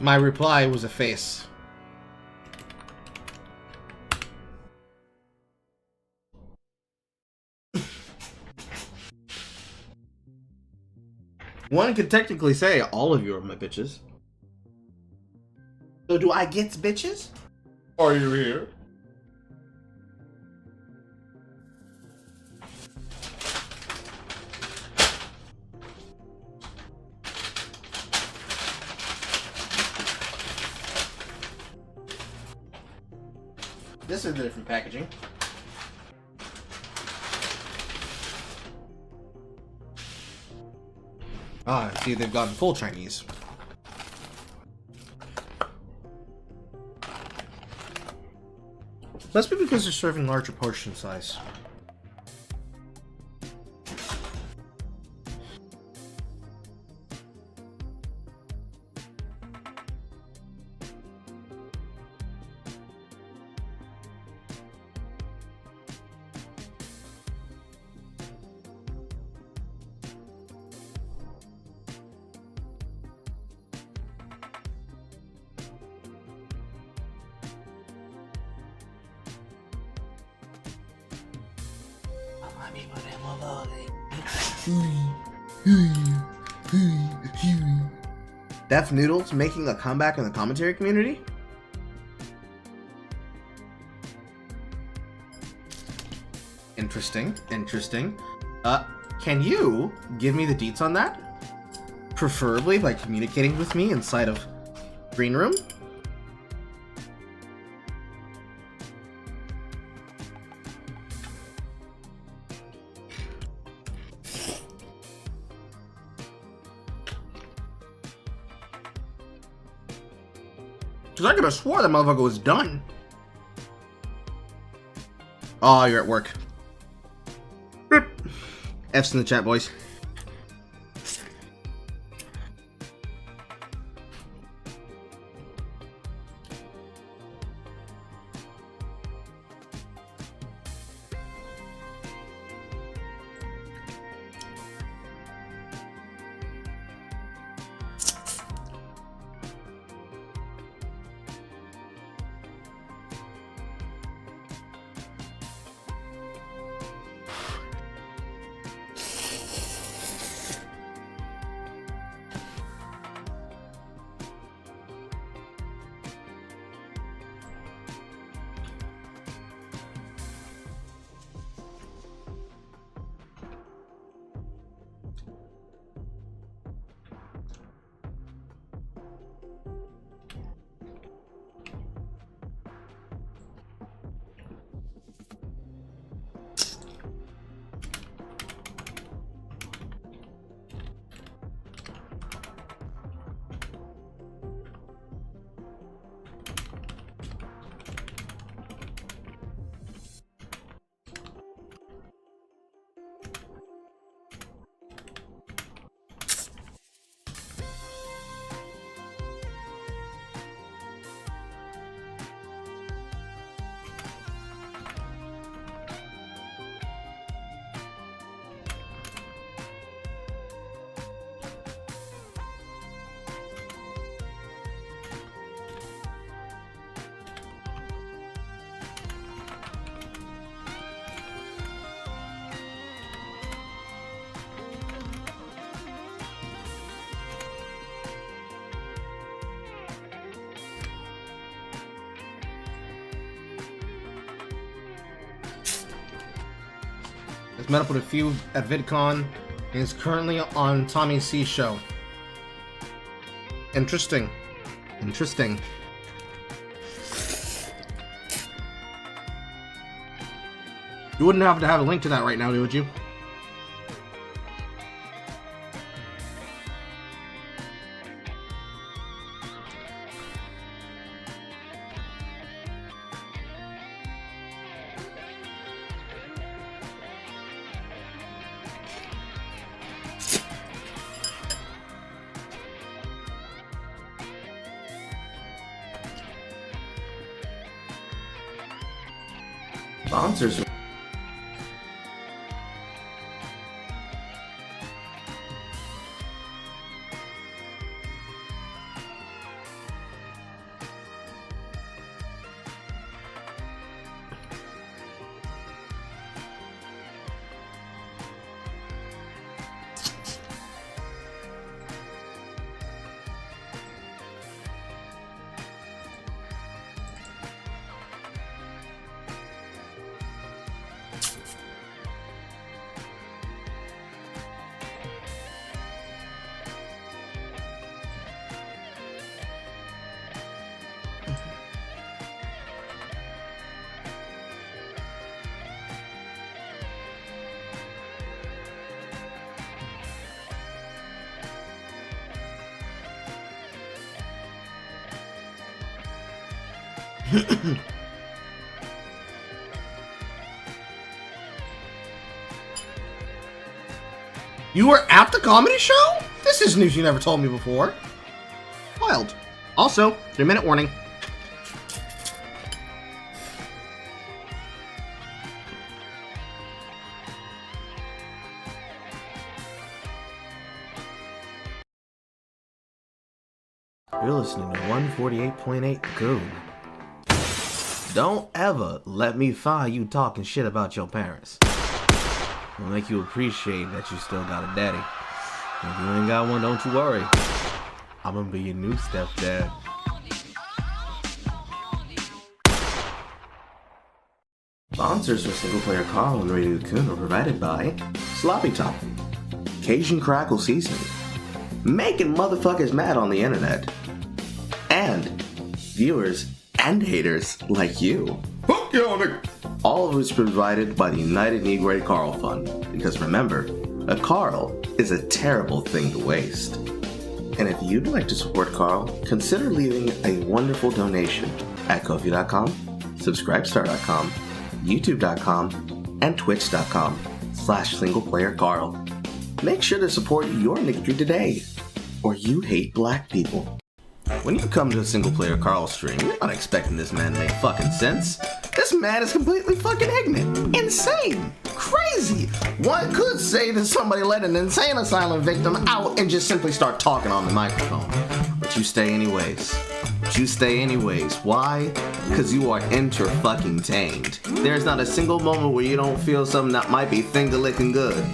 My reply was a face. One could technically say all of you are my bitches. So do I get bitches? Are you here? This is the different packaging. Ah, see, they've gotten full Chinese. Must be because they're serving larger portion size. Deaf Noodles making a comeback in the commentary community? Interesting, interesting. Can you give me the deets on that? Preferably by communicating with me inside of Green Room? Because I could have swore that motherfucker was done. Oh, you're at work. F's in the chat, boys. Has met up with a few at VidCon and is currently on Tommy C's show. Interesting. Interesting. You wouldn't have to have a link to that right now, would you? Sponsors. You were at the comedy show? This is news you never told me before. Wild. Also, 3-minute warning. You're listening to 148.8 Goon. Don't ever let me find you talking shit about your parents. It'll make you appreciate that you still got a daddy. If you ain't got one, don't you worry. I'm gonna be your new stepdad. Sponsors for SinglePlayerCarl and Radio Coon are provided by Sloppy Top, Cajun Crackle Seasoning, making motherfuckers mad on the internet, and viewers and haters like you. All of it's provided by the United Negro Carl Fund, because remember, a Carl is a terrible thing to waste. And if you'd like to support Carl, consider leaving a wonderful donation at Ko-fi.com, Subscribestar.com, YouTube.com, and Twitch.com/SinglePlayerCarl. Make sure to support your nicketry today, or you hate black people. When you come to a SinglePlayerCarl stream, you're not expecting this man to make fucking sense. This man is completely fucking ignorant, insane, crazy. One could say that somebody let an insane asylum victim out and just simply start talking on the microphone. But you stay anyways. Why? Because you are inter-fucking-tained. There's not a single moment where you don't feel something that might be finger-licking good.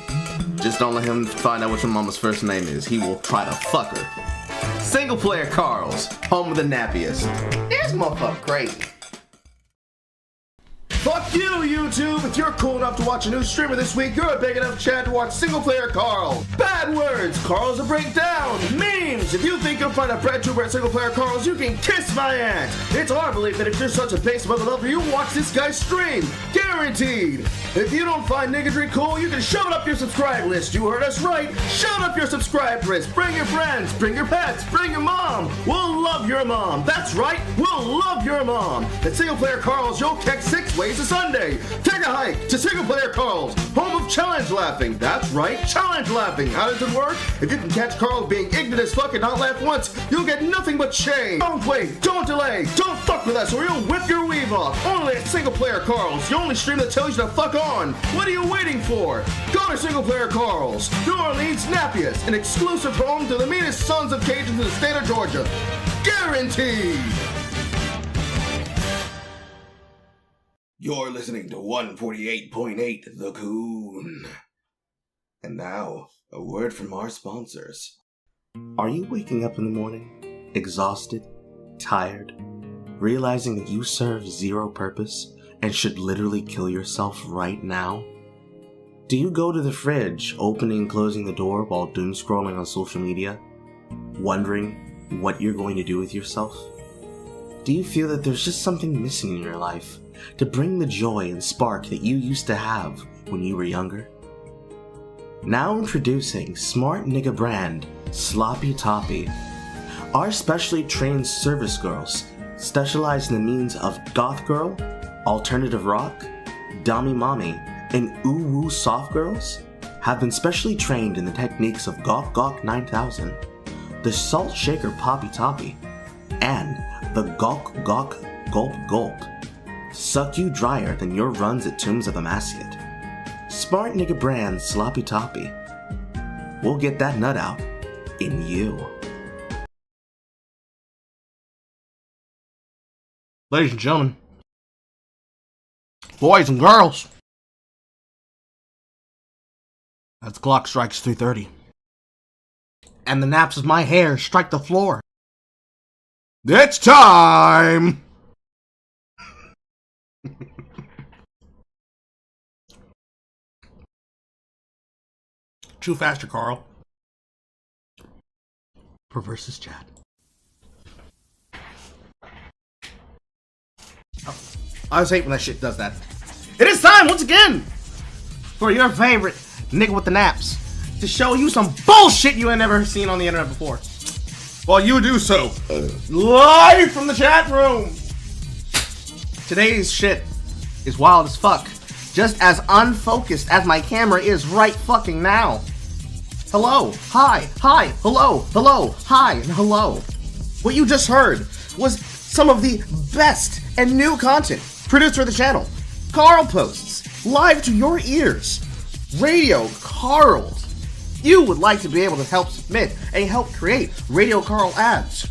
Just don't let him find out what your mama's first name is. He will try to fuck her. SinglePlayerCarl's, home of the nappiest. This motherfucker great. Fuck you, YouTube! If you're cool enough to watch a new streamer this week, you're a big enough Chad to watch SinglePlayerCarl. Bad words, Carl's a breakdown, memes! If you think you'll find a BreadTuber at SinglePlayerCarl's, you can kiss my ass! It's our belief that if you're such a base mother lover, you watch this guy's stream! Guaranteed! If you don't find niggardry cool, you can shove it up your subscribe list. You heard us right! Shove it up your subscribe list! Bring your friends, bring your pets, bring your mom! We'll love your mom! That's right! We'll love your mom! At SinglePlayerCarl's, you'll catch 6 ways to Sunday. Take a hike to SinglePlayerCarl's, home of challenge laughing. That's right, challenge laughing. How does it work? If you can catch Carl being ignorant as fuck and not laugh once, you'll get nothing but shame. Don't wait, don't delay, don't fuck with us or you'll whip your weave off. Only at SinglePlayerCarl's, the only stream that tells you to fuck on. What are you waiting for? Go to SinglePlayerCarl's, New Orleans' nappiest, an exclusive home to the meanest sons of Cajuns in the state of Georgia. Guaranteed! You're listening to 148.8 The Coon. And now, a word from our sponsors. Are you waking up in the morning, exhausted, tired, realizing that you serve zero purpose and should literally kill yourself right now? Do you go to the fridge, opening and closing the door while doom scrolling on social media, wondering what you're going to do with yourself? Do you feel that there's just something missing in your life to bring the joy and spark that you used to have when you were younger? Now introducing smart nigga brand Sloppy Toppy. Our specially trained service girls specialize in the means of goth girl, alternative rock, dummy mommy, and ooh-woo soft girls have been specially trained in the techniques of Gawk Gawk 9000, the Salt Shaker Poppy Toppy, and the Gawk Gawk Gulp Gulp. Suck you drier than your runs at Tombs of the Masked. Smart nigga brand Sloppy Toppy. We'll get that nut out in you. Ladies and gentlemen, boys and girls, as the clock strikes 3:30, and the naps of my hair strike the floor, it's time! Chew faster, Carl. For VsChat. Oh, I always hate when that shit does that. It is time once again for your favorite nigga with the naps to show you some bullshit you ain't never seen on the internet before. Well, you do so live from the chat room. Today's shit is wild as fuck. Just as unfocused as my camera is right fucking now. Hello, hi, hello, hi, and hello. What you just heard was some of the best and new content produced for the channel. Carl posts, live to your ears. Radio Carl. You would like to be able to help submit and help create Radio Carl ads.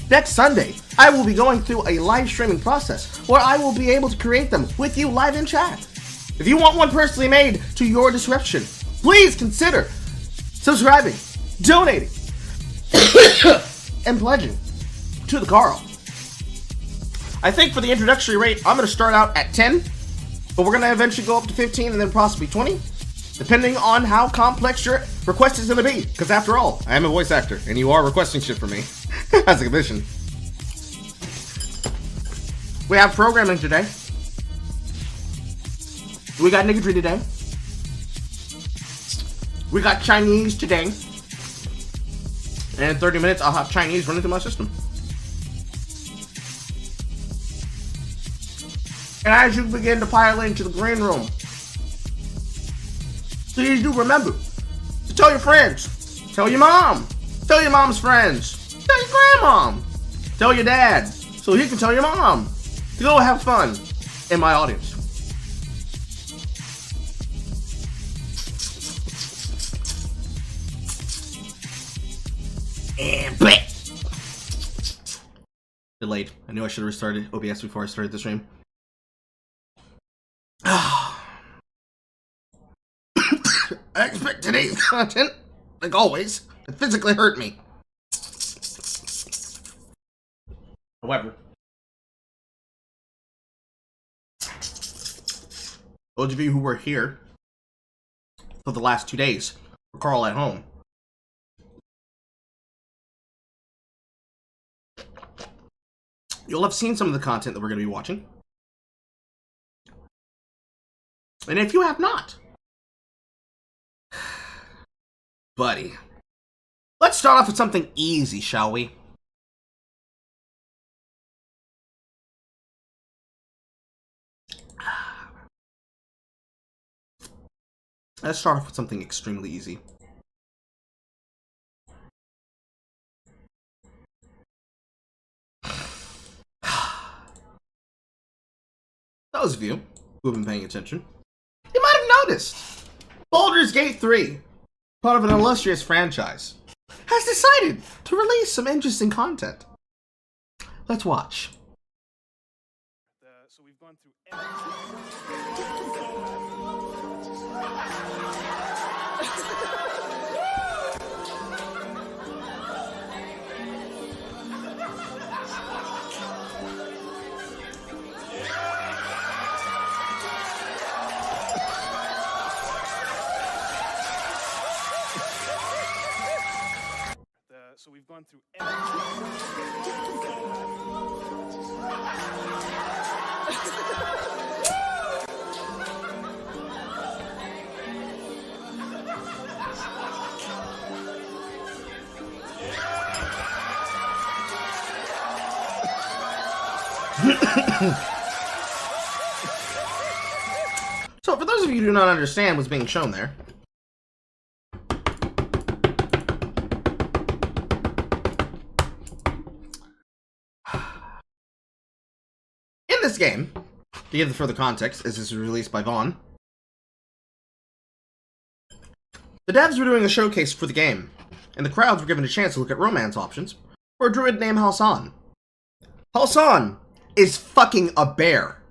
Next Sunday, I will be going through a live streaming process where I will be able to create them with you live in chat. If you want one personally made to your description, please consider subscribing, donating, and pledging to the Carl. I think for the introductory rate, I'm going to start out at 10, but we're going to eventually go up to 15 and then possibly 20, depending on how complex your request is going to be. Because after all, I am a voice actor, and you are requesting shit from me as a commission. We have programming today. We got niggardry today. We got Chinese today. And in 30 minutes, I'll have Chinese running through my system. And as you begin to pile into the green room, please do remember to tell your friends, tell your mom, tell your mom's friends, tell your grandmom, tell your dad, so he can tell your mom to go have fun in my audience. And bleh. Delayed. I knew I should have restarted OBS before I started the stream. I expect today's content, like always, to physically hurt me. However, those of you who were here for the last 2 days for Carl at home, you'll have seen some of the content that we're going to be watching. And if you have not, buddy, let's start off with something easy, shall we? Let's start off with something extremely easy. Those of you who have been paying attention, you might have noticed Baldur's Gate 3, part of an illustrious franchise, has decided to release some interesting content. Let's watch. So we've gone through So we've gone through So, for those of you who do not understand what's being shown there, in this game, to give the further context, as this is released by Vaughn, the devs were doing a showcase for the game, and the crowds were given a chance to look at romance options for a druid named Halsan. Halsan is fucking a bear.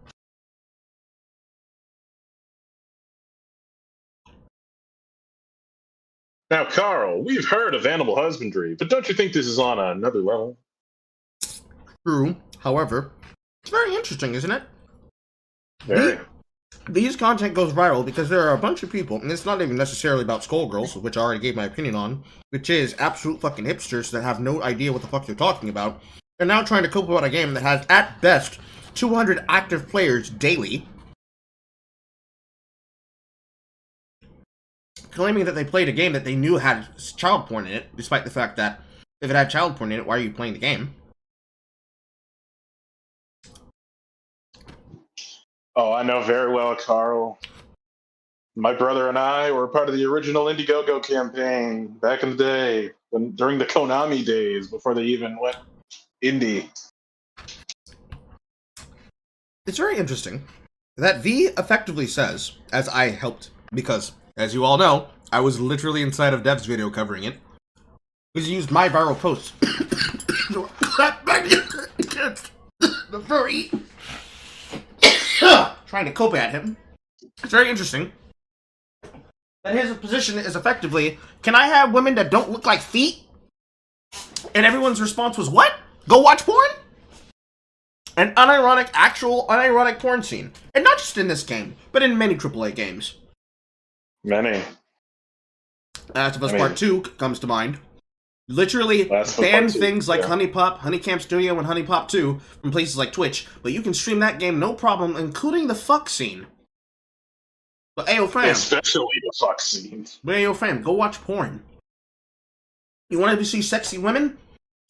Now, Carl, we've heard of animal husbandry, but don't you think this is on another level? True. However, it's very interesting, isn't it? Very. These content goes viral because there are a bunch of people, and it's not even necessarily about Skullgirls, which I already gave my opinion on, which is absolute fucking hipsters that have no idea what the fuck they're talking about. They're now trying to cope about a game that has, at best, 200 active players daily, claiming that they played a game that they knew had child porn in it, despite the fact that if it had child porn in it, why are you playing the game? Oh, I know very well, Carl. My brother and I were part of the original Indiegogo campaign back in the day, during the Konami days, before they even went indie. It's very interesting that V effectively says, as I helped, because, as you all know, I was literally inside of Dev's video covering it, because he used my viral post. The furry trying to cope at him. It's very interesting that his position is effectively, can I have women that don't look like feet? And everyone's response was, what? Go watch porn? An unironic porn scene. And not just in this game, but in many AAA games. Many. Last of Us Part 2 comes to mind. Literally banned things like Honeypop, Honeycamp Studio, and Honeypop 2 from places like Twitch, but you can stream that game no problem, including the fuck scene. But ayo fam. Especially the fuck scene. But ayo fam, go watch porn. You want to see sexy women?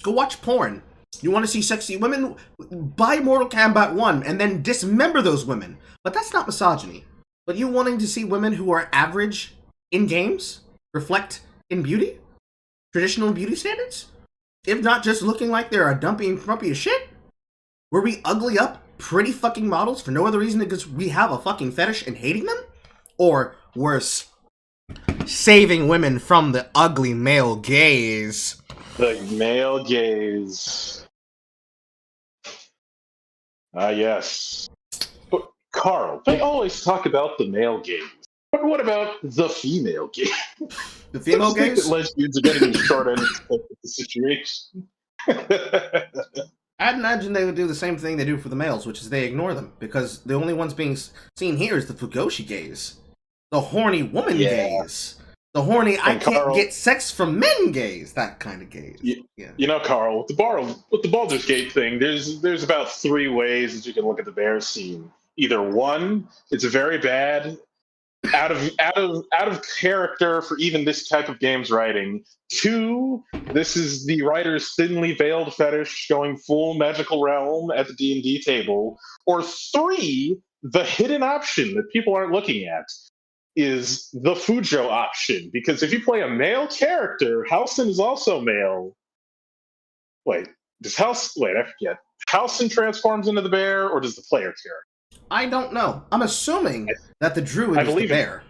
Go watch porn. You want to see sexy women? Buy Mortal Kombat 1 and then dismember those women. But that's not misogyny. But you wanting to see women who are average in games reflect in beauty? Traditional beauty standards? If not just looking like they're a dumpy and frumpy as shit? Where we ugly up pretty fucking models for no other reason than because we have a fucking fetish and hating them? Or worse, saving women from the ugly male gaze. The male gaze. Ah, yes. But, Carl, they always talk about the male gaze. But what about the female gaze? The female gaze? I think gaze? that lesbians are getting the short end of the situation. I'd imagine they would do the same thing they do for the males, which is they ignore them, because the only ones being seen here is the Fugoshi gaze. The horny woman gaze. The horny, I can't get sex from men gaze. That kind of gaze. Yeah. You know, Carl, with the Baldur's Gate thing, there's about 3 ways that you can look at the bear scene. Either 1, it's very bad, out of character for even this type of game's writing. 2, this is the writer's thinly veiled fetish going full magical realm at the D&D table. Or 3, the hidden option that people aren't looking at is the Fujo option. Because if you play a male character, Halsin is also male. I forget. Halsin transforms into the bear, or does the player character? I don't know. I'm assuming that the druid is the bear.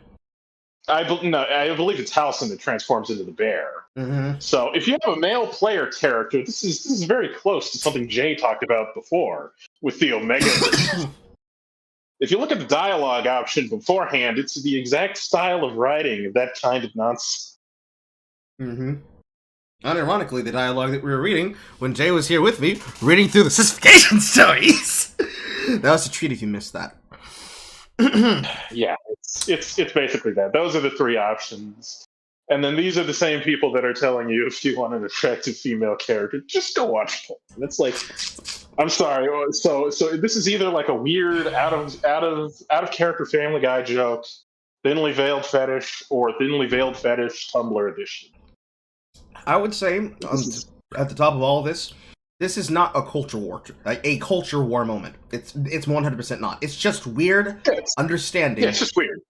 I believe it's Halsin that transforms into the bear. Mm-hmm. So if you have a male player character, this is very close to something Jay talked about before with the Omega. If you look at the dialogue option beforehand, it's the exact style of writing of that kind of nonsense. Mm-hmm. Unironically, the dialogue that we were reading when Jay was here with me, reading through the sissification stories. That was a treat if you missed that. Yeah, it's basically that. Those are the 3 options. And then these are the same people that are telling you if you want an attractive female character, just go watch porn. And it's like, I'm sorry. So this is either like a weird out of character Family Guy joke, thinly veiled fetish, or thinly veiled fetish Tumblr edition. I would say at the top of all of this is not a culture war, like a culture war moment. It's 100% not. It's just weird understanding. Yeah, it's just weird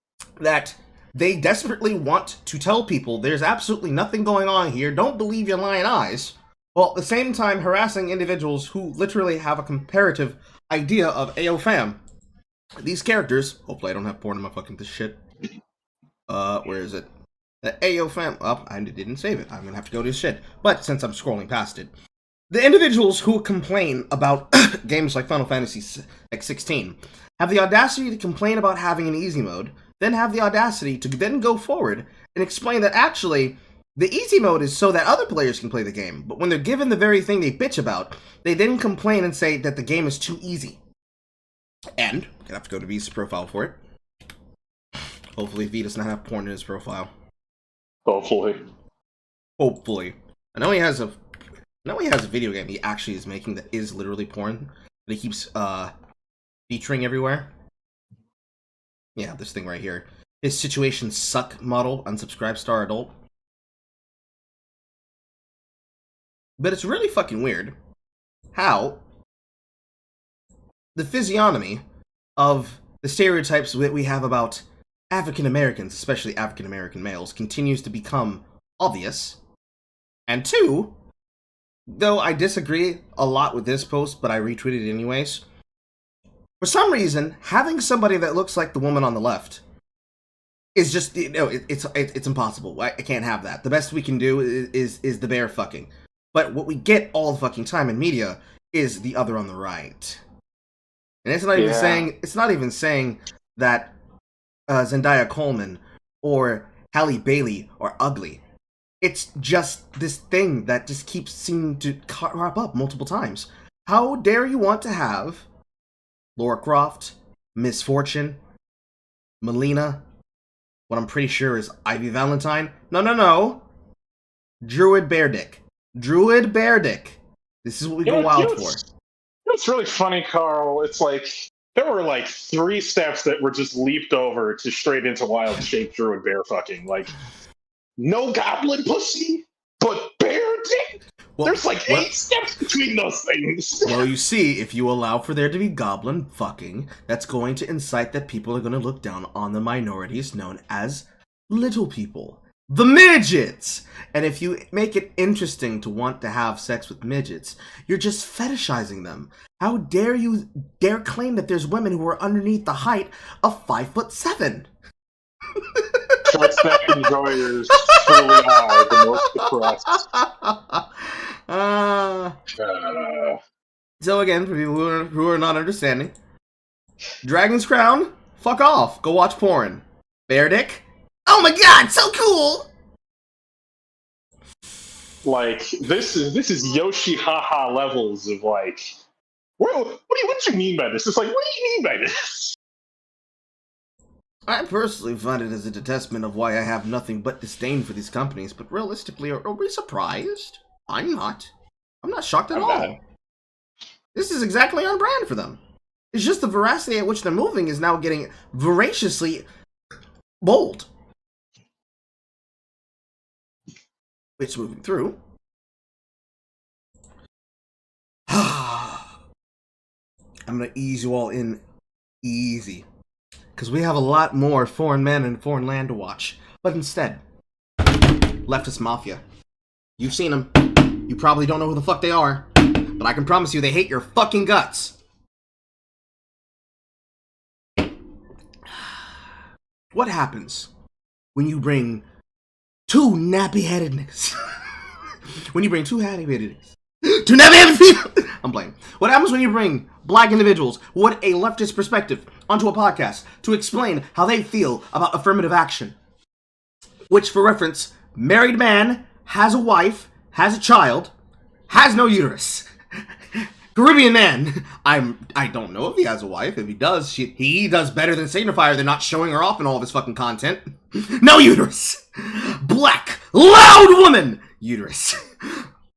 that they desperately want to tell people there's absolutely nothing going on here. Don't believe your lying eyes. While at the same time harassing individuals who literally have a comparative idea of AO fam. These characters. Hopefully I don't have porn in my fucking this shit. Where is it? The AO fam. Oh, I didn't save it. I'm gonna have to go to this shit. But since I'm scrolling past it. The individuals who complain about games like Final Fantasy XVI have the audacity to complain about having an easy mode, then have the audacity to then go forward and explain that actually the easy mode is so that other players can play the game. But when they're given the very thing they bitch about, they then complain and say that the game is too easy. And I'm gonna have to go to V's profile for it. Hopefully V does not have porn in his profile. Hopefully. I know he has a video game he actually is making that is literally porn that he keeps featuring everywhere. Yeah, this thing right here. His situation suck model, unsubscribe star adult. But it's really fucking weird how the physiognomy of the stereotypes that we have about African Americans, especially African American males, continues to become obvious. And 2, though I disagree a lot with this post, but I retweeted it anyways, for some reason, having somebody that looks like the woman on the left is just, it's impossible. I can't have that. The best we can do is the bear fucking. But what we get all the fucking time in media is the other on the right. And it's not even saying that Zendaya Coleman or Halle Bailey are ugly. It's just this thing that just keeps seeming to crop up multiple times. How dare you want to have Laura Croft, Miss Fortune, Melina, what I'm pretty sure is Ivy Valentine? No. Druid Beardick. This is what we go wild for. It's really funny, Carl. It's like there were like 3 steps that were just leaped over to straight into wild shape druid bear fucking. Like, no goblin pussy, but bear dick? Well, there's like 8 steps between those things. Well, you see, if you allow for there to be goblin fucking, that's going to incite that people are going to look down on the minorities known as little people. The midgets! And if you make it interesting to want to have sex with midgets, you're just fetishizing them. How dare you dare claim that there's women who are underneath the height of 5'7"? Short stack enjoyers truly are the most depressed. So again, for people who are not understanding, Dragon's Crown, fuck off. Go watch porn. Bear dick? Oh my god, so cool! Like, this is Yoshi haha levels of like, what do you mean by this? It's like, what do you mean by this? I personally find it as a testament of why I have nothing but disdain for these companies, but realistically, are we surprised? I'm not. I'm not shocked at all. This is exactly on brand for them. It's just the veracity at which they're moving is now getting voraciously bold. It's moving through. I'm gonna ease you all in easy, because we have a lot more foreign men and foreign land to watch. But instead, leftist mafia. You've seen them. You probably don't know who the fuck they are, but I can promise you they hate your fucking guts. What happens when you bring 2 nappy-headed niggas? When you bring 2 nappy-headed niggas? 2 nappy-headed people! I'm playing. What happens when you bring black individuals with a leftist perspective onto a podcast to explain how they feel about affirmative action? Which, for reference, married man, has a wife, has a child, has no uterus. Caribbean man, I don't know if he has a wife. If he does, he does better than Signifier. They're not showing her off in all of his fucking content. No uterus. Black, loud woman, uterus.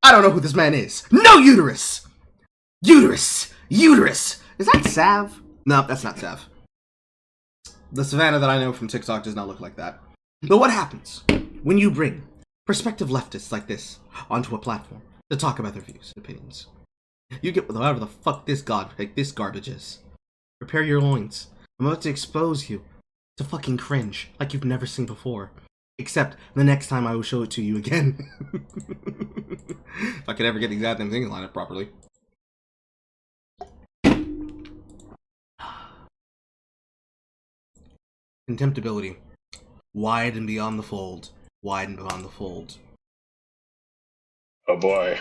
I don't know who this man is. No uterus. Uterus. Is that Sav? No, that's not Sav. The Savannah that I know from TikTok does not look like that. But what happens when you bring prospective leftists like this onto a platform to talk about their views and opinions? You get whatever the fuck this garbage is. Prepare your loins. I'm about to expose you to fucking cringe like you've never seen before. Except the next time I will show it to you again. If I could ever get the goddamn thing lined up properly. Contemptibility. Wide and beyond the fold. Wide and beyond the fold. Oh boy.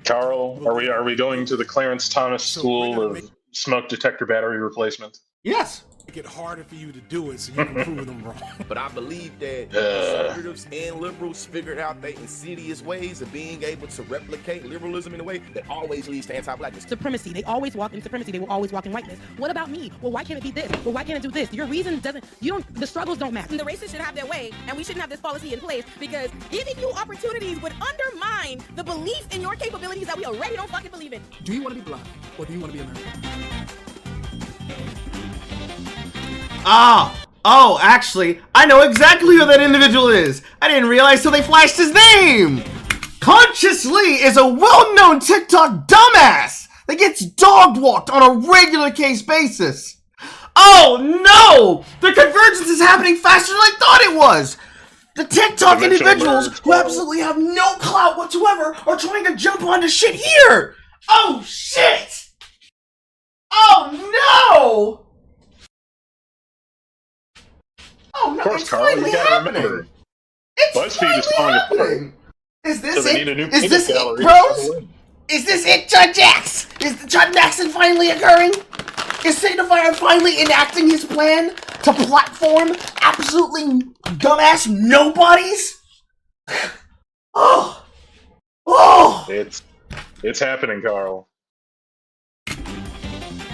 Carl, are we going to the Clarence Thomas School of Smoke Detector Battery Replacement? Yes. Make it harder for you to do it so you can prove them wrong. But I believe that conservatives and liberals figured out their insidious ways of being able to replicate liberalism in a way that always leads to anti-blackness. Supremacy. They always walk in supremacy. They will always walk in whiteness. What about me? Well, why can't it be this? Well, why can't it do this? Your reason doesn't, the struggles don't match. The racists should have their way, and we shouldn't have this policy in place, because giving you opportunities would undermine the belief in your capabilities that we already don't fucking believe in. Do you want to be black, or do you want to be American? Oh, actually, I know exactly who that individual is. I didn't realize till they flashed his name. Consciously is a well-known TikTok dumbass that gets dog-walked on a regular case basis. Oh no! The convergence is happening faster than I thought it was! The TikTok individuals who absolutely have no clout whatsoever are trying to jump onto shit here! Oh shit! Oh no! Oh no, Of course, it's Carl, finally you gotta happening! remember. It's BuzzFeed is falling apart. happening! Is this So they it? need a new Is peanut this it, gallery bros? to win. Is this it, Judge Jax? Is the Judge Jackson finally occurring? Is Signifier finally enacting his plan to platform absolutely dumbass nobodies? Oh! Oh! It's happening, Carl.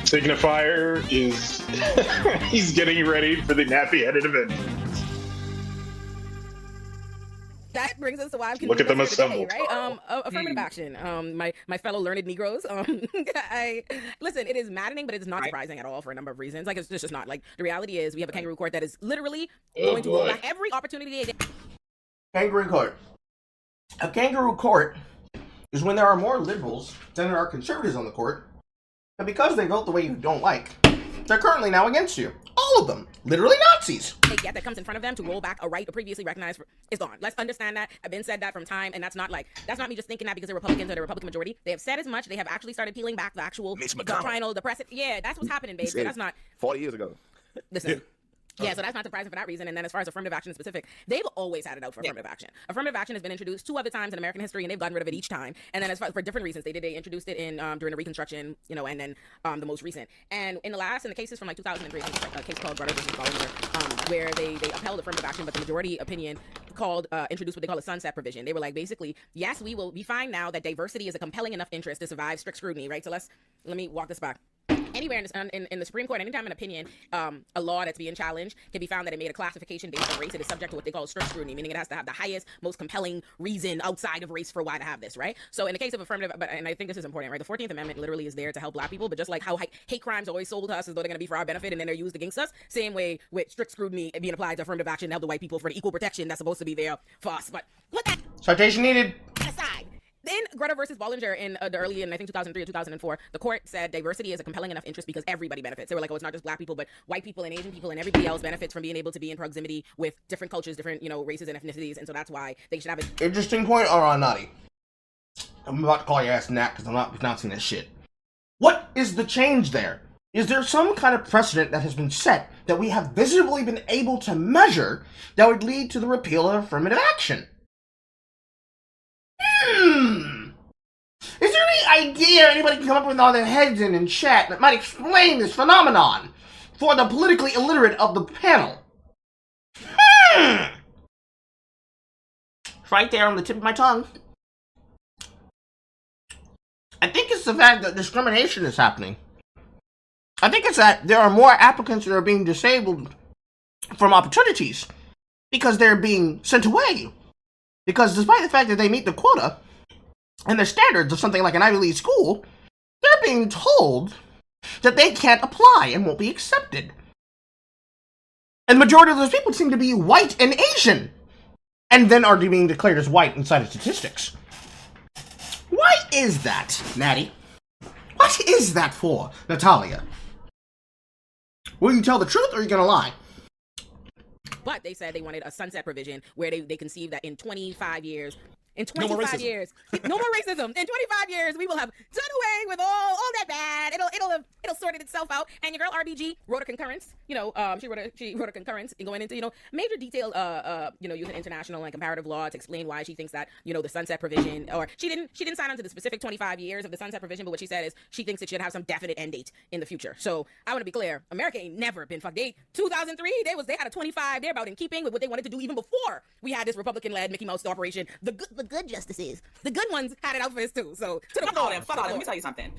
Signifier is he's getting ready for the nappy-headed Avengers. That brings us to why I'm Look at them convinced today, assemble, right? Carl. Affirmative action. My fellow learned Negroes. Listen, it is maddening, but it is not surprising at all for a number of reasons. Like, it's just not. Like, the reality is we have a kangaroo court that is literally going to roll back every opportunity. Kangaroo court. A kangaroo court is when there are more liberals than there are conservatives on the court, and because they vote the way you don't like, they're currently now against you. All of them. Literally Nazis. Yet that comes in front of them to roll back a right previously recognized is gone. Let's understand that. I've been said that from time, and that's not me just thinking that because the Republicans are the Republican majority. They have said as much. They have actually started peeling back the actual doctrinal, the precedent. Yeah, that's what's happening, babe. So that's not 40 years ago. listen. Yeah, so that's not surprising for that reason. And then as far as affirmative action is specific, they've always had it out for affirmative action. Affirmative action has been introduced 2 other times in American history, and they've gotten rid of it each time. And then as far for different reasons, they introduced it in during the Reconstruction, and then the most recent. And in the cases from like 2003, a case called Baldur versus Baldur, where they upheld affirmative action, but the majority opinion introduced what they call a sunset provision. They were like, basically, yes, we find now that diversity is a compelling enough interest to survive strict scrutiny, right? So let me walk this back. Anywhere in the Supreme Court, anytime an opinion, a law that's being challenged can be found that it made a classification based on race. It is subject to what they call strict scrutiny, meaning it has to have the highest, most compelling reason outside of race for why to have this, right? So in the case of affirmative, and I think this is important, right? The 14th Amendment literally is there to help black people, but just like how hate crimes are always sold to us as though they're going to be for our benefit and then they're used against us, same way with strict scrutiny being applied to affirmative action to help the white people for the equal protection that's supposed to be there for us. But put that Citation needed. aside. Then Greta versus Ballinger in I think 2003 or 2004, the court said diversity is a compelling enough interest because everybody benefits. They were like, oh, it's not just black people, but white people and Asian people and everybody else benefits from being able to be in proximity with different cultures, different, races and ethnicities. And so that's why they should have it. Interesting point, Aranati. I'm about to call your ass Nat because I'm not pronouncing this shit. What is the change there? Is there some kind of precedent that has been set that we have visibly been able to measure that would lead to the repeal of affirmative action? Is there any idea anybody can come up with on their heads and in chat that might explain this phenomenon for the politically illiterate of the panel? It's right there on the tip of my tongue. I think it's the fact that discrimination is happening. I think it's that there are more applicants that are being disabled from opportunities because they're being sent away. Because despite the fact that they meet the quota and the standards of something like an Ivy League school, they're being told that they can't apply and won't be accepted. And the majority of those people seem to be white and Asian, and then are being declared as white inside of statistics. Why is that, Natty? What is that for, Natalia? Will you tell the truth or are you gonna lie? But they said they wanted a sunset provision where they conceived that in 25 years, No more racism. no more racism. In 25 years, we will have done away with all that bad. It'll sort itself out. And your girl RBG wrote a concurrence. She wrote a concurrence going into major detail. Using international and comparative law to explain why she thinks that the sunset provision, or she didn't sign on to the specific 25 years of the sunset provision, but what she said is she thinks it should have some definite end date in the future. So I want to be clear, America ain't never been fucked. 2003, they had a 25. They're about in keeping with what they wanted to do even before we had this Republican-led Mickey Mouse operation. The good justices, the good ones had it out for us too. So to the floor. Fuck all them. Let me tell you something.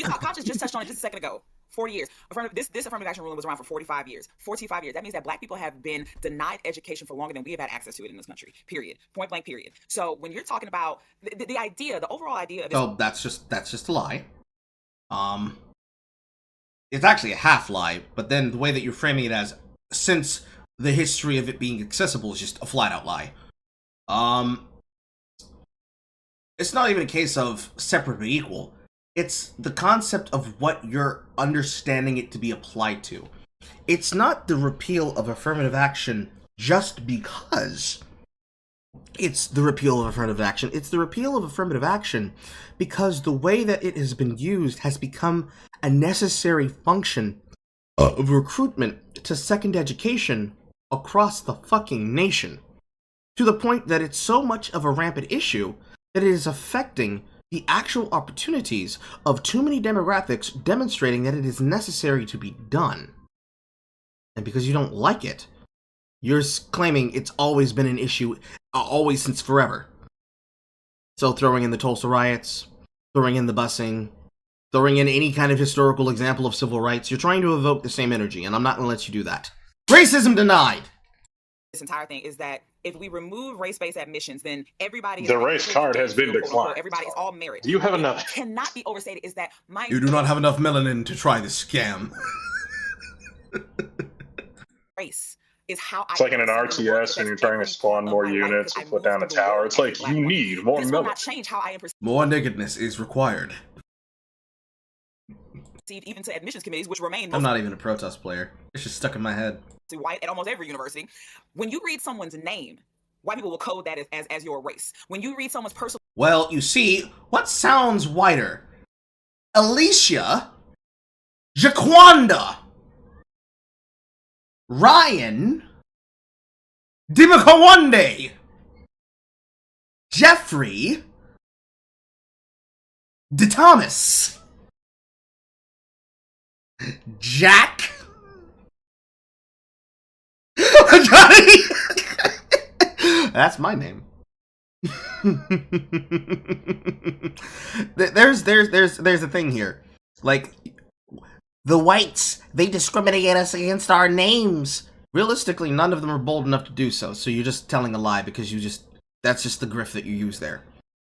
Conscious just touched on it just a second ago. 40 years. This affirmative action ruling was around for 45 years. 45 years. That means that black people have been denied education for longer than we have had access to it in this country. Period. Point blank. Period. So when you're talking about the idea, the overall idea of this, oh, that's just a lie. It's actually a half lie, but then the way that you're framing it as since the history of it being accessible is just a flat out lie. It's not even a case of separate but equal. It's the concept of what you're understanding it to be applied to. It's not the repeal of affirmative action just because it's the repeal of affirmative action. It's the repeal of affirmative action because the way that it has been used has become a necessary function of recruitment to second education across the fucking nation. To the point that it's so much of a rampant issue that it is affecting the actual opportunities of too many demographics, demonstrating that it is necessary to be done. And because you don't like it, you're claiming it's always been an issue, always since forever. So throwing in the Tulsa riots, throwing in the busing, throwing in any kind of historical example of civil rights, you're trying to evoke the same energy, and I'm not going to let you do that. Racism denied! This entire thing is that if we remove race-based admissions, then everybody... The race card has been declined. Everybody is all merit. Do you have enough? It cannot be overstated is that my... You do not have enough melanin to try this scam. Race is how it's like in an RTS when you're trying to spawn more units to put down a tower. It's like, you need more this will melanin. not change how I am More nakedness is required. perceived even to admissions committees, which remain I'm not even a protest player. It's just stuck in my head. white at almost every university. When you read someone's name, white people will code that as your race. When you read someone's personal... Well, you see, what sounds whiter? Alicia, Jaquanda, Ryan, Dimakawande, Jeffrey, DeThomas, Jack, Johnny. That's my name. There's a thing here. Like, the whites, they discriminate us against our names. Realistically, none of them are bold enough to do so, so you're just telling a lie because that's just the grift that you use there.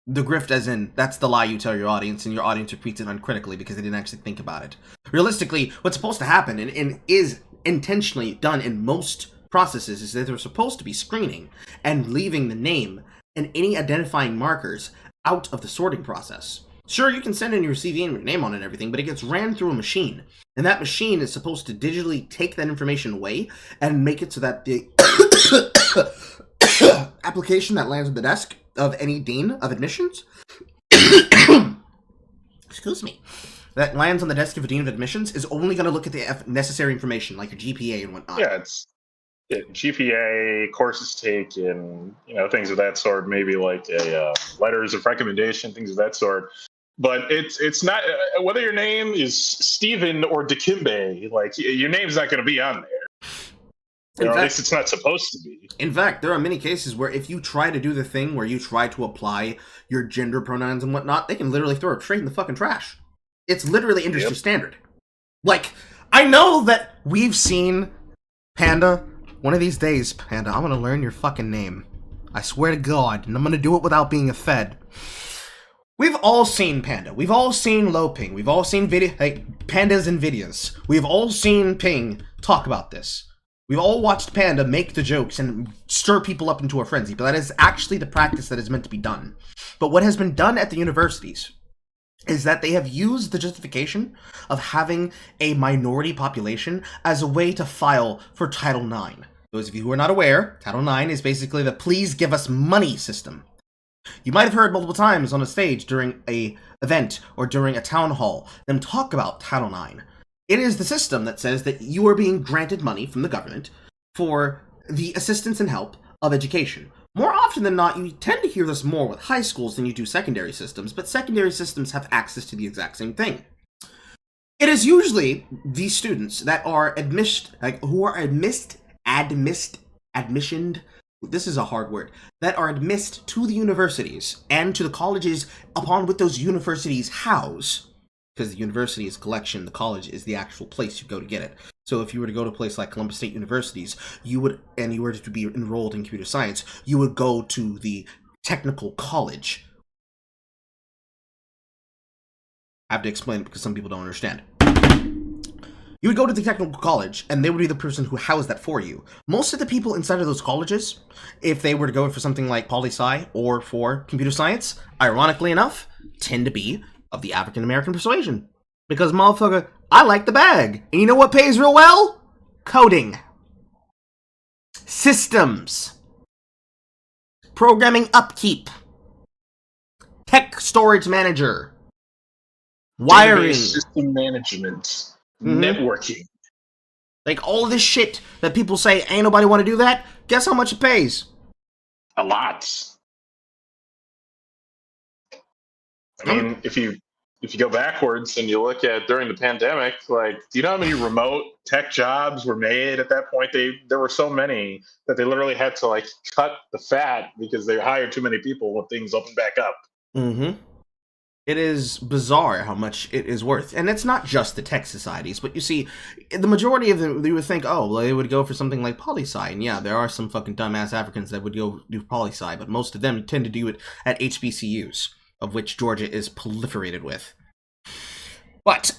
The grift as in, that's the lie you tell your audience, and your audience repeats it uncritically because they didn't actually think about it. Realistically, what's supposed to happen, and is intentionally done in most processes, is that they're supposed to be screening and leaving the name and any identifying markers out of the sorting process. Sure, you can send in your CV and your name on it and everything, but it gets ran through a machine. And that machine is supposed to digitally take that information away and make it so that the application that lands on the desk of any dean of admissions, excuse me, that lands on the desk of a dean of admissions is only going to look at the necessary information, like your GPA and whatnot. Yeah, GPA, courses taken, things of that sort. Maybe like letters of recommendation, things of that sort. But it's not whether your name is Steven or Dikembe. Like, your name's not going to be on there. At least it's not supposed to be. In fact, there are many cases where if you try to do the thing where you try to apply your gender pronouns and whatnot, they can literally throw it straight in the fucking trash. It's literally industry standard. Like, I know that we've seen Panda. One of these days, Panda, I'm gonna learn your fucking name. I swear to God, and I'm gonna do it without being a fed. We've all seen Panda. We've all seen Low Ping. We've all seen Pandas and Vidias. We've all seen Ping talk about this. We've all watched Panda make the jokes and stir people up into a frenzy, but that is actually the practice that is meant to be done. But what has been done at the universities is that they have used the justification of having a minority population as a way to file for Title IX. Those of you who are not aware, Title IX is basically the please give us money system. You might have heard multiple times on a stage during a event or during a town hall them talk about Title IX. It is the system that says that you are being granted money from the government for the assistance and help of education. More often than not, you tend to hear this more with high schools than you do secondary systems, but secondary systems have access to the exact same thing. It is usually these students that are admissioned, this is a hard word, that are admissed to the universities and to the colleges upon which those universities house, because the university is a collection, the college is the actual place you go to get it. So if you were to go to a place like Columbus State Universities, you were to be enrolled in computer science, you would go to the technical college. I have to explain it because some people don't understand. You would go to the technical college, and they would be the person who housed that for you. Most of the people inside of those colleges, if they were to go for something like poli-sci or for computer science, ironically enough, tend to be of the African American persuasion. Because, motherfucker, I like the bag. And you know what pays real well? Coding. Systems. Programming upkeep. Tech storage manager. Wiring. Database system management. Mhm. Networking. Like, all of this shit that people say, ain't nobody want to do that? Guess how much it pays? A lot. I mean, if you go backwards and you look at during the pandemic, like, do you know how many remote tech jobs were made at that point? There were so many that they literally had to like cut the fat because they hired too many people when things opened back up. Mm-hmm. It is bizarre how much it is worth. And it's not just the tech societies, but you see, the majority of them, you would think, oh, well, they would go for something like poli-sci. And yeah, there are some fucking dumbass Africans that would go do poli-sci, but most of them tend to do it at HBCUs, of which Georgia is proliferated with. But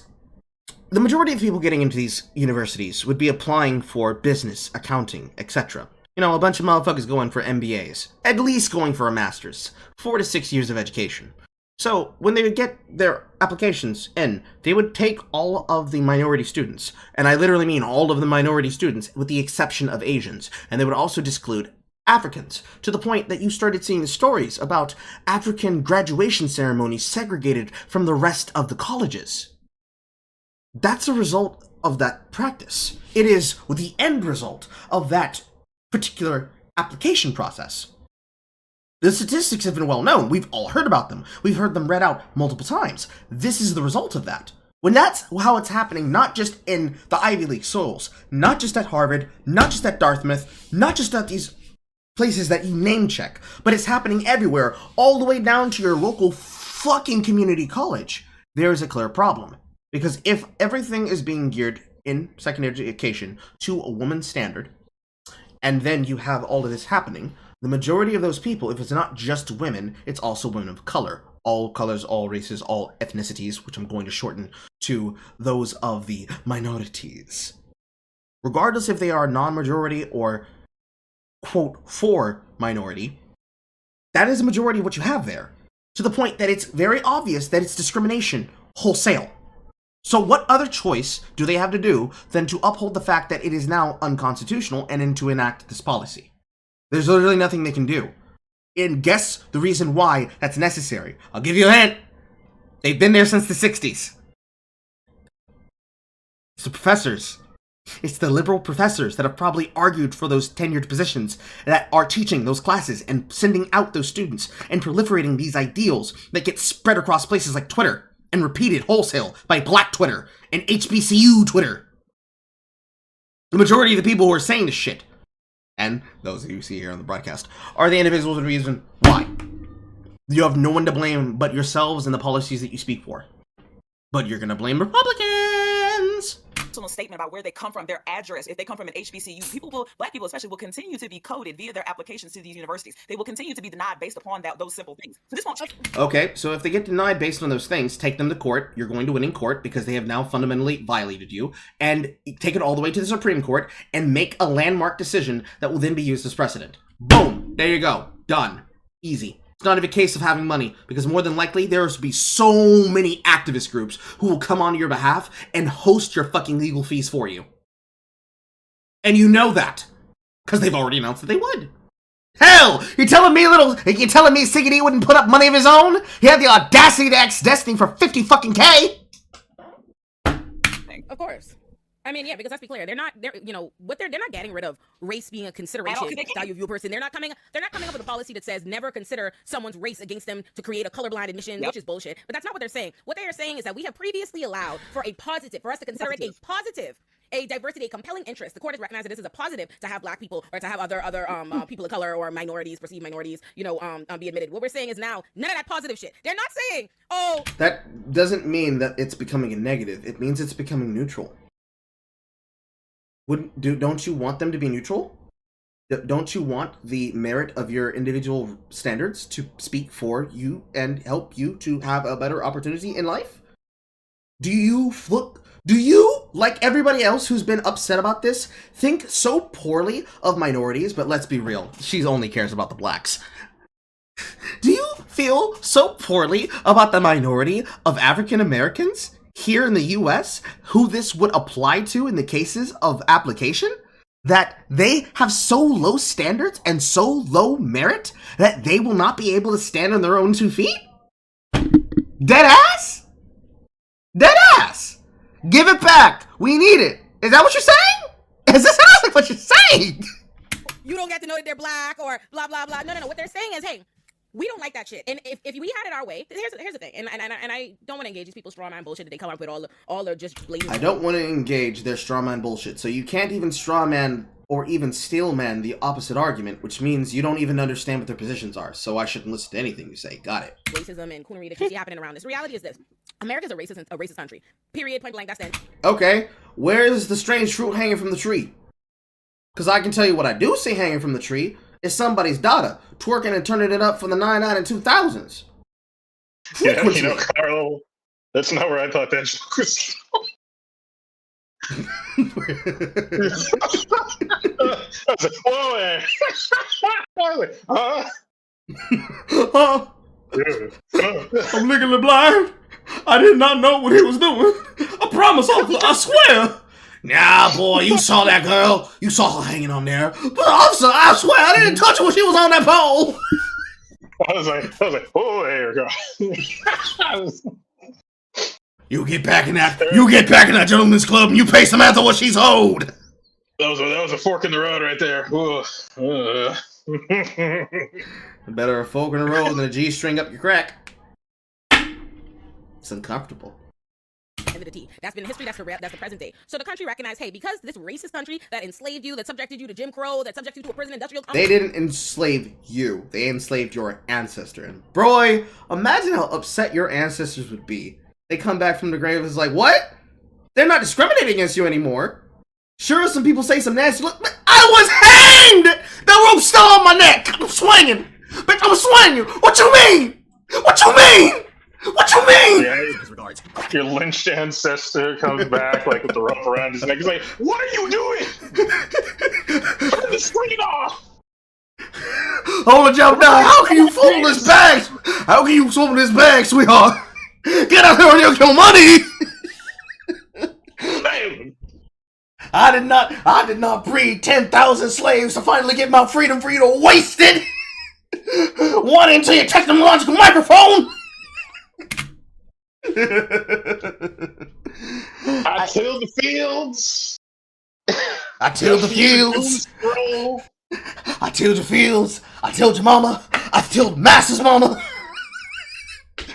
the majority of people getting into these universities would be applying for business, accounting, etc. You know, a bunch of motherfuckers going for MBAs, at least going for a master's, 4 to 6 years of education. So, when they would get their applications in, they would take all of the minority students, and I literally mean all of the minority students, with the exception of Asians, and they would also exclude Africans, to the point that you started seeing stories about African graduation ceremonies segregated from the rest of the colleges. That's a result of that practice. It is the end result of that particular application process. The statistics have been well known. We've all heard about them. We've heard them read out multiple times. This is the result of that. When that's how it's happening, not just in the Ivy League schools, not just at Harvard, not just at Dartmouth, not just at these places that you name check, but it's happening everywhere, all the way down to your local fucking community college, there's a clear problem. Because if everything is being geared in secondary education to a woman's standard, and then you have all of this happening, the majority of those people, if it's not just women, it's also women of color. All colors, all races, all ethnicities, which I'm going to shorten to those of the minorities. Regardless if they are non-majority or, quote, for minority, that is a majority of what you have there. To the point that it's very obvious that it's discrimination wholesale. So what other choice do they have to do than to uphold the fact that it is now unconstitutional and then to enact this policy? There's literally nothing they can do. And guess the reason why that's necessary. I'll give you a hint. They've been there since the 60s. It's the professors. It's the liberal professors that have probably argued for those tenured positions that are teaching those classes and sending out those students and proliferating these ideals that get spread across places like Twitter and repeated wholesale by Black Twitter and HBCU Twitter. The majority of the people who are saying this shit, and those that you see here on the broadcast, are the individuals and reason why. You have no one to blame but yourselves and the policies that you speak for. But you're gonna blame Republicans! Statement about where they come from, their address. If they come from an HBCU, black people especially, will continue to be coded via their applications to these universities. They will continue to be denied based upon those simple things. So this won't change. Okay, so if they get denied based on those things, take them to court. You're going to win in court because they have now fundamentally violated you, and take it all the way to the Supreme Court and make a landmark decision that will then be used as precedent. Boom! There you go. Done. Easy. It's not even a case of having money, because more than likely there will be so many activist groups who will come on your behalf and host your fucking legal fees for you. And you know that, because they've already announced that they would. Hell, you're telling me Siggity wouldn't put up money of his own? He had the audacity to ask Destiny for 50 fucking K? Of course. I mean, yeah, because let's be clear, they're not getting rid of race being a consideration how you view a person. They're not coming up with a policy that says never consider someone's race against them to create a colorblind admission, which is bullshit. But that's not what they're saying. What they are saying is that we have previously allowed for us to consider it a positive, a diversity, a compelling interest. The court has recognized that this is a positive to have black people or to have other people of color or minorities, perceived minorities, be admitted. What we're saying is now none of that positive shit. They're not saying, oh. That doesn't mean that it's becoming a negative. It means it's becoming neutral. Don't you want them to be neutral? Don't you want the merit of your individual standards to speak for you and help you to have a better opportunity in life? Do you, like everybody else who's been upset about this, think so poorly of minorities? But let's be real, she only cares about the blacks. Do you feel so poorly about the minority of African Americans here in the US who this would apply to in the cases of application that they have so low standards and so low merit that they will not be able to stand on their own 2 feet? Dead ass? Dead ass! Give it back! We need it! Is that what you're saying? Is this sounds like what you're saying? You don't get to know that they're black or blah, blah, blah. No. What they're saying is, hey, we don't like that shit. And if we had it our way, here's the thing. And I don't want to engage these people's straw man bullshit that they come up with all the just blatant. I don't want to engage their straw man bullshit. So you can't even straw man or even steel man the opposite argument, which means you don't even understand what their positions are. So I shouldn't listen to anything you say. Got it. Racism and coonery that you see happening around this. Reality is this. America's a racist country. Period. Point blank. That's it. Okay. Where's the strange fruit hanging from the tree? Because I can tell you what I do see hanging from the tree is somebody's daughter twerking and turning it up for the 99 and 2000s. Yeah, you know, Carl, that's not where I thought that joke was. I was like, whoa, man. I was like, I'm legally blind. I did not know what he was doing. I promise, officer, I swear. Nah, boy, you saw that girl. You saw her hanging on there. But officer, I swear, I didn't touch her when she was on that pole. I was like, oh, there you go. You get back in that gentleman's club and you pay Samantha what she's owed. That was a fork in the road right there. Better a fork in the road than a G-string up your crack. It's uncomfortable. End of the T. That's been history. That's the present day. So the country recognized, hey, because this racist country that enslaved you, that subjected you to Jim Crow, that subjected you to a prison industrial. They didn't enslave you. They enslaved your ancestor. And boy, imagine how upset your ancestors would be. They come back from the grave and it's like, what? They're not discriminating against you anymore. Sure, some people say some nasty look, but I was hanged! The rope's still on my neck! I'm swinging! Bitch, I'm swinging! What you mean? What you mean? What you mean? Yeah, your lynched ancestor comes back like with the rope around his neck. He's like, what are you doing? Turn the screen off! Hold the jump down. How can you fold this bag? How can you fold this bag, sweetheart? Get out here and get your money! Damn. I did not breed 10,000 slaves to finally get my freedom for you to waste it! One into your technological microphone! I tilled the fields. I tilled the fields. I tilled the fields. I tilled your mama. I tilled Master's mama.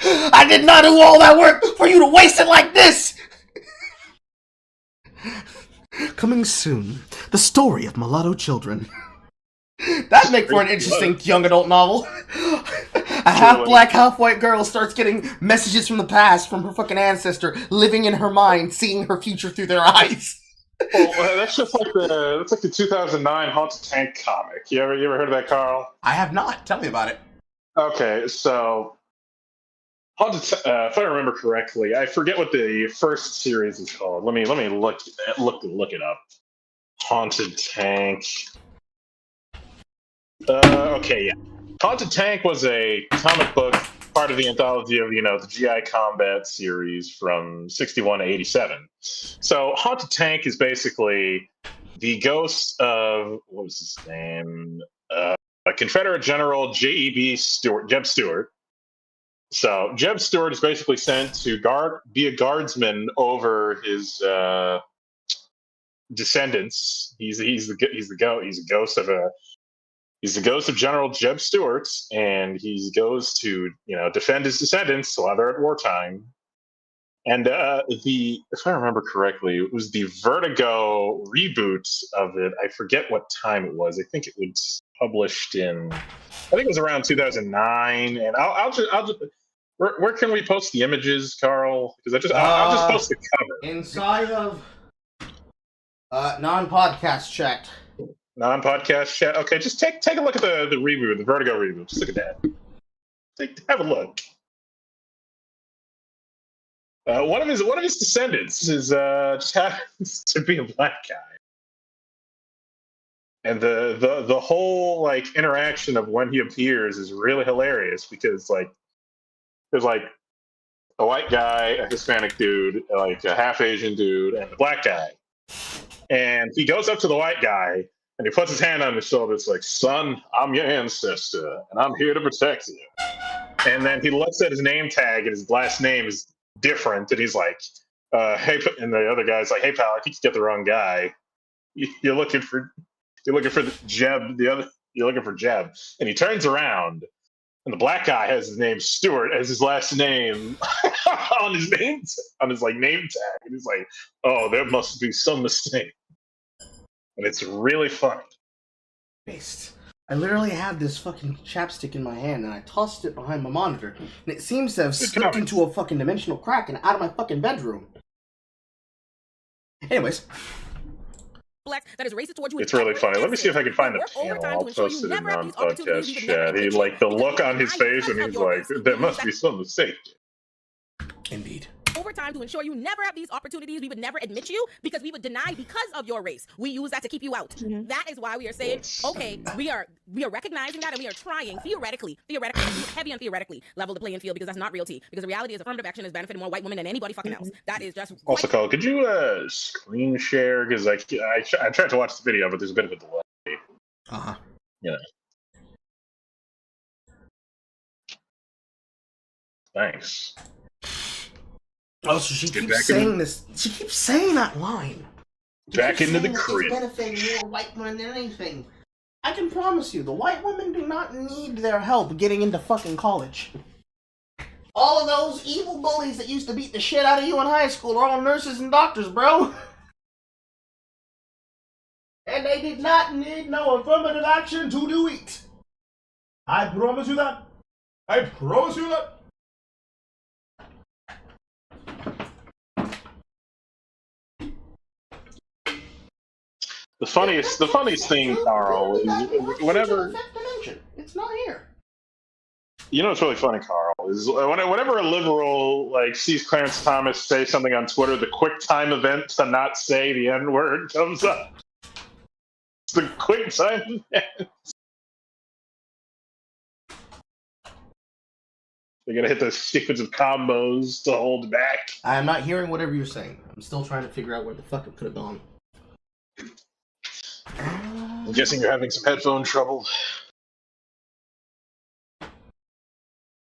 I did not do all that work for you to waste it like this. Coming soon, the story of mulatto children. That'd make for an interesting young adult novel. A half-black, half-white girl starts getting messages from the past from her fucking ancestor, living in her mind, seeing her future through their eyes. Well, that's just like the 2009 Haunted Tank comic. You ever heard of that, Carl? I have not. Tell me about it. Okay, so if I remember correctly, I forget what the first series is called. Let me look it up. Haunted Tank. Okay, yeah. Haunted Tank was a comic book, part of the anthology of, the GI Combat series from 61 to 87. So Haunted Tank is basically the ghost of, what was his name? Confederate General Jeb Stuart. So Jeb Stuart is basically sent to be a guardsman over his descendants. He's the ghost of General Jeb Stuart, and he goes to defend his descendants while they're at wartime. And if I remember correctly, it was the Vertigo reboot of it. I forget what time it was. I think it was published in, I think it was around 2009. And I'll just where can we post the images, Carl? Because I'll just post the cover inside of non-podcast chat. Non-podcast chat. Okay, just take a look at the reboot, the Vertigo reboot. Just look at that. Have a look. One of his descendants is just happens to be a black guy, And the whole like interaction of when he appears is really hilarious because like there's like a white guy, a Hispanic dude, like a half Asian dude, and a black guy. And he goes up to the white guy and he puts his hand on his shoulder. It's like, son, I'm your ancestor and I'm here to protect you. And then he looks at his name tag and his last name is different. And he's like, hey, and the other guy's like, hey, pal, I think you get the wrong guy. You're looking for Jeb. You're looking for Jeb. And he turns around and the black guy has his name Stewart as his last name on his name tag. And he's like, oh, there must be some mistake. And it's really funny. Based. I literally had this fucking chapstick in my hand and I tossed it behind my monitor and it seems to have slipped into a fucking dimensional crack and out of my fucking bedroom. Anyways. That is racist towards you. It's really funny. Let me see if I can find the panel. I'll post it in non-podcast chat. He, like, the look on his face and he's like, there must be some mistake. Indeed. Overtime to ensure you never have these opportunities. We would never admit you because we would deny because of your race. We use that to keep you out. That is why we are saying, okay, we are recognizing that and we are trying theoretically, heavy on theoretically, level the playing field because that's not real tea. Because the reality is affirmative action is benefiting more white women than anybody fucking else. That is just also, Carl, could you screen share? Because I tried to watch the video, but there's a bit of a delay. Uh-huh. Yeah. Thanks. Oh, so she keeps saying this. She keeps saying that line. Back into the crib. It's benefiting more white women than anything. I can promise you, the white women do not need their help getting into fucking college. All of those evil bullies that used to beat the shit out of you in high school are all nurses and doctors, bro. And they did not need no affirmative action to do it. I promise you that. I promise you that. The funniest thing, Carl, is whenever it's not here. You know what's really funny, Carl, is whenever a liberal like sees Clarence Thomas say something on Twitter, the quick time event to not say the N-word comes up. It's the quick time event. They're gonna hit the sequence of combos to hold back. I am not hearing whatever you're saying. I'm still trying to figure out where the fuck it could have gone. I'm guessing you're having some headphone trouble.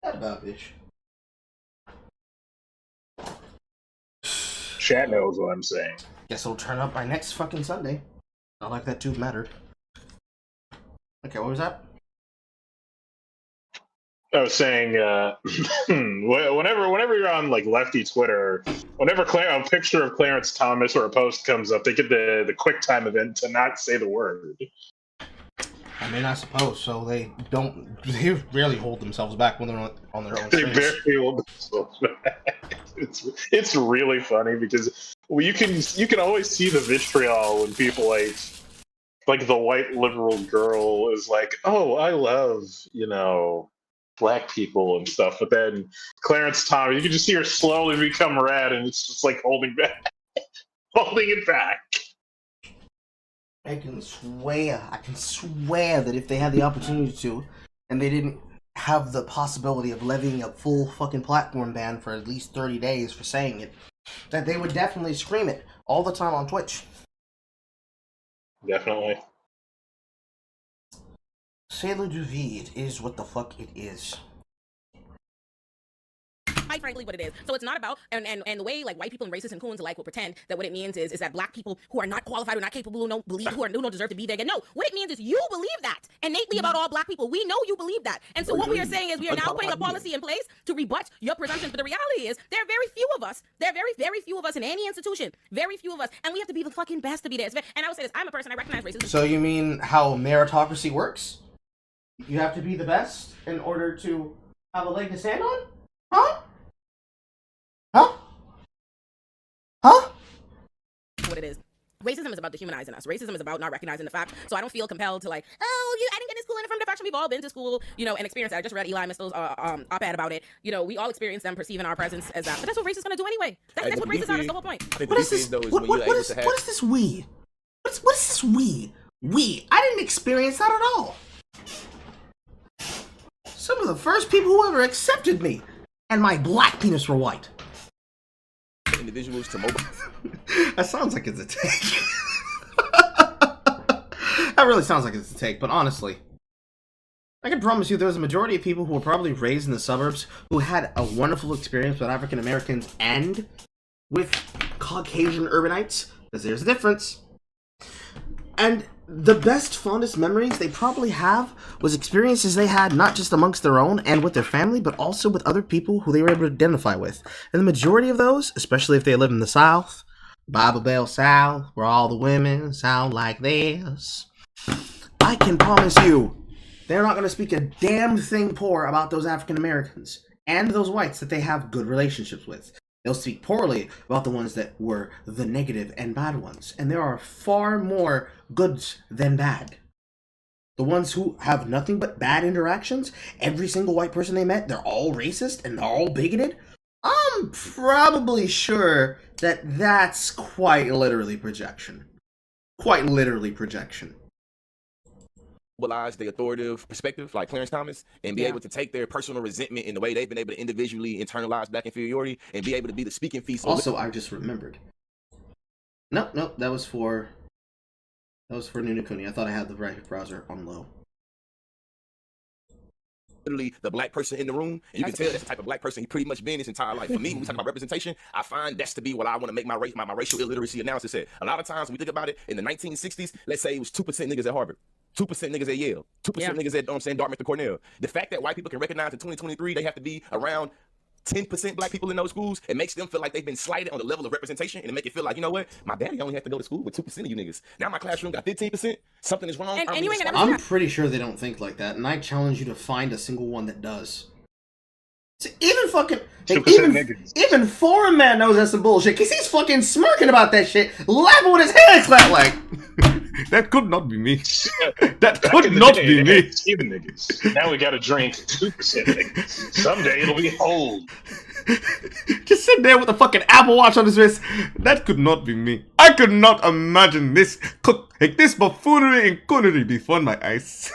That about bitch. Chat knows what I'm saying. Guess it'll turn up by next fucking Sunday. Not like that tube mattered. Okay, what was that? I was saying, whenever you're on like lefty Twitter, whenever a picture of Clarence Thomas or a post comes up, they get the quick time event to not say the word. I mean, I suppose so. They rarely hold themselves back when they're on their own. They barely hold themselves back. It's really funny because you can always see the vitriol when people like the white liberal girl is like, oh, I love black people and stuff, but then Clarence Thomas, you can just see her slowly become red, and it's just like holding it back. I can swear that if they had the opportunity to, and they didn't have the possibility of levying a full fucking platform ban for at least 30 days for saying it, that they would definitely scream it all the time on Twitch. Definitely. Sailor du vide is what the fuck it is. Quite frankly, what it is. So it's not about and the way like white people and racists and coons alike will pretend that what it means is that black people who are not qualified or not capable, who don't deserve to be there. No, what it means is you believe that innately about all black people. We know you believe that, and so what we are saying is we are now putting a policy in place to rebut your presumptions. But the reality is there are very few of us. There are very, very few of us in any institution. Very few of us, and we have to be the fucking best to be there. And I would say this: I'm a person. I recognize racism. So you mean how meritocracy works? You have to be the best in order to have a leg to stand on? Huh? Huh? Huh? What it is. Racism is about dehumanizing us. Racism is about not recognizing the fact. So I don't feel compelled to I didn't get in school and affirmative action. We've all been to school, and experienced that. I just read Eli Mistel's op-ed about it. We all experience them perceiving our presence as that. But that's what racists gonna do anyway. That's what racists are. That's the whole point. What is this? What is this we? What is this we? I didn't experience that at all. Some of the first people who ever accepted me and my black penis were white. Individuals to mobile. That sounds like it's a take. That really sounds like it's a take, but honestly, I can promise you there was a majority of people who were probably raised in the suburbs who had a wonderful experience with African Americans and with Caucasian urbanites, because there's a difference. And the best, fondest memories they probably have was experiences they had not just amongst their own and with their family, but also with other people who they were able to identify with. And the majority of those, especially if they live in the South, Bible Belt South, where all the women sound like this, I can promise you, they're not going to speak a damn thing poor about those African Americans and those whites that they have good relationships with. They'll speak poorly about the ones that were the negative and bad ones. And there are far more goods than bad. The ones who have nothing but bad interactions, every single white person they met, they're all racist and they're all bigoted. I'm probably sure that that's quite literally projection. Quite literally projection. Mobilize the authoritative perspective, like Clarence Thomas, and be able to take their personal resentment in the way they've been able to individually internalize black inferiority and be able to be the speaking feast. Also, I just remembered. Nope, that was for Nunu Kuni. I thought I had the right browser on low. Literally the black person in the room, and you can tell that's the type of black person he pretty much been his entire life. For me, when we talk about representation, I find that's to be what I want to make my racial illiteracy analysis at. A lot of times when we think about it, in the 1960s, let's say it was 2% niggas at Harvard, 2% niggas at Yale, 2% niggas at Dartmouth and Cornell. The fact that white people can recognize in 2023 they have to be around 10% black people in those schools, it makes them feel like they've been slighted on the level of representation, and it make it feel like, you know what, my daddy only had to go to school with 2% of you niggas. Now my classroom got 15%. Something is wrong. I'm pretty sure they don't think like that, and I challenge you to find a single one that does. So even fucking even Foreign Man knows that's some bullshit, because he's fucking smirking about that shit, laughing with his hands clapped like, that could not be me. That could not be me. Even niggas. Now we gotta drink 2% niggas. Someday it'll be old. Just sitting there with a fucking Apple Watch on his wrist. That could not be me. I could not imagine this buffoonery and coonery before my eyes.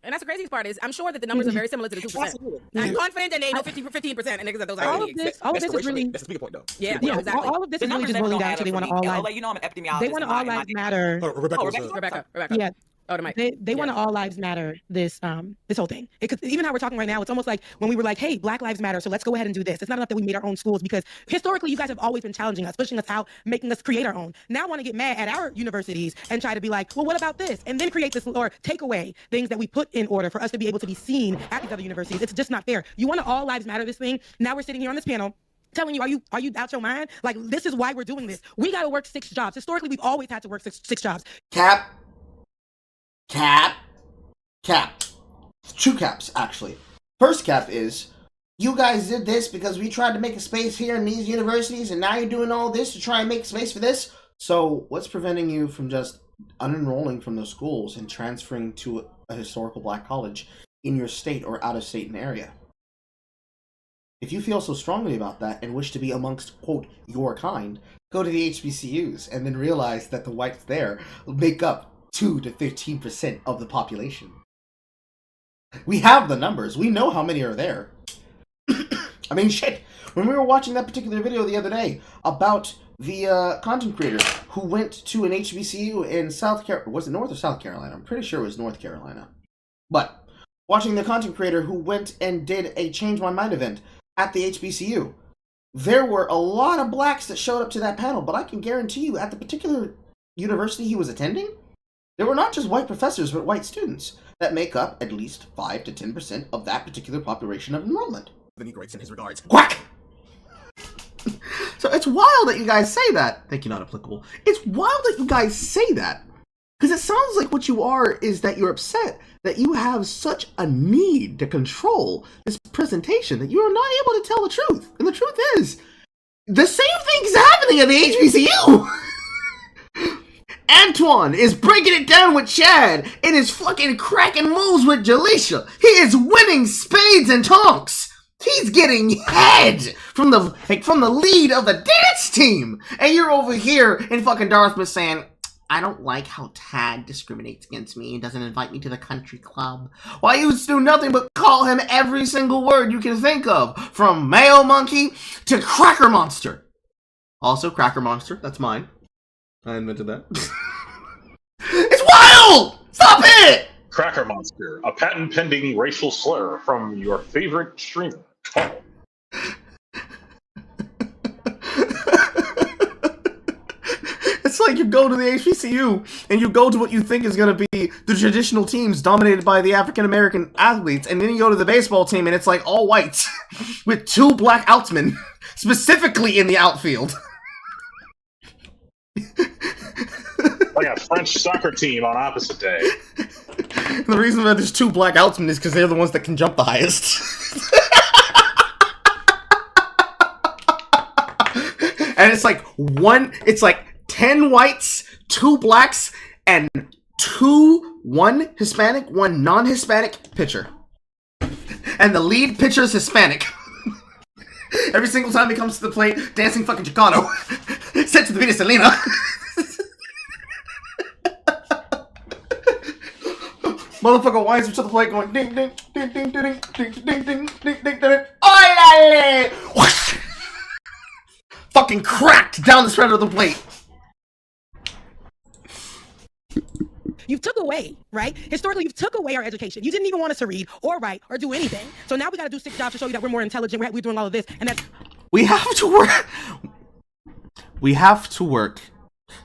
And that's the craziest part is I'm sure that the numbers are very similar to the 2%. Absolutely. I'm confident that they know 15% and niggas that those are. All of this is really. That's the bigger point, though. Yeah, Exactly. All of this is really just boiling down to they want to all lives. You know I'm an epidemiologist. They want to all lives matter. Rebecca. Yeah. Oh, the mic. They want to all lives matter this whole thing. Even how we're talking right now, it's almost like when we were like, hey, Black Lives Matter, so let's go ahead and do this. It's not enough that we made our own schools, because historically you guys have always been challenging us, pushing us out, making us create our own. Now I want to get mad at our universities and try to be like, well, what about this? And then create this or take away things that we put in order for us to be able to be seen at these other universities. It's just not fair. You want to all lives matter this thing. Now we're sitting here on this panel telling you, are you out your mind? Like, this is why we're doing this. We got to work 6 jobs. Historically, we've always had to work six jobs. Cap. 2 caps, actually. First cap is, you guys did this because we tried to make a space here in these universities, and now you're doing all this to try and make space for this? So what's preventing you from just unenrolling from those schools and transferring to a historical black college in your state or out of state and area? If you feel so strongly about that and wish to be amongst, quote, your kind, go to the HBCUs and then realize that the whites there make up 2 to 15% of the population. We have the numbers. We know how many are there. I mean, shit. When we were watching that particular video the other day about the content creator who went to an HBCU in South Carolina, was it North or South Carolina? I'm pretty sure it was North Carolina. But watching the content creator who went and did a Change My Mind event at the HBCU, there were a lot of blacks that showed up to that panel, but I can guarantee you at the particular university he was attending, there were not just white professors, but white students that make up at least 5 to 10% of that particular population of enrollment. Then he greats in his regards. Quack! So it's wild that you guys say that. Thank you, not applicable. It's wild that you guys say that. Because it sounds like what you are is that you're upset that you have such a need to control this presentation that you are not able to tell the truth. And the truth is, the same thing's happening at the HBCU! Antoine is breaking it down with Chad and is fucking cracking moves with Jaleisha. He is winning spades and tonks. He's getting head from the lead of the dance team, and you're over here in fucking Dartmouth saying, I don't like how Tad discriminates against me and doesn't invite me to the country club. While you do nothing but call him every single word you can think of, from Mayo Monkey to Cracker Monster. Also, Cracker Monster, that's mine. I invented that. It's wild! Stop it! Cracker Monster, a patent-pending racial slur from your favorite streamer. It's like you go to the HBCU and you go to what you think is going to be the traditional teams dominated by the African-American athletes, and then you go to the baseball team and it's like all whites with 2 black outsmen, specifically in the outfield. Like a French soccer team on opposite day. The reason that there's 2 black outsmen is because they're the ones that can jump the highest. And it's like 10 whites, 2 blacks, and 1 Hispanic, 1 non-Hispanic pitcher. And the lead pitcher is Hispanic. Every single time he comes to the plate, dancing fucking Chicano. Set to the beat of Selena. Motherfucker winds up to the plate going ding ding ding ding ding ding ding ding ding ding ding ding. Oilale! Whoosh! Fucking cracked down the center of the plate. You took away, right? Historically, you took away our education. You didn't even want us to read or write or do anything. So now we got to do 6 jobs to show you that we're more intelligent. We're doing all of this, and that's We have to work. We have to work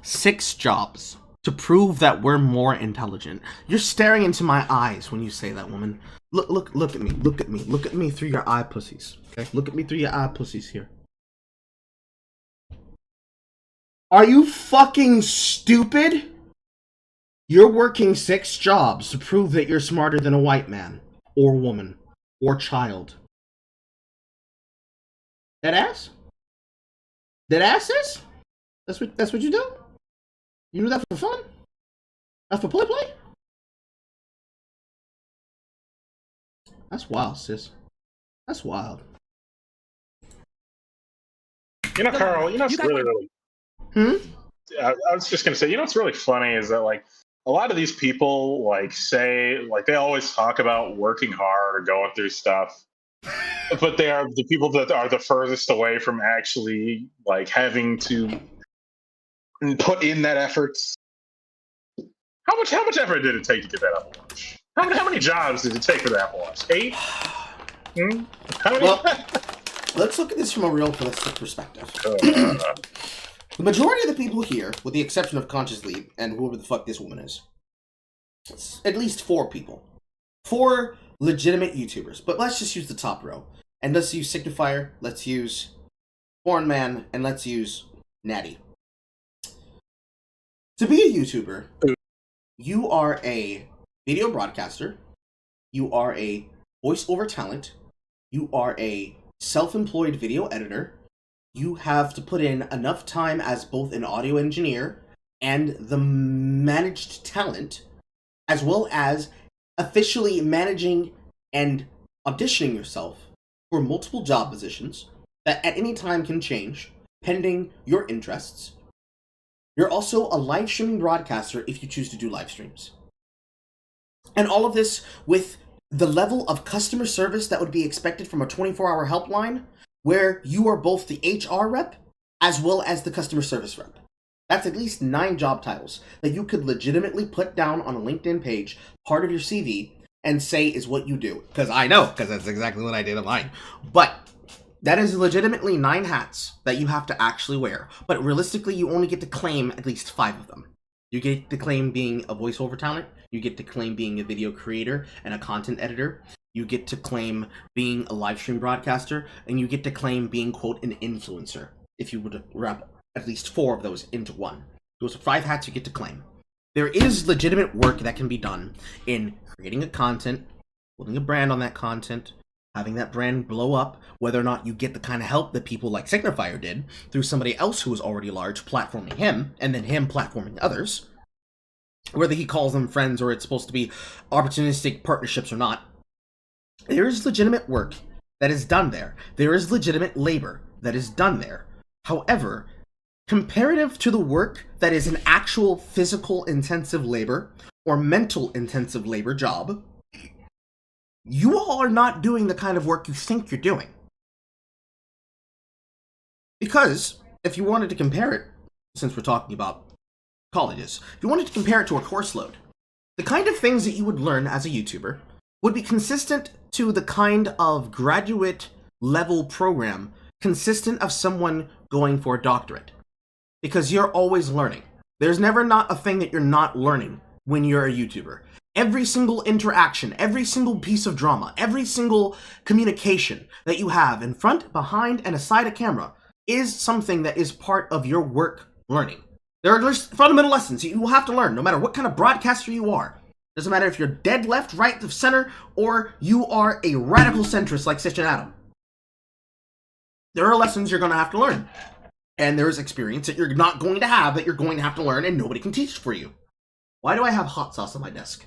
6 jobs to prove that we're more intelligent. You're staring into my eyes when you say that, woman. Look at me. Look at me. Look at me through your eye pussies. Okay? Look at me through your eye pussies here. Are you fucking stupid? You're working 6 jobs to prove that you're smarter than a white man, or woman, or child. That ass? That ass is? That's what you do? You do that for fun? That's for play? That's wild, sis. That's wild. You know, Carl, you know what's really... I was just going to say, you know what's really funny is that, like, a lot of these people, like, say, like, they always talk about working hard or going through stuff, but they are the people that are the furthest away from actually, like, having to put in that effort. How much effort did it take to get that Apple Watch? How many jobs did it take for the Apple Watch? 8? How many? Well, let's look at this from a realistic perspective. The majority of the people here, with the exception of Conscious Lead and whoever the fuck this woman is, it's at least 4 people. 4 legitimate YouTubers. But let's just use the top row. And let's use Signifier, let's use Porn Man, and let's use Natty. To be a YouTuber, you are a video broadcaster, you are a voiceover talent, you are a self-employed video editor, you have to put in enough time as both an audio engineer and the managed talent, as well as officially managing and auditioning yourself for multiple job positions that at any time can change, pending your interests. You're also a live streaming broadcaster if you choose to do live streams. And all of this with the level of customer service that would be expected from a 24-hour helpline, where you are both the HR rep as well as the customer service rep. That's at least 9 job titles that you could legitimately put down on a LinkedIn page, part of your CV, and say is what you do. Because I know, because that's exactly what I did on mine. But that is legitimately 9 hats that you have to actually wear. But realistically, you only get to claim at least 5 of them. You get to claim being a voiceover talent, you get to claim being a video creator and a content editor, you get to claim being a live stream broadcaster, and you get to claim being, quote, an influencer, if you would wrap at least 4 of those into one. Those are 5 hats you get to claim. There is legitimate work that can be done in creating a content, building a brand on that content, having that brand blow up, whether or not you get the kind of help that people like Signifier did through somebody else who was already large platforming him, and then him platforming others, whether he calls them friends or it's supposed to be opportunistic partnerships or not. There is legitimate work that is done there. There is legitimate labor that is done there. However, comparative to the work that is an actual physical intensive labor or mental intensive labor job, you all are not doing the kind of work you think you're doing. Because if you wanted to compare it, since we're talking about colleges, if you wanted to compare it to a course load, the kind of things that you would learn as a YouTuber would be consistent to the kind of graduate level program consistent of someone going for a doctorate. Because you're always learning. There's never not a thing that you're not learning when you're a YouTuber. Every single interaction, every single piece of drama, every single communication that you have in front, behind, and aside a camera is something that is part of your work learning. There are just fundamental lessons you will have to learn, no matter what kind of broadcaster you are. Doesn't matter if you're dead left, right, of center, or you are a radical centrist like Stitch and Adam. There are lessons you're going to have to learn. And there is experience that you're not going to have that you're going to have to learn, and nobody can teach for you. Why do I have hot sauce on my desk?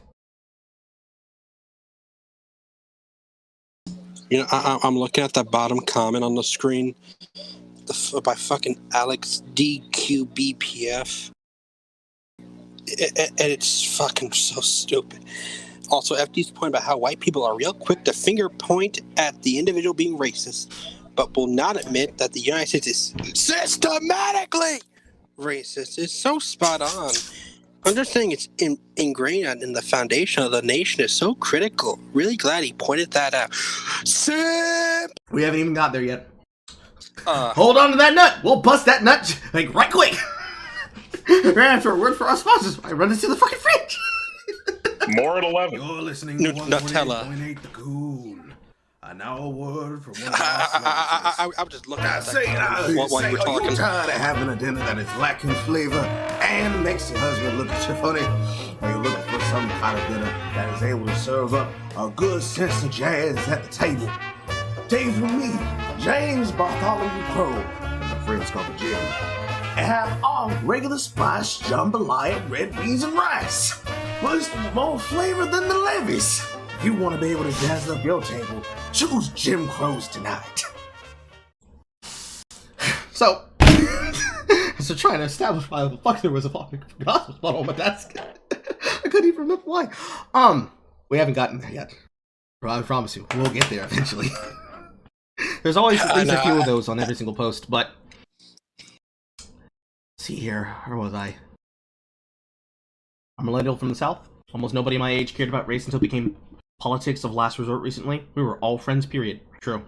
You know, I'm looking at the bottom comment on the screen by fucking Alex DQBPF. And it's fucking so stupid. Also, FD's point about how white people are real quick to finger point at the individual being racist, but will not admit that the United States is systematically racist is so spot on. Understanding it's ingrained in the foundation of the nation is so critical. Really glad he pointed that out. Simp! We haven't even got there yet. Hold on to that nut. We'll bust that nut like right quick. Right after a word for our sponsors. I run into the fucking fridge. More at 11. You're listening to Nutella. 128.8 The Coon. Now a word from one of our I was just looking at that while you were talking. Are you tired of having a dinner that is lacking flavor and makes your husband look at you funny? Are you looking for some kind of dinner that is able to serve up a good sense of jazz at the table? Take it from me, James Bartholomew Crow, and my friends call me Jim, and have all regular spice jambalaya, red beans, and rice. Plus, more flavor than the levies. If you want to be able to jazz up your table, choose Jim Crow's tonight. So trying to establish why the fuck there was a fucking gospel spot on my desk. I couldn't even remember why. We haven't gotten there yet. I promise you, we'll get there eventually. There's always at least a few of those on every single post, but... see here, where was I? A millennial from the South. Almost nobody my age cared about race until it became politics of last resort recently. We were all friends, period. True.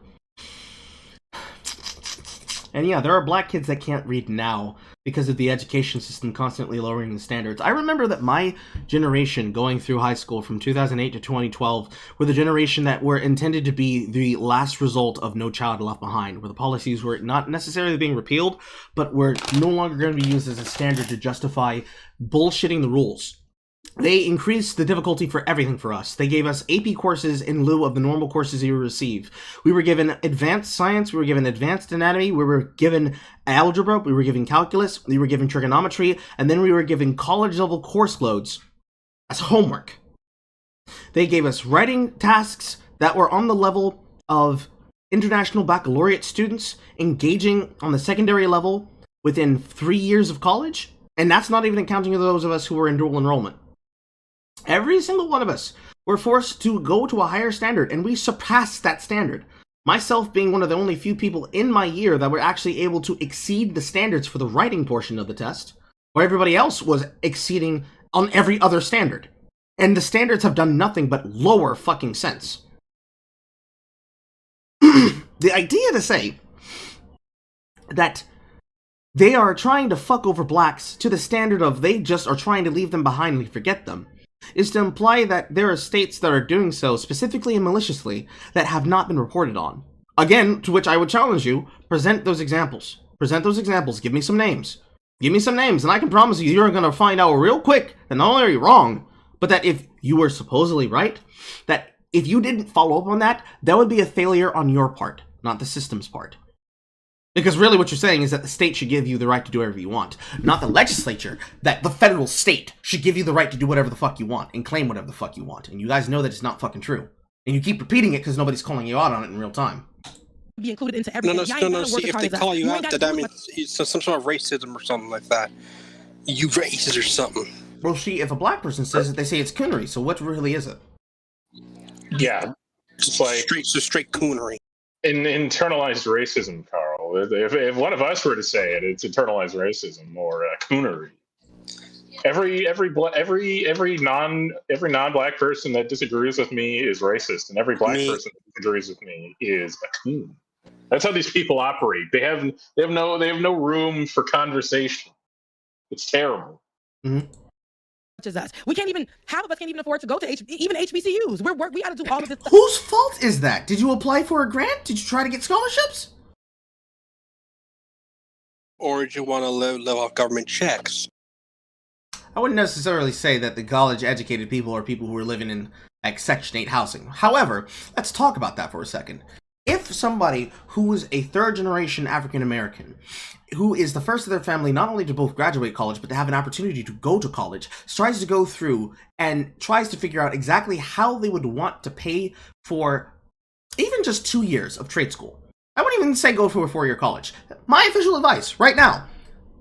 And yeah, there are black kids that can't read now because of the education system constantly lowering the standards. I remember that my generation going through high school from 2008 to 2012 were the generation that were intended to be the last result of No Child Left Behind, where the policies were not necessarily being repealed, but were no longer going to be used as a standard to justify bullshitting the rules. They increased the difficulty for everything for us. They gave us AP courses in lieu of the normal courses you receive. We were given advanced science, we were given advanced anatomy, we were given algebra, we were given calculus, we were given trigonometry, and then we were given college-level course loads as homework. They gave us writing tasks that were on the level of international baccalaureate students engaging on the secondary level within 3 years of college, and that's not even accounting of those of us who were in dual enrollment. Every single one of us were forced to go to a higher standard, and we surpassed that standard. Myself being one of the only few people in my year that were actually able to exceed the standards for the writing portion of the test, where everybody else was exceeding on every other standard. And the standards have done nothing but lower fucking sense. The idea to say that they are trying to fuck over blacks to the standard of they just are trying to leave them behind and forget them is to imply that there are states that are doing so specifically and maliciously that have not been reported on. Again, to which I would challenge you, present those examples. Present those examples. Give me some names. Give me some names, and I can promise you, you're going to find out real quick that not only are you wrong, but that if you were supposedly right, that if you didn't follow up on that, that would be a failure on your part, not the system's part. Because really what you're saying is that the state should give you the right to do whatever you want. Not the legislature, that the federal state should give you the right to do whatever the fuck you want and claim whatever the fuck you want. And you guys know that it's not fucking true. And you keep repeating it because nobody's calling you out on it in real time. Be included into everything. No. See, if they call you out, that means it's some sort of racism or something like that. You racist or something. Well, see, if a black person says it, they say it's coonery. So what really is it? Yeah, it's like straight coonery. Internalized racism, Carl. If one of us were to say it, it's internalized racism or coonery. Every non-black person that disagrees with me is racist, and every black person that disagrees with me is a coon. That's how these people operate. They have no room for conversation. It's terrible. Mm-hmm. Is us. We can't even, half of us can't even afford to go to even HBCUs. We got to do all of this stuff. Whose fault is that? Did you apply for a grant? Did you try to get scholarships? Or did you want to live off government checks? I wouldn't necessarily say that the college-educated people are people who are living in like Section 8 housing. However, let's talk about that for a second. If somebody who is a third-generation African-American, who is the first of their family not only to both graduate college, but to have an opportunity to go to college, tries to go through and tries to figure out exactly how they would want to pay for even just 2 years of trade school. I wouldn't even say go for a 4-year college. My official advice right now,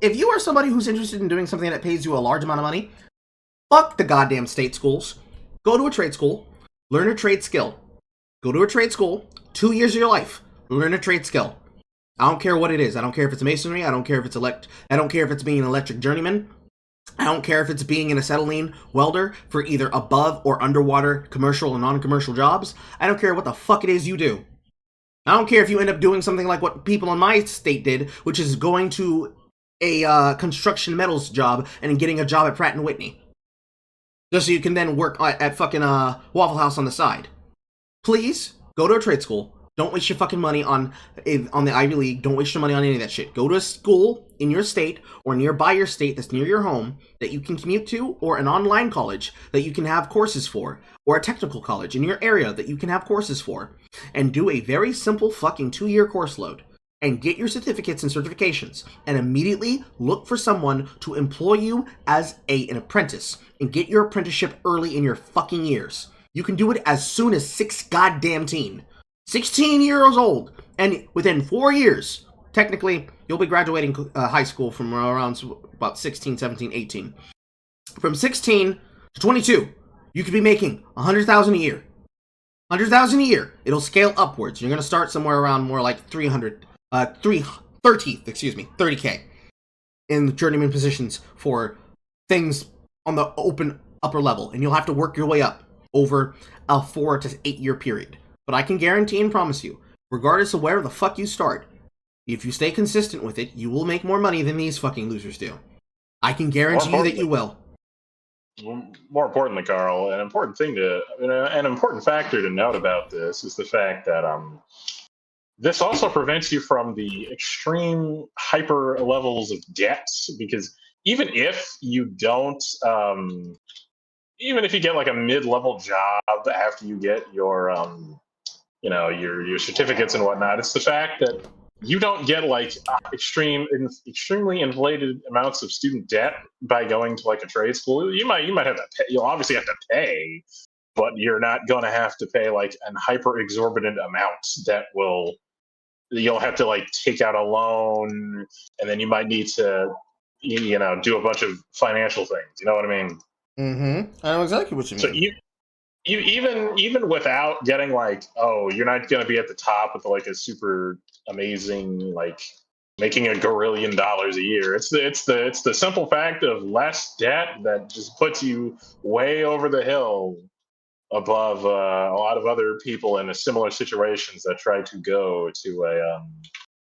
if you are somebody who's interested in doing something that pays you a large amount of money, fuck the goddamn state schools. Go to a trade school, learn a trade skill. Go to a trade school, 2 years of your life, learn a trade skill. I don't care what it is. I don't care if it's masonry. I don't care if it's I don't care if it's being an electric journeyman. I don't care if it's being an acetylene welder for either above or underwater commercial and non-commercial jobs. I don't care what the fuck it is you do. I don't care if you end up doing something like what people in my state did, which is going to a construction metals job and getting a job at Pratt & Whitney. Just so you can then work at fucking Waffle House on the side. Please, go to a trade school. Don't waste your fucking money on the Ivy League. Don't waste your money on any of that shit. Go to a school in your state or nearby your state that's near your home that you can commute to, or an online college that you can have courses for, or a technical college in your area that you can have courses for, and do a very simple fucking 2-year course load. And get your certificates and certifications, and immediately look for someone to employ you as an apprentice, and get your apprenticeship early in your fucking years. You can do it as soon as 16 years old, and within 4 years, technically, you'll be graduating high school from around about 16, 17, 18. From 16 to 22, you could be making $100,000 a year. $100,000 a year. It'll scale upwards. You're going to start somewhere around more like 30K in the journeyman positions for things on the open upper level, and you'll have to work your way up over a 4 to 8 year period. But I can guarantee and promise you, regardless of where the fuck you start, if you stay consistent with it, you will make more money than these fucking losers do. I can guarantee you that you will. More importantly, Carl, an important factor to note about this is the fact that this also prevents you from the extreme hyper levels of debt, because even if you don't, even if you get like a mid-level job after you get your, your certificates and whatnot, it's the fact that you don't get like extremely inflated amounts of student debt by going to like a trade school. You might have to pay. You'll obviously have to pay, but you're not going to have to pay like an hyper exorbitant amount that you'll have to like take out a loan, and then you might need to, do a bunch of financial things. You know what I mean? Mm-hmm. I know exactly what you mean. So you even without getting like, oh, you're not going to be at the top with like a super amazing, like making $1 gazillion a year. It's the simple fact of less debt that just puts you way over the hill above a lot of other people in a similar situations that try to go to a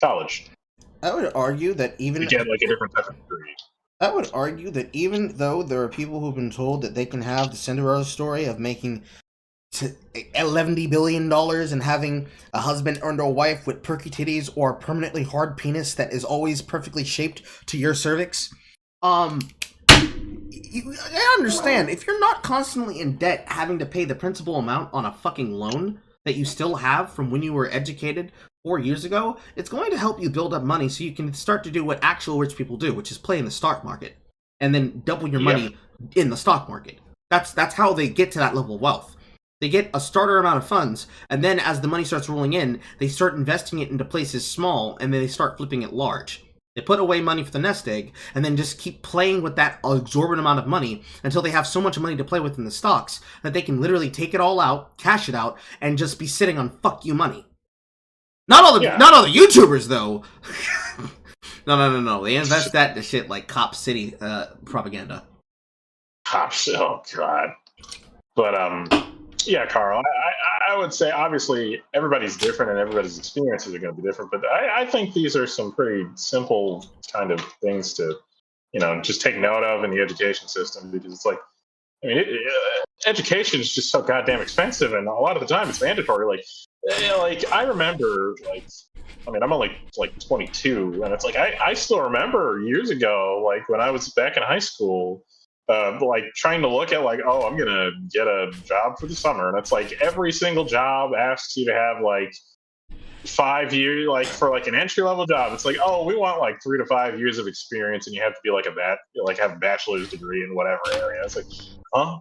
college. I would argue that even to get like a different type of degree. I would argue that even though there are people who've been told that they can have the Cinderella story of making $11 billion and having a husband and a wife with perky titties or a permanently hard penis that is always perfectly shaped to your cervix, I understand. If you're not constantly in debt having to pay the principal amount on a fucking loan that you still have from when you were educated 4 years ago, it's going to help you build up money so you can start to do what actual rich people do, which is play in the stock market and then double your money in the stock market. That's how they get to that level of wealth. They get a starter amount of funds, and then as the money starts rolling in, they start investing it into places small, and then they start flipping it large. They put away money for the nest egg, and then just keep playing with that exorbitant amount of money until they have so much money to play with in the stocks that they can literally take it all out, cash it out, and just be sitting on fuck you money. Not all the YouTubers though. No. They invest that into shit like Cop City propaganda. Cops, oh god. But yeah, Carl, I would say obviously everybody's different and everybody's experiences are going to be different, but I think these are some pretty simple kind of things to, just take note of in the education system, because it's like, I mean, education is just so goddamn expensive, and a lot of the time it's mandatory. Like I remember, I'm only like 22, and it's like I still remember years ago, like when I was back in high school. Trying to look at I'm gonna get a job for the summer, and it's like every single job asks you to have 5 years, for an entry level job. It's like, oh, we want 3 to 5 years of experience, and you have to be have a bachelor's degree in whatever area. It's like, huh?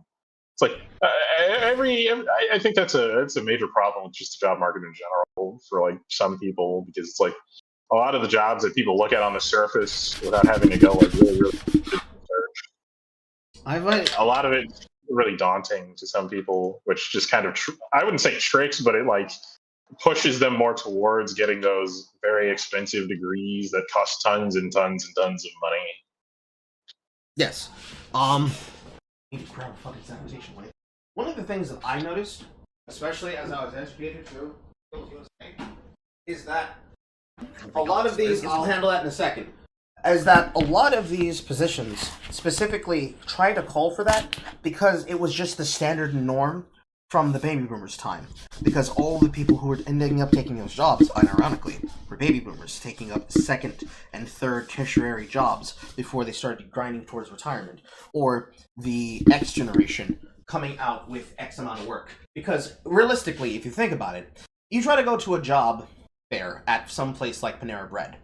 It's like I think that's a major problem with just the job market in general for some people, because it's like a lot of the jobs that people look at on the surface without having to go really a lot of it really daunting to some people, which just kind of I wouldn't say tricks, but it pushes them more towards getting those very expensive degrees that cost tons and tons and tons of money. Yes. Need to grab a fucking sanitation light. One of the things that I noticed, especially as I was educated through is that a lot of these, I'll handle that in a second, is that a lot of these positions specifically try to call for that because it was just the standard norm from the baby boomers' time. Because all the people who were ending up taking those jobs, unironically, were baby boomers taking up second and third tertiary jobs before they started grinding towards retirement. Or the X generation coming out with X amount of work. Because realistically, if you think about it, you try to go to a job fair at some place like Panera Bread,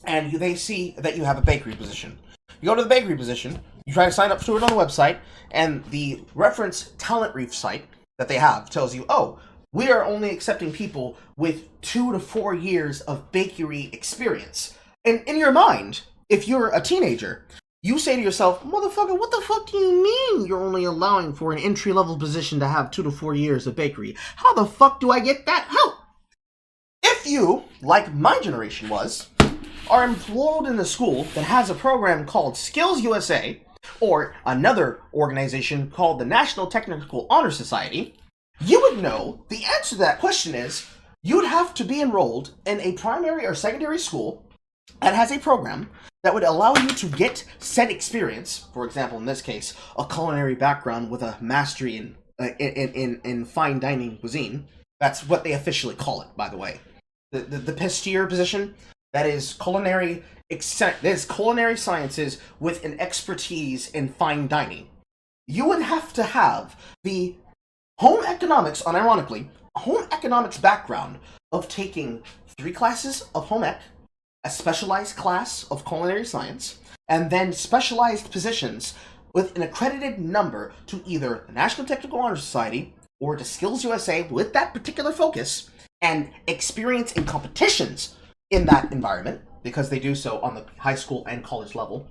and they see that you have a bakery position. You go to the bakery position, you try to sign up to it on the website, and the reference talent reef site that they have tells you, oh, we are only accepting people with 2 to 4 years of bakery experience. And in your mind, if you're a teenager, you say to yourself, motherfucker, what the fuck do you mean you're only allowing for an entry-level position to have 2 to 4 years of bakery? How the fuck do I get that help? If you, like my generation was, are enrolled in a school that has a program called Skills USA, or another organization called the National Technical Honor Society, you would know the answer to that question is you would have to be enrolled in a primary or secondary school that has a program that would allow you to get said experience. For example, in this case, a culinary background with a mastery in fine dining cuisine. That's what they officially call it, by the way. The pastier position, that is culinary sciences with an expertise in fine dining. You would have to have the home economics background of taking 3 classes of home ec, a specialized class of culinary science, and then specialized positions with an accredited number to either the National Technical Honor Society or to Skills USA with that particular focus, and experience in competitions in that environment, because they do so on the high school and college level,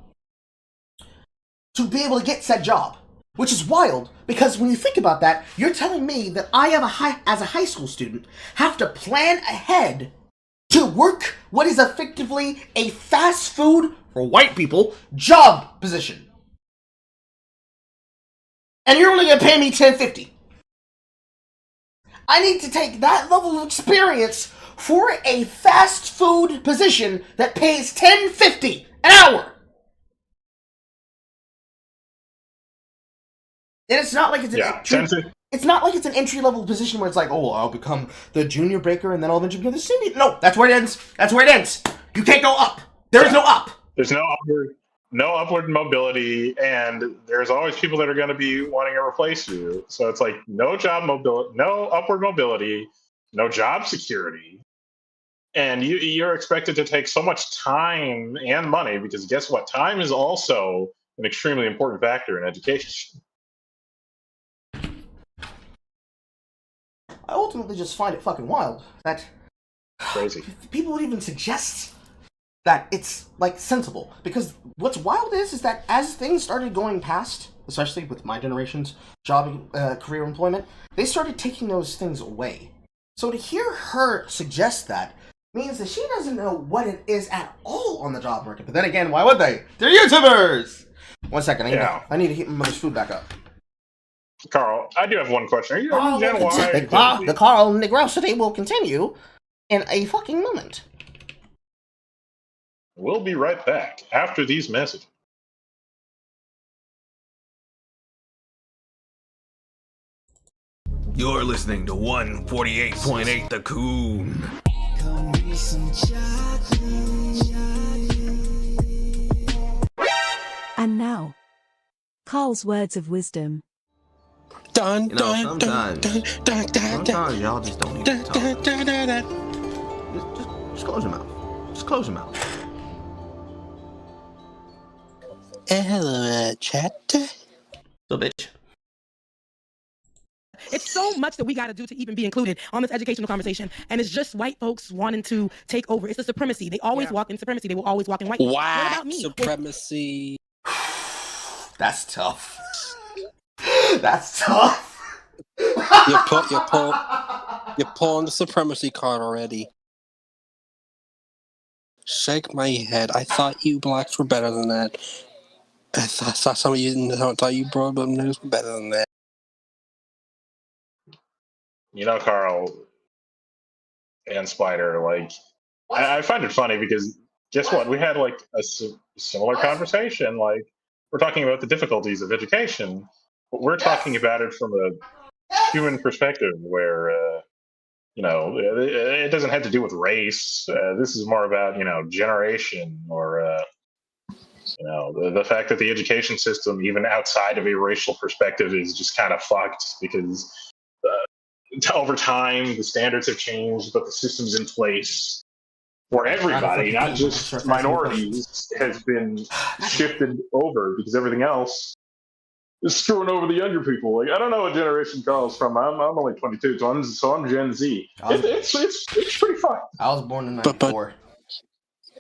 to be able to get said job. Which is wild, because when you think about that, you're telling me that I, as a high school student, have to plan ahead to work what is effectively a fast food, for white people, job position. And you're only going to pay me $10.50. I need to take that level of experience for a fast food position that pays $10.50 an hour. And it's not like it's an entry level position where it's like, oh, I'll become the junior baker and then I'll eventually become the senior. No, that's where it ends. That's where it ends. You can't go up. There is no up. There's no upward mobility, and there's always people that are going to be wanting to replace you. So it's like no upward mobility, no job security, and you're expected to take so much time and money, because guess what? Time is also an extremely important factor in education. I ultimately just find it fucking wild that Crazy. people would even suggest that it's, like, sensible. Because what's wild is that as things started going past, especially with my generation's job, career employment, they started taking those things away. So to hear her suggest that means that she doesn't know what it is at all on the job market. But then again, why would they? They're YouTubers! 1 second, I need to heat my mother's food back up. Carl, I do have one question. Are you Gen Y? The Carl Negrosity will continue in a fucking moment. We'll be right back after these messages. You're listening to 148.8 The Coon. And now, Carl's words of wisdom. You know, sometimes y'all just don't even talk. Just close your mouth. Just close your mouth. Hello, chat. So, bitch. It's so much that we got to do to even be included on this educational conversation. And it's just white folks wanting to take over. It's the supremacy. They always walk in supremacy. They will always walk in white. Wow. What about me? Supremacy. That's tough. That's tough. You're pulling the supremacy card already. Shake my head. I thought you blacks were better than that. I thought some of you thought you broad niggas were better than that. You know, Carl and Spider, like, I find it funny because guess what? We had like a similar conversation. Like, we're talking about the difficulties of education, but we're talking about it from a human perspective where, you know, it doesn't have to do with race. This is more about, you know, generation or, you know, the fact that the education system, even outside of a racial perspective, is just kind of fucked because over time the standards have changed, but the systems in place for everybody, not just minorities, has been shifted over because everything else is screwing over the younger people. Like, I don't know what generation Carl's from. I'm only 22, so I'm Gen Z. It's pretty fun. I was born in '94.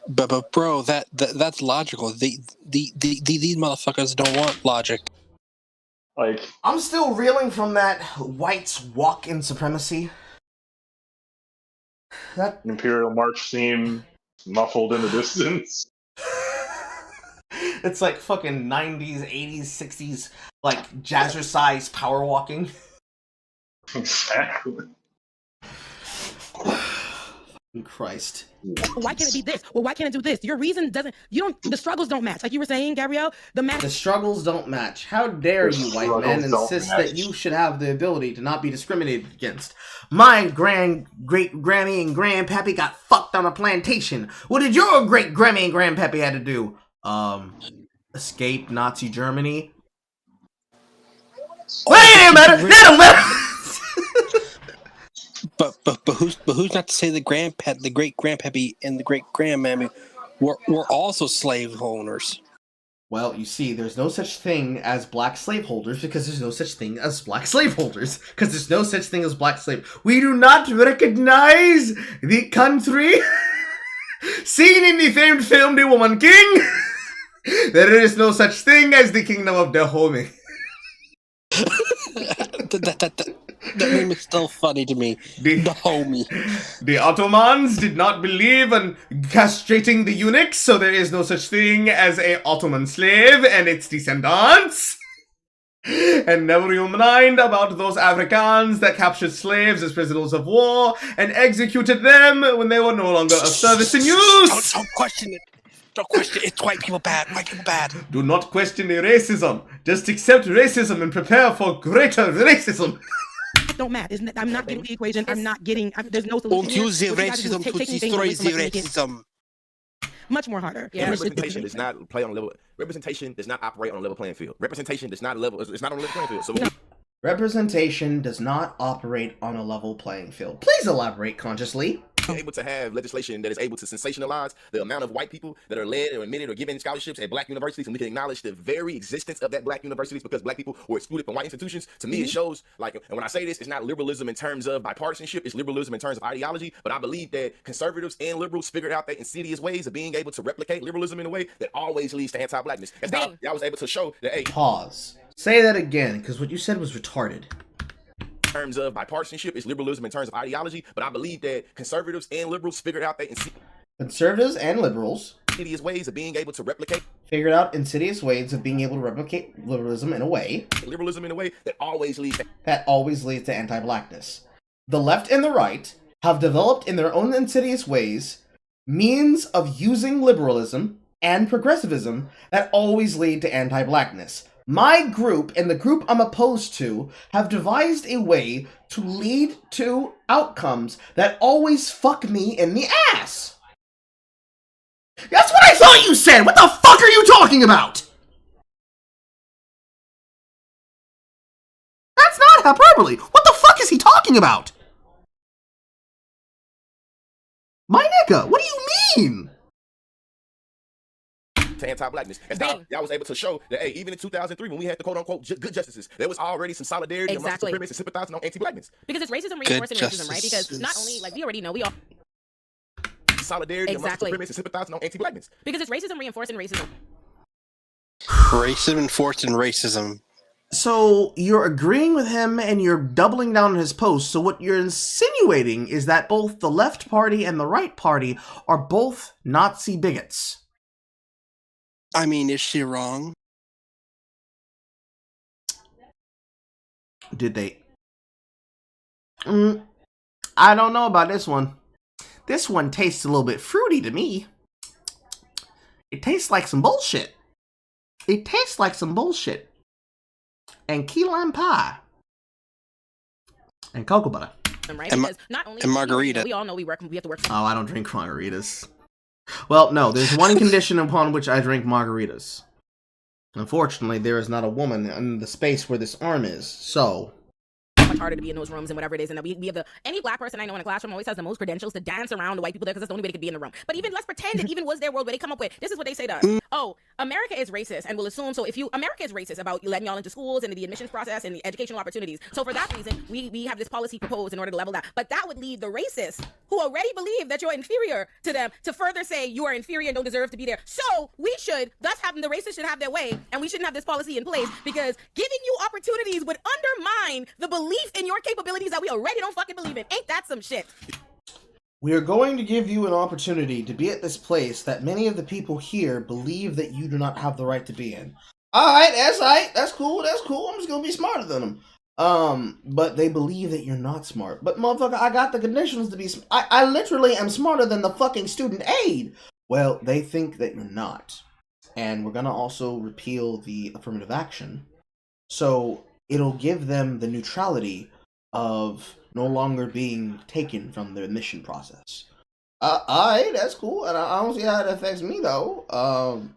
But bro, that's logical. These motherfuckers don't want logic. Like, I'm still reeling from that whites walk in supremacy. That Imperial March theme muffled in the distance. It's like fucking 90s, 80s, 60s, like jazzercise power walking. Exactly. Christ. Why can't it be this? Well, why can't it do this? Your reason doesn't, the struggles don't match. Like you were saying, Gabrielle, the struggles don't match. How dare you, white men, insist that you should have the ability to not be discriminated against? My great-grammy and grandpappy got fucked on a plantation. What did your great-grammy and grandpappy had to do? Escape Nazi Germany? Wait a minute! That don't matter! But who's not to say the great grandpappy and the great grandmammy were also slave owners? Well, you see, there's no such thing as black slaveholders because there's no such thing as black slaveholders because there's no such thing as black slave. We do not recognize the country seen in the famed film The Woman King. There is no such thing as the kingdom of Dahomey. That name is still funny to me. Dahomey. The Ottomans did not believe in castrating the eunuchs, so there is no such thing as a Ottoman slave and its descendants. And never you mind about those Africans that captured slaves as prisoners of war and executed them when they were no longer of service in use. Don't question it. Don't question it. It's white people bad. White people bad. Do not question the racism. Just accept racism and prepare for greater racism. Don't matter. I'm not getting the equation. I'm not getting. There's no solution. Don't use the racism to destroy the racism. Much more harder. Yeah. Representation does not play on a level. Representation does not operate on a level playing field. Representation does not level. It's not on a level playing field. So Representation does not operate on a level playing field. Please elaborate consciously. Able to have legislation that is able to sensationalize the amount of white people that are led or admitted or given scholarships at black universities, and we can acknowledge the very existence of that black universities because black people were excluded from white institutions. To me, it shows, like, and when I say this, it's not liberalism in terms of bipartisanship, it's liberalism in terms of ideology, but I believe that conservatives and liberals figured out that insidious ways of being able to replicate liberalism in a way that always leads to anti-blackness. That's how I was able to show that, hey. Pause. Say that again, because what you said was retarded. Terms of bipartisanship is liberalism in terms of ideology, but I believe that conservatives and liberals figured out that conservatives and liberals insidious ways of being able to replicate insidious ways of being able to replicate liberalism in a way that always leads to anti-blackness. The left and the right have developed in their own insidious ways means of using liberalism and progressivism that always lead to anti-blackness. My group and the group I'm opposed to have devised a way to lead to outcomes that always fuck me in the ass. That's what I thought you said! What the fuck are you talking about? That's not hyperbole! What the fuck is he talking about? My nigga, what do you mean? to anti-blackness. That's how I was able to show that, hey, even in 2003, when we had the quote-unquote good justices, there was already some solidarity amongst supremacists and sympathizing on anti-blackness. Because it's racism reinforcing racism, right? Because not only, like, we already know, we all... Solidarity amongst supremacists and sympathizing on anti-blackness. Because it's racism reinforcing racism. Racism enforcing racism. So you're agreeing with him and you're doubling down on his post. So what you're insinuating is that both the left party and the right party are both Nazi bigots. I mean, is she wrong? Did they? I don't know about this one. This one tastes a little bit fruity to me. It tastes like some bullshit. It tastes like some bullshit. And key lime pie. And cocoa butter. Right? Because not only and margarita. We all know we have to work. Oh, I don't drink margaritas. Well, no, there's one condition upon which I drink margaritas. Unfortunately, there is not a woman in the space where this arm is, so... much harder to be in those rooms and whatever it is, and that we have the any black person I know in a classroom always has the most credentials to dance around the white people there because that's the only way they could be in the room. But even let's pretend it even was their world where they come up with this is what they say to us. Oh, America is racist, and we'll assume so. If you America is racist about letting y'all into schools and the admissions process and the educational opportunities. So for that reason, we have this policy proposed in order to level that. But that would lead the racists who already believe that you're inferior to them to further say you are inferior and don't deserve to be there. So we should, thus having the racists should have their way, and we shouldn't have this policy in place because giving you opportunities would undermine the belief in your capabilities that we already don't fucking believe in. Ain't that some shit? We are going to give you an opportunity to be at this place that many of the people here believe that you do not have the right to be in. Alright, that's cool, I'm just gonna be smarter than them. But they believe that you're not smart. But motherfucker, I got the conditions to be I literally am smarter than the fucking student aid. Well, they think that you're not. And we're gonna also repeal the affirmative action. So it'll give them the neutrality of no longer being taken from the admission process. Alright, that's cool, and I don't see how it affects me, though.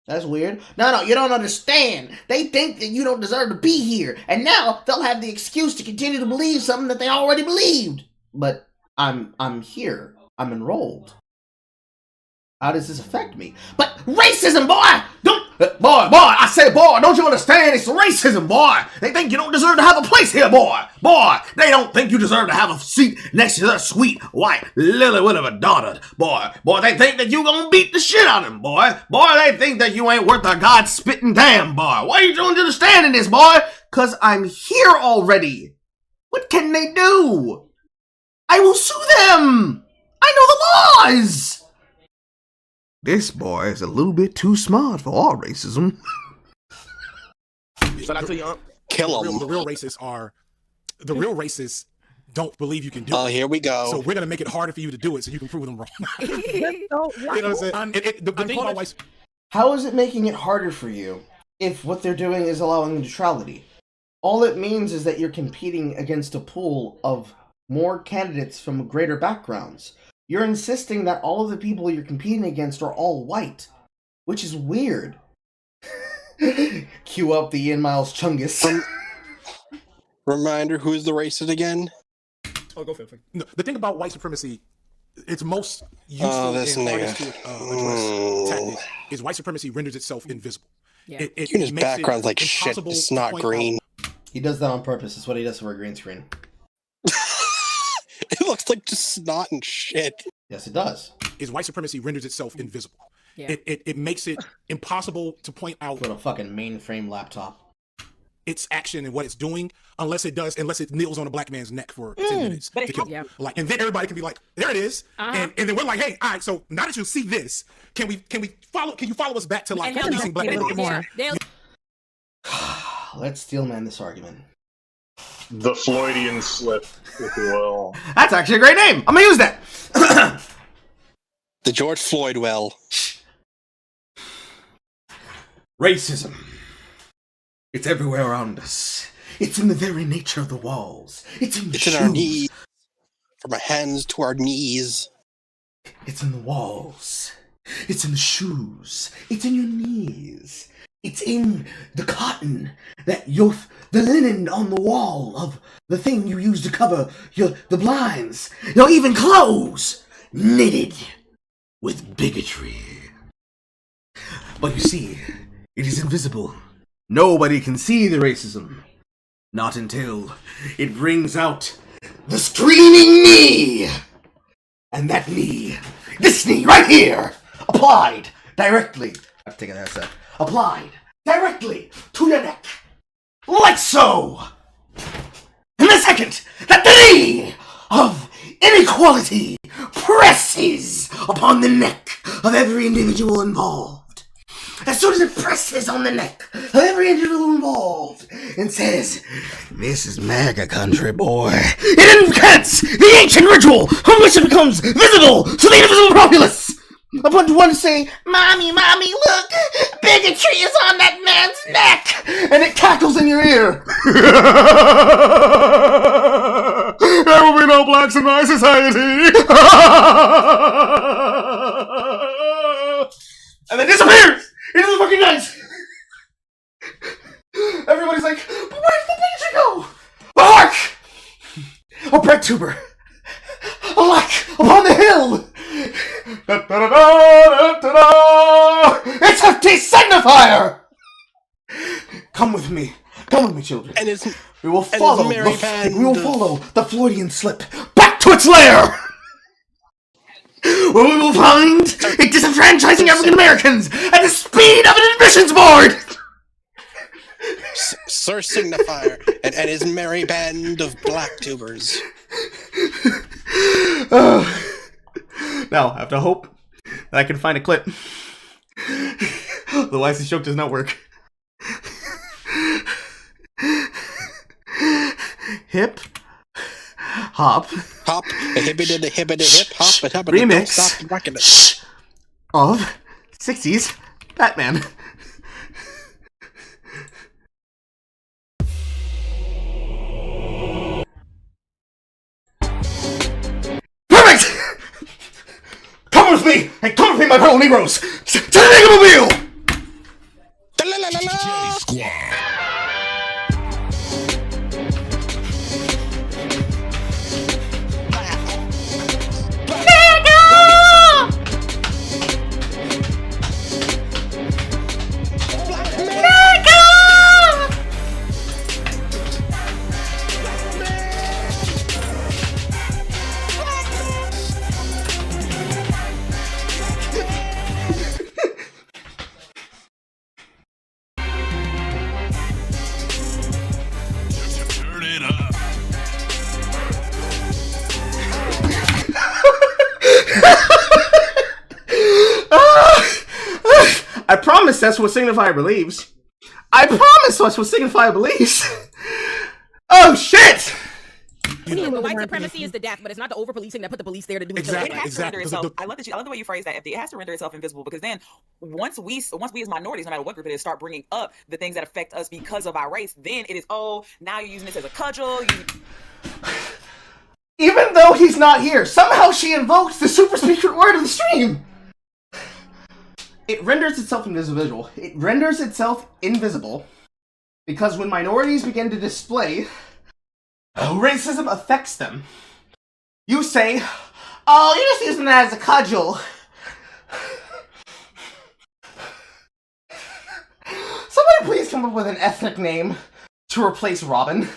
That's weird. No, you don't understand. They think that you don't deserve to be here, and now they'll have the excuse to continue to believe something that they already believed. But I'm here. I'm enrolled. How does this affect me? But racism, boy! Boy, I say, boy, don't you understand? It's racism, boy. They think you don't deserve to have a place here, boy. Boy, they don't think you deserve to have a seat next to their sweet, white, lily of a daughter. Boy, they think that you gonna beat the shit out of them, boy. Boy, they think that you ain't worth a god-spitting damn, boy. Why you don't understand in this, boy? 'Cause I'm here already. What can they do? I will sue them. I know the laws. This boy is a little bit too smart for our racism. Should I tell you, kill them. The real racists don't believe you can do it. Oh, here we go. So we're gonna make it harder for you to do it, so you can prove them wrong. You know what I'm saying? The thing about white... How is it making it harder for you if what they're doing is allowing neutrality? All it means is that you're competing against a pool of more candidates from greater backgrounds. You're insisting that all of the people you're competing against are all white, which is weird. Cue up the Ian Miles Chungus. Reminder, who's the racist again? Oh, go for it. No, the thing about white supremacy, its most useful and hardest to address tactic is white supremacy renders itself invisible. Yeah. His background's like shit. It's not green. He does that on purpose. That's what he does for a green screen. It looks like just snot and shit. Yes, it does. Is white supremacy renders itself invisible. Yeah. It makes it impossible to point out with a fucking mainframe laptop its action and what it's doing unless it kneels on a black man's neck for 10 minutes to kill him. Like, and then everybody can be like, there it is. And then we're like, hey, all right, so now that you see this, can you follow us back to like policing black people more? Let's steelman this argument. The Floydian slip, if you will. That's actually a great name. I'm gonna use that. The George Floyd well. Racism. It's everywhere around us. It's in the very nature of the walls. It's in the shoes. Our knees. From our hands to our knees. It's in the walls. It's in the shoes. It's in your knees. It's in the cotton the linen on the wall of the thing you use to cover the blinds. Even clothes knitted with bigotry. But you see, it is invisible. Nobody can see the racism. Not until it brings out the screaming knee. And that knee, this knee right here, applied directly. I have to take a headset. Applied directly to your neck. Like so. And the second that the knee of inequality presses upon the neck of every individual involved. As soon as it presses on the neck of every individual involved and says, "This is MAGA country, boy," it invents the ancient ritual from which it becomes visible to the invisible populace. Upon one say, "Mommy, mommy, look, bigotry is on that man's neck," and it cackles in your ear. There will be no blacks in my society. And then disappears into the fucking night. Everybody's like, "But where did the bigotry go?" But hark! A bread tuber, a lack upon the hill. Da, da, da, da, da, da. It's a designifier! Come with me, children. And we will follow the Floydian slip back to its lair, where we will find it disenfranchising African Americans at the speed of an admissions board. Sir Signifier and his merry band of black tubers. Now, I have to hope that I can find a clip. Otherwise, this joke does not work. Hip, hop, a hibbity hip, hop, a remix stop rocking it. Of 60s Batman. Come with me, my fellow Negroes, to the Niggamobile! I promise that's what Signifier believes. Oh shit! The white supremacy is the death, but it's not the over-policing that put the police there to do exactly. I love the way you phrase that. It has to render itself invisible, because then once we as minorities, no matter what group it is, start bringing up the things that affect us because of our race, then it is, oh, now you're using this as a cudgel. Even though he's not here, somehow she invokes the super secret word of the stream. It renders itself invisible. It renders itself invisible because when minorities begin to display racism affects them. You say, oh, you're just using that as a cudgel. Somebody please come up with an ethnic name to replace Robin.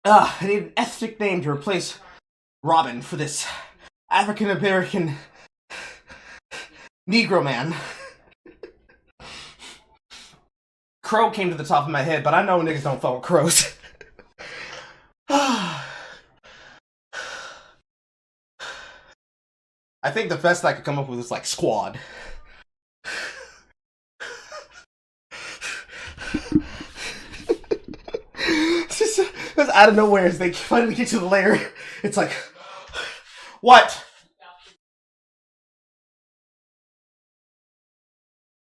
I need an ethnic name to replace Robin for this African American Negro man. Crow came to the top of my head, but I know niggas don't fuck with crows. I think the best I could come up with is like squad. It's just it's out of nowhere as they finally get to the lair. It's like, what?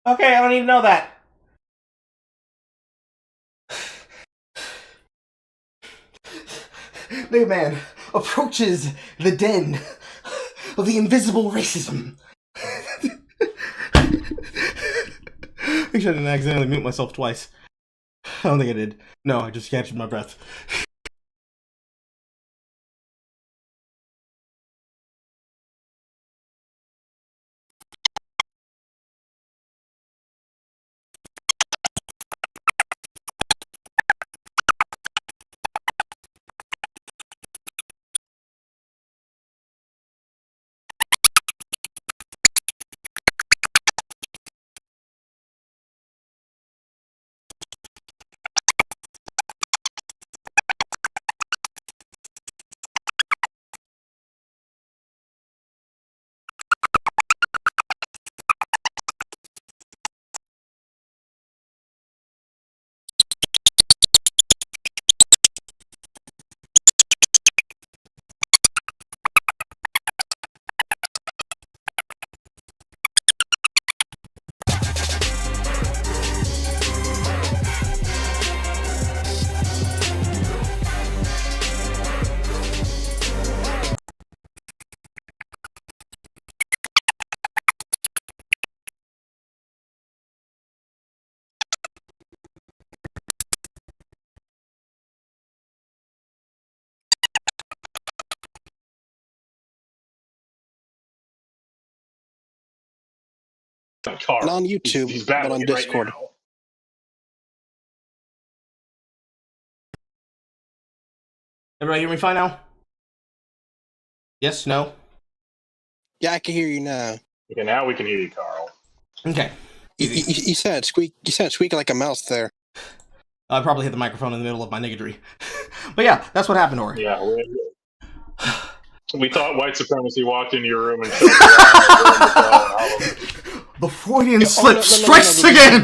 Okay, I don't even know that. New man approaches the den of the invisible racism. Make sure I didn't accidentally mute myself twice. I don't think I did. No, I just captured my breath. Carl. Not on YouTube, He's but on battling Discord. Right now. Everybody hear me fine now? Yes, no? Yeah, I can hear you now. Okay, now we can hear you, Carl. Okay. You said squeak. You said squeak like a mouse there. I probably hit the microphone in the middle of my niggatry. But yeah, that's what happened, Ori. Yeah, we thought white supremacy walked into your room and showed you the Freudian slip strikes again!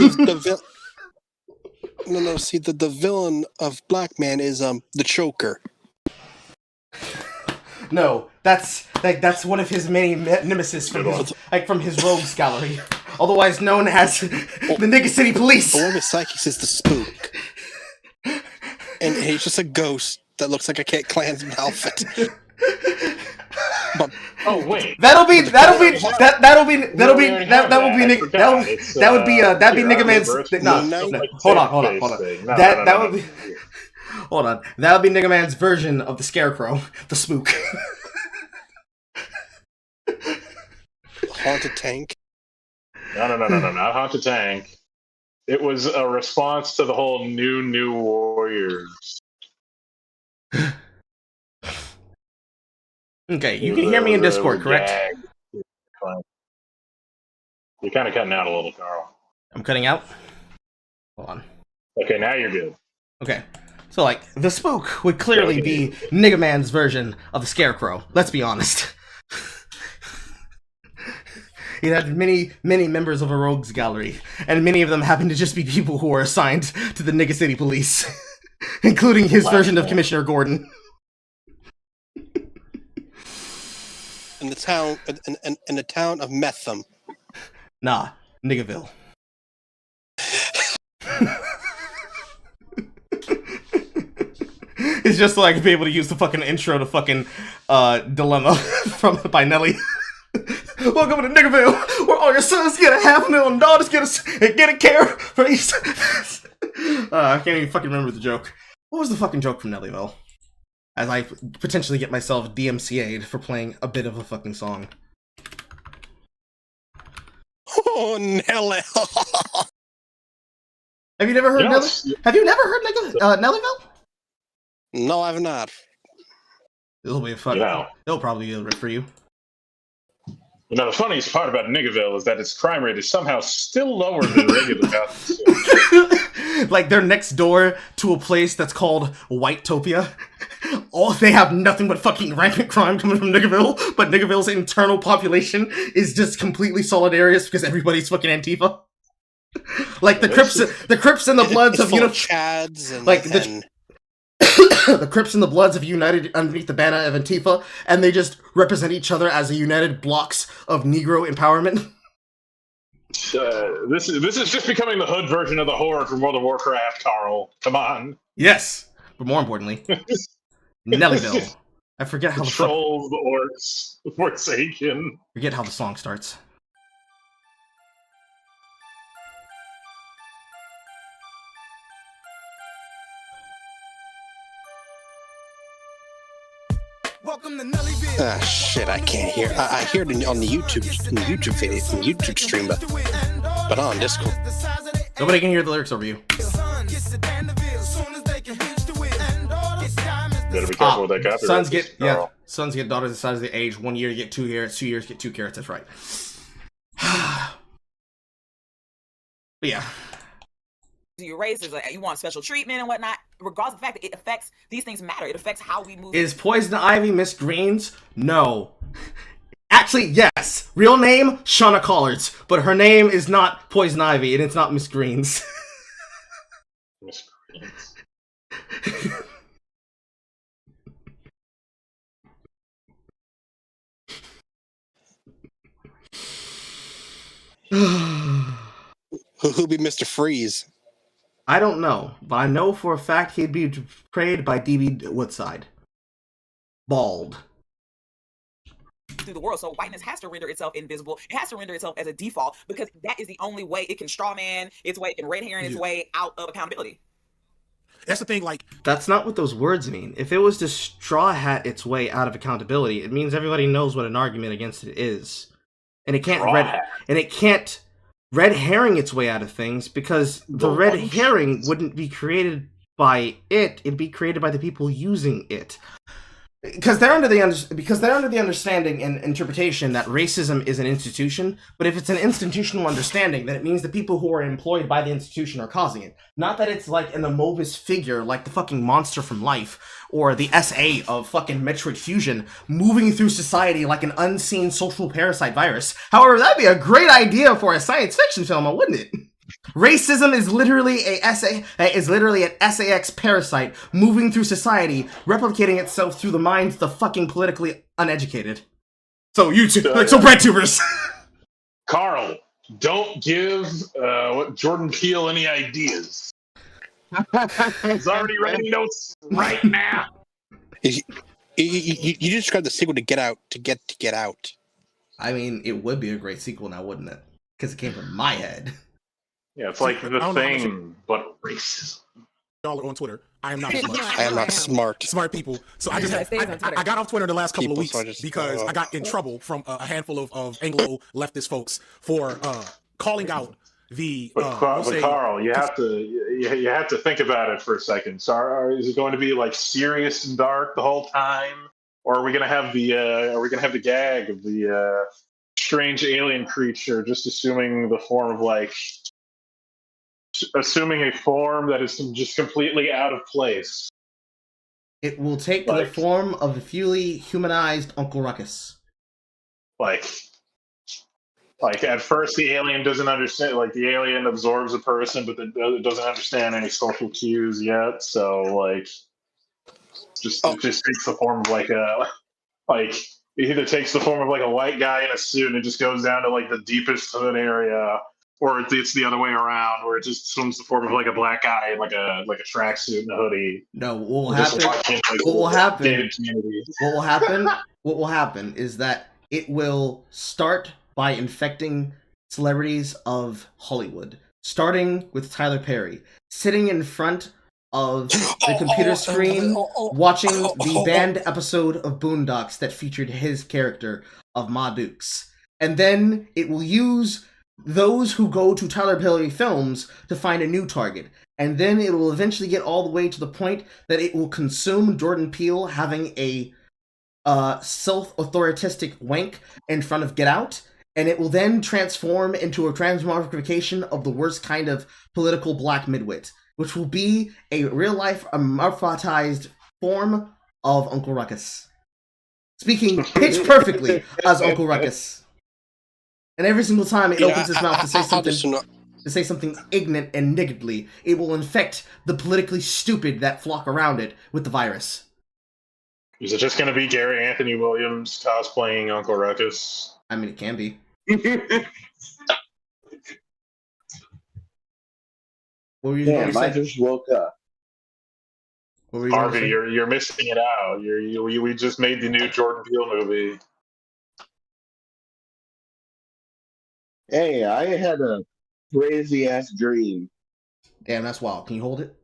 No, see, the villain of Black Man is the choker. No, that's one of his many nemesis from his rogues gallery, otherwise known as the Nigga City Police. One of his psychics is the spook, and he's just a ghost that looks like a Cat Klansman outfit. But wait, that'll be Nigga Man's. Hold on. That'll be Nigga Man's version of the Scarecrow, the spook. Haunted Tank. No, not Haunted Tank. It was a response to the whole New Warriors. Okay, you can hear me in Discord, correct? You're kind of cutting out a little, Carl. I'm cutting out? Hold on. Okay, now you're good. Okay. So, like, the spook would clearly be Nigga Man's version of the Scarecrow. Let's be honest. He had many members of a rogues gallery, and many of them happen to just be people who are assigned to the Nigga City Police, including his version of Commissioner Gordon. In the town of Metham. Nah, Niggaville. It's just so I can be able to use the fucking intro to fucking Dilemma by Nelly. Welcome to Niggerville, where all your sons get a $500,000, daughters get a care for each. I can't even fucking remember the joke. What was the fucking joke from Nellyville? As I potentially get myself DMCA'd for playing a bit of a fucking song. Oh, Nelly. Have you never heard Nelly? Have you never heard Nellyville? No, I've not. It'll be a fun. Yeah. It'll probably be a rip for you. You know, the funniest part about Niggerville is that its crime rate is somehow still lower than regular Gotham. Like, they're next door to a place that's called Whitetopia. They have nothing but fucking rampant crime coming from Niggerville, but Niggerville's internal population is just completely solidarious because everybody's fucking Antifa. Like, the Crips and the Bloods of Chads and... Like, the Crips and the Bloods have united underneath the banner of Antifa, and they just represent each other as a united blocks of Negro empowerment. This is just becoming the hood version of the horde from World of Warcraft, Carl. Come on. Yes, but more importantly, Nellyville. I forget how Trolls, the orcs, Forsaken. Forget how the song starts. Ah, shit! I can't hear. I hear it on the YouTube video, from the YouTube stream, but not on Discord. Nobody can hear the lyrics over you. Better be careful with that copyright. Sons get daughters the size of the age. 1 year you get 2 carrots. 2 years get 2 carrots. That's right. But yeah. Your race is you want special treatment and whatnot. Regardless of the fact that it affects, these things matter. It affects how we move. Is Poison Ivy Miss Greens? No. Actually, yes. Real name, Shauna Collards. But her name is not Poison Ivy, and it's not Miss Greens. Miss Greens. Who'll be Mr. Freeze? I don't know, but I know for a fact he'd be portrayed by D.B. Woodside. Bald. Through the world, so whiteness has to render itself invisible. It has to render itself as a default because that is the only way it can straw man its way, it can red herring its way out of accountability. That's the thing, like... That's not what those words mean. If it was to straw hat its way out of accountability, it means everybody knows what an argument against it is. And it can't red herring its way out of things because the red herring wouldn't be created by it, it'd be created by the people using it. Because they're under the understanding and interpretation that racism is an institution, but if it's an institutional understanding, then it means the people who are employed by the institution are causing it. Not that it's like an amorphous figure like the fucking monster from Life, or the SA of fucking Metroid Fusion, moving through society like an unseen social parasite virus. However, that'd be a great idea for a science fiction film, wouldn't it? Racism is literally an SAX parasite moving through society, replicating itself through the minds of the fucking politically uneducated. So BreadTubers. Carl, don't give Jordan Peele any ideas. He's already writing notes right now. You just described the sequel to Get Out to Get Out. I mean, it would be a great sequel now, wouldn't it? Because it came from my head. Yeah, it's like The Thing, but racism. Y'all are on Twitter. I am not smart. I am not smart. Smart people. So I got off Twitter the last couple of weeks because I got in trouble from a handful of Anglo leftist folks for calling out the. Carl, you have to think about it for a second. So, is it going to be like serious and dark the whole time, or are we going to have the gag of the strange alien creature just assuming the form of assuming a form that is just completely out of place? It will take the form of the fully humanized Uncle Ruckus. Like at first the alien doesn't understand, like the alien absorbs a person, but it doesn't understand any social cues yet. So it just takes the form of it either takes the form of a white guy in a suit and it just goes down to the deepest hood area, or it's the other way around, where it just assumes the form of a black guy in a tracksuit and a hoodie. No, what will happen is that what will happen is that it will start by infecting celebrities of Hollywood, starting with Tyler Perry, sitting in front of the computer screen, watching the banned episode of Boondocks that featured his character of Ma Dukes. And then it will use those who go to Tyler Perry films to find a new target. And then it will eventually get all the way to the point that it will consume Jordan Peele having a self-authoritistic wank in front of Get Out, and it will then transform into a transmogrification of the worst kind of political black midwit, which will be a real-life amorphized form of Uncle Ruckus. Speaking pitch perfectly as Uncle Ruckus. And every single time it opens its mouth to say something ignorant and niggardly, it will infect the politically stupid that flock around it with the virus. Is it just going to be Gary Anthony Williams cosplaying Uncle Ruckus? I mean, it can be. Damn, I just woke up. Harvey, you're missing it out. We just made the new Jordan Peele movie. Hey, I had a crazy ass dream. Damn, that's wild. Can you hold it?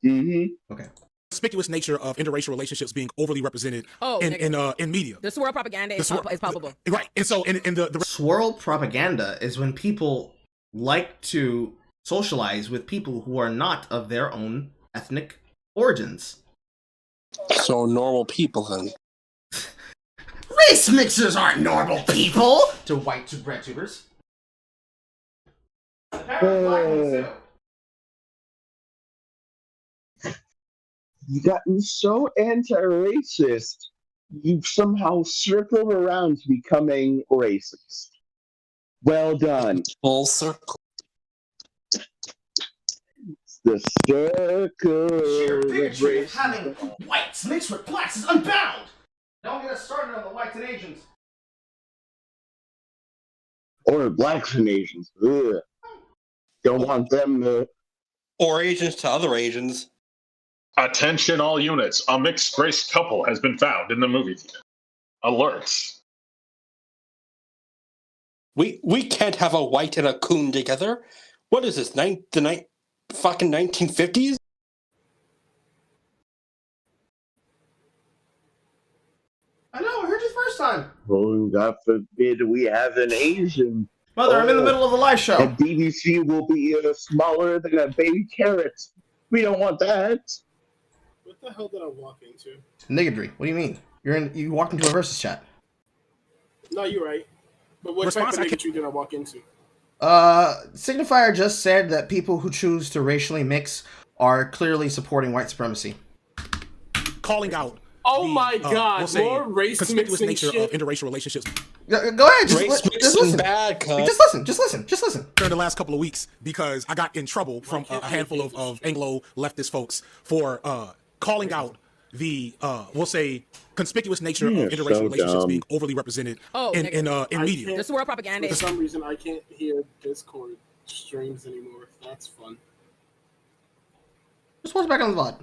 Mm-hmm. Okay. Conspicuous nature of interracial relationships being overly represented in media. The swirl propaganda is palpable. Right. And so in the swirl propaganda is when people like to socialize with people who are not of their own ethnic origins. So normal people then. Race mixers aren't normal people! To white breadtubers. You've gotten so anti-racist, you've somehow circled around to becoming racist. Well done. Full circle. It's the circle. Sheer bigotry of having whites mixed with blacks is unbound! Don't get us started on the whites and Asians. Or blacks and Asians. Ugh. Don't want them to... Or Asians to other Asians. Attention all units. A mixed race couple has been found in the movie theater. Alerts. We can't have a white and a coon together. What is this, fucking 1950s? I know, I heard you first time. Oh, God forbid we have an Asian. Mother, I'm in the middle of a live show. And BBC will be smaller than a baby carrot. We don't want that. What the hell did I walk into? Niggardry. What do you mean? You walked into a versus chat. No, you're right. But what type of niggardry did I walk into? Signifier just said that people who choose to racially mix are clearly supporting white supremacy. Calling out. Oh my God! We'll More race conspicuous mixing nature shit. of interracial relationships. Go ahead. Just listen. Bad, just listen. During the last couple of weeks, because I got in trouble from a handful of Anglo leftist folks for calling out the we'll say conspicuous nature of interracial relationships being overly represented in media. The swirl propaganda. For some reason, I can't hear Discord streams anymore. That's fun. Just watch back on the VOD.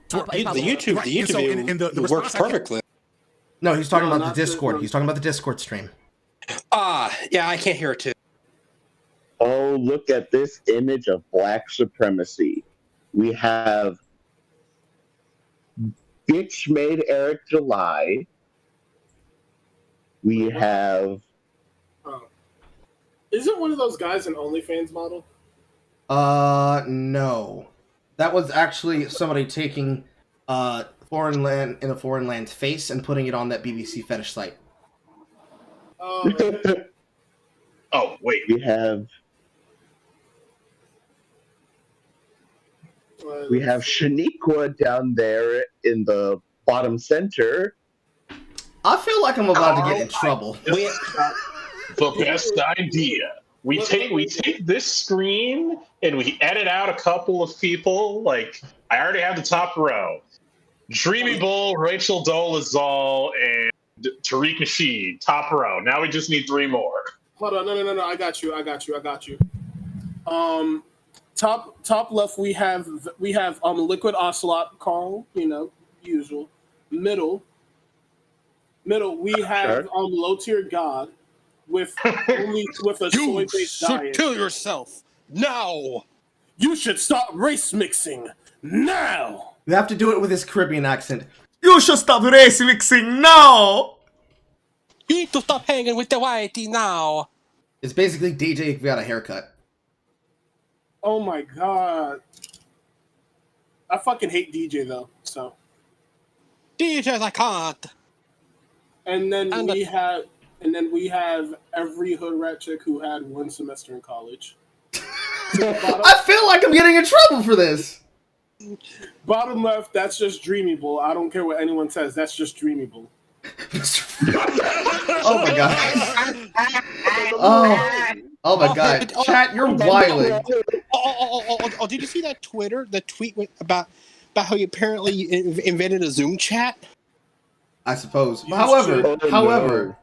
The YouTube works perfectly. No, he's talking about the Discord. He's talking about the Discord stream. Yeah, I can't hear it too. Oh, look at this image of black supremacy. We have bitch made Eric July. We have... Isn't one of those guys an OnlyFans model? No. That was actually somebody taking a foreign land's face and putting it on that BBC fetish site. Oh, wait. We have Shaniqua down there in the bottom center. I feel like I'm about to get in trouble. The best idea. We take this screen and we edit out a couple of people. Like, I already have the top row. Dreamy Bull, Rachel Dolezal, and Tariq Nasheed, top row. Now we just need 3 more. Hold on, no. I got you. Top left we have Liquid Ocelot, Carl, usual. Middle, Middle, we have low tier God with a soy based diet. Kill yourself now. You should stop race mixing now. You have to do it with his Caribbean accent. You should stop race mixing now. You need to stop hanging with the whitey now. It's basically DJ if we had a haircut. Oh my god. I fucking hate DJ though, so. DJs I can't. And then we have every hood rat chick who had 1 semester in college. I feel like I'm getting in trouble for this. Bottom left, that's just dreamable. I don't care what anyone says. That's just dreamable. Oh my god. Oh my god. Chat, you're wilding. Oh, did you see that the tweet about how he apparently invented a Zoom chat? I suppose. However,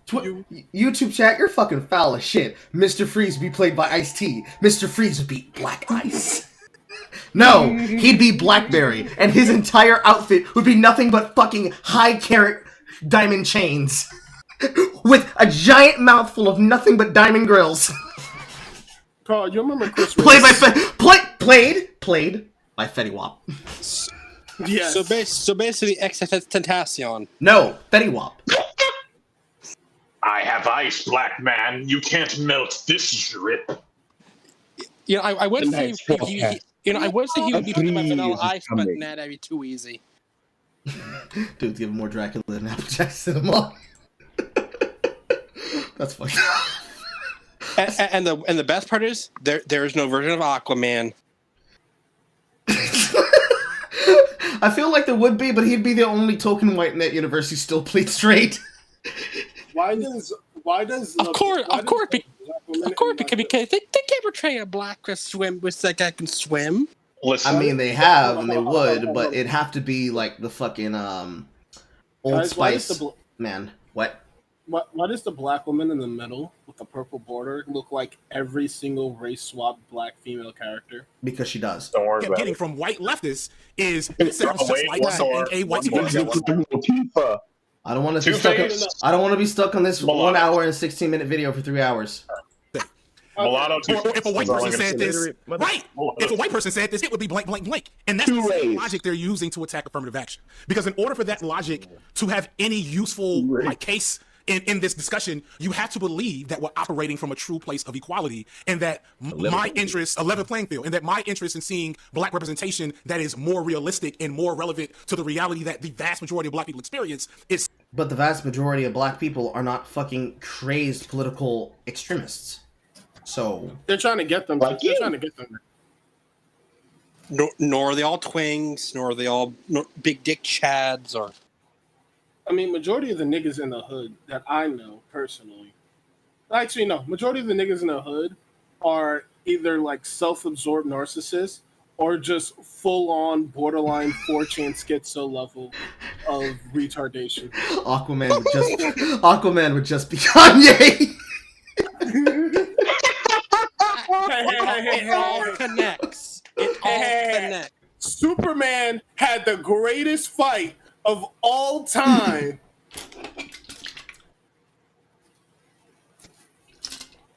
YouTube chat, you're fucking foul as shit. Mr. Freeze would be played by Ice-T. Mr. Freeze would be Black Ice. No, he'd be Blackberry, and his entire outfit would be nothing but fucking high-carat diamond chains. With a giant mouthful of nothing but diamond grills. Carl, you remember Chris Played by Fetty Wap. Yes. So basically, Tentacion. No, Fetty Wap. I have ice, black man. You can't melt this drip. You know, I would say I would say he would be played by Vanilla Ice, but that'd be too easy. Dude's giving more Dracula than Applejack Cinema. That's funny. And the best part is there is no version of Aquaman. I feel like there would be, but he'd be the only token white in that universe who still played straight. Why does of course because they can't portray a black swim with that guy can swim. Listen, I mean, they have and they would, but it'd have to be like the fucking Old Spice man. What? Why does the black woman in the middle with the purple border look like every single race swap black female character? Because she does. Don't worry about getting it. from white leftists is it sounds just like something a white supremacist. I don't want to be stuck. I don't want to be stuck on this 1 hour and 16-minute video for 3 hours. Mulatto. Or if a white person said this, right? If a white person said this, it would be blank, blank, blank. And that's the same logic they're using to attack affirmative action. Because in order for that logic to have any useful case in this discussion, you have to believe that we're operating from a true place of equality, and that my interest, a level playing field, and that my interest in seeing black representation that is more realistic and more relevant to the reality that the vast majority of black people experience is. But the vast majority of black people are not fucking crazed political extremists. So they're trying to get them. They're trying to get them. Nor are they all twinks, nor are they all big dick chads, or. I mean, majority of the niggas in the hood that I know personally, actually no, majority of the niggas in the hood are either like self-absorbed narcissists or just full-on borderline 4chan schizo level of retardation. Aquaman would just be Kanye. It all connects. It all connects. Superman had the greatest fight of all time.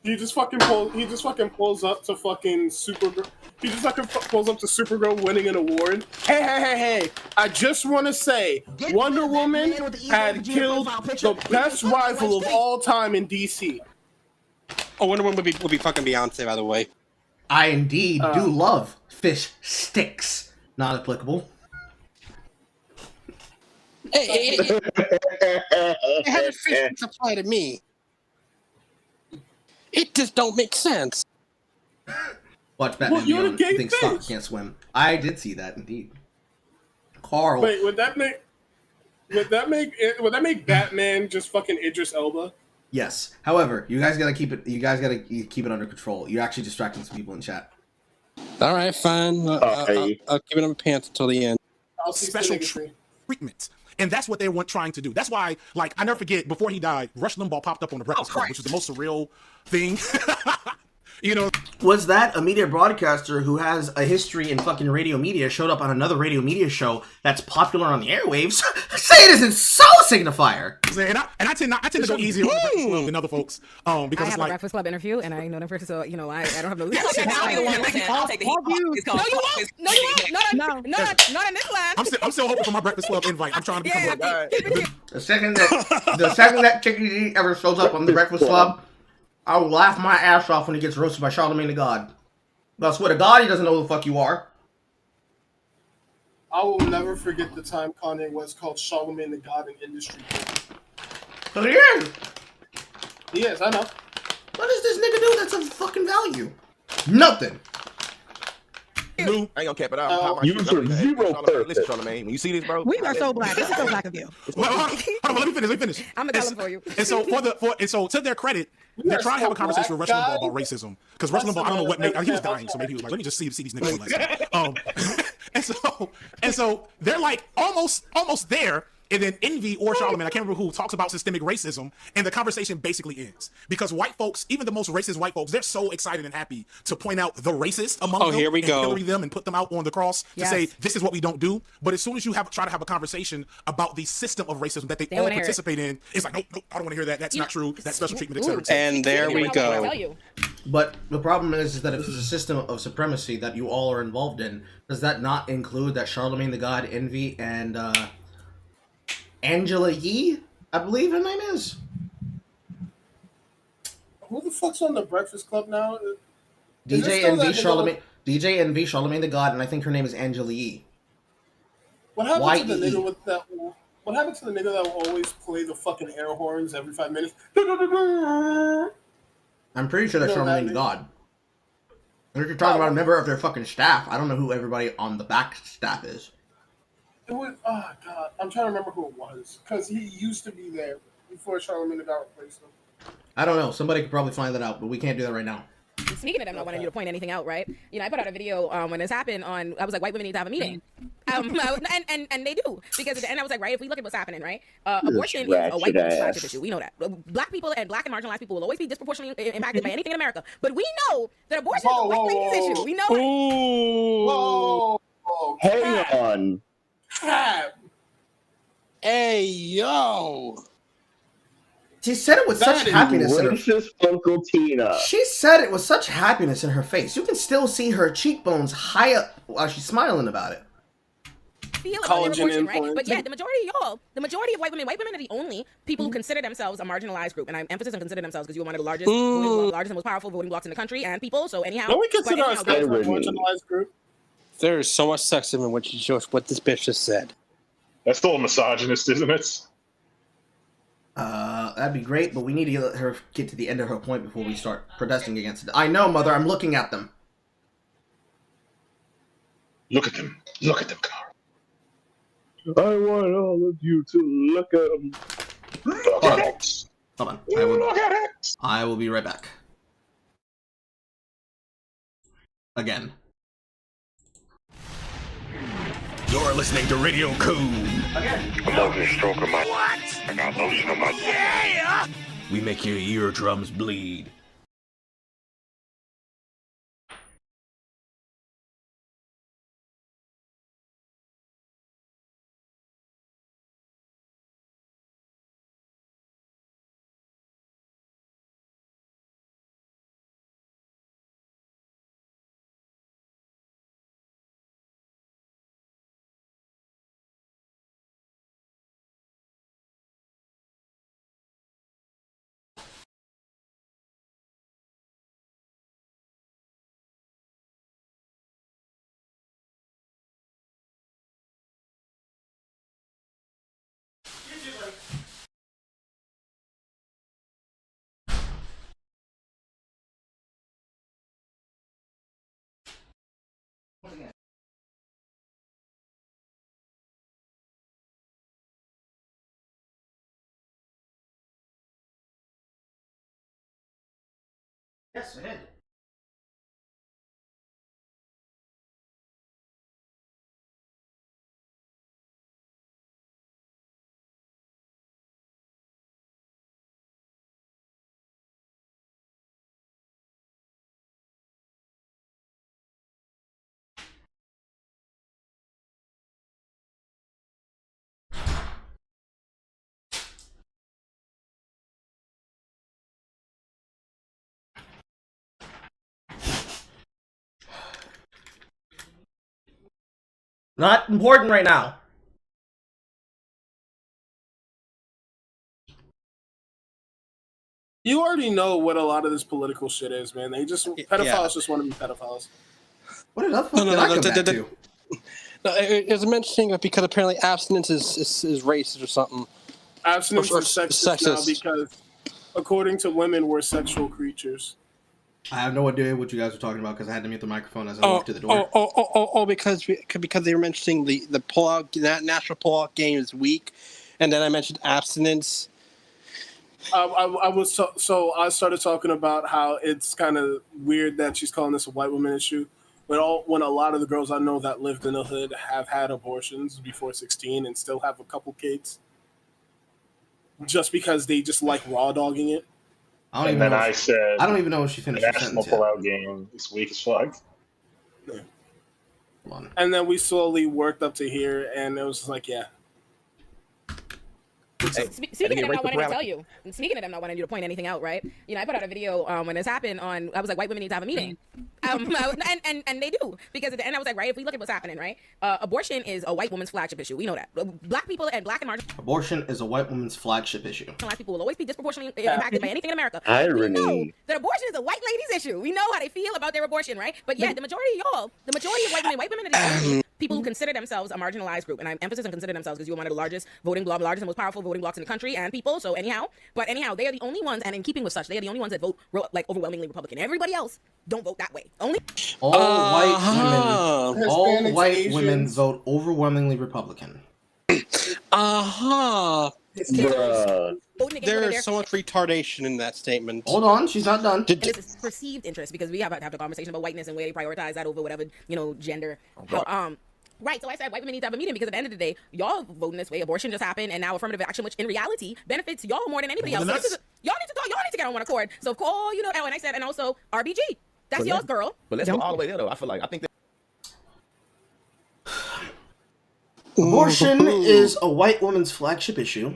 He just fucking pulls up to fucking Supergirl. He just fucking pulls up to Supergirl winning an award. Hey! I just want to say, Wonder Woman had killed the best rival of all time in DC. Oh, Wonder Woman would be fucking Beyonce, by the way. I indeed do love fish sticks. Not applicable. It had fish apply to me. It just don't make sense. Watch Batman Beyond. Think Spock can't swim. I did see that indeed. Carl. Wait, would that make Batman just fucking Idris Elba? Yes. However, you guys gotta keep it under control. You're actually distracting some people in chat. All right, fine. I'll keep it on my pants until the end. Special treatment. And that's what they were trying to do. That's why, like, I never forget, before he died, Rush Limbaugh popped up on the Breakfast Club, which is the most surreal thing. You know, was that a media broadcaster who has a history in fucking radio media showed up on another radio media show that's popular on the airwaves? Say it isn't so, signifier. And I tend to go easier on the Breakfast Club than other folks, because I it's have like a Breakfast Club interview, and I know them person, so you know I don't have no. I'll take the heat. No, you won't. No, you won't. Not in this line. I'm still hoping for my Breakfast Club invite. I'm trying to become The second that Chicky D ever shows up on the Breakfast Club, I will laugh my ass off when he gets roasted by Charlamagne the God. But I swear to God, he doesn't know who the fuck you are. I will never forget the time Kanye West called Charlamagne the God an industry. So he is. He is, I know. What does this nigga do that's of fucking value? Nothing. I ain't gonna cap it out. You for zero purpose. Listen, Charlamagne, when you see this, bro. We are so black. This is so black of you. Hold on, let me finish. I'm gonna tell them for you. And so to their credit, they're trying to have a conversation with Rush Limbaugh about racism. Because Rush Limbaugh, I don't know what made, he was dying, so maybe he was like, let me just see these niggas for less. And so they're like almost there. And then Envy or Charlamagne, I can't remember who, talks about systemic racism, and the conversation basically ends. Because white folks, even the most racist white folks, they're so excited and happy to point out the racist among them, here we go. pillory them and put them out on the cross to say, this is what we don't do. But as soon as you try to have a conversation about the system of racism that they all participate in, it's like, nope, I don't want to hear that. That's not true. That's special treatment, etc. And there we go. But the problem is that if it's a system of supremacy that you all are involved in, does that not include that Charlamagne the God, Envy, and Angela Yee, I believe her name is? Who the fuck's on the Breakfast Club now? DJ Envy, Charlamagne the God, and I think her name is Angela Yee. What happened to the nigga with that? What happened to the nigga that will always play the fucking air horns every 5 minutes? I'm pretty sure that's Charlamagne the God. If you're talking about a member of their fucking staff, I don't know who everybody on the back staff is. It was, oh god, I'm trying to remember who it was, because he used to be there before Charlamagne the God replaced him. I don't know. Somebody could probably find that out, but we can't do that right now. Speaking of them not wanting you to point anything out, right? You know, I put out a video when this happened on, I was like, white women need to have a meeting. And they do. Because at the end, I was like, right, if we look at what's happening, right? Abortion is a white people's flagship issue. We know that. Black people and marginalized people will always be disproportionately impacted by anything in America. But we know that abortion is a white ladies issue. We know it. Hang on. Hey, yo. She said it with such happiness in her face. Uncle Tina. She said it with such happiness in her face. You can still see her cheekbones high up while she's smiling about it. Feel about their abortion, right? But yeah, the majority of white women are the only people who consider themselves a marginalized group, and I'm emphasis on consider themselves because you're one of the largest and most powerful voting blocks in the country and people. So anyhow, don't we consider ourselves a marginalized group? There is so much sexism in what this bitch just said. That's still a misogynist, isn't it? That'd be great, but we need to let her get to the end of her point before we start protesting against it. I know, Mother. I'm looking at them. Look at them. Look at them, Carl. I want all of you to look at them. Look at it. Hold on. Look at it. I will be right back. Again. You're listening to Radio Coon. Again. I'm over the stroke of my... What? I got lotion on my... Yeah! We make your eardrums bleed. Yes, I did. Not important right now. You already know what a lot of this political shit is, man. Pedophiles just want to be pedophiles. What the fuck did I come back to? No, it was mentioning because apparently abstinence is racist or something. Abstinence is sexist now because, according to women, we're sexual creatures. I have no idea what you guys were talking about because I had to mute the microphone as I walked to the door. Because they were mentioning the pull-out, national pull-out game is weak, and then I mentioned abstinence. I started talking about how it's kind of weird that she's calling this a white woman issue, when a lot of the girls I know that lived in the hood have had abortions before 16 and still have a couple kids, just because they just like raw dogging it. I don't even know if she finished the the national sentence yet. pullout game is weak as fuck. Yeah. And then we slowly worked up to here, and it was just like, yeah. Speaking of them not wanting to tell you, speaking of them not wanting you to point anything out, right? You know, I put out a video when this happened on, I was like, white women need to have a meeting. And they do, because at the end I was like, right, if we look at what's happening, right? Abortion is a white woman's flagship issue. We know that. Black people and black and marginalized Abortion is a white woman's flagship issue. people will always be disproportionately impacted by anything in America. Irony. We know that abortion is a white lady's issue. We know how they feel about their abortion, right? But yeah, the majority of white women are the only people who consider themselves a marginalized group. And I'm emphasis on consider themselves because you're one of the largest and most powerful voting blocks in the country and people. So anyhow, they are the only ones, and in keeping with such, they are the only ones that vote like overwhelmingly Republican. Everybody else don't vote that way. Only all white women vote overwhelmingly Republican. There is so much retardation in that statement. Hold on, she's not done. And it's perceived interest, because we have to have the conversation about whiteness and where they prioritize that over whatever, gender. Right, so I said white women need to have a meeting because at the end of the day, y'all voting this way. Abortion just happened, and now affirmative action, which in reality benefits y'all more than anybody else. So y'all need to talk. Y'all need to get on one accord. So call, and I said, and also RBG. That's y'all's girl. But let's go all the way there, though. I think that abortion is a white woman's flagship issue.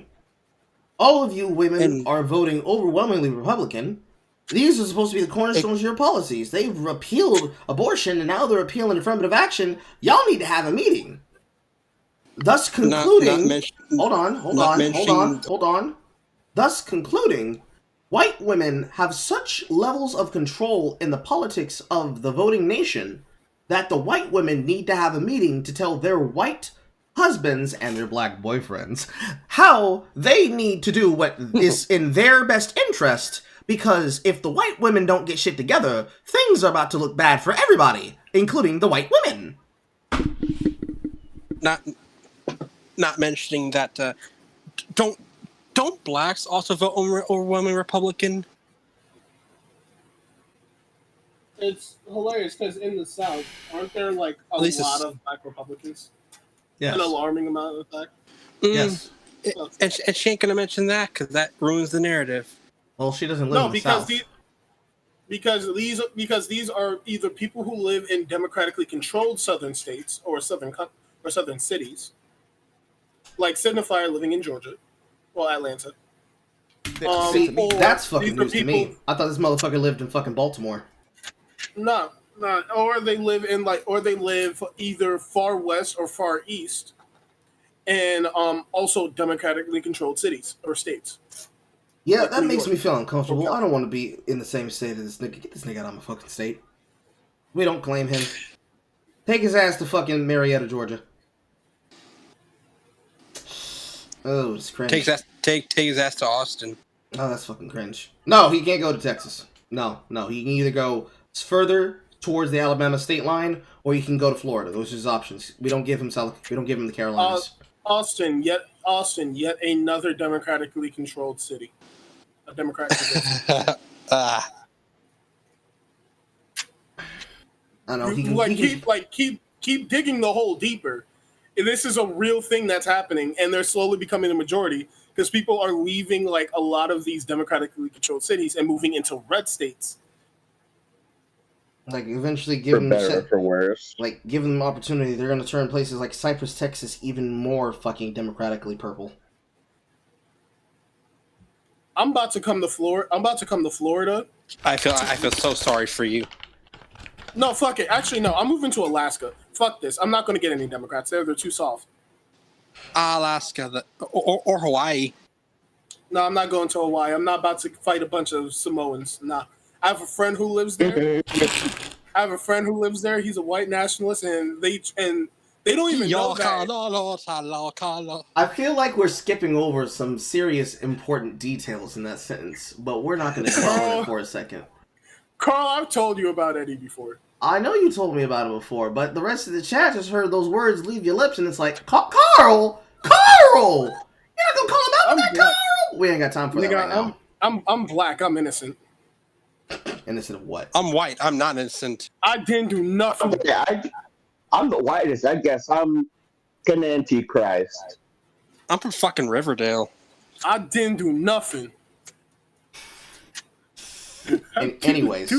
All of you women are voting overwhelmingly Republican. These are supposed to be the cornerstones of your policies. They've repealed abortion, and now they're repealing affirmative action. Y'all need to have a meeting. Thus concluding... Hold on. Thus concluding, white women have such levels of control in the politics of the voting nation that the white women need to have a meeting to tell their white husbands and their black boyfriends how they need to do what is in their best interest. Because if the white women don't get shit together, things are about to look bad for everybody, including the white women. Not mentioning that don't blacks also vote overwhelmingly Republican? It's hilarious because in the South, aren't there like a lot of black Republicans? Yes. An alarming amount, in fact. Yes. And she ain't gonna mention that because that ruins the narrative. Well, she doesn't live in the South. Because these are either people who live in democratically controlled southern states or southern cities, like Signifier living in Georgia, or Atlanta. That's fucking news to me. I thought this motherfucker lived in fucking Baltimore. No, or they live either far west or far east, and also democratically controlled cities or states. Yeah, like that makes me feel uncomfortable. Okay. I don't want to be in the same state as this nigga. Get this nigga out of my fucking state. We don't claim him. Take his ass to fucking Marietta, Georgia. Oh, it's cringe. Take his ass to Austin. Oh, that's fucking cringe. No, he can't go to Texas. No. He can either go further towards the Alabama state line, or he can go to Florida. Those are his options. We don't give him the Carolinas. Austin, yet another democratically controlled city. A democratic I know. Keep digging the hole deeper. This is a real thing that's happening, and they're slowly becoming the majority because people are leaving like a lot of these democratically controlled cities and moving into red states. Like eventually, give them opportunity. They're going to turn places like Cypress, Texas, even more fucking democratically purple. I'm about to come to Florida. I feel so sorry for you. No, fuck it. Actually, no. I'm moving to Alaska. Fuck this. I'm not going to get any Democrats there. They're too soft. Alaska, or Hawaii. No, I'm not going to Hawaii. I'm not about to fight a bunch of Samoans. Nah. I have a friend who lives there. He's a white nationalist, and they don't even know that. I feel like we're skipping over some serious important details in that sentence, but we're not going to go on it for a second. Carl, I've told you about Eddie before. I know you told me about it before, but the rest of the chat just heard those words leave your lips, and it's like, Carl! You're not going to call him out with that, Carl? We ain't got time for that right now. I'm black. I'm innocent. Innocent of what? I'm white. I'm not innocent. I didn't do nothing. I'm the whitest. I guess I'm an antichrist. I'm from fucking Riverdale. I didn't do nothing. Anyways,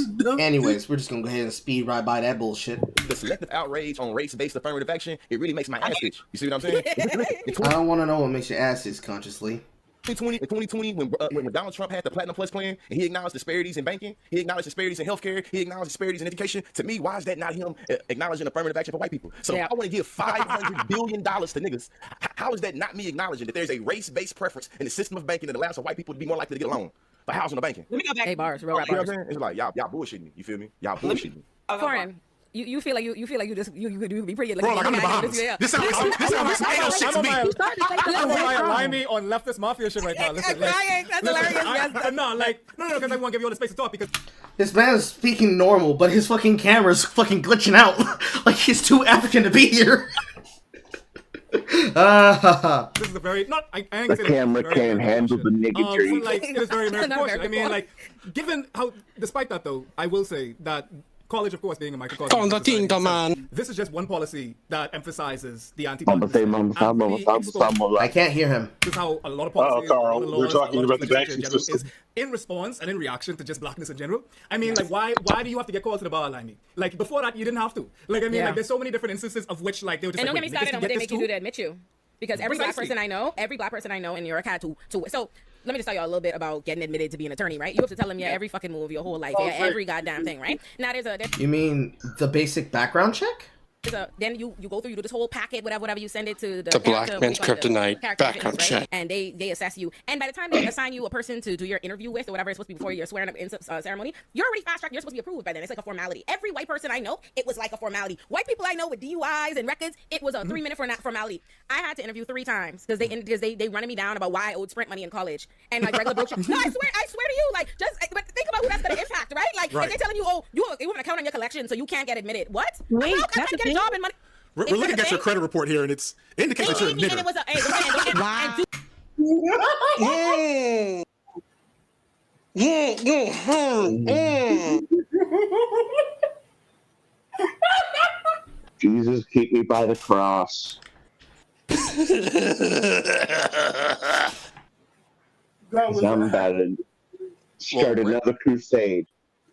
we're just gonna go ahead and speed right by that bullshit. The selective outrage on race-based affirmative action, it really makes my ass itch. You see what I'm saying? I don't want to know what makes your ass itch consciously. 2020, when Donald Trump had the Platinum Plus plan and he acknowledged disparities in banking, he acknowledged disparities in healthcare, he acknowledged disparities in education. To me, why is that not him acknowledging affirmative action for white people? So I want to give $500 billion to niggas. How is that not me acknowledging that there's a race-based preference in the system of banking that allows for white people to be more likely to get a loan for housing or banking? Let me go back. Hey, bars, real rap You know bars. what I'm saying? It's like y'all bullshitting me. You feel me? Y'all bullshitting me. Foreign. You feel like you could be pretty. Bro, like I'm in the Bahamas. This sounds like some anal shit to me. I'm relying me on leftist mafia shit right now. Listen, that's hilarious. No, because I want to give you all the space to talk because this man is speaking normal, but his fucking camera's fucking glitching out. Like he's too African to be here. this is a very the camera can't handle the niggardry. It is very American portion. I mean, given how, despite that though, I will say that college, of course, being a microcosm. This is just one policy that emphasizes the anti-blackness. I can't hear him. This is how a lot of policies, Carl, we're talking about the banking system. Is in response and in reaction to just blackness in general. I mean, why do you have to get called to the bar, Limey? Before that, you didn't have to. There's so many different instances of which, they were just and don't get me started on what they make you do to admit you. Because every black person I know in New York had to. So let me just tell you a little bit about getting admitted to be an attorney, right? You have to tell them every fucking move, your whole life, every goddamn thing, right? Now You mean the basic background check? Then you go through, you do this whole packet, whatever you send it to the black man's kryptonite background check, right? And they assess you. And by the time they assign you a person to do your interview with or whatever it's supposed to be before your swearing up ceremony, you're already fast tracked. You're supposed to be approved by then. It's like a formality. Every white person I know, it was like a formality. White people I know with DUIs and records, it was a 3-minute formality. I had to interview 3 times because they running me down about why I owed Sprint money in college and regular bullshit. No, I swear to you, but think about who that's gonna impact, right? If they're telling you, you have an account on your collection, so you can't get admitted. What? Wait, how can I get a job and money? We're looking at your credit report here, and it indicates that you're a nigger. Jesus, keep me by the cross. I'm about to start another crusade.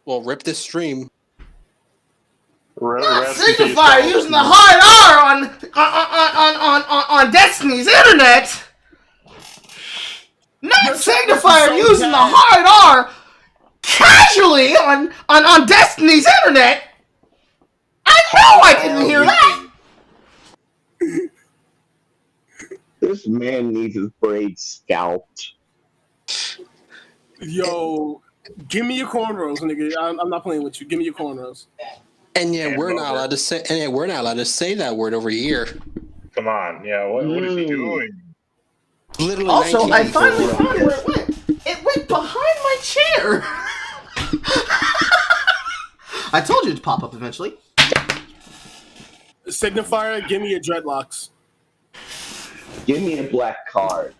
Well, rip this stream. SinglePlayer using the hard R on Destiny's internet. Not SinglePlayer using the hard R casually on Destiny's internet. I know I didn't hear that. This man needs his braids scalped. Yo, give me your cornrows, nigga. I'm not playing with you. Give me your cornrows. And yet we're not allowed to say. And yet we're not allowed to say that word over here. Come on, what is he doing? Literally. Also, I finally found where it went. It went behind my chair. I told you it'd pop up eventually. Signifier, give me your dreadlocks. Give me a black card.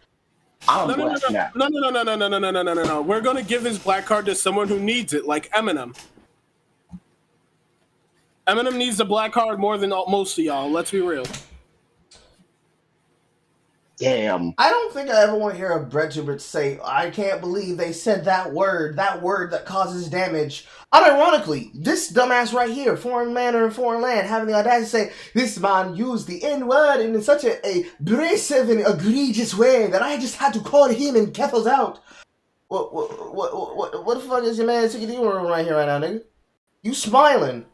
I'm black now. No. We're gonna give this black card to someone who needs it, like Eminem. Eminem needs the black card more than most of y'all. Let's be real. Damn. I don't think I ever want to hear a BreadTuber say, I can't believe they said that word that causes damage. Unironically, this dumbass right here, foreign man in a foreign land, having the audacity to say, this man used the N-word in such a abrasive and egregious way that I just had to call him and kettles out. What the fuck is your man doing right here right now, nigga? You smiling.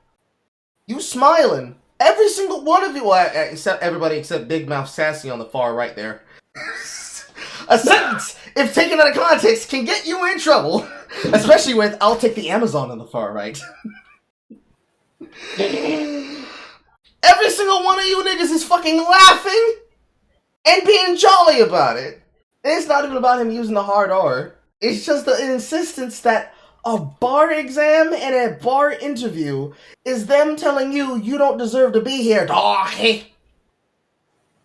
You smiling. Every single one of you, well, except everybody except Big Mouth Sassy on the far right there. A sentence, if taken out of context, can get you in trouble. Especially with, I'll take the Amazon on the far right. Every single one of you niggas is fucking laughing and being jolly about it. And it's not even about him using the hard R. It's just the insistence that a bar exam and a bar interview is them telling you you don't deserve to be here, dog.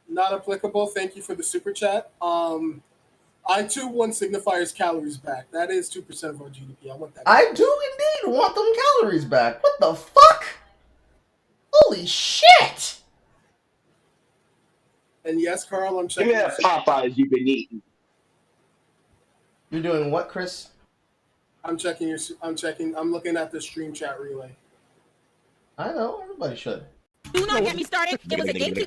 Not applicable. Thank you for the super chat. I too want Signifier's calories back. That is 2% of our GDP. I want that. I do indeed want them calories back. What the fuck? Holy shit! And yes, Carl, I'm checking. Give me that Popeyes you've been eating. You're doing what, Chris? I'm checking your. I'm looking at the stream chat relay. I know, everybody should. Do not get me started. It was a gatekeep.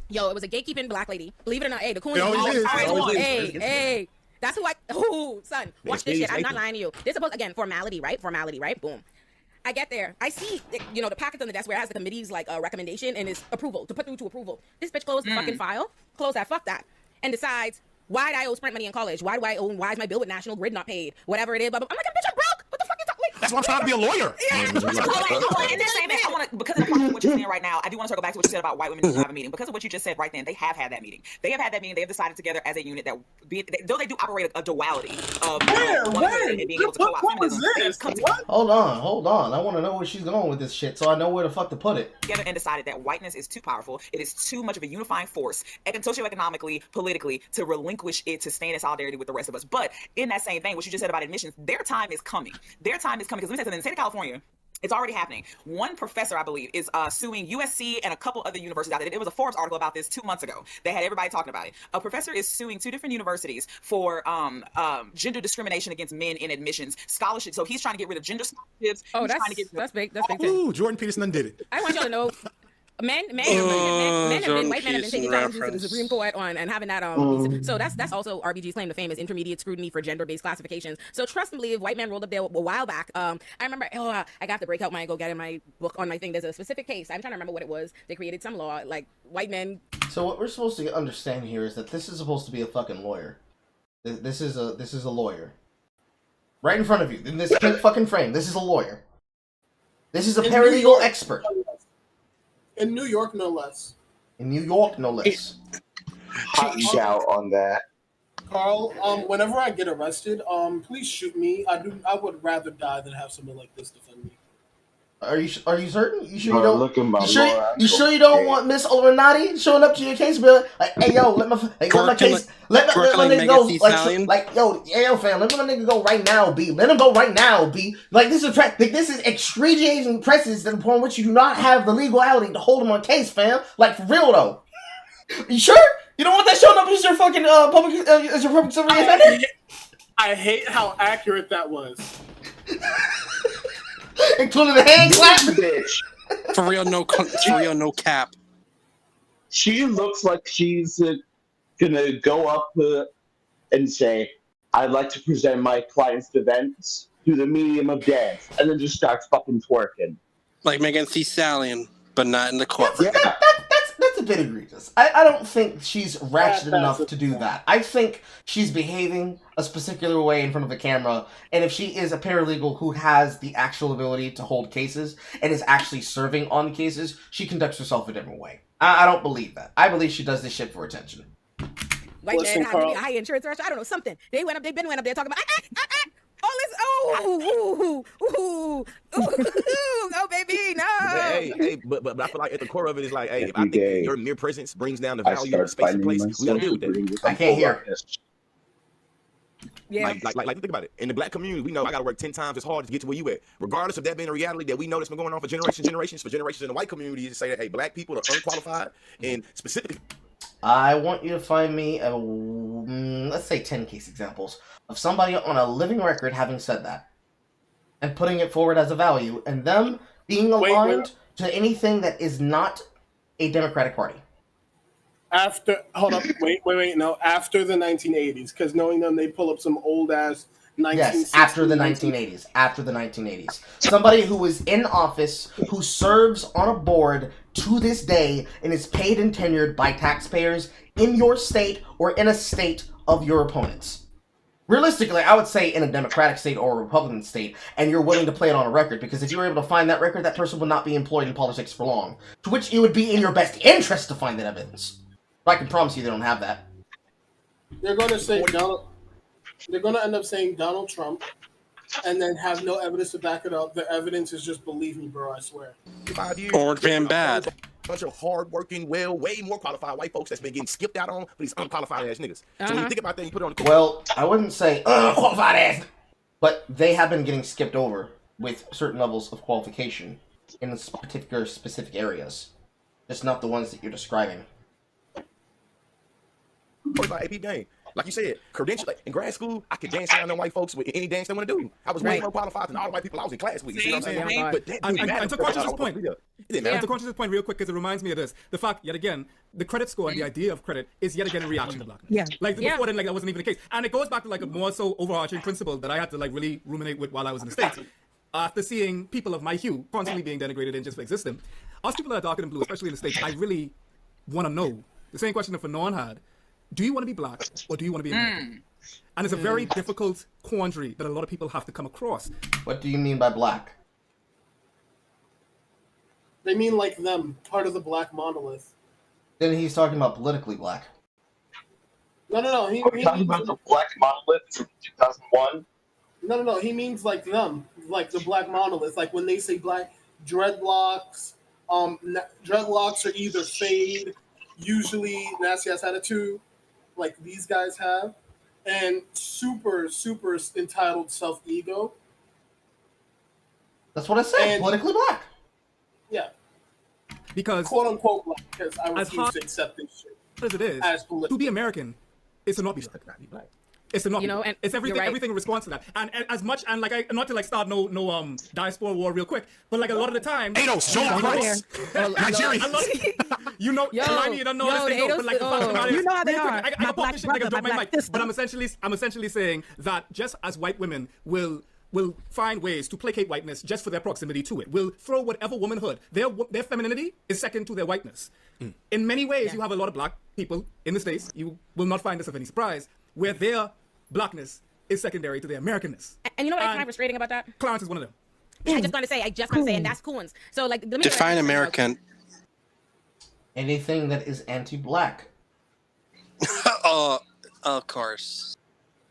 Yo, it was a gatekeeping black lady. Believe it or not, hey, the coon. It always is. It always is. Hey, that's who son, watch this shit. I'm not lying to you. This supposed, again, formality, right? Boom. I get there. I see, the packets on the desk where it has the committee's recommendation and it's approval to put through to approval. This bitch closed the fucking file, close that, fuck that, and decides why did I owe Sprint money in college? Why do I owe? Why is my bill with National Grid not paid? Whatever it is, but I'm like, bitch, I'm broke. What the fuck you talking? That's why I'm trying to be a lawyer. Because of what you're saying right now, I do want to circle back to what you said about white women who have a meeting. Because of what you just said right then, they have had that meeting. They have decided together as a unit that, though they do operate a duality of being able to co-opt feminism. Hold on. I want to know where she's going with this shit, so I know where the fuck to put it. Together and decided that whiteness is too powerful. It is too much of a unifying force, socioeconomically, politically, to relinquish it to stand in solidarity with the rest of us. But in that same vein, what you just said about admissions, their time is coming. Because let me tell you something. In the state of California, it's already happening. One professor, I believe, is suing USC and a couple other universities out there. There was a Forbes article about this 2 months ago. They had everybody talking about it. A professor is suing 2 different universities for gender discrimination against men in admissions, scholarships. So he's trying to get rid of gender scholarships. Oh, that's big. That's big. Ooh, Jordan Peterson did it. I want y'all to know. Men have been, white men have been taking challenges to the Supreme Court on and having that so that's also RBG's claim to fame is intermediate scrutiny for gender-based classifications. So trust and believe, white men rolled up there a while back. I remember I got to break out my go get in my book on my thing. There's a specific case. I'm trying to remember what it was. They created some law like white men. So what we're supposed to understand here is that this is supposed to be a fucking lawyer. This is a lawyer. Right in front of you, in this pink fucking frame. This is a lawyer. This is a paralegal expert. In New York, no less. Hot shout on that. Carl, whenever I get arrested, please shoot me. I would rather die than have someone like this defend me. Are you certain? You sure you don't? Look at my you sure you don't want Miss Illuminati showing up to your case, be like, hey yo, let my case, let my nigga go, yo fam, let my nigga go right now, B. Let him go right now, B. Like this is excruciating presses upon which you do not have the legality to hold him on case, fam. Like for real though. You sure? You don't want that showing up as your fucking public servant offender? I hate how accurate that was. Including the hand clap. Bitch. For real, no cap. She looks like she's gonna go up and say, "I'd like to present my client's defense through the medium of dance," and then just starts fucking twerking, like Megan Thee Stallion, but not in the court. That's a bit egregious. I don't think she's ratchet enough to do that. I think she's behaving a particular way in front of the camera, and if she is a paralegal who has the actual ability to hold cases and is actually serving on cases, she conducts herself a different way. I don't believe that. I believe she does this shit for attention. White men have a high insurance threshold. I don't know, something. They've been up there talking about all this, oh baby, no. Hey, but I feel like at the core of it is like, hey, if I think your mere presence brings down the value of space and place, we gotta deal with that. I can't hear. Yeah. Like think about it. In the black community, we know I gotta work 10 times as hard to get to where you at. Regardless of that being a reality that we know that's been going on for generations in the white community, to say that hey, black people are unqualified and specifically. I want you to find me let's say 10 case examples of somebody on a living record having said that and putting it forward as a value and them being aligned to anything that is not a Democratic Party. After the 1980s, because knowing them, they pull up some old ass Yes, after the 1980s. After the 1980s. Somebody who is in office, who serves on a board to this day, and is paid and tenured by taxpayers in your state or in a state of your opponents. Realistically, I would say in a Democratic state or a Republican state, and you're willing to play it on a record, because if you were able to find that record, that person would not be employed in politics for long. To which it would be in your best interest to find that evidence. But I can promise you they don't have that. They're going to say they're going to end up saying Donald Trump, and then have no evidence to back it up. The evidence is just believe me, bro. I swear. 5 years. Or Van Bad. Bunch of hard-working, way more qualified white folks that's been getting skipped out on for these unqualified ass niggas. So when you think about that, you put it on the Well, I wouldn't say unqualified ass, but they have been getting skipped over with certain levels of qualification in this particular specific areas. Just not the ones that you're describing. Or about AP game. Like you said, credential in grad school, I could dance around them white folks with any dance they want to do. I was way more qualified than all the white people I was in class with. You see what I'm saying? But that and to Conscious's point, to Conscious's point real quick, because it reminds me of this. The fact, yet again, the credit score and the idea of credit is yet again a reaction to blackness. Yeah. Like before then, like that wasn't even the case. And it goes back to like a more so overarching principle that I had to like really ruminate with while I was in the States. After seeing people of my hue constantly being denigrated and just for existing, us people that are darker than blue, especially in the States, I really want to know the same question that Fanon had. Do you want to be black or do you want to be American? And it's a very difficult quandary that a lot of people have to come across. What do you mean by black? They mean like them, part of the black monolith. Then he's talking about politically black. No. Are we talking about the black monolith from 2001? No. He means like them, like the black monolith. Like when they say black, dreadlocks. Dreadlocks are either fade, usually nasty ass attitude, like these guys have, and super entitled self-ego. That's what I said. Politically black. Yeah. Because quote unquote black, because I refuse to accept this shit. As it is, to be American is to not be black. It's to not, and it's everything in response to that. And as much, and like, not to like start no diaspora war real quick, but like a lot of the time, Nigeria. You know, I don't know this thing, but like, you know how they are. But I'm essentially saying that just as white women will find ways to placate whiteness just for their proximity to it, will throw whatever womanhood, their femininity is second to their whiteness. In many ways, you have a lot of black people in the States. You will not find this of any surprise, where their blackness is secondary to their Americanness. And you know what I find frustrating about that? Clarence is one of them. I just want to say, and that's Coons. So like, define American. Anything that is anti-black. Of course.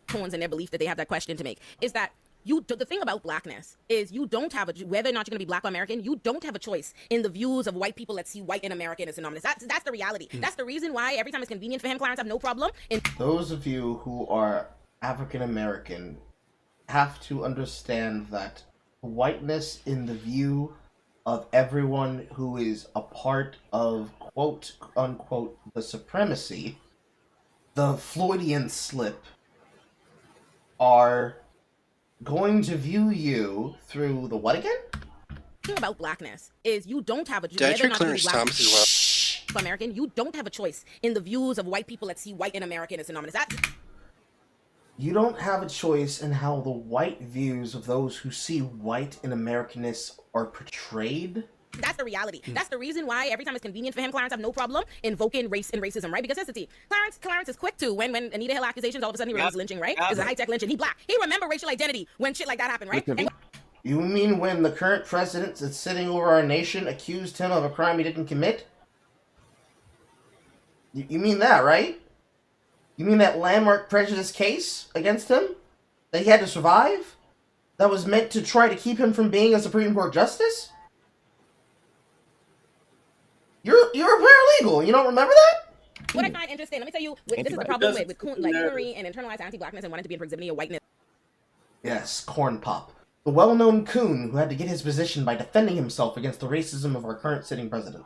Coons and their belief that they have that question to make is that the thing about blackness is you don't have whether or not you're going to be black or American, you don't have a choice in the views of white people that see white and American as synonymous. That's the reality. That's the reason why every time it's convenient for him, Clarence, I have no problem. Those of you who are African American have to understand that whiteness in the view of everyone who is a part of quote unquote the supremacy, the Freudian slip, are going to view you through the what again? The thing about blackness is you don't have a whether or not you're black American, you don't have a choice in the views of white people that see white and American as synonymous. You don't have a choice in how the white views of those who see white and Americanness are portrayed. That's the reality. That's the reason why every time it's convenient for him, Clarence, I have no problem invoking race and racism, right? Because that's the thing. Clarence is quick to when Anita Hill accusations, all of a sudden he remembers lynching, right? It's a high-tech lynching. He black. He remember racial identity when shit like that happened, right? You mean when the current president that's sitting over our nation accused him of a crime he didn't commit? You mean that, right? You mean that landmark prejudice case against him that he had to survive? That was meant to try to keep him from being a Supreme Court justice? You're a paralegal. You don't remember that? What I find interesting, let me tell you, this is the problem with like Hillary and internalized anti-blackness and wanting to be in proximity of whiteness. Yes, Corn Pop. The well-known coon who had to get his position by defending himself against the racism of our current sitting president.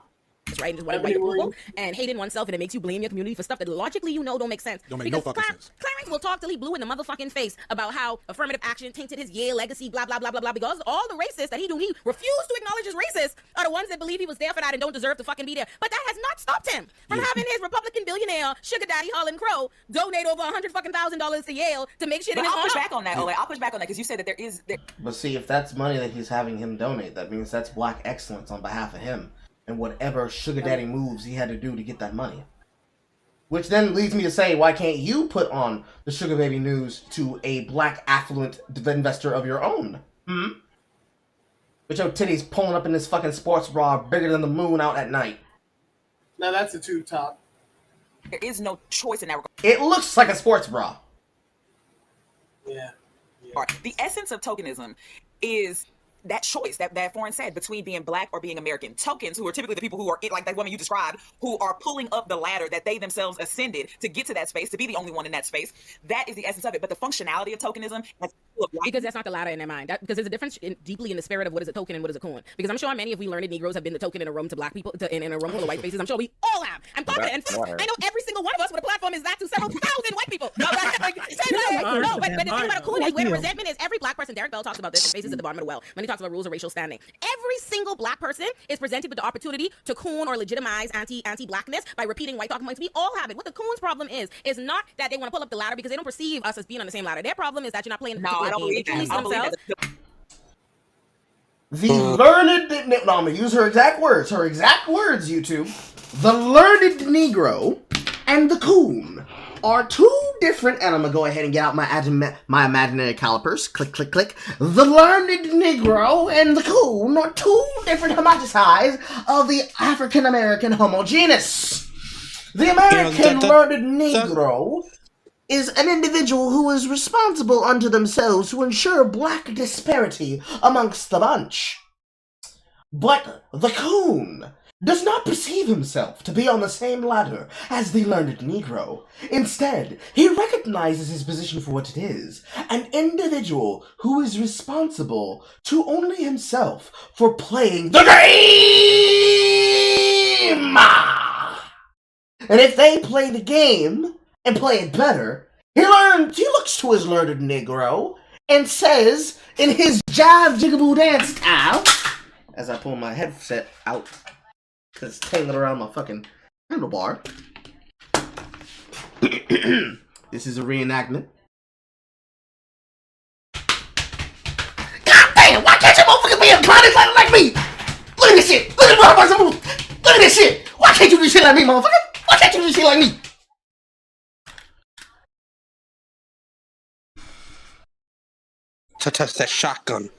just right and just wanted white approval and hating oneself, and it makes you blame your community for stuff that logically you know don't make sense. Don't make no fucking sense. Clarence will talk till he blue in the motherfucking face about how affirmative action tainted his Yale legacy, blah blah blah blah blah. Because all the racists that he refused to acknowledge as racist are the ones that believe he was there for that and don't deserve to fucking be there. But that has not stopped him from having his Republican billionaire sugar daddy Harlan Crow donate over $100,000 to Yale to make shit. But I'll push back on that, Ole. I'll push back on that because you said that there is. But see, if that's money that he's having him donate, that means that's black excellence on behalf of him and whatever sugar daddy moves he had to do to get that money. Which then leads me to say, why can't you put on the sugar baby news to a black affluent investor of your own? With your titties pulling up in this fucking sports bra bigger than the moon out at night. Now that's a tube top. There is no choice in that regard. It looks like a sports bra. Yeah. The essence of tokenism is that choice that Foreign said between being black or being American. Tokens, who are typically the people who are, like that woman you described, who are pulling up the ladder that they themselves ascended to get to that space, to be the only one in that space. That is the essence of it. But the functionality of tokenism, because that's not the ladder in their mind. Because there's a difference deeply in the spirit of what is a token and what is a coon. Because I'm sure many of we learned Negroes have been the token in a room to black people, in a room full of white faces. I'm sure we all have. I'm confident. In fact, I know every single one of us with a platform is that to several thousand white people. But the thing about a coon is where the resentment is. Every black person, Derek Bell talks about this in Faces at the Bottom of the Well, when he talks about rules of racial standing. Every single black person is presented with the opportunity to coon or legitimize anti-blackness by repeating white talking points. We all have it. What the coon's problem is not that they want to pull up the ladder because they don't perceive us as being on the same ladder. Their problem is that you're not playing the game. The learned, no, I'm gonna use her exact words, YouTube. The learned Negro and the coon are two different, and I'm gonna go ahead and get out my imaginary calipers. Click, click, click. The learned Negro and the coon are two different homoticides of the African American Homo genus. The American learned Negro is an individual who is responsible unto themselves to ensure black disparity amongst the bunch. But the coon does not perceive himself to be on the same ladder as the learned Negro. Instead, he recognizes his position for what it is, an individual who is responsible to only himself for playing the game! And if they play the game and play it better, he looks to his learned Negro and says, in his jive jigaboo dance style, as I pull my headset out, because it's tangled around my fucking handlebar. This is a reenactment. God damn, why can't you motherfuckers be in bodies like me? Look at this shit. Look at this shit. Why can't you do shit like me, motherfucker? Why can't you do shit like me? That's that shotgun.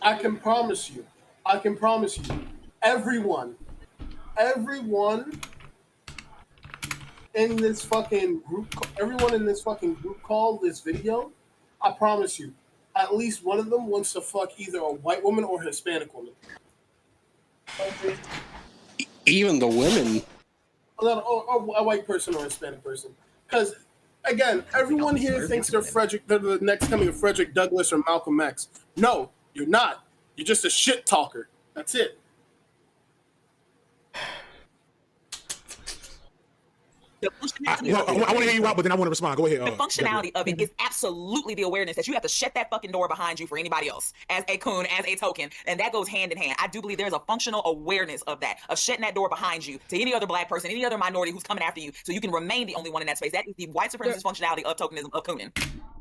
I can promise you, everyone in this fucking group call, this video, I promise you, at least one of them wants to fuck either a white woman or a Hispanic woman. Even the women. Or a white person or a Hispanic person. Because, again, everyone here thinks they're the next coming of Frederick Douglass or Malcolm X. No, you're not. You're just a shit talker. That's it. I want to hear you out, but then I want to respond. Go ahead. The functionality of it is absolutely the awareness that you have to shut that fucking door behind you for anybody else as a coon, as a token, and that goes hand in hand. I do believe there's a functional awareness of that, of shutting that door behind you to any other black person, any other minority who's coming after you, so you can remain the only one in that space. That is the white supremacist functionality of tokenism, of cooning.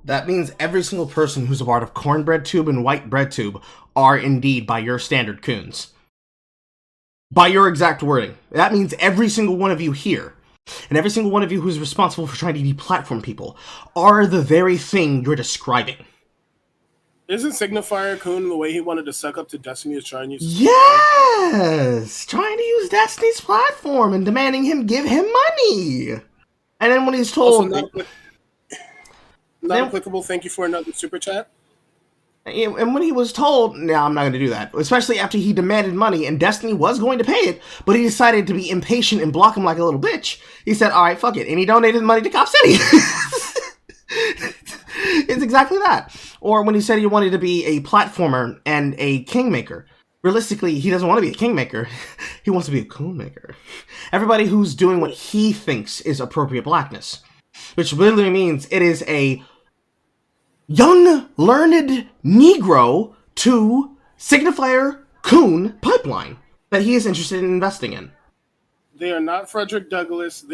That means every single person who's a part of CornbreadTube and WhiteBreadTube are indeed, by your standard, coons. By your exact wording. That means every single one of you here, and every single one of you who's responsible for trying to deplatform people, are the very thing you're describing. Isn't Signifier coon the way he wanted to suck up to Destiny is trying to use? Yes! Trying to use Destiny's platform and demanding him give him money! And then when he's told... Also not applicable, thank you for another super chat. And when he was told, no, I'm not going to do that, especially after he demanded money and Destiny was going to pay it, but he decided to be impatient and block him like a little bitch, he said, alright, fuck it, and he donated money to Cop City. It's exactly that. Or when he said he wanted to be a platformer and a kingmaker, realistically, he doesn't want to be a kingmaker. He wants to be a coonmaker. Everybody who's doing what he thinks is appropriate blackness, which literally means it is a young, learned Negro to signifier coon pipeline that he is interested in investing in. They are not Frederick Douglass.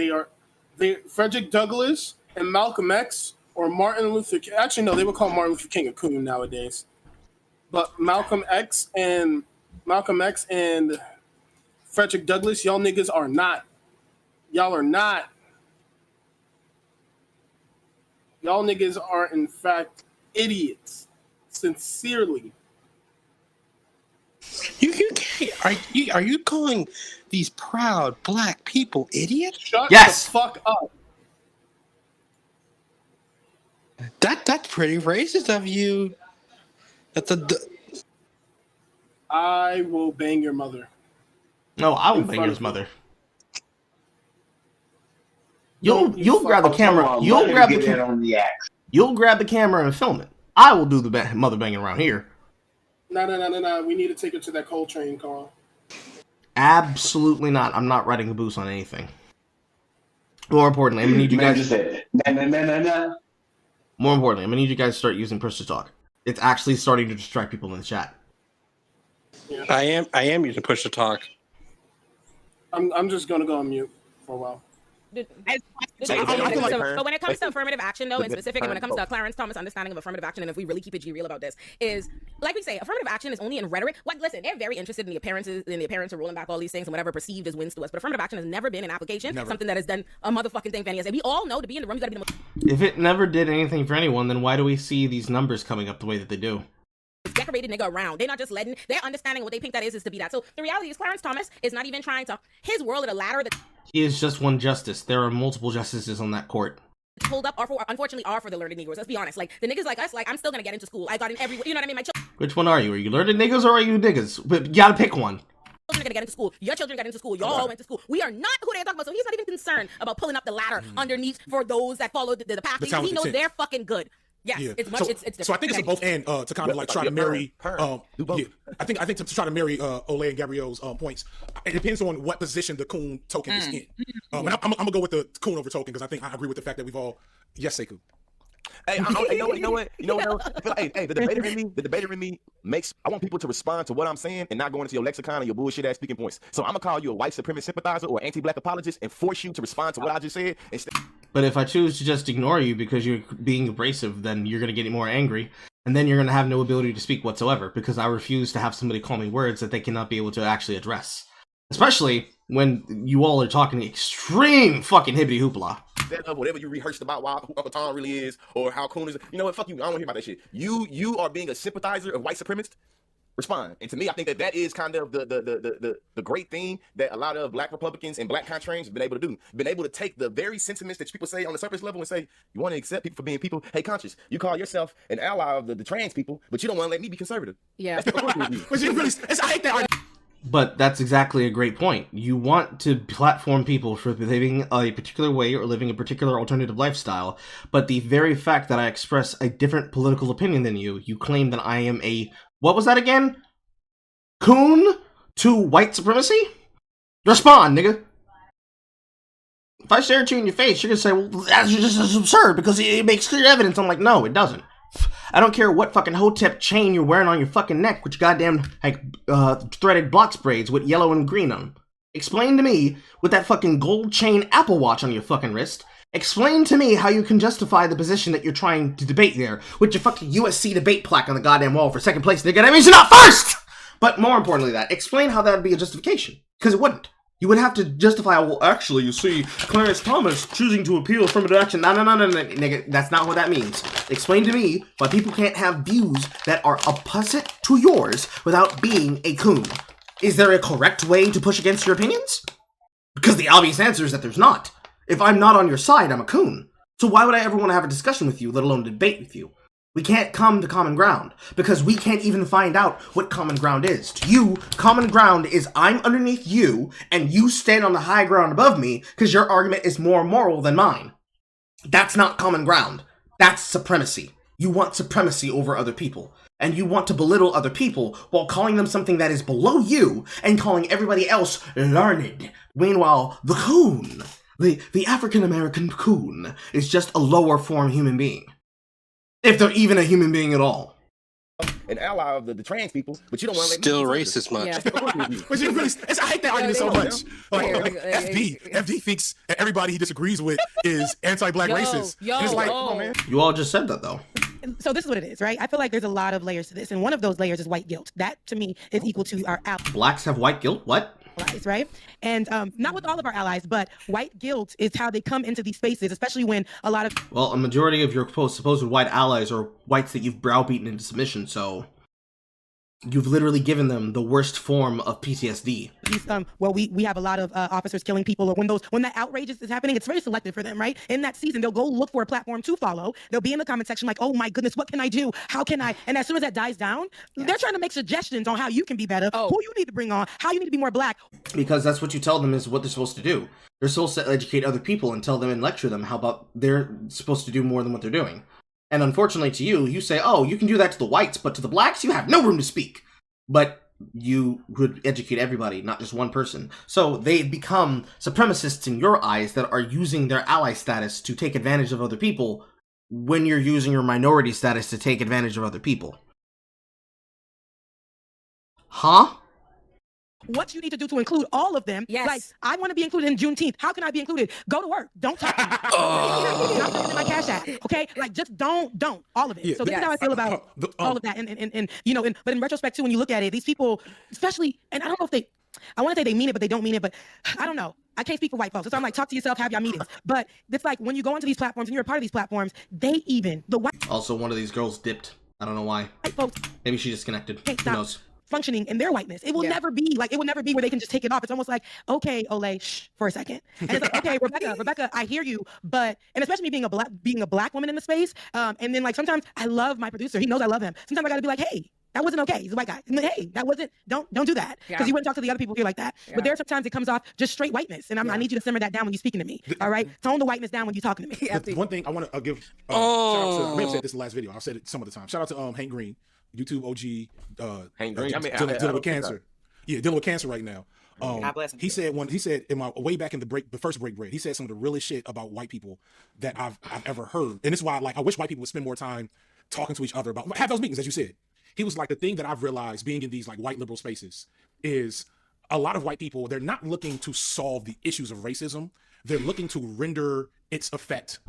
Frederick Douglass and Malcolm X or Martin Luther King. Actually, no, they would call Martin Luther King a coon nowadays. But Malcolm X and Frederick Douglass, y'all niggas are not. Y'all are not. Y'all niggas are, in fact, idiots. Sincerely. You can't. Are you calling these proud black people idiots? Shut the fuck up. That's pretty racist of you. I will bang your mother. No, I will bang his mother. You'll grab the camera. You'll grab the camera and film it. I will do the mother banging around here. No. We need to take her to that coal train, Carl. Absolutely not. I'm not riding the boost on anything. More importantly, I'm gonna need you guys. More importantly, I'm gonna need you guys to start using push to talk. It's actually starting to distract people in the chat. Yeah. I am using push to talk. I'm just gonna go on mute for a while. But when it comes to affirmative action, though, in specific, and when it comes to Clarence Thomas' understanding of affirmative action, and if we really keep it G-real about this, is, like we say, affirmative action is only in rhetoric. Listen, they're very interested in the appearance of rolling back all these things and whatever perceived as wins to us, but affirmative action has never been an application, something that has done a motherfucking thing, Fanny. As we all know, to be in the room, you gotta be the most... If it never did anything for anyone, then why do we see these numbers coming up the way that they do? Decorated nigga around. They're not just letting, they're understanding what they think that is to be that. So the reality is Clarence Thomas is not even trying to, his world of the ladder that he is just one justice. There are multiple justices on that court. Pulled up unfortunately are for the learned Negroes. Let's be honest. Like the niggas like us, like I'm still gonna get into school. I got in every, you know what I mean? My children. Which one are you? Are you learned niggas or are you niggas? But you gotta pick one. Children are gonna get into school. Your children got into school. Y'all all went to school. We are not who they're talking about. So he's not even concerned about pulling up the ladder underneath for those that follow the path. He knows they're fucking good. Yes, yeah. It's much. So, it's different. So I think it's a both and to kind of like try to marry. I think to try to marry Ole and Gabrielle's points. It depends on what position the coon token is in. And I'm gonna go with the coon over token because I think I agree with the fact that we've all Sekou. Hey, you know what? I feel like, hey, the debater in me makes. I want people to respond to what I'm saying and not go into your lexicon and your bullshit ass speaking points. So I'm gonna call you a white supremacist sympathizer or anti-black apologist and force you to respond to what I just said. But if I choose to just ignore you because you're being abrasive, then you're gonna get more angry, and then you're gonna have no ability to speak whatsoever because I refuse to have somebody call me words that they cannot be able to actually address. Especially when you all are talking extreme fucking hibbity hoopla. Whatever you rehearsed about why Uncle Tom really is or how coon is. You know what? Fuck you. I don't want to hear about that shit. You are being a sympathizer of white supremacists. Respond. And to me, I think that is kind of the great thing that a lot of black Republicans and black contrarians have been able to do. Been able to take the very sentiments that people say on the surface level and say, you want to accept people for being people. Hey, conscious, you call yourself an ally of the trans people, but you don't want to let me be conservative. Yeah. I hate that. But that's exactly a great point. You want to platform people for living a particular way or living a particular alternative lifestyle, but the very fact that I express a different political opinion than you, you claim that I am a, what was that again? Coon to white supremacy? Respond, nigga. If I stare at you in your face, you're gonna say, well, that's just absurd because it makes clear evidence. I'm like, no, it doesn't. I don't care what fucking hotep chain you're wearing on your fucking neck with your goddamn threaded blocks braids with yellow and green on them. Explain to me with that fucking gold chain Apple Watch on your fucking wrist. Explain to me how you can justify the position that you're trying to debate there with your fucking USC debate plaque on the goddamn wall for second place, nigga. That means you're not first! But more importantly that, explain how that would be a justification. Because it wouldn't. You would have to justify, well, actually, you see, Clarence Thomas choosing to appeal affirmative action. No, nigga, that's not what that means. Explain to me why people can't have views that are opposite to yours without being a coon. Is there a correct way to push against your opinions? Because the obvious answer is that there's not. If I'm not on your side, I'm a coon. So why would I ever want to have a discussion with you, let alone debate with you? We can't come to common ground, because we can't even find out what common ground is. To you, common ground is I'm underneath you, and you stand on the high ground above me, because your argument is more moral than mine. That's not common ground. That's supremacy. You want supremacy over other people. And you want to belittle other people while calling them something that is below you and calling everybody else learned. Meanwhile, the coon, the African-American coon, is just a lower form human being. If they're even a human being at all. An ally of the trans people, but you don't want to still racist much. Yeah. But you really, I hate that argument so much. Like FD thinks everybody he disagrees with is anti-black racist. And it's like, oh man. You all just said that though. So this is what it is, right? I feel like there's a lot of layers to this, and one of those layers is white guilt. That to me is equal to our allies. Blacks have white guilt? What? Allies, right? And not with all of our allies, but white guilt is how they come into these spaces, especially when a lot of... Well, a majority of your supposed white allies are whites that you've browbeaten into submission, so... You've literally given them the worst form of PTSD. Well, we have a lot of officers killing people, or when that outrage is happening, it's very selective for them, right? In that season, they'll go look for a platform to follow. They'll be in the comment section like, oh my goodness, what can I do? How can I? And as soon as that dies down, they're trying to make suggestions on how you can be better, who you need to bring on, how you need to be more black. Because that's what you tell them is what they're supposed to do. They're supposed to educate other people and tell them and lecture them how about they're supposed to do more than what they're doing. And unfortunately to you, you say, oh, you can do that to the whites, but to the blacks, you have no room to speak. But you would educate everybody, not just one person. So they become supremacists in your eyes that are using their ally status to take advantage of other people when you're using your minority status to take advantage of other people. Huh? What you need to do to include all of them. Yes. Like, I want to be included in Juneteenth. How can I be included? Go to work. Don't talk to me. Not putting in my cash app. Okay? Like, just don't. All of it. Yeah, so this is how I feel about all of that. And you know, but in retrospect, too, when you look at it, these people, especially, and I don't know if I want to say they mean it, but they don't mean it, but I don't know. I can't speak for white folks. So I'm like, talk to yourself, have your meetings. But it's like, when you go into these platforms and you're a part of these platforms, the white... Also, one of these girls dipped. I don't know why. White folks... Maybe she disconnected. Who knows? Functioning in their whiteness. It will never be where they can just take it off. It's almost like, okay, Ole, shh for a second. And it's like, okay, Rebecca, I hear you, but, and especially me being a black woman in the space, and then like sometimes I love my producer. He knows I love him. Sometimes I gotta be like, hey, that wasn't okay. He's a white guy. Like, hey, that wasn't, don't do that. Because you wouldn't talk to the other people here like that. But there are sometimes it comes off just straight whiteness. And I need you to simmer that down when you're speaking to me. All right? Tone the whiteness down when you're talking to me. One thing I want to give, shout out to, I may have said this in the last video. I've said it some of the time. Shout out to Hank Green, YouTube OG, Hank Green. dealing with cancer. Yeah, dealing with cancer right now. God bless him. He said in my way back in the first break, he said some of the realest shit about white people that I've ever heard. And this is why I wish white people would spend more time talking to each other about, have those meetings, as you said. He was like, the thing that I've realized being in these like white liberal spaces is a lot of white people, they're not looking to solve the issues of racism. They're looking to render its effect.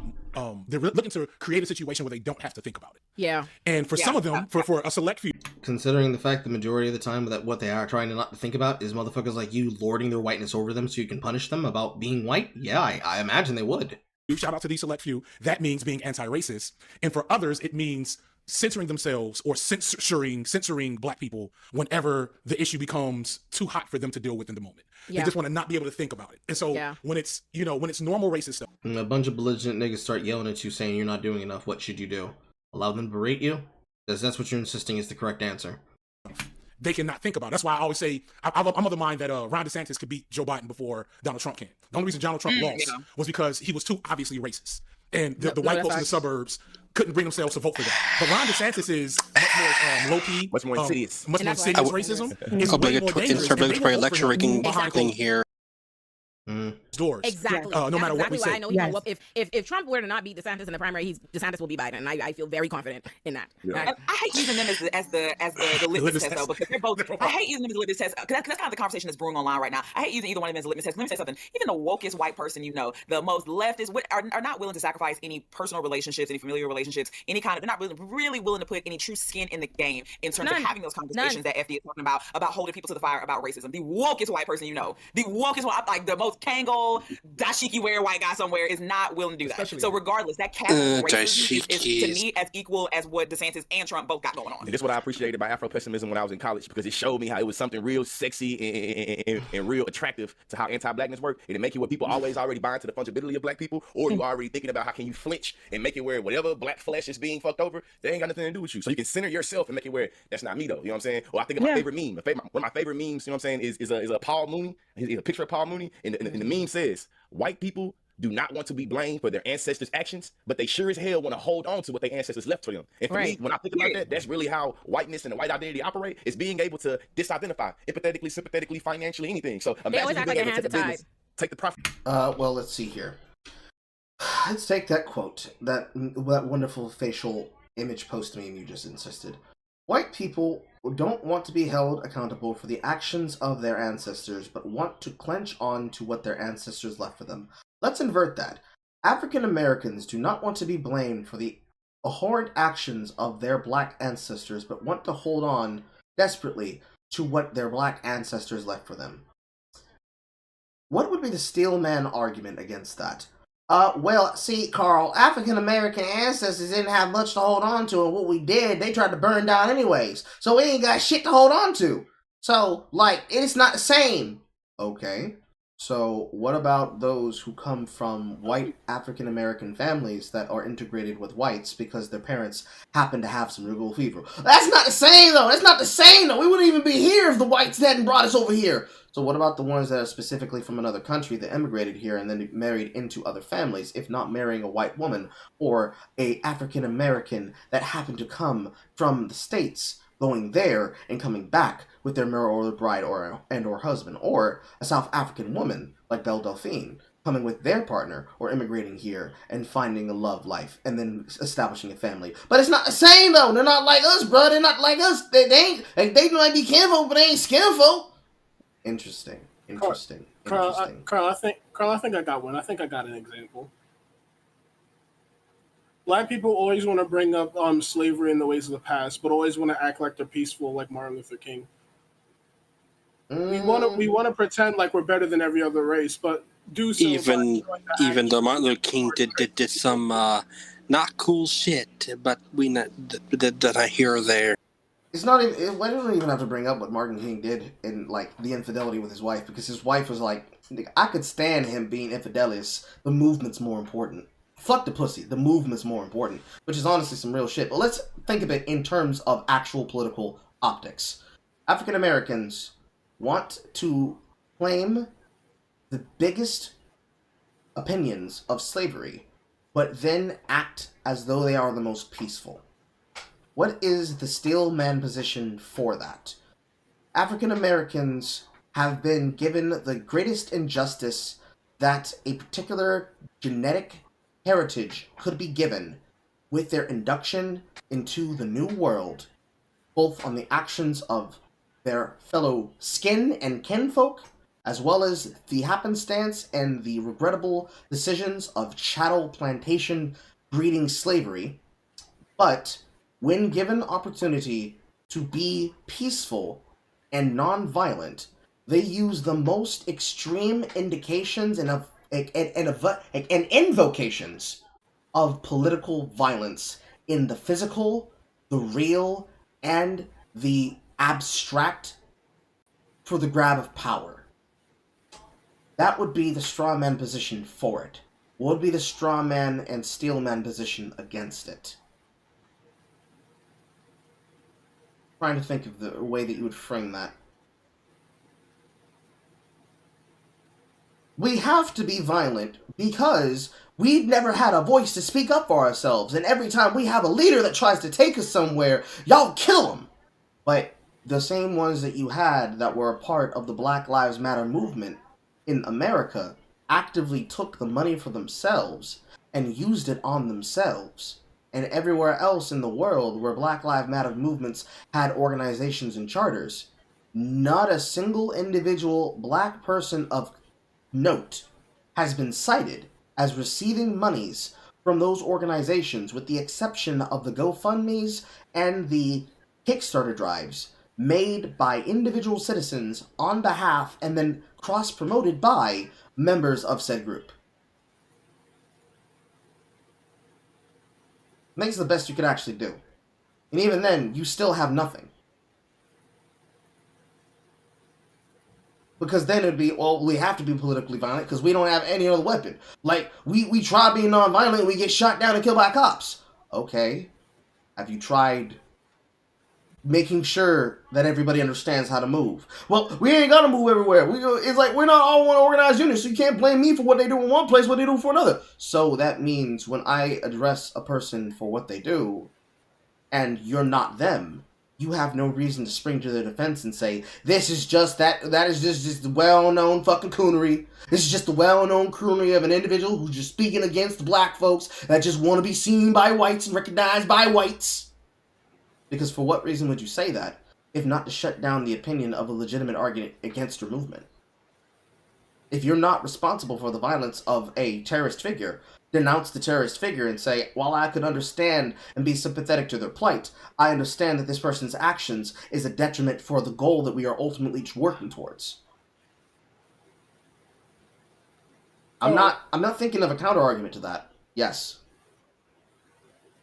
They're looking to create a situation where they don't have to think about it. Yeah. And for some of them, for a select few. Considering the fact the majority of the time that what they are trying to not think about is motherfuckers like you lording their whiteness over them so you can punish them about being white, yeah, I imagine they would. Shout out to these select few. That means being anti-racist. And for others, it means censoring themselves or censoring black people whenever the issue becomes too hot for them to deal with in the moment. They just want to not be able to think about it. And so when it's normal racist stuff. When a bunch of belligerent niggas start yelling at you saying you're not doing enough, what should you do? Allow them to berate you? Because that's what you're insisting is the correct answer. They cannot think about it. That's why I always say, I'm of the mind that Ron DeSantis could beat Joe Biden before Donald Trump can. The only reason Donald Trump lost was because he was too obviously racist. And the white folks in the suburbs couldn't bring themselves to vote for that. But Ron DeSantis is much more low-key. Much more insidious. Much more insidious racism. It's I'll way make more dangerous. a regulatory lecture-making thing here. Doors. Exactly. No matter what we why say. I know he will whoop. If Trump were to not beat DeSantis in the primary, DeSantis will be Biden, and I feel very confident in that. I hate using them as the litmus test though, because they're both. I hate using them as the litmus test because that's kind of the conversation that's brewing online right now. I hate using either one of them as a litmus test. Let me say something. Even the wokest white person the most leftist are not willing to sacrifice any personal relationships, any familial relationships, any kind of. They're not really willing to put any true skin in the game in terms of having those conversations that FD is talking about holding people to the fire about racism. The wokest white person the wokest one, like the most Kangol dashiki wear white guy somewhere is not willing to do that. Especially so regardless, that category racism is to me as equal as what DeSantis and Trump both got going on. And this is what I appreciated about Afro-pessimism when I was in college, because it showed me how it was something real sexy and real attractive to how anti-blackness work. It'll make you what people always already buy into the fungibility of black people, or you already thinking about how can you flinch and make it where whatever black flesh is being fucked over, they ain't got nothing to do with you. So you can center yourself and make it where that's not me though. You know what I'm saying? Or I think of my favorite meme. One of my favorite memes, you know what I'm saying, is a Paul Mooney. He's a picture of Paul Mooney, and the meme says, white people do not want to be blamed for their ancestors' actions, but they sure as hell want to hold on to what their ancestors left for them. And for me, when I think about that, that's really how whiteness and the white identity operate, is being able to disidentify empathetically, sympathetically, financially, anything. So They always act like their hands are tied. Take the profit. Well, let's see here. Let's take that quote, that wonderful facial image post meme you just insisted. White people don't want to be held accountable for the actions of their ancestors, but want to clench on to what their ancestors left for them. Let's invert that. African Americans do not want to be blamed for the abhorrent actions of their black ancestors, but want to hold on desperately to what their black ancestors left for them. What would be the Steelman argument against that? Well, see, Carl, African-American ancestors didn't have much to hold on to, and what we did, they tried to burn down anyways. So we ain't got shit to hold on to. So, like, it's not the same. Okay. So, what about those who come from white African-American families that are integrated with whites because their parents happen to have cerebral fever? That's not the same, though. That's not the same, though. We wouldn't even be here if the whites hadn't brought us over here. So what about the ones that are specifically from another country that immigrated here and then married into other families, if not marrying a white woman or a African-American that happened to come from the States, going there and coming back with their male bride or husband, or a South African woman like Belle Delphine coming with their partner or immigrating here and finding a love life and then establishing a family. But it's not the same, though. They're not like us, bro. They're not like us. They might be kinfolk, but they ain't skinfolk. Interesting. Carl, I think I got one. I think I got an example. Black people always want to bring up slavery in the ways of the past, but always want to act like they're peaceful, like Martin Luther King. We want to pretend like we're better than every other race, but do so. Even though Martin Luther King did some not cool shit, but that I hear there. It's not even. I don't even have to bring up what Martin King did in like the infidelity with his wife, because his wife was like, I could stand him being infidelous. The movement's more important. Fuck the pussy. The movement's more important, which is honestly some real shit. But let's think of it in terms of actual political optics. African Americans want to claim the biggest opinions of slavery, but then act as though they are the most peaceful. What is the Steelman position for that? African Americans have been given the greatest injustice that a particular genetic heritage could be given with their induction into the new world, both on the actions of their fellow skin and kinfolk, as well as the happenstance and the regrettable decisions of chattel plantation breeding slavery. But when given opportunity to be peaceful and non-violent, they use the most extreme indications and invocations of political violence in the physical, the real, and the abstract for the grab of power. That would be the straw man position for it. What would be the straw man and Steelman position against it? Trying to think of the way that you would frame that. We have to be violent because we've never had a voice to speak up for ourselves, and every time we have a leader that tries to take us somewhere, y'all kill him. But the same ones that you had that were a part of the Black Lives Matter movement in America actively took the money for themselves and used it on themselves. And everywhere else in the world where Black Lives Matter movements had organizations and charters, not a single individual black person of note has been cited as receiving monies from those organizations, with the exception of the GoFundMes and the Kickstarter drives made by individual citizens on behalf and then cross-promoted by members of said group. Makes the best you could actually do. And even then, you still have nothing. Because then it'd be, well, we have to be politically violent because we don't have any other weapon. Like, we try being non-violent and we get shot down and killed by cops. Okay. Have you tried making sure that everybody understands how to move. Well, we ain't gotta move everywhere. It's like we're not all one organized unit, so you can't blame me for what they do in one place, what they do for another. So that means when I address a person for what they do, and you're not them, you have no reason to spring to their defense and say, this is just that is just the well-known fucking coonery. This is just the well-known coonery of an individual who's just speaking against black folks that just want to be seen by whites and recognized by whites. Because for what reason would you say that, if not to shut down the opinion of a legitimate argument against your movement? If you're not responsible for the violence of a terrorist figure, denounce the terrorist figure and say, while I could understand and be sympathetic to their plight, I understand that this person's actions is a detriment for the goal that we are ultimately working towards. I'm not thinking of a counter argument to that. Yes.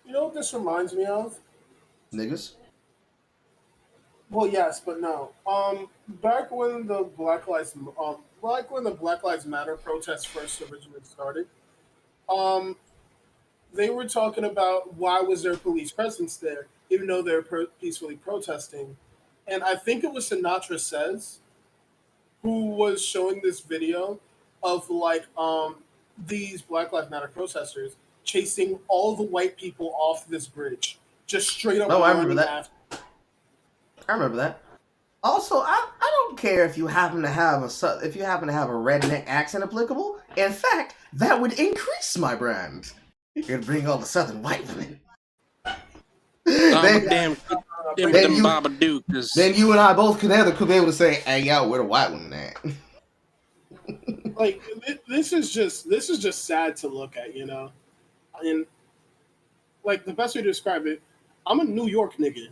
You know what this reminds me of? Niggas? Well, yes, but no. Back when the Black Lives Matter protests first originally started, they were talking about why was there police presence there, even though they're peacefully protesting. And I think it was Sinatra Says who was showing this video of these Black Lives Matter protesters chasing all the white people off this bridge, just straight up. Oh, I remember that. I remember that. Also, I don't care if you happen to have a redneck accent applicable. In fact, that would increase my brand. You're gonna bring all the Southern white women. Then you and I both could be able to say, "Hey, yo, where the white women at?" Like this is just sad to look at, you know. And like the best way to describe it, I'm a New York nigga.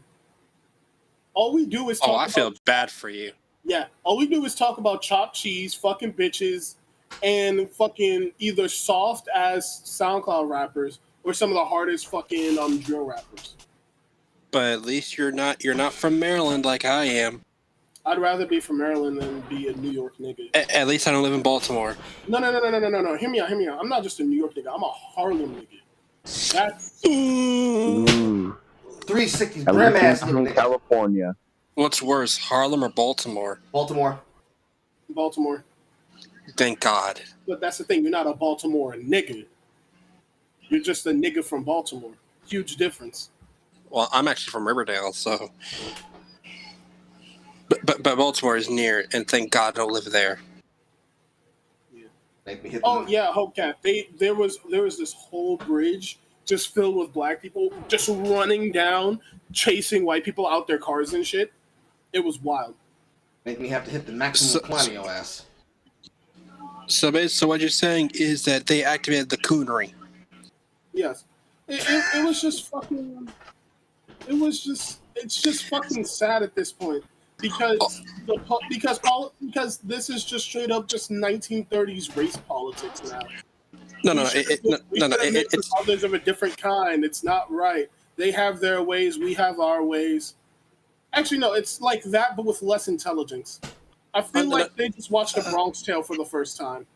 All we do is talk. Oh, I feel bad for you. Yeah, all we do is talk about chopped cheese, fucking bitches, and fucking either soft ass SoundCloud rappers or some of the hardest fucking drill rappers. But at least you're not from Maryland like I am. I'd rather be from Maryland than be a New York nigga. At least I don't live in Baltimore. No. Hear me out. I'm not just a New York nigga. I'm a Harlem nigga. That's 360 grim ass from California. What's worse, Harlem or Baltimore? Baltimore. Thank God. But that's the thing. You're not a Baltimore nigga. You're just a nigga from Baltimore. Huge difference. Well, I'm actually from Riverdale, so. But Baltimore is near, and thank God I don't live there. Yeah. Oh yeah, Hope Cat. There was this whole bridge just filled with black people just running down, chasing white people out their cars and shit. It was wild. Make me have to hit the maximum quantity on your ass. So what you're saying is that they activated the coonery. Yes. It was just fucking. It's just fucking sad at this point because this is just straight up just 1930s race politics now. It's others of a different kind. It's not right. They have their ways. We have our ways. Actually, no. It's like that, but with less intelligence. I feel like they just watched The Bronx Tale for the first time.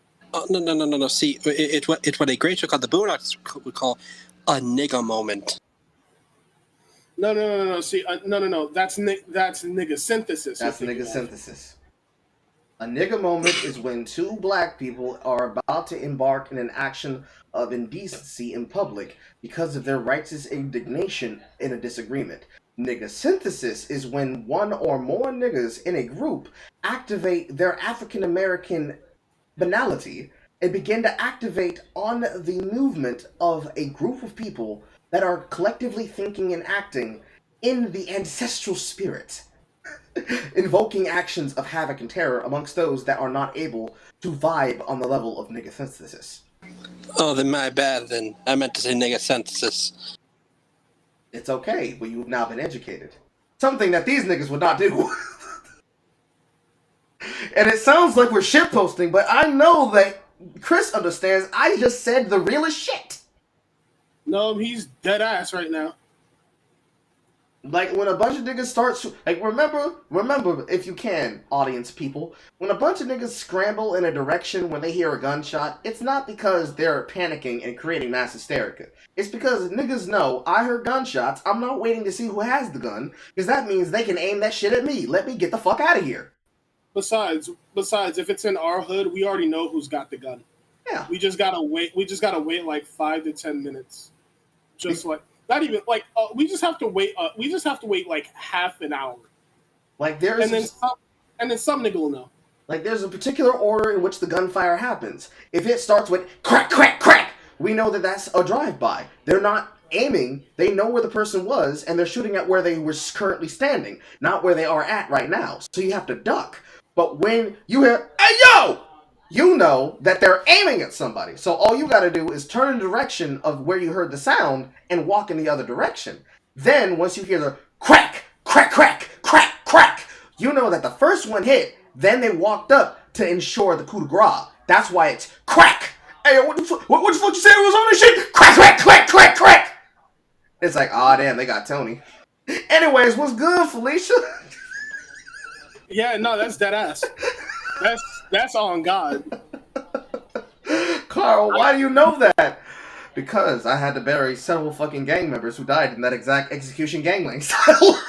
No. See, it's what a great show called The Boondocks would call a nigga moment. No. See, no. That's nigga synthesis. That's nigga synthesis. A nigga moment is when two black people are about to embark in an action of indecency in public because of their righteous indignation in a disagreement. Nigga synthesis is when one or more niggas in a group activate their African American banality and begin to activate on the movement of a group of people that are collectively thinking and acting in the ancestral spirit, invoking actions of havoc and terror amongst those that are not able to vibe on the level of nigga synthesis. Oh, then my bad then. I meant to say nigga synthesis. It's okay, but you've now been educated. Something that these niggas would not do. And it sounds like we're shitposting, but I know that Chris understands I just said the realest shit. No, he's dead ass right now. Like, when a bunch of niggas start... Like, remember, if you can, audience people, when a bunch of niggas scramble in a direction when they hear a gunshot, it's not because they're panicking and creating mass hysteria. It's because niggas know, I heard gunshots, I'm not waiting to see who has the gun, because that means they can aim that shit at me. Let me get the fuck out of here. Besides, if it's in our hood, we already know who's got the gun. Yeah. We just gotta wait like 5 to 10 minutes. Just like... Not even like we just have to wait. We just have to wait like half an hour. Like and then some nigga will know. Like there's a particular order in which the gunfire happens. If it starts with crack, crack, crack, we know that that's a drive-by. They're not aiming. They know where the person was, and they're shooting at where they were currently standing, not where they are at right now. So you have to duck. But when you hear, "Hey yo!" you know that they're aiming at somebody. So all you gotta do is turn in the direction of where you heard the sound and walk in the other direction. Then, once you hear the crack, crack, crack, crack, crack, you know that the first one hit, then they walked up to ensure the coup de grace. That's why it's crack! Hey, what the fuck you said was on this shit? Crack, crack, crack, crack, crack! It's like, aw, damn, they got Tony. Anyways, what's good, Felicia? Yeah, no, that's dead ass. That's on God. Carl, why do you know that? Because I had to bury several fucking gang members who died in that exact execution gangland style.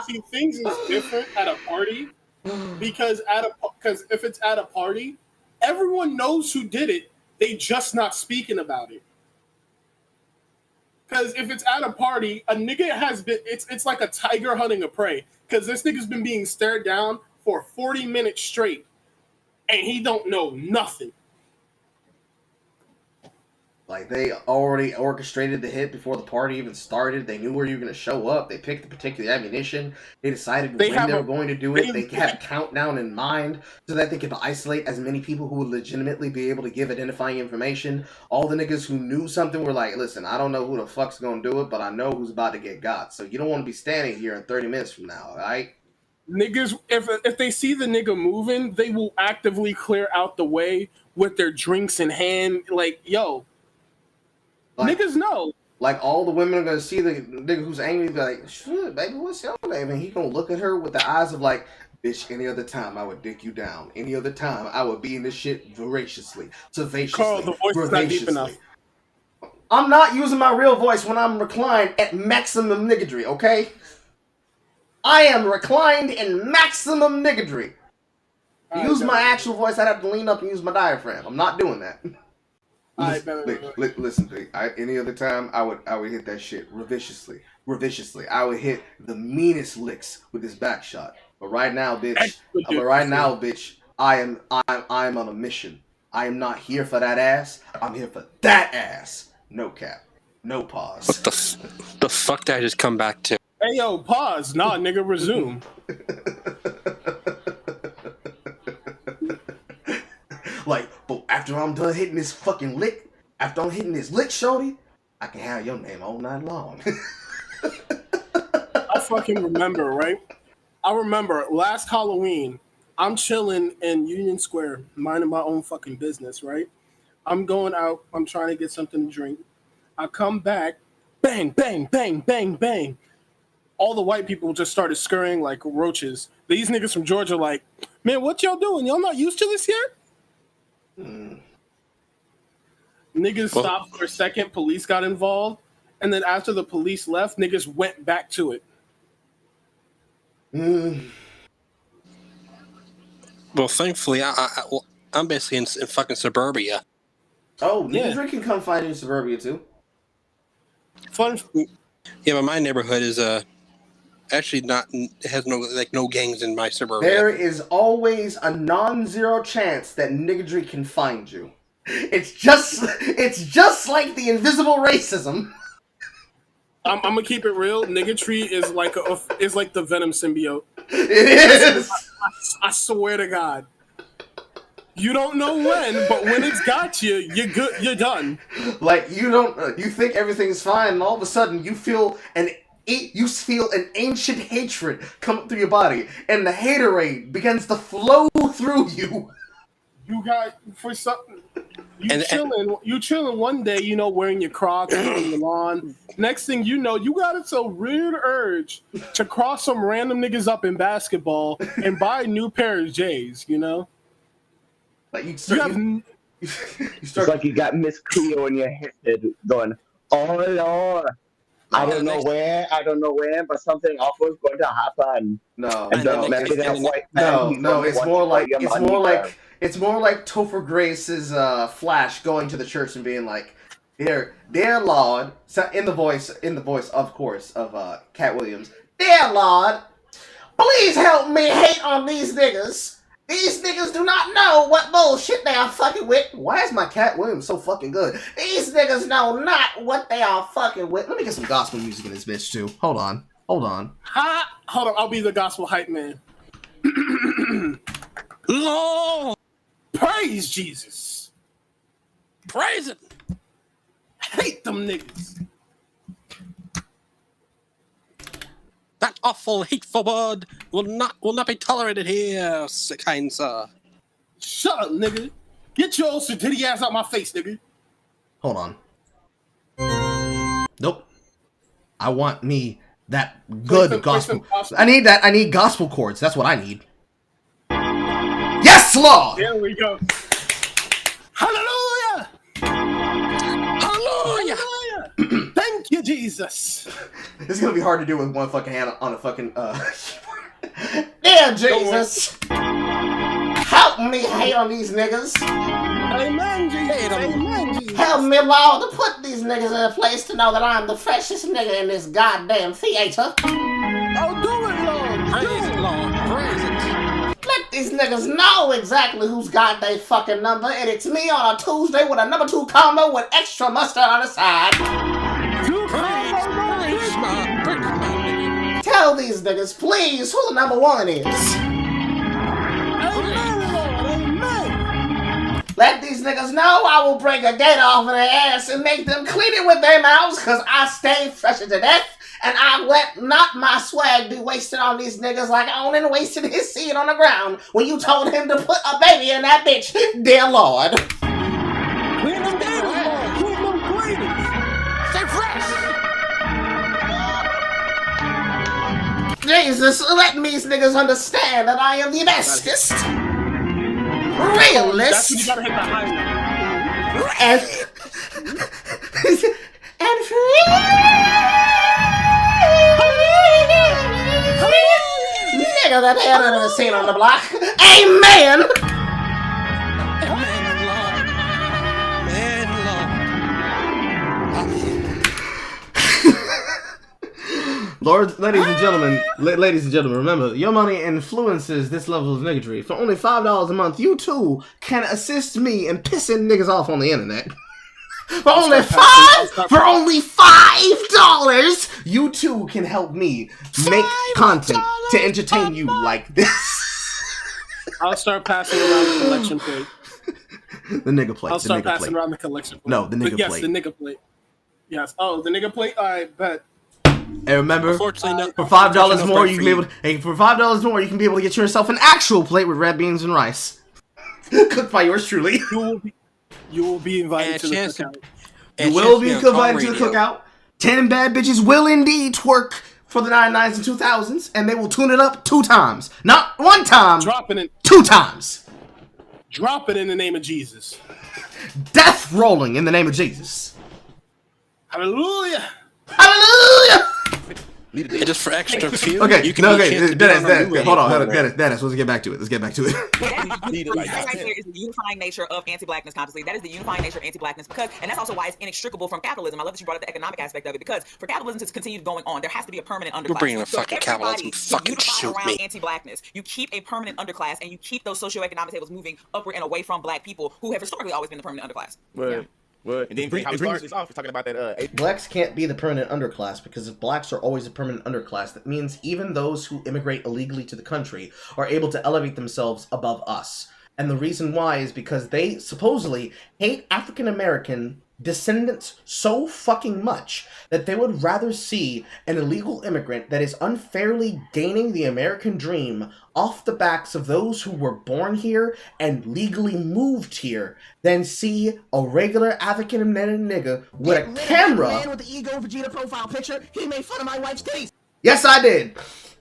See, things is different at a party because if it's at a party, everyone knows who did it. They just not speaking about it. Because if it's at a party, a nigga has been... It's like a tiger hunting a prey. Because this nigga's been being stared down for 40 minutes straight. And he don't know nothing. Like, they already orchestrated the hit before the party even started. They knew where you were going to show up. They picked the particular ammunition. They decided when they were going to do it. They had a countdown in mind so that they could isolate as many people who would legitimately be able to give identifying information. All the niggas who knew something were like, listen, I don't know who the fuck's going to do it, but I know who's about to get got. So you don't want to be standing here in 30 minutes from now, all right? Niggas, if they see the nigga moving, they will actively clear out the way with their drinks in hand. Like, yo... Like, niggas know. Like, all the women are going to see the nigga who's angry, be like, shit, baby, what's your name? And he going to look at her with the eyes of like, bitch, any other time I would dick you down. Any other time I would be in this shit voraciously, savaciously, Carl, the voice is not deep enough. I'm not using my real voice when I'm reclined at maximum niggadry, okay? I am reclined in maximum niggadry. To use my actual voice, I'd have to lean up and use my diaphragm. I'm not doing that. Listen, any other time I would hit that shit raviciously. I would hit the meanest licks with this back shot. But right now, bitch, I am on a mission. I am not here for that ass. I'm here for that ass. No cap, no pause. What the fuck did I just come back to? Hey yo, pause. Nah, nigga, resume. Like, but after I'm done hitting this fucking lick, shorty, I can have your name all night long. I fucking remember, right? I remember last Halloween, I'm chilling in Union Square, minding my own fucking business, right? I'm going out, I'm trying to get something to drink. I come back, bang, bang, bang, bang, bang. All the white people just started scurrying like roaches. These niggas from Georgia like, man, what y'all doing? Y'all not used to this yet? Niggas stopped for a second, police got involved, and then after the police left, niggas went back to it. Well, thankfully, I'm basically in fucking suburbia. Oh, niggas can come fight in suburbia too. Fun. Yeah, but my neighborhood is actually not. It has no gangs in my suburbia. There is always a non-zero chance that niggadry can find you. It's just like the invisible racism. I'm gonna keep it real. Niggatry is like the Venom symbiote. It is. I swear to God. You don't know when, but when it's got you, you're good. You're done. Like you think everything's fine, and all of a sudden you feel an ancient hatred come up through your body, and the haterade begins to flow through you. You got for something. You chilling one day, you know, wearing your Crocs on your lawn. Next thing you know, you got this so weird urge to cross some random niggas up in basketball and buy a new pair of J's, you know? Like It's like you got Miss Cleo in your head going, oh Lord, I don't know when, but something awful is going to happen. No, and no, it's more like Topher Grace's Flash going to the church and being like, "Dear Lord," in the voice, of course, of Cat Williams. "Dear Lord, please help me hate on these niggas. These niggas do not know what bullshit they are fucking with." Why is my Cat Williams so fucking good? "These niggas know not what they are fucking with." Let me get some gospel music in this bitch too. Hold on. Hold on, I'll be the gospel hype man. Lord, praise Jesus. Praise it. Hate them niggas. That awful, hateful word will not be tolerated here, kind sir. Shut up, nigga. Get your old titty ass out my face, nigga. Hold on. Nope. I want me that good gospel. I need gospel chords. That's what I need. Yes, Lord! There we go. Hallelujah! Hallelujah! Thank you, Jesus. This is gonna be hard to do with one fucking hand on a fucking Dear Jesus, help me hate on these niggas. Amen, Jesus. Amen, Jesus. Help me, Lord, to put these niggas in a place to know that I'm the freshest nigga in this goddamn theater. Oh, do it, Lord. Praise it, Lord. Praise it. Let these niggas know exactly who's got their fucking number, and it's me on a Tuesday with a number 2 combo with extra mustard on the side. Tell these niggas, please, who the number 1 is. Let these niggas know I will break a gator off of their ass and make them clean it with their mouths, cause I stay fresher to death, and I let not my swag be wasted on these niggas like Onan wasted his seed on the ground when you told him to put a baby in that bitch, dear Lord. Clean them gators, Lord. Clean them gators. Stay fresh. Jesus, let these niggas understand that I am the bestest, realist, That's when you gotta hit the high note. and free nigga that they had ever seen on the block. Amen. Lord, ladies and gentlemen, remember, your money influences this level of niggatry. For only $5 a month, you too can assist me in pissing niggas off on the internet. For only $5, you too can help me make content to entertain you like this. I'll start passing around the collection plate. The nigga plate. I'll start passing around the collection plate. No, the nigga plate. Yes, the nigga plate. Yes. Oh, the nigga plate. All right, bet. And remember, for $5 more, you can be able to. Hey, for $5 more, you can be able to get yourself an actual plate with red beans and rice, cooked by yours truly. You will be invited to the cookout. You will be invited to the cookout. 10 bad bitches will indeed twerk for the 99s and 2000s, and they will tune it up 2 times, not 1 time. Dropping it 2 times. Drop it in the name of Jesus. Death rolling in the name of Jesus. Hallelujah. Hallelujah. Just for extra fuel. Okay, Dennis, hold on, Dennis, let's get back to it. That right there is the unifying nature of anti-blackness consciously. That is the unifying nature of anti-blackness and that's also why it's inextricable from capitalism. I love that you brought up the economic aspect of it because for capitalism to continue going on, there has to be a permanent underclass. You're bringing a fucking capitalism. Fucking shoot me. Anti-blackness, you keep a permanent underclass and you keep those socioeconomic tables moving upward and away from black people who have historically always been the permanent underclass. And then how we started this off, we're talking about that. Blacks can't be the permanent underclass because if blacks are always a permanent underclass, that means even those who immigrate illegally to the country are able to elevate themselves above us. And the reason why is because they supposedly hate African American descendants so fucking much that they would rather see an illegal immigrant that is unfairly gaining the American dream off the backs of those who were born here and legally moved here than see a regular African American nigga with a camera. Man with the ego Vegeta profile picture, he made fun of my wife's titties. Yes, I did.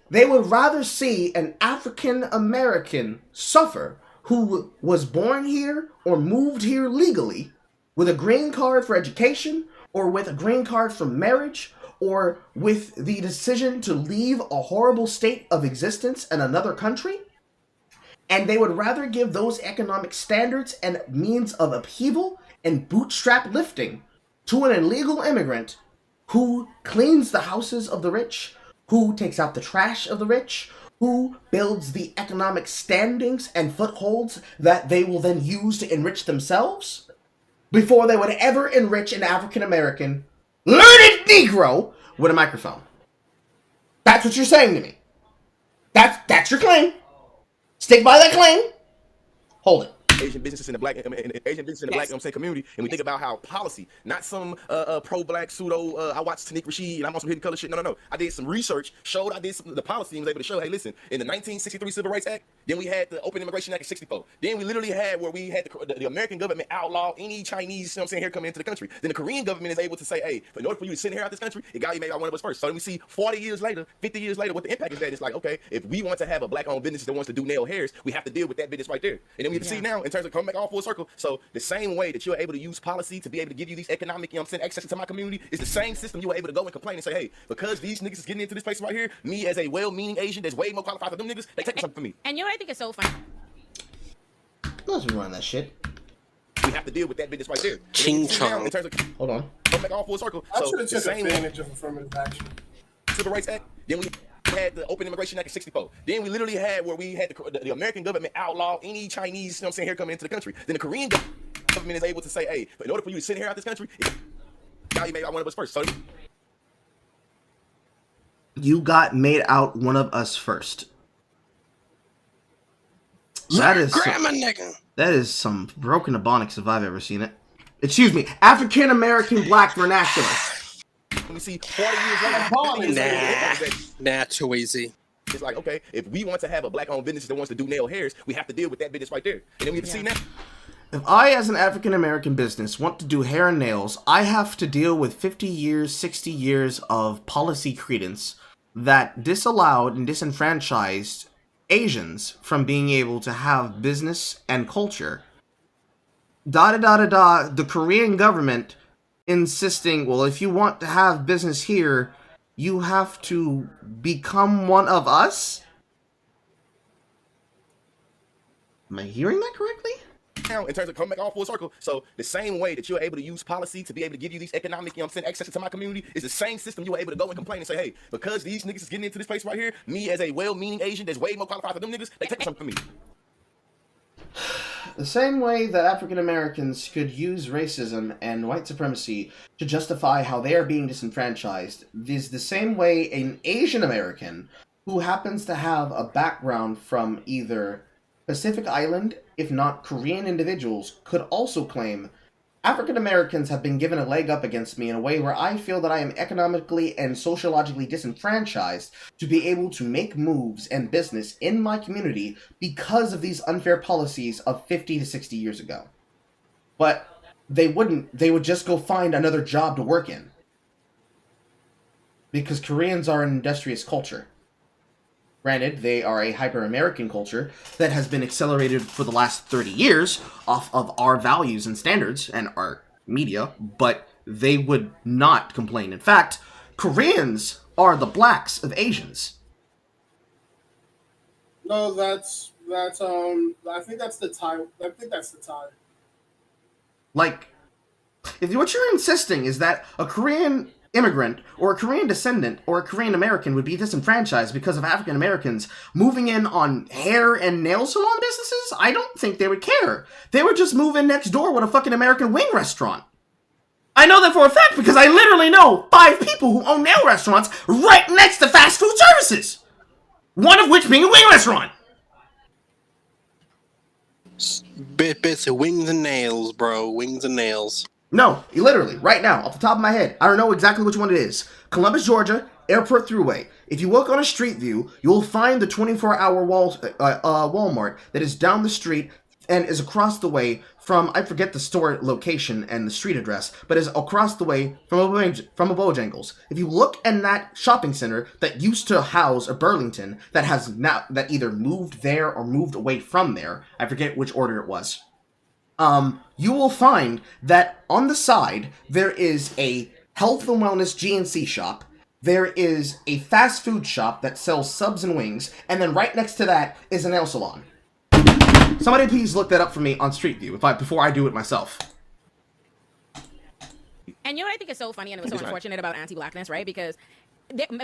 They would rather see an African American suffer who was born here or moved here legally with a green card for education, or with a green card for marriage, or with the decision to leave a horrible state of existence in another country, and they would rather give those economic standards and means of upheaval and bootstrap lifting to an illegal immigrant who cleans the houses of the rich, who takes out the trash of the rich, who builds the economic standings and footholds that they will then use to enrich themselves, before they would ever enrich an African American learned Negro with a microphone. That's what you're saying to me. That's your claim. Stick by that claim. Hold it. Asian businesses in the black, Asian business in the black, I'm saying, community, and we think about how policy, not some pro-black pseudo. I watched Taniq Rashid and I'm on some hidden color shit. No. I did some research, showed I did the policy, and was able to show, hey, listen, in the 1963 Civil Rights Act, then we had the Open Immigration Act of '64. Then we literally had where we had the American government outlaw any Chinese, you know what I'm saying, here coming into the country. Then the Korean government is able to say, hey, in order for you to sit here out this country, it got you made out one of us first. So then we see 40 years later, 50 years later, what the impact is that. It's like, okay, if we want to have a black-owned business that wants to do nail hairs, we have to deal with that business right there. And then we can see now, in terms of coming back all full circle. So the same way that you're able to use policy to be able to give you these economic, you know what I'm saying, access to my community is the same system you were able to go and complain and say, hey, because these niggas is getting into this place right here, me as a well-meaning Asian that's way more qualified for them niggas, they take something from me. And you know what I think is so funny? Let's run that shit. We have to deal with that business right there. Ching chong. In terms of hold on, come back all full circle. I So should have the took same advantage of affirmative action. Civil Rights Act. Then we had the Open Immigration Act of '64. Then we literally had where we had the American government outlaw any Chinese, you know what I'm saying, here coming into the country. Then the Korean government is able to say, hey, in order for you to sit here out this country, now you made out one of us first. So you got made out one of us first. That is that is some broken ebonics if I've ever seen it. Excuse me, African American black vernacular. Let me see 40 years later. Nah, too easy. It's like, okay, if we want to have a black-owned business that wants to do nail hairs, we have to deal with that business right there. And then we have to see now. If I, as an African American business, want to do hair and nails, I have to deal with 50 years, 60 years of policy credence that disallowed and disenfranchised Asians from being able to have business and culture. The Korean government insisting, well, if you want to have business here, you have to become one of us? Am I hearing that correctly? Now, in terms of coming back all full circle, so the same way that you're able to use policy to be able to give you these economic, you know what I'm saying, access to my community is the same system you were able to go and complain and say, hey, because these niggas is getting into this place right here, me as a well-meaning Asian that's way more qualified for them niggas, they take something from me. The same way that African Americans could use racism and white supremacy to justify how they are being disenfranchised is the same way an Asian American who happens to have a background from either Pacific Island, if not Korean individuals, could also claim African Americans have been given a leg up against me in a way where I feel that I am economically and sociologically disenfranchised to be able to make moves and business in my community because of these unfair policies of 50 to 60 years ago. But they wouldn't. They would just go find another job to work in. Because Koreans are an industrious culture. Granted, they are a hyper-American culture that has been accelerated for the last 30 years off of our values and standards and our media, but they would not complain. In fact, Koreans are the blacks of Asians. No, that's I think that's the tie. I think that's the tie. Like, if what you're insisting is that a Korean immigrant or a Korean descendant or a Korean American would be disenfranchised because of African Americans moving in on hair and nail salon businesses, I don't think they would care. They would just move in next door with a fucking American wing restaurant. I know that for a fact because I literally know 5 people who own nail restaurants right next to fast food services. One of which being a wing restaurant. Bits of wings and nails, bro. Wings and nails. No, literally, right now, off the top of my head, I don't know exactly which one it is. Columbus, Georgia, Airport Thruway. If you look on a street view, you'll find the 24-hour Walmart that is down the street and is across the way from, I forget the store location and the street address, but is across the way from a Bojangles. If you look in that shopping center that used to house a Burlington that has now, that either moved there or moved away from there, I forget which order it was, you will find that on the side, there is a health and wellness GNC shop, there is a fast food shop that sells subs and wings, and then right next to that is a nail salon. Somebody please look that up for me on Street View before I do it myself. And you know what I think is so funny and it was so unfortunate about anti-blackness, right? Because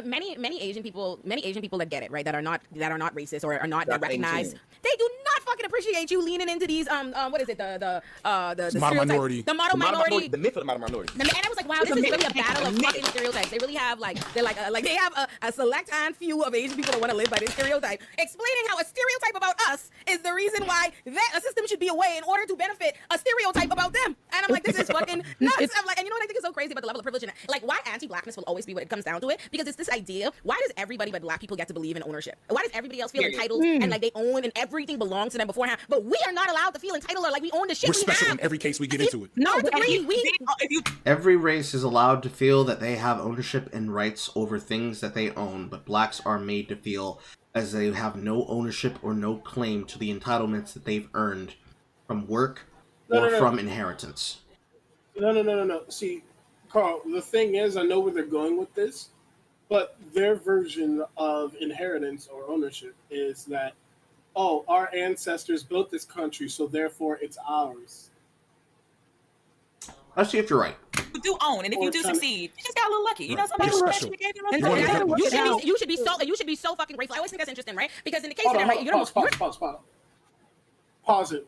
many Asian people that get it, right, that are not racist or are not that recognized, they do not fucking appreciate you leaning into these what is it, the model minority, the model minority, the myth of the model minority. And I was like, wow, this is really a battle of fucking stereotypes. They really have they have a select few of Asian people that want to live by this stereotype, explaining how a stereotype about us is the reason why a system should be a way in order to benefit a stereotype about them. And I'm like, this is fucking nuts. I'm like, and you know what I think is so crazy about the level of privilege and like why anti-blackness will always be what it comes down to it. Because it's this idea, why does everybody but black people get to believe in ownership? Why does everybody else feel entitled and like they own and everything belongs to them beforehand? But we are not allowed to feel entitled or like we own the shit We're special in every case we get into it. No, Every race is allowed to feel that they have ownership and rights over things that they own, but blacks are made to feel as they have no ownership or no claim to the entitlements that they've earned from work or from inheritance. No. See, Carl, the thing is, I know where they're going with this, but their version of inheritance or ownership is that, oh, our ancestors built this country, so therefore it's ours. Let's see if you're right. You do own, and if you do succeed, you just got a little lucky. You know, somebody gave you you should be so fucking grateful. I always think that's interesting, right? Because in the case of that, right, you don't pause it.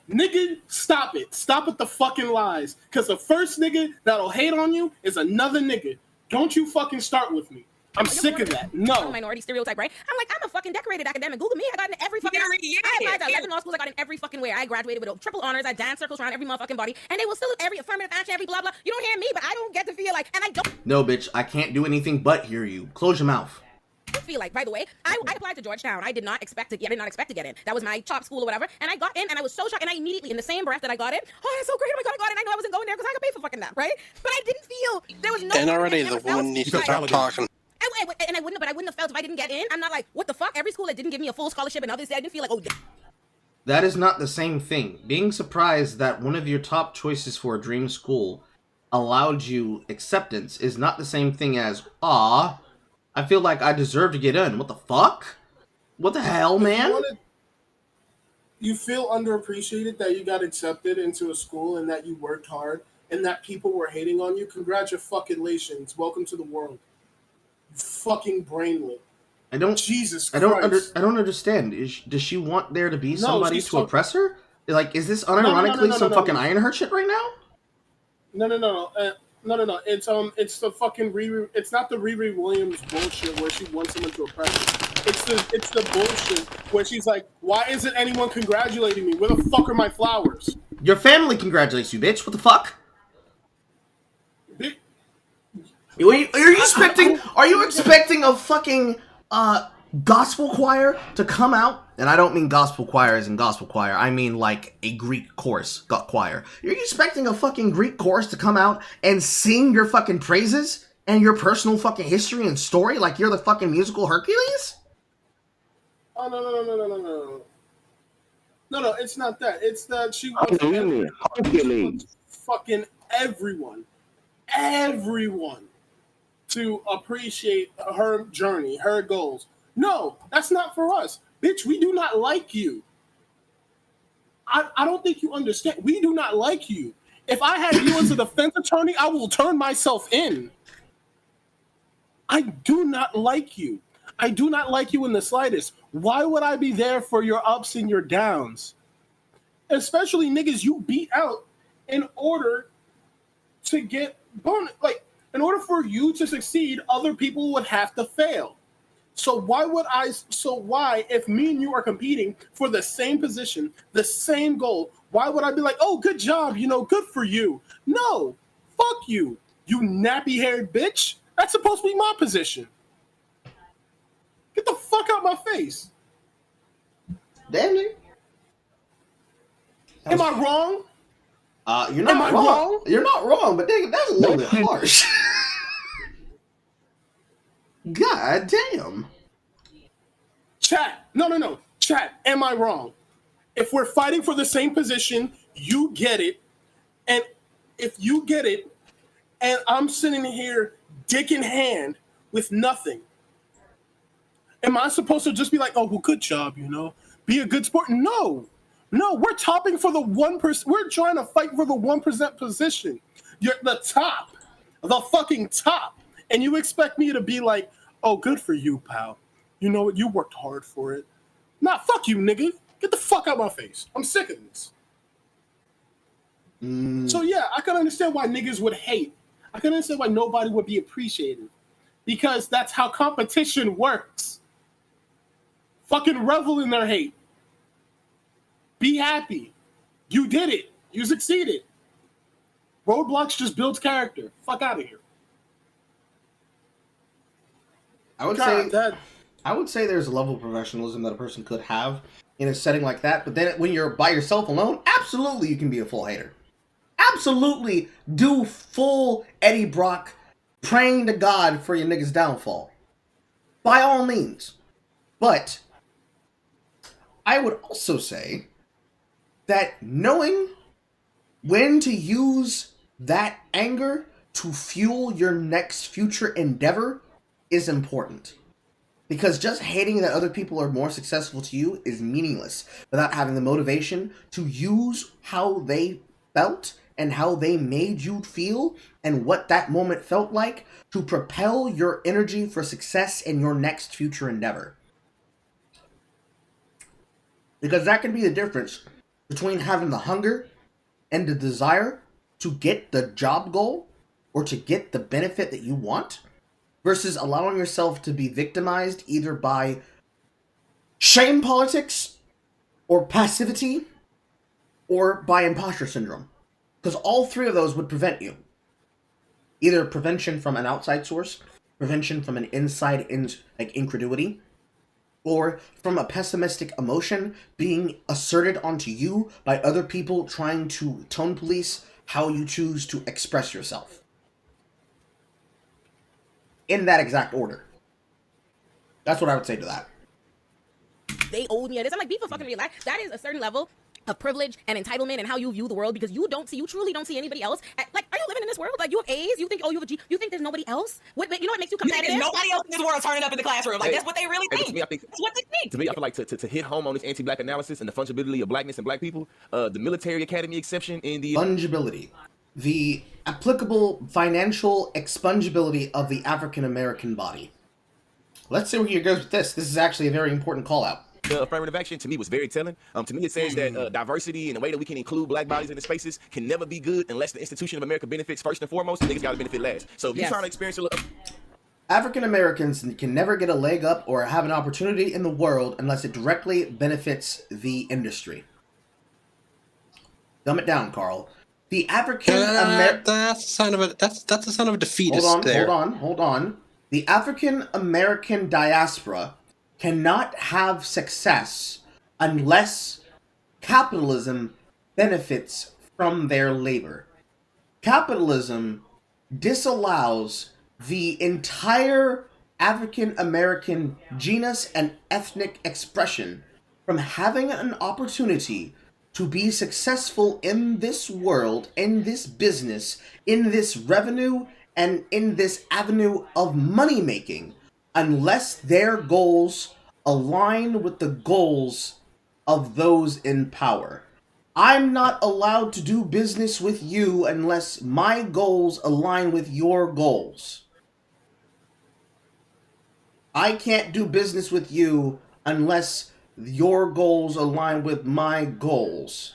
Nigga, stop it. Stop with the fucking lies. Because the first nigga that'll hate on you is another nigga. Don't you fucking start with me. I'm sick of that. No. Minority stereotype, right? I'm like, I'm a fucking decorated academic. Google me. I got in every fucking... I applied to 11 law schools. I got in every fucking way. I graduated with triple honors. I danced circles around every motherfucking body. And they will still every affirmative action, every blah, blah. You don't hear me, but I don't get to feel like... And I don't... No, bitch. I can't do anything but hear you. Close your mouth. I feel like, by the way, I applied to Georgetown. I did not expect to get in. That was my top school or whatever. And I got in and I was so shocked. And I immediately, in the same breath that I got in, oh, that's so great. Oh my God, I got in. I knew I wasn't going there because I could pay for fucking that, right? But I didn't feel, there was no... And already the woman needs to stop talking. I wouldn't have felt if I didn't get in. I'm not like, what the fuck? Every school that didn't give me a full scholarship and others, I didn't feel like, oh, that is not the same thing. Being surprised that one of your top choices for a dream school allowed you acceptance is not the same thing as, ah, I feel like I deserve to get in. What the fuck? What the hell, man? You feel underappreciated that you got accepted into a school and that you worked hard and that people were hating on you. Congratulations. Welcome to the world. You fucking brainlet. Jesus Christ. I don't understand. Does she want there to be somebody to oppress her? Like, is this unironically some fucking Ironheart shit right now? No. It's the fucking Riri. It's not the Riri Williams bullshit where she wants someone to oppress her. It's the bullshit where she's like, why isn't anyone congratulating me? Where the fuck are my flowers? Your family congratulates you, bitch. What the fuck? Are you expecting a fucking gospel choir to come out? And I don't mean gospel choir as in gospel choir. I mean like a Greek chorus choir. Are you expecting a fucking Greek chorus to come out and sing your fucking praises and your personal fucking history and story like you're the fucking musical Hercules? Oh, no, it's not that. It's that she wants fucking everyone to appreciate her journey, her goals. No, that's not for us. Bitch, we do not like you. I don't think you understand. We do not like you. If I had you as a defense attorney, I will turn myself in. I do not like you. I do not like you in the slightest. Why would I be there for your ups and your downs? Especially niggas you beat out in order to get bonus. Like, in order for you to succeed, other people would have to fail. So why, if me and you are competing for the same position, the same goal, why would I be like, oh, good job, good for you? No, fuck you, you nappy-haired bitch. That's supposed to be my position. Get the fuck out my face. Damn it. Am I wrong? You're not wrong. You're not wrong, but dang, that's a little bit harsh. God damn. Chat. No. Chat, am I wrong? If we're fighting for the same position, you get it. And if you get it, and I'm sitting here dick in hand with nothing, am I supposed to just be like, oh, well, good job, be a good sport? No, we're topping for the 1%. We're trying to fight for the 1% position. You're at the top, the fucking top. And you expect me to be like, oh, good for you, pal. You know what? You worked hard for it. Nah, fuck you, nigga. Get the fuck out of my face. I'm sick of this. So yeah, I can understand why niggas would hate. I can understand why nobody would be appreciated. Because that's how competition works. Fucking revel in their hate. Be happy. You did it. You succeeded. Roadblocks just builds character. Fuck out of here. I would say there's a level of professionalism that a person could have in a setting like that, but then when you're by yourself alone, absolutely you can be a full hater. Absolutely do full Eddie Brock praying to God for your nigga's downfall. By all means. But I would also say that knowing when to use that anger to fuel your next future endeavor is important. Because just hating that other people are more successful to you is meaningless without having the motivation to use how they felt and how they made you feel and what that moment felt like to propel your energy for success in your next future endeavor. Because that can be the difference between having the hunger and the desire to get the job goal or to get the benefit that you want versus allowing yourself to be victimized either by shame politics or passivity or by imposter syndrome. Because all three of those would prevent you. Either prevention from an outside source, prevention from an inside incredulity, or from a pessimistic emotion being asserted onto you by other people trying to tone police how you choose to express yourself. In that exact order. That's what I would say to that. They owed me this. I'm like, be for fucking relaxed. That is a certain level of privilege and entitlement and how you view the world because you truly don't see anybody else. Like, are you living in this world? Like, you have A's? You think, oh, you have a G? You think there's nobody else? What makes you competitive? There's nobody else in this world turning up in the classroom. Like, that's what they really think. To me, I think that's what they think. To me, I feel like to hit home on this anti-black analysis and the fungibility of blackness and black people, the military academy exception in the... Fungibility. The applicable financial expungibility of the African-American body. Let's see where he goes with this. This is actually a very important call-out. The affirmative action, to me, was very telling. To me, it says that diversity and the way that we can include black bodies in the spaces can never be good unless the institution of America benefits first and foremost, and niggas got to benefit last. So if you're trying to experience a little... African Americans can never get a leg up or have an opportunity in the world unless it directly benefits the industry. Dumb it down, Carl. The African American... That's a sign of a defeatist. Hold on. The African American diaspora cannot have success unless capitalism benefits from their labor. Capitalism disallows the entire African American genus and ethnic expression from having an opportunity to be successful in this world, in this business, in this revenue, and in this avenue of money making, unless their goals align with the goals of those in power. I'm not allowed to do business with you unless my goals align with your goals. I can't do business with you unless your goals align with my goals.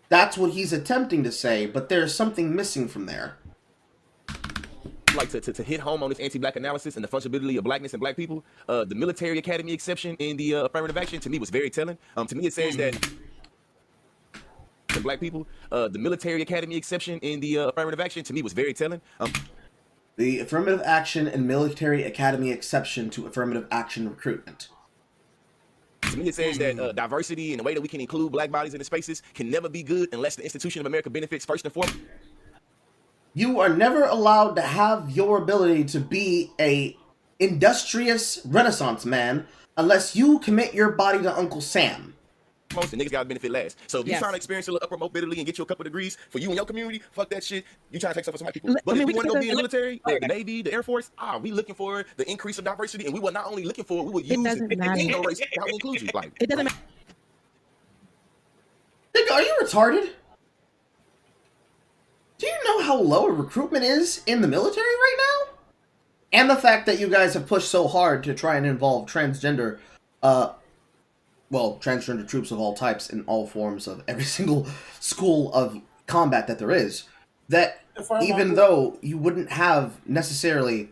That's what he's attempting to say, but there's something missing from there. like to hit home on this anti-black analysis and the fungibility of blackness and black people, the military academy exception in the affirmative action to me was very telling. To me, it says that to black people, the military academy exception in the affirmative action to me was very telling. The affirmative action and military academy exception to affirmative action recruitment. To me, it says that diversity and the way that we can include black bodies in the spaces can never be good unless the institution of America benefits first and foremost. You are never allowed to have your ability to be a industrious Renaissance man unless you commit your body to Uncle Sam. Most the niggas gotta benefit last. So if you trying to experience a little upward mobility and get you a couple degrees for you and your community, fuck that shit. You trying to take stuff from some white people. But if you want to go be in the military, the Navy, the Air Force, we looking for the increase of diversity, and we were not only looking for it, we would use it. Ain't no race, how we include you. Like, it doesn't matter. Nigga, are you retarded? Do you know how low recruitment is in the military right now? And the fact that you guys have pushed so hard to try and involve transgender, transgender troops of all types in all forms of every single school of combat that there is, that even though you wouldn't have necessarily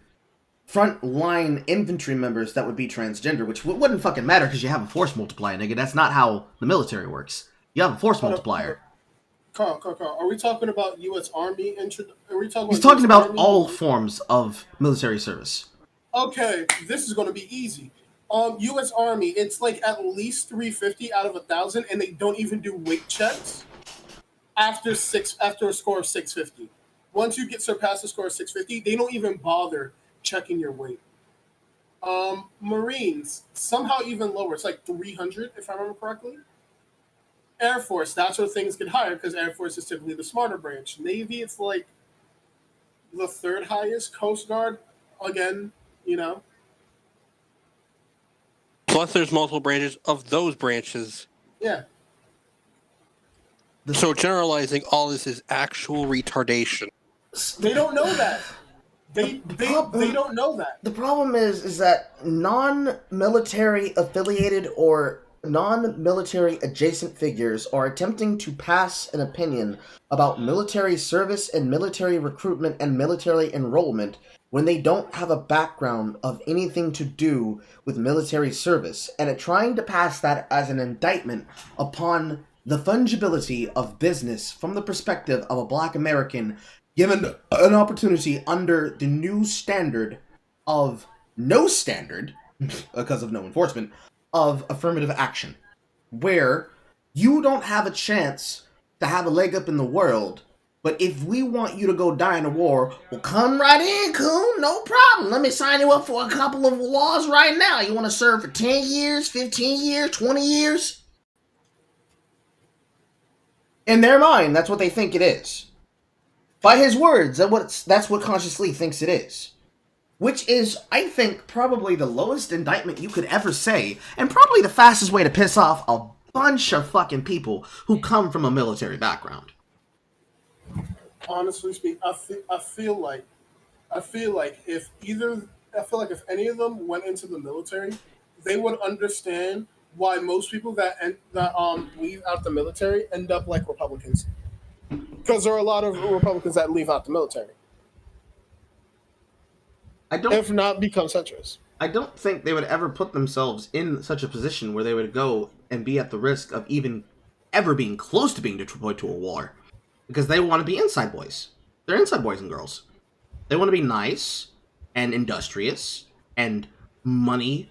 front-line infantry members that would be transgender, which wouldn't fucking matter because you have a force multiplier, nigga. That's not how the military works. You have a force multiplier. Carl, are we talking about U.S. Army? He's talking about all forms of military service. Okay, this is going to be easy. U.S. Army, it's like at least 350 out of 1,000, and they don't even do weight checks after a score of 650. Once you get surpassed the score of 650, they don't even bother checking your weight. Marines, somehow even lower. It's like 300, if I remember correctly. Air Force, that's where things get higher because Air Force is typically the smarter branch. Navy, it's like the third highest. Coast Guard, again, you know. Plus, there's multiple branches of those branches. Yeah. So generalizing all this is actual retardation. They don't know that. They don't know that. The problem is that non-military affiliated or non-military adjacent figures are attempting to pass an opinion about military service and military recruitment and military enrollment when they don't have a background of anything to do with military service, and trying to pass that as an indictment upon the fungibility of business from the perspective of a black American given an opportunity under the new standard of no standard, because of no enforcement, of affirmative action, where you don't have a chance to have a leg up in the world, but if we want you to go die in a war, well, come right in, coon, no problem. Let me sign you up for a couple of laws right now. You want to serve for 10 years, 15 years, 20 years? In their mind, that's what they think it is. By his words, that's what consciously thinks it is. Which is, I think, probably the lowest indictment you could ever say, and probably the fastest way to piss off a bunch of fucking people who come from a military background. Honestly speaking, I feel like if any of them went into the military, they would understand why most people that leave out the military end up like Republicans. Because there are a lot of Republicans that leave out the military. If not, become centrists. I don't think they would ever put themselves in such a position where they would go and be at the risk of even ever being close to being deployed to a war. Because they want to be inside boys. They're inside boys and girls. They want to be nice and industrious and money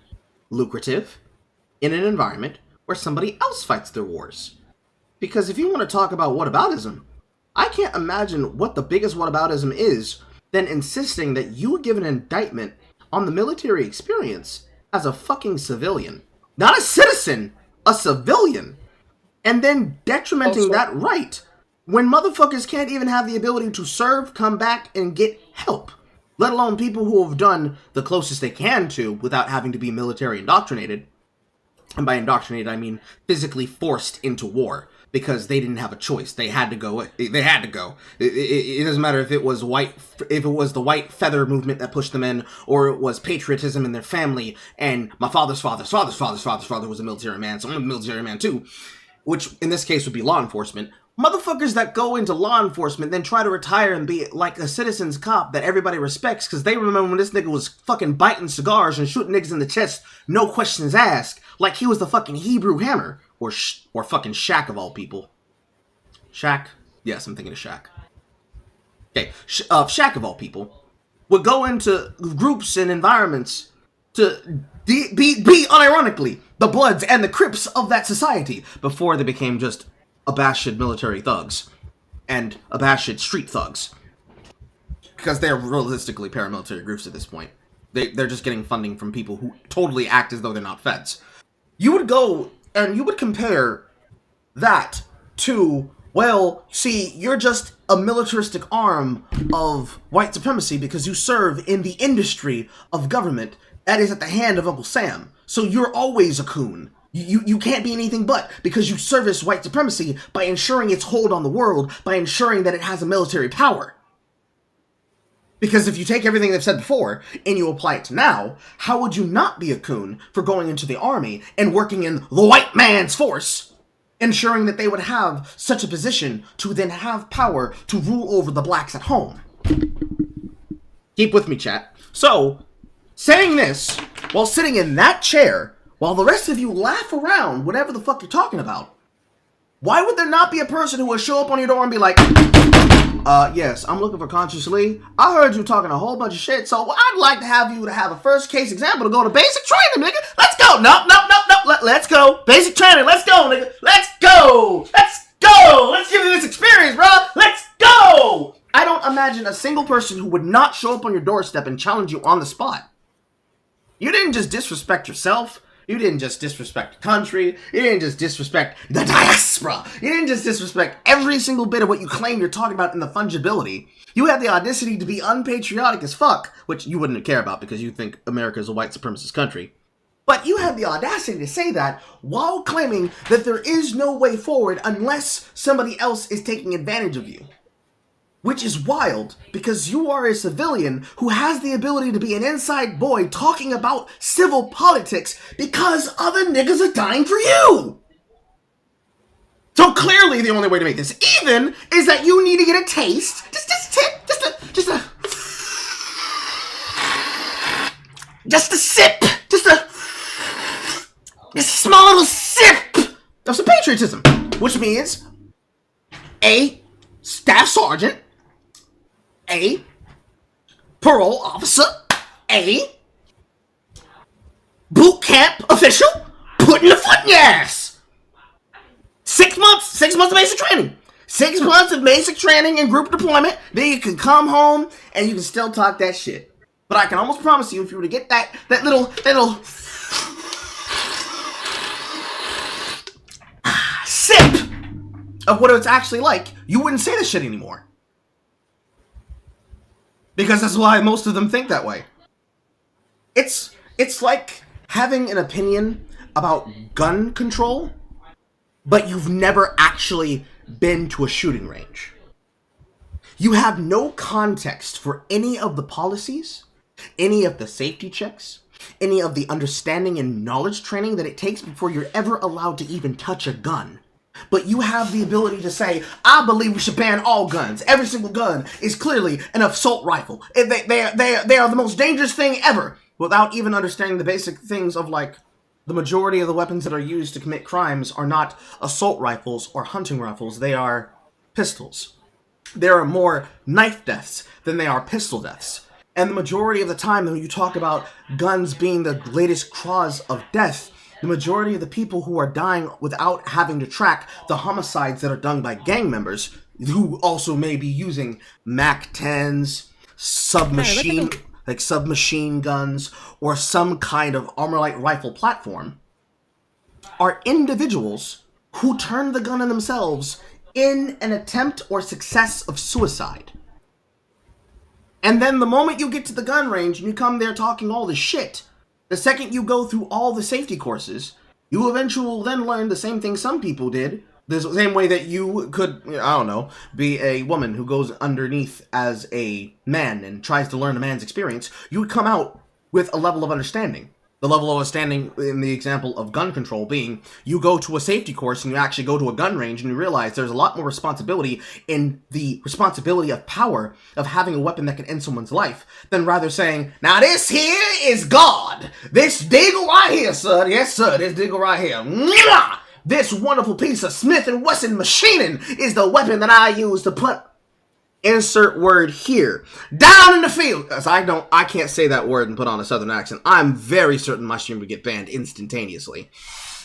lucrative in an environment where somebody else fights their wars. Because if you want to talk about whataboutism, I can't imagine what the biggest whataboutism is than insisting that you give an indictment on the military experience as a fucking civilian. Not a citizen, a civilian. And then detrimenting that right when motherfuckers can't even have the ability to serve, come back, and get help. Let alone people who have done the closest they can to without having to be military indoctrinated. And by indoctrinated, I mean physically forced into war. Because they didn't have a choice. They had to go. They had to go. It doesn't matter if it was the white feather movement that pushed them in, or it was patriotism in their family, and my father's father was a military man, so I'm a military man too. Which, in this case, would be law enforcement. Motherfuckers that go into law enforcement then try to retire and be like a citizen's cop that everybody respects because they remember when this nigga was fucking biting cigars and shooting niggas in the chest, no questions asked, like he was the fucking Hebrew Hammer. Or fucking Shaq of all people. Shaq? Yes, I'm thinking of Shaq. Okay, Shaq of all people would go into groups and environments to be unironically the Bloods and the Crips of that society before they became just abashed military thugs and abashed street thugs, because they're realistically paramilitary groups at this point. They're just getting funding from people who totally act as though they're not feds. You would go and you would compare that to, well, see, you're just a militaristic arm of white supremacy because you serve in the industry of government that is at the hand of Uncle Sam. So you're always a coon. You can't be anything but, because you service white supremacy by ensuring its hold on the world, by ensuring that it has a military power. Because if you take everything they've said before and you apply it to now, how would you not be a coon for going into the army and working in the white man's force, ensuring that they would have such a position to then have power to rule over the blacks at home? Keep with me, chat. So, saying this, while sitting in that chair, while the rest of you laugh around whatever the fuck you're talking about, why would there not be a person who would show up on your door and be like, yes, I'm looking for Conscious Lee. I heard you talking a whole bunch of shit, so I'd like to have you to have a first case example to go to basic training, nigga. Let's go. No. Let's go. Basic training. Let's go, nigga. Let's go. Let's give you this experience, bro. Let's go. I don't imagine a single person who would not show up on your doorstep and challenge you on the spot. You didn't just disrespect yourself. You didn't just disrespect the country. You didn't just disrespect the diaspora. You didn't just disrespect every single bit of what you claim you're talking about in the fungibility. You had the audacity to be unpatriotic as fuck, which you wouldn't care about because you think America is a white supremacist country. But you had the audacity to say that while claiming that there is no way forward unless somebody else is taking advantage of you. Which is wild, because you are a civilian who has the ability to be an inside boy talking about civil politics because other niggas are dying for you! So clearly the only way to make this even is that you need to get a taste, just a sip, just a small little sip of some patriotism, which means a staff sergeant, a parole officer, a boot camp official putting the foot in your ass. 6 months, 6 months of basic training. 6 months of basic training and group deployment, then you can come home and you can still talk that shit. But I can almost promise you, if you were to get that little sip of what it's actually like, you wouldn't say this shit anymore. Because that's why most of them think that way. It's like having an opinion about gun control, but you've never actually been to a shooting range. You have no context for any of the policies, any of the safety checks, any of the understanding and knowledge training that it takes before you're ever allowed to even touch a gun. But you have the ability to say, I believe we should ban all guns. Every single gun is clearly an assault rifle. They are the most dangerous thing ever, without even understanding the basic things of, like, the majority of the weapons that are used to commit crimes are not assault rifles or hunting rifles. They are pistols. There are more knife deaths than they are pistol deaths. And the majority of the time when you talk about guns being the latest cause of death, the majority of the people who are dying without having to track the homicides that are done by gang members, who also may be using MAC-10s, submachine guns, or some kind of armor-light rifle platform, are individuals who turn the gun on themselves in an attempt or success of suicide. And then the moment you get to the gun range and you come there talking all this shit, the second you go through all the safety courses, you eventually will then learn the same thing some people did. The same way that you could, I don't know, be a woman who goes underneath as a man and tries to learn a man's experience. You would come out with a level of understanding. The level of understanding in the example of gun control being, you go to a safety course and you actually go to a gun range and you realize there's a lot more responsibility in the responsibility of power of having a weapon that can end someone's life than rather saying, now this here is God. This Deagle right here, sir. Yes, sir. This Deagle right here. Mwah! This wonderful piece of Smith & Wesson machining is the weapon that I use to put insert word here down in the field. As I can't say that word and put on a southern accent. I'm very certain my stream would get banned instantaneously.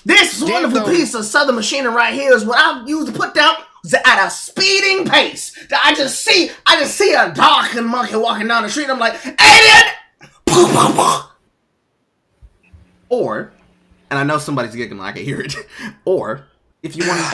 This wonderful piece of southern machinery right here is what I use to put down at a speeding pace. I just see a darkened monkey walking down the street. And I'm like, alien! Or, and I know somebody's giggling, I can hear it. Or if you wanted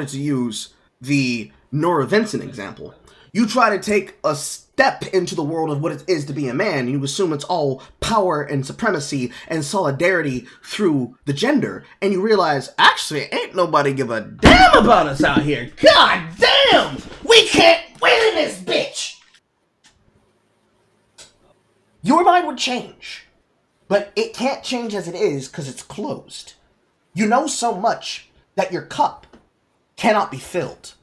to use the Nora Vincent example, you try to take a step into the world of what it is to be a man, and you assume it's all power and supremacy and solidarity through the gender, and you realize, actually, ain't nobody give a damn about us out here. God damn! We can't win in this bitch! Your mind would change, but it can't change as it is because it's closed. You know so much that your cup cannot be filled.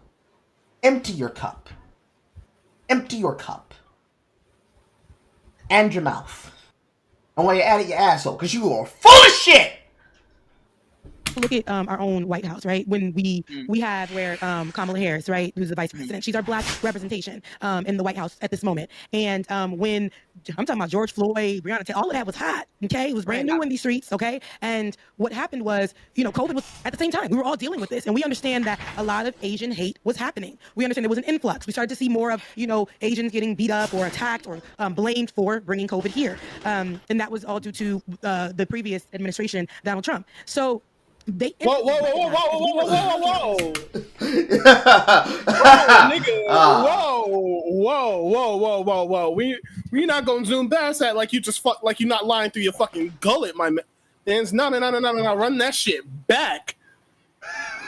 Empty your cup. Empty your cup. And your mouth. And while you're at it, your asshole, because you are full of shit! Look at our own White House, right? When we have where Kamala Harris, right, who's the vice president, she's our black representation in the White House at this moment. And when I'm talking about George Floyd, Breonna Taylor, all of that was hot, okay? It was brand new in these streets, okay? And what happened was, COVID was at the same time. We were all dealing with this, and we understand that a lot of Asian hate was happening. We understand there was an influx. We started to see more of, Asians getting beat up or attacked or blamed for bringing COVID here. And that was all due to the previous administration, Donald Trump. So whoa, we not gonna zoom past that like you just like you're not lying through your fucking gullet, my man. No, run that shit back.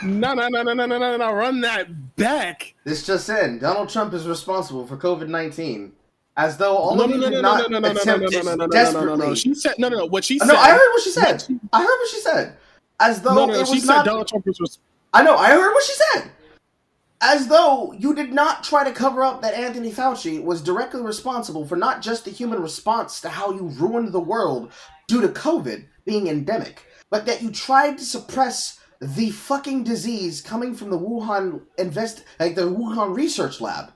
No, run that back. This just in: Donald Trump is responsible for COVID-19. As though all of you did not attempt desperately. She said no. What she said? No, I heard what she said. I heard what she said. As though it was she said Donald Trump was. I know. I heard what she said. As though you did not try to cover up that Anthony Fauci was directly responsible for not just the human response to how you ruined the world due to COVID being endemic, but that you tried to suppress the fucking disease coming from the Wuhan the Wuhan research lab.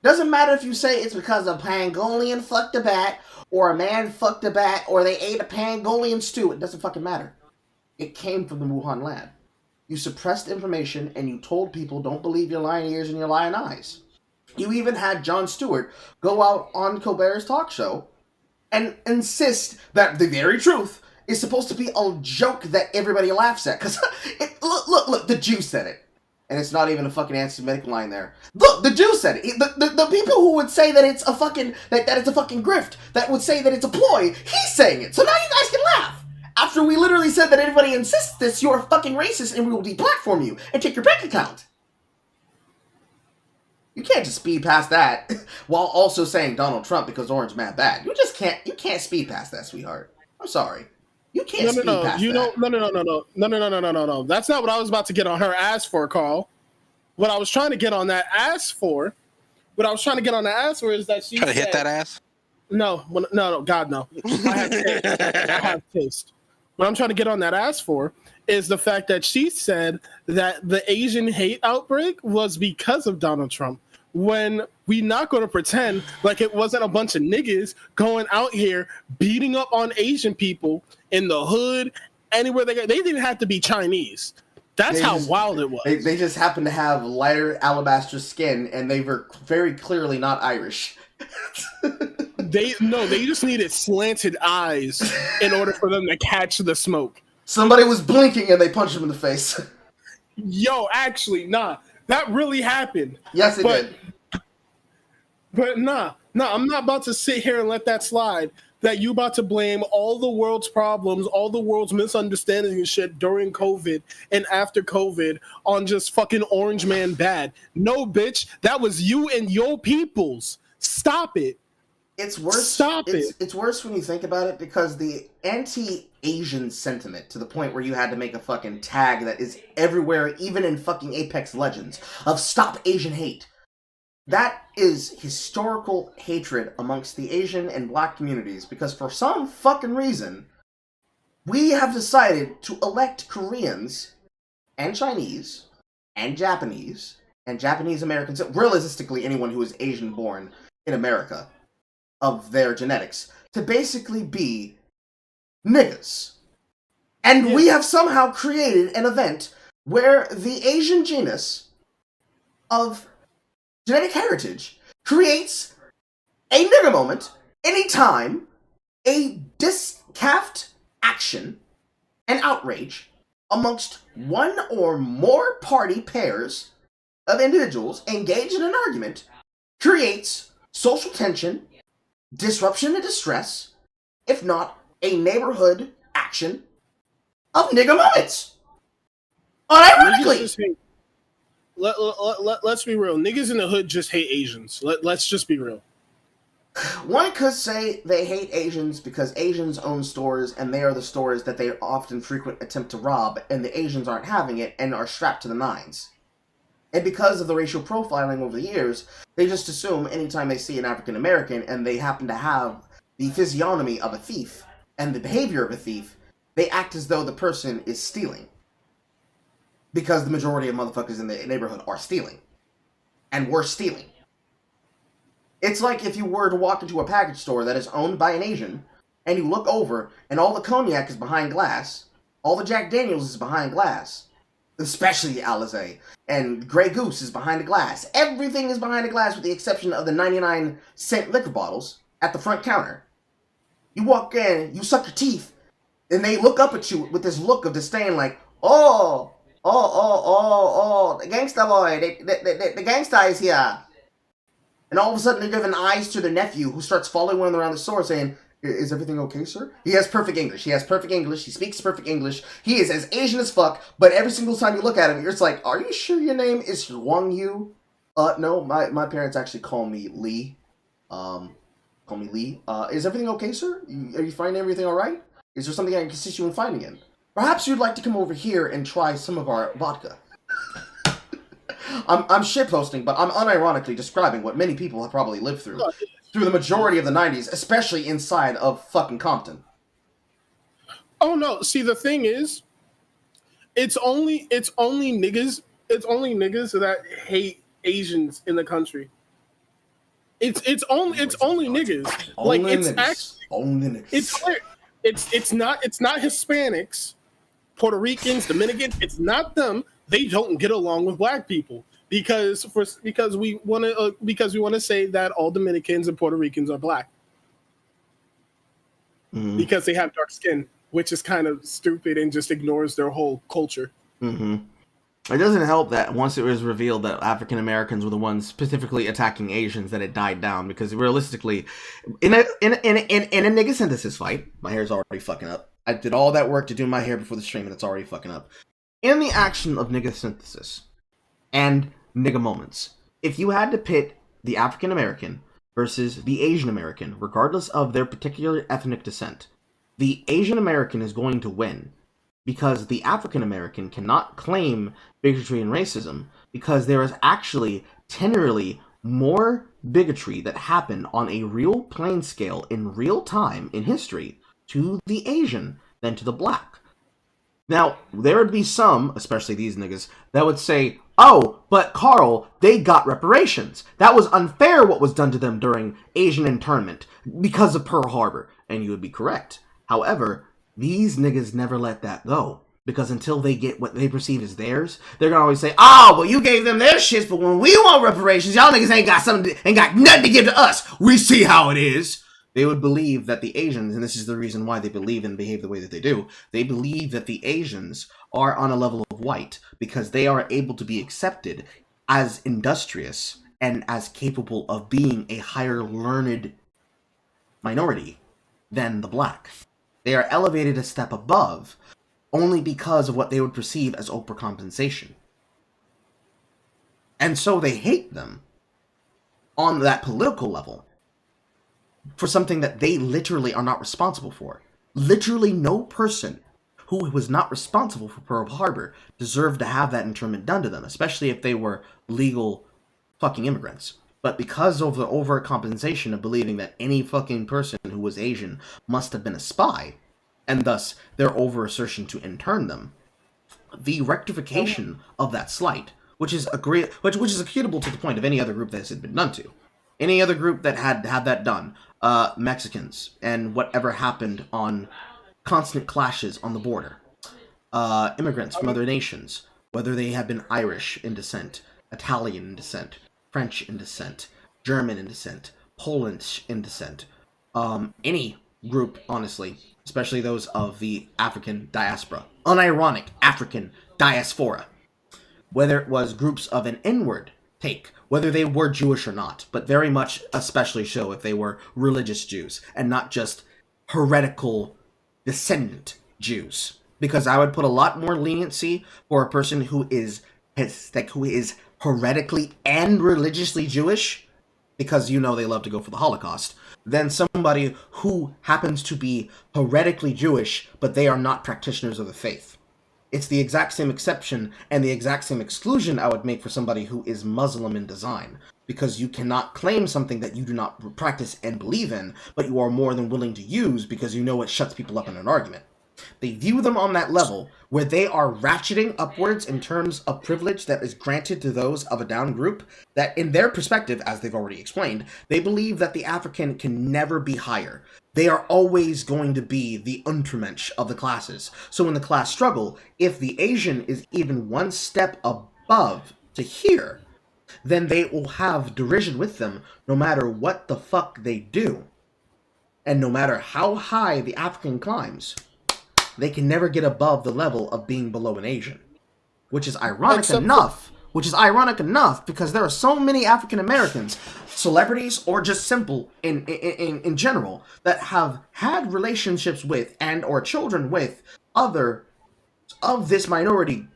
Doesn't matter if you say it's because a pangolian fucked a bat, or a man fucked a bat, or they ate a pangolian stew. It doesn't fucking matter. It came from the Wuhan lab. You suppressed information and you told people don't believe your lying ears and your lying eyes. You even had Jon Stewart go out on Colbert's talk show and insist that the very truth is supposed to be a joke that everybody laughs at. Because, look, the Jew said it. And it's not even a fucking anti-Semitic line there. Look, the Jew said it. The people who would say that it's a fucking, that it's a fucking grift, that would say that it's a ploy, he's saying it. So now you guys can laugh. After we literally said that anybody insists this, you're a fucking racist and we will deplatform you and take your bank account. You can't just speed past that while also saying Donald Trump because Orange mad bad. You can't speed past that, sweetheart. I'm sorry. You can't speed past that. No. That's not what I was about to get on her ass for, Carl. What I was trying to get on that ass for, is that she trying to hit that ass? No, God, no. I have taste. What I'm trying to get on that ass for is the fact that she said that the Asian hate outbreak was because of Donald Trump. When we not going to pretend like it wasn't a bunch of niggas going out here beating up on Asian people in the hood, anywhere they didn't have to be Chinese. That's how wild it was. They just happened to have lighter alabaster skin, and they were very clearly not Irish. They just needed slanted eyes in order for them to catch the smoke. Somebody was blinking and they punched him in the face. Yo, actually, nah. That really happened. Yes, it did. But nah, I'm not about to sit here and let that slide. That you about to blame all the world's problems, all the world's misunderstandings and shit during COVID and after COVID on just fucking Orange Man bad. No, bitch. That was you and your peoples. Stop it. It's worse. Stop it. It's worse when you think about it, because the anti-Asian sentiment, to the point where you had to make a fucking tag that is everywhere, even in fucking Apex Legends, of "Stop Asian Hate." That is historical hatred amongst the Asian and black communities, because for some fucking reason, we have decided to elect Koreans and Chinese and Japanese Americans, realistically anyone who is Asian born in America, of their genetics, to basically be niggas. And we have somehow created an event where the Asian genus of genetic heritage creates a nigger moment anytime a discaffed action and outrage amongst one or more party pairs of individuals engaged in an argument creates social tension, disruption and distress, if not a neighborhood action of nigger moments. Unironically. Let's be real. Niggas in the hood just hate Asians. Let's just be real. One could say they hate Asians because Asians own stores, and they are the stores that they often frequent attempt to rob, and the Asians aren't having it and are strapped to the nines. And because of the racial profiling over the years, they just assume anytime they see an African American and they happen to have the physiognomy of a thief and the behavior of a thief, they act as though the person is stealing. Because the majority of motherfuckers in the neighborhood are stealing. And we're stealing. It's like if you were to walk into a package store that is owned by an Asian, and you look over, and all the cognac is behind glass, all the Jack Daniels is behind glass, especially the Alizé, and Grey Goose is behind the glass. Everything is behind the glass with the exception of the 99-cent liquor bottles at the front counter. You walk in, you suck your teeth, and they look up at you with this look of disdain like, the gangsta boy, the gangsta is here. And all of a sudden they're giving eyes to their nephew, who starts following them around the store saying, "Is everything okay, sir?" He has perfect English. He speaks perfect English. He is as Asian as fuck, but every single time you look at him, you're just like, "Are you sure your name is Huang Yu?" No, my parents actually call me Lee. Is everything okay, sir? Are you finding everything alright? Is there something I can assist you in finding in? Perhaps you'd like to come over here and try some of our vodka. I'm shitposting, but I'm unironically describing what many people have probably lived through the majority of the 90s, especially inside of fucking Compton. Oh no, see the thing is, it's only niggas that hate Asians in the country. It's only niggas. Only niggas. It's not Hispanics, Puerto Ricans, Dominicans. It's not them. They don't get along with black people because we want to say that all Dominicans and Puerto Ricans are black because they have dark skin, which is kind of stupid and just ignores their whole culture. Mm-hmm. It doesn't help that once it was revealed that African Americans were the ones specifically attacking Asians, that it died down, because realistically, in a nigga synthesis fight, my hair's already fucking up. I did all that work to do my hair before the stream, and it's already fucking up. In the action of nigga synthesis and nigga moments, if you had to pit the African American versus the Asian American, regardless of their particular ethnic descent, the Asian American is going to win, because the African American cannot claim bigotry and racism, because there is actually tenderly more bigotry that happened on a real playing scale in real time in history to the Asian than to the black. Now, there would be some, especially these niggas, that would say, "Oh, but Carl, they got reparations. That was unfair what was done to them during Asian internment because of Pearl Harbor." And you would be correct. However, these niggas never let that go, because until they get what they perceive as theirs, they're gonna always say, "Oh, well, you gave them their shits, but when we want reparations, y'all niggas ain't got nothing to give to us. We see how it is." They would believe that the Asians, and this is the reason why they believe and behave the way that they do, they believe that the Asians are on a level of white because they are able to be accepted as industrious and as capable of being a higher learned minority than the black. They are elevated a step above only because of what they would perceive as overcompensation. And so they hate them on that political level. for something that they literally are not responsible for. Literally no person who was not responsible for Pearl Harbor deserved to have that internment done to them, especially if they were legal fucking immigrants. But because of the overcompensation of believing that any fucking person who was Asian must have been a spy, and thus their over-assertion to intern them, the rectification of that slight, which is accutable to the point of any other group that has been done to. Any other group that had that done, Mexicans, and whatever happened on constant clashes on the border, immigrants from other nations, whether they have been Irish in descent, Italian in descent, French in descent, German in descent, Polish in descent, any group, honestly, especially those of the African diaspora, unironic African diaspora, whether it was groups of an inward take, whether they were Jewish or not, but very much especially so if they were religious Jews and not just heretical descendant Jews, because I would put a lot more leniency for a person who is heretically and religiously Jewish, because they love to go for the Holocaust, than somebody who happens to be heretically Jewish, but they are not practitioners of the faith. It's the exact same exception and the exact same exclusion I would make for somebody who is Muslim in design, because you cannot claim something that you do not practice and believe in, but you are more than willing to use because you know it shuts people up in an argument. They view them on that level where they are ratcheting upwards in terms of privilege that is granted to those of a down group, that in their perspective, as they've already explained, they believe that the African can never be higher. They are always going to be the Untermensch of the classes. So in the class struggle, if the Asian is even one step above to here, then they will have derision with them no matter what the fuck they do. And no matter how high the African climbs, they can never get above the level of being below an Asian. Which is ironic enough because there are so many African Americans, celebrities or just simple in general, that have had relationships with and or children with other of this minority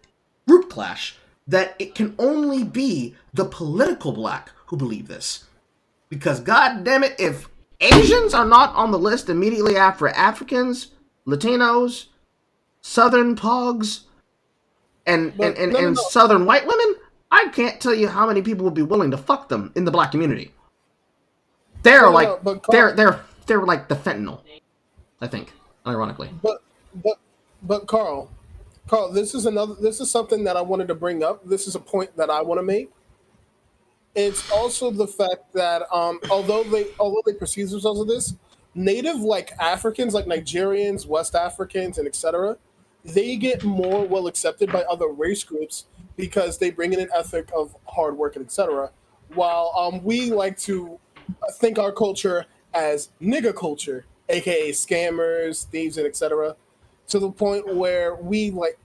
group clash, that it can only be the political black who believe this. Because god damn it, if Asians are not on the list immediately after Africans, Latinos, Southern Pogs, and Southern white women, I can't tell you how many people would be willing to fuck them in the black community. They're like the fentanyl, I think, ironically. But Carl, this is something that I wanted to bring up. This is a point that I want to make. It's also the fact that although they perceive themselves as this, native like Africans, like Nigerians, West Africans, and etc., they get more well accepted by other race groups because they bring in an ethic of hard work and etc. While we like to think our culture as nigga culture, aka scammers, thieves, and etc., to the point where we like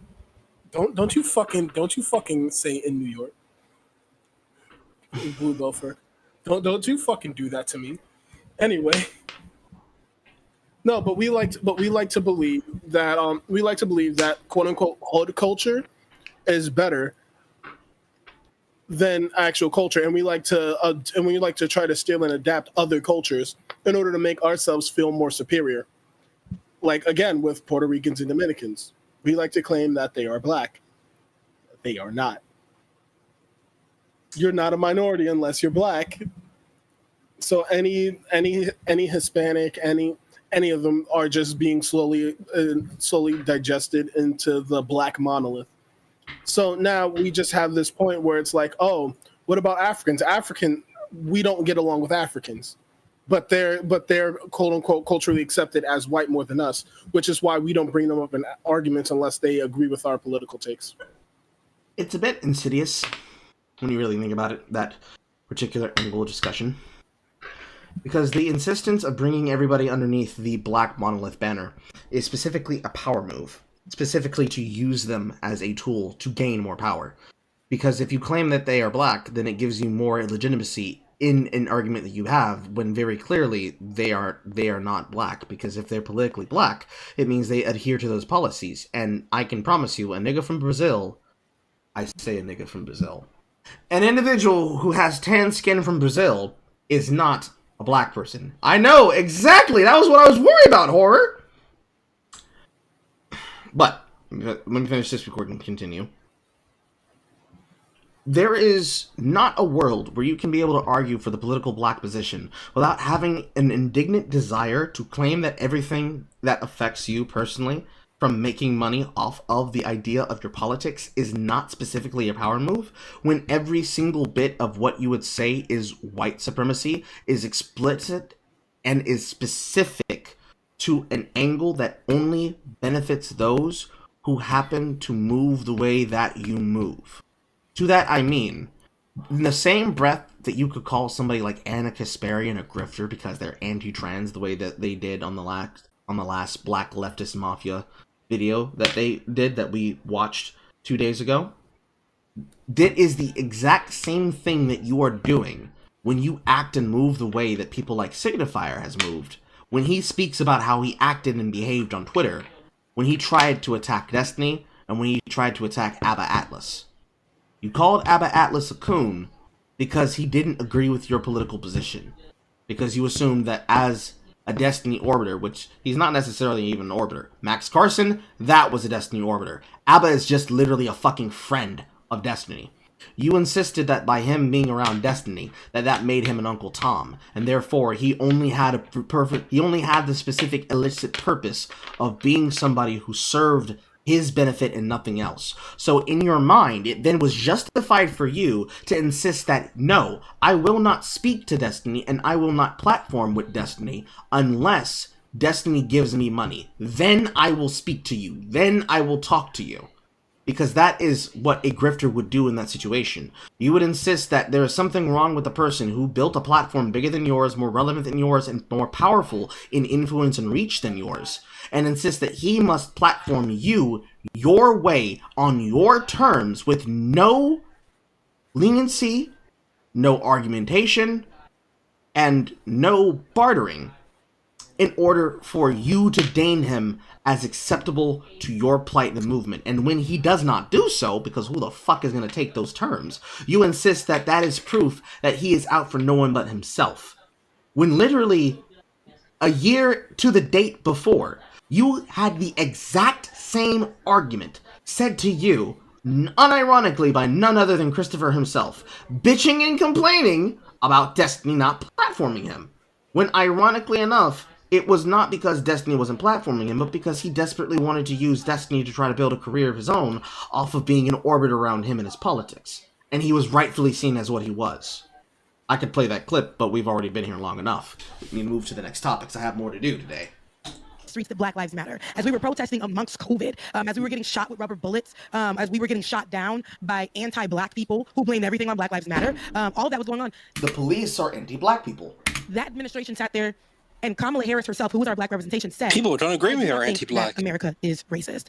don't you fucking say in New York, Blue Gopher, don't you fucking do that to me. Anyway. No, but we like to believe that quote unquote hood culture is better than actual culture, and we like to try to steal and adapt other cultures in order to make ourselves feel more superior. Like again with Puerto Ricans and Dominicans, we like to claim that they are black. They are not. You're not a minority unless you're black. So any Hispanic, any of them are just being slowly digested into the black monolith. So now we just have this point where it's like, oh, what about Africans? We don't get along with Africans, but they're quote unquote culturally accepted as white more than us, which is why we don't bring them up in arguments unless they agree with our political takes. It's a bit insidious when you really think about it, that particular angle of discussion. Because the insistence of bringing everybody underneath the black monolith banner is specifically a power move, specifically to use them as a tool to gain more power. Because if you claim that they are black, then it gives you more legitimacy in an argument that you have, when very clearly they are not black. Because if they're politically black, it means they adhere to those policies. And I can promise you, a nigga from Brazil, I say a nigga from Brazil, an individual who has tan skin from Brazil is not a black person. I know, exactly! That was what I was worried about, horror! But, let me finish this before we can continue. There is not a world where you can be able to argue for the political black position without having an indignant desire to claim that everything that affects you personally from making money off of the idea of your politics is not specifically a power move, when every single bit of what you would say is white supremacy is explicit and is specific to an angle that only benefits those who happen to move the way that you move. To that I mean, in the same breath that you could call somebody like Anna Kasparian a grifter because they're anti-trans the way that they did on the last Black Leftist Mafia video that they did that we watched 2 days ago, that is the exact same thing that you are doing when you act and move the way that people like Signifier has moved, when he speaks about how he acted and behaved on Twitter, when he tried to attack Destiny, and when he tried to attack Abba Atlas. You called Abba Atlas a coon because he didn't agree with your political position. Because you assumed that as a Destiny orbiter, which he's not necessarily even an orbiter. Max Carson, that was a Destiny orbiter. Abba is just literally a fucking friend of Destiny. You insisted that by him being around Destiny, that made him an Uncle Tom, and therefore he only had the specific illicit purpose of being somebody who served his benefit and nothing else. So in your mind, it then was justified for you to insist that, no, I will not speak to Destiny and I will not platform with Destiny unless Destiny gives me money. Then I will speak to you. Then I will talk to you. Because that is what a grifter would do in that situation. You would insist that there is something wrong with the person who built a platform bigger than yours, more relevant than yours, and more powerful in influence and reach than yours, and insist that he must platform you your way on your terms with no leniency, no argumentation, and no bartering in order for you to deign him as acceptable to your plight in the movement. And when he does not do so, because who the fuck is going to take those terms, you insist that that is proof that he is out for no one but himself. When literally a year to the date before, you had the exact same argument said to you, unironically by none other than Christopher himself, bitching and complaining about Destiny not platforming him. When ironically enough, it was not because Destiny wasn't platforming him, but because he desperately wanted to use Destiny to try to build a career of his own off of being in orbit around him and his politics. And he was rightfully seen as what he was. I could play that clip, but we've already been here long enough. Let me move to the next topics. I have more to do today. Streets that Black Lives Matter. As we were protesting amongst COVID, as we were getting shot with rubber bullets, as we were getting shot down by anti-Black people who blamed everything on Black Lives Matter, all of that was going on. The police are anti-Black people. That administration sat there, and Kamala Harris herself, who was our Black representation, said, people don't agree with her anti-Black. America is racist.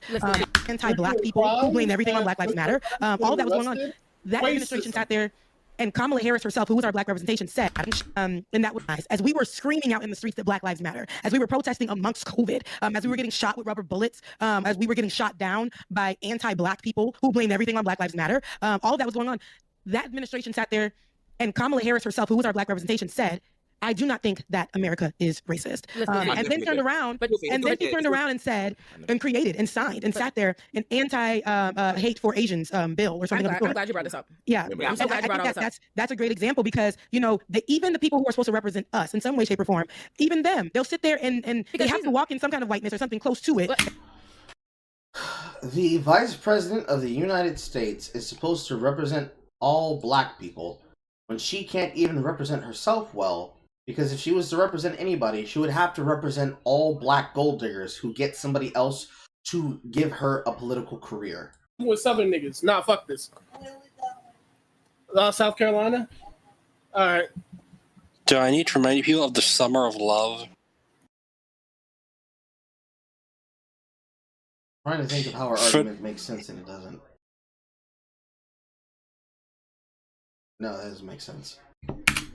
Anti-Black people who blamed everything on Black Lives Matter, all of that was going on. That administration sat there, and Kamala Harris herself, who was our Black representation, said, and that was nice, as we were screaming out in the streets that Black Lives Matter, as we were protesting amongst COVID, as we were getting shot with rubber bullets, as we were getting shot down by anti-Black people who blamed everything on Black Lives Matter, all of that was going on. That administration sat there, and Kamala Harris herself, who was our Black representation, said, I do not think that America is racist. And then turned around, and said, and created and signed and sat there an anti-hate for Asians bill or something. I'm glad you brought this up. Yeah, I'm so glad you brought all this up. That's a great example because, you know, even the people who are supposed to represent us in some way, shape, or form, even them, they'll sit there and they have to walk in some kind of whiteness or something close to it. The Vice President of the United States is supposed to represent all Black people when she can't even represent herself well. Because if she was to represent anybody, she would have to represent all Black gold diggers who get somebody else to give her a political career. With Southern niggas. Nah, fuck this. South Carolina? Alright. Do I need to remind people of the Summer of Love? I'm trying to think of how our argument makes sense and it doesn't. No, that doesn't make sense.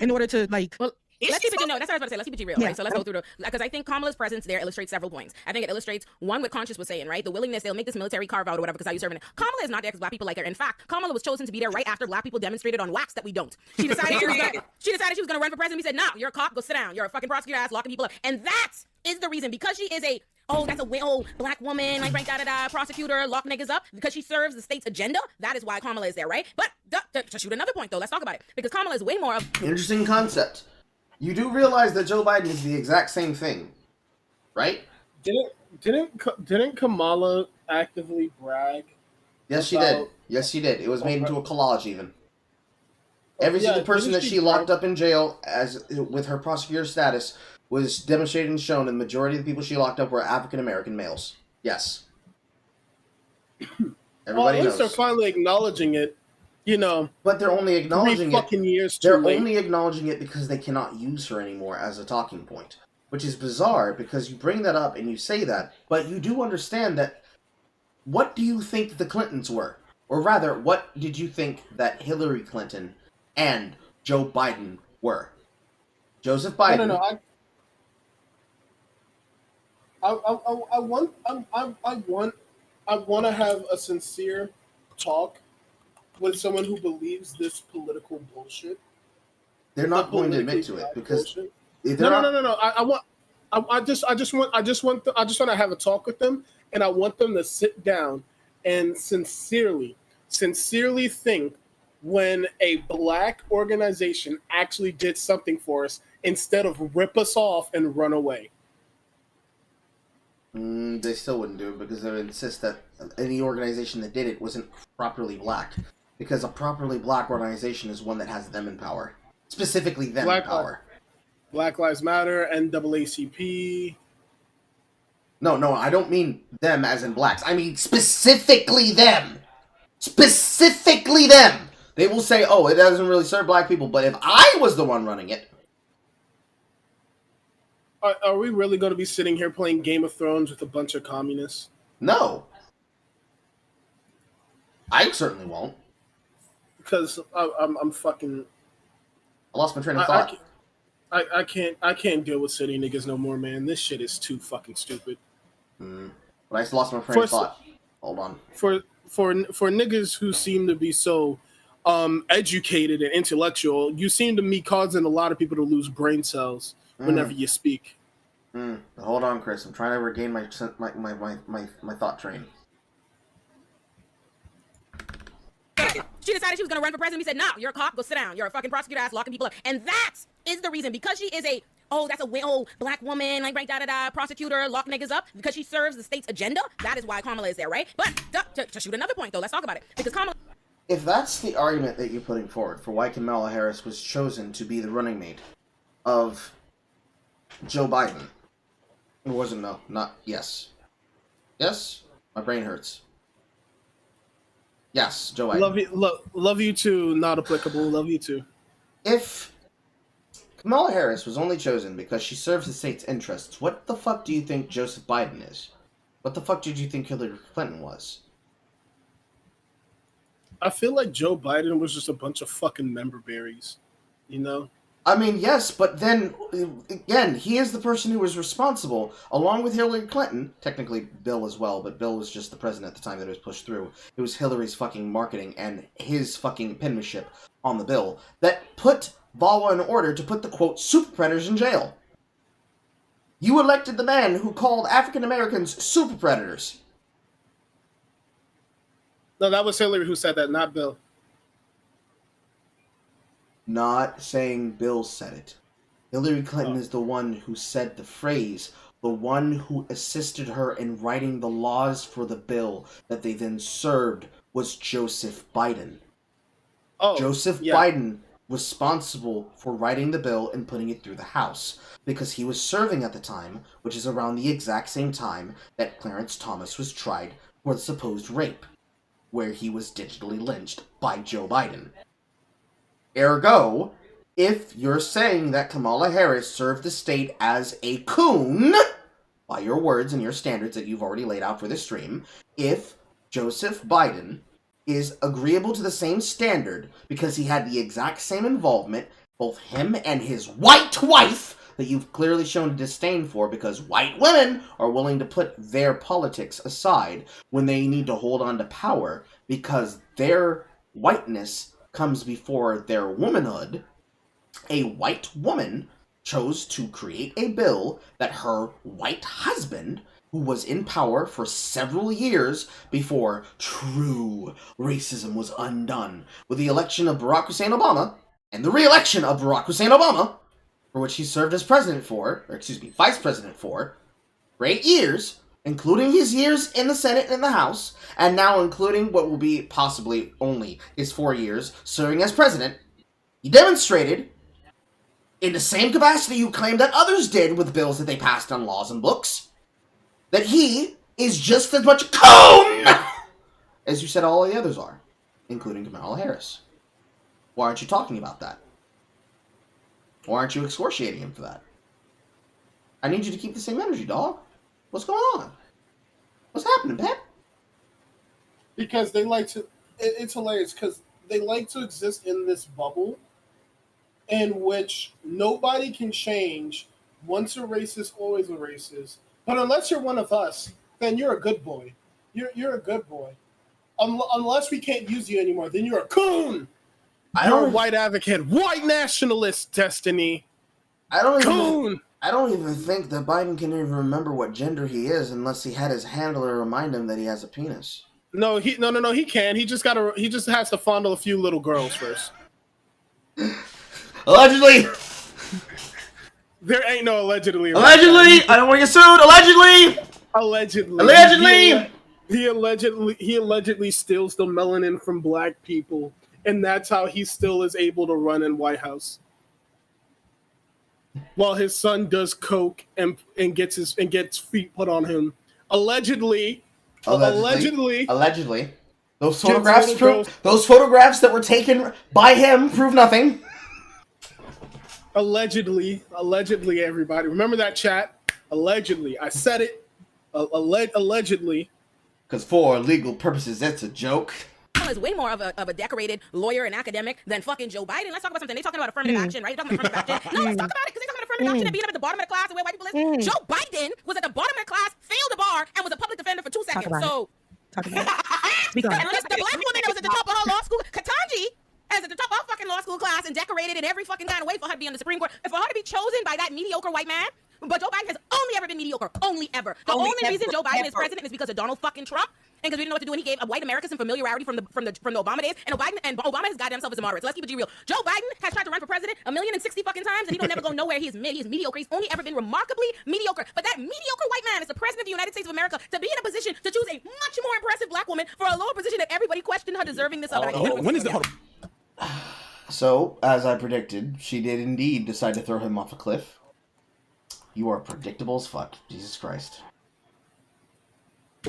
In order to, like, Let's keep it, no, that's what I was about to say. Let's keep it real, right? So let's go through because I think Kamala's presence there illustrates several points. I think it illustrates one, what Conscious was saying, right? The willingness, they'll make this military carve out or whatever because how you serving it. Kamala is not there because black people like her. In fact, Kamala was chosen to be there right after black people demonstrated on wax that we don't. She decided she was gonna run for president. We said, nah, you're a cop, go sit down. You're a fucking prosecutor ass, locking people up. And that is the reason, because she is a that's a black woman, like right, prosecutor, lock niggas up, because she serves the state's agenda. That is why Kamala is there, right? But to shoot another point though, let's talk about it. Because Kamala is way more of interesting concept. You do realize that Joe Biden is the exact same thing, right? Didn't Kamala actively brag? Yes, she did. Yes, she did. It was made into a collage, even. Every single person that she locked up in jail with her prosecutor status was demonstrated and shown, and the majority of the people she locked up were African American males. Yes. Everybody knows. At least they're finally acknowledging it. You know, but they're only acknowledging it. They're only acknowledging it because they cannot use her anymore as a talking point, which is bizarre because you bring that up and you say that, but you do understand that. What do you think the Clintons were, or rather, what did you think that Hillary Clinton and Joe Biden were? Joseph Biden. No. I want to have a sincere talk with someone who believes this political bullshit. They're not going to admit to it because no. I just want to have a talk with them, and I want them to sit down and sincerely think when a black organization actually did something for us instead of rip us off and run away. They still wouldn't do it because they would insist that any organization that did it wasn't properly black. Because a properly black organization is one that has them in power. Specifically them in power. Black Lives Matter, NAACP. No, I don't mean them as in blacks. I mean specifically them. Specifically them. They will say, oh, it doesn't really serve black people, but if I was the one running it... Are we really going to be sitting here playing Game of Thrones with a bunch of communists? No. I certainly won't. Because I'm fucking... I lost my train of thought. I can't deal with city niggas no more, man. This shit is too fucking stupid. But I just lost my train of thought. Hold on. For niggas who seem to be so educated and intellectual, you seem to be causing a lot of people to lose brain cells whenever you speak. Hold on, Chris. I'm trying to regain my thought train. She decided she was going to run for president. We said, nah, you're a cop, go sit down. You're a fucking prosecutor ass, locking people up. And that is the reason, because she is a black woman, like right, prosecutor, lock niggas up, because she serves the state's agenda. That is why Kamala is there, right? But to shoot another point, though, let's talk about it. Because Kamala... If that's the argument that you're putting forward for why Kamala Harris was chosen to be the running mate of Joe Biden, it wasn't yes. Yes? My brain hurts. Yes, Joe Biden. Love you too, not applicable. Love you too. If Kamala Harris was only chosen because she serves the state's interests, what the fuck do you think Joseph Biden is? What the fuck did you think Hillary Clinton was? I feel like Joe Biden was just a bunch of fucking member berries, you know? I mean, yes, but then, again, he is the person who was responsible, along with Hillary Clinton, technically Bill as well, but Bill was just the president at the time that it was pushed through. It was Hillary's fucking marketing and his fucking penmanship on the bill that put VAWA in order to put the, quote, super predators in jail. You elected the man who called African Americans super predators. No, that was Hillary who said that, not Bill. Not saying Bill said it. Hillary Clinton is the one who said the phrase, the one who assisted her in writing the laws for the bill that they then served was Joseph Biden. Joseph Biden was responsible for writing the bill and putting it through the House because he was serving at the time, which is around the exact same time that Clarence Thomas was tried for the supposed rape, where he was digitally lynched by Joe Biden. Ergo, if you're saying that Kamala Harris served the state as a coon, by your words and your standards that you've already laid out for the stream, if Joseph Biden is agreeable to the same standard because he had the exact same involvement both him and his white wife, that you've clearly shown a disdain for because white women are willing to put their politics aside when they need to hold on to power because their whiteness comes before their womanhood. A white woman chose to create a bill that her white husband, who was in power for several years before true racism was undone with the election of Barack Hussein Obama and the re-election of Barack Hussein Obama, for which he served as vice president for 8 years, including his years in the Senate and the House, and now including what will be possibly only his 4 years serving as president. He demonstrated, in the same capacity you claim that others did with bills that they passed on laws and books, that he is just as much a coon as you said all the others are, including Kamala Harris. Why aren't you talking about that? Why aren't you excoriating him for that? I need you to keep the same energy, dog. What's going on? What's happening, Pep? Because they like to... It's hilarious, because they like to exist in this bubble in which nobody can change. Once a racist, always a racist. But unless you're one of us, then you're a good boy. You're a good boy. Unless we can't use you anymore, then you're a coon. You're a white advocate, white nationalist, Destiny. I don't even think that Biden can even remember what gender he is unless he had his handler remind him that he has a penis. No, he can. He just has to fondle a few little girls first. Allegedly. There ain't no allegedly. Allegedly, I don't want to get sued. Allegedly. He allegedly steals the melanin from black people, and that's how he still is able to run in White House. While his son does coke and gets feet put on him. Allegedly. Those photographs that were taken by him prove nothing. Allegedly, everybody. Remember that, chat? Allegedly. I said it. Allegedly. Because for legal purposes, that's a joke. Is way more of a decorated lawyer and academic than fucking Joe Biden. Let's talk about something. They're talking about affirmative action, right? They're talking about affirmative action. No, let's talk about it, because they're talking about affirmative action and being up at the bottom of the class and where white people is. Joe Biden was at the bottom of the class, failed the bar, and was a public defender for 2 seconds. Talk about it. The black woman that was at the top of her law school, Katanji, as at the top of her fucking law school class and decorated in every fucking kind of way for her to be on the Supreme Court, and for her to be chosen by that mediocre white man. But Joe Biden has only ever been mediocre. Only ever. The only reason Joe Biden is president is because of Donald fucking Trump. And because we didn't know what to do, and he gave white Americans some familiarity from the Obama days. And Obama has got himself as a moderate. So let's keep it real. Joe Biden has tried to run for president 1,060,000 fucking times, and he don't never go nowhere. He is mediocre. He's only ever been remarkably mediocre. But that mediocre white man is the president of the United States of America to be in a position to choose a much more impressive black woman for a lower position that everybody questioned her deservingness of. When is the So, as I predicted, she did indeed decide to throw him off a cliff. You are predictable as fuck. Jesus Christ.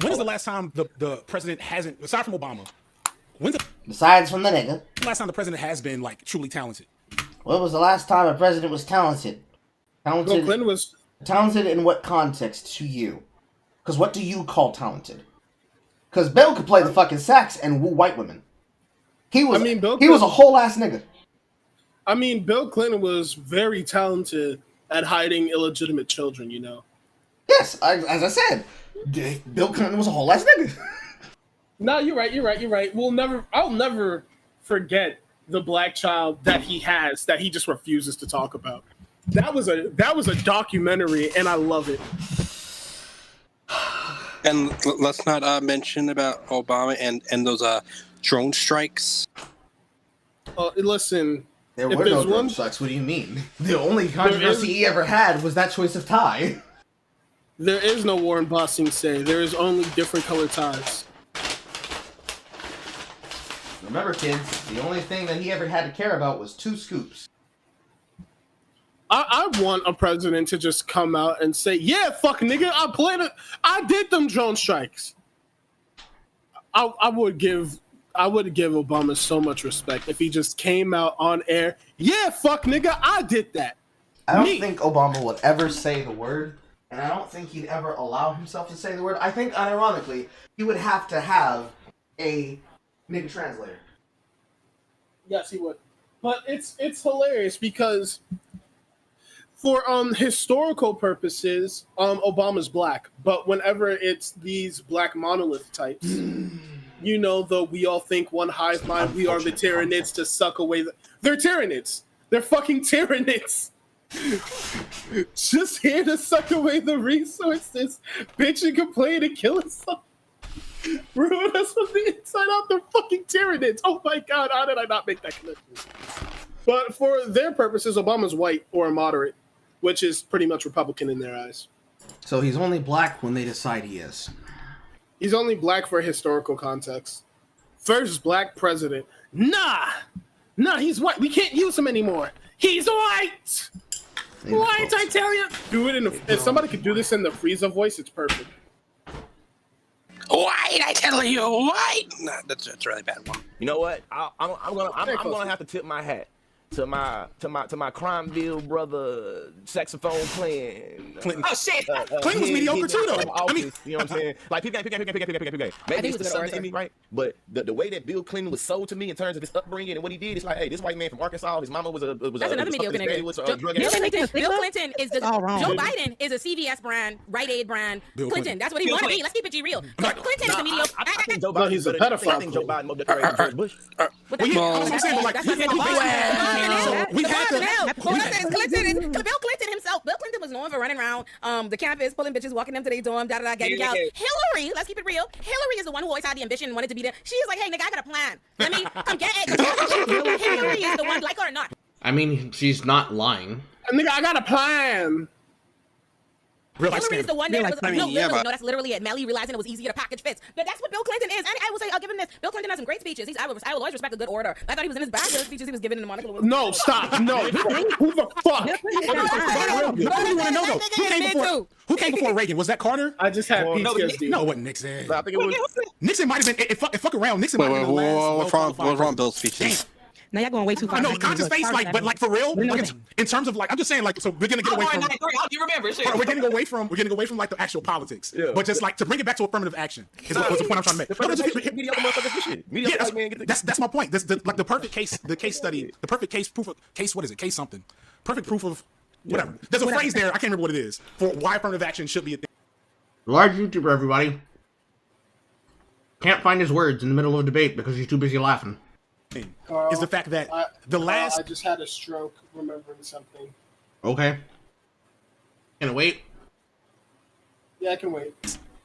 When is the last time the president hasn't, aside from Obama, besides from the nigga, the last time the president has been like truly talented? When was the last time a president was talented? Talented. Bill Clinton was talented in what context to you? Because what do you call talented? Because Bill could play the fucking sax and woo white women. He was a whole ass nigga. I mean, Bill Clinton was very talented at hiding illegitimate children. You know. Yes, as I said. Bill Clinton was a whole ass nigga. No, you're right. I'll never forget the black child that he has that he just refuses to talk about. That was a documentary, and I love it. And let's not mention about Obama and those drone strikes. Listen, there were no drone strikes. What do you mean? The only controversy he ever had was that choice of tie. There is no war in Bossing Say. There is only different colored ties. Remember, kids, the only thing that he ever had to care about was 2 scoops. I want a president to just come out and say, "Yeah, fuck nigga, I did them drone strikes." I would give Obama so much respect if he just came out on air. "Yeah, fuck nigga, I did that." I don't think Obama would ever say the word. And I don't think he'd ever allow himself to say the word. I think, ironically, he would have to have a nigga translator. Yes, he would. But it's hilarious because for historical purposes, Obama's black. But whenever it's these black monolith types, you know, though we all think one hive mind, we are the Tyranids to suck away they're Tyranids. They're fucking Tyranids. Just here to suck away the resources, bitch and complain and kill us all. Ruin us from the inside out. They're fucking Tyranids. Oh my god, how did I not make that connection? But for their purposes, Obama's white or a moderate, which is pretty much Republican in their eyes. So he's only black when they decide he is. He's only black for historical context. First black president. Nah, he's white. We can't use him anymore. He's white. White, I tell you. Do it in the, if somebody could do this in the Frieza voice, it's perfect. White, I tell you, white. No, that's a really bad one. You know what? I'm gonna have to tip my hat to my Crimeville brother, saxophone playing. Clinton. Oh shit! Clinton was mediocre too, though. I mean, you know what I'm saying? Like people maybe it's the Southern in me, right? But the way that Bill Clinton was sold to me in terms of his upbringing and what he did, it's like, hey, this white man from Arkansas, his mama was That's another mediocre nigga. Bill Clinton is the Joe Biden is a CVS brand, Rite Aid brand. Clinton, that's what he want to be. Let's keep it G real. Clinton is a mediocre. I think Joe Biden, he's a pedophile. I think Joe Biden more decorated than George Bush. Bill Clinton himself. Bill Clinton was known for running around the campus, pulling bitches, walking them to their dorm, getting out. Hillary, let's keep it real. Hillary is the one who always had the ambition and wanted to be there. She's like, hey, nigga, I got a plan. Let me come get it. Hillary is the one, like her or not. I mean, she's not lying. Nigga, I got a plan. Hillary is the one that was no, that's literally it. Melly realizing it was easier to package fits. But that's what Bill Clinton is. And I will say, I'll give him this. Bill Clinton has some great speeches. I will always respect a good orator. I thought he was in his bag. The speeches he was giving in the Monica. No, stop. No. Who the fuck? I want to know though. Who came before Reagan? Was that Carter? I just had PTSD. No, it wasn't Nixon. I think it was Nixon might have been. Fuck around. Nixon might have been the last. What's wrong, Bill's speeches? Now y'all going way too far. I know, conscious face, like, but like for real, like, in terms of like, I'm just saying, like, so we're gonna get away from. You remember? Shit. We're getting away from like the actual politics, but just like to bring it back to affirmative action is was the point I'm trying to make. That's my point. Like the perfect case, the case study, the perfect case proof of case. What is it? Case something. Perfect proof of whatever. There's a phrase there. I can't remember what it is for why affirmative action should be a thing. Large YouTuber, everybody. Can't find his words in the middle of a debate because he's too busy laughing. Carl, is the fact that I just had a stroke remembering something. Okay. Can it wait? Yeah, I can wait.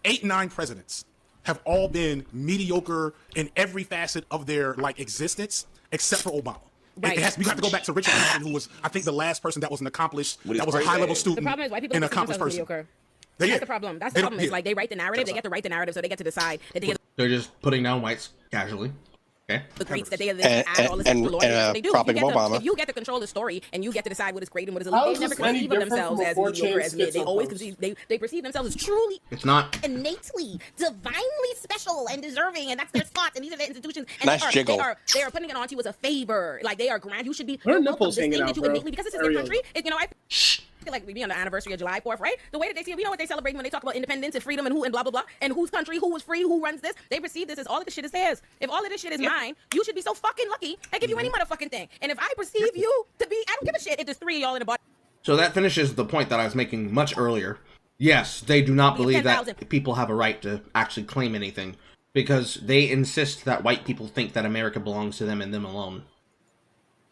8-9 presidents have all been mediocre in every facet of their like existence except for Obama. Right. We have to go back to Richard Nixon, who was, I think, the last person that was an accomplished, that was a high-level student. The problem is white people and an accomplished person. Mediocre. That's the problem. That's the problem. It's like they write the narrative. They get to write the narrative, so they get to decide. They're just putting down whites casually. Okay. The greats that they add all this extra lore. They do. If you get to control the story and you get to decide what is great and what is elite, they never conceive of themselves as mediocre as mid. They always conceive. They perceive themselves as truly. It's not innately, divinely special and deserving, and that's their spots. And these are the institutions. And nice jiggle. They are putting it onto you as a favor. Like they are grand. You should be. Her nipples hanging out, bro. Because this is their country. You know, I feel like we be on the anniversary of July 4th, right? The way that they see it, we know what they celebrate when they talk about independence and freedom and who and blah blah blah and whose country, who was free, who runs this. They perceive this as all of the shit is theirs. If all of this shit is mine, you should be so fucking lucky I give you any motherfucking thing. And if I perceive you to be, I don't give a shit if there's 3 of y'all in the body. So that finishes the point that I was making much earlier. Yes, they do not believe that people have a right to actually claim anything because they insist that white people think that America belongs to them and them alone.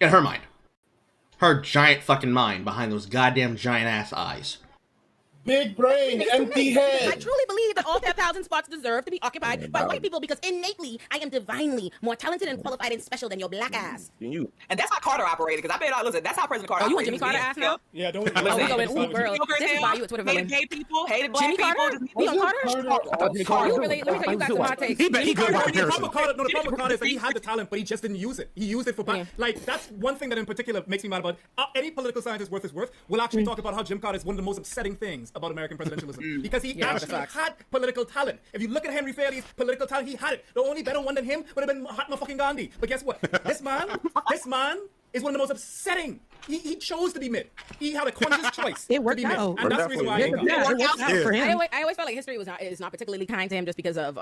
In her mind. Her giant fucking mind behind those goddamn giant ass eyes. Big brain, empty head. I truly believe that all 10,000 spots deserve to be occupied by white people because innately I am divinely more talented and qualified and special than your black ass. And that's how Carter operated because I bet listen, that's how President Carter operated. You and Jimmy Carter ass now? Yeah, don't girl. This is why you a Twitter villain. Hated gay people, hated black Jimmy Carter? We on Carter? Let me tell you guys some hot takes. He good by comparison. The problem Carter is that he had the talent, but he just didn't use it. He used it for like that's one thing that in particular makes me mad about any political scientist worth his worth will actually talk about how Jim Carter is one of the most upsetting things about American presidentialism. Because he actually had political talent. If you look at Henry Fairley's political talent, he had it. The only better one than him would have been Mahatma fucking Gandhi. But guess what? This man is one of the most upsetting. He chose to be mid. He had a conscious choice. It worked out. And that's the reason why it worked out for him. I always felt like history is not particularly kind to him just because of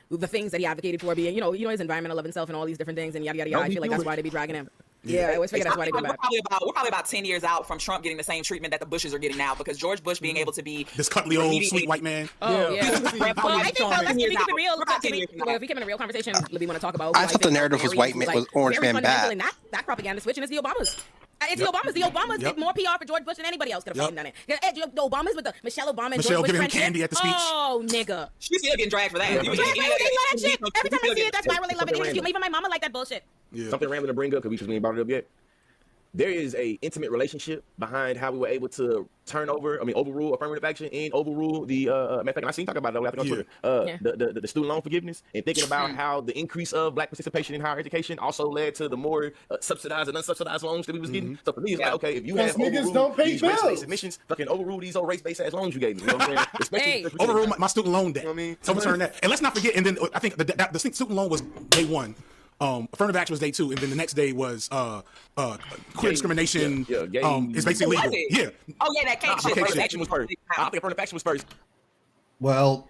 the things that he advocated for being, you know his environmental love himself and all these different things and yada yada yada. I feel like that's why they be dragging him. Yeah, I always figure that's why they do we're that. probably about 10 years out from Trump getting the same treatment that the Bushes are getting now, because George Bush being able to be this cuddly old sweet white man. Oh yeah. Well, I think if we keep it real, if we keep it a real conversation, we want to talk about. I thought the narrative was white man was orange man bad. That propaganda switch, and it's the Obamas. It's the Obamas. The Obamas did more PR for George Bush than anybody else could have done it. The Obamas with the Michelle Obama and George Bush giving him friendship. candy at the speech. Oh, nigga. She's still getting dragged for that. They love that shit. Every time I see it, that's why I really love it. Even my mama like that bullshit. Something random to bring up because we ain't brought it up yet. There is a intimate relationship behind how we were able to overrule affirmative action and overrule the matter of fact, I seen talk about it I think on Twitter. The student loan forgiveness, and thinking about how the increase of black participation in higher education also led to the more subsidized and unsubsidized loans that we was getting. So for me, it's like, okay, if you have overruled these race-based admissions, fucking overrule these old race-based ass loans you gave me. You know what I'm saying? Overrule my student loan debt. Overturn that. And let's not forget, and then I think the student loan was day one. Affirmative action was day 2, and then the next day was queer discrimination. Is basically legal. Yeah. Oh yeah, that cake shit. Affirmative action was first. I think affirmative action was first. Well,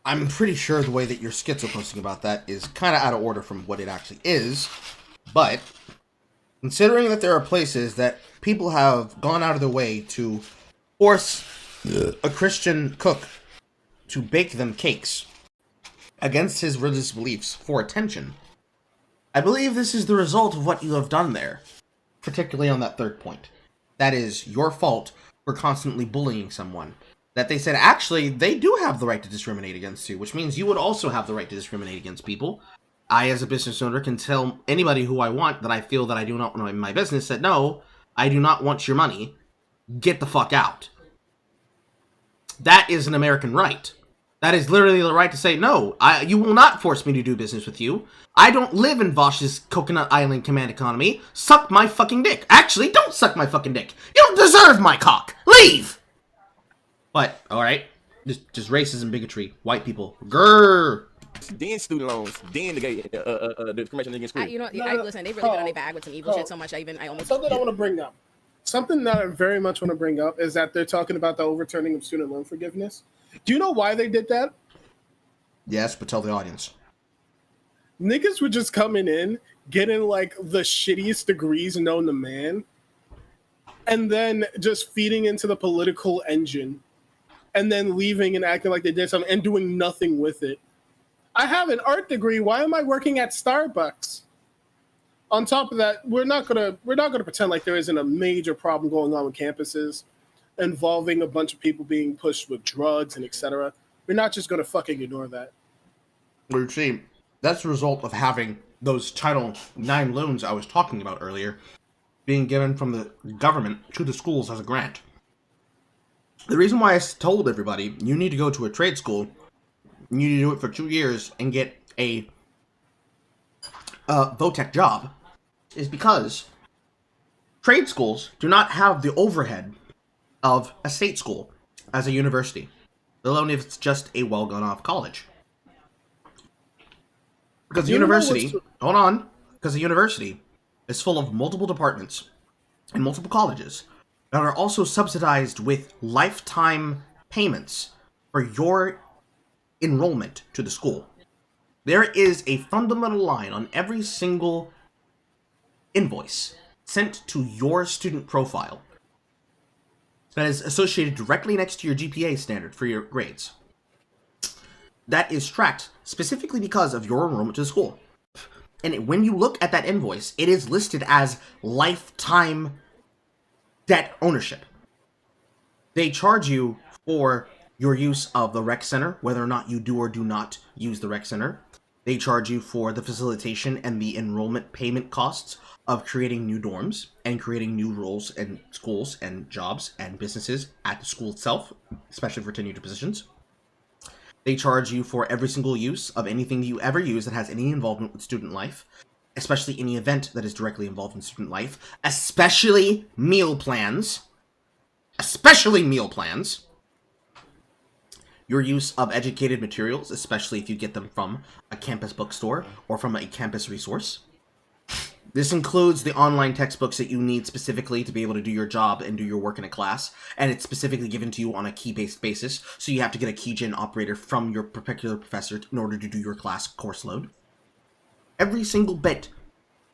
I'm pretty sure the way that you're schizo-posting about that is kind of out of order from what it actually is. But considering that there are places that people have gone out of their way to force a Christian cook to bake them cakes against his religious beliefs for attention, I believe this is the result of what you have done there, particularly on that third point. That is your fault for constantly bullying someone. That they said, actually, they do have the right to discriminate against you, which means you would also have the right to discriminate against people. I, as a business owner, can tell anybody who I want that I feel that I do not want in my business that, no, I do not want your money. Get the fuck out. That is an American right. That is literally the right to say, no, you will not force me to do business with you. I don't live in Vosh's Coconut Island command economy. Suck my fucking dick. Actually, don't suck my fucking dick. You don't deserve my cock. Leave! But, alright. Just racism, bigotry, white people. Grrr! Then student loans, then the discrimination against queer. Listen, they really got on their bag with some evil shit so much, I almost... Something I want to bring up. Something that I very much want to bring up is that they're talking about the overturning of student loan forgiveness. Do you know why they did that? Yes, but tell the audience. Niggas were just coming in, getting like the shittiest degrees known to man, and then just feeding into the political engine, and then leaving and acting like they did something and doing nothing with it. I have an art degree. Why am I working at Starbucks? On top of that, we're not gonna pretend like there isn't a major problem going on with campuses involving a bunch of people being pushed with drugs and etc. We're not just going to fucking ignore that. Well, see, that's the result of having those Title IX loans I was talking about earlier being given from the government to the schools as a grant. The reason why I told everybody you need to go to a trade school, you need to do it for 2 years and get a VOTEC job, is because trade schools do not have the overhead of a state school as a university, let alone if it's just a well-gone-off college. Because the university, because the university is full of multiple departments and multiple colleges that are also subsidized with lifetime payments for your enrollment to the school. There is a fundamental line on every single invoice sent to your student profile that is associated directly next to your GPA standard for your grades. That is tracked specifically because of your enrollment to the school. And when you look at that invoice, it is listed as lifetime debt ownership. They charge you for your use of the rec center, whether or not you do or do not use the rec center. They charge you for the facilitation and the enrollment payment costs of creating new dorms and creating new roles and schools and jobs and businesses at the school itself, especially for tenured positions. They charge you for every single use of anything you ever use that has any involvement with student life, especially any event that is directly involved in student life, especially meal plans. Especially meal plans. Your use of educated materials, especially if you get them from a campus bookstore or from a campus resource. This includes the online textbooks that you need specifically to be able to do your job and do your work in a class, and it's specifically given to you on a key-based basis, so you have to get a keygen operator from your particular professor in order to do your class course load. Every single bit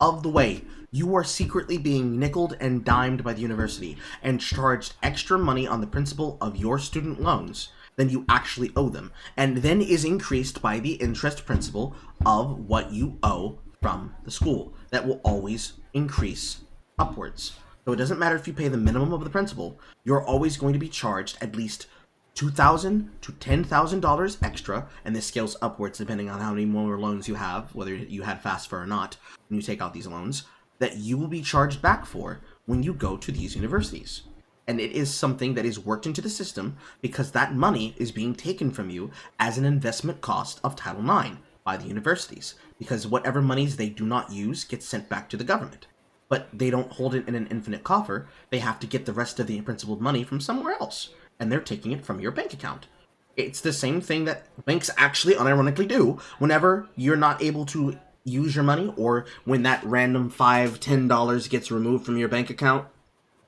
of the way, you are secretly being nickeled and dimed by the university and charged extra money on the principal of your student loans than you actually owe them, and then is increased by the interest principal of what you owe from the school. That will always increase upwards. So it doesn't matter if you pay the minimum of the principal, you're always going to be charged at least $2,000 to $10,000 extra, and this scales upwards depending on how many more loans you have, whether you had FAFSA or not, when you take out these loans, that you will be charged back for when you go to these universities. And it is something that is worked into the system because that money is being taken from you as an investment cost of Title IX by the universities, because whatever monies they do not use gets sent back to the government. But they don't hold it in an infinite coffer. They have to get the rest of the principal money from somewhere else, and they're taking it from your bank account. It's the same thing that banks actually unironically do whenever you're not able to use your money, or when that random $5, $10 gets removed from your bank account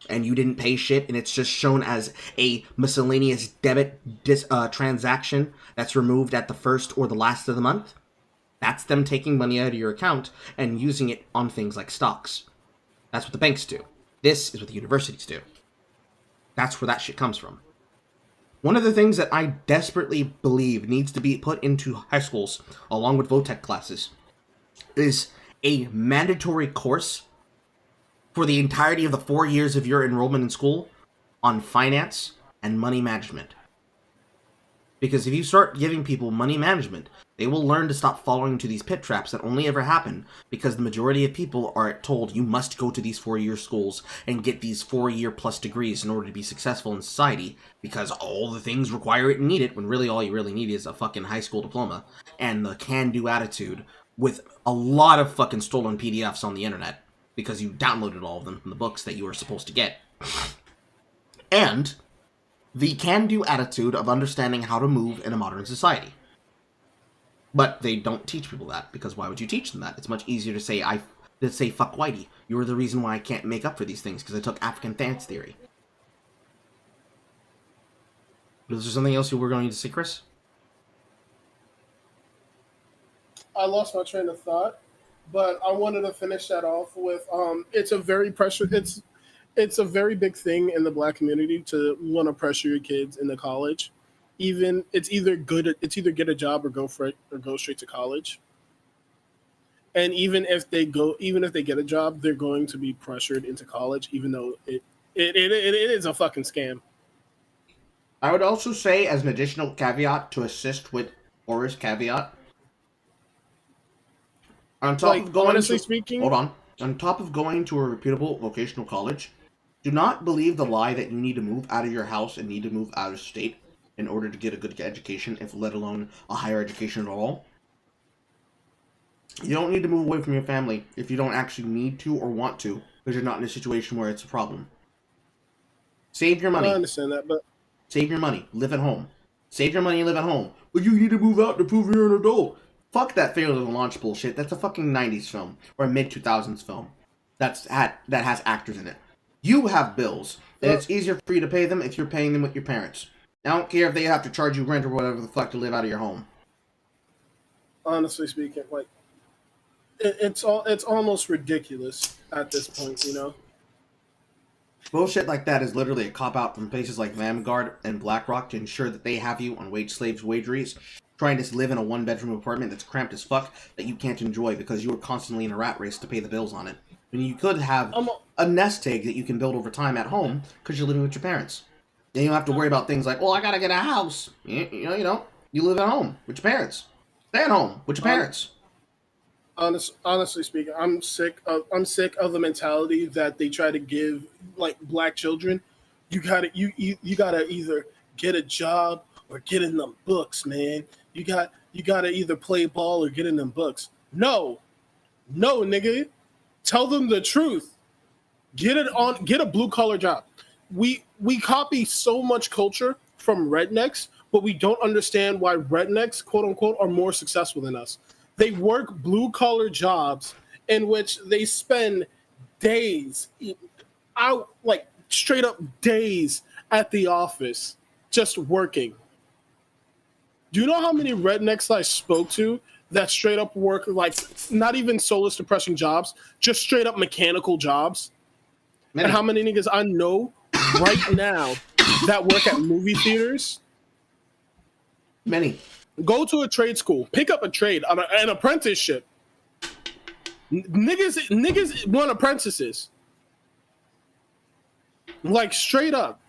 and you didn't pay shit and it's just shown as a miscellaneous debit transaction that's removed at the first or the last of the month. That's them taking money out of your account and using it on things like stocks. That's what the banks do. This is what the universities do. That's where that shit comes from. One of the things that I desperately believe needs to be put into high schools, along with VOTEC classes, is a mandatory course for the entirety of the 4 years of your enrollment in school on finance and money management. Because if you start giving people money management, they will learn to stop falling into these pit traps that only ever happen because the majority of people are told you must go to these 4-year schools and get these 4-year plus degrees in order to be successful in society, because all the things require it and need it, when really all you really need is a fucking high school diploma and the can-do attitude with a lot of fucking stolen PDFs on the internet because you downloaded all of them from the books that you were supposed to get. And the can-do attitude of understanding how to move in a modern society. But they don't teach people that, because why would you teach them that? It's much easier to say, fuck Whitey. You're the reason why I can't make up for these things, because I took African dance theory. Is there something else you were going to say, Chris? I lost my train of thought, but I wanted to finish that off with, it's a very it's a very big thing in the Black community to want to pressure your kids into college. It's either get a job or go straight to college. And even if they get a job, they're going to be pressured into college, even though it is a fucking scam. I would also say, as an additional caveat to assist with Aura's caveat, on top of going to a reputable vocational college, do not believe the lie that you need to move out of your house and need to move out of state in order to get a good education, if let alone a higher education at all. You don't need to move away from your family if you don't actually need to or want to, because you're not in a situation where it's a problem. Save your money. I understand that, but... Save your money. Live at home. Save your money and live at home. But you need to move out to prove you're an adult. Fuck that Failure to Launch bullshit. That's a fucking 90s film, or a mid-2000s film that has actors in it. You have bills, and it's easier for you to pay them if you're paying them with your parents. I don't care if they have to charge you rent or whatever the fuck to live out of your home. Honestly speaking, like, it's almost ridiculous at this point, you know? Bullshit like that is literally a cop-out from places like Vanguard and BlackRock to ensure that they have you on wage slaves' wage rates, trying to live in a one-bedroom apartment that's cramped as fuck that you can't enjoy because you are constantly in a rat race to pay the bills on it. When you could have a nest egg that you can build over time at home because you're living with your parents. Then you don't have to worry about things like, well, I gotta get a house. You live at home with your parents. Stay at home with your parents. Honestly speaking, I'm sick of the mentality that they try to give like Black children. You gotta either get a job or get in them books, man. You gotta either play ball or get in them books. No, nigga. Tell them the truth. Get a blue collar job. We copy so much culture from rednecks, but we don't understand why rednecks, quote unquote, are more successful than us. They work blue collar jobs in which they spend days out, like straight up days at the office just working. Do you know how many rednecks I spoke to that straight up work like not even soulless depressing jobs, just straight up mechanical jobs. Many. And how many niggas I know right now that work at movie theaters? Many. Go to a trade school, pick up a trade, an apprenticeship. Niggas want apprentices. Like straight up.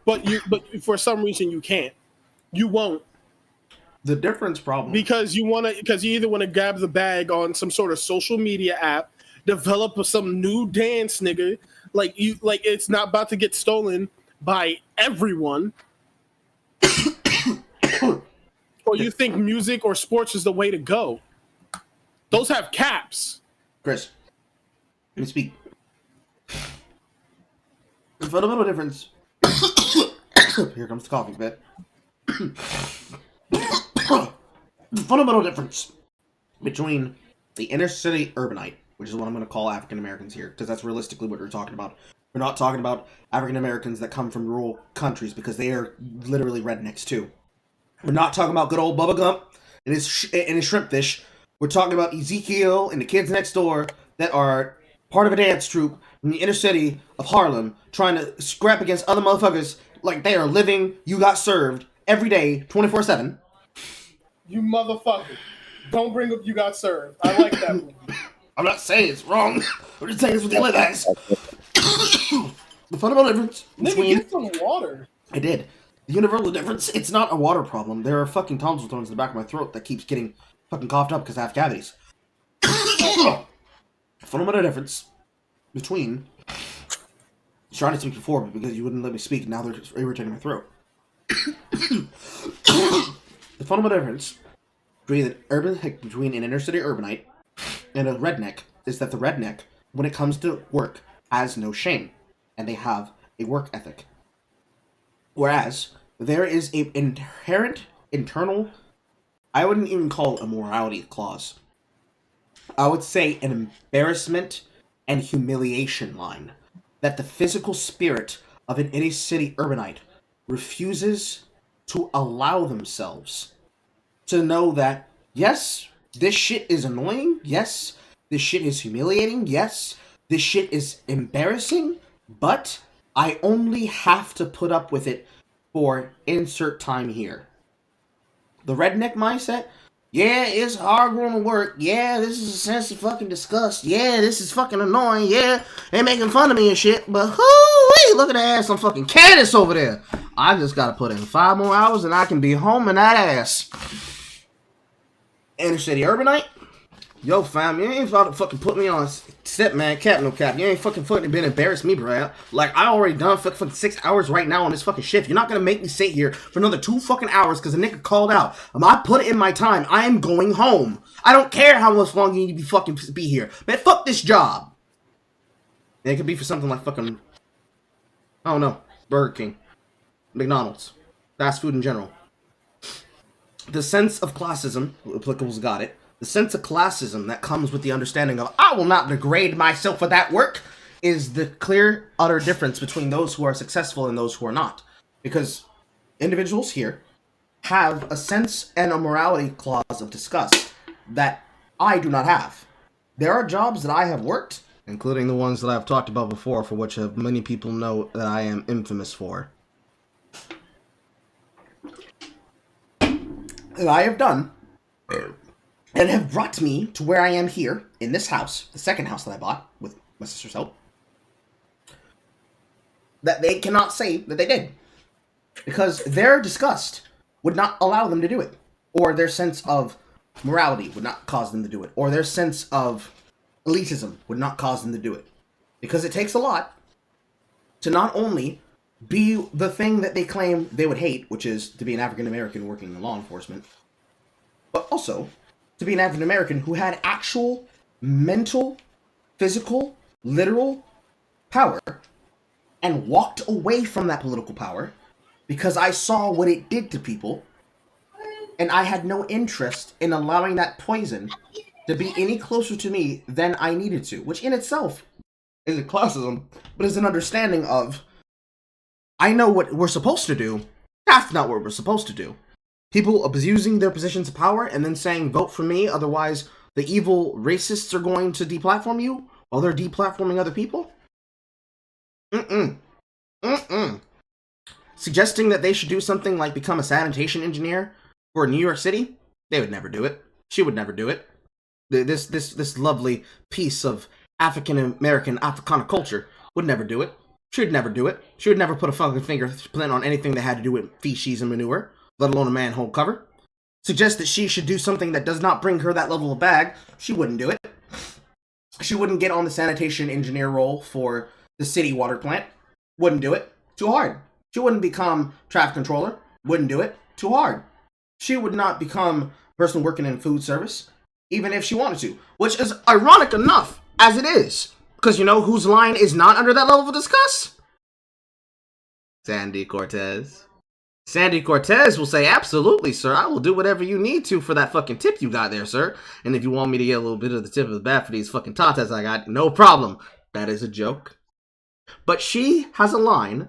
But for some reason you can't. You won't. The difference problem because you either want to grab the bag on some sort of social media app, develop some new dance, nigga. Like it's not about to get stolen by everyone. Or you think music or sports is the way to go. Those have caps. Chris, let me speak. The fundamental difference. Here comes the coughing fit. The fundamental difference between the inner city urbanite, which is what I'm going to call African Americans here, because that's realistically what we're talking about. We're not talking about African Americans that come from rural countries, because they are literally rednecks too. We're not talking about good old Bubba Gump and his shrimp fish. We're talking about Ezekiel and the kids next door that are part of a dance troupe in the inner city of Harlem, trying to scrap against other motherfuckers like they are living You Got Served every day, 24/7. You motherfucker. Don't bring up You Got Served. I like that movie. I'm not saying it's wrong. I'm just saying it's what they live as. The fundamental difference between... Nigga, get some water. I did. The universal difference, it's not a water problem. There are fucking tonsil thorns in the back of my throat that keeps getting fucking coughed up because I have cavities. The fundamental difference between... I was trying to speak before, but because you wouldn't let me speak, now they're just irritating my throat. The fundamental difference between an inner city urbanite and a redneck is that the redneck, when it comes to work, has no shame, and they have a work ethic. Whereas there is an inherent internal, I wouldn't even call it a morality clause. I would say an embarrassment and humiliation line that the physical spirit of an inner city urbanite refuses to allow themselves to know that, yes, this shit is annoying, yes, this shit is humiliating, yes, this shit is embarrassing, but I only have to put up with it for insert time here. The redneck mindset, yeah, it's hard going to work, yeah, this is a sense of fucking disgust, yeah, this is fucking annoying, yeah, they're making fun of me and shit, but hoo-wee, look at the ass on fucking Candace over there. I just gotta put in 5 more hours and I can be home in that ass. Inner city urbanite, yo fam, you ain't about to fucking put me on step man cap no cap. You ain't fucking been embarrassed me, bro. Like I already done fucking 6 hours right now on this fucking shift. You're not gonna make me sit here for another 2 fucking hours because a nigga called out. I put in my time. I am going home. I don't care how much longer you need to be here. Man, fuck this job. And it could be for something like fucking, I don't know, Burger King, McDonald's, fast food in general. The sense of classism, applicable's got it, the sense of classism that comes with the understanding of, I will not degrade myself for that work, is the clear, utter difference between those who are successful and those who are not. Because individuals here have a sense and a morality clause of disgust that I do not have. There are jobs that I have worked, including the ones that I've talked about before, for which many people know that I am infamous for, that I have done and have brought me to where I am here in this house, the second house that I bought with my sister's help, that they cannot say that they did, because their disgust would not allow them to do it, or their sense of morality would not cause them to do it, or their sense of elitism would not cause them to do it, because it takes a lot to not only be the thing that they claim they would hate, which is to be an African American working in law enforcement, but also to be an African American who had actual mental, physical, literal power and walked away from that political power because I saw what it did to people, and I had no interest in allowing that poison to be any closer to me than I needed to, which in itself is a classism, but is an understanding of, I know what we're supposed to do, that's not what we're supposed to do. People abusing their positions of power and then saying, vote for me, otherwise the evil racists are going to deplatform you while they're deplatforming other people? Suggesting that they should do something like become a sanitation engineer for New York City? They would never do it. She would never do it. This lovely piece of African-American Africana culture would never do it. She would never do it. She would never put a fucking fingerprint on anything that had to do with feces and manure, let alone a manhole cover. Suggest that she should do something that does not bring her that level of bag. She wouldn't do it. She wouldn't get on the sanitation engineer role for the city water plant. Wouldn't do it. Too hard. She wouldn't become traffic controller. Wouldn't do it. Too hard. She would not become a person working in food service, even if she wanted to. Which is ironic enough, as it is. Because you know whose line is not under that level of discuss? Sandy Cortez. Sandy Cortez will say, absolutely, sir. I will do whatever you need to for that fucking tip you got there, sir. And if you want me to get a little bit of the tip of the bat for these fucking tatas I got, no problem. That is a joke. But she has a line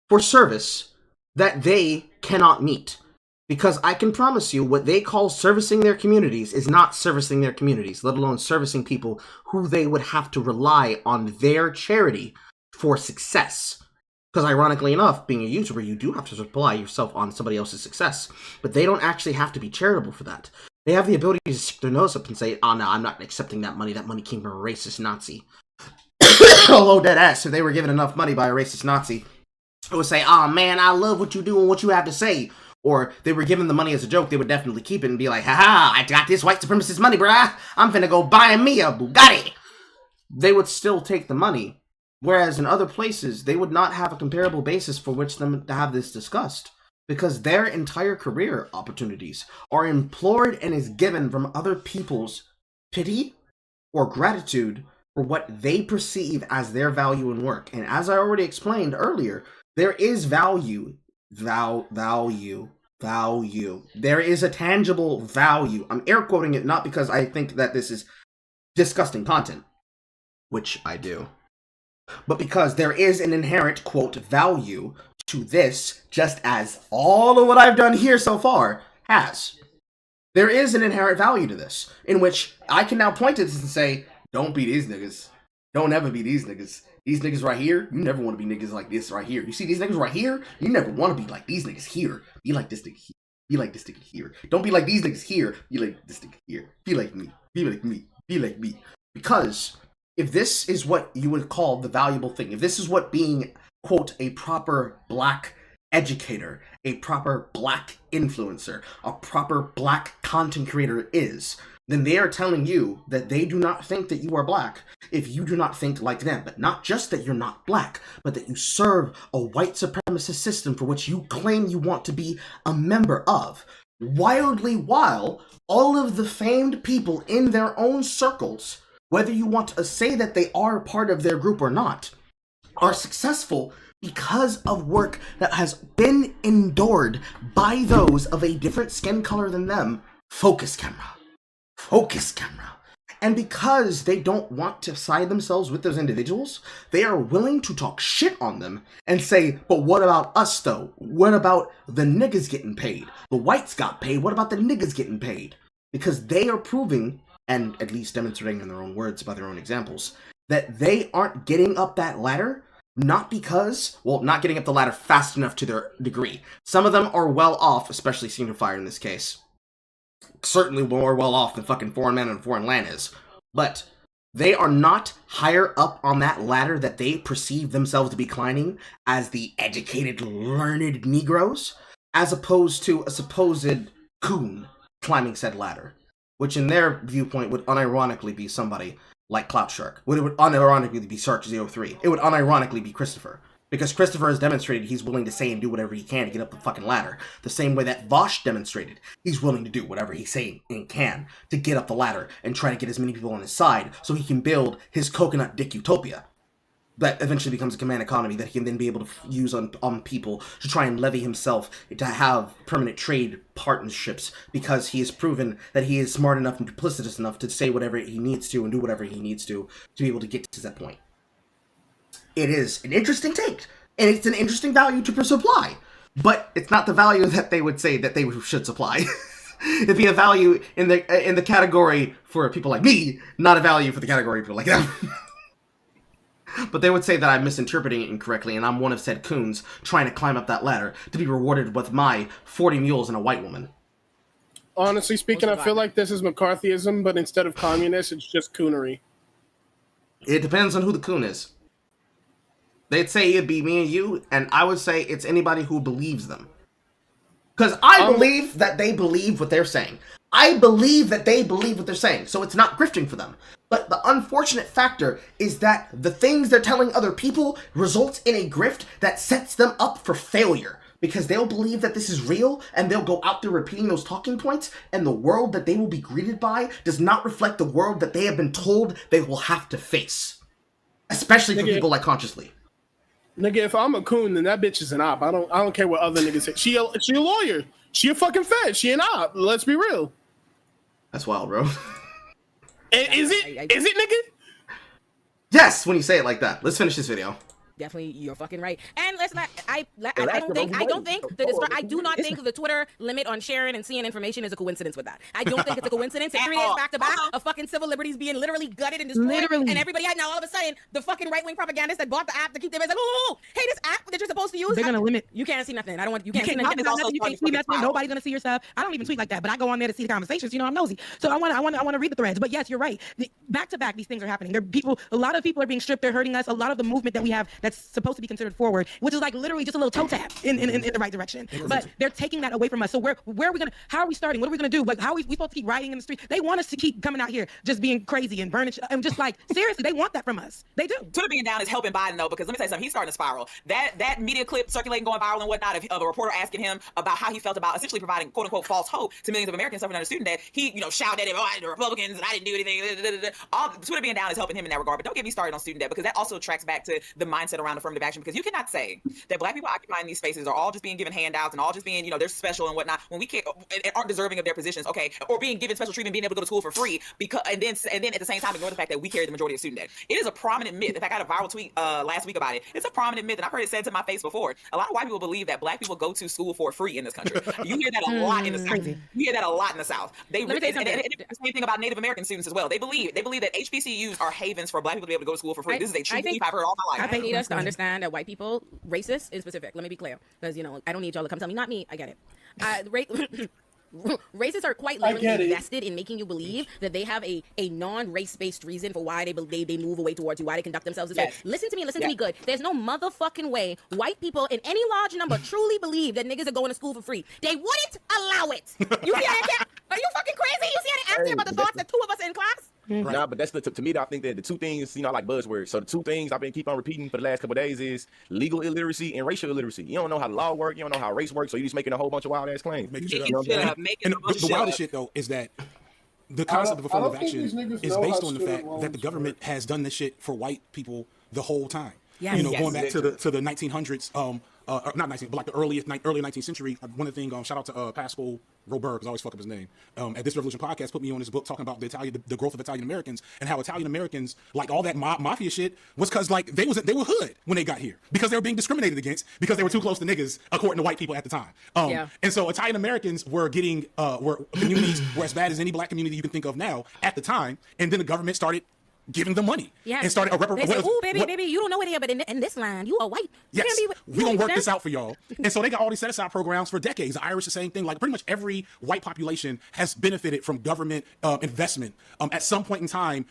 for service that they cannot meet. Because I can promise you, what they call servicing their communities is not servicing their communities, let alone servicing people who they would have to rely on their charity for success. Because ironically enough, being a YouTuber, you do have to rely yourself on somebody else's success. But they don't actually have to be charitable for that. They have the ability to stick their nose up and say, oh no, I'm not accepting that money. That money came from a racist Nazi. Although dead ass, if they were given enough money by a racist Nazi, it would say, oh man, I love what you do and what you have to say. Or they were given the money as a joke, they would definitely keep it and be like, haha, I got this white supremacist money, bruh. I'm finna go buy me a Bugatti. They would still take the money. Whereas in other places, they would not have a comparable basis for which them to have this discussed. Because their entire career opportunities are implored and is given from other people's pity or gratitude for what they perceive as their value in work. And as I already explained earlier, there is value. Value. There is a tangible value. I'm air quoting it not because I think that this is disgusting content, which I do, but because there is an inherent, quote, value to this, just as all of what I've done here so far has. There is an inherent value to this, in which I can now point to this and say, don't be these niggas. Don't ever be these niggas. These niggas right here, you never want to be niggas like this right here. You see these niggas right here? You never want to be like these niggas here. Be like this nigga here. Be like this nigga here. Don't be like these niggas here. Be like this nigga here. Be like me. Be like me. Be like me. Because if this is what you would call the valuable thing, if this is what being, quote, a proper black educator, a proper black influencer, a proper black content creator is, then they are telling you that they do not think that you are black if you do not think like them. But not just that you're not black, but that you serve a white supremacist system for which you claim you want to be a member of. Wildly while all of the famed people in their own circles, whether you want to say that they are part of their group or not, are successful because of work that has been endured by those of a different skin color than them. Focus camera. And because they don't want to side themselves with those individuals, they are willing to talk shit on them and say, but what about us though? What about the niggas getting paid? The whites got paid, what about the niggas getting paid? Because they are proving, and at least demonstrating in their own words by their own examples, that they aren't getting up that ladder, not because, well, not getting up the ladder fast enough to their degree. Some of them are well off, especially Senior Fire in this case. Certainly more well off than fucking Foreign Man and Foreign Land is. But they are not higher up on that ladder that they perceive themselves to be climbing as the educated, learned Negroes, as opposed to a supposed coon climbing said ladder, which in their viewpoint would unironically be somebody like Clout Shark. It would unironically be Shark03. It would unironically be Christopher. Because Christopher has demonstrated he's willing to say and do whatever he can to get up the fucking ladder. The same way that Vosh demonstrated he's willing to do whatever he say and can to get up the ladder and try to get as many people on his side so he can build his coconut dick utopia. That eventually becomes a command economy that he can then be able to use on people to try and levy himself to have permanent trade partnerships because he has proven that he is smart enough and duplicitous enough to say whatever he needs to and do whatever he needs to be able to get to that point. It is an interesting take, and it's an interesting value to supply. but it's not the value that they would say that they should supply. It'd be a value in the category for people like me, not a value for the category of people like them. But they would say that I'm misinterpreting it incorrectly, and I'm one of said coons trying to climb up that ladder to be rewarded with my 40 mules and a white woman. Honestly speaking, I feel like this is McCarthyism, but instead of communist, it's just coonery. It depends on who the coon is. They'd say it'd be me and you, and I would say it's anybody who believes them. Because I believe that they believe what they're saying. I believe that they believe what they're saying, so it's not grifting for them. But the unfortunate factor is that the things they're telling other people results in a grift that sets them up for failure. Because they'll believe that this is real, and they'll go out there repeating those talking points, and the world that they will be greeted by does not reflect the world that they have been told they will have to face. Especially for people like Consciously. Nigga, if I'm a coon, then that bitch is an op. I don't care what other niggas say. She a lawyer. She a fucking fed. She an op. Let's be real. That's wild, bro. Is it, nigga? Yes, when you say it like that. Let's finish this video. Definitely, you're fucking right. And let's not. I don't think I do not think the Twitter limit on sharing and seeing information is a coincidence with that. I don't think it's a coincidence. It creates back to back of fucking civil liberties being literally gutted and destroyed, and everybody had now all of a sudden the fucking right wing propagandists that bought the app to keep their like, oh, hey, this app that you're supposed to use. They're gonna limit. You can't see nothing. I don't want. You can't see nothing. You can't tweet nothing. Nobody's gonna see your stuff. I don't even tweet like that, but I go on there to see the conversations. You know, I'm nosy, so I want to read the threads. But yes, you're right. Back to back, these things are happening. A lot of people are being stripped. They're hurting us. A lot of the movement that we have that's supposed to be considered forward, which is like literally just a little toe tap in the right direction. But they're taking that away from us. So where are we gonna? How are we starting? What are we gonna do? Like, how are we supposed to keep riding in the street? They want us to keep coming out here just being crazy and burning. And just like seriously, they want that from us. They do. Twitter being down is helping Biden though, because let me tell you something. He's starting to spiral. That media clip circulating, going viral and whatnot of a reporter asking him about how he felt about essentially providing quote unquote false hope to millions of Americans suffering under student debt. He shouted at him, the Republicans and I didn't do anything. All Twitter being down is helping him in that regard. But don't get me started on student debt, because that also tracks back to the mindset around affirmative action. Because you cannot say that black people occupying these spaces are all just being given handouts and all just being, they're special and whatnot, when we can't and aren't deserving of their positions, okay, or being given special treatment, being able to go to school for free, because and then at the same time ignore the fact that we carry the majority of student debt. It is a prominent myth. In fact, I got a viral tweet last week about it. It's a prominent myth, and I've heard it said to my face before. A lot of white people believe that black people go to school for free in this country. You hear that a lot in the South. You hear that a lot in the South. And the same thing about Native American students as well. They believe that HBCUs are havens for black people to be able to go to school for free. This is a true belief I've heard all my life. I think need us to understand that white people, racist is specific. Let me be clear, because I don't need y'all to come tell me, not me. I get it. Racists are quite literally invested in making you believe that they have a non-race-based reason for why they move away towards you, why they conduct themselves this way. Listen to me good. There's no motherfucking way white people in any large number truly believe that niggas are going to school for free. They wouldn't allow it. You see how they are you fucking crazy? You see how they asking about the thoughts that two of us in class? Right. Nah, but that's to me, I think that the two things, I like buzzwords. So the two things I've been keep on repeating for the last couple of days is legal illiteracy and racial illiteracy. You don't know how law works, you don't know how race works, so you're just making a whole bunch of wild ass claims. And the wildest shit though is that the concept of affirmative action is based on the fact that the government has done this shit for white people the whole time. Yes. Going back to the 1900s, not 19, but like the early 19th century. One of the things, shout out to Pascal Roberg, because I always fuck up his name. At This Revolution podcast, put me on his book talking about the growth of Italian Americans and how Italian Americans, like all that mafia shit, was because like they were hood when they got here because they were being discriminated against because they were too close to niggas according to white people at the time. And so Italian Americans were getting were communities were as bad as any black community you can think of now at the time, and then the government started giving them money and started they said, "Ooh, baby, you don't know it here, but in this line, you are white. Yes, we gonna work this out for y'all." And so they got all these set aside programs for decades. The Irish, the same thing. Like pretty much every white population has benefited from government investment at some point in time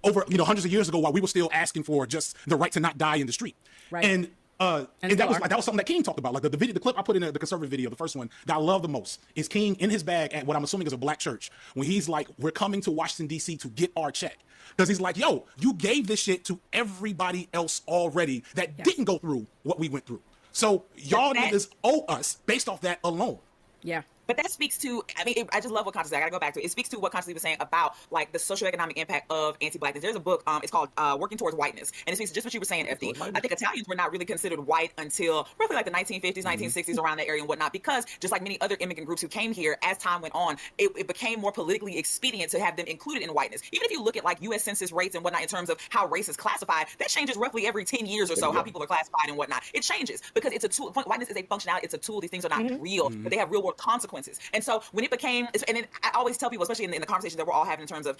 over hundreds of years ago, while we were still asking for just the right to not die in the street. Right. And that was something that King talked about. Like the clip I put in the conservative video, the first one that I love the most is King in his bag at what I'm assuming is a black church when he's like, "We're coming to Washington D.C. to get our check." Because he's like, yo, you gave this shit to everybody else already that didn't go through what we went through. So y'all niggas owe us based off that alone. Yeah. But that speaks to, I mean, I just love what Conscious said. I gotta go back to it. It speaks to what Conscious was saying about like the socioeconomic impact of anti-blackness. There's a book, it's called Working Towards Whiteness. And it speaks to just what you were saying, FD. I think Italians were not really considered white until roughly like the 1950s, 1960s, around that area and whatnot, because just like many other immigrant groups who came here, as time went on, it became more politically expedient to have them included in whiteness. Even if you look at like US census rates and whatnot in terms of how race is classified, that changes roughly every 10 years or so, how people are classified and whatnot. It changes because it's a tool. Whiteness is a functionality, it's a tool. These things are not real, but they have real world consequences. And so when it became, and then I always tell people, especially in the conversations that we're all having in terms of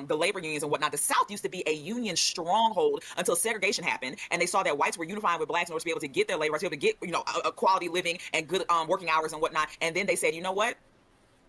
the labor unions and whatnot, the South used to be a union stronghold until segregation happened, and they saw that whites were unifying with blacks in order to be able to get their labor, to be able to get, a quality living and good working hours and whatnot. And then they said, you know what?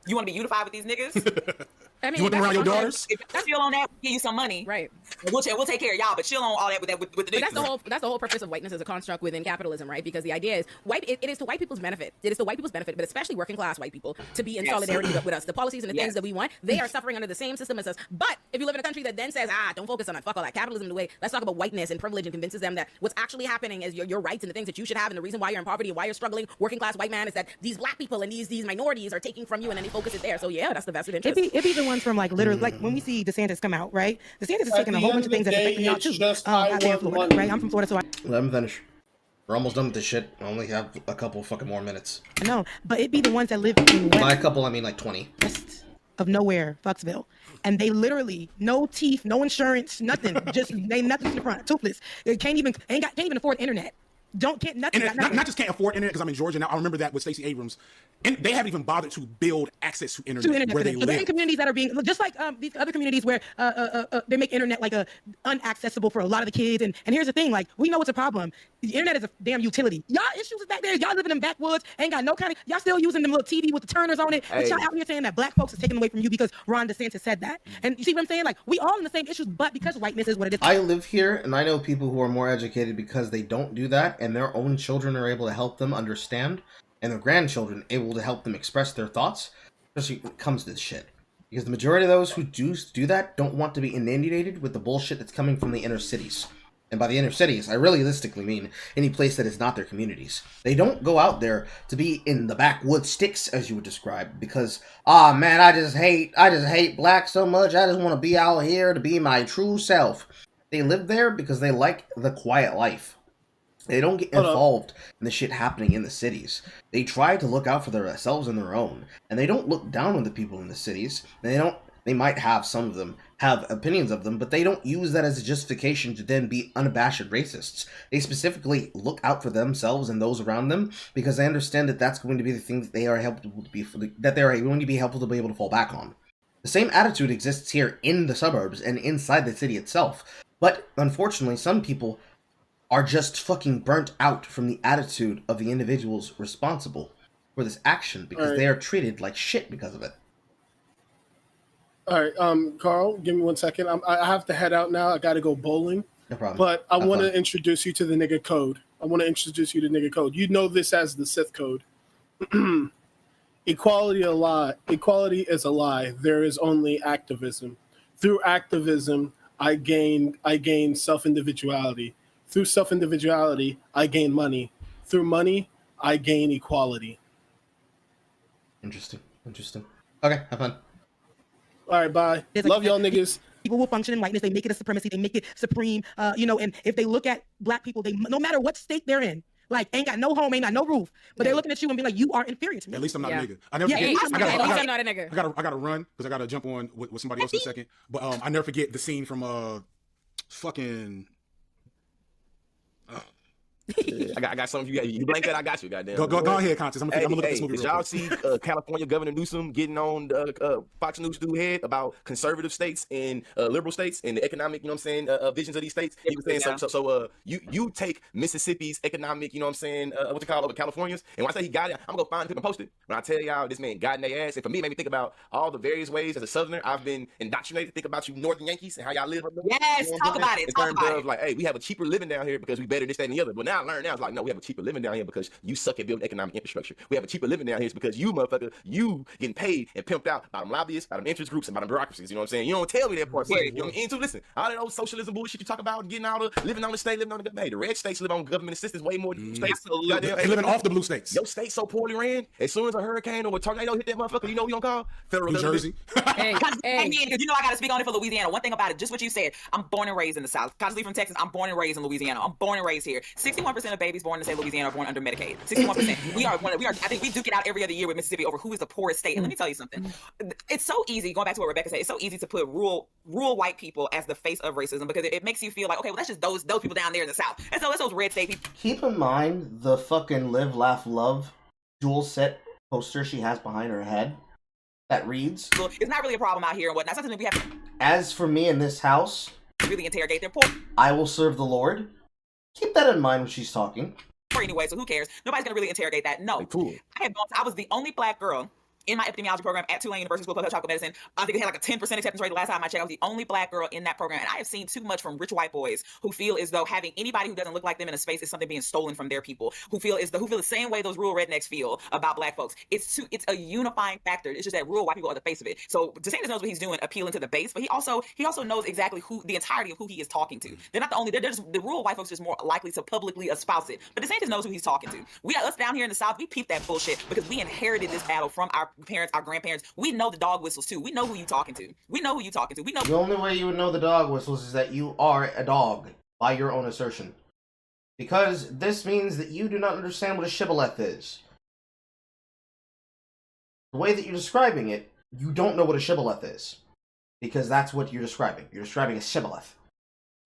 You want to be unified with these niggas? I mean, you want them around your daughters? If you chill on that, we'll give you some money. Right. We'll take care of y'all, but chill on all that with the niggas. That's the whole purpose of whiteness as a construct within capitalism, right? Because the idea is it is to white people's benefit. It is to white people's benefit, but especially working class white people, to be in solidarity with us. The policies and the things that we want, they are suffering under the same system as us. But if you live in a country that then says, don't focus on that, fuck all that capitalism, the way, let's talk about whiteness and privilege, and convinces them that what's actually happening is your rights and the things that you should have, and the reason why you're in poverty and why you're struggling, working class white man, is that these black people and these minorities are taking from you, and then they focus it there. So yeah, that's the vested interest. It be the ones from like literally, like when we see DeSantis come out, right? DeSantis is taking a whole bunch of things that affect me out too. I live in Florida, right? I'm from Florida, so Let me finish. We're almost done with this shit. I only have a couple fucking more minutes. I know, but it be the ones that live in By a couple, I mean like 20. west of nowhere, Fucksville, and they literally no teeth, no insurance, nothing, just they nothing in the front, toothless. They can't even afford internet. Can't nothing. And not just can't afford internet, because I'm in Georgia now. I remember that with Stacey Abrams, and they haven't even bothered to build access to internet where they live. In communities that are being just like these other communities where they make internet like unaccessible for a lot of the kids. And here's the thing, like we know it's a problem. The internet is a damn utility. Y'all issues is back there. Y'all living in backwoods, ain't got no kind of. Y'all still using them little TV with the turners on it. But y'all out here saying that black folks is taken away from you because Ron DeSantis said that. And you see what I'm saying? Like we all in the same issues, but because whiteness is what it is. I live here, and I know people who are more educated because they don't do that, and their own children are able to help them understand, and their grandchildren able to help them express their thoughts, especially when it comes to this shit. Because the majority of those who do that don't want to be inundated with the bullshit that's coming from the inner cities. And by the inner cities, I realistically mean any place that is not their communities. They don't go out there to be in the backwoods sticks, as you would describe, because, man, I just hate black so much, I just want to be out here to be my true self. They live there because they like the quiet life. They don't get involved in the shit happening in the cities. They try to look out for themselves and their own, and they don't look down on the people in the cities. They might have, some of them have opinions of them, but they don't use that as a justification to then be unabashed racists. They specifically look out for themselves and those around them because they understand that that's going to be the thing that they are helpful to be, that they are going to be helpful to be able to fall back on. The same attitude exists here in the suburbs and inside the city itself, but unfortunately, some people are just fucking burnt out from the attitude of the individuals responsible for this action because they are treated like shit because of it. All right, Carl, give me 1 second. I have to head out now. I got to go bowling. No problem. But I want to introduce you to the nigga code. You know this as the Sith code. Equality is a lie. There is only activism. Through activism, I gain self-individuality. Through self-individuality, I gain money. Through money, I gain equality. Interesting. Okay, have fun. All right, bye. Love y'all niggas. People will function in whiteness. They make it a supremacy. They make it supreme. And if they look at black people, they no matter what state they're in, like ain't got no home, ain't got no roof, but they're looking at you and being like, you are inferior to me. At least I'm not a nigga. I never forget. I'm not a nigga. I gotta run because I gotta jump on with somebody else in a second. But I never forget the scene from fucking. I got something. You blank that. I got you. Goddamn. Go ahead, Conscious. I'm gonna look at this movie. Did y'all see California Governor Newsom getting on Fox News dude head about conservative states and liberal states and the economic, visions of these states? He was saying so you take Mississippi's economic, what you call over California's, and when I say he got it, I'm gonna go find it and post it. When I tell y'all this man got in their ass, and for me, it made me think about all the various ways as a Southerner I've been indoctrinated to think about you Northern Yankees and how y'all live. Yes, talk about it. In terms of like, hey, we have a cheaper living down here because we better this, that, and the other. But now now I learn now, it's like, no, we have a cheaper living down here because you suck at building economic infrastructure. We have a cheaper living down here because you, motherfucker, you getting paid and pimped out by them lobbyists, by them interest groups, and by them bureaucracies. You know what I'm saying? You don't tell me that part. You know what I mean? So listen, all that old socialism bullshit you talk about, getting out of living on the state, living on the government. Hey, the red states live on government assistance way more than blue states. They living off the blue states. Your state so poorly ran. As soon as a hurricane or a tornado hit that motherfucker, you know what we gonna call? Federal New Jersey. Hey, because you know I gotta speak on it for Louisiana. One thing about it, just what you said. I'm born and raised in the South. Constantly from Texas. I'm born and raised in Louisiana. I'm born and raised here. 61% of babies born in the state of Louisiana are born under Medicaid. 61%. We are. I think we duke it out every other year with Mississippi over who is the poorest state. And let me tell you something. It's so easy. Going back to what Rebecca said, it's so easy to put rural white people as the face of racism because it makes you feel like, okay, well that's just those people down there in the South. And so that's those red state people. Keep in mind the fucking live, laugh, love dual set poster she has behind her head that reads, it's not really a problem out here and whatnot. Something that we have to as for me in this house, really interrogate their poor. I will serve the Lord. Keep that in mind when she's talking. Anyway, so who cares? Nobody's gonna really interrogate that. No. I was the only black girl in my epidemiology program at Tulane University School of Public Health Medicine. I think we had like a 10% acceptance rate the last time I checked. I was the only black girl in that program. And I have seen too much from rich white boys who feel as though having anybody who doesn't look like them in a space is something being stolen from their people, who feel the same way those rural rednecks feel about black folks. It's a unifying factor. It's just that rural white people are the face of it. So DeSantis knows what he's doing, appealing to the base, but he also knows exactly the entirety of who he is talking to. They're not the only, the rural white folks are just more likely to publicly espouse it. But DeSantis knows who he's talking to. Us down here in the South, we peep that bullshit because we inherited this battle from our parents, our grandparents. We know the dog whistles too. We know who you talking to. We know. The only way you would know the dog whistles is that you are a dog, by your own assertion. Because this means that you do not understand what a shibboleth is. The way that you're describing it, you don't know what a shibboleth is. Because that's what you're describing. You're describing a shibboleth.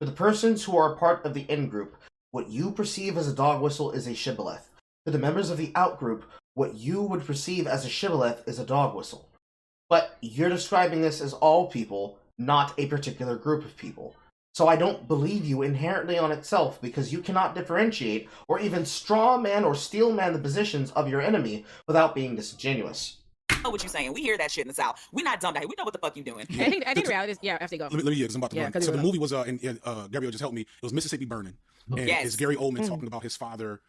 For the persons who are part of the in-group, what you perceive as a dog whistle is a shibboleth. For the members of the out-group, what you would perceive as a shibboleth is a dog whistle. But you're describing this as all people, not a particular group of people. So I don't believe you inherently on itself because you cannot differentiate or even straw man or steel man the positions of your enemy without being disingenuous. I know what you're saying. We hear that shit in the South. We're not dumb. We know what the fuck you're doing. I think the reality is, after you go. Let me because I'm about to run. So the movie was, Gabriel just helped me. It was Mississippi Burning. And it's Gary Oldman talking about his father.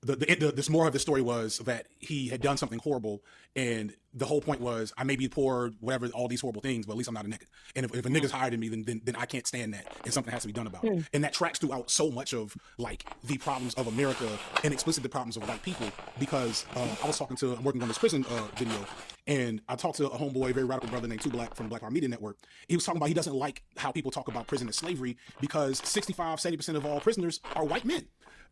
This more of the story was that he had done something horrible, and the whole point was, I may be poor, whatever, all these horrible things, but at least I'm not a nigga. And if a nigga's higher than me, then I can't stand that, and something has to be done about it. And that tracks throughout so much of like the problems of America and explicitly the problems of white people. Because I'm working on this prison video, and I talked to a homeboy, a very radical brother named 2 Black from the Black Power Media Network. He was talking about he doesn't like how people talk about prison as slavery because 65-70% of all prisoners are white men.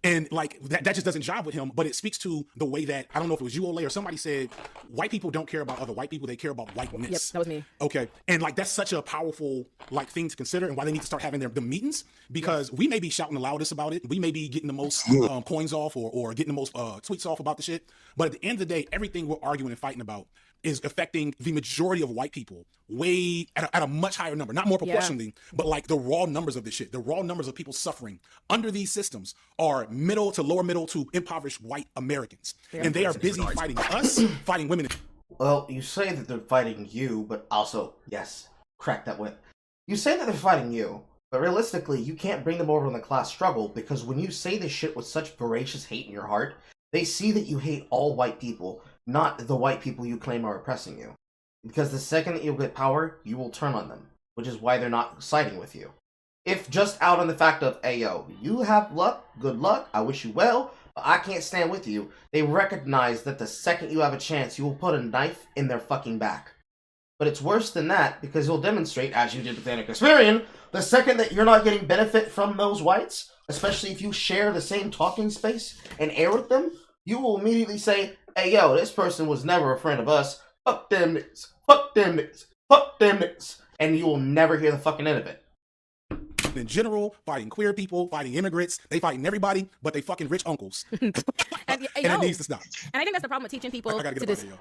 And like that just doesn't jive with him, but it speaks to the way that, I don't know if it was you, Ole, or somebody said, white people don't care about other white people, they care about whiteness. Yep, that was me. Okay. And like that's such a powerful like thing to consider, and why they need to start having the meetings, because we may be shouting the loudest about it, we may be getting the most coins off or getting the most tweets off about the shit, but at the end of the day, everything we're arguing and fighting about is affecting the majority of white people way at a much higher number, not more proportionally, but like the raw numbers of this shit, the raw numbers of people suffering under these systems are middle to lower middle to impoverished white Americans. And they are busy fighting us, fighting women. Well, you say that they're fighting you, but also, yes, crack that whip. You say that they're fighting you, but realistically, you can't bring them over on the class struggle, because when you say this shit with such voracious hate in your heart, they see that you hate all white people, not the white people you claim are oppressing you. Because the second that you get power, you will turn on them, which is why they're not siding with you. If just out on the fact of, hey yo, you have luck, good luck, I wish you well, but I can't stand with you, they recognize that the second you have a chance, you will put a knife in their fucking back. But it's worse than that, because you'll demonstrate, as you did with Antic Experian, the second that you're not getting benefit from those whites, especially if you share the same talking space and air with them, you will immediately say, hey yo, this person was never a friend of us, fuck them niggas, fuck them niggas, fuck them niggas, and you will never hear the fucking end of it. In general, fighting queer people, fighting immigrants, they fighting everybody, but they fucking rich uncles. And it needs to stop. And I think that's the problem with teaching people to despise.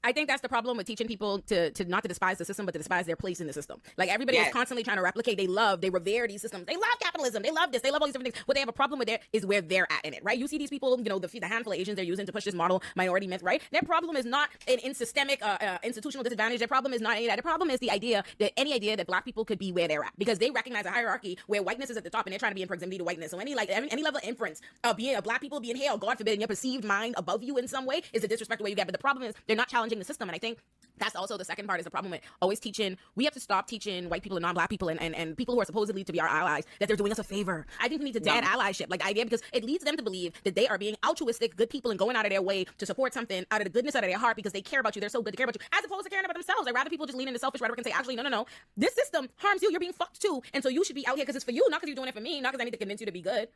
I think that's the problem with teaching people to not to despise the system, but to despise their place in the system. Like everybody is constantly trying to replicate. They revere these systems. They love capitalism. They love this. They love all these different things. What they have a problem with there is where they're at in it, right? You see these people, the handful of Asians they're using to push this model minority myth, right? Their problem is not in systemic institutional disadvantage. Their problem is not any of that. The problem is the idea that Black people could be where they're they're at, because they recognize a hierarchy where whiteness is at the top and they're trying to be in proximity to whiteness. So any level of inference of being a black people being here, or God forbid, in your perceived mind above you in some way is a disrespect the way you get. But the problem is they're not challenging the system, and I think that's also the second part is the problem with always teaching. We have to stop teaching white people and non-black people and people who are supposedly to be our allies that they're doing us a favor. I think we need to dead allyship, like the idea, because it leads them to believe that they are being altruistic, good people and going out of their way to support something out of the goodness out of their heart because they care about you. They're so good to care about you, as opposed to caring about themselves. I'd rather people just lean into selfish rhetoric and say, actually, no. This system harms you. You're being fucked too. And so you should be out here because it's for you, not because you're doing it for me, not because I need to convince you to be good.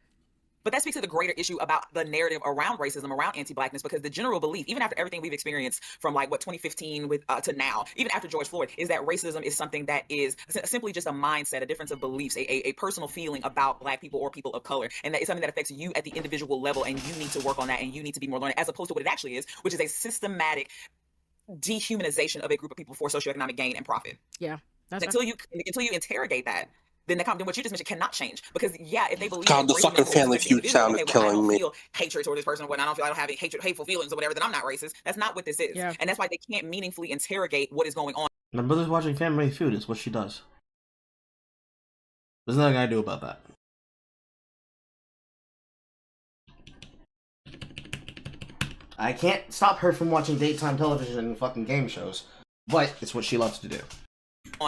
But that speaks to the greater issue about the narrative around racism, around anti-blackness, because the general belief, even after everything we've experienced from 2015 to now, even after George Floyd, is that racism is something that is simply just a mindset, a difference of beliefs, a personal feeling about black people or people of color, and that is something that affects you at the individual level, and you need to work on that, and you need to be more learned, as opposed to what it actually is, which is a systematic dehumanization of a group of people for socioeconomic gain and profit. Yeah. Until you interrogate that, then what you just mentioned cannot change. Because if they believe God, the fucking Family Feud sounded killing me. I don't feel hatred toward this person, when I don't have any hateful feelings or whatever, then I'm not racist. That's not what this is. Yeah. And that's why they can't meaningfully interrogate what is going on. My brother's watching Family Feud. It's what she does. There's nothing I do about that. I can't stop her from watching daytime television and fucking game shows, but it's what she loves to do.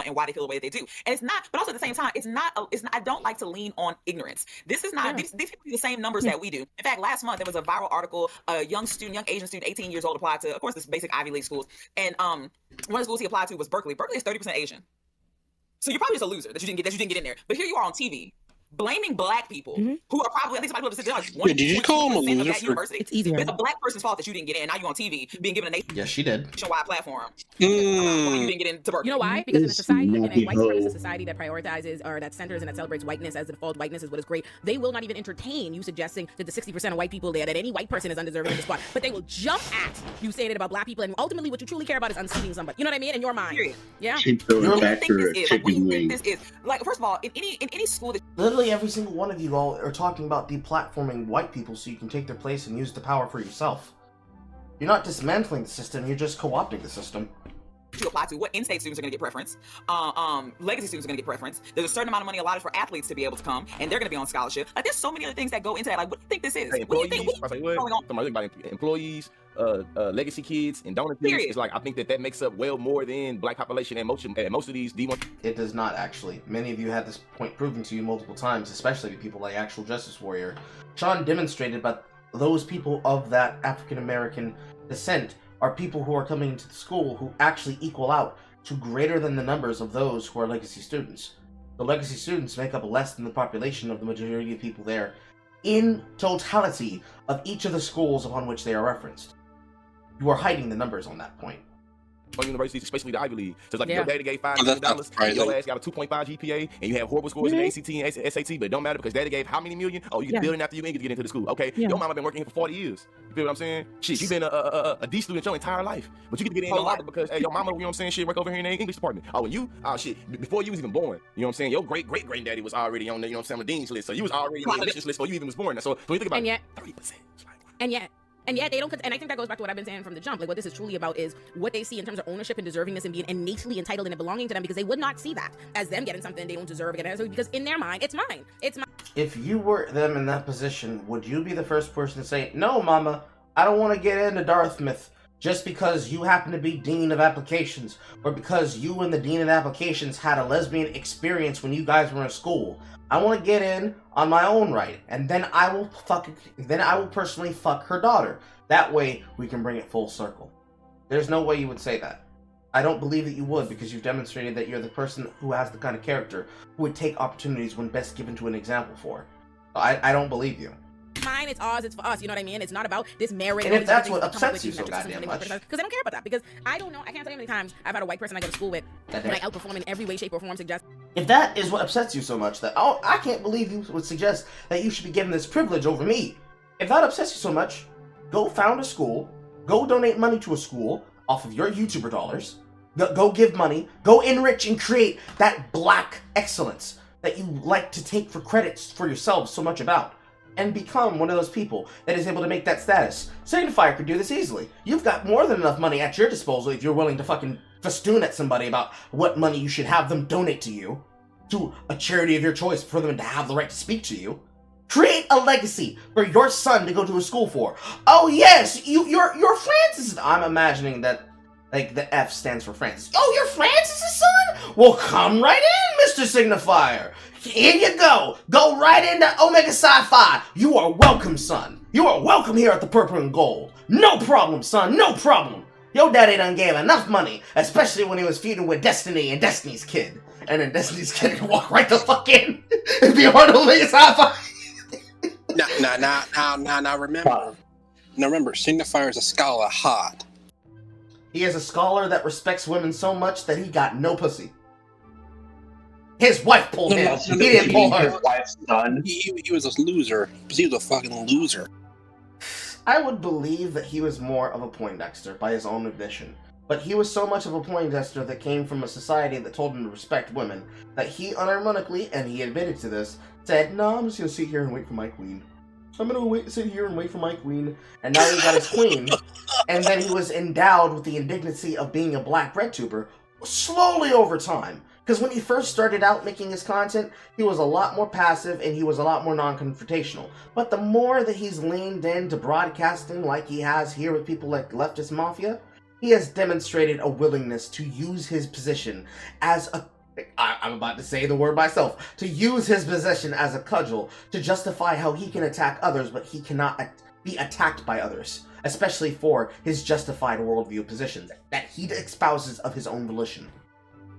And why they feel the way that they do. And it's not, but also at the same time, it's not, I don't like to lean on ignorance. This is not, these people do the same numbers that we do. In fact, last month, there was a viral article, a young Asian student, 18 years old, applied to, of course, this basic Ivy League schools. And one of the schools he applied to was Berkeley. Berkeley is 30% Asian. So you're probably just a loser that you didn't get in there. But here you are on TV, blaming black people who are probably, I think somebody said, Wait, did you call him a loser for... university. It's easier. It's a black person's fault that you didn't get in. Now you're on TV being given a Yes, she did. nationwide platform. You didn't get into Berkeley. You know why? Because in a society, in a white supremacist society that prioritizes or that centers and that celebrates whiteness as the default, whiteness is what is great, they will not even entertain you suggesting that the 60% of white people there, that any white person is undeserving of the spot. But they will jump at you saying it about black people, and ultimately what you truly care about is unseating somebody. You know what I mean? In your mind. Period. Yeah. First of all, in any school that Literally every single one of you all are talking about deplatforming white people so you can take their place and use the power for yourself. You're not dismantling the system, you're just co-opting the system. you apply to, what in-state students are going to get preference, legacy students are going to get preference. There's a certain amount of money allotted for athletes to be able to come, and they're going to be on scholarship. Like, there's so many other things that go into that. Like, what do you think this is? Hey, what do you think? What's going on? About employees, legacy kids, and donor kids. It's like, I think that makes up well more than black population and most of these D1. It does not, actually. Many of you had this point proven to you multiple times, especially people like Actual Justice Warrior. Sean demonstrated, but those people of that African American descent are people who are coming into the school who actually equal out to greater than the numbers of those who are legacy students. The legacy students make up less than the population of the majority of people there in totality of each of the schools upon which they are referenced. You are hiding the numbers on that point. On universities, especially the Ivy League. So it's like, your daddy gave $5 million, and your ass got a 2.5 GPA, and you have horrible scores in the ACT and SAT, but it don't matter because daddy gave how many million? Oh, you get the building after you ain't get into the school. Okay, your mama been working here for 40 years. You feel what I'm saying? Shit, you been a D student your entire life, but you get to get in a lot because your mama, you know what I'm saying, shit, work over here in the English department. Oh, and you, shit, before you was even born, you know what I'm saying, your great-great-granddaddy was already on the, you know what I'm saying, the dean's list, so you was already on the admissions list before you even was born. So when you think about it, 30%. And yet they don't, and I think that goes back to what I've been saying from the jump. Like, what this is truly about is what they see in terms of ownership and deservingness and being innately entitled and it belonging to them, because they would not see that as them getting something they don't deserve, because in their mind, it's mine. It's mine. If you were them in that position, would you be the first person to say, no, mama, I don't want to get into Dartmouth just because you happen to be Dean of Applications, or because you and the Dean of Applications had a lesbian experience when you guys were in school? I want to get in on my own right, and then I will personally fuck her daughter. That way, we can bring it full circle. There's no way you would say that. I don't believe that you would, because you've demonstrated that you're the person who has the kind of character who would take opportunities when best given to an example for. I don't believe you. Mine, it's ours, it's for us, you know what I mean? It's not about this merit. And if that's what upsets you so goddamn much. Because I don't care about that, because I don't know, I can't tell you how many times I've had a white person I go to school with and I outperform in every way, shape, or form suggest. If that is what upsets you so much, that, oh, I can't believe you would suggest that you should be given this privilege over me. If that upsets you so much, go found a school, go donate money to a school off of your YouTuber dollars, go give money, go enrich and create that black excellence that you like to take for credits for yourselves so much about. And become one of those people that is able to make that status. Signifier could do this easily. You've got more than enough money at your disposal if you're willing to fucking festoon at somebody about what money you should have them donate to you. to a charity of your choice for them to have the right to speak to you. Create a legacy for your son to go to a school for. Oh yes, you're Francis. I'm imagining that like the F stands for Francis. Oh, you're Francis' son? Well, come right in, Mr. Signifier. Here you go. Go right into Omega Sci-Fi. You are welcome, son. You are welcome here at the Purple and Gold. No problem, son. No problem. Your daddy done gave enough money, especially when he was feuding with Destiny and Destiny's Kid. And then Destiny's Kid can walk right the fuck in and be a part of Omega Sci-Fi. Now, remember, Signifier is a scholar hot. He is a scholar that respects women so much that he got no pussy. His wife pulled him. He didn't pull her. His wife's son. He was a loser. He was a fucking loser. I would believe that he was more of a Poindexter by his own admission. But he was so much of a Poindexter that came from a society that told him to respect women that he unironically, and he admitted to this, said, no, I'm just going to sit here and wait for my queen. I'm going to sit here and wait for my queen. And now he got his queen. And then he was endowed with the indignity of being a black breadtuber slowly over time. Because when he first started out making his content, he was a lot more passive and he was a lot more non-confrontational. But the more that he's leaned into broadcasting like he has here with people like Leftist Mafia, he has demonstrated a willingness to use his position as a... I'm about to say the word myself. To use his position as a cudgel to justify how he can attack others, but he cannot be attacked by others. Especially for his justified worldview positions that he espouses of his own volition.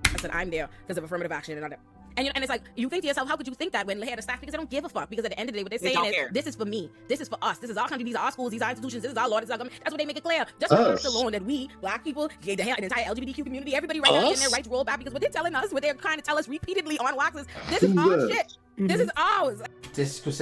I said I'm there because of affirmative action and all that. And it's like, you think to yourself, how could you think that when they had a staff? Because they don't give a fuck. Because at the end of the day, what they're saying is, this is for me. This is for us. This is our country. These are our schools. These are our institutions. This is our law. This is our government. That's what they make it clear. Just for us alone, that we, black people, the entire LGBTQ community, everybody right now getting their right to roll back. Because what they're telling us, what they're trying to tell us repeatedly on waxes, this is our shit. This is ours. Discourse?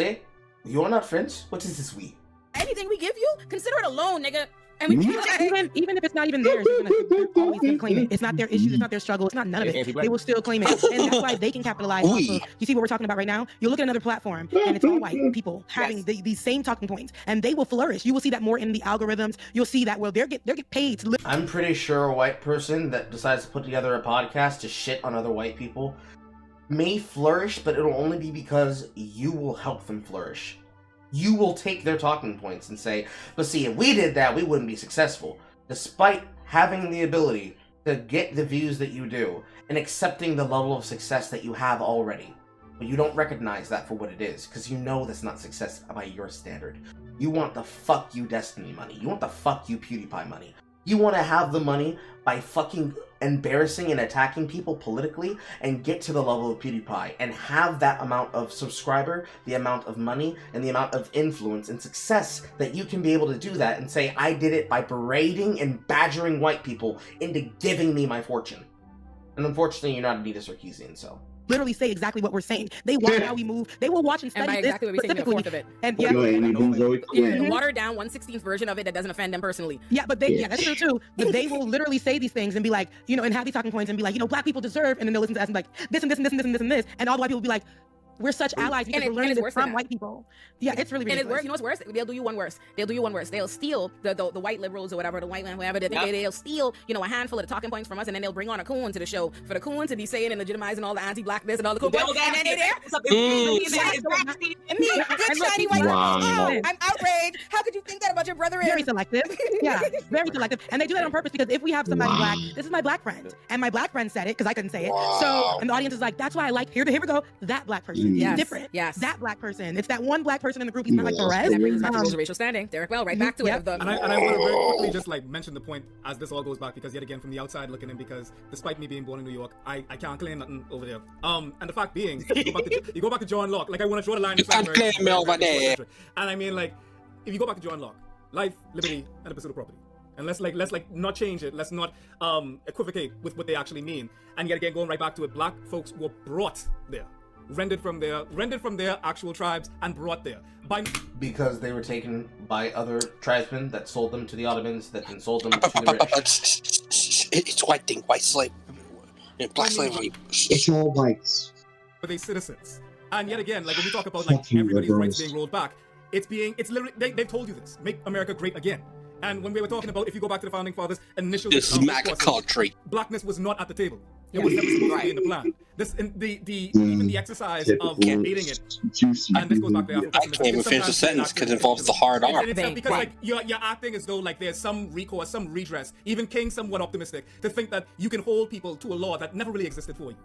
You are not French? What is this we? Anything we give you, consider it a loan, nigga. And we even if it's not even theirs, they're always gonna claim it. It's not their issue, it's not their struggle, it's not none of it. They will still claim it. And that's why they can capitalize off of, you see what we're talking about right now? You look at another platform and it's all white people having these same talking points, and they will flourish. You will see that more in the algorithms. You'll see that they're get paid to I'm pretty sure a white person that decides to put together a podcast to shit on other white people may flourish, but it'll only be because you will help them flourish. You will take their talking points and say, but see, if we did that, we wouldn't be successful. Despite having the ability to get the views that you do and accepting the level of success that you have already. But you don't recognize that for what it is, because you know that's not success by your standard. You want the fuck you Destiny money. You want the fuck you PewDiePie money. You want to have the money by fucking embarrassing and attacking people politically and get to the level of PewDiePie and have that amount of subscriber, the amount of money, and the amount of influence and success that you can be able to do that and say, I did it by berating and badgering white people into giving me my fortune. And unfortunately, you're not Anita Sarkeesian, so... literally say exactly what we're saying. They watch how we move. They will watch and study and by exactly this what we specifically. say, a fourth of it. And the watered down 1/16th version of it that doesn't offend them personally. Yeah, but that's true too. But they will literally say these things and be like, and have these talking points and be like, black people deserve, and then they'll listen to us and be like, this and this and this and this and this and this, and all the white people will be like, we're such allies because we're learning this from white people. Yeah, it's really ridiculous. And it's worse. You know what's worse? They'll do you one worse. They'll steal the white liberals or whatever, the white man, whatever. They'll steal, a handful of the talking points from us, and then they'll bring on a coon to the show for the coon to be saying and legitimizing all the anti-blackness and all the cool. And then they're there. Me, good shiny white. Oh, I'm outraged. How could you think that about your brother? Very selective. Yeah, very selective. And they do that on purpose because if we have somebody black, this is my black friend, and my black friend said it because I couldn't say it. So, and the audience is like, that's why I like. Here we go. That black person. Yes. Different. Yes. That black person. It's that one black person in the group. He's not like the rest. That brings us back to rules of racial standing. Derek Bell, right back to it. And I want to very quickly just mention the point as this all goes back, because yet again from the outside looking in, because despite me being born in New York, I can't claim nothing over there. And the fact being, you go back to John Locke. I want to draw the line. You can't claim me over there. And I mean, if you go back to John Locke, life, liberty, and the pursuit of property. And let's not change it. Let's not equivocate with what they actually mean. And yet again, going right back to it, black folks were brought there. Rendered from their actual tribes and brought there because they were taken by other tribesmen that sold them to the Ottomans, that then sold them to the rich. It's white thing, white slave, black slavery. It's all whites. But they citizens. And yet again, when we talk about everybody's rights being rolled back, it's literally they've told you this: make America great again. And when we were talking about, if you go back to the founding fathers' initial this is MAGA country, blackness was not at the table. It was never supposed to be in the plan. This even the exercise of debating it, and this goes back to Afro I can't even finish the sentence because it involves the hard R. Because like you're acting as though like there's some recourse, some redress. Even King, somewhat optimistic to think that you can hold people to a law that never really existed for you.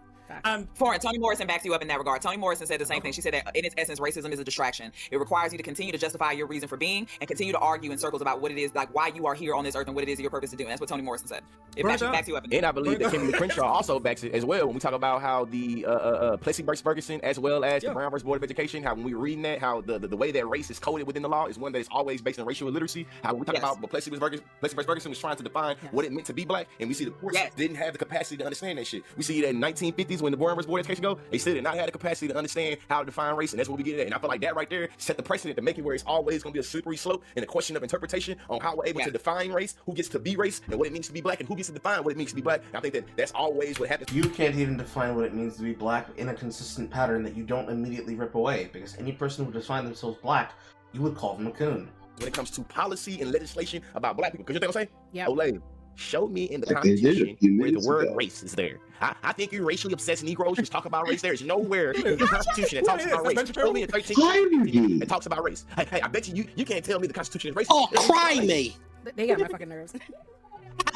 Foreign, Toni Morrison backs you up in that regard. Toni Morrison said the same thing. She said that in its essence, racism is a distraction. It requires you to continue to justify your reason for being and continue to argue in circles about what it is, like why you are here on this earth and what it is your purpose to do. And that's what Toni Morrison said. It backs you up. And I believe that Kimberly Crenshaw also backs it as well. When we talk about how the Plessy versus Ferguson, as well as the Brown versus Board of Education, how when we were reading that, how the way that race is coded within the law is one that is always based on racial illiteracy. How we talk about what Plessy versus Ferguson was trying to define what it meant to be black, and we see the courts didn't have the capacity to understand that shit. We see that in 1950s when the Brown versus Board of Education they still did not have the capacity to understand how to define race, and that's what we get at. And I feel like that right there set the precedent to make it where it's always going to be a slippery slope and a question of interpretation on how we're able to define race, who gets to be race, and what it means to be black, and who gets to define what it means to be black. And I think that's always what happens. You can't even define what it means to be black in a consistent pattern that you don't immediately rip away, because any person who defines themselves black, you would call them a coon. When it comes to policy and legislation about black people, because you know what I'm saying? Yeah. Olay, show me in the Constitution where the word race is there. I think you racially obsessed Negroes just talk about race. There's nowhere in the Constitution that talks about race. Show me in 13 that talks about race. Hey, I bet you can't tell me the Constitution is racist. Oh, cry me! They got my fucking nerves.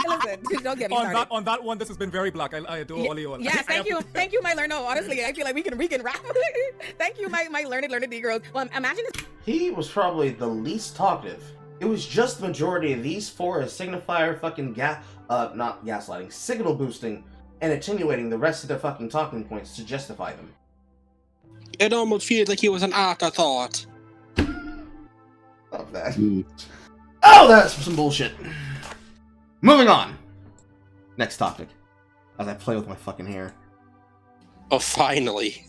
Listen, don't get me started. On that one, this has been very black. I adore all of you all. Yes, thank you, my learned. No, honestly, I feel like we can rap. Thank you, my learned Negroes. Well, imagine this. He was probably the least talkative. It was just the majority of these four as signifier fucking not gaslighting, signal boosting, and attenuating the rest of their fucking talking points to justify them. It almost feels like he was an afterthought. Love that. Oh, that's some bullshit. Moving on. Next topic. As I play with my fucking hair. Oh, finally.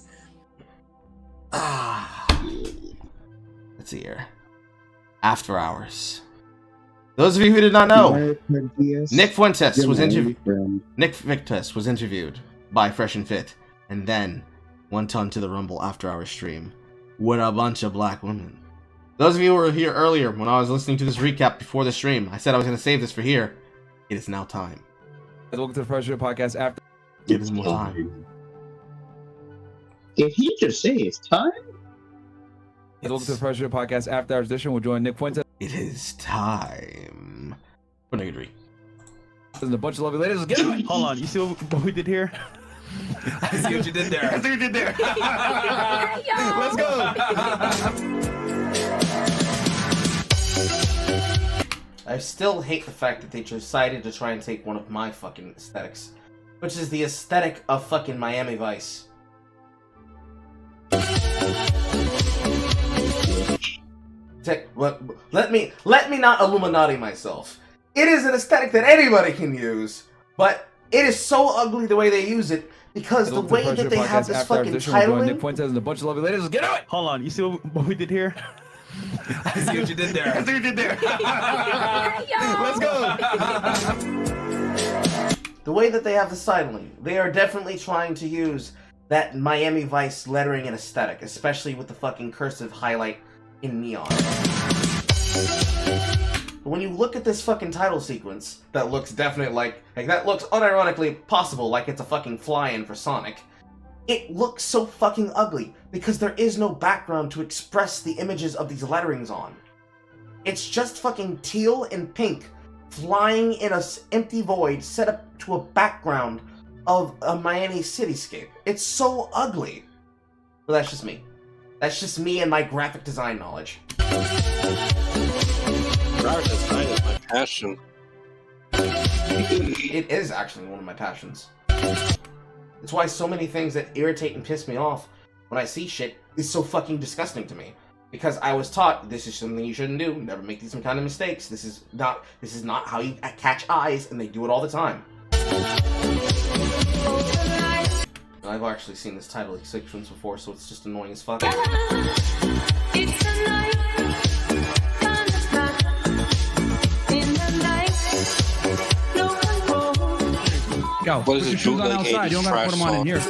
Let's see here. After Hours. Those of you who did not know, Nick Fuentes was interviewed by Fresh and Fit, and then went on to the Rumble After Hours stream with a bunch of black women. Those of you who were here earlier when I was listening to this recap before the stream, I said I was going to save this for here. It is now time. Welcome to the Fresh Fit Podcast After. It is more time. Did he just say it's time? Welcome to the Fresh Fit Podcast After Hours edition. We'll join Nick Fuentes. It is time. What do you read? There's a bunch of lovely ladies. Let's get it. Hold on. You see what we did here? I see what you did there. I see what you did there. Let's go. I still hate the fact that they decided to try and take one of my fucking aesthetics, which is the aesthetic of fucking Miami Vice. Let me not Illuminati myself. It is an aesthetic that anybody can use, but it is so ugly the way they use it because the way that they have this fucking titling. Nick Fuentes and a bunch of lovely ladies. Let's get it. Hold on. You see what we did here? I see what you did there. I see what you did there. Let's go. The way that they have the titling, they are definitely trying to use that Miami Vice lettering and aesthetic, especially with the fucking cursive highlight in neon. But when you look at this fucking title sequence, that looks definitely like that looks unironically possible like it's a fucking fly-in for Sonic, it looks so fucking ugly because there is no background to express the images of these letterings on. It's just fucking teal and pink flying in a empty void set up to a background of a Miami cityscape. It's so ugly. But that's just me. That's just me and my graphic design knowledge. Graphic design is my passion. It is actually one of my passions. It's why so many things that irritate and piss me off when I see shit is so fucking disgusting to me. Because I was taught this is something you shouldn't do. Never make these kind of mistakes. This is not how you catch eyes, and they do it all the time. I've actually seen this title sequence before, so it's just annoying as fuck. Go. What is put your shoes on outside. You don't gotta put them on in here.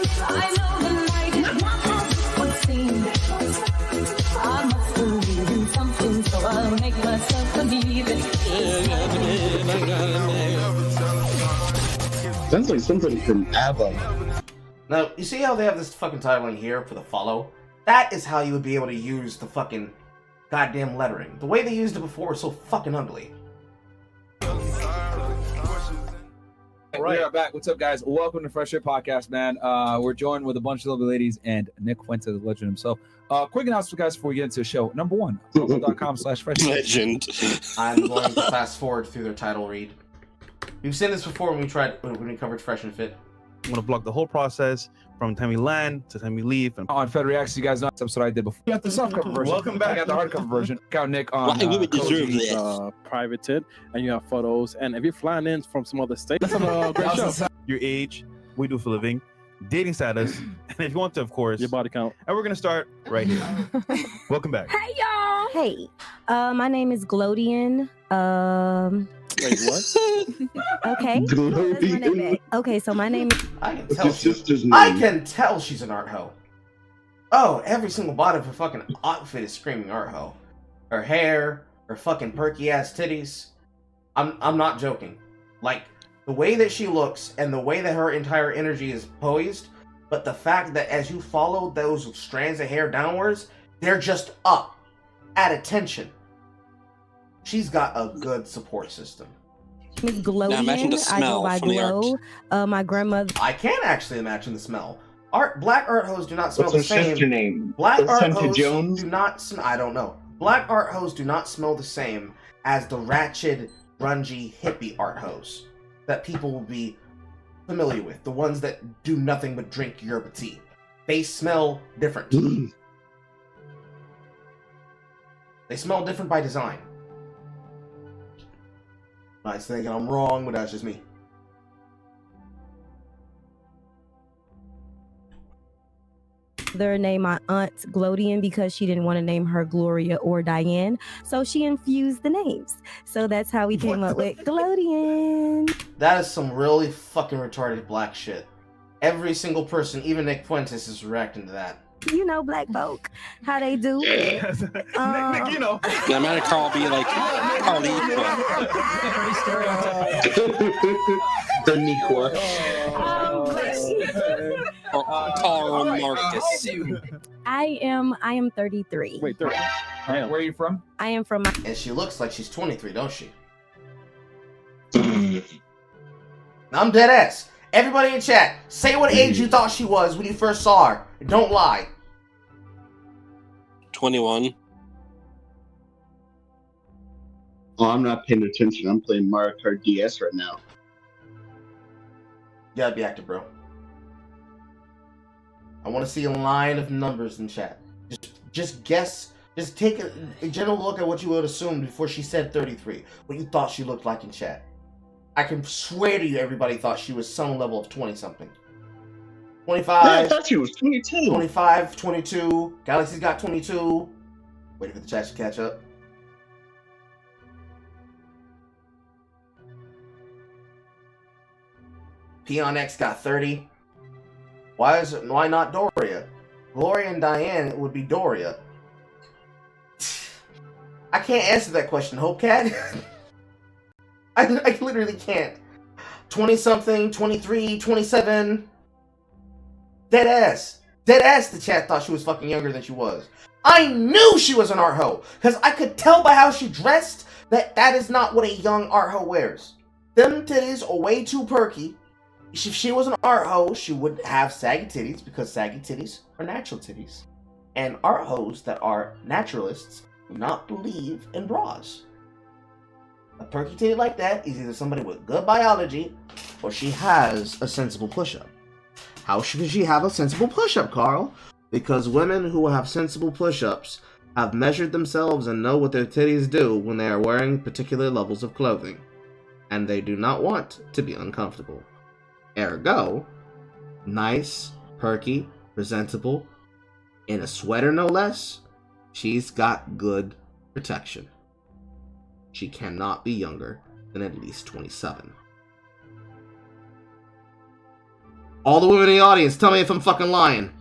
Sounds like somebody from ABBA. Now, you see how they have this fucking titling here for the follow? That is how you would be able to use the fucking goddamn lettering. The way they used it before was so fucking ugly. We are back. What's up, guys? Welcome to Fresh Air Podcast, man. We're joined with a bunch of lovely ladies and Nick Fuentes, the legend himself. Quick announcement, guys, before we get into the show. Number one, rumble.com/fresh legend. I'm going to fast forward through their title read. You've seen this before when we covered Fresh and Fit. I'm gonna block the whole process from the time we land to the time we leave. And on Fed Reacts, you guys know that's episode I did before. You got the softcover version. Welcome back. I got the hardcover version. Check out Nick on privated, and you have photos. And if you're flying in from some other state, that's a great show. Your age, what we do for a living, dating status, and if you want to, of course, your body count. And we're gonna start right here. Welcome back. Hey y'all. Hey, my name is Glodian. Wait, what? Okay. Okay, so my name is... I can tell she's an art hoe. Oh, every single body of her fucking outfit is screaming art hoe. Her hair, her fucking perky ass titties. I'm not joking. Like, the way that she looks and the way that her entire energy is poised, but the fact that as you follow those strands of hair downwards, they're just up, at attention. She's got a good support system. Miss Glodian. Now imagine the smell I go by from the Glow. My grandmother. I can actually imagine the smell. Black art hoes do not smell What's the her same. sister name? Black art Placenta hoes Jones? do not. I don't know. Black art hoes do not smell the same as the ratchet, grungy, hippie art hoes that people will be familiar with. The ones that do nothing but drink yerba tea. They smell different. They smell different by design. I was thinking I'm wrong, but that's just me. Their name my aunt Glodian because she didn't want to name her Gloria or Diane, so she infused the names. So that's how we came up with Glodian. That is some really fucking retarded black shit. Every single person, even Nick Fuentes, is reacting to that. You know, black folk, how they do. Nick, you know. Now, imagine Carl be like, Carly. The Carl Marcus. I am 33. Wait, 30. Where are you from? I am from. And she looks like she's 23, don't she? I'm dead ass. Everybody in chat, say what age you thought she was when you first saw her. Don't lie. 21. Oh, I'm not paying attention. I'm playing Mario Kart DS right now. You gotta be active, bro. I want to see a line of numbers in chat. Just guess. Just take a general look at what you would assume before she said 33. What you thought she looked like in chat. I can swear to you, everybody thought she was some level of 20-something. 25. Yeah, I thought she was 22. 25, 22. Galaxy's got 22. Waiting for the chat to catch up. Peon X got 30. Why not Doria? Gloria and Diane would be Doria. I can't answer that question, Hope Cat. I literally can't. 20-something, 23, 27. Dead ass. Dead ass the chat thought she was fucking younger than she was. I knew she was an art hoe, because I could tell by how she dressed that is not what a young art hoe wears. Them titties are way too perky. If she was an art hoe, she would have saggy titties, because saggy titties are natural titties. And art hoes that are naturalists do not believe in bras. A perky titty like that is either somebody with good biology, or she has a sensible push-up. How should she have a sensible push-up, Carl? Because women who have sensible push-ups have measured themselves and know what their titties do when they are wearing particular levels of clothing. And they do not want to be uncomfortable. Ergo, nice, perky, presentable, in a sweater no less, she's got good protection. She cannot be younger than at least 27. All the women in the audience, tell me if I'm fucking lying.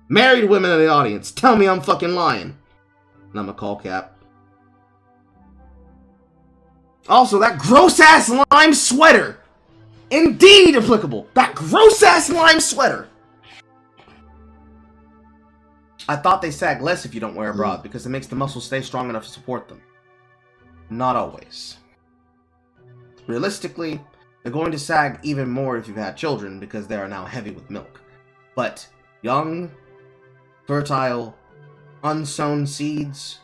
Married women in the audience, tell me I'm fucking lying. And I'm a call cap. Also, that gross-ass lime sweater indeed applicable. That gross-ass lime sweater. I thought they sag less if you don't wear a bra because it makes the muscles stay strong enough to support them. Not always. Realistically, they're going to sag even more if you've had children because they are now heavy with milk. But young, fertile, unsown seeds,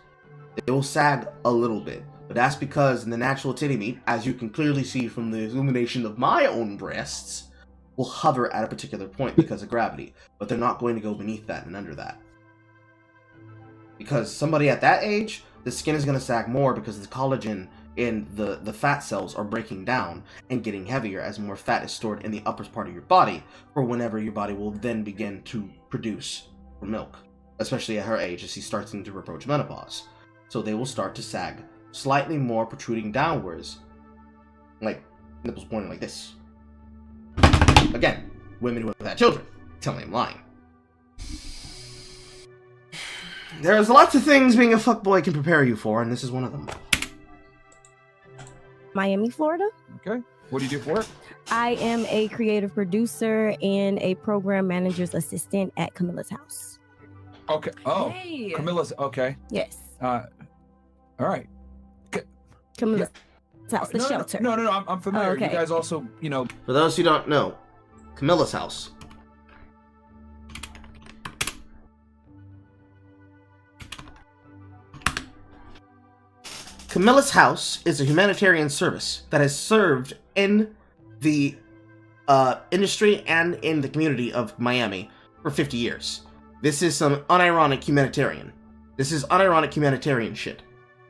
they will sag a little bit. But that's because in the natural titty meat, as you can clearly see from the illumination of my own breasts, will hover at a particular point because of gravity. But they're not going to go beneath that and under that. Because somebody at that age, the skin is going to sag more because the collagen in the fat cells are breaking down and getting heavier as more fat is stored in the upper part of your body for whenever your body will then begin to produce milk. Especially at her age as she starts to approach menopause. So they will start to sag slightly more, protruding downwards, like nipples pointing like this. Again, women who have had children. Tell me I'm lying. There's lots of things being a fuckboy can prepare you for, and this is one of them. Miami, Florida. Okay. What do you do for it? I am a creative producer and a program manager's assistant at Camilla's house. Okay. Oh, Hey. Camilla's. Okay. Yes. All right. Camilla's house, the shelter. No, I'm familiar. Oh, okay. You guys also, For those who don't know, Camilla's house. Camilla's House is a humanitarian service that has served in the industry and in the community of Miami for 50 years. This is some unironic humanitarian. This is unironic humanitarian shit.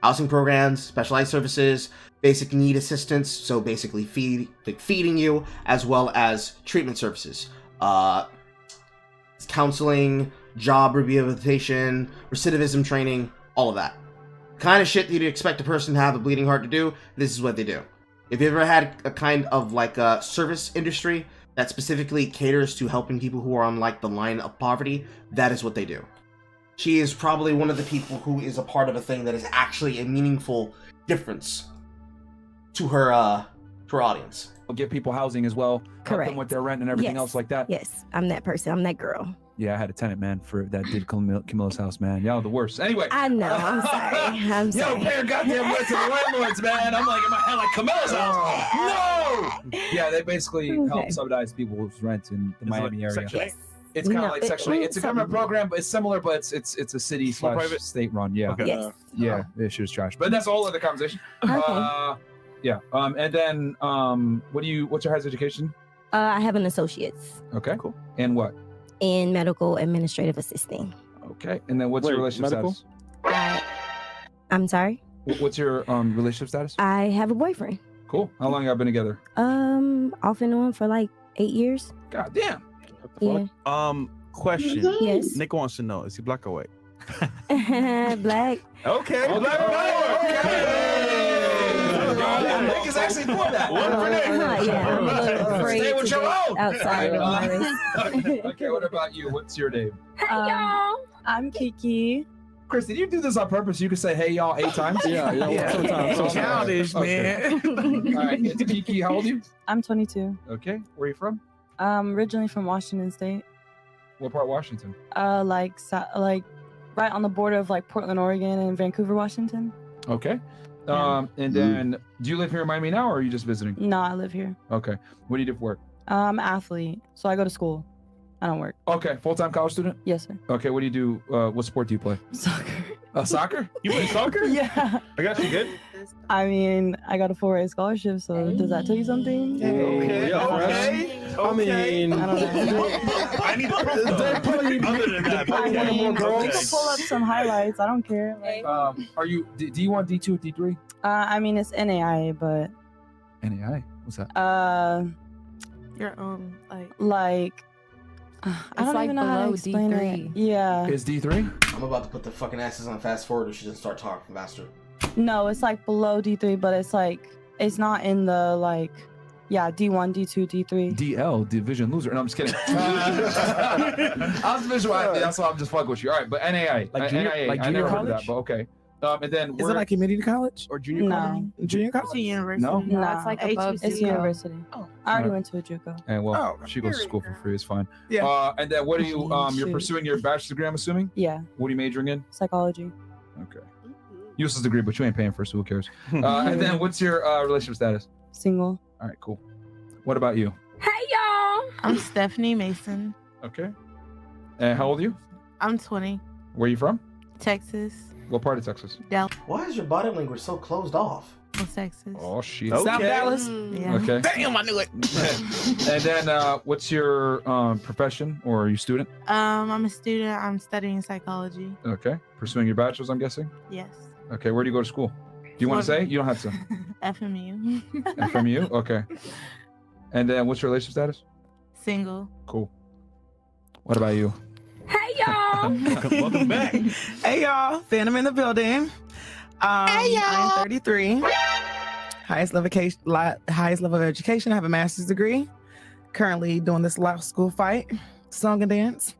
Housing programs, specialized services, basic need assistance, so basically feeding you, as well as treatment services. Counseling, job rehabilitation, recidivism training, all of that. Kind of shit that you'd expect a person to have a bleeding heart to do, this is what they do. If you ever had a kind of like a service industry that specifically caters to helping people who are on like the line of poverty, that is what they do. She is probably one of the people who is a part of a thing that is actually a meaningful difference to her audience. Give people housing as well. Help Correct. them with their rent and everything else like that. Yes, I'm that person. I'm that girl. Yeah, I had a tenant, man, that did Camilla's house, man. Y'all the worst. Anyway. I know. I'm sorry. I'm sorry. Yo, pay goddamn rent to the landlords, man. I'm like in my head, like Camilla's house. No. Yeah, they basically help subsidize people's rent in the Miami area. Yes. It's kind of like Section 8. It's a government program, but it's similar, but it's a city / state run. Yeah. Okay. Yes. Yeah, this shit is trash. But that's a whole other conversation. Okay. Yeah. And then what's your highest education? I have an associate's Okay. Cool. And what? in medical administrative assisting. Okay. And then what's your relationship status? I'm sorry? What's your relationship status? I have a boyfriend. Cool. How long y'all been together? Off and on for like 8 years. God damn. Yeah. Question. Yes. Nick wants to know: is he black or white? Black. Okay. Nick is actually for that. Yeah, I'm a little afraid Stay with to your get own. outside of my race. Okay, what about you? What's your name? I'm Kiki. Chris, did you do this on purpose? You could say "Hey y'all" 8 times. Sometimes. Childish, man. All right, it's Kiki. How old are you? I'm 22. Okay, where are you from? Originally from Washington State. What part of Washington? Like right on the border of like Portland, Oregon, and Vancouver, Washington. Okay. And then, do you live here in Miami now, or are you just visiting? No, I live here. Okay. What do you do for work? I'm an athlete, so I go to school. I don't work. Okay, full-time college student? Yes, sir. Okay, what do you do? What sport do you play? Soccer. Soccer? You play soccer? Yeah. I got you good. I mean, I got a full-ride scholarship, so does that tell you something? Okay. I mean, I don't know. I need to other than that. I mean, you Okay. can pull up some highlights. I don't care. Like, Are you D1, D2, or D3? I mean, it's NAI, but NAI? What's that? your own like. I don't like even know how to below explain D3. it. Yeah. Is D3? I'm about to put the fucking asses on fast forward or she doesn't start talking faster. No, it's like below D3, but it's like it's not in the like. Yeah, D1, D2, D3. DL, division loser. No, I'm just kidding. I was visualizing. That's why I'm just fucking with you. All right, but NAI. Like junior- NAI. like I junior never heard of that, college? but okay. And then Is it like community college or junior college? No. Junior college? It's a university. No? No, it's like above. It's university. Oh. I already Alright. went to a JUCO. And well, Oh, she goes to school for free. It's fine. Yeah. And then what are you? You're Shoot. pursuing your bachelor's degree, I'm assuming. Yeah, What are you majoring in? psychology. Okay. Useless degree, but you ain't paying for it, so who cares? And then what's your relationship status? Single. All right, cool. What about you? Hey y'all. I'm Stephanie Mason. Okay. And how old are you? I'm 20. Where are you from? Texas. What part of Texas? Dallas, Why is your body language so closed off? Texas. Oh shit. South Dallas? Yeah. Okay. Damn, I knew it. And then what's your profession, or are you a student? I'm a student. I'm studying psychology. Okay. Pursuing your bachelor's, I'm guessing. Yes. Okay. Where do you go to school? Do you want to say? You don't have to. FMU. FMU. Okay. And then what's your relationship status? Single. Cool. What about you? Hey y'all. Welcome back. Hey y'all, Phantom in the building. Hey, y'all. I'm 33. Highest level of education. I have a master's degree. Currently doing this law school fight, song and dance.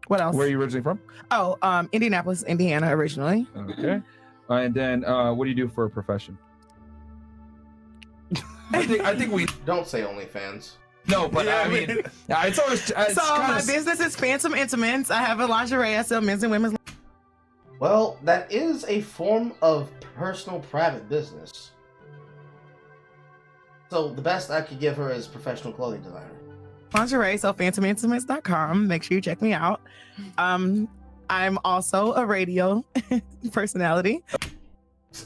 What else? Where are you originally from? Oh, Indianapolis, Indiana, originally. Okay. And then what do you do for a profession? I think we Don't say OnlyFans. no, but I mean, it's always. It's So my kinda, business is Phantom Intimates. I have a lingerie. I sell men's and women's. Well, that is a form of personal private business. So the best I could give her is professional clothing designer. Lingerie, so phantomintimates.com. Make sure you check me out. I'm also a radio personality.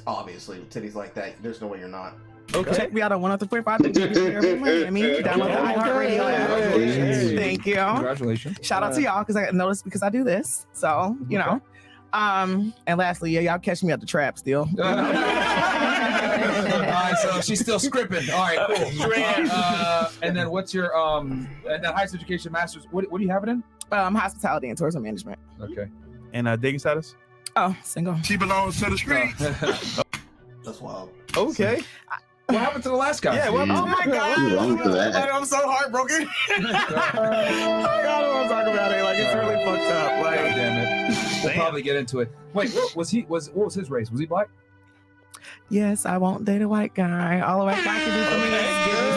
Obviously, with titties like that, there's no way you're not. Okay. Check me out on 103.5 Miami. Download the iHeartRadio app. Thank you. Congratulations. Shout out to y'all because I noticed because I do this. So, you know. And lastly, yeah, y'all catch me at the trap still. All right, so she's still scripting. All right, cool. And then what's your and then highest education master's? What do you have it in? Hospitality and tourism management. Okay. And dating status? Oh, single. She belongs to the street. That's wild. Okay. What happened to the last guy? Yeah, well, Oh my God. I'm so heartbroken. I don't want to talk about it. Like, it's really fucked up. God Like, damn it. We'll probably get into it. Wait, what was his race? Was he black? Yes, I won't date a white guy. All a white guy can do for me is give me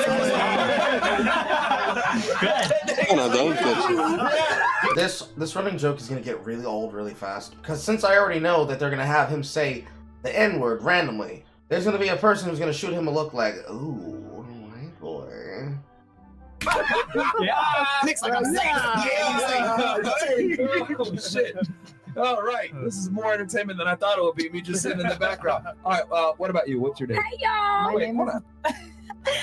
some This running joke is gonna get really old really fast because since I already know that they're gonna have him say the N-word randomly, there's gonna be a person who's gonna shoot him a look like, ooh, white boy. Nick's like, I'm safe. Oh shit. All right. This is more entertainment than I thought it would be. Me just sitting in the background. All right. What about you? What's your name? Hey y'all. Wait, hold on.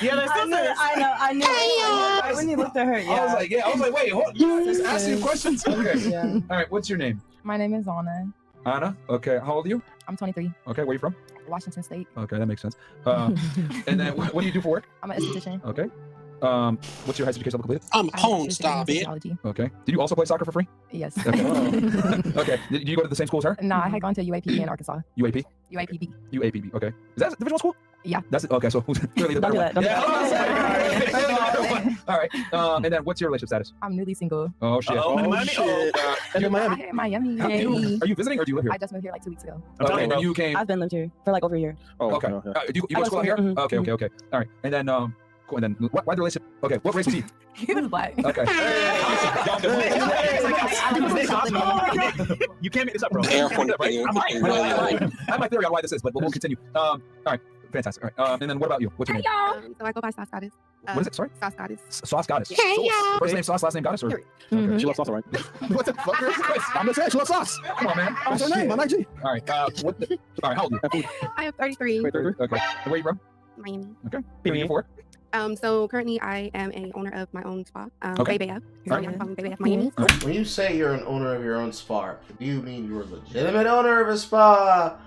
Yeah, there's I knew. Hey, When you looked at her, I was like, wait, hold on. Just ask you questions. Okay. Yeah. All right. What's your name? My name is Anna. Anna. Okay. How old are you? I'm 23. Okay. Where are you from? Washington State. Okay, that makes sense. And then what do you do for work? I'm an esthetician. Okay. What's your highest education level completed? I'm home, stop it. Sociology. Okay. Did you also play soccer for free? Yes. Okay. Okay. Did you go to the same school as her? No, I had gone to UAP in Arkansas. UAP? UAPB. UAPB. Okay. Is that a divisional school? Yeah. That's it. Okay. So who's clearly the Don't better do one? that. Don't do that. All right. And then what's your relationship status? I'm newly single. Oh shit. shit. I'm in Miami. Are you visiting or do you live here? I just moved here like 2 weeks ago. Okay. And you came. I've been lived here for like over a year. Oh, Okay. okay. You go to school out here? Mhm. Okay. Okay. All right. And then cool. And then why the relationship? Okay. What race is he? He was black. Okay. You can't make this up, bro. I have my theory on why this is, but we'll continue. All right. Fantastic. All right. And then what about you? What's your Hey name? y'all. So I go by Sauce Goddess. What is it? Sorry? Sauce Goddess. Sauce Goddess. Hey, y'all. First name Sauce, last name Goddess, or? She loves salsa, right? What the fuck? I'm just saying, she loves sauce. Come on, man. What's her name on IG? All right. All right. How old are you? I am 33. Okay. And where are you from? Miami. Okay. What do you do for work? So currently I am a owner of my own spa. Okay. Baby F. All right. I'm Baby F Miami. When you say you're an owner of your own spa, do you mean you're a legitimate owner of a spa,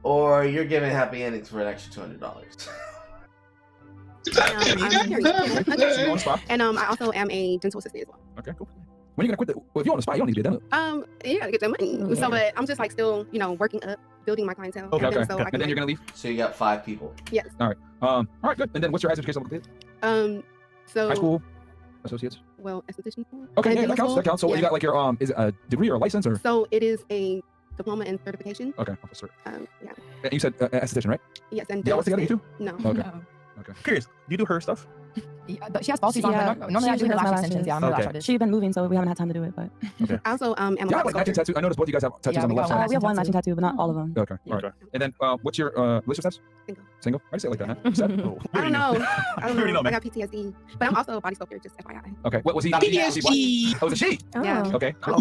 or you're giving happy endings for an extra $200? And I also am a dental assistant as well. Okay, cool. When are you gonna quit the? Well, if you own a spot, you don't need to get done. You gotta get that money. So, but I'm just like still, working up, building my clientele. Okay. And then, Okay. so I And can, then you're gonna leave. So you got 5 people. Yes. All right. All right. Good. And then what's your highest education level completed? So High school, associates. Well, esthetician. Okay, And yeah, that counts. dental. That counts. So what, you Yeah. got like your is it a degree or a license or? So it is a diploma in certification. Okay. Yeah. And you said esthetician, right? Yes, and y'all work together, you two? No. Okay. Okay. Curious. Do you do her stuff? Yeah, but she has falsies on her. Normally I do her lash extensions. Yeah, I'm Okay. lash artist. She's been moving, so we haven't had time to do it. But Okay. I also am Y'all have like matching tattoos. I noticed both of you guys have tattoos on the left side. we have one matching tattoo, but not all of them. Okay. All right. And then what's your relationship status? Single. Why do you say it like that, huh? Sad? Oh. I don't know. I don't already know. know, I man. got PTSD, but I'm also a body sculptor. Just FYI. Okay. What was he? PTSD. Oh, was it she? Yeah. Okay. Oh.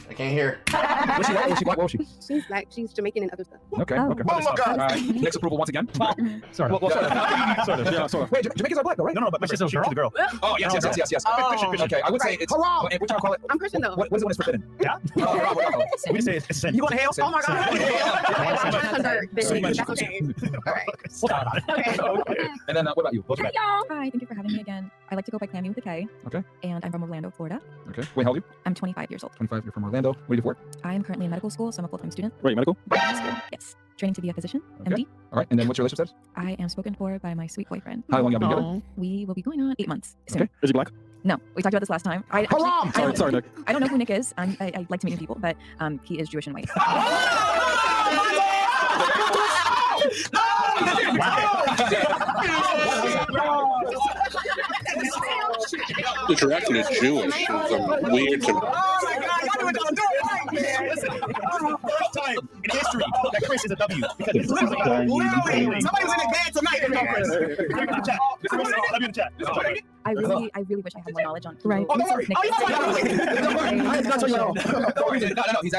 I can't hear. Was she white? Was she black? What was she? She's black. She's Jamaican and other stuff. Okay. Okay. Oh my God. All right. Next approval once again. Sort of. Well, Sort of. Yeah, sort of. Wait, Jamaicans are black though, right? No, but she's a girl. Oh, yes. Oh. Okay, I would say it's. Haram. What y'all call it? I'm Christian though. What is it when it's forbidden? Yeah. We say it's sin. You going to hell? Oh my God. So much. That's okay. All right. We'll talk about it. Okay. And then what about you? What's your Hi, y'all. Hi, thank you for having me again. I like to go by Clammy with a K. Okay. And I'm from Orlando, Florida. Okay. Wait, how old are you? I'm 25 years old. 25. You're from Orlando. What do you do for work? I am currently in medical school, so I'm a full-time student. Wait, medical? Yes. Training to be a physician, Okay. MD. All right. And then what's your relationship status? I am spoken for by my sweet boyfriend. How long y'all been together? We will be going on 8 months soon. Okay. Is he black? No, we talked about this last time. Sorry, Nick. I don't know who Nick is. I like to meet new people, but he is Jewish and white. If you're actually Jewish, it's weird to me. Listen, first time in history that Chris is a W. Because somebody was in advance tonight. Let me in the chat. Let me in the chat. I really wish I had more knowledge on right. Oh, don't worry. Nick. No.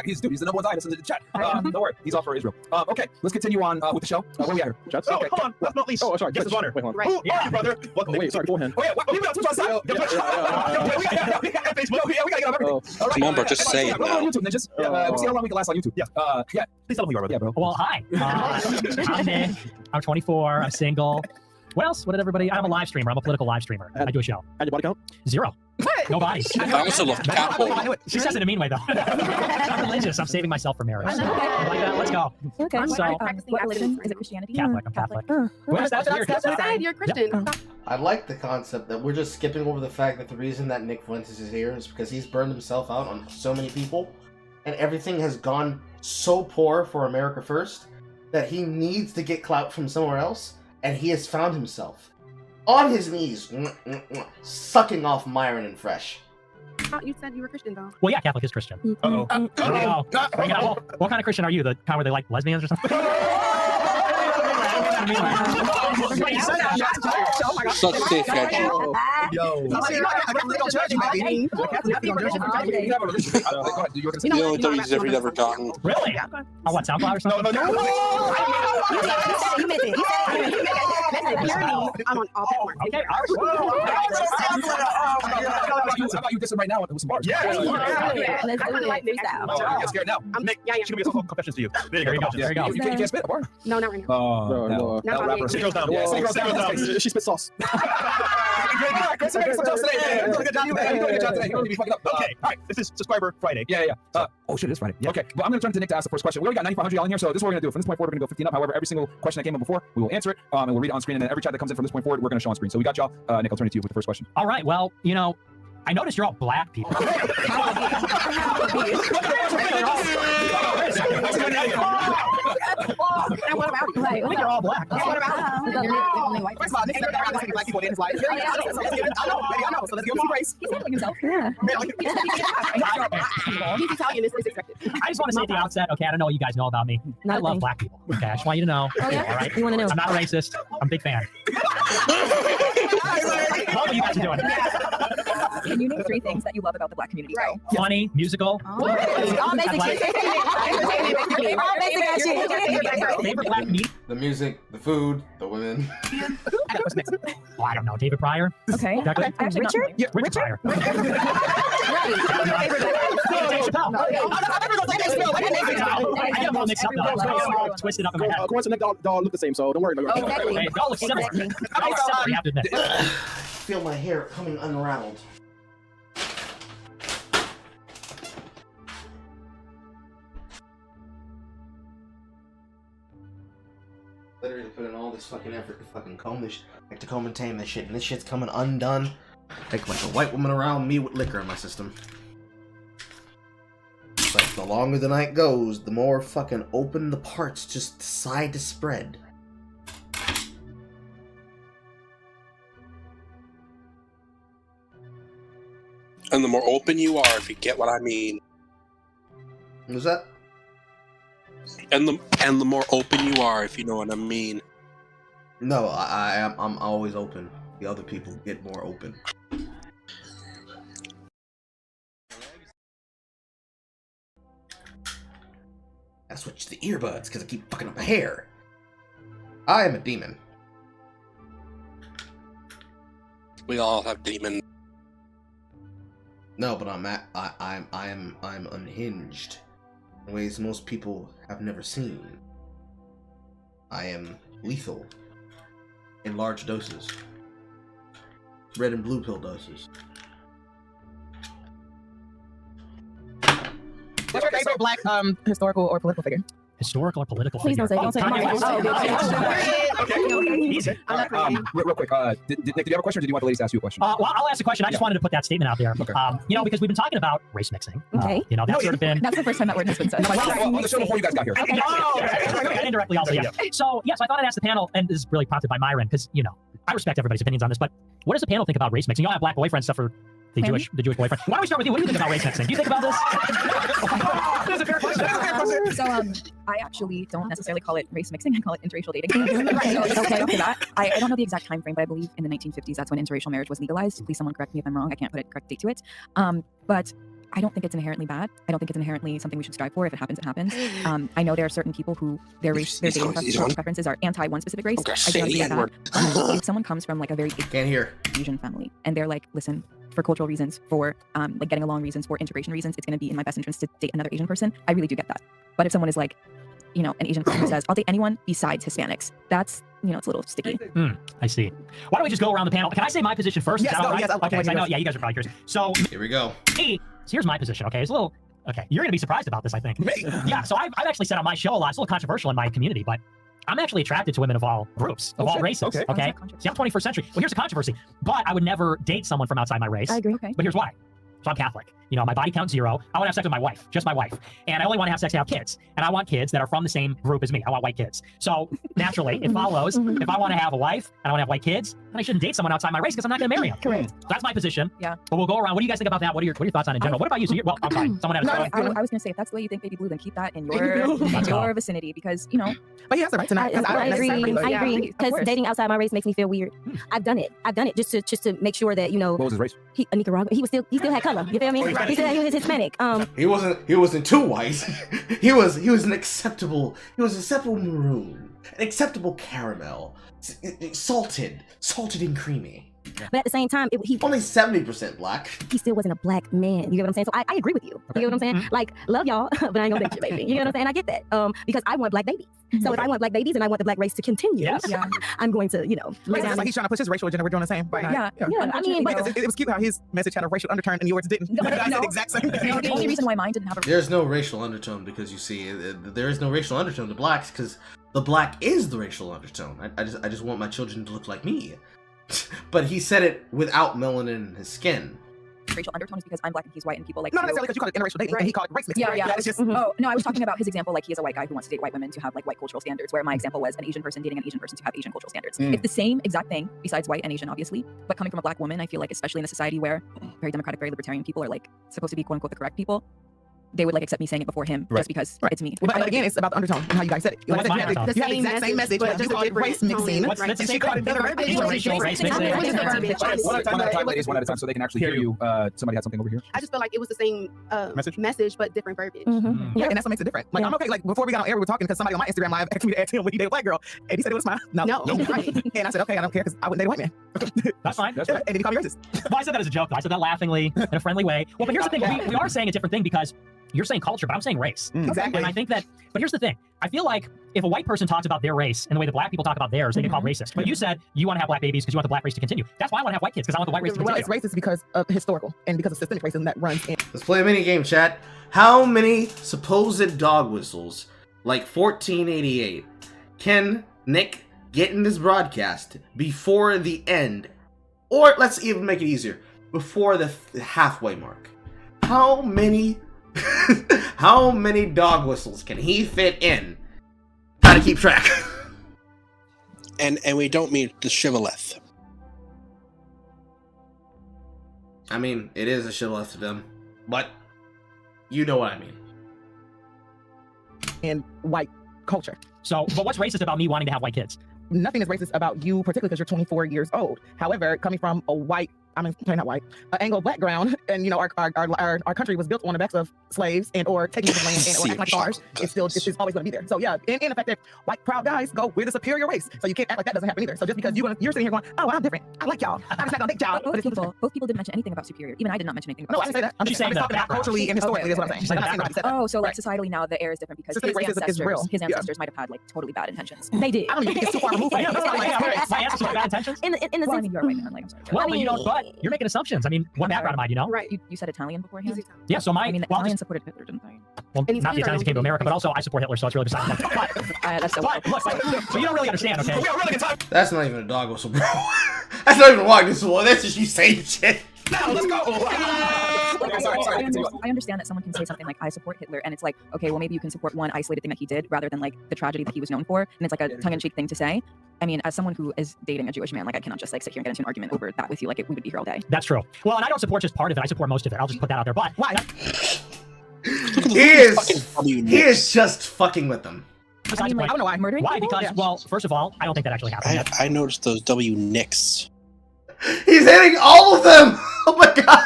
He's the number one guy that's in the chat. Don't worry. He's all for Israel. Okay. Let's continue on with the show. Where we at here? Oh, hold on. Last but not least. Oh, sorry. Guest of honor. Wait, hold on. Right. Who are you, brother? Welcome. Wait, sorry. Beforehand. Oh, yeah. Leave it on Twitch on side. We gotta get on everything. Come on, bro. Just say it We're now. on YouTube, ninjas. We'll see how long we can last on YouTube. Yeah. Please tell them who you are, brother. Yeah, bro. Well, hi. I'm Nick. I'm 24. I'm single. What else? What did everybody? I'm a live streamer. I'm a political live stremer. I do a show. And your body count? 0. No bodies. I also love cat. She says it in a mean way, though. I'm religious. I'm saving myself for marriage. Like that. Let's go. Okay. So, What religion? Is it Christianity? Catholic. I'm Catholic. That's weird. You're Christian. I like the concept that we're just skipping over the fact that the reason that Nick Fuentes is here is because he's burned himself out on so many people, and everything has gone so poor for America First that he needs to get clout from somewhere else, and he has found himself on his knees, sucking off Myron and Fresh. You said you were Christian though. Well, yeah, Catholic is Christian. Uh-oh. Bring it up. What kind of Christian are you? The kind where they like lesbians or something? Such safe action. Yo. The only W's ever gotten. Really? On what, SoundCloud or something? No. I'm on all platforms. Okay. How about you diss him right now with some bars? Yeah. Let's do it. You get scared now. Nick, she's gonna be a confessions to you. There you go. There you go. You can't spit a bar. No, not right now. Oh, no. Not rapper. on She goes down. Yeah, She goes down. She spits sauce. Chris, make some toast today. You're doing a good job today. You're doing a good job today. You don't need to be fucking up. Okay. All right. This is Subscriber Friday. Yeah. Oh shit, it is Friday. Yeah. Okay. Well, I'm gonna turn to Nick to ask the first question. We already got 9,500 y'all in here, so this is what we're gonna do. From this point forward, we're gonna go 15 up. However, every single question that came in before, we will answer it, and we'll read it on screen. And then every chat that comes in from this point forward, we're gonna show on screen. So we got y'all. Nick, I'll turn it to you with the first question. All right. Well, I noticed you're all black people. And what about you? I think you're all black. What about you? You're the only white First of all, Nick never around this many black people in his life. I know. So let's give him some grace. He's handling himself. Yeah. He's Italian. It's expected. I just want to say at the outset, okay, I don't know what you guys know about me. I love black people. Okay, I just want you to know. Oh, yeah? All right? You want to know? I'm not a racist. I'm a big fan. Love what you guys are doing. Can you name 3 things that you love about the black community? Right. Funny, musical. All basic shit. Favorite black meat? The music, the food, the women. Oh, I don't know. David Pryor. Okay. Richard? Yeah, Richard Pryor. Twisted up in my head. Of course, Nick all look the same, so don't worry. They all look similar. You have to admit. I feel my hair coming unraveled. Literally put in all this fucking effort to fucking comb this, to comb and tame this shit, and this shit's coming undone. Like a white woman around me with liquor in my system. It's like The longer the night goes, the more fucking open the parts just decide to spread. And the more open you are, if you get what I mean. What's that? And the more open you are, if you know what I mean. No, I'm always open. The other people get more open. I switched to the earbuds because I keep fucking up my hair. I am a demon. We all have demons. No, but I'm unhinged in ways most people have never seen. I am lethal in large doses. Red and blue pill doses. What's your favorite black historical or political figure? Historical or political Please figure? don't say Easy. Real quick, Nick, did you have a question, or did you want the ladies to ask you a question? Well, I'll ask a question. I just wanted to put that statement out there. Okay. Because we've been talking about race mixing. Okay. That's sort of been... That's the first time that word has been said. On the show before you guys got here. Okay. And indirectly also, yeah. So, I thought I'd ask the panel, and this is really prompted by Myron, because, I respect everybody's opinions on this, but what does the panel think about race mixing? Y'all have black boyfriends, stuff for the Jewish boyfriend. Why don't we start with you? What do you think about race mixing? Do you think about this? That's a fair question. So I actually don't necessarily call it race mixing. I call it interracial dating. So okay. After that, I don't know the exact time frame, but I believe in the 1950s that's when interracial marriage was legalized. Please someone correct me if I'm wrong. I can't put a correct date to it. But I don't think it's inherently bad. I don't think it's inherently something we should strive for. If it happens, it happens. I know there are certain people who their dating preferences are anti one specific race. I don't agree with that. If someone comes from like a very Asian family and they're like, listen, for cultural reasons, for like getting along reasons, for integration reasons, it's going to be in my best interest to date another Asian person. I really do get that. But if someone is like, an Asian person who says, I'll date anyone besides Hispanics, that's, it's a little sticky. I see. Why don't we just go around the panel? Can I say my position first? Yes, Is that all right? yes. Okay, I know, you guys are probably curious. So here we go. So here's my position, okay? It's a little, you're going to be surprised about this, I think. Yeah, so I've actually said on my show a lot, it's a little controversial in my community, but I'm actually attracted to women of all groups, of all races, okay? See, I'm 21st century. Well, here's the controversy. But I would never date someone from outside my race. I agree. Okay. But here's why. So I'm Catholic. My body count's 0. I want to have sex with my wife, just my wife. And I only want to have sex to have kids. And I want kids that are from the same group as me. I want white kids. So naturally, it follows, if I want to have a wife and I want to have white kids, then I shouldn't date someone outside my race because I'm not going to marry them. Correct. So that's my position. Yeah. But we'll go around. What do you guys think about that? What are your thoughts on it in general? What about you? So I'm sorry. Someone had a I was going to say, if that's the way you think Baby Blue, then keep that in your vicinity because, But he has the right to not. I agree. Because dating outside my race makes me feel weird. I've done it just to make sure that, What was his race? He Nicaragua. He still had color. You feel me? He still he was Hispanic. He wasn't too white. he was an acceptable maroon, an acceptable caramel, salted and creamy. But at the same time, he only 70% black. He still wasn't a black man. You get what I'm saying? So I agree with you. You get what I'm saying? Like, love y'all, but I ain't gonna date you, baby. You get what I'm saying? I get that. Because I want black babies. So if I want black babies and I want the black race to continue, I'm going to, lay down. Like he's trying to push his racial agenda. We're doing the same. Right? Yeah. I mean, but it was cute how his message had a racial undertone and yours didn't. You guys said the exact same thing. The only reason why mine didn't have a There's no racial undertone because you see, there is no racial undertone to blacks because the black is the racial undertone. I just want my children to look like me. But he said it without melanin in his skin. Racial undertone is because I'm black and he's white and people like not necessarily because you call it interracial dating and he called it race mixing. Yeah. It's just Oh no, I was talking about his example. Like he is a white guy who wants to date white women to have like white cultural standards. Where my example was an Asian person dating an Asian person to have Asian cultural standards. It's the same exact thing besides white and Asian, obviously. But coming from a black woman, I feel like especially in a society where very democratic, very libertarian people are like supposed to be quote unquote the correct people, they would like accept me saying it before him just because it's me. But again, it's about the undertone and how you guys said it. You What's my have the exact same message, but you called it race mixing. What's She called it interracial race mixing. One at a time, ladies, one at a time, so they can actually hear you. Somebody had something over here. I just feel like it was the same message, but different verbiage. Yeah, and that's what makes it different. Like I'm okay. Like before we got on air, we were talking because somebody on my Instagram live asked me to add to him when he dated a black girl, and he said it was fine. No. And I said okay, I don't care because I wouldn't date a white man. That's fine. And then he called me racist. Well, I said that as a joke. I said that laughingly in a friendly way. Well, but here's the thing: we are saying a different thing because you're saying culture, but I'm saying race. Exactly. And I think that, but here's the thing. I feel like if a white person talks about their race and the way the black people talk about theirs, they get called racist. But you said you want to have black babies because you want the black race to continue. That's why I want to have white kids, because I want the white race to continue. Well, it's racist because of historical and because of systemic racism that runs in. Let's play a mini game, chat. How many supposed dog whistles, like 1488, can Nick get in this broadcast before the end? Or let's even make it easier, before the halfway mark. How many How many dog whistles can he fit in? Try to keep track. And we don't mean the shibboleth. I mean, it is a shibboleth to them, but you know what I mean. And white culture. So, but what's racist about me wanting to have white kids? Nothing is racist about you, particularly because you're 24 years old. However, coming from a white, not white, Anglo background, and you know our country was built on the backs of slaves and or taking the land and or acting like ours. It's always going to be there. So yeah, in effect, white proud guys go, we're the superior race. So you can't act like that doesn't happen either. So just because you're sitting here going, oh, I'm different, I like y'all, I'm just not gonna date y'all. Both people didn't mention anything about superior. Even I did not mention anything about No, I didn't say that. I'm just talking about culturally and historically is what I'm saying. Oh, so like societally now the air is different because his ancestors might have had like totally bad intentions. They did. I don't even think it's too far removed from him. My ancestors had bad intentions? In the well, I mean, you're white man. I'm like, I'm sorry. Well, but you know, but you're making assumptions. I mean, what background am I, you know? Right. You said Italian beforehand? Yeah, so I mean, the Italians supported Hitler, didn't they? Well, not the Italians came to America, but also I support Hitler, so it's really beside the point. That's so but look, so you don't really understand, okay? That's not even a dog whistle, bro. That's not even a dog whistle. That's just you saying shit. Now, let's go! I understand that someone can say something like, I support Hitler, and it's like, okay, well, maybe you can support one isolated thing that he did rather than like the tragedy that he was known for, and it's like a tongue-in-cheek thing to say. I mean, as someone who is dating a Jewish man, like I cannot just like sit here and get into an argument over that with you, like we would be here all day. That's true. Well, and I don't support just part of it, I support most of it. I'll just put that out there, but... Why? He is just fucking with them. I mean, like, I don't know why. Murdering Why? people? Because, Yeah. well, first of all, I don't think that actually happened yet. I noticed those W nicks. He's hitting all of them! Oh my god!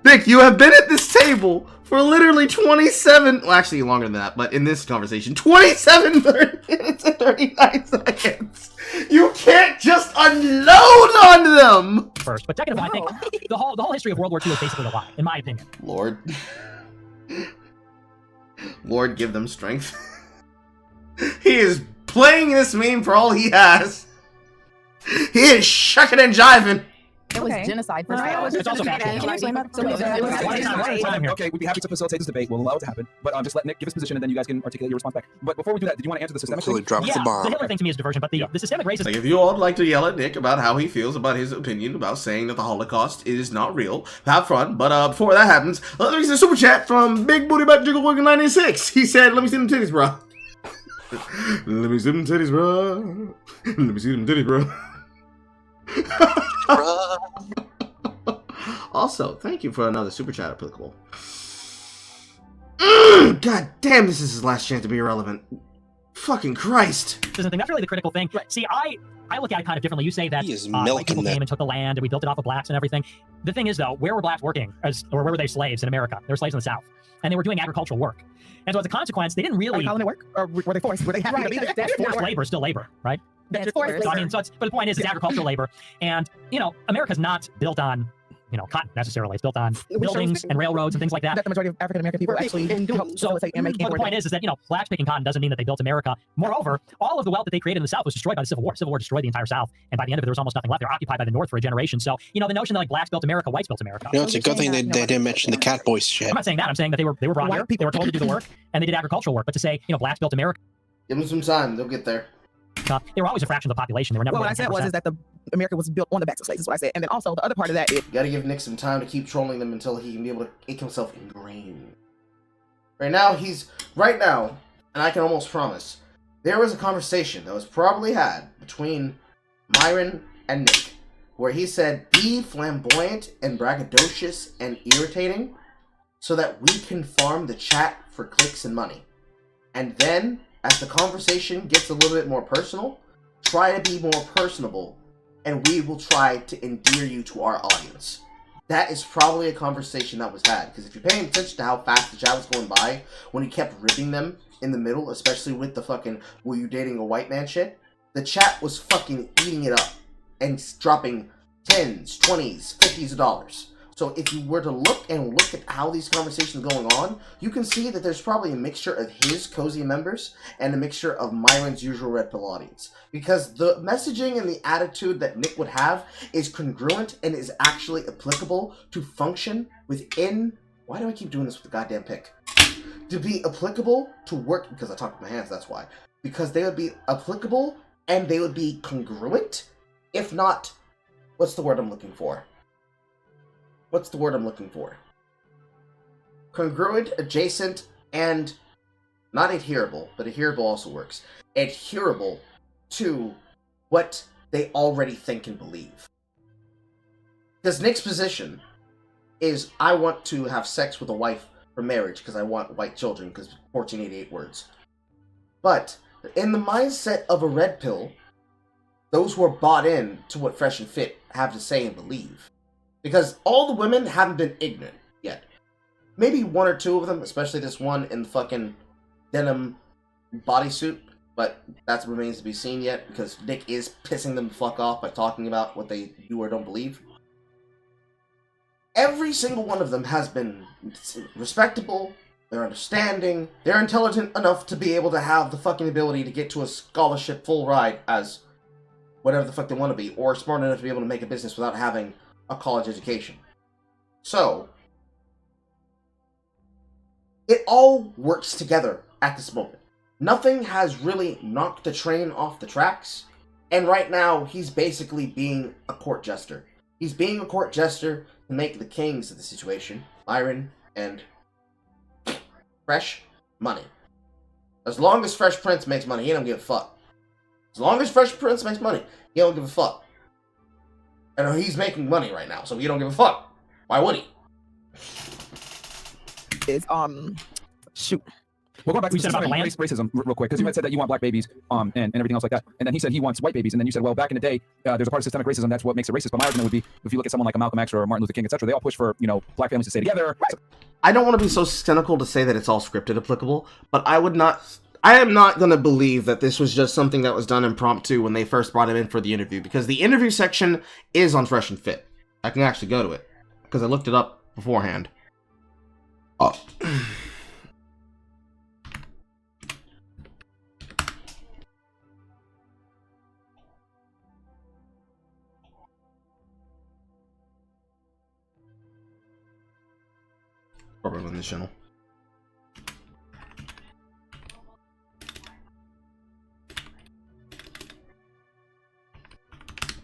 Nick, you have been at this table for literally 27... Well, actually longer than that, but in this conversation, 27 minutes and 39 seconds! You can't just unload on them! First, but second of all, I think the whole history of World War II is basically a lie, in my opinion. Lord, give them strength. He is playing this meme for all he has. He is shucking and jiving. It was genocide. First of all. It's also Okay, we'd be happy to facilitate this debate. We'll allow it to happen. But just let Nick give his position, and then you guys can articulate your response back. But before we do that, did you want to answer the systemic thing? The Hitler thing to me is diversion, but the systemic racism... Like, if you all would like to yell at Nick about how he feels about his opinion about saying that the Holocaust is not real, have fun. But before that happens, let me see a super chat from Big Booty Butt Jiggle Working 96. He said, "Let me see them titties, bro. Let me see them titties, bro. Let me see them titties, bro." Also, thank you for another super chat applicable. God damn, this is his last chance to be irrelevant. Fucking Christ. That's really the critical thing. See, I look at it kind of differently. You say that white people came and took the land and we built it off of blacks and everything. The thing is, though, where were blacks working? Or where were they slaves in America? They were slaves in the South. And they were doing agricultural work. And so as a consequence, they didn't really... Are you calling it work? Or were they forced? Were they happy to be there? Forced labor is still labor, right? That's forced labor. So, I mean, but the point is, it's agricultural labor. And, you know, America's not built on, you know, cotton necessarily. It's built on buildings and railroads and things like that. That the majority of African American people actually help facilitate and make. But the point is that, you know, blacks picking cotton doesn't mean that they built America. Moreover, all of the wealth that they created in the South was destroyed by the Civil War. Civil War destroyed the entire South, and by the end of it, there was almost nothing left. They were occupied by the North for a generation. So, you know, the notion that like blacks built America, whites built America. You know, it's a good thing they didn't mention the cat boys shit. I'm not saying that. I'm saying that they were brought here. They were told to do the work, and they did agricultural work. But to say, you know, blacks built America. Give them some time. They'll get there. They were always a fraction of the population. They were never. Well, what I said was that America was built on the backs of slaves. Is what I said. And then also the other part of that is you gotta give Nick some time to keep trolling them until he can be able to make himself ingrained. Right now, and I can almost promise, there was a conversation that was probably had between Myron and Nick, where he said, "Be flamboyant and braggadocious and irritating, so that we can farm the chat for clicks and money. And then, as the conversation gets a little bit more personal, try to be more personable, and we will try to endear you to our audience." That is probably a conversation that was had, because if you're paying attention to how fast the chat was going by, when he kept ribbing them in the middle, especially with the fucking "were you dating a white man" shit, the chat was fucking eating it up, and dropping 10s, 20s, 50s of dollars. So if you were to look at how these conversations are going on, you can see that there's probably a mixture of his cozy members and a mixture of Myron's usual Red Pill audience. Because the messaging and the attitude that Nick would have is congruent and is actually applicable to function within... Why do I keep doing this with the goddamn pick? To be applicable to work... Because I talk with my hands, that's why. Because they would be applicable and they would be congruent, if not... What's the word I'm looking for? congruent, adjacent, and not adherable, but adherable also works. Adherable to what they already think and believe. Because Nick's position is, I want to have sex with a wife for marriage because I want white children, because 1488 words. But in the mindset of a red pill, those who are bought in to what Fresh and Fit have to say and believe. Because all the women haven't been ignorant yet. Maybe one or two of them, especially this one in the fucking denim bodysuit, but that remains to be seen yet, because Nick is pissing them the fuck off by talking about what they do or don't believe. Every single one of them has been respectable, they're understanding, they're intelligent enough to be able to have the fucking ability to get to a scholarship full ride as whatever the fuck they want to be, or smart enough to be able to make a business without having a college education. So, it all works together at this moment. Nothing has really knocked the train off the tracks, and right now, he's basically being a court jester. He's being a court jester to make the kings of the situation, Myron and Fresh, money. As long as Fresh Prince makes money, he don't give a fuck. As long as Fresh Prince makes money, he don't give a fuck. And he's making money right now, so he don't give a fuck. Why would he? Shoot. We'll go back to racism real quick, because you had said that you want black babies and everything else like that. And then he said he wants white babies. And then you said, well, back in the day, there's a part of systemic racism. That's what makes it racist. But my argument would be, if you look at someone like a Malcolm X or Martin Luther King, etc., they all push for, black families to stay together. Right. I don't want to be so cynical to say that it's all scripted applicable, but I am not going to believe that this was just something that was done impromptu when they first brought him in for the interview, because the interview section is on Fresh and Fit. I can actually go to it, because I looked it up beforehand. Oh. Probably on this channel.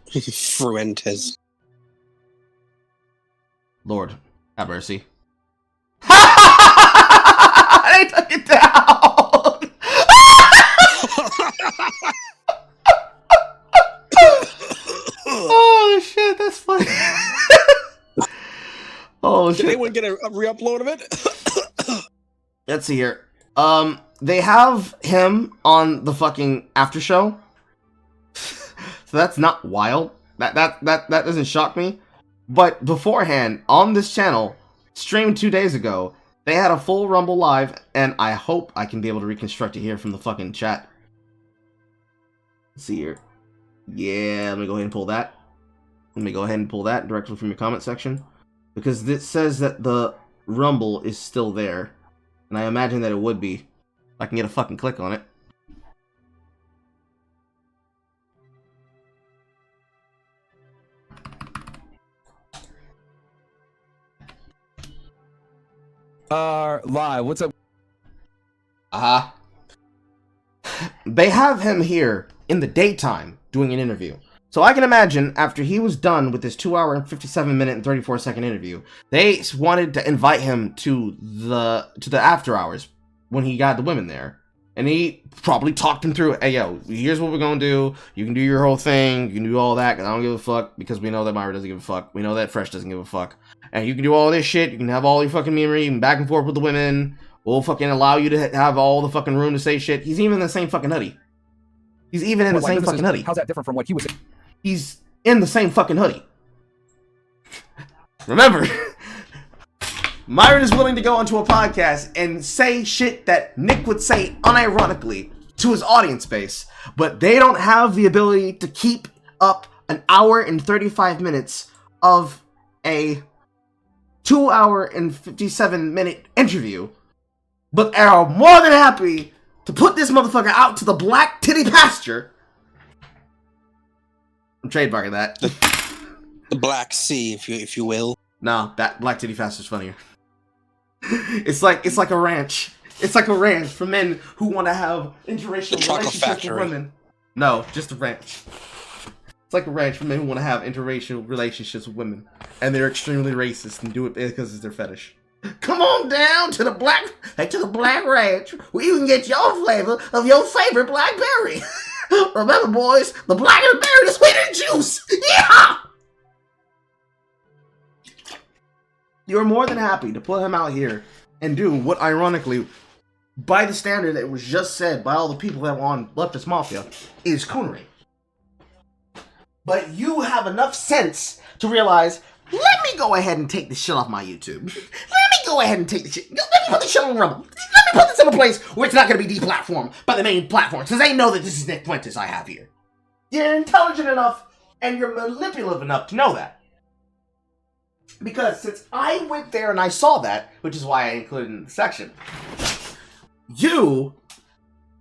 Fuentes. Lord, have mercy. They took it down! Oh shit, that's funny. Oh shit. Did anyone get a re-upload of it? Let's see here. They have him on the fucking after show. So that's not wild. That doesn't shock me. But beforehand, on this channel, streamed 2 days ago, they had a full Rumble live, and I hope I can be able to reconstruct it here from the fucking chat. Let's see here. Yeah, let me go ahead and pull that. Let me go ahead and pull that directly from your comment section. Because it says that the Rumble is still there. And I imagine that it would be. If I can get a fucking click on it. Live, what's up? They have him here in the daytime doing an interview. So I can imagine after he was done with this 2 hour and 57 minute and 34 second interview, they wanted to invite him to the after hours when he got the women there. And he probably talked him through, hey yo, here's what we're gonna do. You can do your whole thing, you can do all that, because I don't give a fuck, because we know that Myra doesn't give a fuck. We know that Fresh doesn't give a fuck. And you can do all this shit, you can have all your fucking memory, and back and forth with the women. We'll fucking allow you to have all the fucking room to say shit. He's even in the same fucking hoodie. He's even in the same fucking hoodie. How's that different from what he was saying? He's in the same fucking hoodie. Remember, Myron is willing to go onto a podcast and say shit that Nick would say unironically to his audience base, but they don't have the ability to keep up an hour and 35 minutes of a 2 hour and 57 minute interview, but are more than happy to put this motherfucker out to the black titty pasture. I'm trademarking that. The Black Sea, if you will. No, that black titty pasture is funnier. It's like a ranch. It's like a ranch for men who want to have interracial relationships with women. No, just a ranch. It's like a ranch for men who want to have interracial relationships with women, and they're extremely racist and do it because it's their fetish. Come on down to the Black Ranch, where you can get your flavor of your favorite blackberry. Remember, boys, the blacker the berry, the sweeter the juice. Yeah! You're more than happy to put him out here and do what, ironically, by the standard that was just said by all the people that were on Leftist Mafia, is coonery. But you have enough sense to realize, let me go ahead and take this shit off my YouTube. Let me go ahead and take this shit. Let me put this shit on Rumble. Let me put this in a place where it's not going to be deplatformed by the main platforms, because they know that this is Nick Fuentes I have here. You're intelligent enough and you're manipulative enough to know that. Because since I went there and I saw that, which is why I included it in the section, you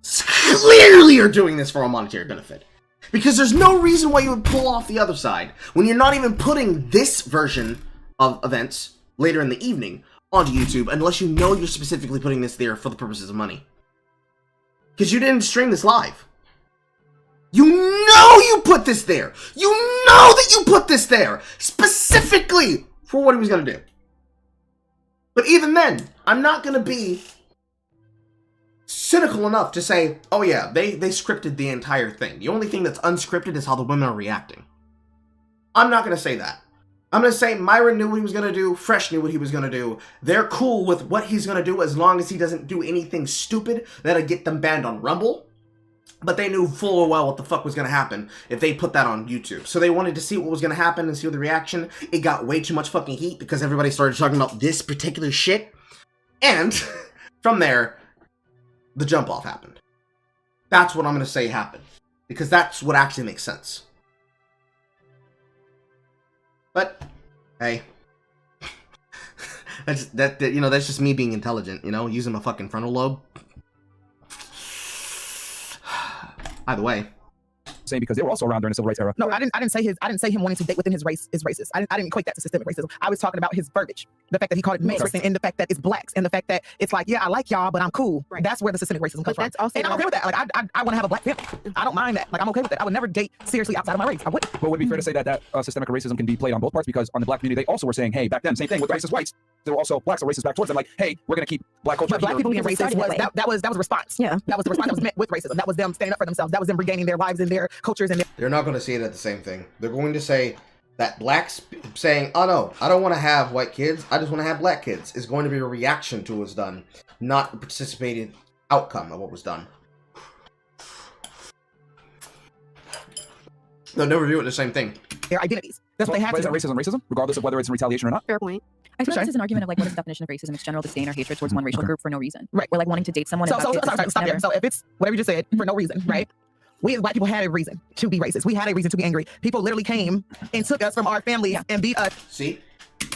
clearly are doing this for a monetary benefit. Because there's no reason why you would pull off the other side when you're not even putting this version of events later in the evening onto YouTube unless you know you're specifically putting this there for the purposes of money. Because you didn't stream this live. You know you put this there. You know that you put this there specifically for what he was going to do. But even then, I'm not going to be cynical enough to say, oh yeah, they scripted the entire thing. The only thing that's unscripted is how the women are reacting. I'm not going to say that. I'm going to say Myron knew what he was going to do, Fresh knew what he was going to do. They're cool with what he's going to do as long as he doesn't do anything stupid that'll get them banned on Rumble. But they knew full well what the fuck was going to happen if they put that on YouTube. So they wanted to see what was going to happen and see the reaction. It got way too much fucking heat because everybody started talking about this particular shit. And from there, the jump off happened. That's what I'm going to say happened. Because that's what actually makes sense. But, hey. that's just me being intelligent, using my fucking frontal lobe. Either way, saying because they were also around during the civil rights era. No, I didn't say him wanting to date within his race is racist. I didn't equate that to systemic racism. I was talking about his verbiage, the fact that he called it mixed, and the fact that it's blacks, and the fact that it's like, yeah, I like y'all, but I'm cool. Right. That's where the systemic racism comes from. And I'm okay with that. Like, I want to have a black family. I don't mind that. Like, I'm okay with that. I would never date seriously outside of my race. I wouldn't. But would it be fair to say that systemic racism can be played on both parts? Because on the black community, they also were saying, hey, back then, same thing with racist whites. There were also blacks are racist back towards them. Like, hey, we're gonna keep black culture. But black people being racist was a response. Yeah, that was the response that was met with racism. That was them standing up for themselves. That was them regaining their lives and their cultures and their. They're not going to see it as the same thing. They're going to say that blacks saying, oh no, I don't want to have white kids, I just want to have black kids, is going to be a reaction to what was done, not a participated outcome of what was done. They'll never do it the same thing. Their identities. That's what they have to. Is that racism, regardless of whether it's in retaliation or not? Fair point. I feel like this is an argument of like what is the definition of racism? It's general disdain or hatred towards one racial group for no reason. Right. Or like wanting to date someone. So stop there. So if it's whatever you just said for no reason, right? We as black people had a reason to be racist. We had a reason to be angry. People literally came and took us from our families and beat us. See?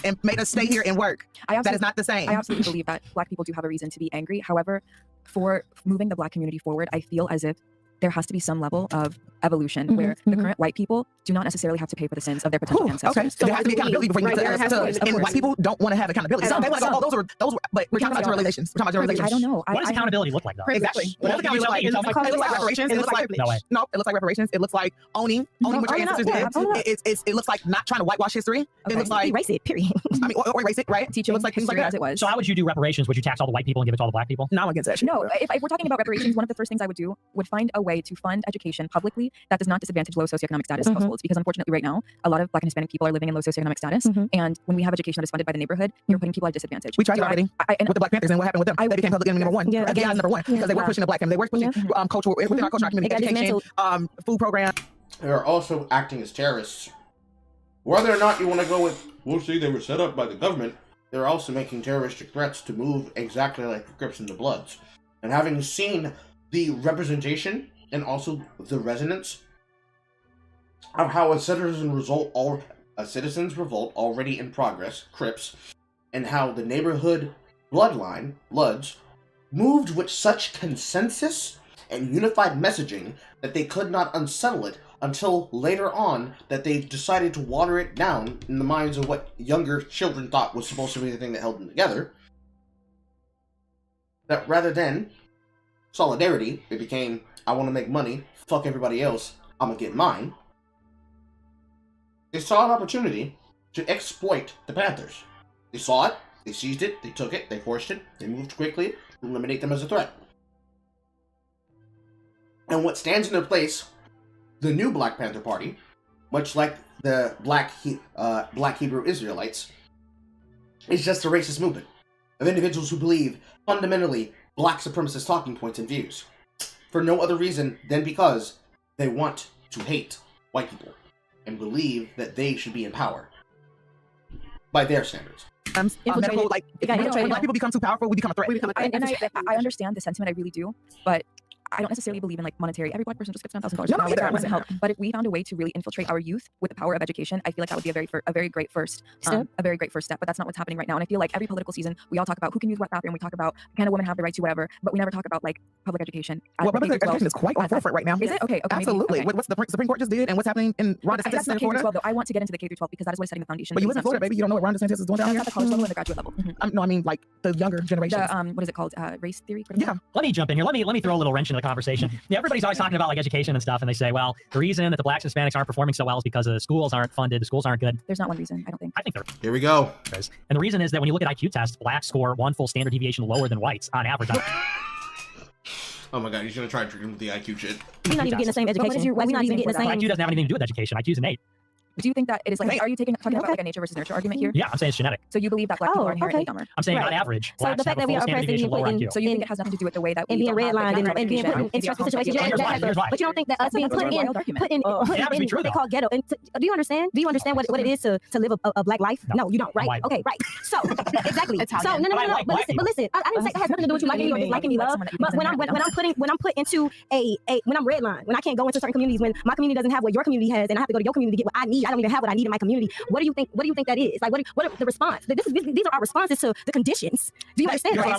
And made us stay here and work. That is not the same. I absolutely believe that black people do have a reason to be angry. However, for moving the black community forward, I feel as if there has to be some level of evolution where the current white people do not necessarily have to pay for the sins of their potential ancestors. Okay, so there has to be accountability before you get to us. And white people don't want to have accountability. Some people like, oh, those were, but we're talking about generations. We're talking about generations. I don't know. What does accountability look like, though? Exactly. What does accountability look like? It looks like reparations. It looks like no. It looks like reparations. It looks like owning what your ancestors did. It looks like not trying to whitewash history. It looks like erase it. Period. I mean, or erase it. Right. Teaching like history as it was. So how would you do reparations? Would you tax all the white people and give it to all the black people? No, I'm against that. No. If we're talking about reparations, one of the first things I would do would find a way to fund education publicly that does not disadvantage low socioeconomic status households, because unfortunately right now a lot of black and Hispanic people are living in low socioeconomic status, and when we have education that is funded by the neighborhood, you're putting people at a disadvantage. We tried that already with the Black Panthers, and what happened with them? They became public enemy number one. Yeah, number one, because they were pushing the black family. They were pushing cultural within our culture, our community, education, food program. They are also acting as terrorists. Whether or not you want to go with, we'll see, they were set up by the government, they're also making terroristic threats to move exactly like the Crips and the Bloods. And having seen the representation and also the resonance of how a citizens revolt already in progress, Crips, and how the neighborhood Bloods, moved with such consensus and unified messaging that they could not unsettle it until later on that they decided to water it down in the minds of what younger children thought was supposed to be the thing that held them together. That rather than solidarity, it became, I want to make money, fuck everybody else, I'm gonna get mine. They saw an opportunity to exploit the Panthers. They saw it, They seized it, they took it, they forced it, they moved quickly to eliminate them as a threat. And what stands in their place, the new Black Panther Party, much like the Black Hebrew Israelites, is just a racist movement of individuals who believe fundamentally black supremacist talking points and views, for no other reason than because they want to hate white people and believe that they should be in power by their standards. Medical, like, if black people become too powerful, we become a threat. And I understand the sentiment, I really do, but I don't necessarily believe in like monetary. Every black person just gets $10,000 an hour. Like, that doesn't help. But if we found a way to really infiltrate our youth with the power of education, I feel like that would be a very great first step. But that's not what's happening right now. And I feel like every political season, we all talk about who can use what bathroom. We talk about can a woman have the right to whatever, but we never talk about like public education. Well, public education is quite on forefront right now. Is it? Okay. Absolutely. Maybe, okay. What's the Supreme Court just did and what's happening in Ron DeSantis that's not in Florida? K-12 though. I want to get into the K-12 because that is what is setting the foundation. But you live in Florida, baby. You don't know what Ron DeSantis is doing down here? At the college level and the graduate level. No, I mean like the younger generation. What is it called? Race theory? Yeah. Let me jump in here. Let me throw a little wrench into the conversation. Yeah, everybody's always talking about like education and stuff, and they say, well, the reason that the blacks and Hispanics aren't performing so well is because the schools aren't funded, the schools aren't good. There's not one reason, I don't think. I think there Here we go. is. And the reason is that when you look at IQ tests, blacks score one full standard deviation lower than whites on average. Oh my god, he's gonna try to trick him with the IQ shit. We're not even getting the same education. We're not even getting the same. IQ doesn't have anything to do with education. IQ is innate. Do you think that it is like, are you talking about like a nature versus nurture argument here? Yeah, I'm saying it's genetic. So you believe that black people are inherently dumber? I'm saying on average, So the fact that we are oppressed and lower being IQ. So you think it has nothing to do with the way that and we being redlined and being put in stressful situations. But you don't think that us being put in what they call ghetto. And do you understand? Do you understand what it is to live a black life? No, you don't, right? Okay, right. So exactly. So no. But listen, I didn't say it has nothing to do with you liking me or disliking me, love. But when I'm put into when I'm redlined, when I can't go into certain communities, when my community doesn't have what your community has, and I have to go to your community to get what I need. I don't even have what I need in my community. What do you think that is? Like, what are the response? These are our responses to the conditions. Do you understand? Let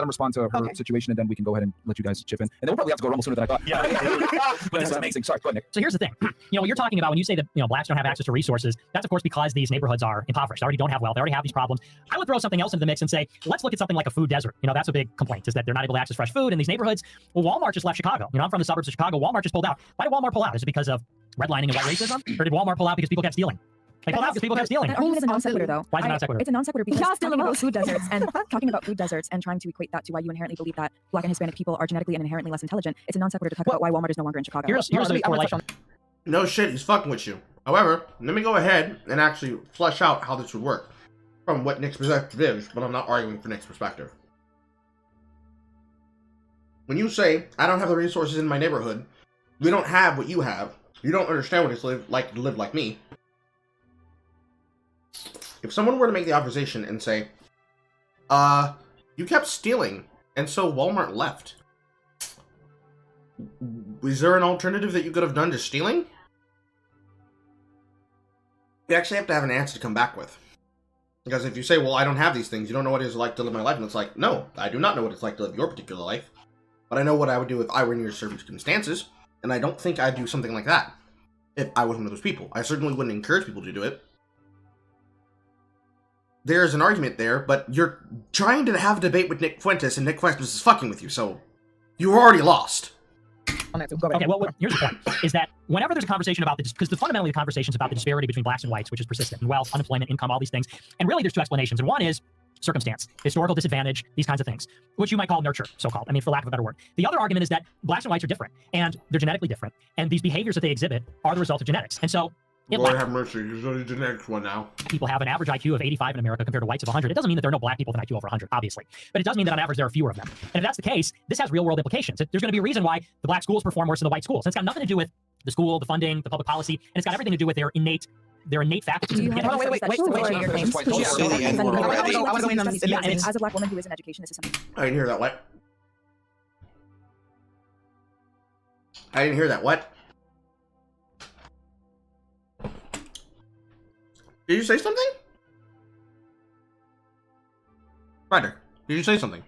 him respond to her situation, and then we can go ahead and let you guys chip in. And then we'll probably have to go rumble sooner than I thought. Yeah. But it's amazing. Sorry, go ahead, Nick. So here's the thing. What you're talking about when you say that blacks don't have access to resources, that's of course because these neighborhoods are impoverished. They already don't have wealth. They already have these problems. I would throw something else into the mix and say, let's look at something like a food desert. That's a big complaint, is that they're not able to access fresh food in these neighborhoods. Well, Walmart just left Chicago. I'm from the suburbs of Chicago. Walmart just pulled out. Why did Walmart pull out? Is it because of redlining and white racism? Or did Walmart pull out because people kept stealing? They pulled out because people kept stealing. That argument is a non sequitur, though. Why is it non sequitur? It's a non sequitur because talking about food deserts and trying to equate that to why you inherently believe that black and Hispanic people are genetically and inherently less intelligent. It's a non sequitur to talk about why Walmart is no longer in Chicago. Here's the correlation. No shit, he's fucking with you. However, let me go ahead and actually flesh out how this would work from what Nick's perspective is, but I'm not arguing for Nick's perspective. When you say, I don't have the resources in my neighborhood, we don't have what you have, you don't understand what it's like to live like me. If someone were to make the accusation and say, you kept stealing, and so Walmart left. Is there an alternative that you could have done to stealing? You actually have to have an answer to come back with. Because if you say, well, I don't have these things, you don't know what it's like to live my life, and it's like, no, I do not know what it's like to live your particular life. But I know what I would do if I were in your circumstances, and I don't think I'd do something like that if I was one of those people. I certainly wouldn't encourage people to do it. There's an argument there, but you're trying to have a debate with Nick Fuentes, and Nick Fuentes is fucking with you, so you're already lost. Okay, well, here's the point, is that whenever there's a conversation about because fundamentally the conversation is about the disparity between blacks and whites, which is persistent, in wealth, unemployment, income, all these things. And really there's two explanations. And one is circumstance, historical disadvantage, these kinds of things, which you might call nurture, so-called, for lack of a better word. The other argument is that blacks and whites are different, and they're genetically different, and these behaviors that they exhibit are the result of genetics. And so, Lord have mercy, there's only genetics one now. People have an average IQ of 85 in America compared to whites of 100. It doesn't mean that there are no black people with an IQ over 100, obviously. But it does mean that on average there are fewer of them. And if that's the case, this has real-world implications. There's going to be a reason why the black schools perform worse than the white schools. And it's got nothing to do with the school, the funding, the public policy, and it's got everything to do with their innate faculties. As a black woman who is in education, this is something. I didn't hear that, what? I didn't hear that, what? Did you say something? Ryder, did you say something?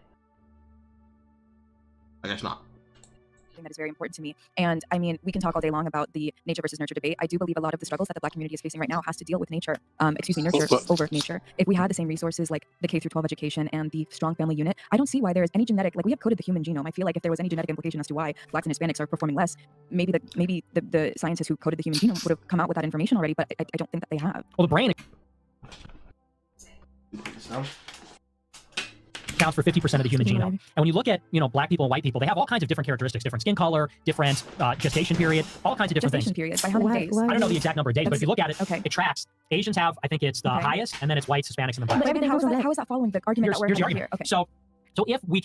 I guess not. That is very important to me. And we can talk all day long about the nature versus nurture debate. I do believe a lot of the struggles that the black community is facing right now has to deal with nature. Nurture over nature. If we had the same resources like the K-12 education and the strong family unit, I don't see why there is any genetic, we have coded the human genome. I feel like if there was any genetic implication as to why blacks and Hispanics are performing less, maybe the scientists who coded the human genome would have come out with that information already, but I don't think that they have. Well, the brain... Counts for 50% of the human genome. And when you look at, black people and white people, they have all kinds of different characteristics, different skin color, different gestation period, all kinds of different Gestation things. period, by how many days? I don't know the exact number of days, but if you look at it, it tracks. Asians have, I think it's the highest, and then it's whites, Hispanics, and the blacks. But how is that following the argument that we're having here? Okay. So if we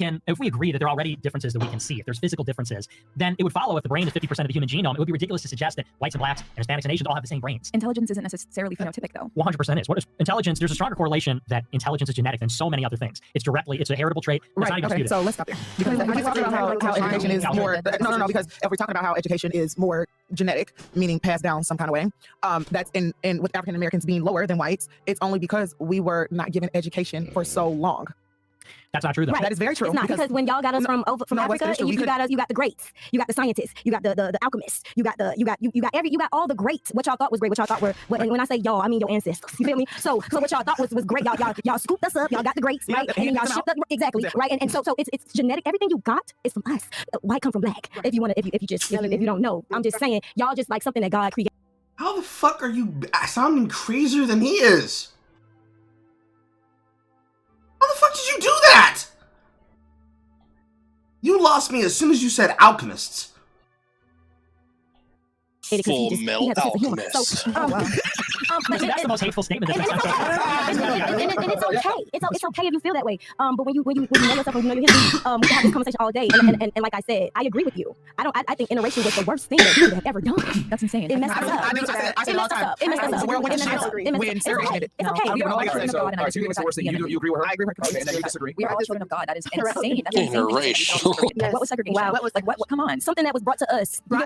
agree that there are already differences that we can see, if there's physical differences, then it would follow if the brain is 50% of the human genome, it would be ridiculous to suggest that whites and blacks and Hispanics and Asians all have the same brains. Intelligence isn't necessarily phenotypic, though. 100% is. What is intelligence? There's a stronger correlation that intelligence is genetic than so many other things. It's a heritable trait. It's not even disputed. So let's stop there. Because if we're talking about how education is more, no, because if we're talking about how education is more genetic, meaning passed down some kind of way, that's in with African Americans being lower than whites, it's only because we were not given education for so long. That's not true, though. Right. That is very true. It's not because when y'all got us from Africa, you got the greats, you got the scientists, you got the alchemists, you got all the greats. What y'all thought was great, what y'all thought were. And when I say y'all, I mean your ancestors. You feel me? So what y'all thought was great. Y'all scooped us up. Y'all got the greats, right? And then y'all shipped us exactly, right? And so it's genetic. Everything you got is from us. White come from black. If you don't know, I'm just saying y'all just like something that God created. How the fuck are you sounding crazier than he is? How the fuck did you do that? You lost me as soon as you said alchemists. Full male alchemist. That's the most hateful statement that's ever And it's okay. It's okay if you feel that way. But when you know yourself and you know your history, we can have this conversation all day. And like I said, I agree with you. I think interracial was the worst thing that we could have ever done. That's insane. It messed us up. I said all the time. It's okay. No, we are all children of God, and I so you think it's the worst thing? You agree with her? I agree with her. Okay, and then you disagree? We are all children of God. That is insane. That's insane. Interracial. What was segregation? Wow. What was come on. Something that was brought to us. Our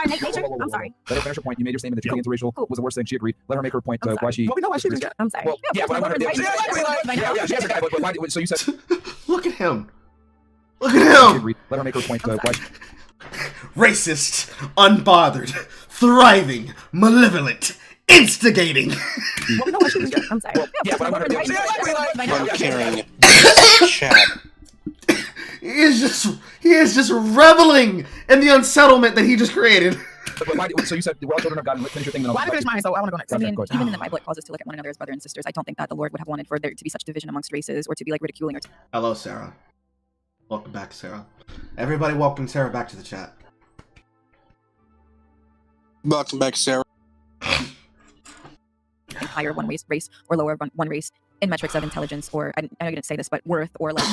nature. I'm sorry. Let her finish her point. You made your statement that you think interracial was the worst thing. She agreed. Let her make her point. Why she? Well, we know why she did that. I'm sorry. Well, yeah, but I want her. Yeah, she has a guy. But why? So you said. Look at him. Look at him. Let her make her point. Why? Racist, unbothered, thriving, malevolent, instigating. I'm sorry. Well, yeah, but I want her. Uncaring. Chat. He is just reveling in the unsettlement that he just created. So you said we're all children of God. Finish your thing. Why did I finish mine? So I want to go next. I mean, even in the Bible, it calls us to look at one another as brothers and sisters. I don't think that the Lord would have wanted for there to be such division amongst races or to be like ridiculing or. Hello, Sarah. Welcome back, Sarah. Everybody, welcome Sarah back to the chat. Welcome back, Sarah. Higher one race or lower one race in metrics of intelligence or I know you didn't say this, but worth or like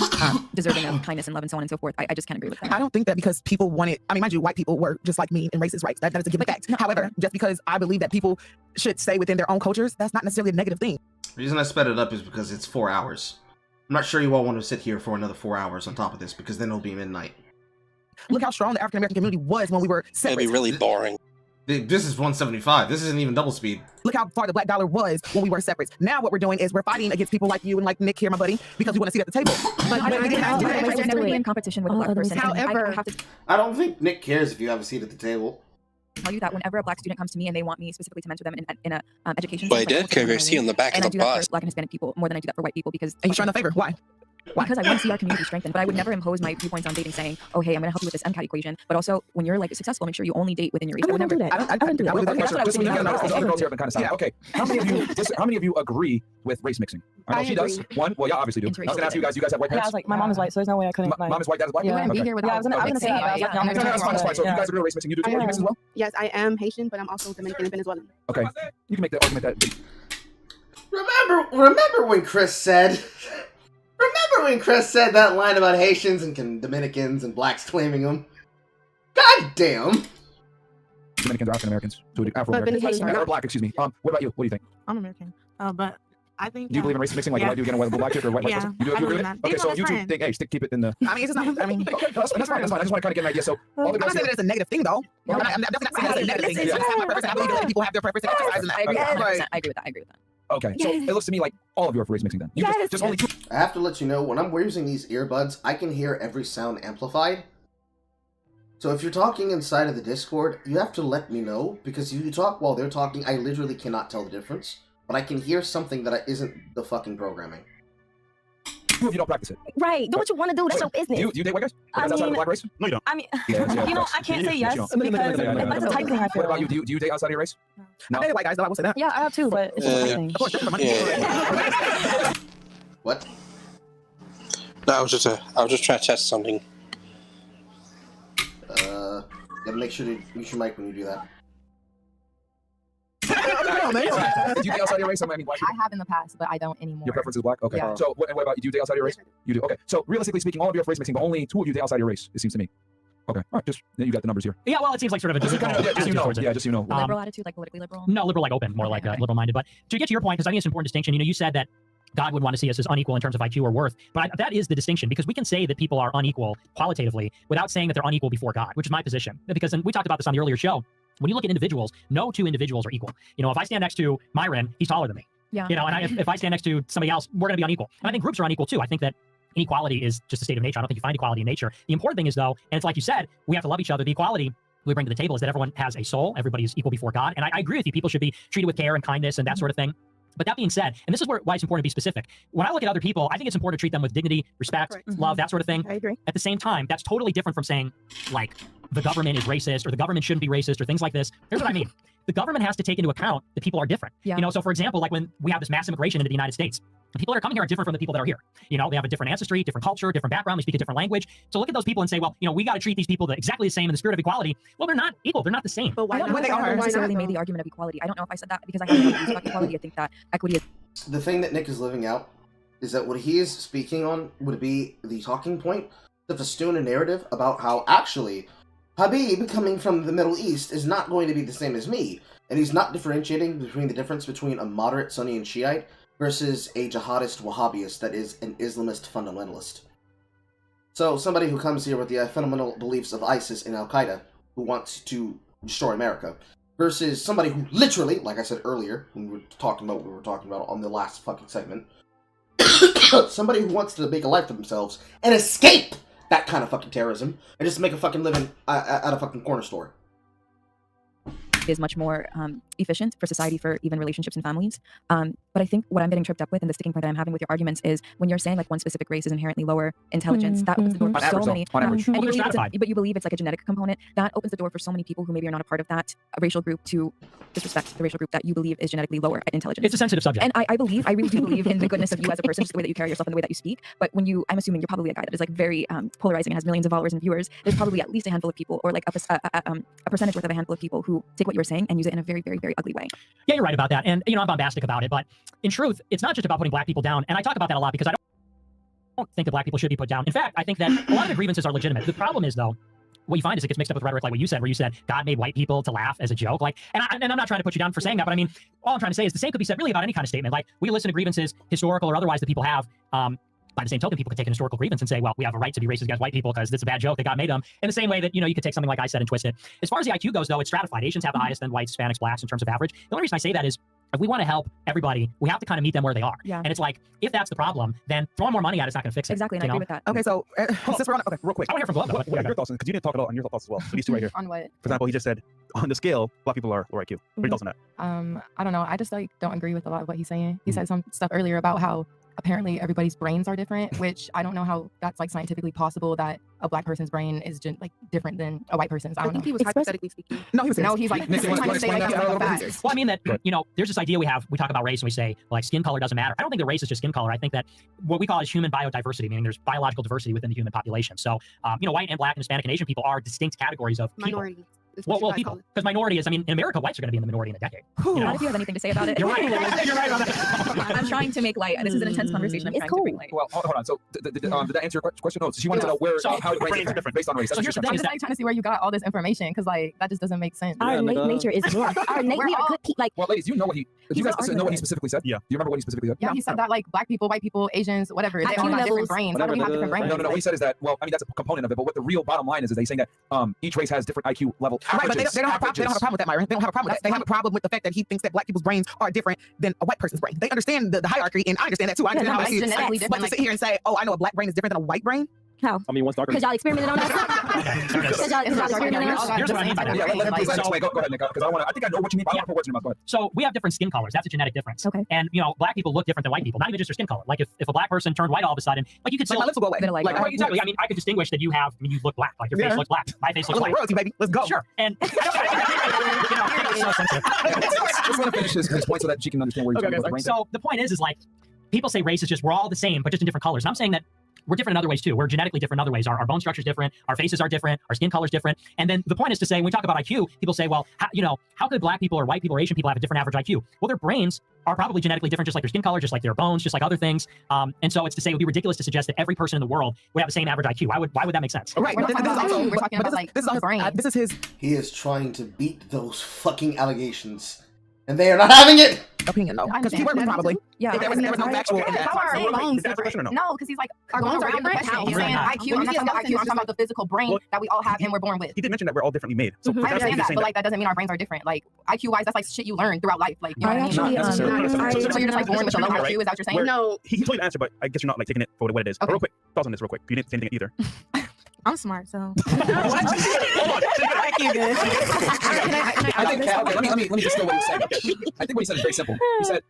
deserving of kindness and love and so on and so forth. I just can't agree with that. I don't think that because people wanted. I mean, mind you, white people were just like me in racist rights. That is a given fact. However, just because I believe that people should stay within their own cultures, that's not necessarily a negative thing. The reason I sped it up is because it's 4 hours. I'm not sure you all want to sit here for another 4 hours on top of this because then it'll be midnight. Look how strong the African American community was when we were separate. It'd be really boring. This is 175. This isn't even double speed. Look how far the black dollar was when we were separate. Now what we're doing is we're fighting against people like you and like Nick here, my buddy, because we want to sit at the table. But we didn't have to. I've never been in competition with a black person. However, I have to I don't think Nick cares if you have a seat at the table. tell you that whenever a black student comes to me and they want me specifically to mentor them in a education. Well, I did care. I see on the back of the I do that bus. for black and Hispanic people more than I do that for white people because. And you're showing a favor. Why? Because I want to see our community strengthened, but I would never impose my viewpoints on dating saying, oh, hey, I'm going to help you with this MCAT equation. But also, when you're like successful, make sure you only date within your race. I wouldn't do that. I wouldn't do that. Okay, how many of you agree with race mixing? I know she does. One, well, y'all obviously do. I was going to ask you guys. You guys have white Yeah, I parents? was like, my mom is white, so there's no way I couldn't. Mom is white, dad is black? You wouldn't be here without. Yeah, I was going to say that. I was like, No, that's fine, that's fine. So you guys agree with race mixing? You do race mixing as well? Yes, I am Haitian, but I'm also Dominican and Venezuelan. Okay, you can make that argument that. Remember when Chris said that line about Haitians and Dominicans and blacks claiming them? God damn! Dominicans are African Americans. Afro-Americans. Or black, excuse me. What about you? What do you think? I'm American. But I think. Do you believe in race mixing like I do again, whether black chick or white person? You do agree with it? Okay, so you two think, hey, keep it in the. I mean, it's just not. I mean, okay, that's fine. I just want to kind of get an idea. So, I'm not saying that it's a negative thing, though. I'm definitely not saying it's a negative thing. I just have my preference. I believe that people have their preference and exercise in that. I agree with that. Okay, so it looks to me like all of you are for race mixing then. You just only two. I have to let you know, when I'm using these earbuds, I can hear every sound amplified. So if you're talking inside of the Discord, you have to let me know, because if you talk while they're talking, I literally cannot tell the difference. But I can hear something that isn't the fucking programming. You don't practice it. Right. Do what you want to do. That's your business. Do you date white guys? I Outside of the mean- black race? No, you don't. I mean, Yeah, you know, I can't say yes You because that's a type thing. I feel. What about you? Do you date outside of your race? No. I dated white guys, though. I will say that. Yeah, I have too, but it's a type thing. Of course, different money. What? No, I was just trying to test something. Gotta make sure to mute your mic when you do that. Do you date outside your race? I mean, black people? I have in the past, but I don't anymore. Your preference is black? Okay. Yeah. So, what about you? Do you date outside your race? You do. Okay. So, realistically speaking, all of you have race mixing, but only 2 of you date outside your race, it seems to me. Okay. All right. Just, you got the numbers here. Yeah, well, it seems like sort of a Just general you know. towards it. Yeah, just you know. Liberal attitude, like politically liberal? No, liberal like open, more like liberal-minded. But to get to your point, because I think it's an important distinction, you said that God would want to see us as unequal in terms of IQ or worth. But that is the distinction, because we can say that people are unequal qualitatively without saying that they're unequal before God, which is my position. Because, and we talked about this on the earlier show, when you look at individuals, no 2 individuals are equal. If I stand next to Myron, he's taller than me. Yeah. And if I stand next to somebody else, we're going to be unequal. And I think groups are unequal too. I think that inequality is just a state of nature. I don't think you find equality in nature. The important thing is, though, and it's like you said, we have to love each other. The equality we bring to the table is that everyone has a soul. Everybody is equal before God. And I agree with you. People should be treated with care and kindness and that sort of thing. But that being said, and this is why it's important to be specific, when I look at other people, I think it's important to treat them with dignity, respect, love, that sort of thing. I agree. At the same time, that's totally different from saying, like, the government is racist or the government shouldn't be racist or things like this. Here's what I mean. The government has to take into account that people are different. Yeah. So for example, like when we have this mass immigration into the United States, the people that are coming here are different from the people that are here. They have a different ancestry, different culture, different background, they speak a different language. So look at those people and say, well, we got to treat these people exactly the same in the spirit of equality. Well, they're not equal. They're not the same. But why I don't not? know if I necessarily made the argument of equality. I don't know if I said that because I have no views about equality. I think that equity is... The thing that Nick is living out is that what he is speaking on would be the talking point to festoon a narrative about how actually Habib, coming from the Middle East, is not going to be the same as me. And he's not differentiating between the difference between a moderate Sunni and Shiite versus a jihadist Wahhabist that is an Islamist fundamentalist. So somebody who comes here with the fundamental beliefs of ISIS and Al-Qaeda, who wants to destroy America, versus somebody who literally, like I said earlier, when we were talking about what we were talking about on the last fucking segment, somebody who wants to make a life for themselves and escape that kind of fucking terrorism and just make a fucking living at a fucking corner store. Is much more efficient for society, for even relationships and families. But I think what I'm getting tripped up with and the sticking point that I'm having with your arguments is when you're saying like one specific race is inherently lower intelligence, that opens the door for so many. And you believe but you believe it's like a genetic component that opens the door for so many people who maybe are not a part of that racial group to disrespect the racial group that you believe is genetically lower at intelligence. It's a sensitive subject. And I really do believe in the goodness of you as a person, just the way that you carry yourself and the way that you speak. But when I'm assuming you're probably a guy that is like very polarizing and has millions of followers and viewers, there's probably at least a handful of people, or like a percentage worth of a handful of people who take what you're saying and use it in a very, very, very ugly way. Yeah, you're right about that. And, I'm bombastic about it. But in truth, it's not just about putting black people down. And I talk about that a lot because I don't think that black people should be put down. In fact, I think that a lot of the grievances are legitimate. The problem is, though, what you find is it gets mixed up with rhetoric like what you said, where you said God made white people to laugh as a joke. Like, and I'm not trying to put you down for saying that, but I mean, all I'm trying to say is the same could be said really about any kind of statement. Like, we listen to grievances, historical or otherwise, that people have. By the same token, people could take an historical grievance and say, well, we have a right to be racist against white people because this is a bad joke that God made them. In the same way that, you could take something like I said and twist it. As far as the IQ goes, though, it's stratified. Asians have the highest, then whites, Hispanics, blacks in terms of average. The only reason I say that is if we want to help everybody, we have to kind of meet them where they are. Yeah. And it's like, if that's the problem, then throwing more money at it's not going to fix it. Exactly, and I agree with that. Okay, so since we're on, okay, real quick. I want to hear from Glove, though. What are your thoughts on, because you didn't talk at all on your thoughts as well. So these two right here. On what? For example, he just said on the scale, black people are lower IQ. What are your thoughts on that? I don't know. I just don't agree with a lot of what he's saying. He said some stuff earlier about how apparently everybody's brains are different, which I don't know how that's like scientifically possible that a black person's brain is different than a white person's. I don't know. He was hypothetically speaking. No, he's like Nick, trying to say like it's like a fact. Well, I mean that, there's this idea we talk about race and we say, like, skin color doesn't matter. I don't think that race is just skin color. I think that what we call is human biodiversity, meaning there's biological diversity within the human population. So, white and black and Hispanic and Asian people are distinct categories of people. Minority. Well, people, because minority is, in America, whites are going to be in the minority in a decade. Not if you have anything to say about it. You're right. You're right about that. I'm trying to make light. This is an intense conversation. I'm trying to bring light. Well, hold on. So, did that answer your question? No. So she wanted to know how your brains are different based on race. So here's the thing: I'm just trying to see where you got all this information, because that just doesn't make sense. Our nature is good. Our nature is good. Well, ladies, you know what you guys know what he specifically said? Yeah. Do you remember what he specifically said? Yeah, he said that like black people, white people, Asians, whatever, they all have different brains. Why do we have different brains? No. What he said is that, that's a component of it. But what the real bottom line is they're saying that each race has different IQ level. Right, but they don't have a problem with that, Myron. They don't have a problem with that. They have a problem with the fact that he thinks that black people's brains are different than a white person's brain. They understand the hierarchy, and I understand that too. I understand how it is. But to sit here and say, oh, I know a black brain is different than a white brain, How? I mean, one's darker. Because y'all experimented on us. Because y'all experimented on us. Here's what I mean by that. Yeah, let him please explain. Go ahead, Nick, because I think I know what you mean. But I want to put words in your mouth. Go ahead. So we have different skin colors. That's a genetic difference. Okay. And black people look different than white people. Not even just their skin color. Like if a black person turned white all of a sudden, like you could still my lips will go away. I mean, I could distinguish that you look black. Like your face looks black. My face looks white. Royalty, baby. Let's go. Sure. And Let's let him finish his point so that she can understand where you're going with the brain. So the point is like people say race is just we're all the same, but just in different colors. And I'm saying that we're different in other ways too. We're genetically different in other ways. Our bone structure is different. Our faces are different. Our skin color is different. And then the point is to say, when we talk about IQ, people say, well, how could black people or white people or Asian people have a different average IQ? Well, their brains are probably genetically different, just like their skin color, just like their bones, just like other things. And so it's to say it would be ridiculous to suggest that every person in the world would have the same average IQ. Why would that make sense? Right. We're talking about like the brain. This is his. He is trying to beat those fucking allegations, and they are not having it. Opinion though, because keyword was probably. Yeah. There was no factual in that. No, because he's like, our bones are different. He's saying IQ. I'm not talking about IQ. I'm talking about the physical brain that we all have and we're born with. He did mention that we're all differently made. So I understand that, but like that doesn't mean our brains are different. Like IQ wise, that's like shit you learn throughout life. Like you know what I mean? So you're just like born with a low IQ. Is that what you're saying? No, he told you the answer, but I guess you're not like taking it for what it is. Real quick, thoughts on this, real quick. You didn't say anything either. I'm smart, so. I think, okay, let me just know what he said. I think what he said is very simple. He said,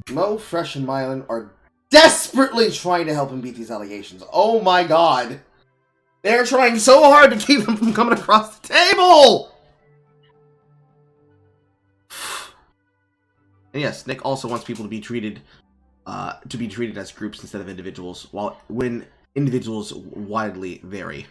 Mo, Fresh, and Mylan are desperately trying to help him beat these allegations. Oh my god. They're trying so hard to keep him from coming across the table! And yes, Nick also wants people to be treated as groups instead of individuals, when individuals widely vary.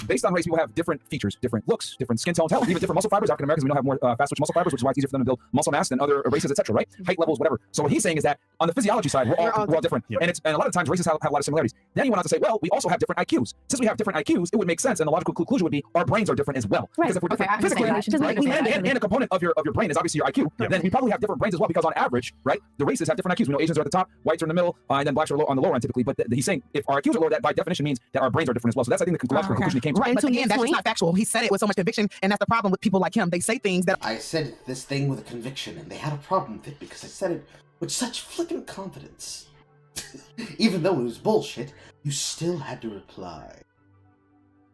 based on race, people have different features, different looks, different skin tones, hell, even different muscle fibers. African Americans, we don't have more fast-twitch muscle fibers, which is why it's easier for them to build muscle mass than other races, etc. Right? Height levels, whatever. So what he's saying is that on the physiology side, we're all different, and a lot of times races have a lot of similarities. Then he went on to say, well, we also have different IQs. Since we have different IQs, it would make sense, and the logical conclusion would be our brains are different as well. Right. Because if we're different physically, and a component of your brain is obviously your IQ, then we probably have different brains as well. Because on average, right, the races have different IQs. We know Asians are at the top, whites are in the middle, and then blacks are on the lower end typically. But he's saying if our IQs are lower, that by definition means that our brains are different as well. So that's I think the logical conclusion he came to. Right, but again, that's just not factual. He said it with so much conviction, and that's the problem with people like him. They say things that I said this thing with a conviction, and they had a problem with it because I said it with such flippant confidence. Even though it was bullshit, you still had to reply.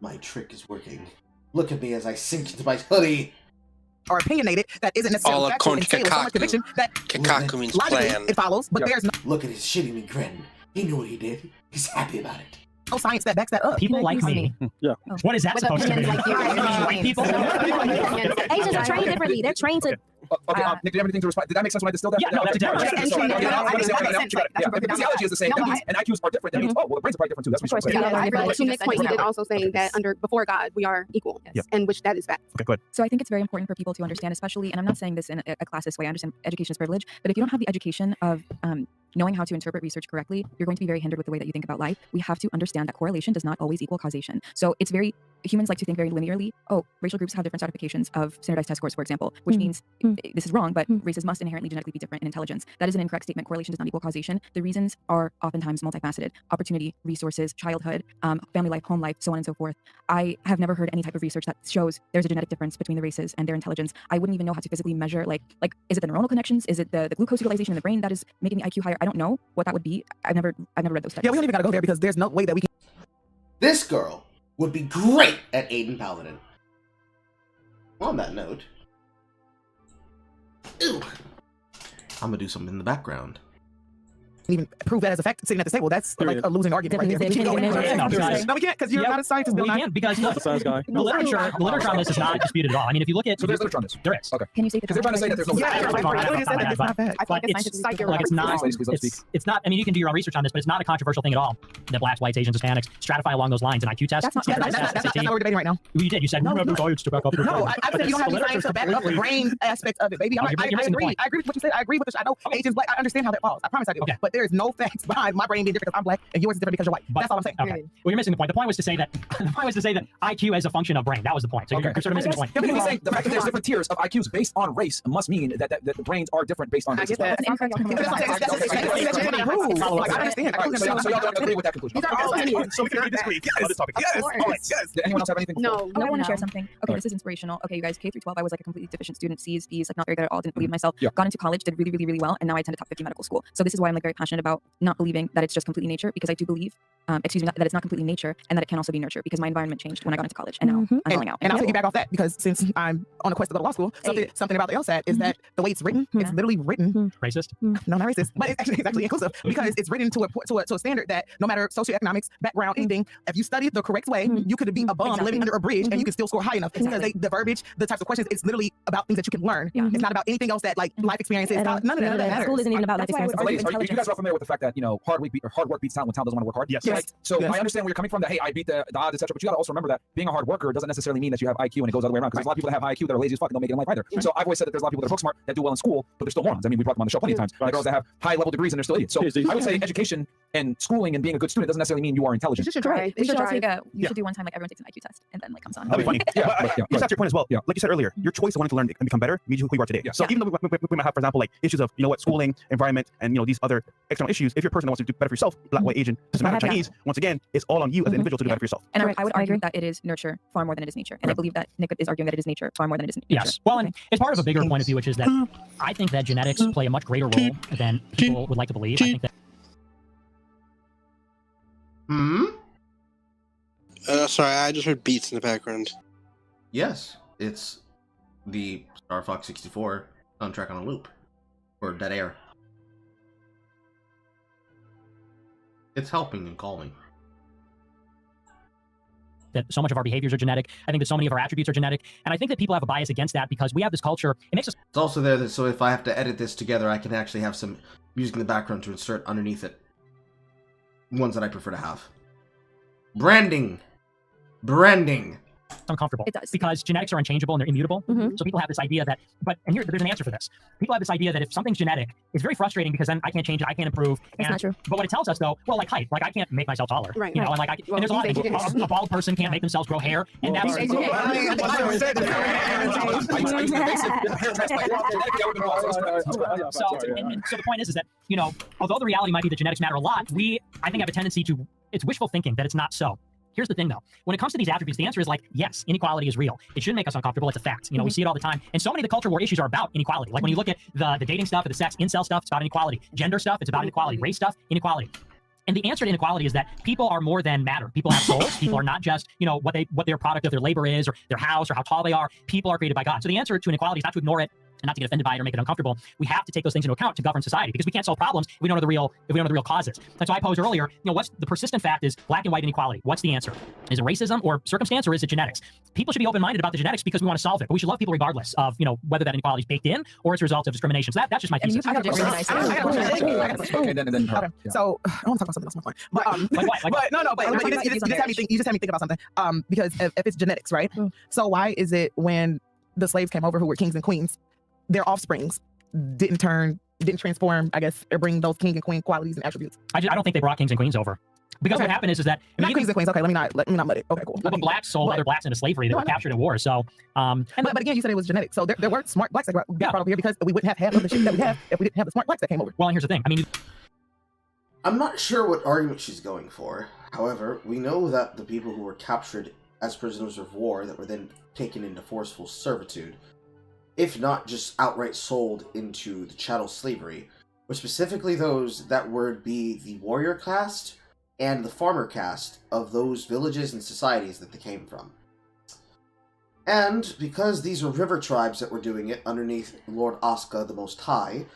My trick is working. Look at me as I sink into my hoodie. are opinionated that isn't necessarily factual and say with so much conviction that Kakaku means logically plan. it follows, but there's Look at his shitty grin. He knew what he did. He's happy about it. no science that backs that up. People like me. Yeah. What is that With supposed to mean? opinions like you. White people? Asians are trained differently. They're trained to. Okay, Nick, do you have anything to respond? Did that make sense when I distilled that? Yeah, no, that's exactly right. The physiology is the same, and IQs are different. That means, oh, well, the brains are probably different too. That's what you're saying. But to Nick's point, he did also say that before God, we are equal, and which that is fact. Okay, good. So I think it's very important for people to understand, especially, and I'm not saying this in a classist way, I understand education is privilege, but if you don't have the education of knowing how to interpret research correctly, you're going to be very hindered with the way that you think about life. We have to understand that correlation does not always equal causation. So it's humans like to think very linearly. Oh, racial groups have different stratifications of standardized test scores, for example, which means this is wrong, but races must inherently genetically be different in intelligence. That is an incorrect statement. Correlation does not equal causation. The reasons are oftentimes multifaceted: opportunity, resources, childhood, family life, home life, so on and so forth. I have never heard any type of research that shows there's a genetic difference between the races and their intelligence. I wouldn't even know how to physically measure, like is it the neuronal connections? Is it the glucose utilization in the brain that is making the IQ higher? I don't know what that would be. I've never read those studies. Yeah, we don't even gotta go there because there's no way that we can. This girl would be great at Aiden Paladin. On that note, I'm gonna do something in the background. Even prove that as a fact sitting at the table. That's like a losing argument right there. No, we can't because you're not a scientist. We can't because the science guy. The literature on this is not disputed at all. I mean, if you look at so there's literature on this. There is. Okay. Can you say because they're trying to say that there's no. It's not. I mean, you can do your own research on this, but it's not a controversial thing at all. That blacks, whites, Asians, Hispanics stratify along those lines in IQ tests. That's not what we're debating right now. You did. You said science to back up. No, I said you don't have any science to back up the brain aspect of it, baby. I agree. I agree with what you said. I agree with this. I know Asians, black. I understand how that falls. I promise I do. But there is no facts behind my brain being different because I'm black and yours is different because you're white. That's all I'm saying. Okay. Well, you're missing the point. The point was to say that IQ is a function of brain. That was the point. So you're sort of missing the point. Yeah, but he's saying the fact that there's different tiers of IQs based on race must mean that the brains are different based on race. I get that. I understand. So y'all don't agree with that conclusion. So we can read this week on this topic. Yes. Did anyone else have anything? No, I want to share something. Okay, this is inspirational. Okay, you guys, K through 12, I was like a completely deficient student, C's, B's, like not very good at all, didn't believe in myself. Got into college, did really, really, really well, and now I attend a top 50 medical school. So this is why I'm like very passionate passionate about not believing that it's just completely nature, because I do believe, that it's not completely nature, and that it can also be nurture, because my environment changed when I got into college, and now I'm falling out. And I'll take you back off that, because since I'm on a quest to go to law school, something about the LSAT is that the way it's written, it's literally written racist. No, not racist, but it's actually inclusive, because it's written to a standard that no matter socioeconomics, background, anything, if you study it the correct way, you could be a bum living under a bridge, and you can still score high enough. Because the verbiage, the types of questions, it's literally about things that you can learn. It's not about anything else that like life experiences. None of that matters. School isn't even about life experiences. Ladies, you guys are familiar with the fact that hard work beats talent when talent doesn't want to work hard? Yes. Right? So I understand where you're coming from. That hey, I beat the odds, etc. But you got to also remember that being a hard worker doesn't necessarily mean that you have IQ, and it goes the other way around. Because there's a lot of people that have high IQ that are lazy as fuck and don't make it in life either. So I've always said that there's a lot of people that are book smart that do well in school, but they're still morons. I mean, we brought them on the show plenty of times. Like girls that have high level degrees and they're still idiots. So I would say education and schooling and being a good student doesn't necessarily mean you are intelligent. We should do one time, like everyone takes an IQ test, and then like comes on. That'd be funny. But that's your point as well. Like you said earlier, your choice of wanting to learn and become better means who you are today. So even though we might have, for example, like issues of schooling, environment, and these other external issues, if you're a person that wants to do better for yourself, black, white, Asian, doesn't matter, Chinese, once again, it's all on you as an individual to do better for yourself. And I would argue that it is nurture far more than it is nature, and I believe that Nick is arguing that it is nature far more than it is nature. Yes. Well, and it's part of a bigger point of view, which is that I think that genetics play a much greater role than people would like to believe. I think that. Sorry, I just heard beats in the background. Yes, it's the Star Fox 64 soundtrack on a loop. Or Dead Air. It's helping and calming. That so much of our behaviors are genetic. I think that so many of our attributes are genetic. And I think that people have a bias against that because we have this culture. It makes us... It's also there that so if I have to edit this together, I can actually have some music in the background to insert underneath it. Ones that I prefer to have. Branding. Uncomfortable. It does. Because genetics are unchangeable and they're immutable. So people have this idea that, and there's an answer for this. People have this idea that if something's genetic, it's very frustrating because then I can't change it, I can't improve. That's not true. But what it tells us though, well, like height, like I can't make myself taller. Right. You know, and like and there's a lot of things. A bald person can't make themselves grow hair, and that's. So the point is that although the reality might be that genetics matter a lot, I think have a tendency to it's wishful thinking that it's not so. Here's the thing, though. When it comes to these attributes, the answer is like, yes, inequality is real. It shouldn't make us uncomfortable. It's a fact. We see it all the time. And so many of the culture war issues are about inequality. Like when you look at the dating stuff, the sex, incel stuff, it's about inequality. Gender stuff, it's about inequality. Race stuff, inequality. And the answer to inequality is that people are more than matter. People have souls. People are not just, what their product of their labor is or their house or how tall they are. People are created by God. So the answer to inequality is not to ignore it and not to get offended by it or make it uncomfortable. We have to take those things into account to govern society because we can't solve problems if we don't know the real causes. And so I posed earlier, what's the persistent fact is black and white inequality. What's the answer? Is it racism or circumstance or is it genetics? People should be open-minded about the genetics because we want to solve it, but we should love people regardless of, whether that inequality is baked in or it's a result of discrimination. So that's just my thesis. So I want to talk about something else. My point. But you just had me think about something. Because if it's genetics, right? So why is it when the slaves came over who were kings and queens, their offsprings didn't transform, I guess, or bring those king and queen qualities and attributes? I don't think they brought kings and queens over. Because what happened is that not kings and queens. Okay, let me not muddy. Okay, cool. But blacks sold other blacks into slavery. They were captured in war. So, but again, you said it was genetic. So there were smart blacks that got brought over here because we wouldn't have half of the shit that we have if we didn't have the smart blacks that came over. Well, and here's the thing. I'm not sure what argument she's going for. However, we know that the people who were captured as prisoners of war that were then taken into forceful servitude, if not just outright sold into the chattel slavery, were specifically those that would be the warrior caste and the farmer caste of those villages and societies that they came from. And because these were river tribes that were doing it underneath Lord Aska the Most High,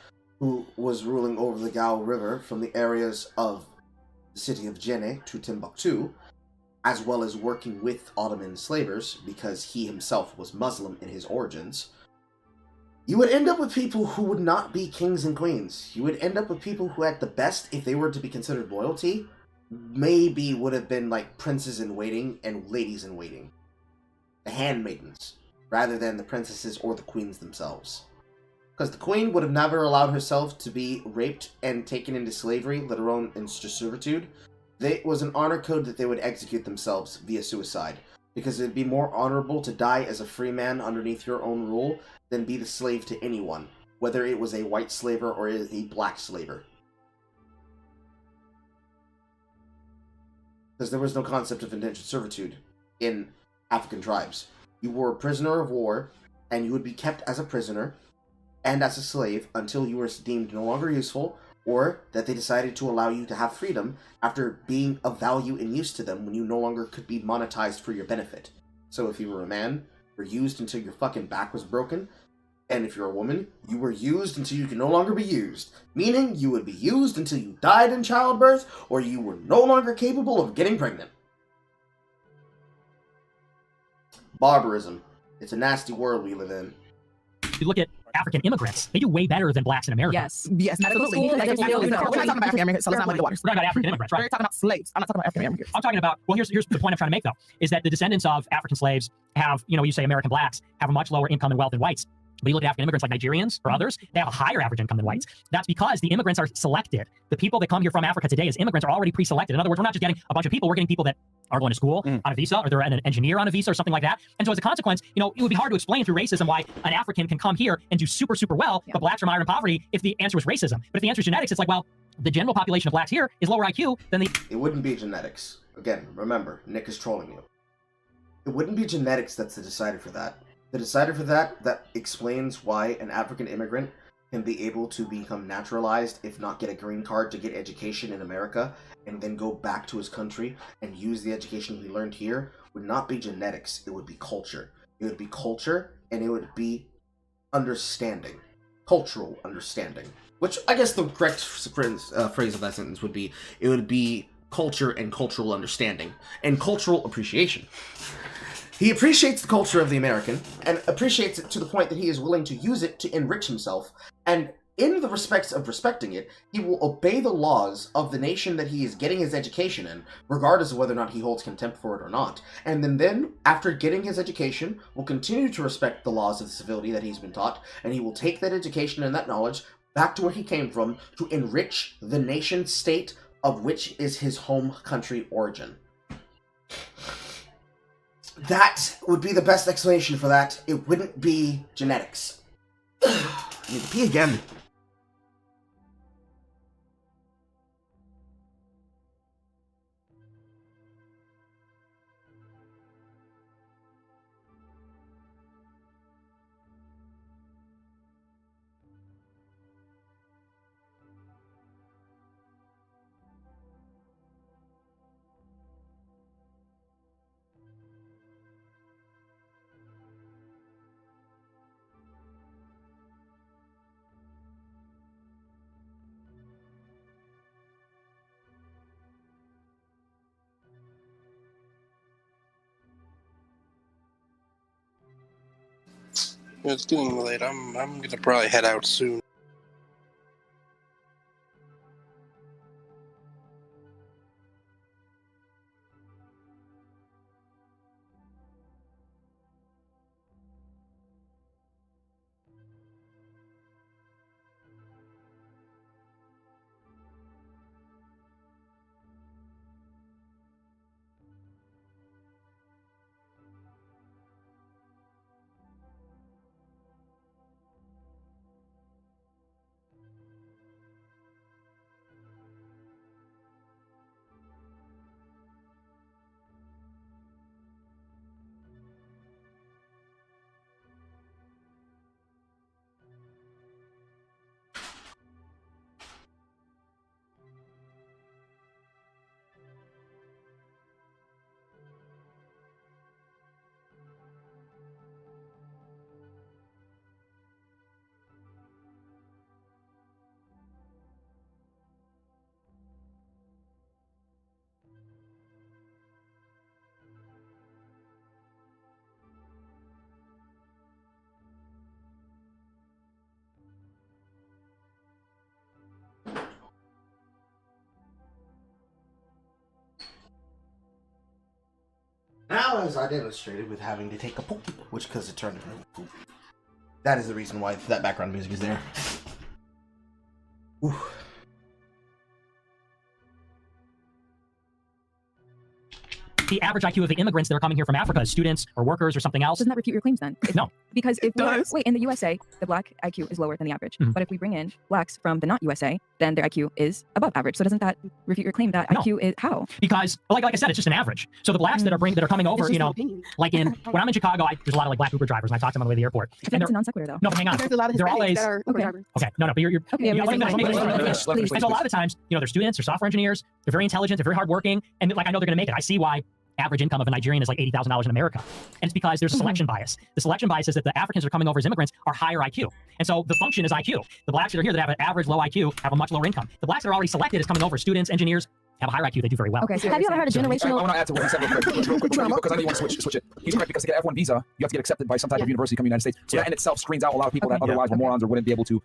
who was ruling over the Gao River from the areas of the city of Jenne to Timbuktu, as well as working with Ottoman slavers, because he himself was Muslim in his origins, you would end up with people who would not be kings and queens. You would end up with people who at the best, if they were to be considered royalty, maybe would have been like princes in waiting and ladies in waiting. The handmaidens, rather than the princesses or the queens themselves. Because the queen would have never allowed herself to be raped and taken into slavery, let alone into servitude. It was an honor code that they would execute themselves via suicide. Because it would be more honorable to die as a free man underneath your own rule than be the slave to anyone, whether it was a white slaver or a black slaver. Because there was no concept of indentured servitude in African tribes. You were a prisoner of war, and you would be kept as a prisoner and as a slave until you were deemed no longer useful, or that they decided to allow you to have freedom after being of value and use to them when you no longer could be monetized for your benefit. So if you were a man, you were used until your fucking back was broken, and if you're a woman, you were used until you could no longer be used, meaning you would be used until you died in childbirth or you were no longer capable of getting pregnant. Barbarism. It's a nasty world we live in. You look at African immigrants; they do way better than blacks in America. Yes, absolutely. We're not talking about African Americans, so let's not muddy the waters. We're talking about African immigrants, right? We're talking about slaves. I'm not talking about African Americans. I'm talking about, well, here's the point I'm trying to make, though, is that the descendants of African slaves have, you say American blacks have a much lower income and wealth than whites. But you look at African immigrants like Nigerians or others, they have a higher average income than whites. That's because the immigrants are selected. The people that come here from Africa today as immigrants are already pre-selected. In other words, we're not just getting a bunch of people, we're getting people that are going to school on a visa, or they're an engineer on a visa or something like that. And so as a consequence, it would be hard to explain through racism why an African can come here and do super, super well, but blacks are mired in poverty if the answer was racism. But if the answer is genetics, it's like, well, the general population of blacks here is lower IQ than the... It wouldn't be genetics. Again, remember, Nick is trolling you. It wouldn't be genetics that's the decider for that. The decider for that explains why an African immigrant can be able to become naturalized, if not get a green card, to get education in America, and then go back to his country and use the education he learned here, would not be genetics, it would be culture. It would be culture, and it would be understanding. Cultural understanding. Which, I guess the correct phrase of that sentence would be, it would be culture and cultural understanding, and cultural appreciation. He appreciates the culture of the American, and appreciates it to the point that he is willing to use it to enrich himself, and in the respects of respecting it, he will obey the laws of the nation that he is getting his education in, regardless of whether or not he holds contempt for it or not. And then, after getting his education, will continue to respect the laws of the civility that he's been taught, and he will take that education and that knowledge back to where he came from to enrich the nation state of which is his home country origin. That would be the best explanation for that. It wouldn't be genetics. I need to pee again. It's getting late. I'm gonna probably head out soon. Now, as I demonstrated with having to take a poop, which because it turned into a poop. That is the reason why that background music is there. Ooh. the average IQ of the immigrants that are coming here from Africa as students or workers or something else. Doesn't that refute your claims then? No. Because if does. wait, in the USA, the black IQ is lower than the average. Mhm. But if we bring in blacks from the not USA, then their IQ is above average. So doesn't that refute your claim that No. IQ is how? Because, like I said, it's just an average. So the blacks that are coming over, just you know, an opinion. like when I'm in Chicago, there's a lot of like black Uber drivers, and I talk to them on the way to the airport. I think it's a non sequitur though. No, but hang on. There's a lot of They're Hispanics always that are Uber drivers. okay. No, but you're Okay, let me finish. please. And so a lot of the times, you know, they're students, they're software engineers, they're very intelligent, they're very hardworking, and like I know they're going to make it. I see why average income of a Nigerian is like $80,000 in America, and it's because there's a selection bias. The selection bias is that the Africans that are coming over as immigrants are higher IQ, and so the function is IQ. The blacks that are here that have an average low IQ have a much lower income. The blacks that are already selected as coming over, students, engineers, have a higher IQ. They do very well. Okay, so have you ever heard of generational? I want to add to what he said real quick, because I know you want to switch it. He's correct, because to get an F1 visa, you have to get accepted by some type of university coming to the United States. So that in itself screens out a lot of people that otherwise were morons or wouldn't be able to.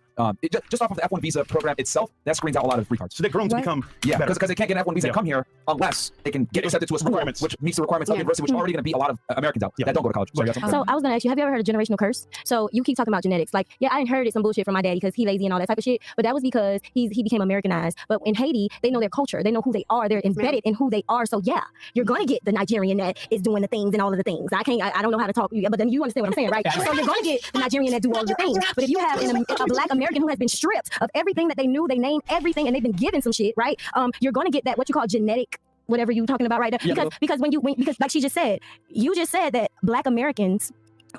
Just off of the F1 visa program itself, that screens out a lot of retards. So they're grown to become better. better. Because they can't get an F1 visa and come here unless they can get accepted to a school which meets the requirements of the university, which are already going to beat a lot of Americans out that don't go to college. So I was gonna ask you, have you ever heard of generational curse? So you keep talking about genetics, like I inherited some bullshit from my daddy because he lazy and all that type of shit, but that was because he became Americanized. But in Haiti, they know their culture, they know who they are, they're embedded in who they are. So yeah, you're gonna get the Nigerian that is doing the things and all of the things. I don't know how to talk, but then you understand what I'm saying, right? So you're gonna get the Nigerian that do all of the things. But if you have a black American who has been stripped of everything that they knew, they named everything, and they've been given some shit, right? You're gonna get that what you call genetic, whatever you're talking about right there. Because like she just said, you just said that black Americans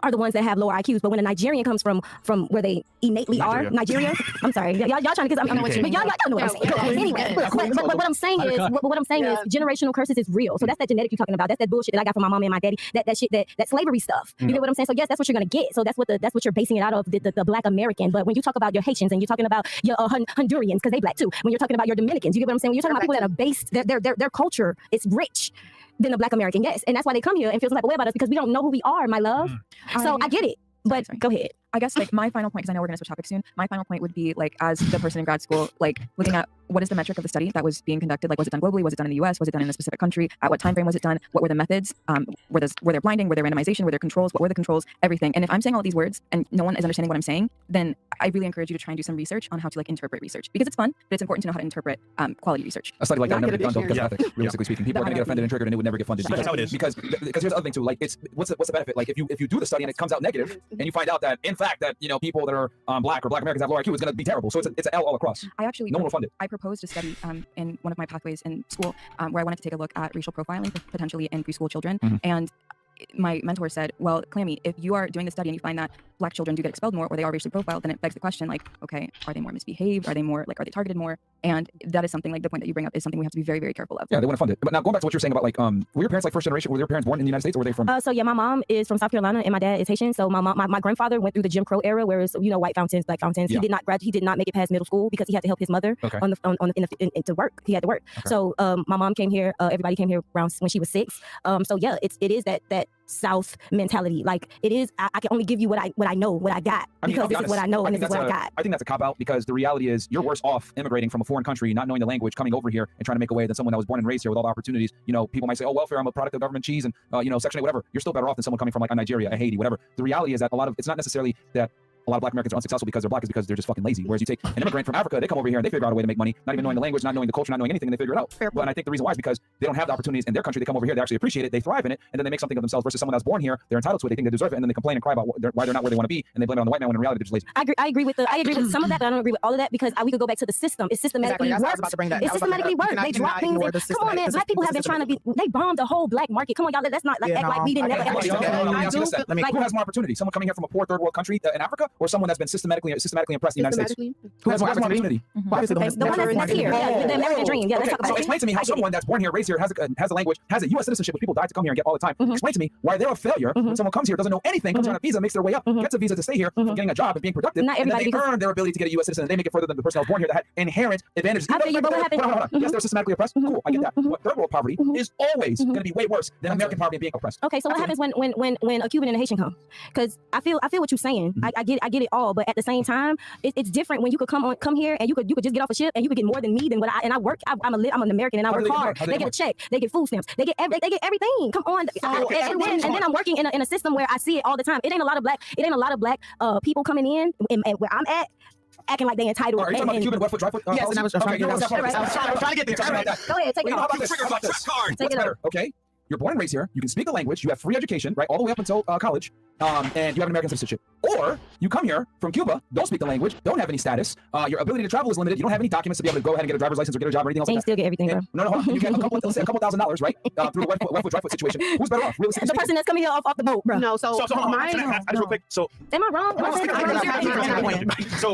are the ones that have lower IQs, but when a Nigerian comes from where they innately are, Nigeria. I'm sorry, y'all trying to, because I know what you mean. Y'all know what I'm saying. Anyway, but what I'm saying is, what I'm saying is, generational curses is real. So that's that genetic you're talking about. That's that bullshit that I got from my mom and my daddy. That shit, that slavery stuff. You get what I'm saying? So yes, that's what you're gonna get. So that's what you're basing it out of, the black American. But when you talk about your Haitians and you're talking about your Hondurans, because they black too. When you're talking about your Dominicans, you get what I'm saying? When you're talking about people that are based, their culture is rich than the black American, yes. And that's why they come here and feel some type of way about us, because we don't know who we are, my love. So I get it. But go ahead. I guess like my final point, because I know we're gonna switch topics soon. My final point would be like, as the person in grad school, like looking at what is the metric of the study that was being conducted? Like, was it done globally? Was it done in the US? Was it done in a specific country? At what time frame was it done? What were the methods? Were there blinding? Were there randomization? Were there controls? What were the controls? Everything. And if I'm saying all these words and no one is understanding what I'm saying, then I really encourage you to try and do some research on how to like interpret research, because it's fun, but it's important to know how to interpret quality research. A study like that would never get done because of ethics, realistically speaking. People are going to get offended and triggered, and it would never get funded. That's how it is. Because here's the other thing too. Like, it's what's the benefit? Like, if you do the study and it comes out negative, and you find out that in fact that people that are black or black Americans have lower IQ, it's going to be terrible. So it's an L all across. I actually no one will fund it. I proposed a study in one of my pathways in school where I wanted to take a look at racial profiling potentially in preschool children, and my mentor said, well, Clammy, if you are doing the study and you find that black children do get expelled more, or they are racially profiled, then it begs the question, like, okay, are they more misbehaved? Are they more like, are they targeted more? And that is something, like the point that you bring up is something we have to be very, very careful of. Yeah, they want to fund it. But now going back to what you're saying about like, were your parents like first generation? Were your parents born in the United States, or were they from? So yeah, my mom is from South Carolina and my dad is Haitian. So my grandfather went through the Jim Crow era, where it's, white fountains, black fountains. Yeah. He did not make it past middle school because he had to help his mother to work. He had to work. Okay. So my mom came here. Everybody came here around when she was 6. So yeah, it is that South mentality. Like, it is, I can only give you what I know, what I got, because this is what I know and this is what I got. I think that's a cop out, because the reality is you're worse off immigrating from a foreign country, not knowing the language, coming over here and trying to make a way, than someone that was born and raised here with all the opportunities. People might say, oh, welfare, I'm a product of government cheese and Section 8, whatever. You're still better off than someone coming from like a Nigeria, a Haiti, whatever. The reality is that it's not necessarily that a lot of black Americans are unsuccessful because they're black, is because they're just fucking lazy. Whereas you take an immigrant from Africa, they come over here and they figure out a way to make money, not even knowing the language, not knowing the culture, not knowing anything, and they figure it out. But I think the reason why is because they don't have the opportunities in their country. They come over here, they actually appreciate it, they thrive in it, and then they make something of themselves, versus someone that's born here, they're entitled to it, they think they deserve it, and then they complain and cry about why they're not where they want to be, and they blame it on the white man, when in reality they're just lazy. I agree with some of that, but I don't agree with all of that, because we could go back to the system. It systematically works. It systematically works. They drop things. Come on, man. Black people have been trying to be. They bombed the whole black market. Come on, y'all. Let's not act like we didn't never. Who has more opportunity? Someone coming here from a poor third world country in Africa, or someone that's been systematically oppressed in the United States? Who has more opportunity? The one that's here. The American dream. Yeah, let's talk about it. Explain to me how someone that's born here, raised here, has a language, has a U.S. citizenship, which people die to come here and get all the time. Explain to me why they're a failure when someone comes here, doesn't know anything, comes on a visa, makes their way up, gets a visa to stay here, getting a job and being productive, and then they earn their ability to get a U.S. citizen, and they make it further than the person that was born here that had inherent advantages. Yes, they're systematically oppressed. Cool, I get that. But third world poverty is always going to be way worse than American poverty and being oppressed. Okay, so what happens when a Cuban and a Haitian come? Because I feel what you're saying. I get it all, but at the same time, it's different when you could come here and you could just get off a ship and you could get more than me than what I work. I'm an American and I work hard. They get a check. They get food stamps. They get everything. Come on. And then I'm working in a system where I see it all the time. It ain't a lot of black people coming in and where I'm at, acting like they entitled. Are you talking about the Cuban wet foot, dry foot? Yes, and I was trying to get there. Go ahead, take it off. Take it off. What's better? Okay. you're born and raised here, you can speak a language, you have free education, right, all the way up until college, and you have an American citizenship. Or you come here from Cuba, don't speak the language, don't have any status, your ability to travel is limited, you don't have any documents to be able to go ahead and get a driver's license or get a job or anything else And you like still get everything, bro. No, hold on. You get let's say a couple $1,000, right, through the wet foot, dry foot situation. Who's better off? Really, The person that's coming here off the boat, bro. No, so hold on. my Can I add this real quick? So Am I wrong? Am I saying So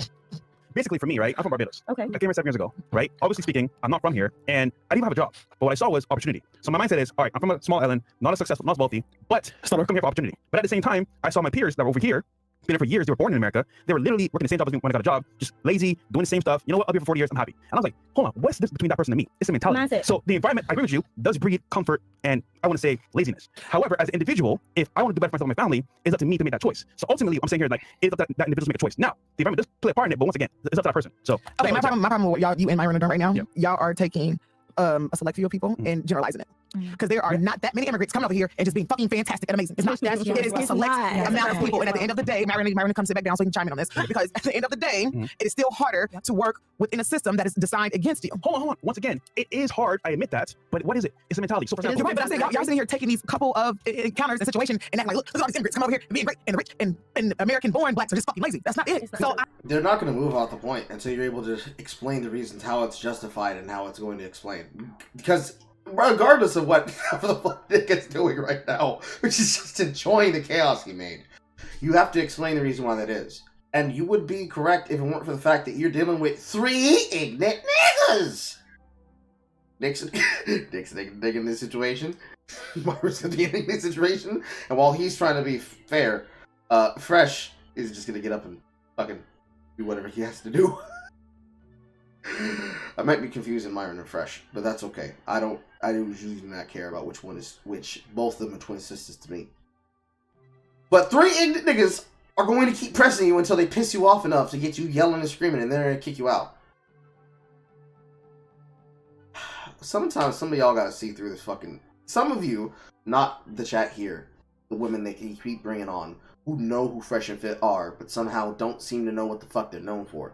basically for me, right, I'm from Barbados. Okay. I came here 7 years ago, right? Obviously speaking, I'm not from here, and I didn't even have a job. But what I saw was opportunity. So my mindset is, all right, I'm from a small island, not as successful, not as wealthy, but still I'm coming here for opportunity. But at the same time, I saw my peers that were over here, been here for years, they were born in America, they were literally working the same job as me when I got a job, just lazy, doing the same stuff. You know what, I'll be here for 40 years, I'm happy. And I was like, hold on, what's this between that person and me? It's a mentality. Mindset. So the environment, I agree with you, does breed comfort and I want to say laziness. However, as an individual, if I want to do better for myself and my family, it's up to me to make that choice. So ultimately, I'm saying here, like, it's up to that individual to make a choice. Now, the environment does play a part in it, but once again, it's up to that person. So okay, my problem with what y'all, you and Myron are doing right now, y'all are taking a select few of people and generalizing it. Because there are not that many immigrants coming over here and just being fucking fantastic and amazing. It's not. It is a select amount of people. And at the end of the day, Myron comes sit back down so he can chime in on this. Because at the end of the day, it is still harder to work within a system that is designed against you. Hold on. Once again, it is hard. I admit that. But what is it? It's a mentality. So for example, right, but I'm saying y'all sitting here taking these couple of encounters and situations and acting like, look at all these immigrants come over here and being great and rich and American-born blacks are just fucking lazy. That's not it. So they're not going to move off the point until you're able to explain the reasons how it's justified and how it's going to explain. Because regardless of what the fuck Nick is doing right now, which is just enjoying the chaos he made, you have to explain the reason why that is. And you would be correct if it weren't for the fact that you're dealing with 3 ignorant niggas. Nick's in this situation. Myra's gonna be in this situation. And while he's trying to be fair, Fresh is just gonna get up and fucking do whatever he has to do. I might be confusing Myron and Fresh, but that's okay. I usually do not care about which one is which. Both of them are twin sisters to me. But 3 ignorant niggas are going to keep pressing you until they piss you off enough to get you yelling and screaming, and then they're gonna kick you out. Sometimes some of y'all gotta see through this fucking... Some of you, not the chat here, the women they can keep bringing on, who know who Fresh and Fit are, but somehow don't seem to know what the fuck they're known for.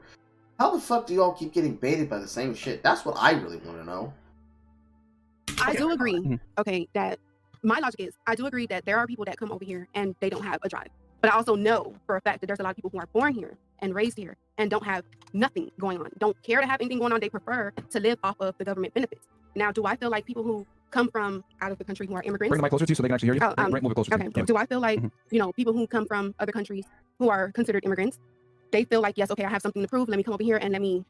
How the fuck do y'all keep getting baited by the same shit? That's what I really want to know. I do agree, okay, that my logic is, I do agree that there are people that come over here and they don't have a drive. But I also know for a fact that there's a lot of people who are born here and raised here and don't have nothing going on, don't care to have anything going on. They prefer to live off of the government benefits. Now, do I feel like people who come from out of the country who are immigrants... Bring the mic closer to you so they can actually hear you. Move it closer to you. Okay, do I feel like, you know, people who come from other countries who are considered immigrants, they feel like, yes, okay, I have something to prove. Let me come over here and let me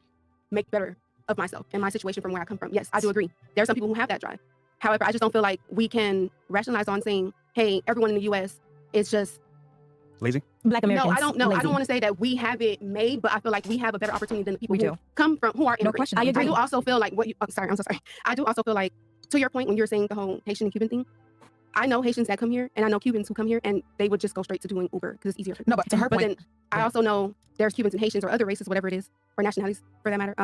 make better of myself and my situation from where I come from. Yes, I do agree. There are some people who have that drive. However, I just don't feel like we can rationalize on saying, hey, everyone in the U.S. is just lazy. Black Americans. No, I don't know. Lazy. I don't want to say that we have it made, but I feel like we have a better opportunity than the people who come from, who are immigrants. No question. I agree. I do also feel like what you, I'm so sorry. I do also feel like, to your point, when you're saying the whole Haitian and Cuban thing, I know Haitians that come here and I know Cubans who come here and they would just go straight to doing Uber because it's easier for them. No, but to her point. Then I also know there's Cubans and Haitians or other races, whatever it is, or nationalities for that matter,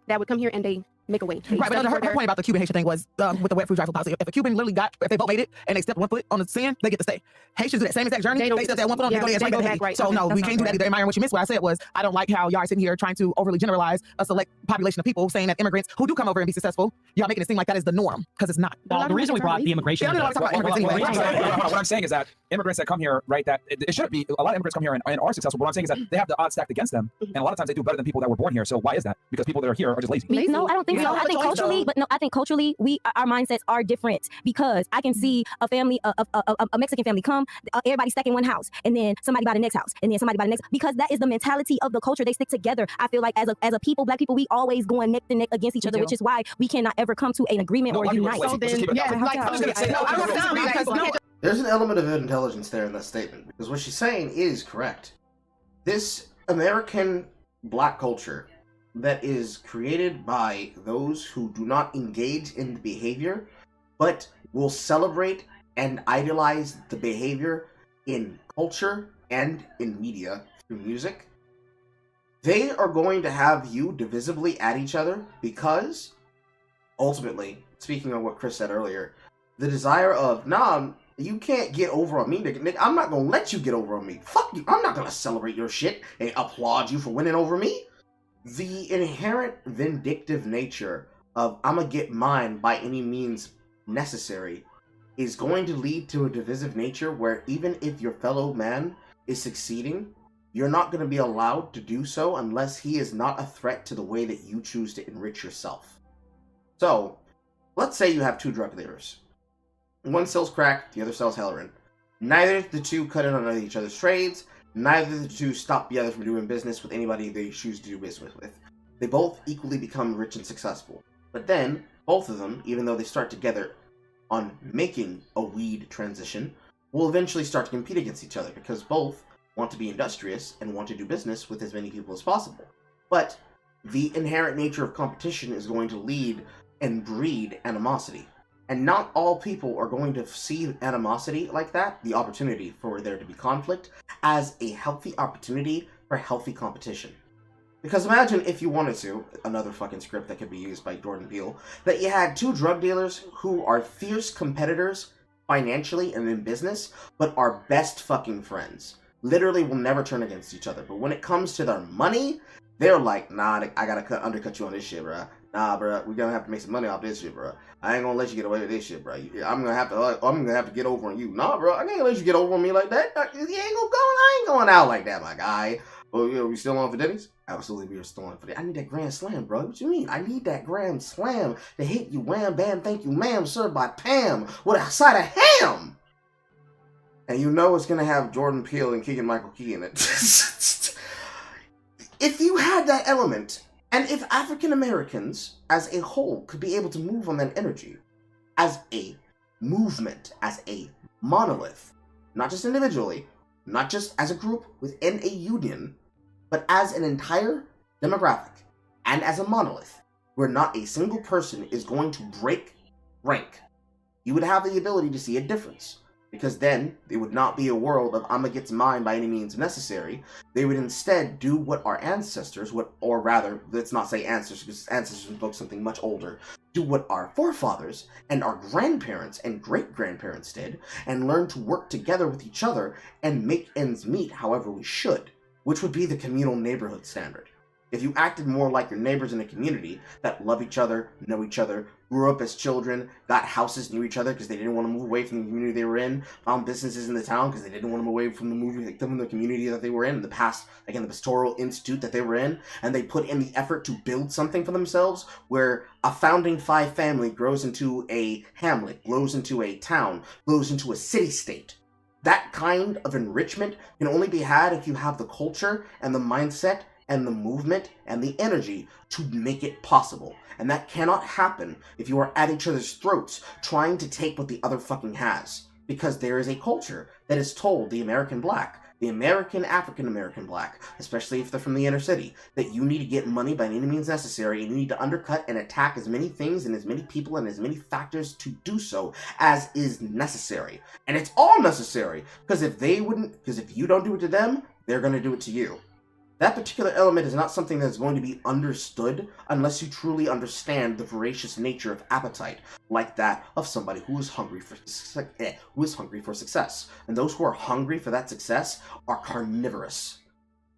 that would come here and they make a way. Right, but her point about the Cuban Haitian thing was with the wet food drive policy. If a Cuban literally if they vote it and they stepped 1 foot on the sand, they get to stay. Haitians do that same exact journey. They step that 1 foot on, they go to right. So no, we can't do that either. Myron, what you missed, what I said was, I don't like how y'all are sitting here trying to overly generalize a select population of people, saying that immigrants who do come over and be successful, y'all making it seem like that is the norm, because it's not. Well, the reason we brought the immigration... What I'm saying is that immigrants that come here, right, that it shouldn't be, a lot of immigrants come here and are successful, but what I'm saying is that they have the odds stacked against them, and a lot of times they do better than people that were born here. So why is that? Because people that are here are just lazy. No, I don't think so. I think culturally, but no, I think culturally, our mindsets are different, because I can see a family, a Mexican family come, everybody stuck in one house, and then somebody buy the next house, and then somebody buy the next, because that is the mentality of the culture. They stick together. I feel like as a people, black people, we always going neck to neck against each other, which is why we cannot ever come to an agreement or unite. There's an element of intelligence there in that statement, because what she's saying is correct. This American black culture that is created by those who do not engage in the behavior, but will celebrate and idolize the behavior in culture and in media through music, they are going to have you divisibly at each other, because ultimately, speaking of what Chris said earlier, the desire of, nah, you can't get over on me, nigga. I'm not gonna let you get over on me. Fuck you. I'm not gonna celebrate your shit and applaud you for winning over me. The inherent vindictive nature of I'm gonna get mine by any means necessary is going to lead to a divisive nature where even if your fellow man is succeeding, you're not going to be allowed to do so unless he is not a threat to the way that you choose to enrich yourself. So, let's say you have two drug dealers. One sells crack, the other sells heroin. Neither of the two cut in on each other's trades. Neither of the two stop the other from doing business with anybody they choose to do business with. They both equally become rich and successful. But then, both of them, even though they start together on making a weed transition, will eventually start to compete against each other because both want to be industrious and want to do business with as many people as possible. But the inherent nature of competition is going to lead and breed animosity. And not all people are going to see animosity like that, the opportunity for there to be conflict, as a healthy opportunity for healthy competition. Because imagine if you wanted to, another fucking script that could be used by Jordan Peele, that you had two drug dealers who are fierce competitors financially and in business, but are best fucking friends. Literally will never turn against each other. But when it comes to their money, they're like, nah, I gotta undercut you on this shit, bruh. Nah, bruh, we're gonna have to make some money off this shit, bruh. I ain't gonna let you get away with this shit, bruh. I'm gonna have to get over on you. Nah, bro, I can't let you get over on me like that. I ain't going out like that, my guy. Oh, yeah, we still on for Denny's? Absolutely, we are still on for Denny's. I need that grand slam, bro. What you mean? I need that grand slam to hit you, wham, bam, thank you, ma'am, served by Pam, with a side of ham. And you know it's gonna have Jordan Peele and Keegan-Michael Key in it. If you had that element, and if African Americans as a whole could be able to move on that energy, as a movement, as a monolith, not just individually, not just as a group within a union, but as an entire demographic, and as a monolith, where not a single person is going to break rank, you would have the ability to see a difference. Because then, it would not be a world of I'ma get mine by any means necessary. They would instead do what our ancestors, or rather, let's not say ancestors, because ancestors invoke something much older, do what our forefathers and our grandparents and great-grandparents did, and learn to work together with each other and make ends meet however we should, which would be the communal neighborhood standard. If you acted more like your neighbors in a community that love each other, know each other, grew up as children, got houses near each other because they didn't want to move away from the community they were in, found businesses in the town because they didn't want to move away from the community that they were in the past, again, the pastoral institute that they were in, and they put in the effort to build something for themselves where a founding five family grows into a hamlet, grows into a town, grows into a city-state. That kind of enrichment can only be had if you have the culture and the mindset and the movement and the energy to make it possible. And that cannot happen if you are at each other's throats trying to take what the other fucking has. Because there is a culture that is told the American black, the American African-American black, especially if they're from the inner city, that you need to get money by any means necessary and you need to undercut and attack as many things and as many people and as many factors to do so as is necessary. And it's all necessary, because if you don't do it to them, they're going to do it to you. That particular element is not something that's going to be understood unless you truly understand the voracious nature of appetite, like that of somebody who is hungry for success. And those who are hungry for that success are carnivorous.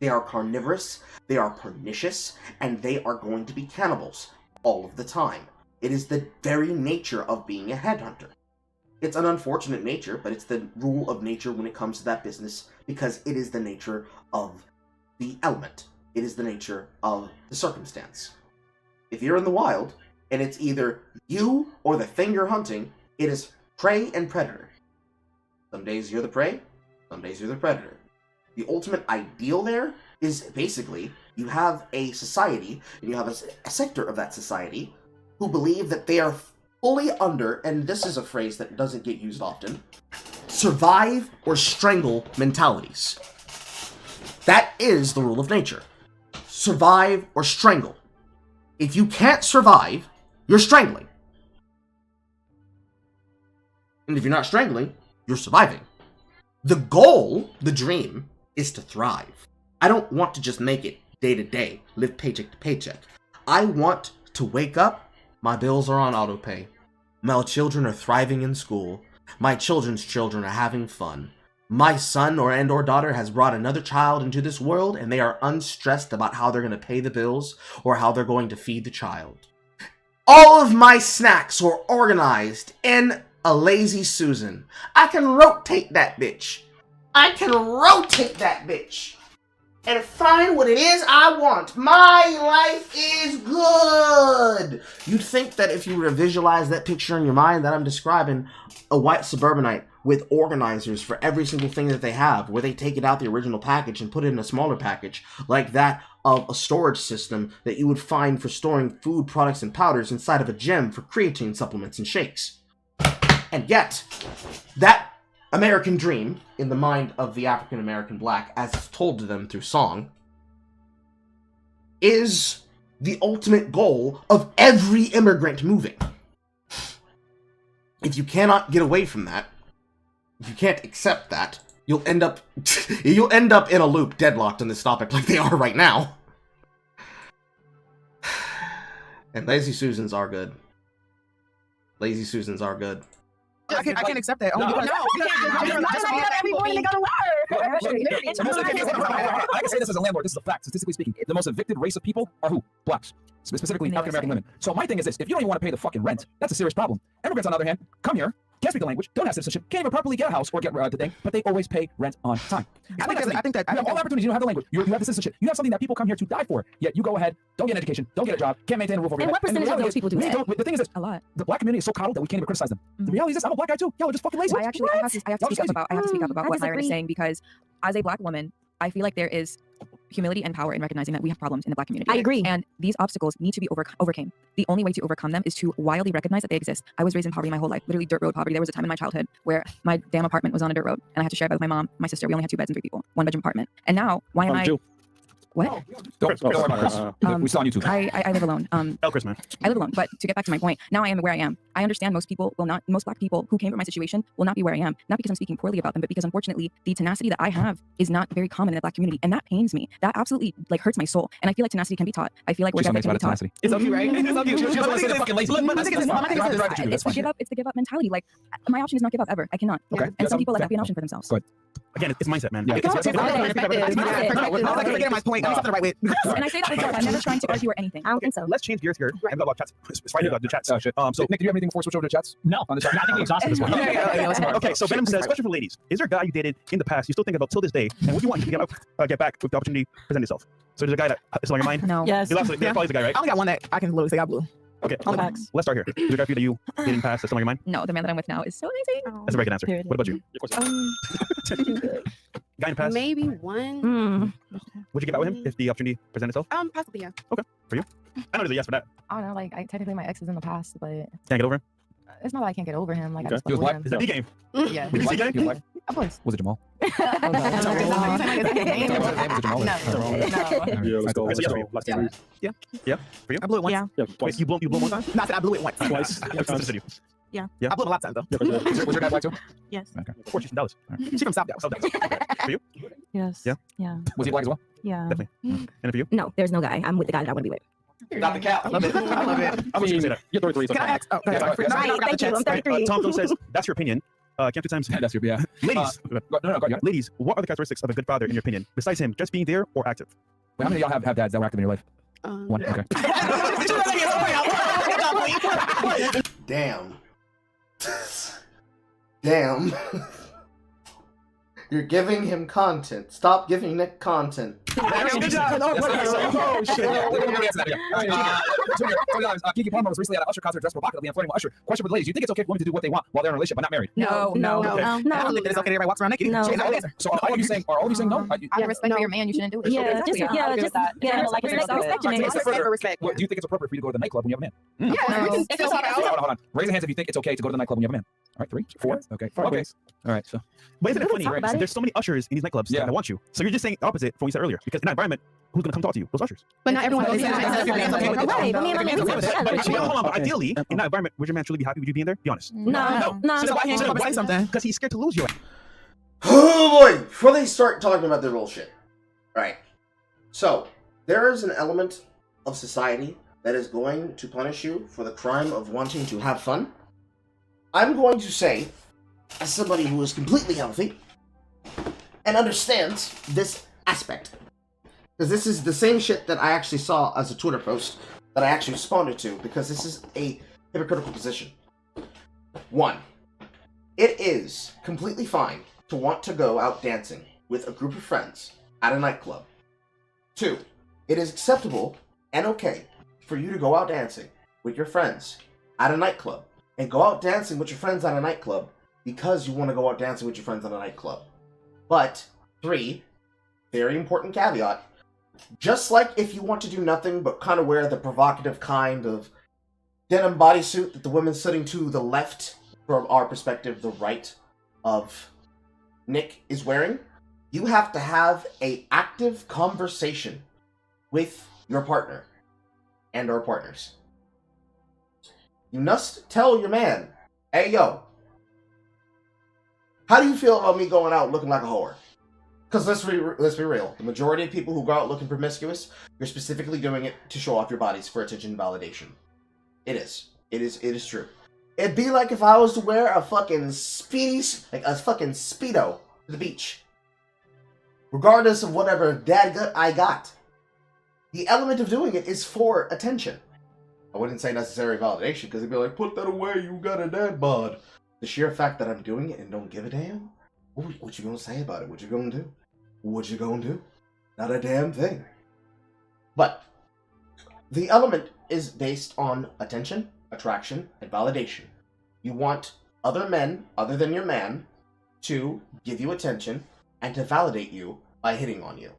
They are carnivorous, they are pernicious, and they are going to be cannibals all of the time. It is the very nature of being a headhunter. It's an unfortunate nature, but it's the rule of nature when it comes to that business, because it is the nature of the element. It is the nature of the circumstance. If you're in the wild, and it's either you or the thing you're hunting, it is prey and predator. Some days you're the prey, some days you're the predator. The ultimate ideal there is basically you have a society, and you have a sector of that society who believe that they are fully under, and this is a phrase that doesn't get used often, survive or strangle mentalities. That is the rule of nature. Survive or strangle. If you can't survive, you're strangling. And if you're not strangling, you're surviving. The goal, the dream, is to thrive. I don't want to just make it day to day, live paycheck to paycheck. I want to wake up, my bills are on autopay. My children are thriving in school. My children's children are having fun. My son or daughter has brought another child into this world and they are unstressed about how they're going to pay the bills or how they're going to feed the child. All of my snacks are organized in a lazy Susan. I can rotate that bitch. I can rotate that bitch. And find what it is I want. My life is good. You'd think that if you were to visualize that picture in your mind that I'm describing, a white suburbanite with organizers for every single thing that they have, where they take it out the original package and put it in a smaller package, like that of a storage system that you would find for storing food products and powders inside of a gym for creatine supplements and shakes. And yet, that American dream, in the mind of the African-American black, as it's told to them through song, is the ultimate goal of every immigrant moving. If you cannot get away from that, if you can't accept that, you'll end up in a loop, deadlocked on this topic like they are right now. And lazy Susans are good. Lazy Susans are good. I can't accept that. No. Every morning they go to work. I can say this as a landlord. This is a fact. Statistically speaking, the most evicted race of people are who? Blacks. Specifically African American women. So my thing is this: if you don't even want to pay the fucking rent, that's a serious problem. Immigrants, on the other hand, come here, can't speak the language, don't have citizenship, can't even properly get a house or get the thing, but they always pay rent on time. I think that you have all the opportunities. You don't have the language. You have the citizenship. You have something that people come here to die for. Yet you go ahead, don't get an education, don't get a job, can't maintain a roof over your head. And what percentage of those people do that? The thing is this: a lot. The black community is so coddled that we can't even criticize them. The reality is this: I'm a black guy too. Y'all are just fucking lazy. Well, I have to speak up about what Myron is saying, because as a black woman, I feel like there is humility and power in recognizing that we have problems in the black community. I agree. And these obstacles need to be overcome. The only way to overcome them is to wildly recognize that they exist. I was raised in poverty my whole life, literally dirt road poverty. There was a time in my childhood where my damn apartment was on a dirt road, and I had to share a bed with my mom, my sister. We only had 2 beds and 3 people, 1-bedroom apartment. And now, why am I? What? Don't worry about Chris. We saw on YouTube. I live alone. Chris, man. I live alone. But to get back to my point, now I am where I am. I understand most black people who came from my situation will not be where I am. Not because I'm speaking poorly about them, but because unfortunately the tenacity that I have is not very common in the black community, and that pains me. That absolutely hurts my soul. And I feel like tenacity can be taught. I feel like work ethic can be taught. It's up to you, right? It's up to you. She doesn't want to say fucking lazy. It's the give up mentality. Like, my option is not give up ever. I cannot. Okay. And some people let that be an option for themselves. Go ahead. Again, it's mindset, man. Yeah. My point. Let me the right way. And I say that because I'm never trying to argue or anything. I don't think so. Let's change gears here and talk about chats. It's Friday about the chats. Oh, shit. So, Nick, do you have anything before we switch over to chats? No. On the chat? I think we exhausted this one. Okay, so Venom says, question for ladies. Is there a guy you dated in the past you still think about till this day, and what do you want to get back with the opportunity to present yourself? So there's a guy that is on your mind? No. Yes. There's probably a guy, right? I only got one that I can literally say I blew. Okay, let's start here. Is there a guy that you dated in the past that's still on your mind? No, the man that I'm with now is so amazing. That's a very good answer. What about you? Guy in the past? Maybe one. Would you get back with him if the opportunity presented itself? Possibly, yeah. Okay, for you? I know there's a yes for that. I don't know, technically my ex is in the past, but Can't get over him? it's not that I can't get over him. Like, I just He was love black? him. Is that D-game? Yeah. Did you see He was black? Of course. Was it Jamal? No. Yeah, let's go. So yes for you. Last time. Yeah. Yeah. For you? I blew it once. Yeah. Twice. You blew one time? No, I said I blew it once. Twice. Yeah. Yeah. I blew it a lot of times though. Was your guy black too? Yes. Okay. Of course, she's from Dallas. All right. She's from South Dallas. South Dallas. For you? Yes. Yeah. Yeah. Was he black as well? Yeah. Definitely. And for you? No, there's no guy. I'm with the guy that I want to be with. Not the cap. I love it. I love it. I was going to say that. You're 33. Can I ask? Oh, okay. Right, thank you. I'm 33. Tom says, that's your opinion. Count 2 times. That's your, yeah. Ladies. No, go ahead. Ladies, what are the characteristics of a good father in your opinion? Besides him, just being there or active? Wait, how many of y'all have dads that were active in your life? One. Okay. Damn. Damn. You're giving him content. Stop giving Nick content. Good job. Oh, shit. Kiki Palmer was recently at an Usher concert dressed provocatively and flirting with Usher. Question for the ladies: do you think it's okay for women to do what they want while they're in a relationship but not married? No. I don't think that it's okay that everybody walks around naked. No. So are all of you saying no? Out of respect for your man, you shouldn't do it. Yeah, Exactly. just I agree with that. respect your man. Respect. Do you think it's appropriate for you to go to the nightclub when you have a man? Yeah. Hold on. Raise your hands if you think it's okay to go to the nightclub when you have a man. All right, 3, 4. Okay. Okay. All right. So. But isn't it funny? Talk about it. There's so many ushers in these nightclubs that want you. So you're just saying the opposite from what you said earlier. Because in that environment, who's going to come talk to you? Those ushers. But not everyone. But ideally, in that environment, would your man truly be happy with you being there? Be honest. No. So why can't you say something? Because he's scared to lose you. Oh boy! Before they start talking about their bullshit. Right. So, there is an element of society that is going to punish you for the crime of wanting to have fun. I'm going to say, as somebody who is completely healthy and understands this aspect, because this is the same shit that I actually saw as a Twitter post that I actually responded to, because this is a hypocritical position. 1. It is completely fine to want to go out dancing with a group of friends at a nightclub. 2, it is acceptable and okay for you to go out dancing with your friends at a nightclub and go out dancing with your friends at a nightclub because you want to go out dancing with your friends at a nightclub. But 3, very important caveat, just like if you want to do nothing but kind of wear the provocative kind of denim bodysuit that the woman sitting to the left, from our perspective, the right of Nick is wearing, you have to have an active conversation with your partner and or partners. You must tell your man, hey yo, how do you feel about me going out looking like a whore? Because let's be real, the majority of people who go out looking promiscuous, you're specifically doing it to show off your bodies for attention and validation. It is true. It'd be like if I was to wear a fucking Speedo to the beach. Regardless of whatever dad gut I got. The element of doing it is for attention. I wouldn't say necessary validation, because it'd be like, put that away, you got a dad bod. The sheer fact that I'm doing it and don't give a damn? What you gonna say about it? What you gonna do? What you gonna do? Not a damn thing. But the element is based on attention, attraction, and validation. You want other men, other than your man, to give you attention and to validate you by hitting on you.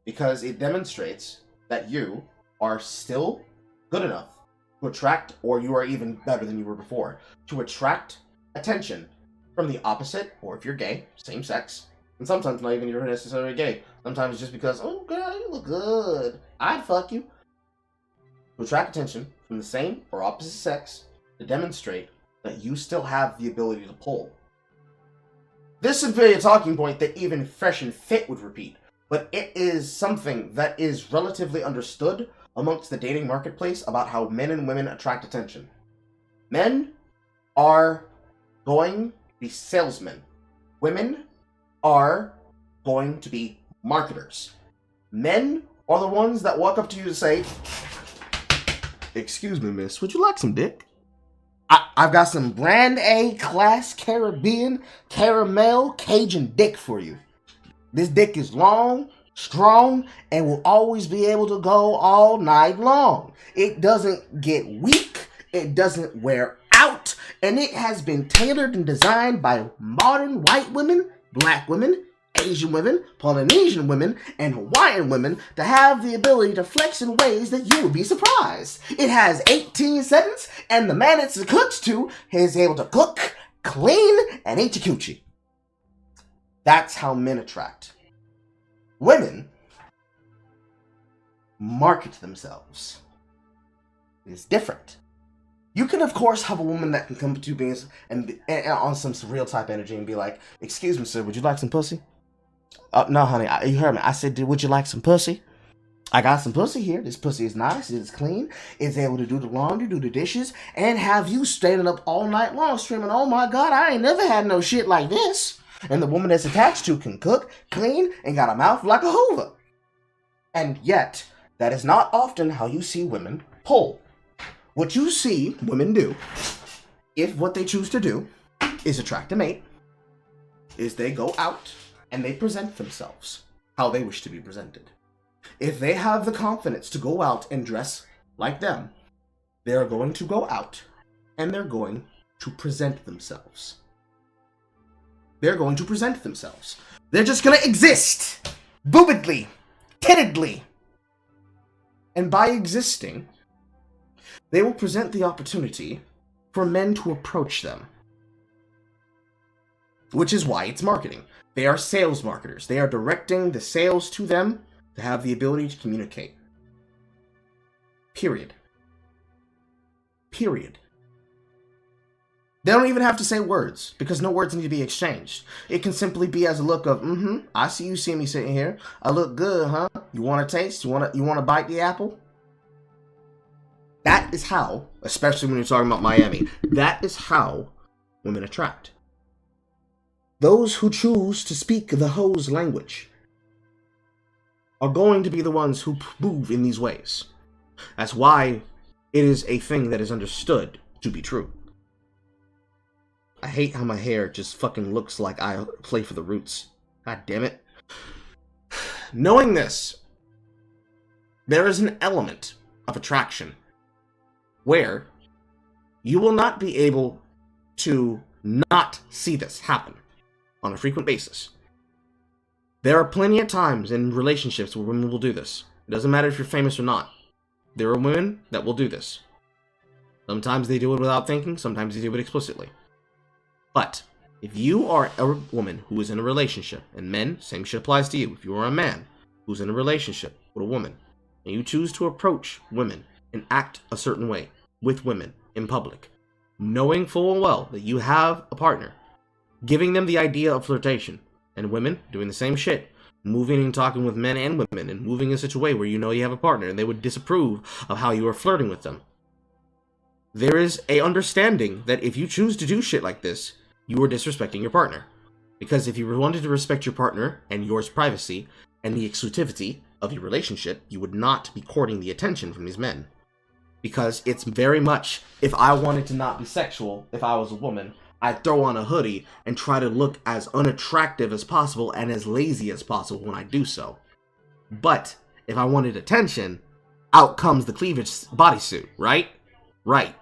Because it demonstrates that you are still good enough to attract, or you are even better than you were before, to attract attention from the opposite, or if you're gay, same sex, and sometimes not even you're necessarily gay. Sometimes it's just because, oh girl, you look good, I'd fuck you. To attract attention from the same or opposite sex to demonstrate that you still have the ability to pull. This would be a talking point that even Fresh and Fit would repeat, but it is something that is relatively understood amongst the dating marketplace about how men and women attract attention. Men are going to be salesmen. Women are going to be marketers. Men are the ones that walk up to you and say, excuse me, miss, would you like some dick? I've got some brand A class Caribbean caramel Cajun dick for you. This dick is long, strong, and will always be able to go all night long. It doesn't get weak, it doesn't wear out, and it has been tailored and designed by modern white women, black women, Asian women, Polynesian women, and Hawaiian women to have the ability to flex in ways that you would be surprised. It has 18 settings, and the man it's cooked to is able to cook, clean, and eat your coochie. That's how men attract. Women market themselves. It's different. You can, of course, have a woman that can come to you and on some surreal type energy and be like, excuse me, sir, would you like some pussy? No, honey, you heard me. I said, would you like some pussy? I got some pussy here. This pussy is nice. It's clean. It's able to do the laundry, do the dishes, and have you standing up all night long screaming, oh my God, I ain't never had no shit like this. And the woman that's attached to can cook, clean, and got a mouth like a Hoover. And yet, that is not often how you see women pull. What you see women do, if what they choose to do is attract a mate, is they go out and they present themselves how they wish to be presented. If they have the confidence to go out and dress like them, they are going to go out and they're going to present themselves. They're going to present themselves. They're just going to exist, boobedly, tittedly. And by existing, they will present the opportunity for men to approach them. Which is why it's marketing. They are sales marketers. They are directing the sales to them to have the ability to communicate. Period. Period. They don't even have to say words, because no words need to be exchanged. It can simply be as a look of, I see you see me sitting here. I look good, huh? You want to taste? You want to bite the apple? That is how, especially when you're talking about Miami, that is how women attract. Those who choose to speak the hoe's language are going to be the ones who move in these ways. That's why it is a thing that is understood to be true. I hate how my hair just fucking looks like I play for the Roots. God damn it. Knowing this, there is an element of attraction where you will not be able to not see this happen on a frequent basis. There are plenty of times in relationships where women will do this. It doesn't matter if you're famous or not. There are women that will do this. Sometimes they do it without thinking, sometimes they do it explicitly. But if you are a woman who is in a relationship, and men, same shit applies to you. If you are a man who's in a relationship with a woman, and you choose to approach women and act a certain way with women in public, knowing full and well that you have a partner, giving them the idea of flirtation, and women doing the same shit, moving and talking with men and women, and moving in such a way where you know you have a partner, and they would disapprove of how you are flirting with them. There is a understanding that if you choose to do shit like this, you are disrespecting your partner. Because if you wanted to respect your partner and yours privacy and the exclusivity of your relationship, you would not be courting the attention from these men. Because it's very much, if I wanted to not be sexual, if I was a woman, I'd throw on a hoodie and try to look as unattractive as possible and as lazy as possible when I do so. But if I wanted attention, out comes the cleavage bodysuit, right? Right.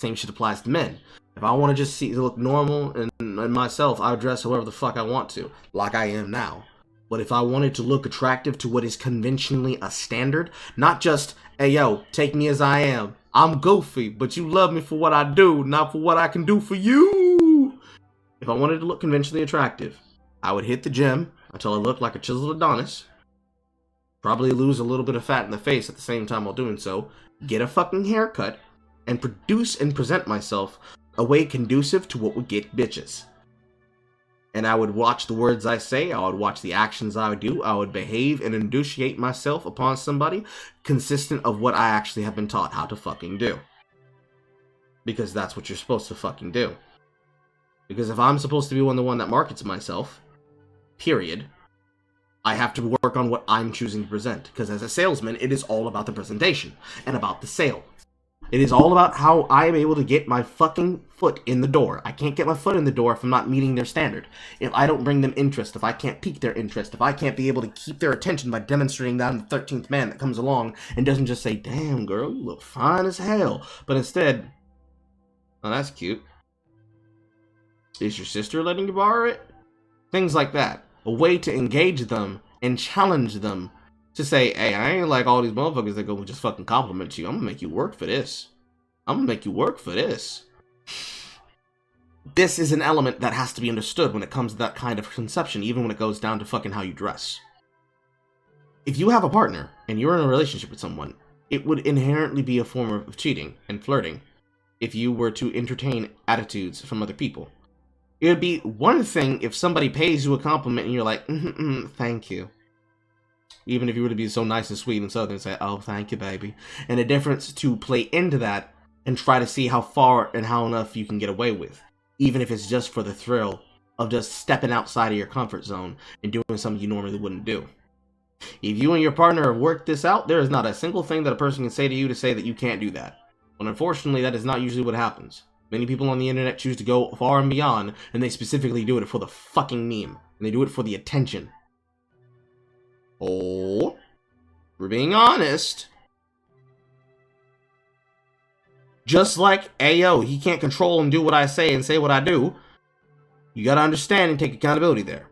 Same shit applies to men. If I want to just look normal and myself, I'll dress however the fuck I want to, like I am now. But if I wanted to look attractive to what is conventionally a standard, not just, hey yo, take me as I am. I'm goofy, but you love me for what I do, not for what I can do for you. If I wanted to look conventionally attractive, I would hit the gym until I looked like a chiseled Adonis. Probably lose a little bit of fat in the face at the same time while doing so. Get a fucking haircut. And produce and present myself a way conducive to what would get bitches. And I would watch the words I say, I would watch the actions I would do, I would behave and initiate myself upon somebody consistent of what I actually have been taught how to fucking do. Because that's what you're supposed to fucking do. Because if I'm supposed to be the one that markets myself, period, I have to work on what I'm choosing to present. Because as a salesman, it is all about the presentation and about the sale. It is all about how I am able to get my fucking foot in the door. I can't get my foot in the door if I'm not meeting their standard. If I don't bring them interest, if I can't pique their interest, if I can't be able to keep their attention by demonstrating that I'm the 13th man that comes along and doesn't just say, damn girl, you look fine as hell. But instead, oh, that's cute. Is your sister letting you borrow it? Things like that. A way to engage them and challenge them. To say, hey, I ain't like all these motherfuckers that go just fucking compliment you. I'm gonna make you work for this. I'm gonna make you work for this. This is an element that has to be understood when it comes to that kind of conception, even when it goes down to fucking how you dress. If you have a partner, and you're in a relationship with someone, it would inherently be a form of cheating and flirting if you were to entertain attitudes from other people. It would be one thing if somebody pays you a compliment and you're like, thank you. Even if you were to be so nice and sweet and southern and say, oh, thank you, baby. And a difference to play into that and try to see how far and how enough you can get away with. Even if it's just for the thrill of just stepping outside of your comfort zone and doing something you normally wouldn't do. If you and your partner have worked this out, there is not a single thing that a person can say to you to say that you can't do that. But unfortunately, that is not usually what happens. Many people on the internet choose to go far and beyond, and they specifically do it for the fucking meme. And they do it for the attention. Oh, we're being honest. Just like, ayo, he can't control and do what I say and say what I do. You gotta understand and take accountability there.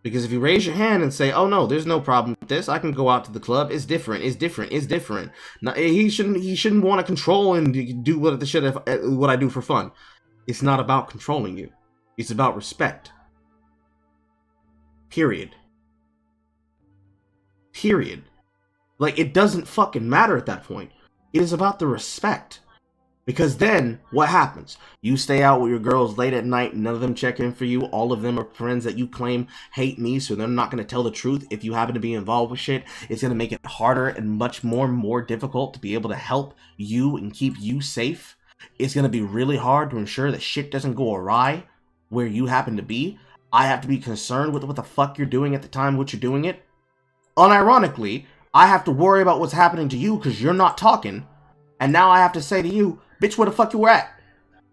Because if you raise your hand and say, oh no, there's no problem with this, I can go out to the club, it's different, it's different, it's different. Now, he shouldn't want to control and do what I do for fun. It's not about controlling you. It's about respect. Period. Period. Like, it doesn't fucking matter at that point. It is about the respect. Because then, what happens? You stay out with your girls late at night, none of them check in for you, all of them are friends that you claim hate me, so they're not going to tell the truth. If you happen to be involved with shit, it's going to make it harder and much more difficult to be able to help you and keep you safe. It's going to be really hard to ensure that shit doesn't go awry where you happen to be. I have to be concerned with what the fuck you're doing at the time which you're doing it. Unironically, I have to worry about what's happening to you because you're not talking. And now I have to say to you, bitch, where the fuck you were at?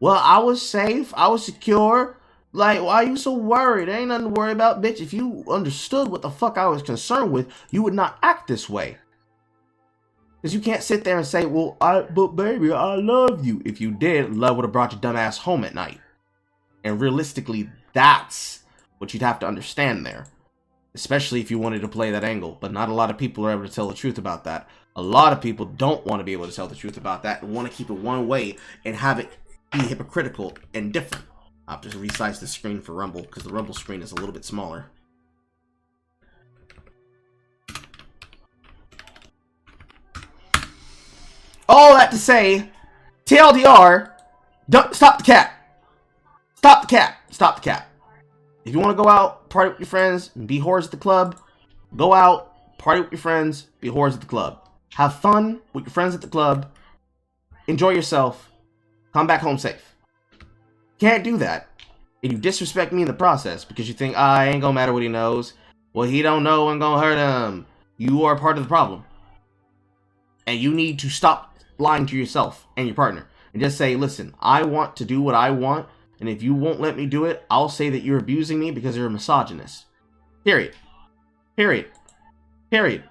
well, I was safe, I was secure. Like, why are you so worried? There ain't nothing to worry about, bitch. If you understood what the fuck I was concerned with, you would not act this way. Because you can't sit there and say, well, but baby, I love you. If you did, love would have brought your dumb ass home at night. And realistically, that's what you'd have to understand there. Especially if you wanted to play that angle. But not a lot of people are able to tell the truth about that. A lot of people don't want to be able to tell the truth about that and want to keep it one way and have it be hypocritical and different. I'll have to resize the screen for Rumble because the Rumble screen is a little bit smaller. All that to say, TLDR, don't stop the cap. Stop the cap. Stop the cap. If you want to go out, party with your friends, and be whores at the club, go out, party with your friends, be whores at the club. Have fun with your friends at the club. Enjoy yourself. Come back home safe. Can't do that. And you disrespect me in the process because you think, I ain't gonna matter what he knows. Well, he don't know I'm gonna hurt him. You are part of the problem. And you need to stop lying to yourself and your partner. And just say, listen, I want to do what I want. And if you won't let me do it, I'll say that you're abusing me because you're a misogynist. Period. Period. Period.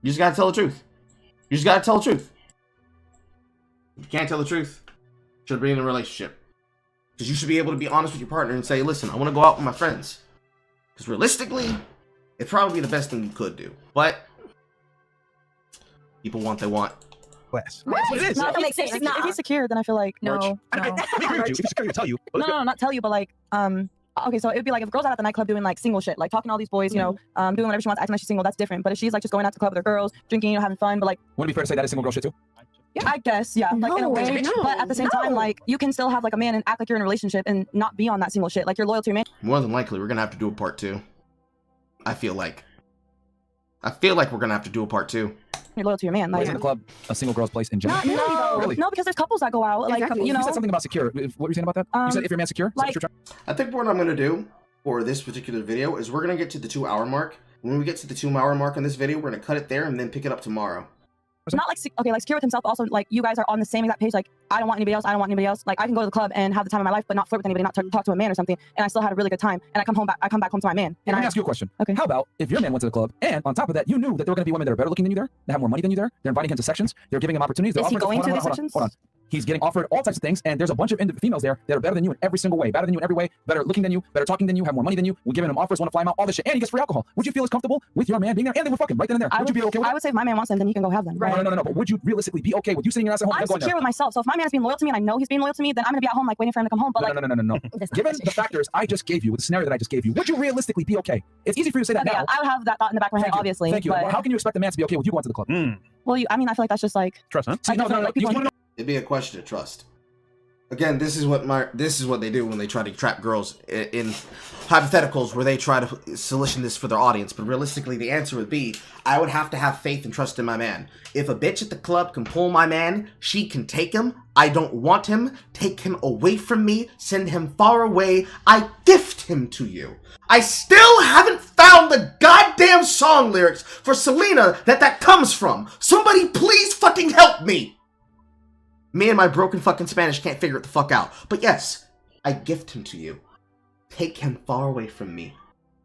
You just gotta tell the truth. You just gotta tell the truth. If you can't tell the truth, you should be in a relationship. Because you should be able to be honest with your partner and say, listen, I want to go out with my friends. Because realistically, it'd probably be the best thing you could do. But people want they want. Class. Right. That's what it is. No, if he's secure, then I feel like I agree with you. If he's secure, he'll tell you. No, not tell you, but like, okay, so it'd be like if girls out at the nightclub doing like single shit, like talking to all these boys, you know, doing whatever she wants, acting like she's single, that's different. But if she's like just going out to the club with her girls, drinking, you know, having fun, but like, Wouldn't it be fair to say that is single girl shit too? yeah, I guess, yeah, like in a way. But at the same time, like you can still have like a man and act like you're in a relationship and not be on that single shit. Like you're loyal to your man. More than likely, we're gonna have to do a part 2. I feel like we're gonna have to do a part 2. You're loyal to your man. Like, Isn't the club a single girl's place in general? not really though. Really? No, because there's couples that go out, like Exactly. you know. You said something about secure. What were you saying about that? You said if your man's secure? Is that what like- you're trying- I think what I'm gonna do for this particular video is we're gonna get to the 2-hour mark. When we get to the 2-hour mark on this video, we're gonna cut it there and then pick it up tomorrow. Not like okay, like secure with himself. Also, like you guys are on the same exact page. Like I don't want anybody else. I don't want anybody else. Like I can go to the club and have the time of my life, but not flirt with anybody, not talk to a man or something. And I still had a really good time. And I come back home to my man. And Let me ask you a question. Okay. How about if your man went to the club and on top of that, you knew that there were going to be women that are better looking than you there, that have more money than you there, they're inviting him to sections, they're giving him opportunities. They're Is he offering going to these sections? Hold on. He's getting offered all types of things, and there's a bunch of females there that are better than you in every single way, better than you in every way, better looking than you, better talking than you, have more money than you. We're giving him offers, want to fly him out, all this shit, and he gets free alcohol. Would you feel as comfortable with your man being there and they were fucking right then and there? Would you be okay with that? I would say if my man wants them, then he can go have them. Right? No. But would you realistically be okay with you sitting your ass at home? I'm and going secure there? with myself. So if my man is being loyal to me and I know he's being loyal to me, then I'm gonna be at home like waiting for him to come home. But No. Given the factors I just gave you, with the scenario that I just gave you, would you realistically be okay? It's easy for you to say that okay, now. I would have that thought in the back of my head, obviously. Thank you. But... Well, how can you expect a man to be okay with you going to the club? Well, I mean, I feel like that's just like trust, huh? I No. It'd be a question of trust. Again, this is what they do when they try to trap girls in hypotheticals where they try to solicit this for their audience. But realistically, the answer would be, I would have to have faith and trust in my man. If a bitch at the club can pull my man, she can take him. I don't want him. Take him away from me. Send him far away. I gift him to you. I still haven't found the goddamn song lyrics for Selena that comes from. Somebody please fucking help me. Me and my broken fucking Spanish can't figure it the fuck out. But yes, I gift him to you. Take him far away from me.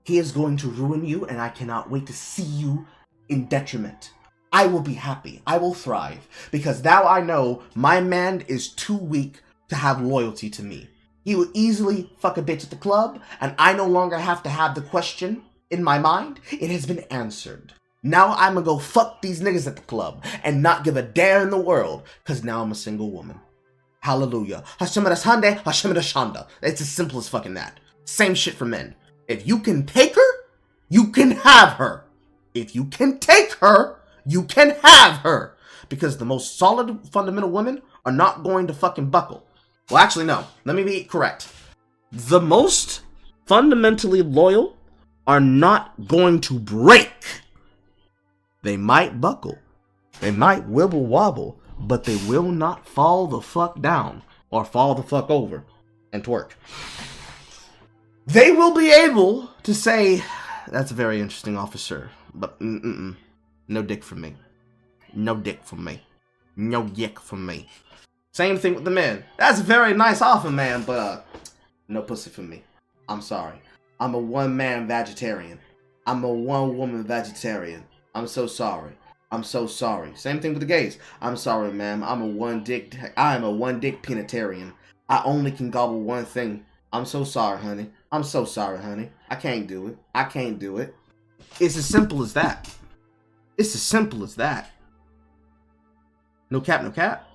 He is going to ruin you, and I cannot wait to see you in detriment. I will be happy. I will thrive. Because now I know my man is too weak to have loyalty to me. He would easily fuck a bitch at the club, and I no longer have to have the question in my mind. It has been answered. Now I'm gonna go fuck these niggas at the club and not give a damn in the world, because now I'm a single woman. Hallelujah. Hashemada Sande, Hashemada Shanda. It's as simple as fucking that. Same shit for men. If you can take her, you can have her. If you can take her, you can have her. Because the most solid fundamental women are not going to fucking buckle. Well, actually, no. Let me be correct. The most fundamentally loyal are not going to break. They might buckle, they might wibble wobble, but they will not fall the fuck down or fall the fuck over and twerk. They will be able to say, that's a very interesting officer, but no dick from me. No dick from me. No dick from me. Same thing with the men. That's a very nice offer, man, but no pussy for me. I'm sorry. I'm a one-man vegetarian. I'm a one-woman vegetarian. I'm so sorry. I'm so sorry. Same thing with the gays. I'm sorry, ma'am. I am a one-dick penitarian. I only can gobble one thing. I'm so sorry, honey. I'm so sorry, honey. I can't do it. I can't do it. It's as simple as that. It's as simple as that. No cap, no cap.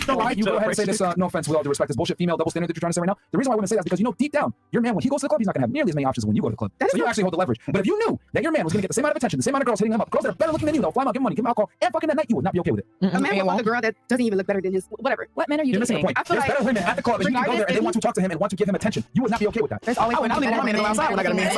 No, you go ahead and say this, no offense, with all due respect, this bullshit female double standard that you're trying to say right now. The reason why women say that is because you know deep down, your man, when he goes to the club, he's not going to have nearly as many options as when you go to the club. So you actually hold the leverage. But if you knew that your man was going to get the same amount of attention, the same amount of girls hitting him up, girls that are better looking than you, they'll fly him out, give him money, give him alcohol, and fucking that night, you would not be okay with it. A man wants a girl that doesn't even look better than his whatever. What men are you You're missing the point. There's better women at the club, and you can go there and they want to talk to him and want to give him attention. You would not be okay with that. There's always I don't even want men outside when I got a man.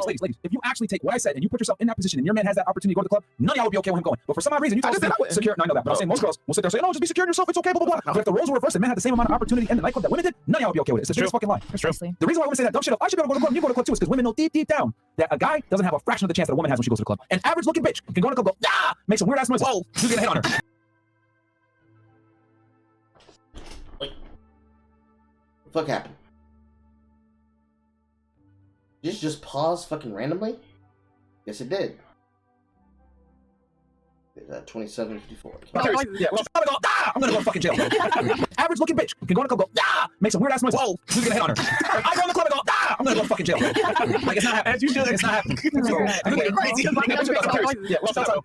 Ladies, if you actually take what I said and you put yourself in that position and your man has that opportunity to go to the club, none of y'all would be okay with him going. But for some odd reason, you told us secure. No, I know that. But I'm saying most girls will sit there and say, no, just be secure in yourself. It's okay, blah, blah, blah. But if the roles were reversed and men had the same amount of opportunity in the nightclub that women did, none of y'all would be okay with it. It's the truest fucking lie. The reason why women say that dumb shit of I should be able to go to the club and you go to the club too is because women know deep down that a guy doesn't have a fraction of the chance that a woman has when she goes to the club. An average looking bitch can go to the club, go, ah, make some weird ass noise. Whoa, who's gonna hit on her? What the fuck happened? Did you just pause fucking randomly? Yes, it did. Is that 27:54? Yeah, well, I'm gonna go to fucking jail. Average looking bitch can go to the club, go, ah, make some weird ass noise. Whoa, who's gonna hit on her? I go in the club and go, ah, I'm gonna go to fucking jail. Like, it's not happening. As you should. It's not happening.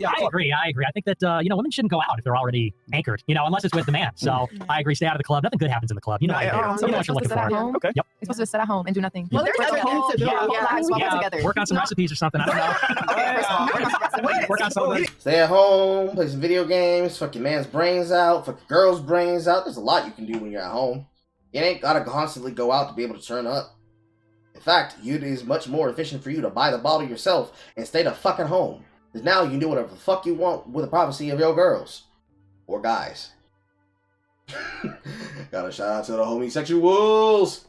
I agree. I think that women shouldn't go out if they're already anchored. Unless it's with the man. So I agree. Stay out of the club. Nothing good happens in the club. You know what you're looking for. Okay. Yep. You're supposed to just sit at home and do nothing. Well, there's other homes to do. Together. Work on some recipes or something. I don't know. Work on something. Stay at home, play some video games, fuck your man's brains out, fuck your girl's brains out. There's a lot you can do when you're at home. You ain't gotta constantly go out to be able to turn up. In fact, it is much more efficient for you to buy the bottle yourself and stay the fucking home. Because now you can do whatever the fuck you want with the privacy of your girls. Or guys. Gotta shout out to the homosexuals.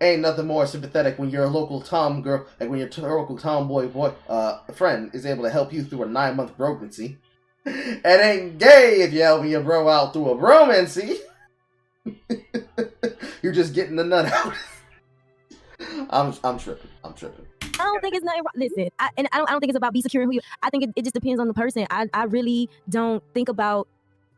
Ain't nothing more sympathetic when your local tom girl, like when your local tomboy friend is able to help you through a 9-month bromancy. It ain't gay if you're helping your bro out through a bromancy. You're just getting the nut out. I'm tripping. I don't think it's nothing. Listen, I don't think it's about be secure in who you. I think it just depends on the person. I really don't think about.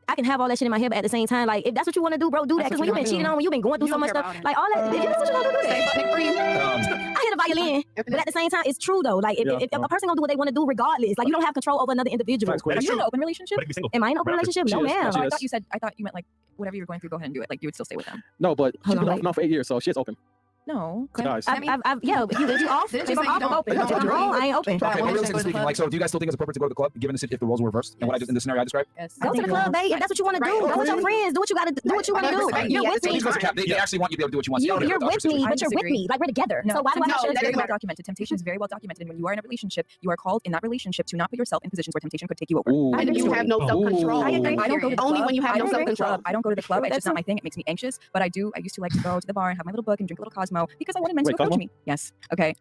I can have all that shit in my head, but at the same time, like, if that's what you want to do, bro, do that. Because when you've been cheating on, when you've been going through so much stuff, like, all that, if that's what you want to do, I hit a violin. But at the same time, it's true, though. Like, if a person gonna do what they want to do regardless, like, you don't have control over another individual. Are you in an open relationship? Am I in an open relationship? No, ma'am. I thought you meant, like, whatever you're going through, go ahead and do it. Like, you would still stay with them. No, but she's been off and on for 8 years, so she's open. No. Guys. If you off, if I'm off, I'm open. If I'm wrong, I ain't open. Okay, well, realistically speaking, like, so do you guys still think it's appropriate to go to the club, given if the roles were reversed and what I just in the scenario I described? Yes. Go to the club, babe. If that's what you want to do, go with your friends. Do what you got to do. What you want to do. You're with me. They actually want you to be able to do what you want. You're with me, but you're with me. Like, we're together. No, so why do I have to? Temptation is very well documented. Temptation is very well documented. And when you are in a relationship, you are called in that relationship to not put yourself in positions where temptation could take you over. And if you have no self-control. I don't go to the Only club. when you have no self-control. I don't go to the club. It's just not my thing. It makes me anxious. But I used to like to go to the bar and have my little book and drink a little Cosmo because I wanted men to approach me. Yes. Okay.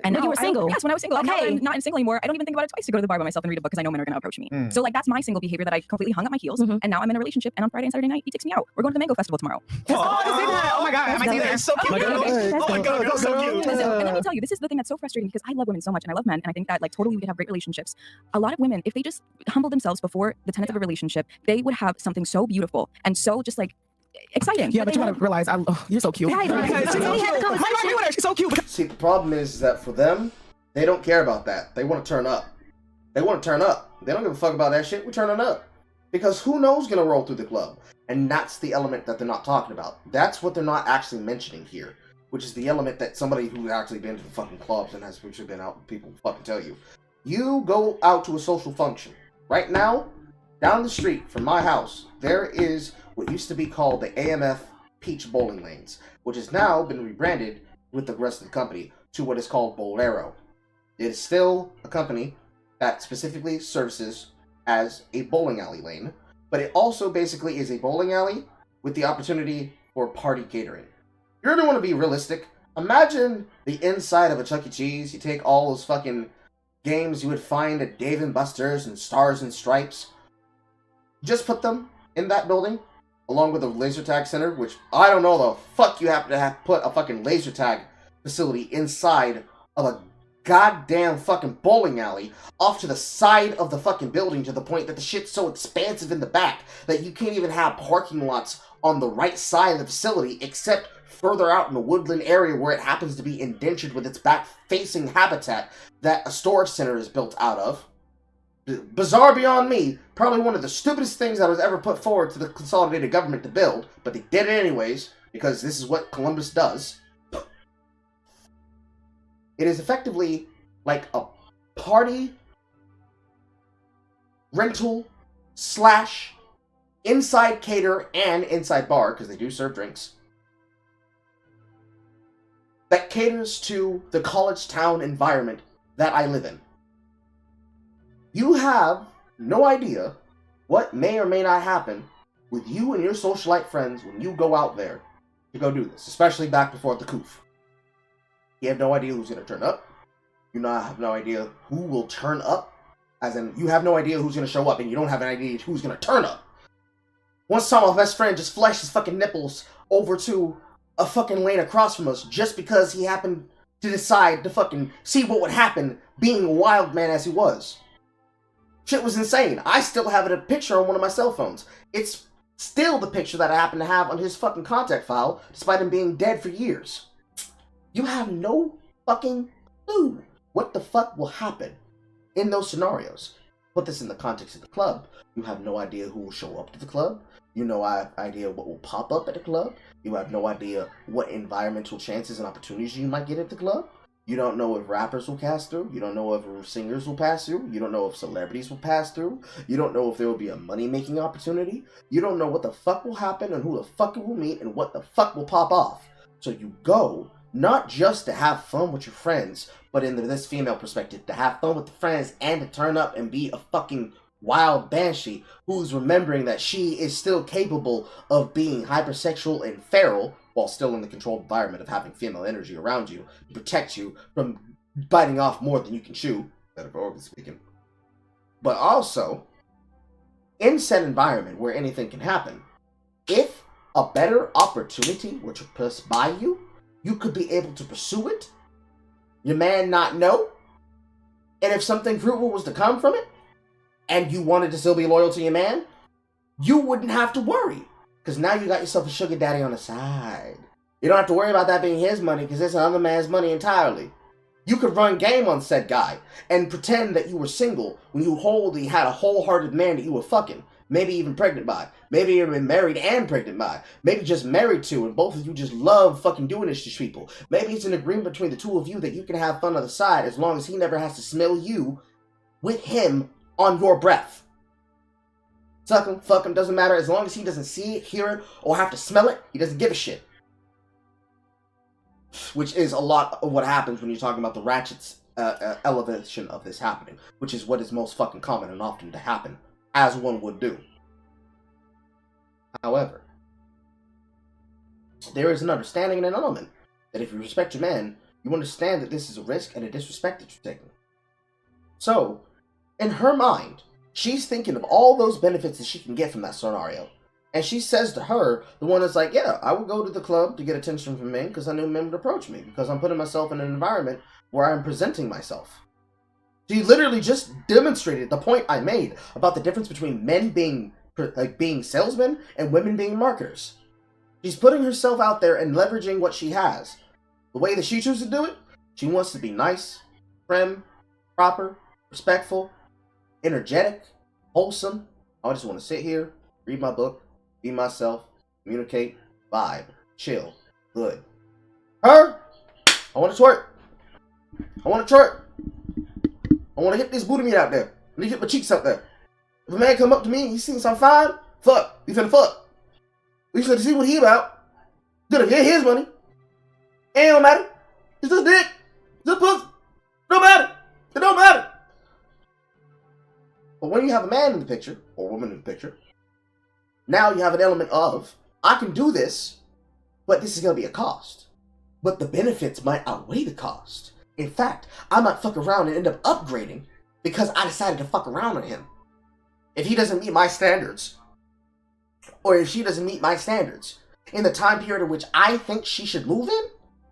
And when you were single. Yes, when I was single. Okay. I'm not single anymore. I don't even think about it twice to go to the bar by myself and read a book because I know men are going to approach me. So like that's my single behavior that I completely hung up my heels. And now I'm in a relationship. And on Friday and Saturday night, he takes me out. We're going to the Mango Festival tomorrow. Oh my god! I might see that. It's so cute. Oh my god, so cute. And let me tell you, this is the thing that's so frustrating because I love women so much and I love men and I think that like totally we could have great relationships. A lot of women, if they just humble themselves before the tenets of a relationship, they would have something so beautiful and so just like exciting. Yeah, but you want to realize you're so cute. She's so cute. See, the problem is that for them, they don't care about that. They want to turn up. They want to turn up. They don't give a fuck about that shit. We're turning up. Because who knows gonna roll through the club? And that's the element that they're not talking about. That's what they're not actually mentioning here. Which is the element that somebody who's actually been to the fucking clubs and has actually been out, people fucking tell you. You go out to a social function. Right now, down the street from my house, there is what used to be called the AMF Peach Bowling Lanes, which has now been rebranded with the rest of the company to what is called Bolero. It is still a company that specifically services as a bowling alley lane, but it also basically is a bowling alley with the opportunity for party catering. You're going to want to be realistic. Imagine the inside of a Chuck E. Cheese. You take all those fucking games you would find at Dave & Buster's and Stars and Stripes. Just put them in that building, along with a laser tag center, which I don't know the fuck you happen to have put a fucking laser tag facility inside of a goddamn fucking bowling alley off to the side of the fucking building, to the point that the shit's so expansive in the back that you can't even have parking lots on the right side of the facility, except further out in the woodland area where it happens to be indentured with its back-facing habitat that a storage center is built out of. Bizarre beyond me, probably one of the stupidest things that was ever put forward to the consolidated government to build, but they did it anyways, because this is what Columbus does. It is effectively like a party rental / inside cater and inside bar, because they do serve drinks, that caters to the college town environment that I live in. You have no idea what may or may not happen with you and your socialite friends when you go out there to go do this, especially back before the coup. You have no idea who's going to turn up. You have no idea who will turn up. As in, you have no idea who's going to show up, and you don't have an idea who's going to turn up. Once time, my best friend just flashed his fucking nipples over to a fucking lane across from us just because he happened to decide to fucking see what would happen being a wild man as he was. Shit was insane. I still have it a picture on one of my cell phones. It's still the picture that I happen to have on his fucking contact file, despite him being dead for years. You have no fucking clue what the fuck will happen in those scenarios. Put this in the context of the club. You have no idea who will show up to the club. You have no idea what will pop up at the club. You have no idea what environmental chances and opportunities you might get at the club. You don't know if rappers will pass through. You don't know if singers will pass through. You don't know if celebrities will pass through. You don't know if there will be a money-making opportunity. You don't know what the fuck will happen and who the fuck you will meet and what the fuck will pop off. So you go not just to have fun with your friends, but in this female perspective, to have fun with the friends and to turn up and be a fucking wild banshee who's remembering that she is still capable of being hypersexual and feral while still in the controlled environment of having female energy around you to protect you from biting off more than you can chew, metaphorically speaking. But also, in said environment where anything can happen, if a better opportunity were to pass by you, you could be able to pursue it, your man not know, and if something fruitful was to come from it, and you wanted to still be loyal to your man, you wouldn't have to worry. Because now you got yourself a sugar daddy on the side. You don't have to worry about that being his money, because it's another man's money entirely. You could run game on said guy, and pretend that you were single when you wholly had a wholehearted man that you were fucking. Maybe even pregnant by. Maybe you've been married and pregnant by. Maybe just married to, and both of you just love fucking doing this to people. Maybe it's an agreement between the two of you that you can have fun on the side as long as he never has to smell you with him on your breath. Suck him, fuck him, doesn't matter. As long as he doesn't see it, hear it, or have to smell it, he doesn't give a shit. Which is a lot of what happens when you're talking about the ratchet's elevation of this happening. Which is what is most fucking common and often to happen, as one would do. However, there is an understanding and an element that if you respect your man, you understand that this is a risk and a disrespect that you're taking. So, in her mind, she's thinking of all those benefits that she can get from that scenario. And she says to her, the one that's like, yeah, I would go to the club to get attention from men because I knew men would approach me, because I'm putting myself in an environment where I'm presenting myself. She literally just demonstrated the point I made about the difference between men being salesmen and women being marketers. She's putting herself out there and leveraging what she has. The way that she chooses to do it, she wants to be nice, prim, proper, respectful, energetic, wholesome. I just want to sit here, read my book, be myself, communicate, vibe, chill, good. Her, I want to twerk. I want to twerk. I want to hit this booty meat out there. I need to hit my cheeks out there. If a man come up to me and he thinks I'm fine, fuck. We finna fuck. We just got to see what he about. Gonna get his money. It don't matter. It's just dick. It's just pussy. It don't matter. It don't matter. But when you have a man in the picture, or a woman in the picture, now you have an element of, I can do this, but this is going to be a cost. but the benefits might outweigh the cost. In fact, I might fuck around and end up upgrading because I decided to fuck around on him. If he doesn't meet my standards, or if she doesn't meet my standards, in the time period in which I think she should move in,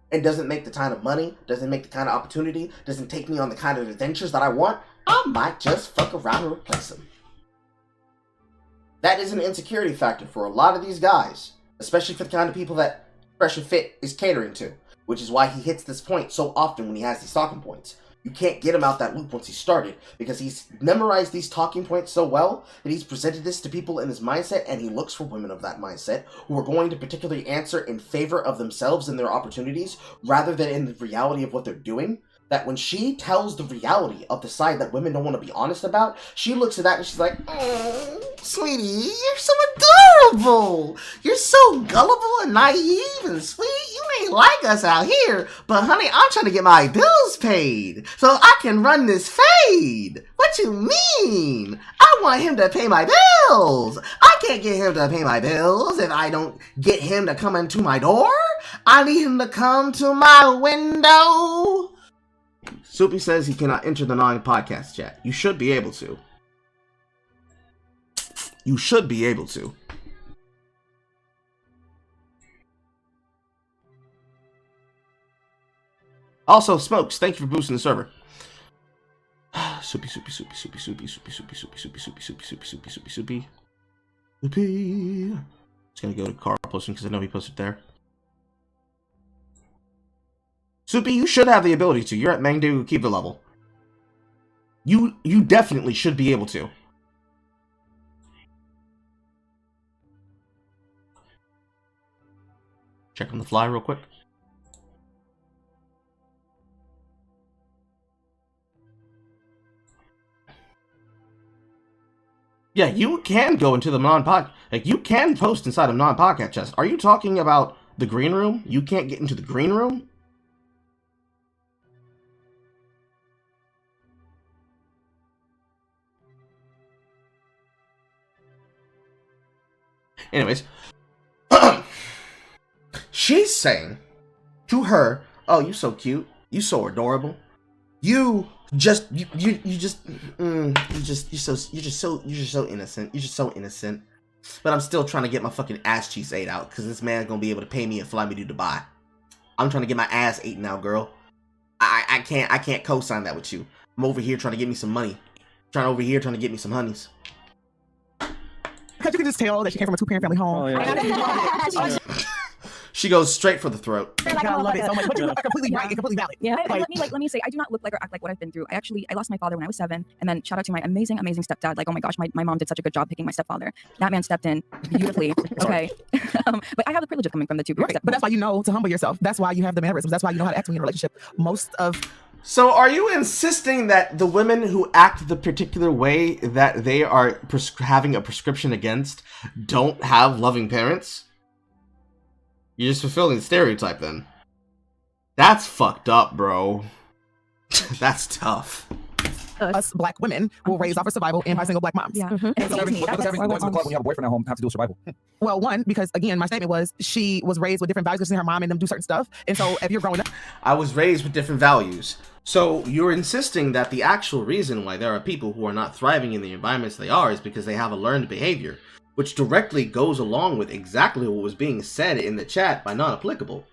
and doesn't make the kind of money, doesn't make the kind of opportunity, doesn't take me on the kind of adventures that I want, I might just fuck around and replace him. That is an insecurity factor for a lot of these guys, especially for the kind of people that Fresh and Fit is catering to, which is why he hits this point so often when he has these talking points. You can't get him out that loop once he started, because he's memorized these talking points so well that he's presented this to people in his mindset, and he looks for women of that mindset who are going to particularly answer in favor of themselves and their opportunities rather than in the reality of what they're doing. That when she tells the reality of the side that women don't want to be honest about, she looks at that and she's like, oh, sweetie, you're so adorable. You're so gullible and naive and sweet. You ain't like us out here. But honey, I'm trying to get my bills paid so I can run this fade. What you mean? I want him to pay my bills. I can't get him to pay my bills if I don't get him to come into my door. I need him to come to my window. Soupy says he cannot enter the non-podcast chat. You should be able to. You should be able to. Also, Smokes, thank you for boosting the server. Soupy. Just gonna go to Carl posting because I know he posted there. Soupy, you should have the ability to. You're at Mangdu Kiva level. You definitely should be able to. Check on the fly real quick. Yeah, you can go into the non-pod. Like, you can post inside of non-podcast chest. Are you talking about the green room? You can't get into the green room? Anyways, she's saying to her, "Oh, you so cute. You so adorable. You're just so innocent. You're just so innocent. But I'm still trying to get my fucking ass cheeks ate out because this man's gonna be able to pay me and fly me to Dubai. I'm trying to get my ass eaten out, girl. I can't co-sign that with you. I'm over here trying to get me some money. Trying to get me some honeys." Because you can just tell that she came from a two-parent family home. Oh, yeah. She goes straight for the throat. I love it so much. But you are completely right and completely valid. Yeah, let me say, I do not look like or act like what I've been through. I lost my father when I was 7, and then shout out to my amazing stepdad. Like, oh my gosh, my mom did such a good job picking my stepfather. That man stepped in beautifully. Okay, but I have the privilege of coming from the two. Right. But that's why you know to humble yourself. That's why you have the mannerisms. That's why you know how to act when you're in a relationship. So are you insisting that the women who act the particular way that they are having a prescription against don't have loving parents? You're just fulfilling the stereotype then. That's fucked up, bro. That's tough. Us black women will raise off of survival and by single black moms. Yeah. What does everything in the club when you have a boyfriend at home have to do with survival? Well, one, because again, my statement was she was raised with different values because her mom and them do certain stuff. And so if you're growing up... I was raised with different values. So you're insisting that the actual reason why there are people who are not thriving in the environments they are is because they have a learned behavior, which directly goes along with exactly what was being said in the chat by non-applicable.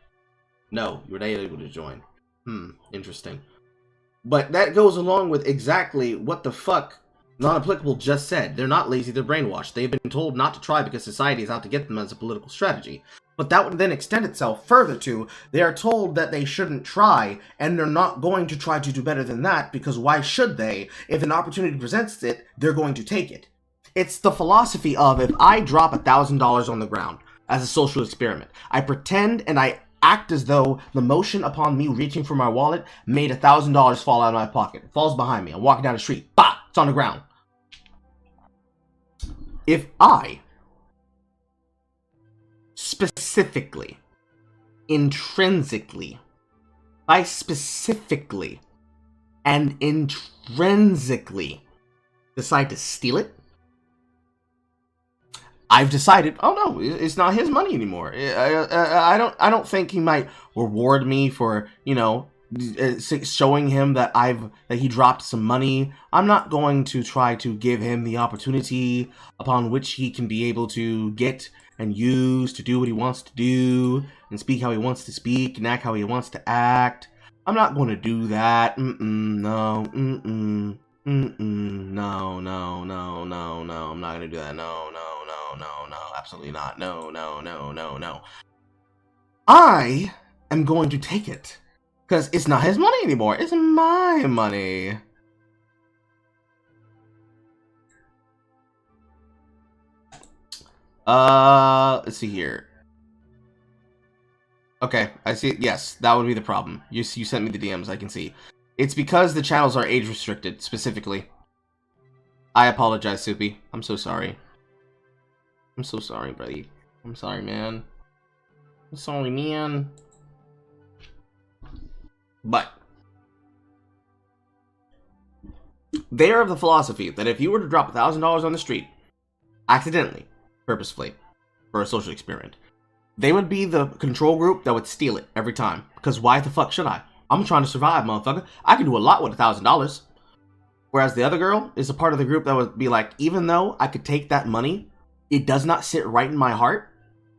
No, you were not able to join. Interesting. But that goes along with exactly what the fuck non-applicable just said. They're not lazy, they're brainwashed. They've been told not to try because society is out to get them as a political strategy. But that would then extend itself further to, they are told that they shouldn't try, and they're not going to try to do better than that, because why should they? If an opportunity presents it, they're going to take it. It's the philosophy of, if I drop $1,000 on the ground as a social experiment, I pretend and I act as though the motion upon me reaching for my wallet made $1,000 fall out of my pocket. It falls behind me. I'm walking down the street. Bah! It's on the ground. If I specifically, intrinsically, by specifically and intrinsically decide to steal it, I've decided, oh no, it's not his money anymore. I don't think he might reward me for, you know, showing him that he dropped some money. I'm not going to try to give him the opportunity upon which he can be able to get and use to do what he wants to do and speak how he wants to speak and act how he wants to act. I'm not going to do that. No. No. I'm not going to do that. No. Absolutely not. No. I am going to take it. Because it's not his money anymore. It's my money. Let's see here. Okay, I see. Yes, that would be the problem. You sent me the DMs, I can see. It's because the channels are age restricted, specifically. I apologize, Soupy. I'm so sorry. I'm so sorry, buddy. I'm sorry, man. I'm sorry, man. But they are of the philosophy that if you were to drop $1,000 on the street, accidentally, purposefully, for a social experiment, they would be the control group that would steal it every time. Because why the fuck should I? I'm trying to survive, motherfucker. I can do a lot with $1,000. Whereas the other girl is a part of the group that would be like, even though I could take that money, it does not sit right in my heart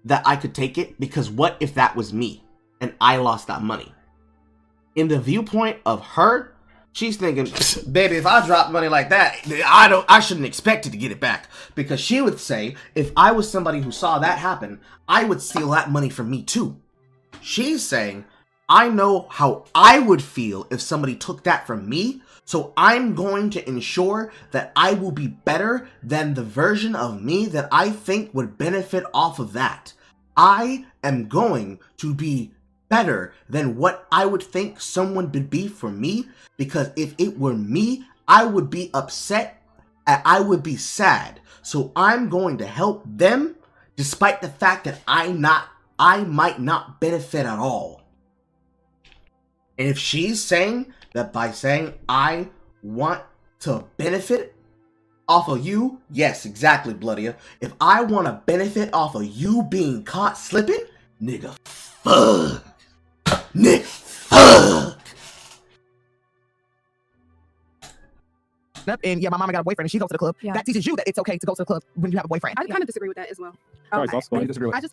that I could take it, because what if that was me and I lost that money? In the viewpoint of her, she's thinking, baby, if I drop money like that, I shouldn't expect it to get it back. Because she would say, if I was somebody who saw that happen, I would steal that money from me too. She's saying, I know how I would feel if somebody took that from me, so I'm going to ensure that I will be better than the version of me that I think would benefit off of that. I am going to be better than what I would think someone would be for me, because if it were me, I would be upset and I would be sad. So I'm going to help them despite the fact that I might not benefit at all. And if she's saying that by saying I want to benefit off of you, yes, exactly, Bloodia. If I want to benefit off of you being caught slipping, nigga, fuck. Nick, fuck. And yeah, my mama got a boyfriend and she goes to the club. That teaches you that it's okay to go to the club when you have a boyfriend. I kind of disagree with that as well. I just feel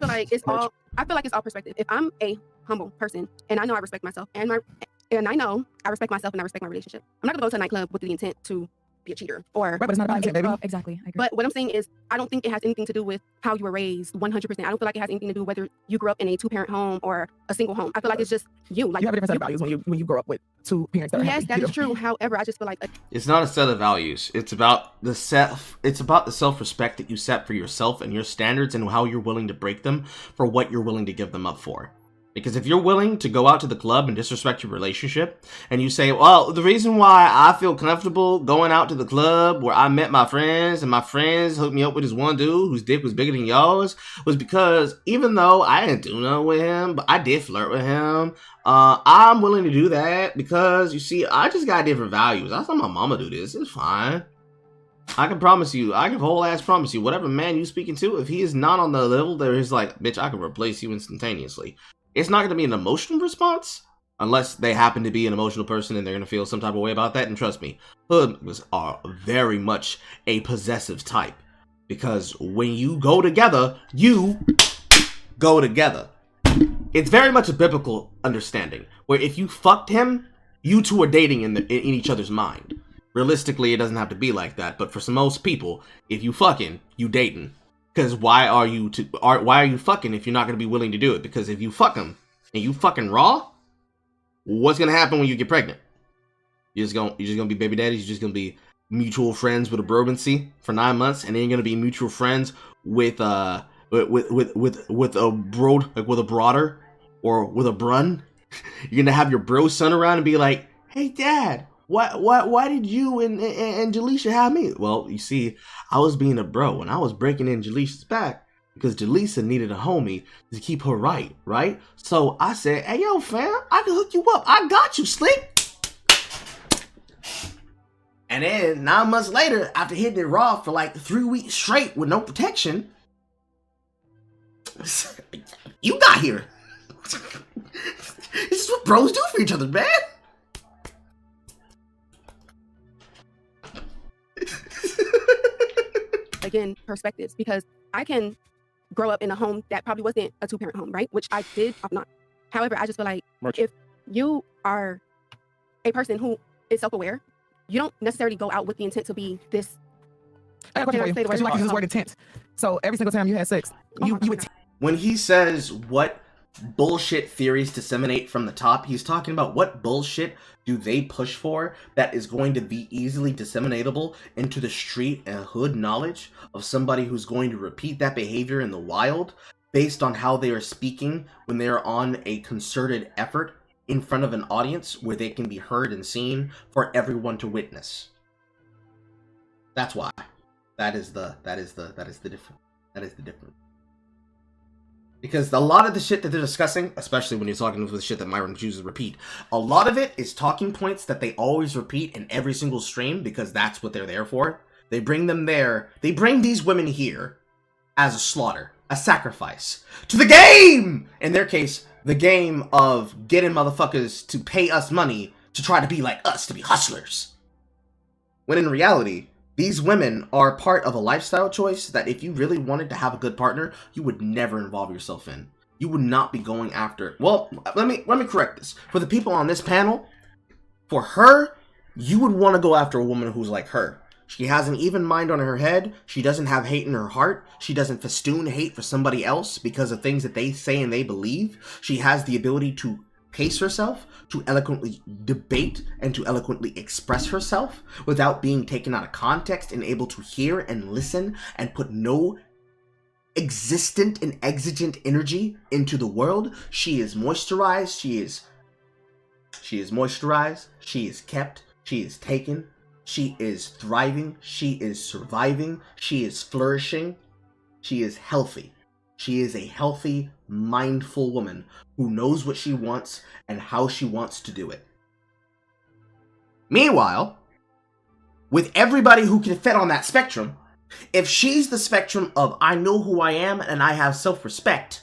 like it's all. I feel like it's all perspective. If I'm a humble person and I know I respect myself and I know I respect myself and I respect my relationship, I'm not gonna go to a nightclub with the intent to be a cheater or. Right, but it's not about intent, baby. Exactly. I agree. But what I'm saying is, I don't think it has anything to do with how you were raised. 100%. I don't feel like it has anything to do whether you grew up in a 2-parent home or a single home. I feel like it's just you. Like you have a different set of values when you grow up with 2 parents. That are yes, happy, that is true. However, I just feel like it's not a set of values. It's about the self-respect that you set for yourself and your standards and how you're willing to break them for what you're willing to give them up for. Because if you're willing to go out to the club and disrespect your relationship, and you say, well, the reason why I feel comfortable going out to the club where I met my friends, and my friends hooked me up with this one dude whose dick was bigger than yours, was because even though I didn't do nothing with him, but I did flirt with him, I'm willing to do that because, you see, I just got different values. I saw my mama do this. It's fine. I can promise you, I can whole ass promise you, whatever man you speaking to, if he is not on the level that is like, bitch, I can replace you instantaneously. It's not going to be an emotional response unless they happen to be an emotional person and they're going to feel some type of way about that. And trust me, hoods are very much a possessive type, because when you go together, you go together. It's very much a biblical understanding where if you fucked him, you two are dating in each other's mind. Realistically, it doesn't have to be like that, but for most people, if you fucking, you dating. Because why are you fucking if you're not going to be willing to do it? Because if you fuck him and you fucking raw, what's going to happen when you get pregnant? You're just going to be baby daddies. You're just going to be mutual friends with a bromancy for 9 months, and then you're going to be mutual friends with a bro, like with a broader or with a brun. You're going to have your bro son around and be like, hey dad, why did you and Jaleisha have me? Well, you see, I was being a bro and I was breaking in Jaleisha's back because Jaleisha needed a homie to keep her right? So I said, hey, yo, fam, I can hook you up. I got you, Slick. And then 9 months later, after hitting it raw for like 3 weeks straight with no protection, You got here. This is what bros do for each other, man. Again, perspectives, because I can grow up in a home that probably wasn't a 2-parent home, right? Which I did, I'm not. However, I just feel like if you are a person who is self-aware, you don't necessarily go out with the intent to be this. I have a question for you. You like to use the word intent. So every single time you had sex, you would. When he says what bullshit theories disseminate from the top, he's talking about what bullshit do they push for that is going to be easily disseminatable into the street and hood knowledge of somebody who's going to repeat that behavior in the wild based on how they are speaking when they are on a concerted effort in front of an audience where they can be heard and seen for everyone to witness. That's why. That is the difference. Because a lot of the shit that they're discussing, especially when you're talking with the shit that Myron chooses to repeat, a lot of it is talking points that they always repeat in every single stream because that's what they're there for. They bring them there. They bring these women here as a slaughter, a sacrifice to the game. In their case, the game of getting motherfuckers to pay us money to try to be like us, to be hustlers. When in reality, these women are part of a lifestyle choice that if you really wanted to have a good partner, you would never involve yourself in. You would not be going after. Well, let me correct this. For the people on this panel, for her, you would want to go after a woman who's like her. She has an even mind on her head. She doesn't have hate in her heart. She doesn't festoon hate for somebody else because of things that they say and they believe. She has the ability to pace herself, to eloquently debate, and to eloquently express herself without being taken out of context and able to hear and listen and put no existent and exigent energy into the world. She is moisturized. She is moisturized. She is kept. She is taken. She is thriving. She is surviving. She is flourishing. She is healthy. She is a healthy, mindful woman who knows what she wants and how she wants to do it. Meanwhile, with everybody who can fit on that spectrum, if she's the spectrum of I know who I am and I have self-respect,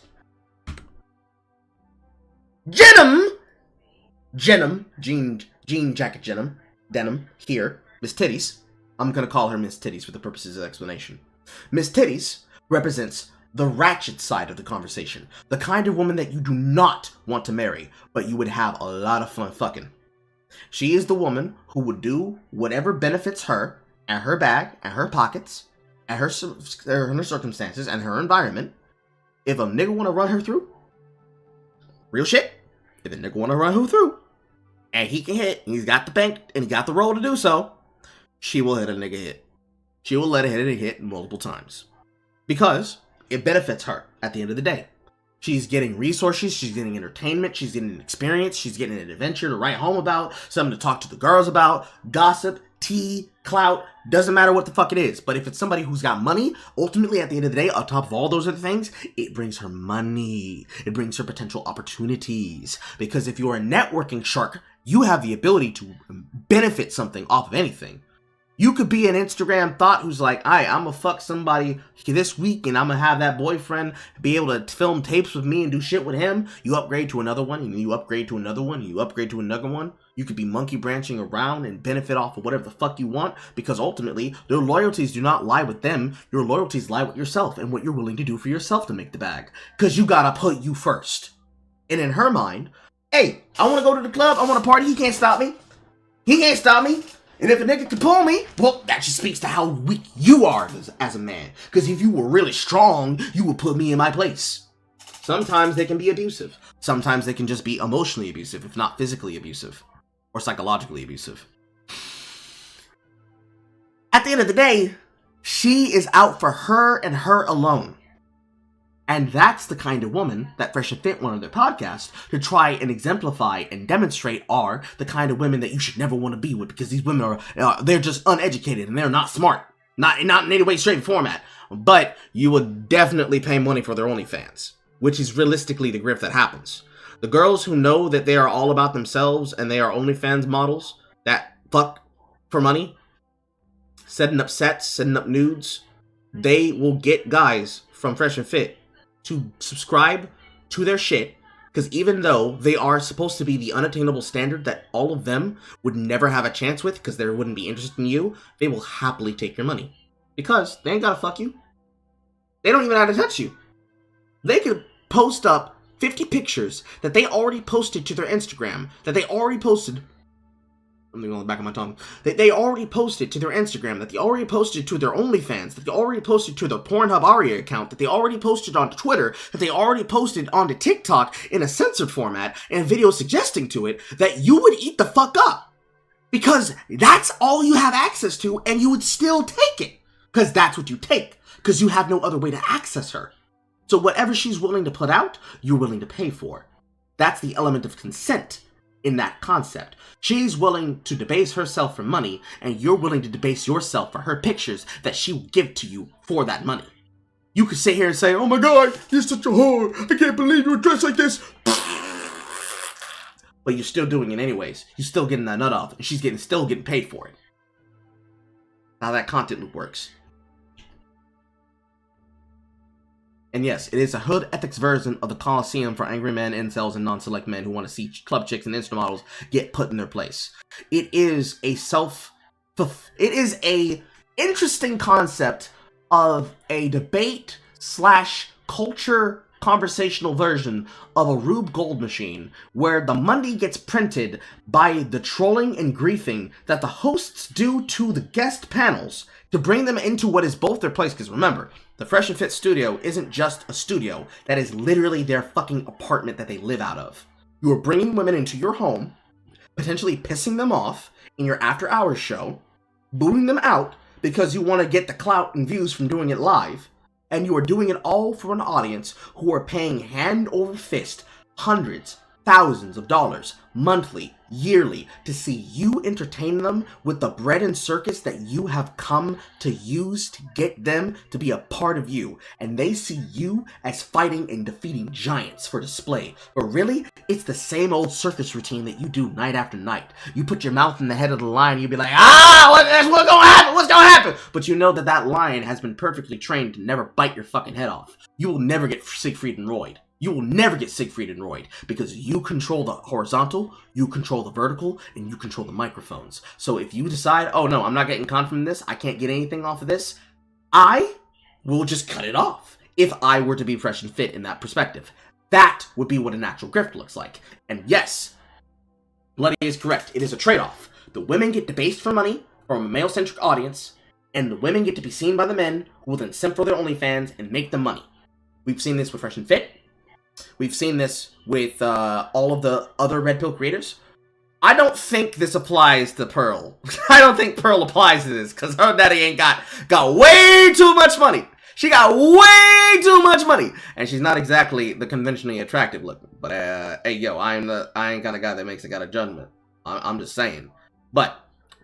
Jean Jacket Denim, here, Miss Titties, I'm gonna call her Miss Titties for the purposes of explanation. Miss Titties represents the ratchet side of the conversation. The kind of woman that you do not want to marry, but you would have a lot of fun fucking. She is the woman who would do whatever benefits her, and her bag, and her pockets, and her circumstances, and her environment. If a nigga want to run her through, real shit, if a nigga want to run her through, and he can hit, and he's got the bank, and he got the roll to do so, she will hit a nigga hit. She will let a hit multiple times. Because it benefits her at the end of the day. She's getting resources, she's getting entertainment, she's getting an experience, she's getting an adventure to write home about, something to talk to the girls about, gossip, tea, clout, doesn't matter what the fuck it is. But if it's somebody who's got money, ultimately at the end of the day, on top of all those other things, it brings her money. It brings her potential opportunities. Because if you're a networking shark, you have the ability to benefit something off of anything. You could be an Instagram thought who's like, I'm gonna fuck somebody this week and I'm gonna have that boyfriend be able to film tapes with me and do shit with him. You upgrade to another one, and you upgrade to another one, and you upgrade to another one. You could be monkey branching around and benefit off of whatever the fuck you want, because ultimately, your loyalties do not lie with them. Your loyalties lie with yourself and what you're willing to do for yourself to make the bag. Because you gotta put you first. And in her mind, hey, I wanna go to the club, I wanna party, he can't stop me. He can't stop me. And if a nigga can pull me, well, that just speaks to how weak you are as a man. Because if you were really strong, you would put me in my place. Sometimes they can be abusive. Sometimes they can just be emotionally abusive, if not physically abusive. Or psychologically abusive. At the end of the day, she is out for her and her alone. And that's the kind of woman that Fresh and Fit wanted their podcast to try and exemplify and demonstrate are the kind of women that you should never want to be with, because these women they're just uneducated and they're not smart. Not in any way, shape, or format. But you would definitely pay money for their OnlyFans, which is realistically the grift that happens. The girls who know that they are all about themselves and they are OnlyFans models that fuck for money, setting up sets, setting up nudes, they will get guys from Fresh and Fit to subscribe to their shit, because even though they are supposed to be the unattainable standard that all of them would never have a chance with because they wouldn't be interested in you, they will happily take your money. Because they ain't gotta fuck you. They don't even have to touch you. They could post up 50 pictures that they already posted to their Instagram, that they already posted... Something on the back of my tongue. They already posted to their Instagram, that they already posted to their OnlyFans, that they already posted to their Pornhub Aria account, that they already posted onto Twitter, that they already posted onto TikTok in a censored format, and videos suggesting to it, that you would eat the fuck up. Because that's all you have access to, and you would still take it. Because that's what you take. Because you have no other way to access her. So whatever she's willing to put out, you're willing to pay for. That's the element of consent in that concept. She's willing to debase herself for money, and you're willing to debase yourself for her pictures that she will give to you for that money. You could sit here and say, oh my god, you're such a whore, I can't believe you're dressed like this. But you're still doing it anyways. You're still getting that nut off, and she's still getting paid for it. How that content loop works. And yes, it is a hood ethics version of the Coliseum for angry men, incels, and non-select men who want to see club chicks and Insta models get put in their place. It is a interesting concept of a debate / culture conversational version of a Rube Gold machine, where the money gets printed by the trolling and griefing that the hosts do to the guest panels to bring them into what is both their place. Because remember, the Fresh and Fit studio isn't just a studio. That is literally their fucking apartment that they live out of. You are bringing women into your home, potentially pissing them off in your after hours show, booting them out because you want to get the clout and views from doing it live, and you are doing it all for an audience who are paying hand over fist hundreds, thousands of dollars monthly, yearly, to see you entertain them with the bread and circus that you have come to use to get them to be a part of you. And they see you as fighting and defeating giants for display. But really, it's the same old circus routine that you do night after night. You put your mouth in the head of the lion, and you be like, what's gonna happen? What's gonna happen? But you know that that lion has been perfectly trained to never bite your fucking head off. You will never get Siegfried and Roy. You will never get Siegfried and Roy, because you control the horizontal, you control the vertical, and you control the microphones. So if you decide, oh no, I'm not getting content from this, I can't get anything off of this, I will just cut it off if I were to be Fresh and Fit in that perspective. That would be what a natural grift looks like. And yes, Bloody is correct. It is a trade-off. The women get debased for money from a male-centric audience, and the women get to be seen by the men who will then simp for their OnlyFans and make them money. We've seen this with Fresh and Fit. We've seen this with all of the other Red Pill creators. I don't think this applies to Pearl. I don't think Pearl applies to this, because her daddy ain't got way too much money. She got way too much money, and she's not exactly the conventionally attractive looking. But hey, yo, I ain't got a guy that makes a judgment. I'm just saying. But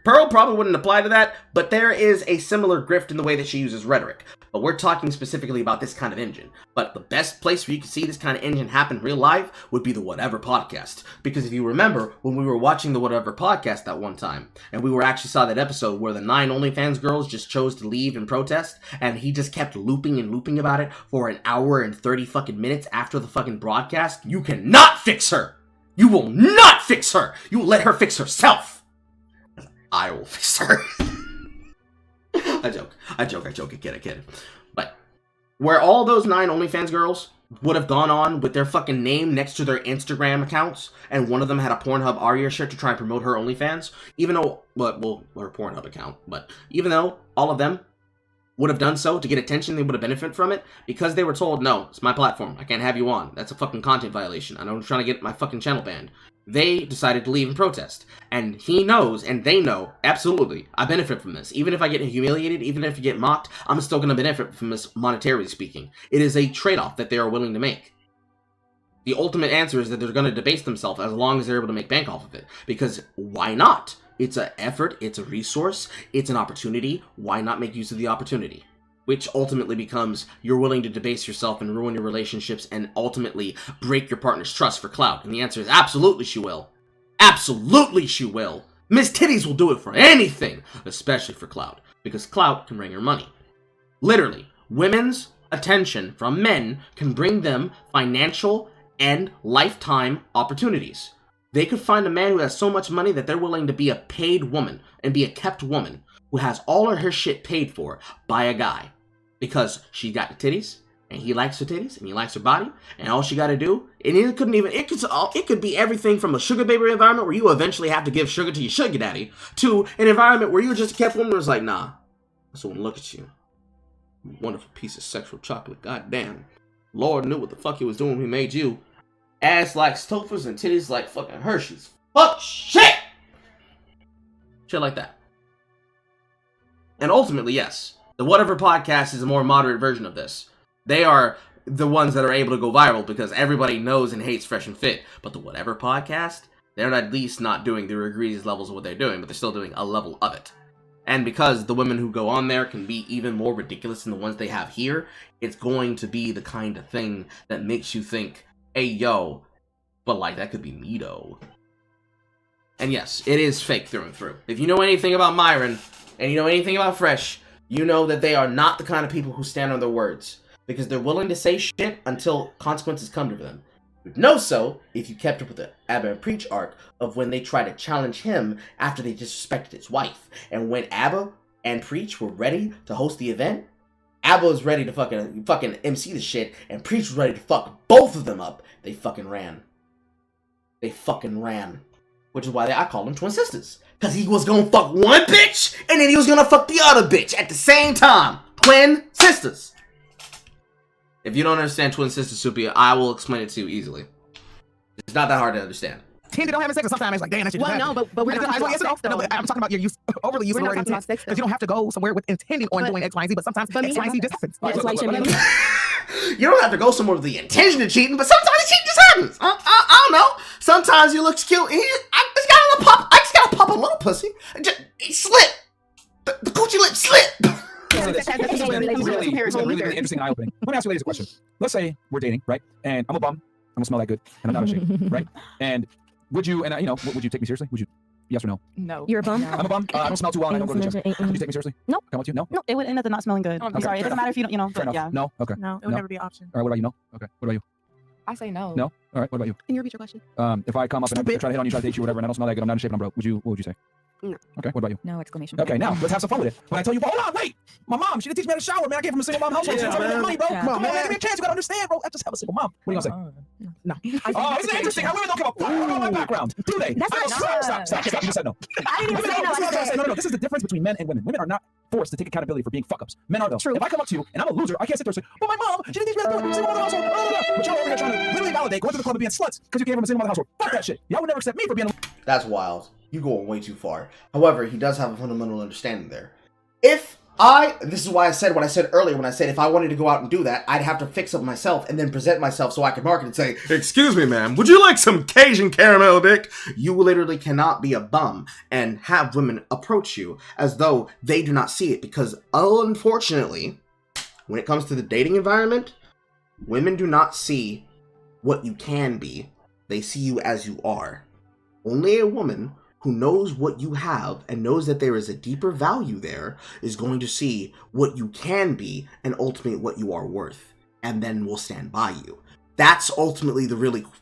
Pearl probably wouldn't apply to that, but there is a similar grift in the way that she uses rhetoric. But we're talking specifically about this kind of engine. But the best place where you can see this kind of engine happen real life would be the Whatever podcast. Because if you remember, when we were watching the Whatever podcast that one time, and we actually saw that episode where the 9 OnlyFans girls just chose to leave and protest, and he just kept looping and looping about it for an hour and 30 fucking minutes after the fucking broadcast, you cannot fix her! You will not fix her! You will let her fix herself! I will fix her. I joke, I kid. But where all those 9 OnlyFans girls would have gone on with their fucking name next to their Instagram accounts, and one of them had a Pornhub Aria shirt to try and promote her OnlyFans, even though, well, her Pornhub account, but even though all of them would have done so to get attention, they would have benefited from it, because they were told, no, it's my platform, I can't have you on, that's a fucking content violation, I'm trying to get my fucking channel banned. They decided to leave and protest. And he knows, and they know, absolutely, I benefit from this. Even if I get humiliated, even if I get mocked, I'm still going to benefit from this, monetarily speaking. It is a trade-off that they are willing to make. The ultimate answer is that they're going to debase themselves as long as they're able to make bank off of it. Because why not? It's an effort, it's a resource, it's an opportunity. Why not make use of the opportunity? Which ultimately becomes you're willing to debase yourself and ruin your relationships and ultimately break your partner's trust for clout. And the answer is absolutely she will. Absolutely she will. Miss Titties will do it for anything, especially for clout, because clout can bring her money. Literally, women's attention from men can bring them financial and lifetime opportunities. They could find a man who has so much money that they're willing to be a paid woman and be a kept woman who has all of her shit paid for by a guy because she got the titties and he likes her titties and he likes her body and all she got to do, and it could be everything from a sugar baby environment where you eventually have to give sugar to your sugar daddy to an environment where you're just a kept woman who's like, nah, I just want to look at you. Wonderful piece of sexual chocolate. Goddamn. Lord knew what the fuck he was doing when he made you. Ass like Stouffer's and titties like fucking Hershey's. Fuck shit! Shit like that. And ultimately, yes, the Whatever podcast is a more moderate version of this. They are the ones that are able to go viral because everybody knows and hates Fresh and Fit. But the Whatever podcast, they're at least not doing the egregious levels of what they're doing, but they're still doing a level of it. And because the women who go on there can be even more ridiculous than the ones they have here, it's going to be the kind of thing that makes you think, hey, yo, but like, that could be me, though. And yes, it is fake through and through. If you know anything about Myron, and you know anything about Fresh, you know that they are not the kind of people who stand on their words. Because they're willing to say shit until consequences come to them. You'd know so if you kept up with the Abba and Preach arc of when they tried to challenge him after they disrespected his wife. And when Abba and Preach were ready to host the event, Abba was ready to fucking MC the shit, and Preach was ready to fuck both of them up. They fucking ran. They fucking ran. Which is why I call them twin sisters. Because he was gonna fuck one bitch, and then he was gonna fuck the other bitch at the same time. Twin sisters. If you don't understand twin sisters, Soupy, I will explain it to you easily. It's not that hard to understand. Tend to don't having sex, and sometimes it's like, damn, that shit just happened. but we're not talking about sex, no, but I'm talking about your use, overly use of the word intent. Because you don't have to go somewhere with intending on doing X, Y, and Z, but sometimes X, Y, and Z just happens. You don't have to go somewhere with the intention of cheating, but sometimes the cheating just happens. I don't know. Sometimes you look cute, and I just gotta pop a little pussy. It slip. The coochie lip slip. It's really interesting and eye-opening. Let me ask you ladies a question. Let's say we're dating, right? And I'm a bum. I don't smell that good, and I'm not in shape, right? And would you, would you take me seriously? Would you, yes or no? No. You're a bum? I'm a bum. I don't smell too well, and I don't go to the gym. Would you take me seriously? No. Come with you? No? No, it would end up not smelling good. I'm sorry. It doesn't matter if you don't, Fair enough. yeah. No? Okay. No, it would never be an option. All right, what about you? No? Okay. What about you? I say no. No? All right, what about you? Can you repeat your question? If I come up and I try to hit on you, try to date you, whatever, and I don't smell that good, I'm not in shape, and I'm broke, what would you say? No. Okay, what about you? No, exclamation. Okay, now let's have some fun with it. When I tell you, hold on, wait, my mom, she didn't teach me how to shower, man. I came from a single mom household. She told me money, bro. Come on, man, give me a chance. You gotta understand, bro. I just have a single mom. What are you gonna say? No. Oh, isn't it interesting? How women don't give a fuck about my background, do they? That's not Stop. You just said no. I didn't even say no. No. This is the difference between men and women. Women are not forced to take accountability for being fuck-ups. Men are though. True. If I come up to you and I'm a loser, I can't sit there and say, but my mom, she didn't teach me how to do it. Single mother household. But y'all over here trying to literally validate going to the club and being sluts because you came from a single mother household. Fuck that shit. Y'all would never accept me for being a... That's wild. You going way too far. However, he does have a fundamental understanding there. This is why I said what I said earlier when I said if I wanted to go out and do that, I'd have to fix up myself and then present myself so I could market and say, excuse me, ma'am, would you like some Cajun caramel dick? You literally cannot be a bum and have women approach you as though they do not see it because, unfortunately, when it comes to the dating environment, women do not see what you can be. They see you as you are. Only a woman who knows what you have and knows that there is a deeper value there is going to see what you can be and ultimately what you are worth, and then will stand by you. That's ultimately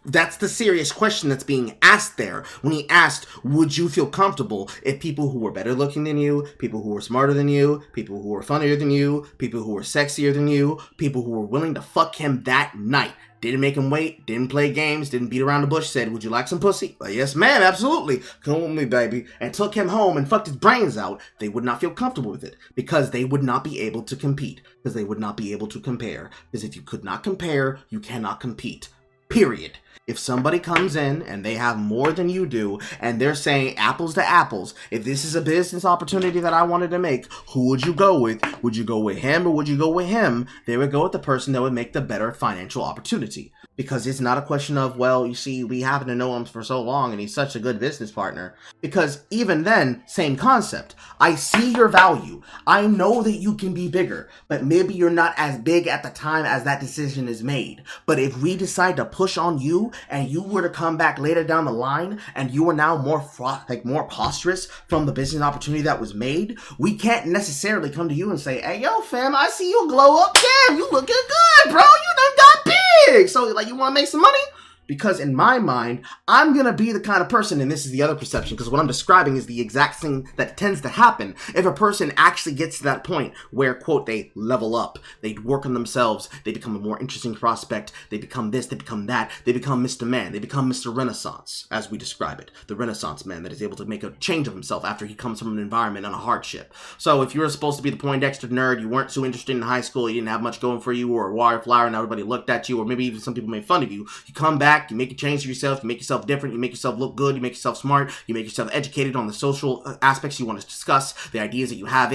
that's the serious question that's being asked there when he asked, would you feel comfortable if people who were better looking than you, people who were smarter than you, people who were funnier than you, people who were sexier than you, people who were willing to fuck him that night, didn't make him wait, didn't play games, didn't beat around the bush, said, would you like some pussy? Yes, ma'am, absolutely. Come with me, baby. And took him home and fucked his brains out. They would not feel comfortable with it because they would not be able to compete, because they would not be able to compare. Because if you could not compare, you cannot compete. Period. If somebody comes in and they have more than you do and they're saying apples to apples, if this is a business opportunity that I wanted to make, who would you go with? Would you go with him or would you go with him? They would go with the person that would make the better financial opportunity. Because it's not a question of, well, you see, we happen to know him for so long and he's such a good business partner. Because even then, same concept. I see your value. I know that you can be bigger, but maybe you're not as big at the time as that decision is made. But if we decide to put push on you and you were to come back later down the line and you are now more prosperous from the business opportunity that was made, we can't necessarily come to you and say, hey, yo, fam, I see you glow up. Damn, you looking good, bro. You done got big. So, like, you want to make some money? Because in my mind, I'm going to be the kind of person, and this is the other perception, because what I'm describing is the exact thing that tends to happen if a person actually gets to that point where, quote, they level up, they work on themselves, they become a more interesting prospect, they become this, they become that, they become Mr. Man, they become Mr. Renaissance, as we describe it, the Renaissance man that is able to make a change of himself after he comes from an environment and a hardship. So if you were supposed to be the Poindexter nerd, you weren't so interested in high school, you didn't have much going for you, or a wire flower and everybody looked at you, or maybe even some people made fun of you, you come back, you make a change for yourself, you make yourself different, you make yourself look good, you make yourself smart, you make yourself educated on the social aspects you want to discuss, the ideas that you have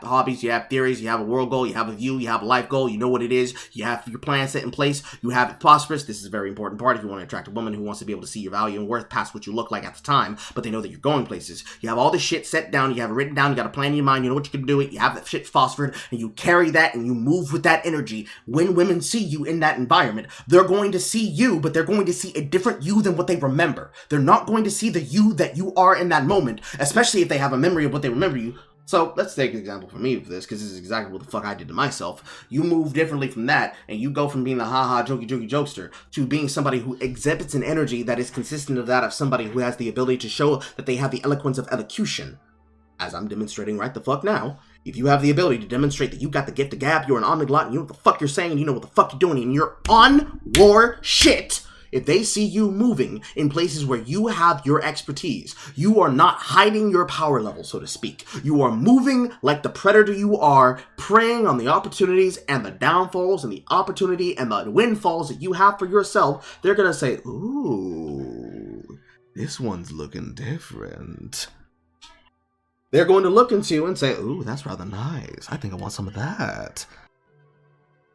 hobbies, you have theories, you have a world goal, you have a view, you have a life goal, you know what it is, you have your plan set in place, you have it prosperous. This is a very important part if you want to attract a woman who wants to be able to see your value and worth past what you look like at the time, but they know that you're going places. You have all this shit set down, you have it written down, you got a plan in your mind, you know what you can do it, you have that shit phosphored, and you carry that and you move with that energy. When women see you in that environment, they're going to see you, but they're going to see a different you than what they remember. They're not going to see the you that you are in that moment, especially if they have a memory of what they remember you. So let's take an example for me for this, because this is exactly what the fuck I did to myself. You move differently from that, and you go from being the haha jokey jokester to being somebody who exhibits an energy that is consistent of that of somebody who has the ability to show that they have the eloquence of elocution, as I'm demonstrating right the fuck now. If you have the ability to demonstrate that you got the gift of gab, you're an omniglot, and you know what the fuck you're saying, and you know what the fuck you're doing, and you're on your shit. If they see you moving in places where you have your expertise, you are not hiding your power level, so to speak. You are moving like the predator you are, preying on the opportunities and the downfalls and the opportunity and the windfalls that you have for yourself. They're going to say, ooh, this one's looking different. They're going to look into you and say, ooh, that's rather nice. I think I want some of that.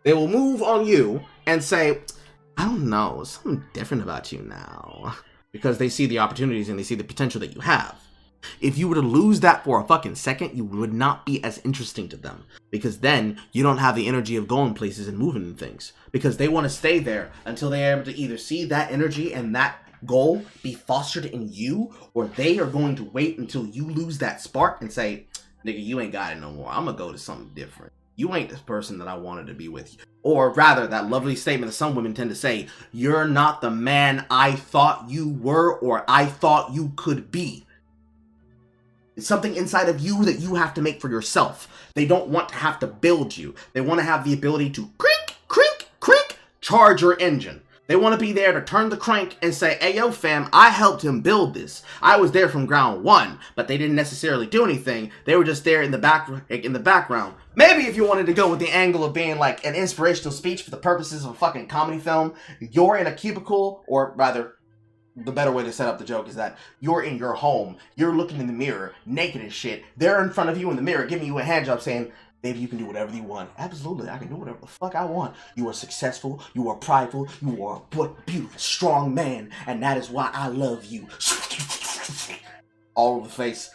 They will move on you and say, I don't know, something different about you now. Because they see the opportunities and they see the potential that you have. If you were to lose that for a fucking second, you would not be as interesting to them. Because then you don't have the energy of going places and moving and things. Because they want to stay there until they are able to either see that energy and that goal be fostered in you, or they are going to wait until you lose that spark and say, nigga, you ain't got it no more. I'm gonna go to something different. You ain't this person that I wanted to be with. Or rather, that lovely statement that some women tend to say, you're not the man I thought you were or I thought you could be. It's something inside of you that you have to make for yourself. They don't want to have to build you. They want to have the ability to crink, charge your engine. They want to be there to turn the crank and say, hey, yo, fam, I helped him build this. I was there from ground one, but they didn't necessarily do anything. They were just there in the background. Maybe if you wanted to go with the angle of being like an inspirational speech for the purposes of a fucking comedy film, you're in a cubicle, or rather, the better way to set up the joke is that you're in your home. You're looking in the mirror, naked as shit. They're in front of you in the mirror, giving you a hand job saying, baby, you can do whatever you want. Absolutely, I can do whatever the fuck I want. You are successful, you are prideful, you are a beautiful, strong man, and that is why I love you. All over the face.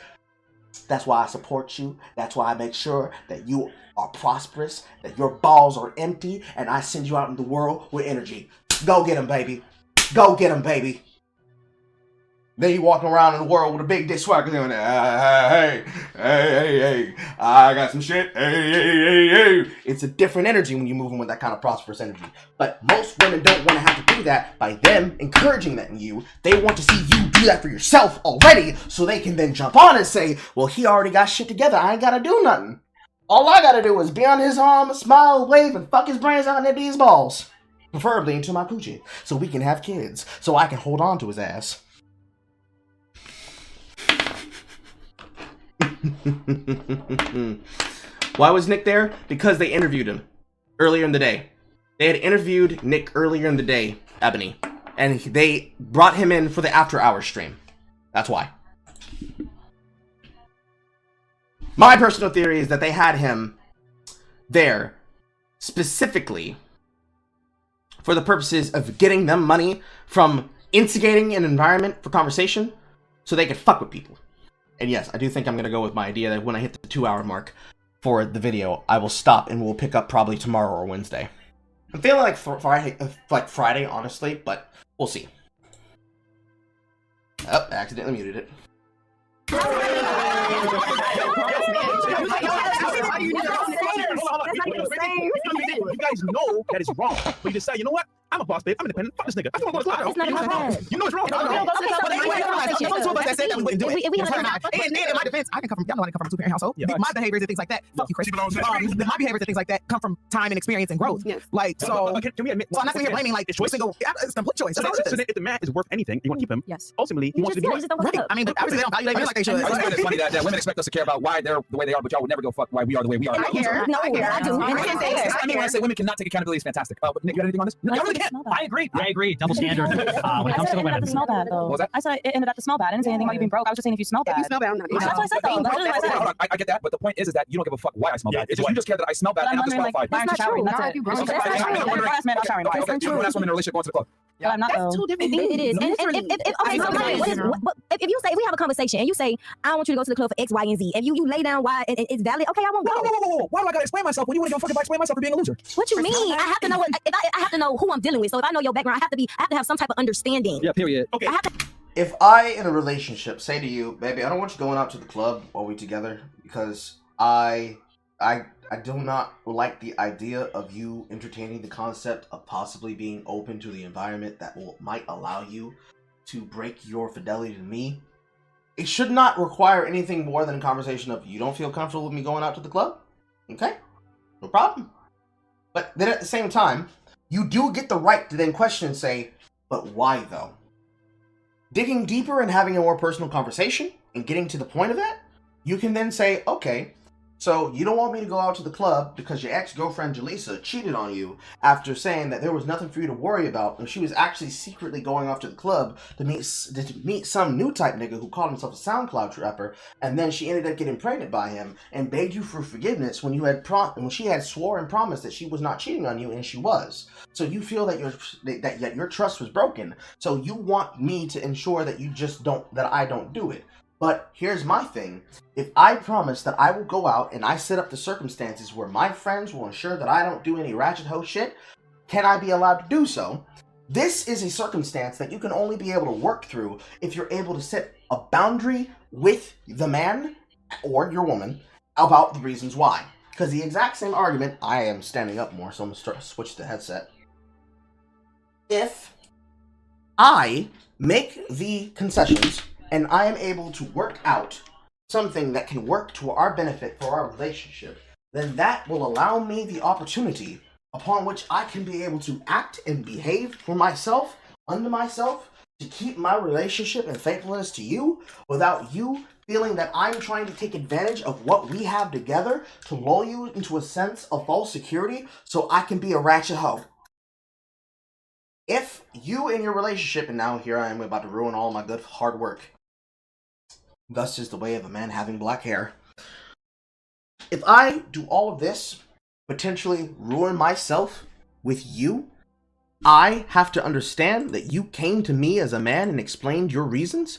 That's why I support you. That's why I make sure that you are prosperous, that your balls are empty, and I send you out in the world with energy. Go get them, baby. Go get them, baby. Then you walking around in the world with a big dick swagger doing that. Hey, I got some shit. Hey. It's a different energy when you're moving with that kind of prosperous energy. But most women don't want to have to do that by them encouraging that in you. They want to see you do that for yourself already so they can then jump on and say, well, he already got shit together. I ain't got to do nothing. All I got to do is be on his arm, smile, wave, and fuck his brains out and empty his balls. Preferably into my coochie. So we can have kids. So I can hold on to his ass. Why was Nick there? Because they interviewed him earlier in the day. They had interviewed Nick earlier in the day, Ebony, and they brought him in for the after hours stream. That's why. My personal theory is that they had him there specifically for the purposes of getting them money from instigating an environment for conversation so they could fuck with people. And yes, I do think I'm going to go with my idea that when I hit the 2-hour mark for the video, I will stop and we'll pick up probably tomorrow or Wednesday. I'm feeling like Friday, honestly, but we'll see. Oh, I accidentally muted it. You guys know that it's wrong, but you decide, you know what? I'm a boss, babe. I'm independent. Fuck this nigga. I don't want to go to class. It's not about that. You know it's wrong. There's only two of us that said that we wouldn't do it. And in my defense, I can come from, y'all know I can come from a two-parent household. My behaviors and things like that, fuck you, Chris. My behaviors and things like that come from time and experience and growth. Like, so, can we admit? So I'm not sitting here blaming like the choice single. It's a complete choice. So then if the man is worth anything, you want to keep him. Yes. Ultimately, he wants to be right. I mean, but obviously they don't value their like they should. I just find it funny that women expect us to care about why they're the way they are, but y'all would never go fuck why we are the way we are. I care. No, I do. I mean, when I say women cannot take accountability, is fantastic. But Nick, you got anything on this? No, I really can't. I agree. Double standard when it comes to the women. Smell bad, though. What was that? I said it ended up to smell bad. I didn't say anything about you being broke. I was just saying if you smell bad. If you smell bad, I'm not. That's what I said, though. That's really what I said. Hold on. I get that, but the point is that you don't give a fuck why I smell bad. It's just you just care that I smell bad and I'm disqualified. That's not true. That's it. That's not true. Okay, you ask women in a relationship going to the club. But I'm not, though. That's two different things. It is. If you say we have a conversation and you say I want you to go to the club for X, Y, and Z, and you lay down why it's valid, okay, I won't go. Whoa. Why do I gotta explain myself when you want to go fucking explain myself for being a loser? What you mean? I have to know I have to know who I'm dealing with. So if I know your background, I have to have some type of understanding. Yeah, period. Okay. If I, in a relationship, say to you, baby, I don't want you going out to the club while we're together because I do not like the idea of you entertaining the concept of possibly being open to the environment that might allow you to break your fidelity to me. It should not require anything more than a conversation of, you don't feel comfortable with me going out to the club? Okay, no problem. But then at the same time, you do get the right to then question and say, but why though? Digging deeper and having a more personal conversation and getting to the point of that, you can then say, okay, so you don't want me to go out to the club because your ex-girlfriend Jaleesa cheated on you after saying that there was nothing for you to worry about, and she was actually secretly going off to the club to meet some new type nigga who called himself a SoundCloud rapper, and then she ended up getting pregnant by him and begged you for forgiveness when she had swore and promised that she was not cheating on you, and she was. So you feel that your trust was broken. So you want me to ensure that I don't do it. But here's my thing. If I promise that I will go out and I set up the circumstances where my friends will ensure that I don't do any ratchet hoe shit, can I be allowed to do so? This is a circumstance that you can only be able to work through if you're able to set a boundary with the man or your woman about the reasons why. Because the exact same argument, I am standing up more, so I'm going to switch the headset. If I make the concessions and I am able to work out something that can work to our benefit for our relationship, then that will allow me the opportunity upon which I can be able to act and behave for myself, unto myself, to keep my relationship and faithfulness to you without you feeling that I'm trying to take advantage of what we have together to lull you into a sense of false security so I can be a ratchet hoe. If you in your relationship, and now here I am about to ruin all my good hard work, thus is the way of a man having black hair. If I do all of this, potentially ruin myself with you, I have to understand that you came to me as a man and explained your reasons.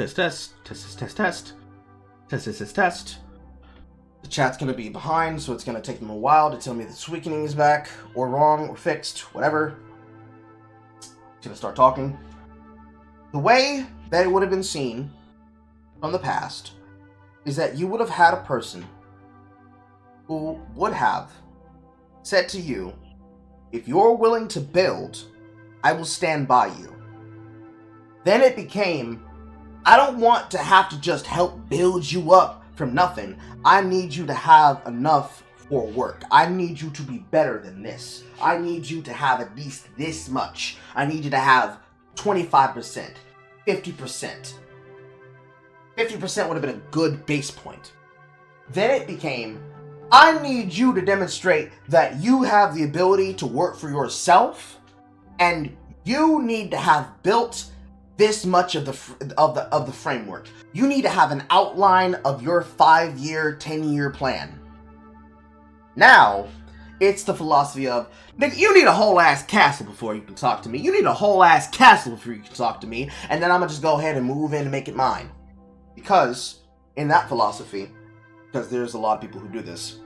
Test, test, test, test, test, test, test, test, test. The chat's gonna be behind, so it's gonna take them a while to tell me the tweaking is back, or wrong, or fixed, whatever. It's gonna start talking. The way that it would have been seen from the past is that you would have had a person who would have said to you, if you're willing to build, I will stand by you. Then it became, I don't want to have to just help build you up from nothing. I need you to have enough for work. I need you to be better than this. I need you to have at least this much. I need you to have 25%, 50%. 50% would have been a good base point. Then it became, I need you to demonstrate that you have the ability to work for yourself, and you need to have built this much of the framework. You need to have an outline of your 5-year, 10-year plan. Now, it's the philosophy of, nigga, you need a whole ass castle before you can talk to me. You need a whole ass castle before you can talk to me, and then I'm gonna just go ahead and move in and make it mine. Because in that philosophy, because there's a lot of people who do this,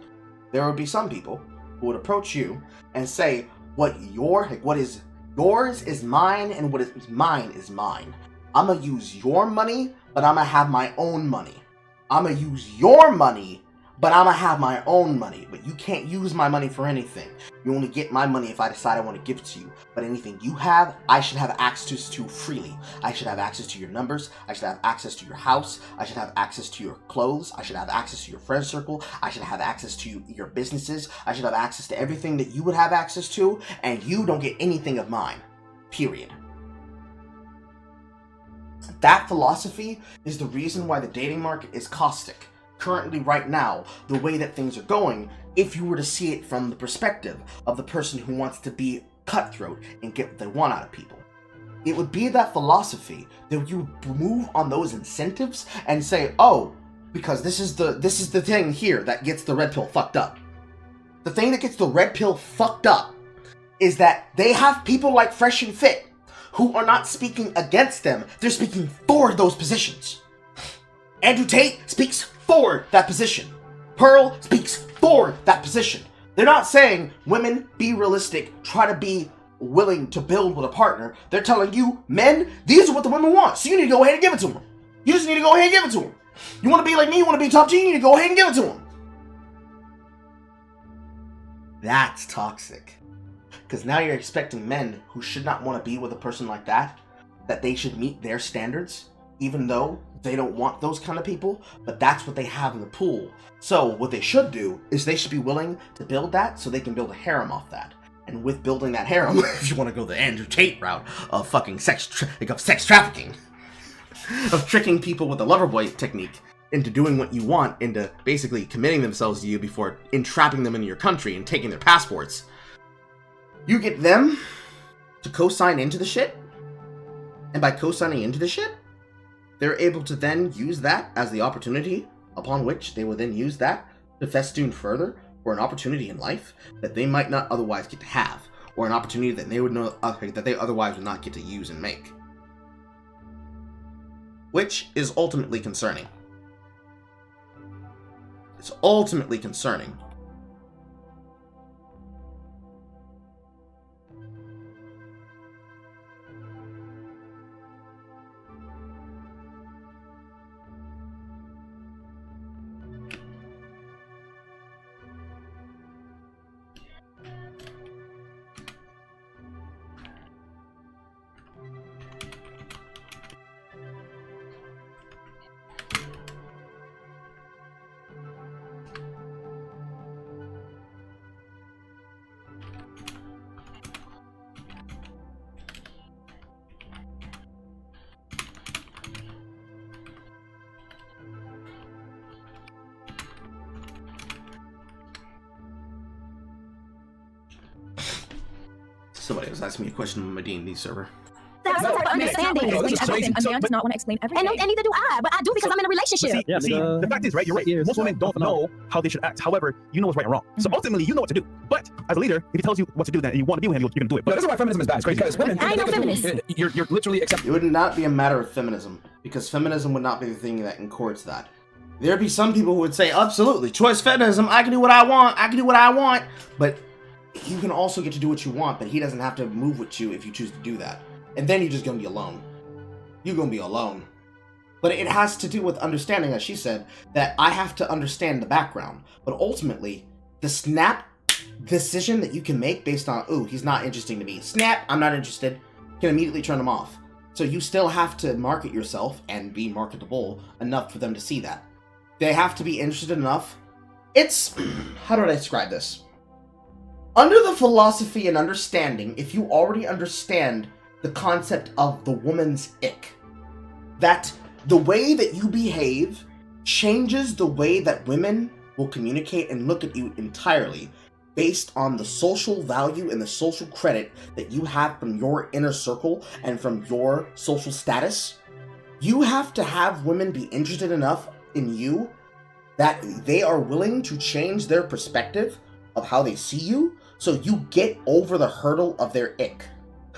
there would be some people who would approach you and say, what is yours is mine, and what is mine is mine. I'm gonna use your money, but I'm gonna have my own money. I'm gonna use your money, but I'm gonna have my own money. But you can't use my money for anything. You only get my money if I decide I want to give it to you. But anything you have, I should have access to freely. I should have access to your numbers. I should have access to your house. I should have access to your clothes. I should have access to your friend circle. I should have access to your businesses. I should have access to everything that you would have access to, and you don't get anything of mine. Period. That philosophy is the reason why the dating market is caustic. Currently, right now, the way that things are going, if you were to see it from the perspective of the person who wants to be cutthroat and get what they want out of people, it would be that philosophy that you would move on those incentives and say, oh, because this is the thing here that gets the red pill fucked up. The thing that gets the red pill fucked up is that they have people like Fresh and Fit who are not speaking against them, they're speaking for those positions. Andrew Tate speaks for that position. Pearl speaks for that position. They're not saying, women, be realistic, try to be willing to build with a partner. They're telling you, men, these are what the women want, so you need to go ahead and give it to them. You just need to go ahead and give it to them. You want to be like me, you want to be top G, you need to go ahead and give it to them. That's toxic. Because now you're expecting men who should not want to be with a person like that they should meet their standards, even though they don't want those kind of people, but that's what they have in the pool. So what they should do is they should be willing to build that so they can build a harem off that. And with building that harem, if you want to go the Andrew Tate route of fucking sex trafficking, of tricking people with the lover boy technique into doing what you want, into basically committing themselves to you before entrapping them into your country and taking their passports, you get them to co-sign into the shit, and by co-signing into the shit, they're able to then use that as the opportunity upon which they will then use that to festoon further for an opportunity in life that they might not otherwise get to have, or an opportunity that they would know that they otherwise would not get to use and make. Which is ultimately concerning. It's ultimately concerning. Somebody was asking me a question on my D&D server. That have some type of understanding. A man does not want to explain everything. And neither do I, but I do because I'm in a relationship. See, the fact is, right, you're right. Most women don't know how they should act. However, you know what's right and wrong. So ultimately, you know what to do. But as a leader, if he tells you what to do, then and you want to be with him, you're going to do it. But this is why feminism is bad. It's crazy because women. I ain't no feminist. You're literally accepting. It would not be a matter of feminism, because feminism would not be the thing that encourages that. There'd be some people who would say, absolutely, choice feminism, I can do what I want, but you can also get to do what you want, but he doesn't have to move with you if you choose to do that. And then you're just gonna be alone. You're gonna be alone. But it has to do with understanding, as she said, that I have to understand the background. But ultimately, the snap decision that you can make based on, ooh, he's not interesting to me. Snap, I'm not interested. Can immediately turn him off. So you still have to market yourself and be marketable enough for them to see that. They have to be interested enough. It's, how do I describe this? Under the philosophy and understanding, if you already understand the concept of the woman's ick, that the way that you behave changes the way that women will communicate and look at you entirely based on the social value and the social credit that you have from your inner circle and from your social status. You have to have women be interested enough in you that they are willing to change their perspective of how they see you so you get over the hurdle of their ick.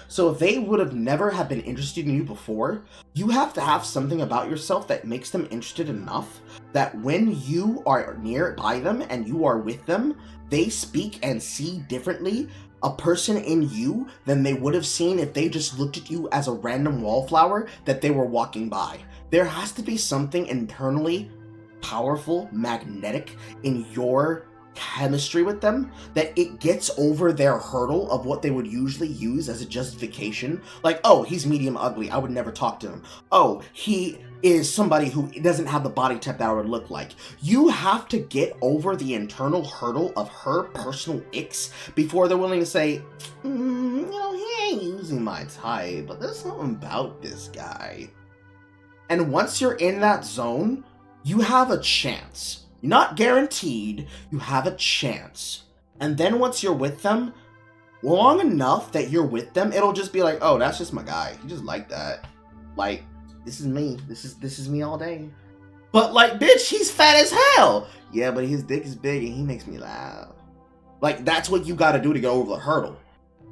So if they would have never have been interested in you before, you have to have something about yourself that makes them interested enough that when you are nearby them and you are with them, they speak and see differently a person in you than they would have seen if they just looked at you as a random wallflower that they were walking by. There has to be something internally powerful, magnetic in your chemistry with them that it gets over their hurdle of what they would usually use as a justification. Like, oh, he's medium ugly, I would never talk to him. Oh, he is somebody who doesn't have the body type that I would look like. You have to get over the internal hurdle of her personal icks before they're willing to say, you know, he ain't using my type, but there's something about this guy. And once you're in that zone, you have a chance. You're not guaranteed, you have a chance. And then once you're with them, long enough that you're with them, it'll just be like, oh, that's just my guy. He just like that. Like, this is me. This is me all day. But like, bitch, he's fat as hell. Yeah, but his dick is big and he makes me laugh. Like, that's what you gotta do to get over the hurdle.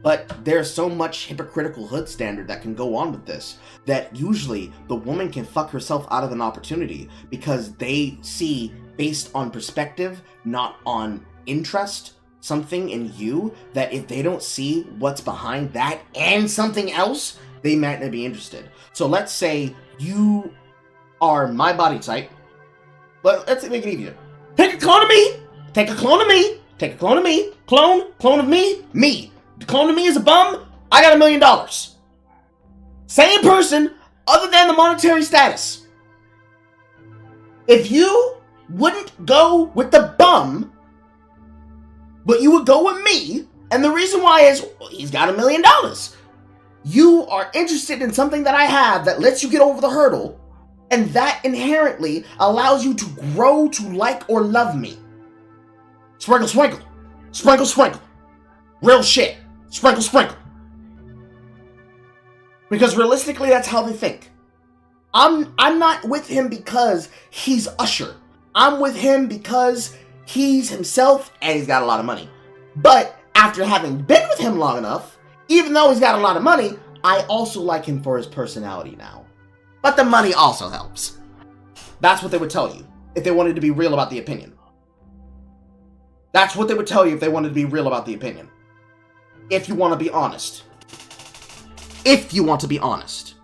But there's so much hypocritical hood standard that can go on with this that usually the woman can fuck herself out of an opportunity because they see, based on perspective, not on interest, something in you that if they don't see what's behind that and something else, they might not be interested. So let's say you are my body type, but let's make it easier. Take a clone of me! Take a clone of me! Take a clone of me! Clone of me! Me! The clone of me is a bum, I got $1 million. Same person, other than the monetary status. If you wouldn't go with the bum, but you would go with me, and the reason why is, well, he's got $1 million. You are interested in something that I have that lets you get over the hurdle, and that inherently allows you to grow to like or love me. Sprinkle, sprinkle. Sprinkle, sprinkle. Real shit. Sprinkle, sprinkle. Because realistically, that's how they think. I'm not with him because he's Usher. I'm with him because he's himself and he's got a lot of money. But after having been with him long enough, even though he's got a lot of money, I also like him for his personality now. But the money also helps. That's what they would tell you if they wanted to be real about the opinion. That's what they would tell you if they wanted to be real about the opinion. If you want to be honest. If you want to be honest.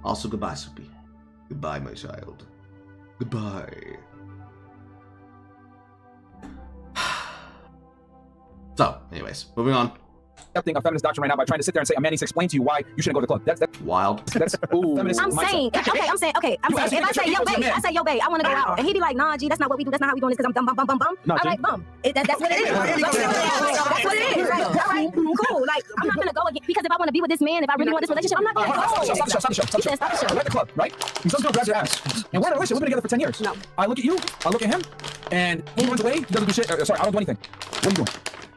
Also, goodbye, Sophie. Goodbye, my child. Goodbye. So, anyways, moving on. Accepting a feminist doctrine right now by trying to sit there and say a man needs to explain to you why you shouldn't go to the club. That's wild. That's feminist I'm saying, mindset. I'm saying, if I say, yo, babe, I want to go out, and he be like, nah, G, that's not what we do. That's not how we doing this because I'm bum. No, I'm like, bum. That's what it is. That's what it is. Like, all right, cool. Like, I'm not gonna go again because if I want to be with this man, if I really want this relationship, I'm not gonna go. Stop the show. We're at the club, right? And some girl grabs your ass. And we're in a relationship. We've been together for 10 years. No. I look at you, I look at him, and he runs away. He doesn't do shit. Sorry, I don't do anything. What are you doing?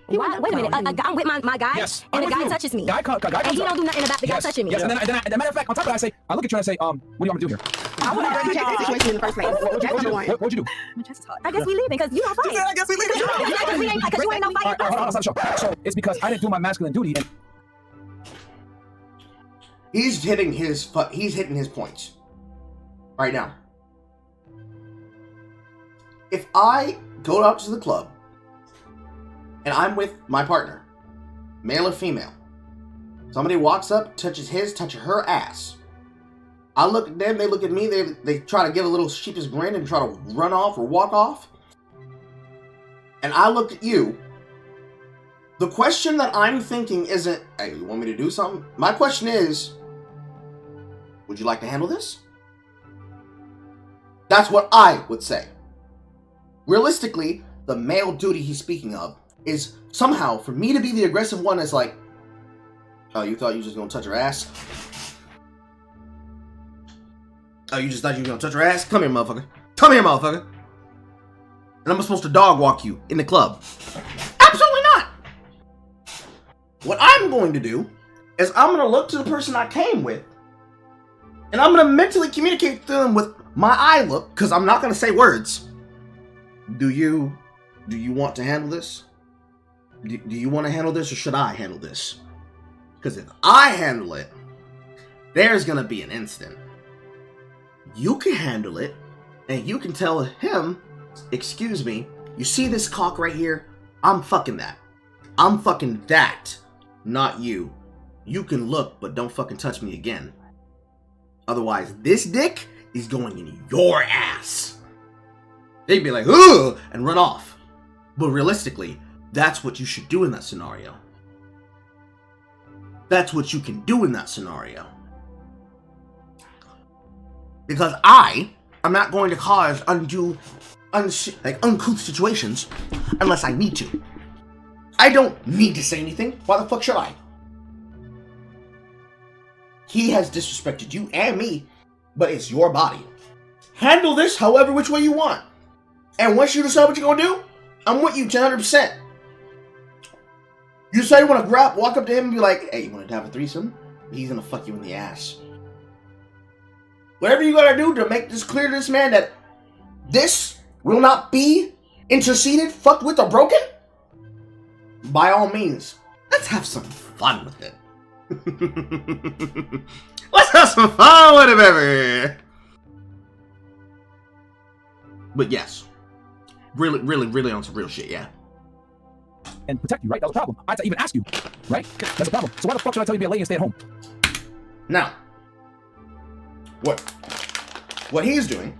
Why? Wait a minute. I'm with my guy, Yes, and I'm the with guy you. touches me. Guy and he don't do nothing about the guy touching me. Yes, and then as a matter of fact, on top of that, I say, I look at you and I say, what do you want me to do here? I would already check the situation in the first place. What'd you do? My chest is hot. I guess we leaving because you don't fight. I guess we leaving. Because you ain't no fighting Hold on, person. so it's because I didn't do my masculine duty. And He's hitting his points right now. If I go out to the club and I'm with my partner, male or female, somebody walks up, touches her ass. I look at them, they look at me, they try to give a little sheepish grin and try to run off or walk off. And I look at you. The question that I'm thinking isn't, hey, you want me to do something? My question is, would you like to handle this? That's what I would say. Realistically, the male duty he's speaking of is somehow for me to be the aggressive one that's like, oh, you thought you were just gonna touch her ass? Oh, you just thought you were gonna touch her ass? Come here, motherfucker. Come here, motherfucker. And I'm supposed to dog walk you in the club. Absolutely not. What I'm going to do is I'm gonna look to the person I came with and I'm gonna mentally communicate to them with my eye look, because I'm not gonna say words. Do you want to handle this? Do you want to handle this, or should I handle this? Because if I handle it, there's gonna be an incident. You can handle it, and you can tell him, excuse me, you see this cock right here? I'm fucking that. I'm fucking that, not you. You can look, but don't fucking touch me again. Otherwise, this dick is going in your ass. They'd be like, ugh, and run off. But realistically, that's what you should do in that scenario. That's what you can do in that scenario. Because I'm not going to cause uncouth situations unless I need to. I don't need to say anything. Why the fuck should I? He has disrespected you and me, but it's your body. Handle this however which way you want. And once you decide what you're gonna do, I'm with you 100%. You say you want to walk up to him and be like, hey, you want to have a threesome? He's gonna fuck you in the ass. Whatever you gotta do to make this clear to this man that this will not be interceded, fucked with, or broken, by all means, let's have some fun with it. Let's have some fun with it, baby. But yes, really on some real shit, yeah. And protect you, right? That was a problem. I had to even ask you, right? That's a problem. So why the fuck should I tell you to be a lady and stay at home? Now, what he's doing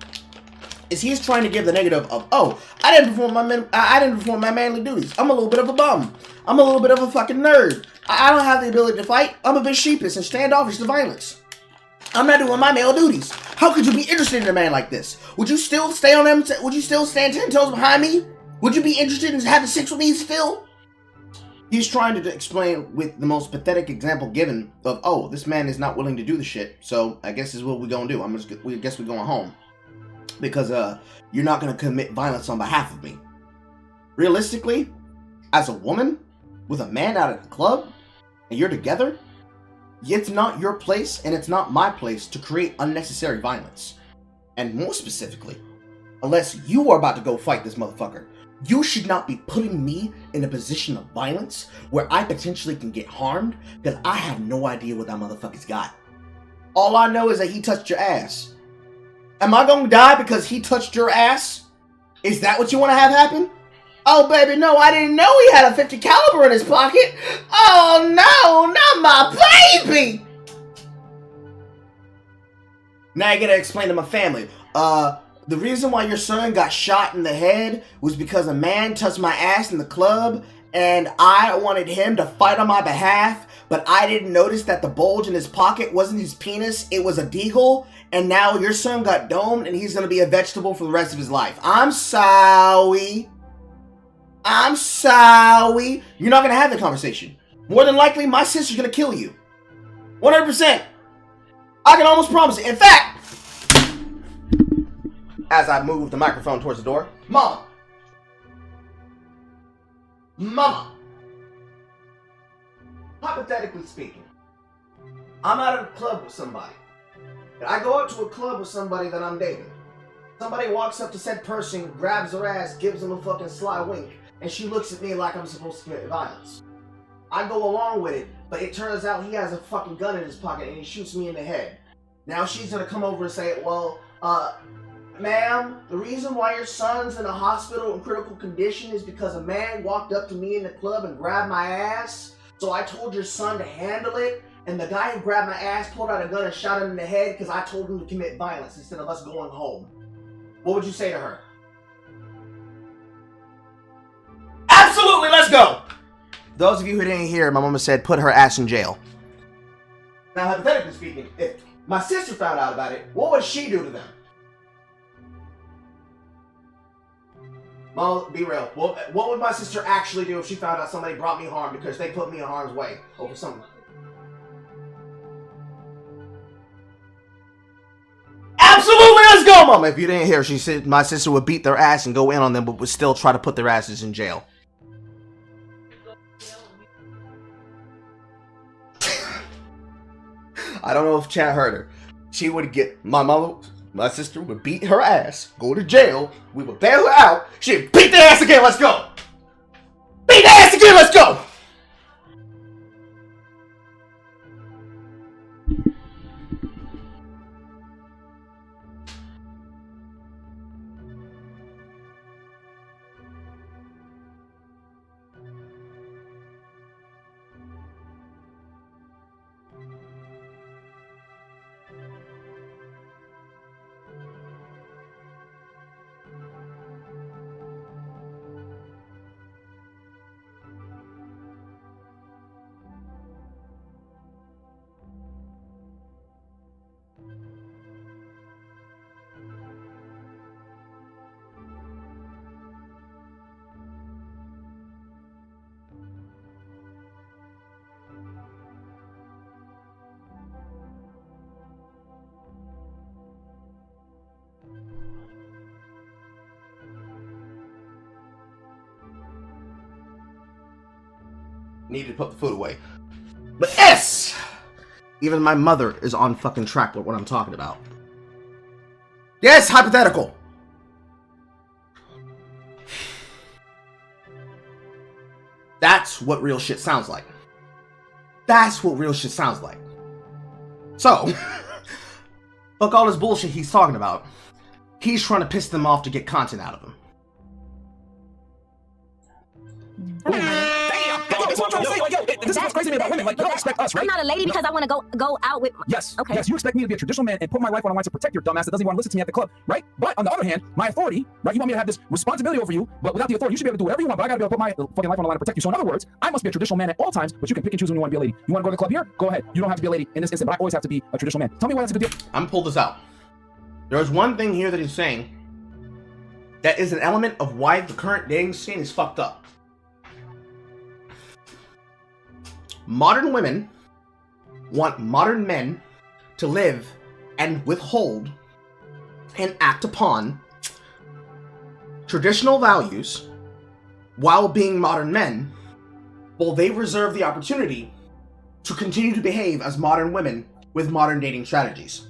is he's trying to give the negative of, oh, I didn't perform my manly duties. I'm a little bit of a bum. I'm a little bit of a fucking nerd. I don't have the ability to fight. I'm a bit sheepish and standoffish to violence. I'm not doing my male duties. How could you be interested in a man like this? Would you still stay on them? Would you still stand 10 toes behind me? Would you be interested in having sex with me still? He's trying to explain with the most pathetic example given of, oh, this man is not willing to do the shit, so I guess this is what we're gonna do. I guess we're going home. Because you're not gonna commit violence on behalf of me. Realistically, as a woman, with a man out at the club, and you're together, it's not your place and it's not my place to create unnecessary violence. And more specifically, unless you are about to go fight this motherfucker, you should not be putting me in a position of violence where I potentially can get harmed because I have no idea what that motherfucker's got. All I know is that he touched your ass. Am I gonna die because he touched your ass? Is that what you want to have happen? Oh baby, no, I didn't know he had a 50 caliber in his pocket. Oh no, not my baby. Now I gotta explain to my family. The reason why your son got shot in the head was because a man touched my ass in the club and I wanted him to fight on my behalf, but I didn't notice that the bulge in his pocket wasn't his penis, it was a deagle, and now your son got domed and he's gonna be a vegetable for the rest of his life. I'm sorry. I'm sorry. You're not gonna have the conversation. More than likely, my sister's gonna kill you. 100%. I can almost promise it. In fact, as I move the microphone towards the door, Mama, hypothetically speaking, I'm out at a club with somebody. And I go out to a club with somebody that I'm dating. Somebody walks up to said person, grabs her ass, gives them a fucking sly wink, and she looks at me like I'm supposed to commit violence. I go along with it, but it turns out he has a fucking gun in his pocket and he shoots me in the head. Now she's gonna come over and say, well, ma'am, the reason why your son's in a hospital in critical condition is because a man walked up to me in the club and grabbed my ass. So I told your son to handle it, and the guy who grabbed my ass pulled out a gun and shot him in the head because I told him to commit violence instead of us going home. What would you say to her? Absolutely, let's go! Those of you who didn't hear, my mama said put her ass in jail. Now, hypothetically speaking, if my sister found out about it, what would she do to them? Mom, be real. What would my sister actually do if she found out somebody brought me harm because they put me in harm's way over something? Absolutely, let's go, Mama! If you didn't hear, she said my sister would beat their ass and go in on them, but would still try to put their asses in jail. I don't know if Chat heard her. She would get my sister would beat her ass, go to jail, we would bail her out, she'd beat their ass again, let's go! Beat their ass again, let's go! Need to put the food away. But yes! Even my mother is on fucking track with what I'm talking about. Yes, hypothetical! That's what real shit sounds like. That's what real shit sounds like. So, fuck all this bullshit he's talking about. He's trying to piss them off to get content out of them. This is what I'm trying to say. This is what's crazy to me about women. Like, you don't expect us, right? I'm not a lady because I want to go out with. Yes. Okay. Yes, you expect me to be a traditional man and put my life on the line to protect your dumb ass that doesn't even want to listen to me at the club, right? But on the other hand, my authority, right? You want me to have this responsibility over you, but without the authority, you should be able to do whatever you want. But I gotta be able to put my fucking life on the line to protect you. So in other words, I must be a traditional man at all times, but you can pick and choose when you want to be a lady. You want to go to the club here? Go ahead. You don't have to be a lady in this instant, but I always have to be a traditional man. Tell me why that's a good deal. I'm gonna pull this out. There's one thing here that he's saying that is an element of why the current dating scene is fucked up. Modern women want modern men to live and withhold and act upon traditional values while being modern men, while they reserve the opportunity to continue to behave as modern women with modern dating strategies.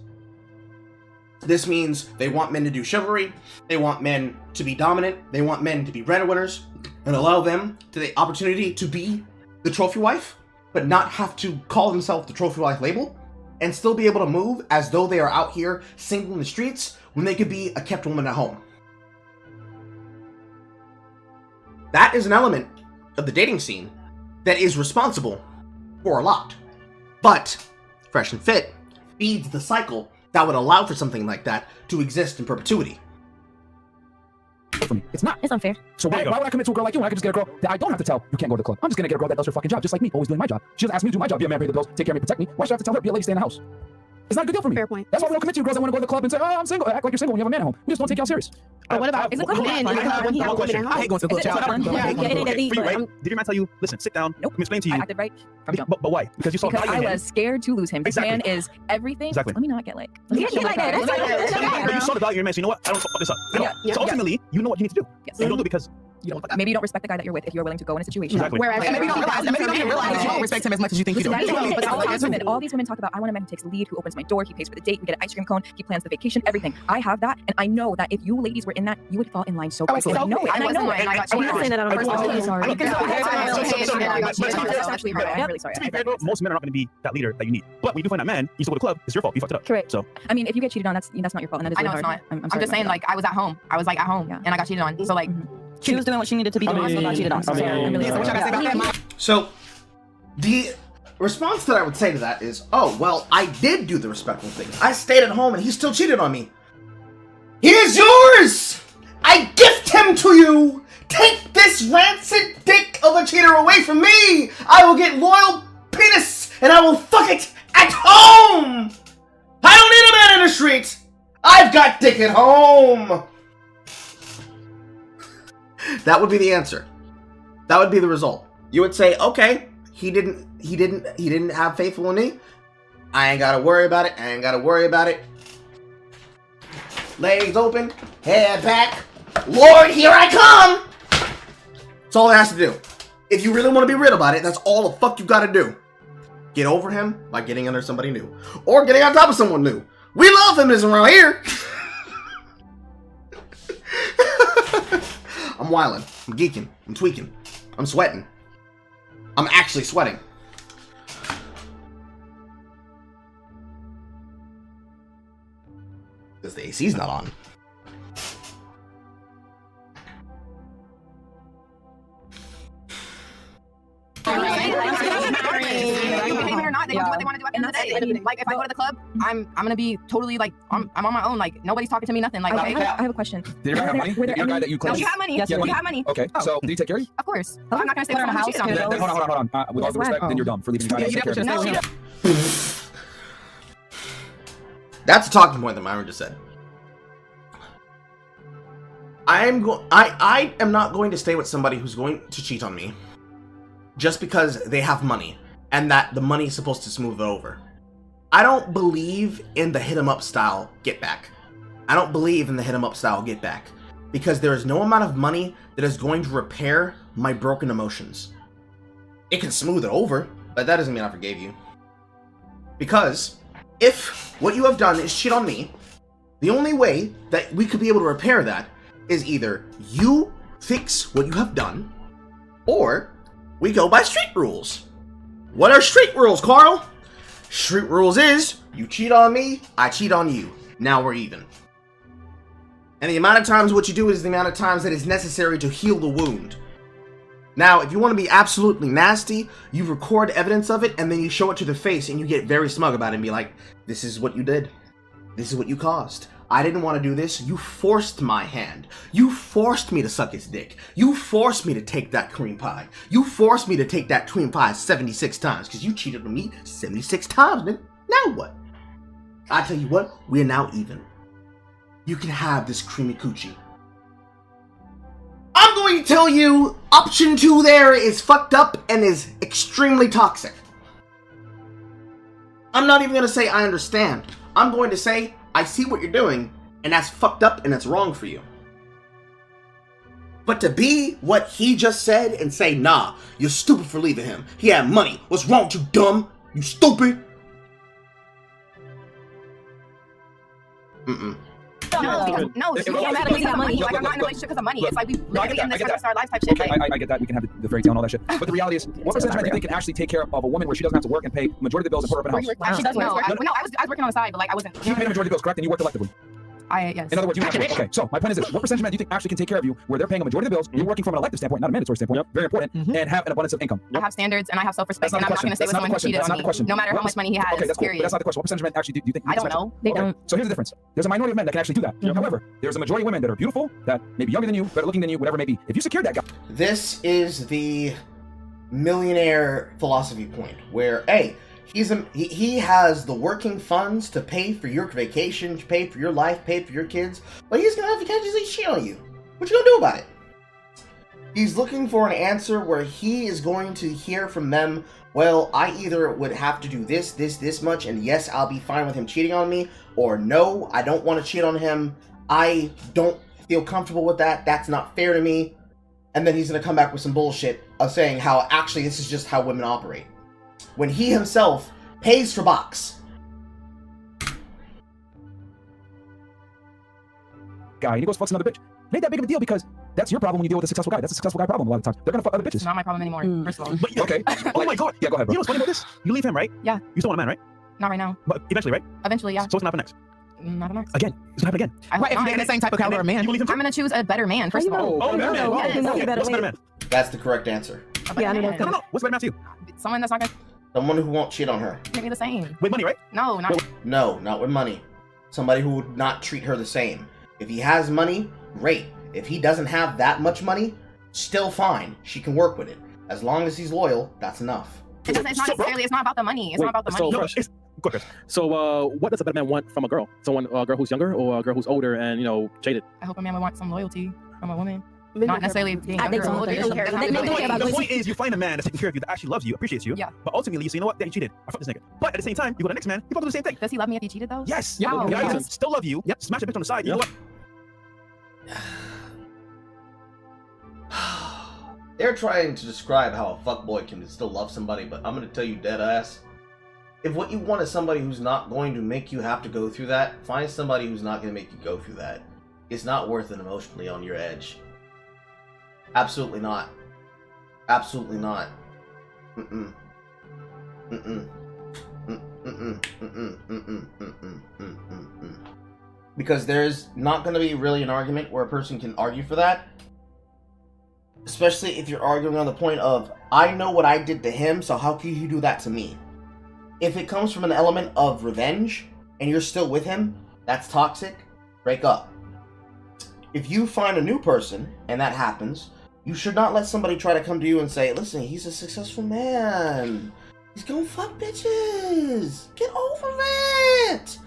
This means they want men to do chivalry, they want men to be dominant, they want men to be breadwinners, and allow them to the opportunity to be the trophy wife, but not have to call themselves the trophy wife label, and still be able to move as though they are out here single in the streets when they could be a kept woman at home. That is an element of the dating scene that is responsible for a lot. But Fresh and Fit feeds the cycle that would allow for something like that to exist in perpetuity. For me. It's not. It's unfair. So why would I commit to a girl like you when I could just get a girl that I don't have to tell you can't go to the club? I'm just gonna get a girl that does her fucking job, just like me, always doing my job. She doesn't ask me to do my job, be a man, pay the bills, take care of me, protect me. Why should I have to tell her, be a lady, stay in the house? It's not a good deal for me. Fair point. That's why we don't commit to girls that want to go to the club and say, oh, I'm single. Act like you're single when you have a man at home. We just don't take y'all serious. But what about, is it club men? I have one question. I hate going to the club. Did your man tell you, listen, sit down, let me explain to you? I acted right from jump. But why? Because you saw Because value in I him. was scared to lose him. This man is everything. Exactly. Let me not get like. But you saw the value in your man, so you know what? I don't fuck this up. So ultimately, you know what you need to do. Yes. And you don't do it because maybe you don't respect the guy that you're with if you're willing to go in a situation. Exactly. Whereas Maybe you don't realize you don't respect him as much as you think you do. But all these women talk about, I want a man who takes the lead, who opens my door, he pays for the date, we get an ice cream cone, he plans the vacation, everything. I have that, and I know that if you ladies were in that, you would fall in line so quickly. I know it. I know it. And I got cheated on. saying that on a personal level. Sorry. I'm really sorry. Most men are not going to be that leader that you need. But when you do find that man, you still go to the club, it's your fault. You fucked it up. Correct. So, I mean, if you get cheated on, that's not your fault, and that is I know really it's hard. not. I'm sorry just saying, about like, I was at home. I was like at home, and I got cheated on. So like, She was doing what she needed to be doing, so got cheated on. So, the response that I would say to that is, oh, well, I did do the respectful thing. I stayed at home and he still cheated on me. He is yours! I gift him to you! Take this rancid dick of a cheater away from me! I will get loyal penis and I will fuck it at home! I don't need a man in the street! I've got dick at home! That would be the answer. That would be the result. You would say, okay, he didn't have faithful in me. I ain't gotta worry about it. Legs open, head back. Lord, here I come! That's all it has to do. If you really want to be real about it, that's all the fuck you gotta do. Get over him by getting under somebody new. Or getting on top of someone new. We love feminism around here. I'm wildin'. I'm geeking. I'm tweaking. I'm sweating. I'm actually sweating. Because the AC's not on. Or not, they can do what they want to do at the end of the day. Like if I go to the club, I'm gonna be totally like I'm on my own. Like nobody's talking to me, nothing. Like I have a question. Did your guy have money? Your guy that you claim? No, we have money. Yes, we have money. Okay, so did he take care of you? Of course. I'm not gonna stay with someone who cheated on me. Then hold on. With all due respect, then you're dumb for leaving your guy. That's a talking point that Myron just said. I am not going to stay with somebody who's going to cheat on me just because they have money and that the money is supposed to smooth it over. I don't believe in the hit 'em up style get back. I don't believe in the hit 'em up style get back because there is no amount of money that is going to repair my broken emotions. It can smooth it over, but that doesn't mean I forgave you. Because if what you have done is cheat on me, the only way that we could be able to repair that is either you fix what you have done, or we go by street rules. What are street rules, Carl? Street rules is, you cheat on me, I cheat on you. Now we're even. And the amount of times what you do is the amount of times that is necessary to heal the wound. Now, if you want to be absolutely nasty, you record evidence of it, and then you show it to the face, and you get very smug about it and be like, this is what you did. This is what you caused. I didn't want to do this. You forced my hand. You forced me to suck his dick. You forced me to take that cream pie. You forced me to take that cream pie 76 times, because you cheated on me 76 times, man. Now what? I tell you what, we're now even. You can have this creamy coochie. I'm going to tell you, option 2 there is fucked up and is extremely toxic. I'm not even going to say I understand. I'm going to say, I see what you're doing, and that's fucked up and that's wrong for you. But to be what he just said and say, nah, you're stupid for leaving him. He had money. What's wrong with you, dumb? You stupid? No, she can't matter because of money. Like, I'm not in a relationship because of money. It's like we literally in this rest of our life type shit. I get that. We can have the fairy tale and all that shit. But the reality is, what percentage of men do you think can actually take care of a woman where she doesn't have to work and pay the majority of the bills and put her up in a house? She does no. I was working on the side, but like I wasn't. She paid the majority of the bills, correct? And you worked electively. Yes. In other words, you have to work. Okay, so my point is this. What percentage of men do you think actually can take care of you where they're paying a majority of the bills, you're working from an elective standpoint, not a mandatory standpoint, very important, and have an abundance of income? I have standards and I have self-respect, and I'm not going to stay with someone who cheated on me, no matter how much money he has, okay, that's cool. period. But that's not the question. What percentage of men actually do you think? I don't know. They don't. So here's the difference. There's a minority of men that can actually do that. However, there's a majority of women that are beautiful, that may be younger than you, better looking than you, whatever it may be. If you secure that guy. This is the millionaire philosophy point where, hey, he has the working funds to pay for your vacation, pay for your life, pay for your kids, but he's gonna have to casually cheat on you. What you gonna do about it? He's looking for an answer where he is going to hear from them, well, I either would have to do this much, and yes, I'll be fine with him cheating on me, or no, I don't want to cheat on him, I don't feel comfortable with that, that's not fair to me. and then he's gonna come back with some bullshit of saying how actually this is just how women operate, when he himself pays for box. Guy, and he goes fucks another bitch. It ain't that big of a deal because that's your problem when you deal with a successful guy. That's a successful guy problem a lot of times. They're gonna fuck other bitches. It's not my problem anymore, first of all. But, okay. Oh my god. Yeah, go ahead, bro. You know what's funny about this? You leave him, right? Yeah. You still want a man, right? Not right now. But eventually, right? Eventually, yeah. So what's gonna happen next? Not next. Again. It's gonna happen again. I hope Right, if not. you're the same type of caliber of man. You leave him I'm gonna choose a better man, first of all. Oh, better man. Yes. Okay, what's a better man? That's the correct answer. Yeah, I mean, No. What's a better man to you? someone that's not gonna Someone who won't cheat on her. treat me the same. With money, right? No, not. No, not with money. Somebody who would not treat her the same. If he has money, great. If he doesn't have that much money, still fine. She can work with it. As long as he's loyal, that's enough. It's not necessarily. It's not about the money. It's not about the money. So, what does a better man want from a girl? Someone, a girl who's younger or a girl who's older and jaded? I hope a man would want some loyalty from a woman. Not necessarily being younger or older. The point is, you find a man that's taking care of you, that actually loves you, appreciates you. Yeah. But ultimately, you say, you know what? Then he cheated. I fucked this nigga. But at the same time, you go to the next man, you both do the same thing. Does he love me if he cheated though? Yes. Yeah. The guy still love you. Yep. Smash a bitch on the side. You know what? They're trying to describe how a fuckboy can still love somebody, but I'm gonna tell you dead ass. If what you want is somebody who's not going to make you have to go through that, find somebody who's not going to make you go through that. It's not worth it emotionally on your edge. Absolutely not. Absolutely not. Mm-mm. Mm-mm. Mm-mm. Mm-mm. Mm-mm. Mm-mm. Because there's not going to be really an argument where a person can argue for that. Especially if you're arguing on the point of, I know what I did to him, so how can you do that to me? If it comes from an element of revenge, and you're still with him, that's toxic, break up. If you find a new person, and that happens, you should not let somebody try to come to you and say, listen, he's a successful man. He's gonna fuck bitches. Get over it.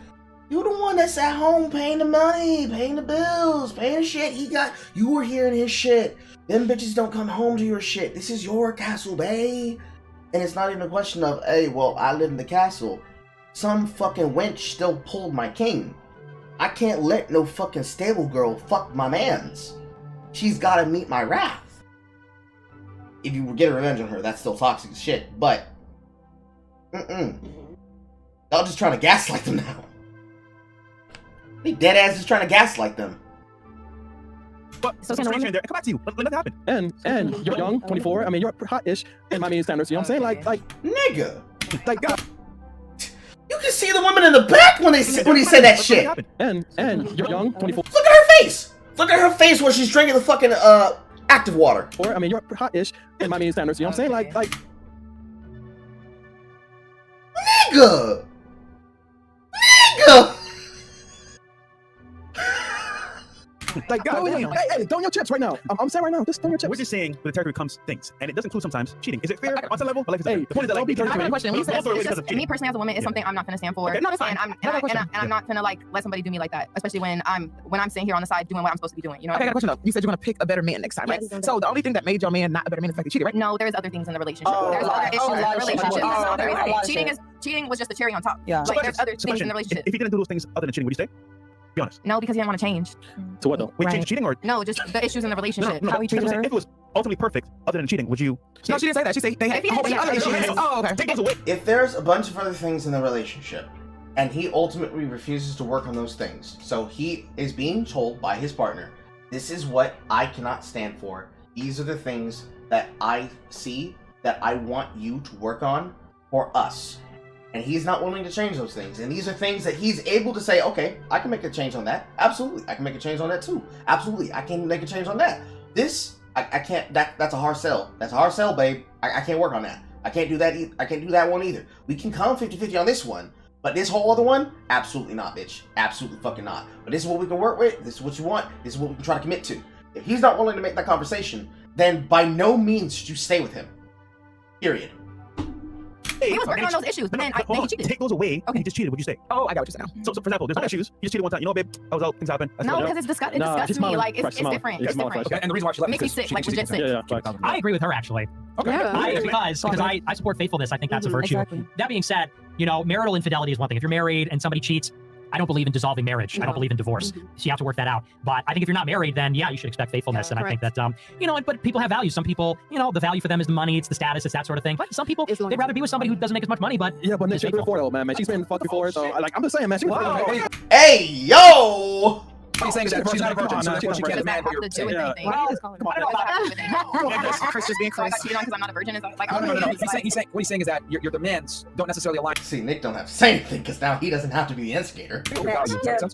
You're the one that's at home paying the money, paying the bills, paying the shit. You were hearing his shit. Them bitches don't come home to your shit. This is your castle, bae. And it's not even a question of, hey, well, I live in the castle. Some fucking wench still pulled my king. I can't let no fucking stable girl fuck my mans. She's gotta meet my wrath. If you get a revenge on her, that's still toxic as shit, but... Y'all just trying to gaslight them now. They dead ass is trying to gaslight them. But so come back to you. Let that happen. And you're young, 24. I mean, you're hot-ish in my mean standards. You know what I'm saying? Like, nigga. Like, God. You can see the women in the back when he said that shit. And you're young, 24. Look at her face. Look at her face when she's drinking the fucking active water. Or I mean, you're hot-ish in my mean standards. You know what I'm saying? Like. Nigga. Like, God, hey, don't your chips right now. I'm saying right now, just don't your chips. We're just saying with the territory comes things, and it does include sometimes cheating. Is it fair on some level? But like, the point is that, like, I got a question. When you said me personally as a woman is something I'm not gonna stand for. Okay, no, that's fine. And I'm not gonna like let somebody do me like that, especially when I'm sitting here on the side doing what I'm supposed to be doing. You know. Okay, I got a question though. You said you're gonna pick a better man next time, right? So the only thing that made your man not a better man is the fact that he cheated, right? No, there's other things in the relationship. There's other issues in the relationship. That's not the reason. Cheating was just the cherry on top. Yeah. Like there's other things in the relationship. If he didn't do those things other than cheating, would you stay? Be honest. No, because he didn't want to change. To what though? Wait, change cheating or? No, just the issues in the relationship. No, how he treated her. If it was ultimately perfect, other than cheating, would you? No, she didn't say that. She said they had a whole bunch of other issues. Oh, okay. Take those away. If there's a bunch of other things in the relationship, and he ultimately refuses to work on those things, so he is being told by his partner, this is what I cannot stand for. These are the things that I see that I want you to work on for us. And he's not willing to change those things. And these are things that he's able to say, okay, I can make a change on that. Absolutely. I can make a change on that too. Absolutely. I can make a change on that. This, I can't, that's a hard sell. That's a hard sell, babe. I can't work on that. I can't do that either. I can't do that one either. We can come 50-50 on this one. But this whole other one, absolutely not, bitch. Absolutely fucking not. But this is what we can work with. This is what you want. This is what we can try to commit to. If he's not willing to make that conversation, then by no means should you stay with him. Period. He was working on those issues, but then he cheated. Take those away. Okay, he just cheated. Would you say? Oh, I got what you're saying. So for example, there's no issues. You just cheated one time. You know, babe, I was out. Things happen. No, because it disgusts me. Like it's different. It's different. Okay, and the reason why she left makes me sick. Like legit sick. I agree with her actually. Okay. Yeah. Because I support faithfulness. I think that's a virtue. Exactly. That being said, you know, marital infidelity is one thing. If you're married and somebody cheats, I don't believe in dissolving marriage. I don't believe in divorce. So you have to work that out. But I think if you're not married, then yeah, you should expect faithfulness. And I think that, but people have values. Some people, the value for them is the money, it's the status, it's that sort of thing. But some people, they'd rather be with somebody who doesn't make as much money, but yeah, but Nick, she's been before though, man. She's been fucked before, so I'm just saying, man. She Hey, yo! What he's saying is that she's not a virgin, so she can't demand your Chris just being Chris. Because I'm not a virgin. No. What he's saying is that your demands don't necessarily align. See, Nick don't have to say anything because now he doesn't have to be the instigator. They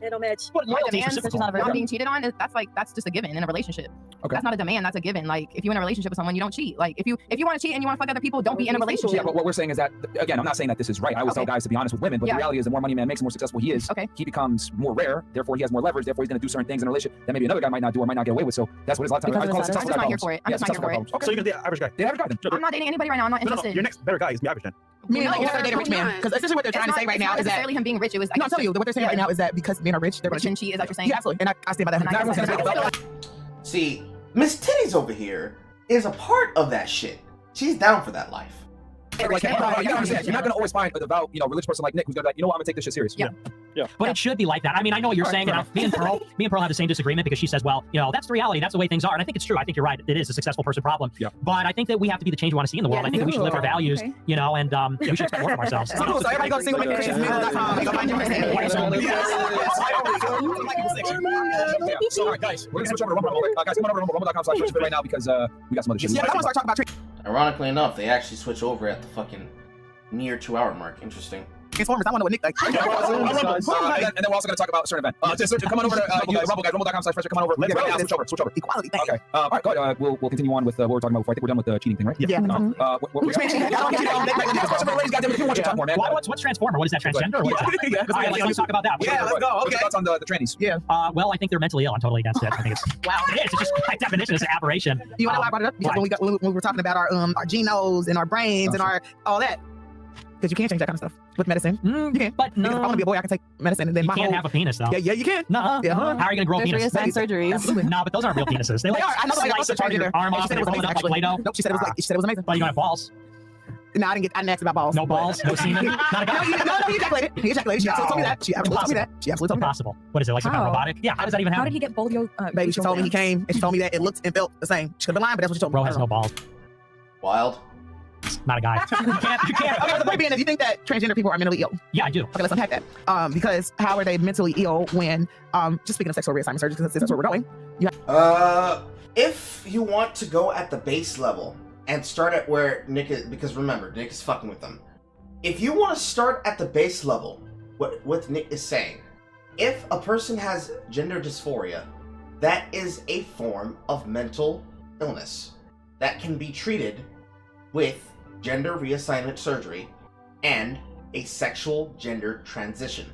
don't match. But my demands, not being cheated on, that's just a given in a relationship. Okay. That's not a demand. That's a given. Like if you're in a relationship with someone, you don't cheat. Like if you want to cheat and you want to fuck other people, don't be in a relationship. Yeah, but what we're saying is that, again, I'm not saying that this is right. I always tell guys to be honest with women, but the reality is the more money a man makes, the more successful he is. He becomes more rare. Therefore, he has more leverage. Therefore, he's going to do certain things in a relationship that maybe another guy might not do or might not get away with. So that's what it's a lot of times. I call it successful guy problems. I'm just not here for it. Okay. So you're the average guy. The average guy. Then. I'm not dating anybody right now. I'm not interested. No, your next better guy is the average then. You're not dating a rich man, because essentially what they're trying to say right now is that necessarily him being rich. It was. No, I'll tell you what they're saying right now is that because men are rich, they're going to cheat. Is that what you're saying? Yeah, absolutely. And I stand by that. See, Miss Titties over here is a part of that shit. She's down for that life. Like, you gotta understand, you're not gonna always find a devout, religious person like Nick who's gonna be like, you know what, I'm gonna take this shit serious. Yeah. But it should be like that. I mean, I know what you're saying, and me and Pearl have the same disagreement because she says, well, that's the reality, that's the way things are, and I think it's true. I think you're right. It is a successful person problem. Yeah. But I think that we have to be the change we want to see in the world. I think that we should live our values, and we should expect more from ourselves. So everybody go to SinglePlayerCarl. Go find your person. So, all right, guys, we're gonna switch over to Rumble. Guys, come on over to rumble.com/freshfit right now because we got some other shit. Yeah, I want to start talking about Ironically enough, they actually switch over at the fucking near 2-hour mark. Interesting. Transformers. I want to know what Nick like. And then we're also going to talk about a certain event. Come on over to Rumble, guys. Rumble.com/freshfit. Come on over. Let's switch over. Equality. Okay. All right, go ahead. We'll continue on with what we were talking about before. I think we're done with the cheating thing, right? Yeah. What's Transformer? What is that, transgender? Or what is that? Let's talk about that. Yeah, let's go. What's your thoughts on the trannies? Yeah. Well, I think they're mentally ill. I'm totally against it. I think it's it is. It's just by definition, it's an aberration. You want to elaborate it up? Because when we were talking about our genomes and our brains and our all that. Because you can't change that kind of stuff with medicine. You can. But no. Because if I want to be a boy, I can take medicine and then you can't have a penis, though. Yeah, you can. Nuh-uh. Yeah. How are you going to grow a penis? Surgeries. No, but those aren't real penises. They are. I know slice a part of your arm off and roll it up like Play-Doh. Nope, she said it was amazing. But you don't have balls. No, I didn't ask about balls. No balls? No semen? Not a guy? No, he ejaculated. She absolutely told me that. She absolutely told me that. Impossible. What is it, like some kind of robotic? Yeah, how does that even happen? How did he get both your... Baby, she told me he came, and she told me that it looked and felt the same. She could have been lying, but that's what she told me. Bro has no balls. Wild. Not a guy. You can't. Okay, the point being is, you think that transgender people are mentally ill? Yeah, I do. Okay, let's unpack that. Because how are they mentally ill when, just speaking of sexual reassignment surgery, because that's where we're going. If you want to go at the base level and start at where Nick is, because remember, Nick is fucking with them. If you want to start at the base level, what Nick is saying, if a person has gender dysphoria, that is a form of mental illness that can be treated with gender reassignment surgery and a sexual gender transition.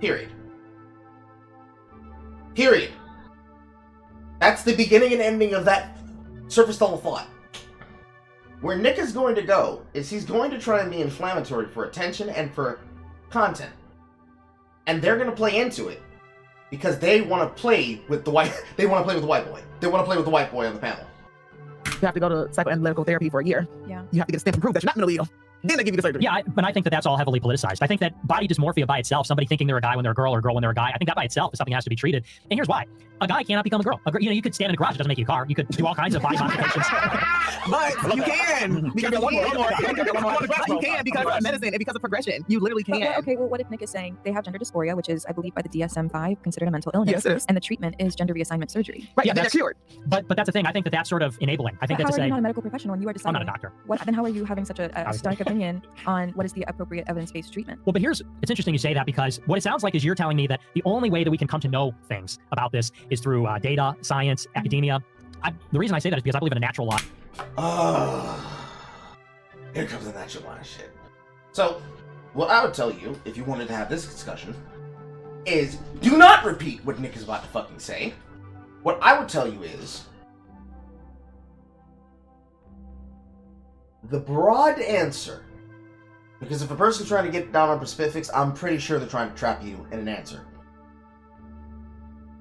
Period. That's the beginning and ending of that surface level thought. Where Nick is going to go is he's going to try and be inflammatory for attention and for content. And they're going to play into it because they want to play with the white boy. They want to play with the white boy on the panel. You have to go to psychoanalytical therapy for a year. Yeah. You have to get a stamp and prove that you're not mentally ill. Then they give you the surgery. Yeah, but I think that that's all heavily politicized. I think that body dysmorphia by itself, somebody thinking they're a guy when they're a girl or a girl when they're a guy, I think that by itself is something that has to be treated. And here's why. A guy cannot become a girl. You could stand in a garage, it doesn't make you a car. You could do all kinds of body modifications. But you can. Because you can because of medicine and because of progression. You literally can. Well, what if Nick is saying they have gender dysphoria, which is, I believe, by the DSM-5 considered a mental illness? Yes, it is. And the treatment is gender reassignment surgery. Right, yeah, they're cured. But that's the thing. I think that that's sort of enabling. I think how that's are to say, you not a medical professional when you are deciding? I'm not a doctor. Then how are you having such a stark opinion on what is the appropriate evidence-based treatment? Well, but it's interesting you say that because what it sounds like is you're telling me that the only way that we can come to know things about this is through data, science, academia. The reason I say that is because I believe in a natural law. Here comes the natural law shit. So, what I would tell you, if you wanted to have this discussion, is do not repeat what Nick is about to fucking say. What I would tell you is the broad answer. Because if a person's trying to get down on specifics, I'm pretty sure they're trying to trap you in an answer.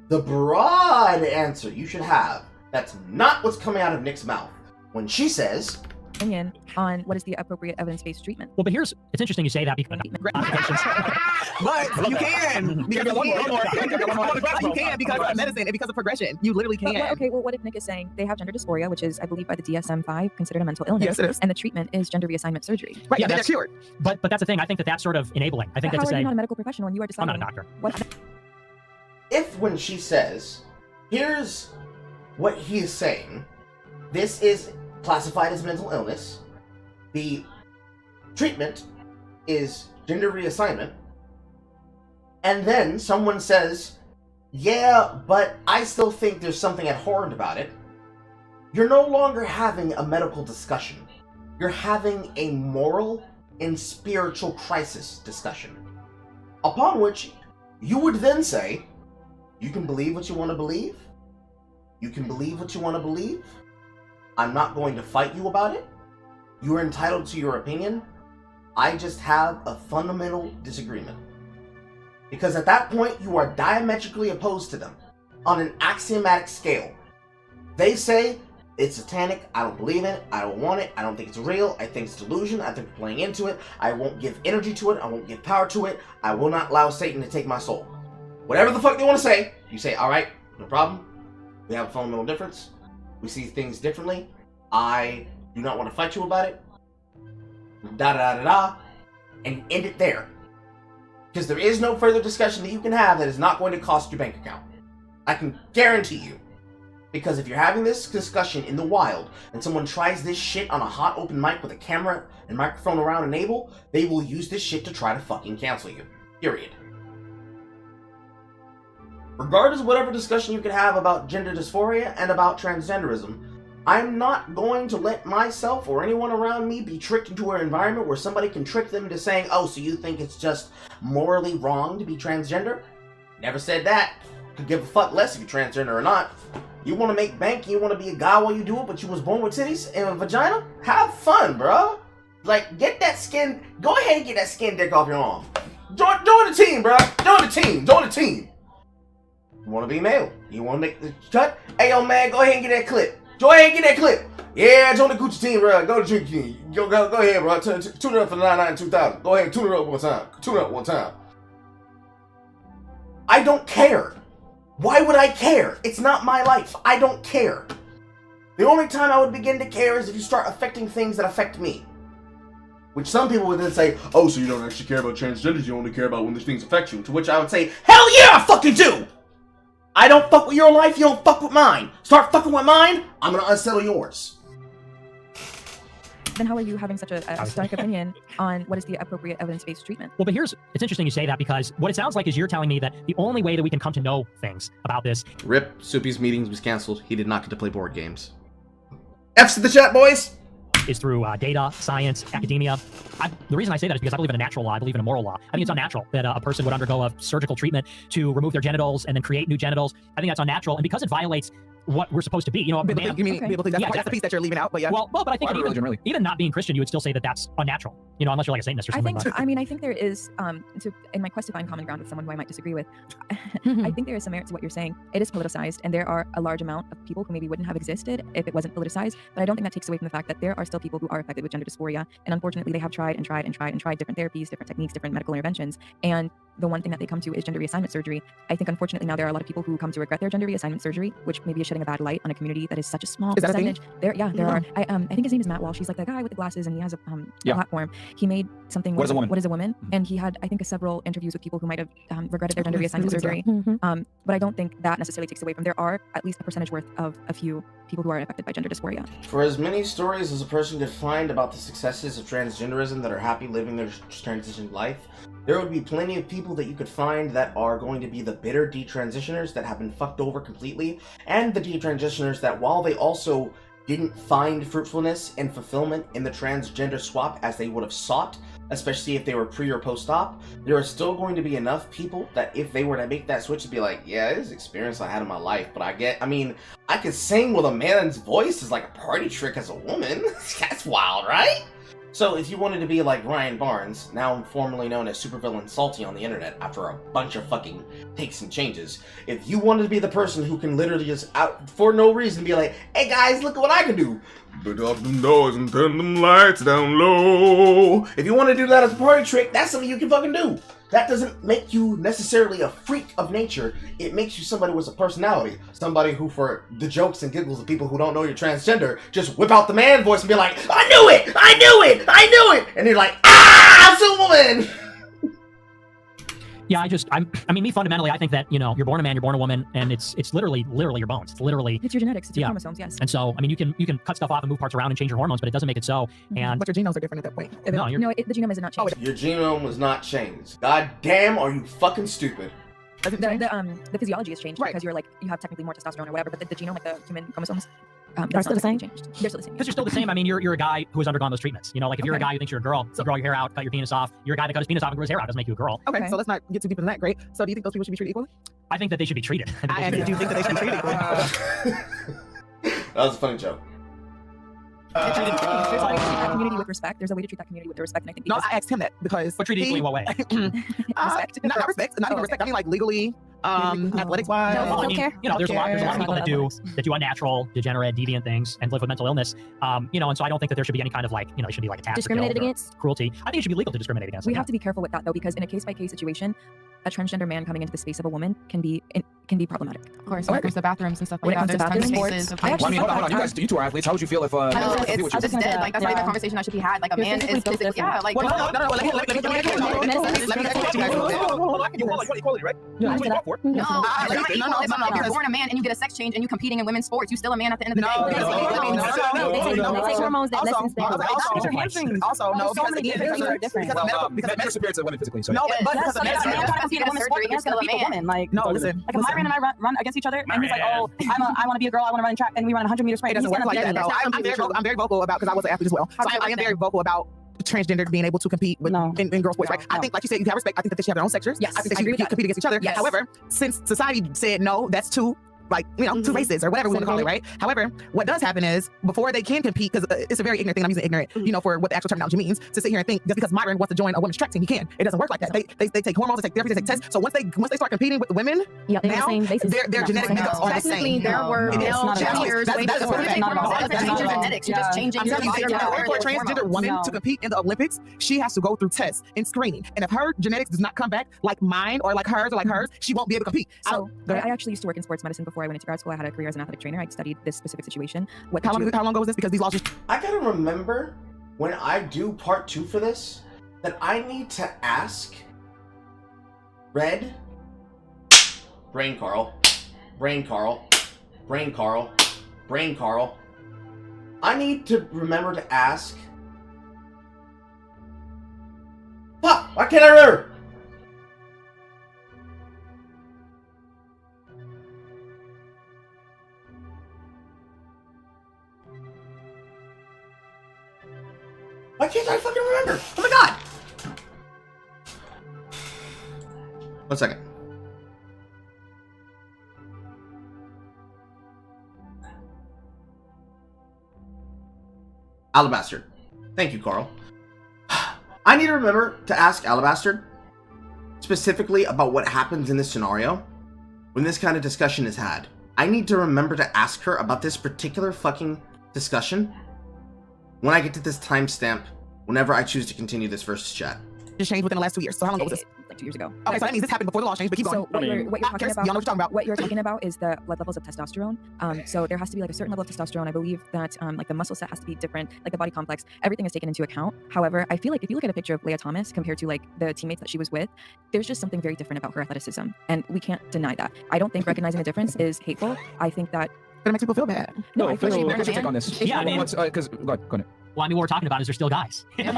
The broad answer you should have, that's not what's coming out of Nick's mouth, when she says, opinion on what is the appropriate evidence-based treatment. Well, but it's interesting you say that because But you can because you can because of medicine and because of progression. You literally can. Okay, well, what if Nick is saying they have gender dysphoria, which is, I believe, by the DSM-5 considered a mental illness? Yes, it is. And the treatment is gender reassignment surgery. Right, yeah, that's cured. But that's the thing. I think that's sort of enabling. I think But that how to are say you not a medical professional and you are I'm deciding not a doctor. what? If when she says, here's what he is saying, this is classified as mental illness, the treatment is gender reassignment, and then someone says, yeah, but I still think there's something abhorrent about it, you're no longer having a medical discussion. You're having a moral and spiritual crisis discussion. Upon which you would then say, you can believe what you want to believe. You can believe what you want to believe. I'm not going to fight you about it. You are entitled to your opinion. I just have a fundamental disagreement. Because at that point, you are diametrically opposed to them on an axiomatic scale. They say, it's satanic, I don't believe in it, I don't want it, I don't think it's real, I think it's delusion, I think we're playing into it, I won't give energy to it, I won't give power to it, I will not allow Satan to take my soul. Whatever the fuck they want to say, you say, alright, no problem, we have a fundamental difference, we see things differently, I do not want to fight you about it, da-da-da-da-da, and you end it there. Because there is no further discussion that you can have that is not going to cost your bank account. I can guarantee you. Because if you're having this discussion in the wild, and someone tries this shit on a hot open mic with a camera and microphone around an able, they will use this shit to try to fucking cancel you. Period. Regardless of whatever discussion you could have about gender dysphoria and about transgenderism, I'm not going to let myself or anyone around me be tricked into an environment where somebody can trick them into saying, oh, so you think it's just morally wrong to be transgender? Never said that. Could give a fuck less if you're transgender or not. You want to make bank, you want to be a guy while you do it, but you was born with titties and a vagina? Have fun, bro. Like, get that skin, go ahead and get that skin dick off your arm. Join the team, bro. Join the team. Join the team. You want to be male? You want to make the cut? Hey, yo, man, go ahead and get that clip. Go ahead and get that clip. Yeah, join the Gucci team, bro. Go to Drink King. Go ahead, bro. Tune it up for the 99 2000. Go ahead and tune it up one time. Tune it up one time. I don't care. Why would I care? It's not my life. I don't care. The only time I would begin to care is if you start affecting things that affect me. Which some people would then say, oh, so you don't actually care about transgenders, you only care about when these things affect you. To which I would say, hell yeah, I fucking do! I don't fuck with your life, you don't fuck with mine. Start fucking with mine, I'm gonna unsettle yours. Then how are you having such a stark opinion on what is the appropriate evidence-based treatment? Well, but it's interesting you say that because what it sounds like is you're telling me that the only way that we can come to know things about this. Rip, Soupy's meetings was canceled. He did not get to play board games. F's to the chat, boys! Is through data, science, academia. The reason I say that is because I believe in a natural law. I believe in a moral law. I think it's unnatural that a person would undergo a surgical treatment to remove their genitals and then create new genitals. I think that's unnatural. And because it violates what we're supposed to be, you know, you mean biblical? That's the piece that you're leaving out, but yeah. Well, but I think even not being Christian, you would still say that that's unnatural. You know, unless you're like a Satanist or something. I think there is, in my quest to find common ground with someone who I might disagree with, I think there is some merit to what you're saying. It is politicized, and there are a large amount of people who maybe wouldn't have existed if it wasn't politicized. But I don't think that takes away from the fact that there are still people who are affected with gender dysphoria, and unfortunately, they have tried different therapies, different techniques, different medical interventions, and the one thing that they come to is gender reassignment surgery. I think, unfortunately, now there are a lot of people who come to regret their gender reassignment surgery, which maybe is shedding a bad light on a community that is such a small percentage. There are. I think his name is Matt Walsh. He's like the guy with the glasses, and he has a platform. He made something. What is a woman? And he had, I think, several interviews with people who might have regretted their gender reassignment surgery. But I don't think that necessarily takes away from. There are at least a percentage worth of a few people who are affected by gender dysphoria. For as many stories as a person could find about the successes of transgenderism that are happy living their transitioned life, there would be plenty of people that you could find that are going to be the bitter detransitioners that have been fucked over completely, and the detransitioners that, while they also didn't find fruitfulness and fulfillment in the transgender swap as they would have sought, especially if they were pre or post-op, there are still going to be enough people that if they were to make that switch to be like, yeah, this experience I had in my life, but I could sing with a man's voice as like a party trick as a woman. That's wild, right? So if you wanted to be like Ryan Barnes, now formerly known as Supervillain Salty on the internet after a bunch of fucking takes and changes, if you wanted to be the person who can literally just out for no reason be like, hey guys, look at what I can do, Put up them doors and turn them lights down low. If you want to do that as a party trick, that's something you can fucking do. That doesn't make you necessarily a freak of nature. It makes you somebody with a personality. Somebody who, for the jokes and giggles of people who don't know you're transgender, just whip out the man voice and be like, I knew it! I knew it! I knew it! And you're like, ah, it's a woman! Yeah, I mean, me fundamentally, I think that, you know, you're born a man, you're born a woman, and it's literally your bones. It's literally. It's your genetics, it's your chromosomes, yes. And so, I mean, you can cut stuff off and move parts around and change your hormones, but it doesn't make it so. And but your genomes are different at that point. No, the genome is not changed. Your genome was not changed. God damn, are you fucking stupid? The physiology has changed because you have technically more testosterone or whatever, but the genome, like the human chromosomes, They're still the same? changed. They're still the same. Because you're still the same. I mean, you're a guy who has undergone those treatments. You know, like if you're a guy who thinks you're a girl, you grow your hair out, cut your penis off. You're a guy that cut his penis off and grew his hair out. Doesn't make you a girl. Okay, so let's not get too deep into that. Great. So do you think those people should be treated equally? I think that they should be treated. And do you think that they should be treated equally? That was a funny joke. Treat that community with respect. There's a way to treat that community with respect, and I think. No, I asked him that because. But treat equally in what way? Respect. Not respect. Not even respect. I mean, like legally, athletics wise. Well, I mean, you know, there's a lot of people that do unnatural, degenerate, deviant things and live with mental illness. You know, and so I don't think that there should be any kind of like, you know, it should be like attacked, discriminated against, cruelty. I think it should be legal to discriminate against. We have to be careful with that though, because in a case-by-case situation, a transgender man coming into the space of a woman can be problematic. Of course, when it comes to bathrooms and stuff like When it that, comes to there's tons of bathrooms, cases of I like, Well, I mean, hold on. You two are athletes. How would you feel if it's just dead. Like that's not even a conversation that should be had. Like a man is physically, yeah, like no. Let me you want equality, right? No, you're born a man and you get a sex change and you competing in women's sports. You still a man at the end of the day. They take hormones that lessens things. Also, no, because men are superior to women physically. So no, but because of you're still a man. Like no, listen. Like if Myron and I run against each other, and he's like, "Oh, I want to be a girl. I want to run track," and we run 100 meters sprint. It doesn't work like that. I'm very vocal about, because I was an athlete as well. So I am very vocal about transgender being able to compete with in girls' sports, right? I think, like you said, you have respect. I think that they should have their own sectors. Yes, I think they should compete against each other. Yes. However, since society said no, that's too. Like, you know, two races or whatever we want to call it, right? However, what does happen is before they can compete, because it's a very ignorant thing, I'm using ignorant, you know, for what the actual terminology means, to sit here and think just because Myron wants to join a women's track team, he can. It doesn't work like that. They take hormones, they take therapy, they take tests. So once they start competing with the women, now their genetic makeups are the same. There were male cheerleaders. That's genetics. You're just changing your body. For a transgender woman to compete in the Olympics, she has to go through tests and screening. And if her genetics does not come back like mine or like hers, she won't be able to compete. So I actually used to work in sports medicine before I went into grad school. I had a career as an athletic trainer. I studied this specific situation. How long ago was this? Because these laws just... I gotta remember when I do part 2 for this that I need to ask Red, Brain Carl. I need to remember to ask. Fuck! Why can't I remember? Why can't I fucking remember? Oh my god! 1 second. Alabaster. Thank you, Carl. I need to remember to ask Alabaster specifically about what happens in this scenario when this kind of discussion is had. I need to remember to ask her about this particular fucking discussion when I get to this timestamp, whenever I choose to continue this versus chat. Just changed within the last 2 years. So how long ago was this? Like 2 years ago. Okay, so that means this happened before the law changed, but keep going. So what you're talking about, y'all know what you're talking about. What you're talking about is the blood levels of testosterone. So there has to be like a certain level of testosterone. I believe that like the muscle set has to be different, like the body complex. Everything is taken into account. However, I feel like if you look at a picture of Leah Thomas compared to like the teammates that she was with, there's just something very different about her athleticism, and we can't deny that. I don't think recognizing the difference is hateful. I think that. But it makes people feel bad. No, I feel like what's your take on this? Yeah, I mean, because go ahead. Well, I mean, what we're talking about is they're still guys. Your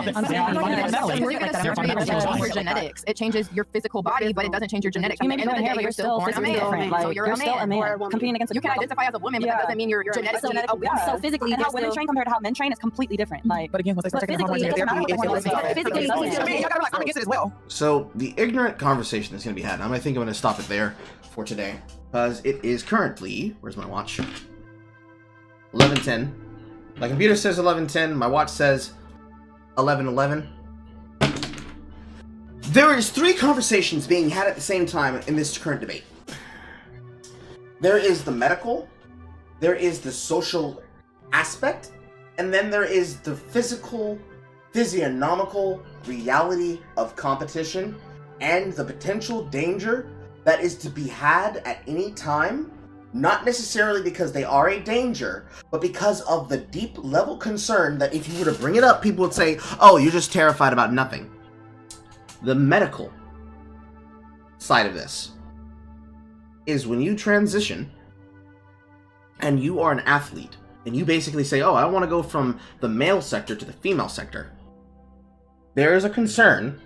genetics. It changes your physical body, but it doesn't change your genetics. You may be doing hair, but you're still physically different. So you're still a man. Competing against you can identify as a woman, but that doesn't mean you're genetically a woman. So physically, how women train compared to how men train is completely different. Like, but again, once they start taking hormones and therapy, I'm against it as well. So the ignorant conversation that's going to be had, I think I'm going to stop it there for today, because it is currently, where's my watch? 11:10. My computer says 11:10. My watch says 11:11. There is 3 conversations being had at the same time in this current debate. There is the medical, there is the social aspect, And then there is the physical, physiognomical reality of competition and the potential danger that is to be had at any time, not necessarily because they are a danger, but because of the deep level concern that if you were to bring it up, people would say, oh, you're just terrified about nothing. The medical side of this is when you transition and you are an athlete and you basically say, oh, I want to go from the male sector to the female sector. There is a concern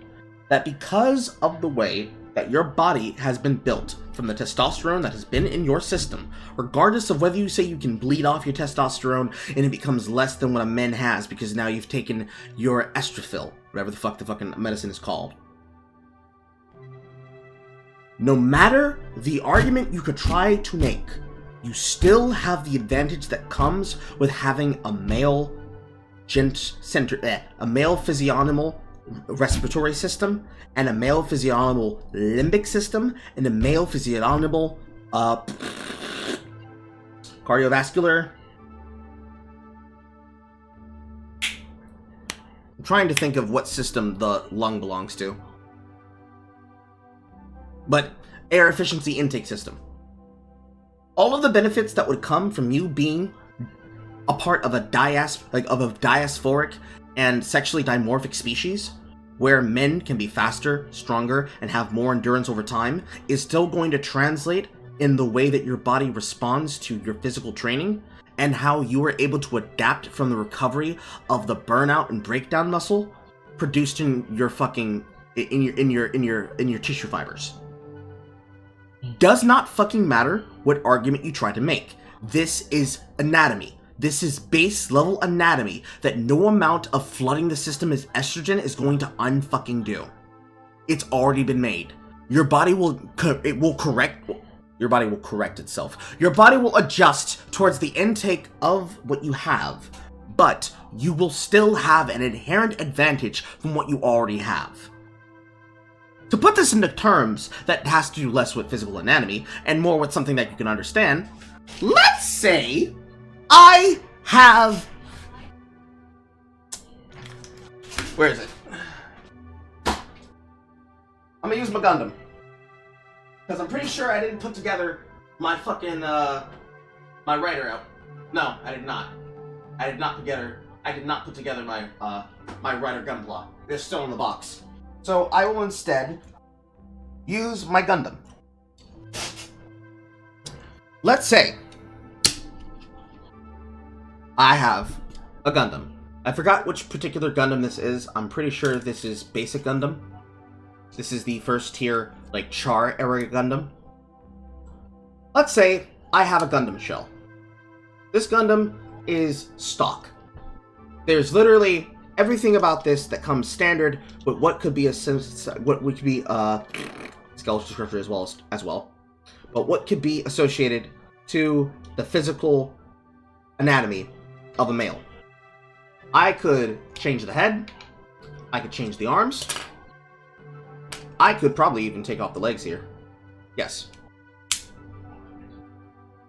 that because of the way that your body has been built from the testosterone that has been in your system, regardless of whether you say you can bleed off your testosterone and it becomes less than what a man has because now you've taken your estradiol, whatever the fuck the fucking medicine is called. No matter the argument you could try to make, you still have the advantage that comes with having a male a male physiognomal respiratory system, and a male physiognomal limbic system, and a male physiognomal cardiovascular. I'm trying to think of what system the lung belongs to. But air efficiency intake system. All of the benefits that would come from you being a part of a diasporic and sexually dimorphic species, where men can be faster, stronger, and have more endurance over time, is still going to translate in the way that your body responds to your physical training, and how you are able to adapt from the recovery of the burnout and breakdown muscle produced in your fucking in your tissue fibers. Does not fucking matter what argument you try to make. This is anatomy. This is base level anatomy that no amount of flooding the system with estrogen is going to unfucking do. It's already been made. Your body will correct itself. Your body will adjust towards the intake of what you have, but you will still have an inherent advantage from what you already have. To put this into terms that has to do less with physical anatomy and more with something that you can understand, let's say I have... Where is it? I'm gonna use my Gundam. Because I'm pretty sure I didn't put together my fucking, my writer out. No, I did not. I did not put together my, my writer Gunpla. They're still in the box. So I will instead use my Gundam. Let's say I have a Gundam. I forgot which particular Gundam this is. I'm pretty sure this is Basic Gundam. This is the first tier, like, Char era Gundam. Let's say I have a Gundam shell. This Gundam is stock. There's literally everything about this that comes standard with what could be a skeletal structure as well, but what could be associated to the physical anatomy of a male. I could change the head. I could change the arms. I could probably even take off the legs here. Yes.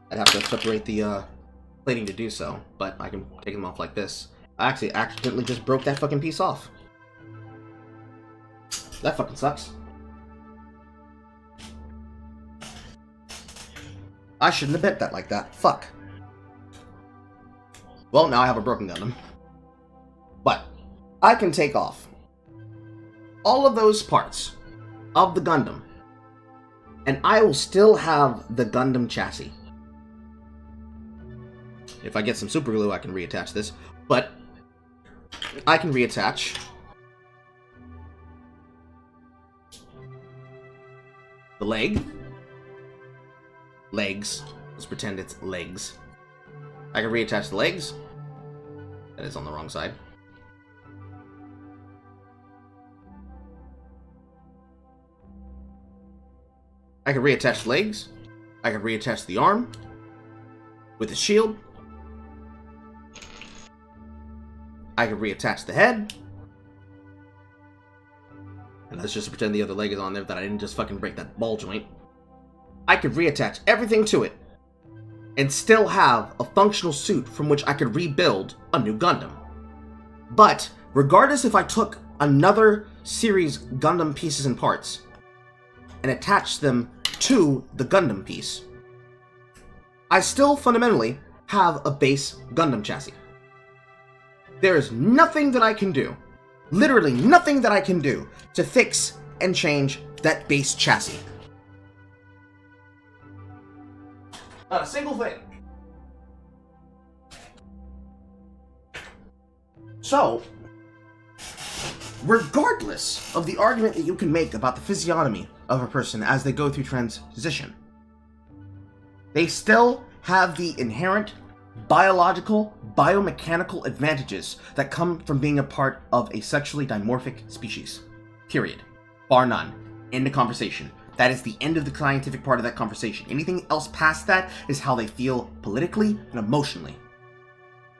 I'd have to separate the plating to do so, but I can take them off like this. I actually accidentally just broke that fucking piece off. That fucking sucks. I shouldn't have bent that like that. Fuck. Well, now I have a broken Gundam. But I can take off all of those parts of the Gundam, and I will still have the Gundam chassis. If I get some super glue, I can reattach this, but I can reattach the legs. Let's pretend it's legs. I can reattach the legs. That is on the wrong side. I can reattach the legs. I can reattach the arm with the shield. I can reattach the head. And let's just pretend the other leg is on there, that I didn't just fucking break that ball joint. I could reattach everything to it. and still have a functional suit from which I could rebuild a new Gundam. But regardless if I took another series Gundam pieces and parts and attached them to the Gundam piece, I still fundamentally have a base Gundam chassis. There is nothing that I can do, literally nothing that I can do, to fix and change that base chassis. Not a single thing. So, regardless of the argument that you can make about the physiognomy of a person as they go through transition, they still have the inherent biological, biomechanical advantages that come from being a part of a sexually dimorphic species. Period. Bar none. End of conversation. That is the end of the scientific part of that conversation. Anything else past that is how they feel politically and emotionally.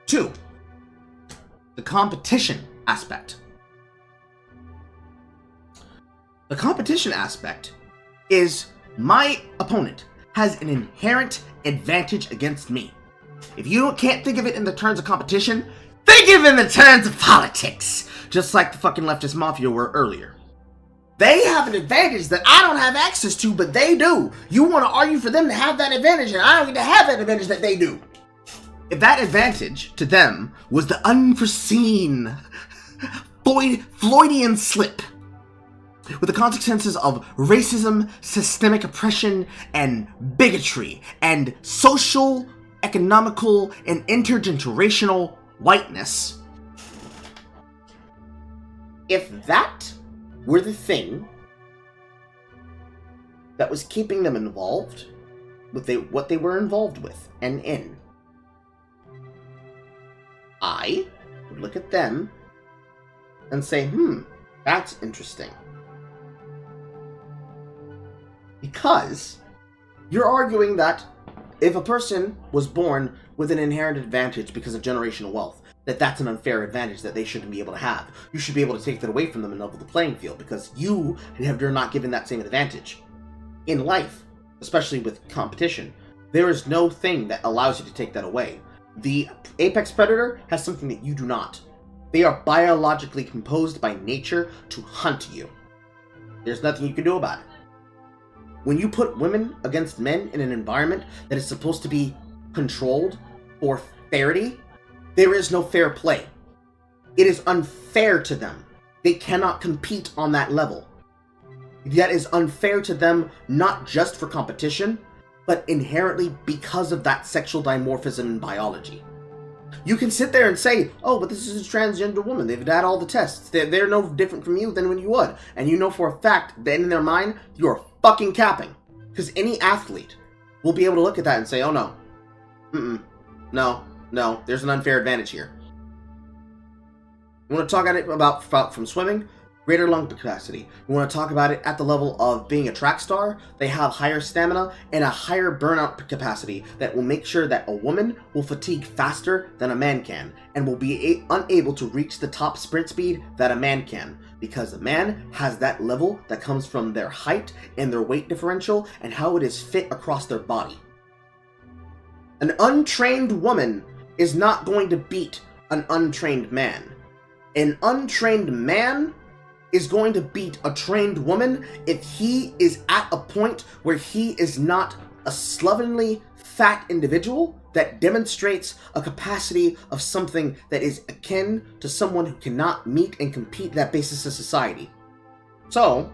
2. The competition aspect. The competition aspect is my opponent has an inherent advantage against me. If you can't think of it in the terms of competition, think of it in the terms of politics. Just like the fucking leftist mafia were earlier. They have an advantage that I don't have access to, but they do. You want to argue for them to have that advantage, and I don't get to have that advantage that they do. If that advantage to them was the unforeseen Floydian slip, with the consequences of racism, systemic oppression, and bigotry, and social, economical, and intergenerational whiteness, if that were the thing that was keeping them involved with what they were involved with and in, I would look at them and say, that's interesting. Because you're arguing that if a person was born with an inherent advantage because of generational wealth, that's an unfair advantage that they shouldn't be able to have. You should be able to take that away from them and level the playing field because you're not given that same advantage. In life, especially with competition, there is no thing that allows you to take that away. The apex predator has something that you do not. They are biologically composed by nature to hunt you. There's nothing you can do about it. When you put women against men in an environment that is supposed to be controlled for fairity, there is no fair play. It is unfair to them. They cannot compete on that level. That is unfair to them, not just for competition, but inherently because of that sexual dimorphism in biology. You can sit there and say, oh, but this is a transgender woman. They've had all the tests. They're no different from you than when you would. And you know for a fact that in their mind, you are fucking capping. Because any athlete will be able to look at that and say, oh no. No, there's an unfair advantage here. You want to talk about from swimming? Greater lung capacity. You want to talk about it at the level of being a track star? They have higher stamina and a higher burnout capacity that will make sure that a woman will fatigue faster than a man can and will be unable to reach the top sprint speed that a man can, because a man has that level that comes from their height and their weight differential and how it is fit across their body. An untrained woman is not going to beat an untrained man. An untrained man is going to beat a trained woman if he is at a point where he is not a slovenly, fat individual that demonstrates a capacity of something that is akin to someone who cannot meet and compete that basis of society. So,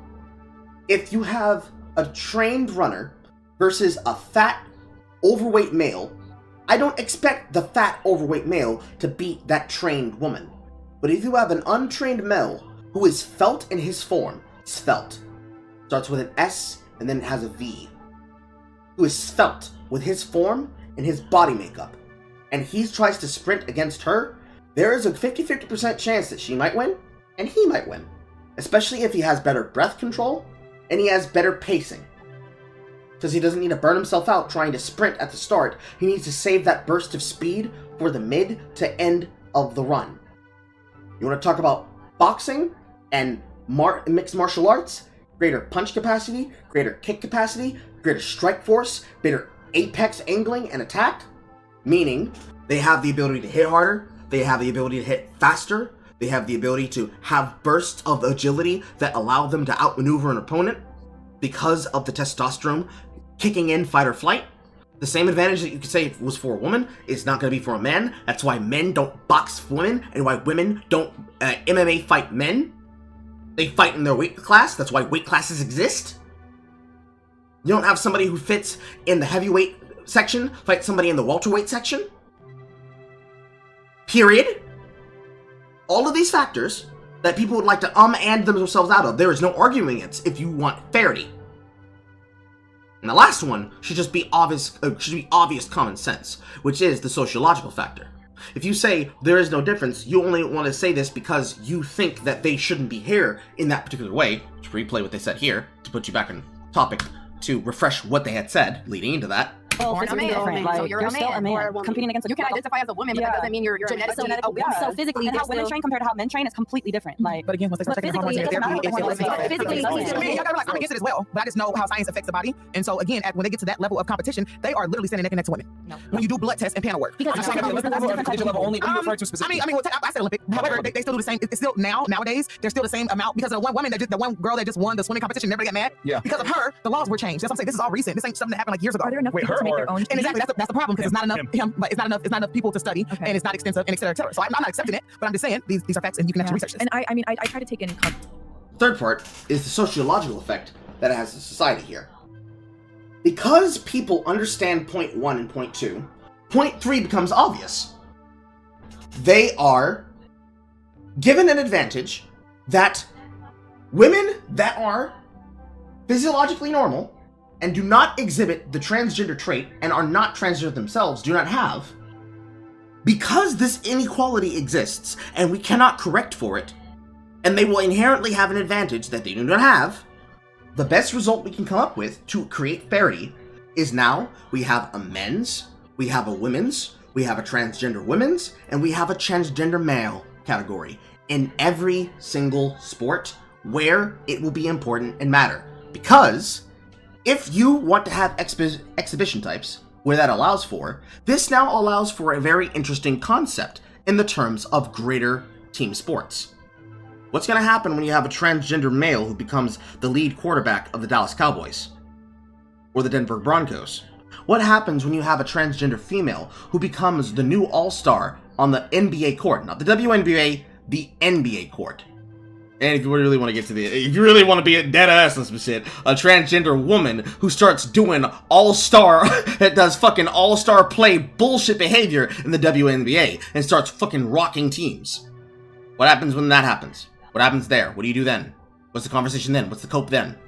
if you have a trained runner versus a fat, overweight male, I don't expect the fat, overweight male to beat that trained woman. But if you have an untrained male who is felt in his form, svelte, starts with an S and then it has a V, who is svelte with his form and his body makeup, and he tries to sprint against her, there is a 50-50% chance that she might win and he might win, especially if he has better breath control and he has better pacing. Because he doesn't need to burn himself out trying to sprint at the start, he needs to save that burst of speed for the mid to end of the run. You want to talk about boxing and mixed martial arts? Greater punch capacity, greater kick capacity, greater strike force, greater apex angling and attack, meaning they have the ability to hit harder, they have the ability to hit faster, they have the ability to have bursts of agility that allow them to outmaneuver an opponent because of the testosterone kicking in fight or flight. The same advantage that you could say was for a woman is not going to be for a man. That's why men don't box women and why women don't MMA fight men. They fight in their weight class. That's why weight classes exist. You don't have somebody who fits in the heavyweight section fight somebody in the welterweight section. Period. All of these factors that people would like to and themselves out of, there is no arguing it if you want fairity. And the last one should just be obvious common sense, which is the sociological factor. If you say there is no difference, you only want to say this because you think that they shouldn't be here in that particular way, to replay what they said here, to put you back on topic, to refresh what they had said leading into that. Well, Born a man, like, so you're a still man. a man competing against. You can identify as a woman, but that doesn't mean you're genetically a woman. So physically, and how women train compared to how men train is completely different. Like, but again, once they start taking hormones and therapy, physically, I'm against it as well. But I just know how science affects the body, and so again, when they get to that level of competition, they are literally standing neck and neck to women. No. When you do blood tests and panel work, because Olympic level or collegiate level only. What do you refer to specifically? I mean, I said Olympic. However, they still do the same. It's still nowadays they're still the same amount because of the one woman the one girl that just won the swimming competition never got mad. Yeah. Because of her, the laws were changed. That's what I'm saying. This is all recent. This ain't something that happened like years ago. Are there enough people to make their own? And exactly, that's the problem, because it's not enough but it's not enough people to study, and it's not extensive, and et cetera, et cetera. So I'm not accepting it, but I'm just saying these are facts, and you can actually research this. And I mean, I try to take in. Third part is the sociological effect that it has to society here. Because people understand point 1 and point 2, point 3 becomes obvious. They are given an advantage that women that are physiologically normal and do not exhibit the transgender trait and are not transgender themselves do not have. Because this inequality exists and we cannot correct for it, and they will inherently have an advantage that they do not have, the best result we can come up with to create parity is now we have a men's, we have a women's, we have a transgender women's, and we have a transgender male category in every single sport where it will be important and matter. Because if you want to have exhibition types where that allows for, this now allows for a very interesting concept in the terms of greater team sports. What's going to happen when you have a transgender male who becomes the lead quarterback of the Dallas Cowboys or the Denver Broncos? What happens when you have a transgender female who becomes the new all-star on the NBA court? Not the WNBA, the NBA court. And if you really want to get to if you really want to be a dead ass on some shit, a transgender woman who starts doing all-star, that does fucking all-star play bullshit behavior in the WNBA and starts fucking rocking teams. What happens when that happens? What happens there? What do you do then? What's the conversation then? What's the cope then?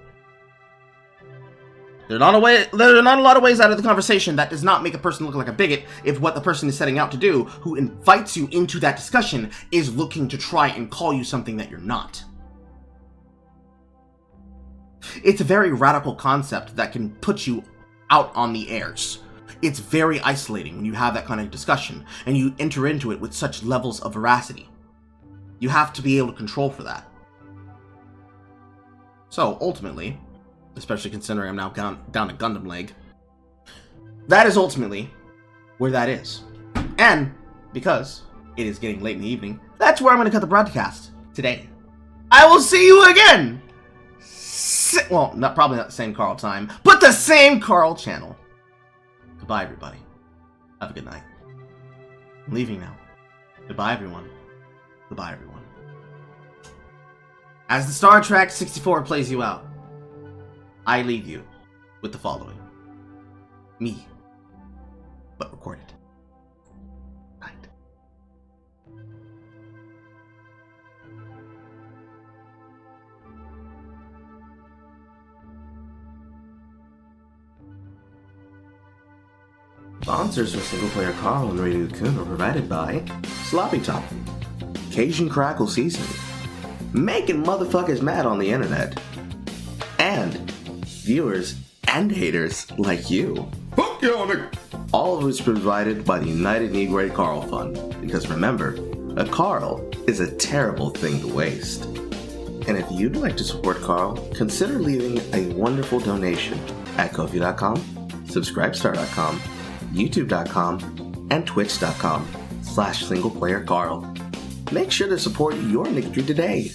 There are not a lot of ways out of the conversation that does not make a person look like a bigot if what the person is setting out to do, who invites you into that discussion, is looking to try and call you something that you're not. It's a very radical concept that can put you out on the airs. It's very isolating when you have that kind of discussion and you enter into it with such levels of veracity. You have to be able to control for that. So, ultimately, especially considering I'm now down a Gundam leg, that is ultimately where that is. And because it is getting late in the evening, that's where I'm going to cut the broadcast today. I will see you again! Well, probably not the same Carl time, but the same Carl channel. Goodbye, everybody. Have a good night. I'm leaving now. Goodbye, everyone. Goodbye, everyone. As the Star Trek 64 plays you out, I leave you with the following. Me, but recorded. Night. Sponsors for SinglePlayerCarl and Radio Coon are provided by Sloppy Top, Cajun Crackle Seasoning, making motherfuckers mad on the internet, and viewers and haters like you. Fuck y'all, nigga! All of which provided by the United Negro Carl Fund. Because remember, a Carl is a terrible thing to waste. And if you'd like to support Carl, consider leaving a wonderful donation at Ko-fi.com subscribestar.com, youtube.com, and twitch.com/SinglePlayerCarl. Make sure to support your nicketry today.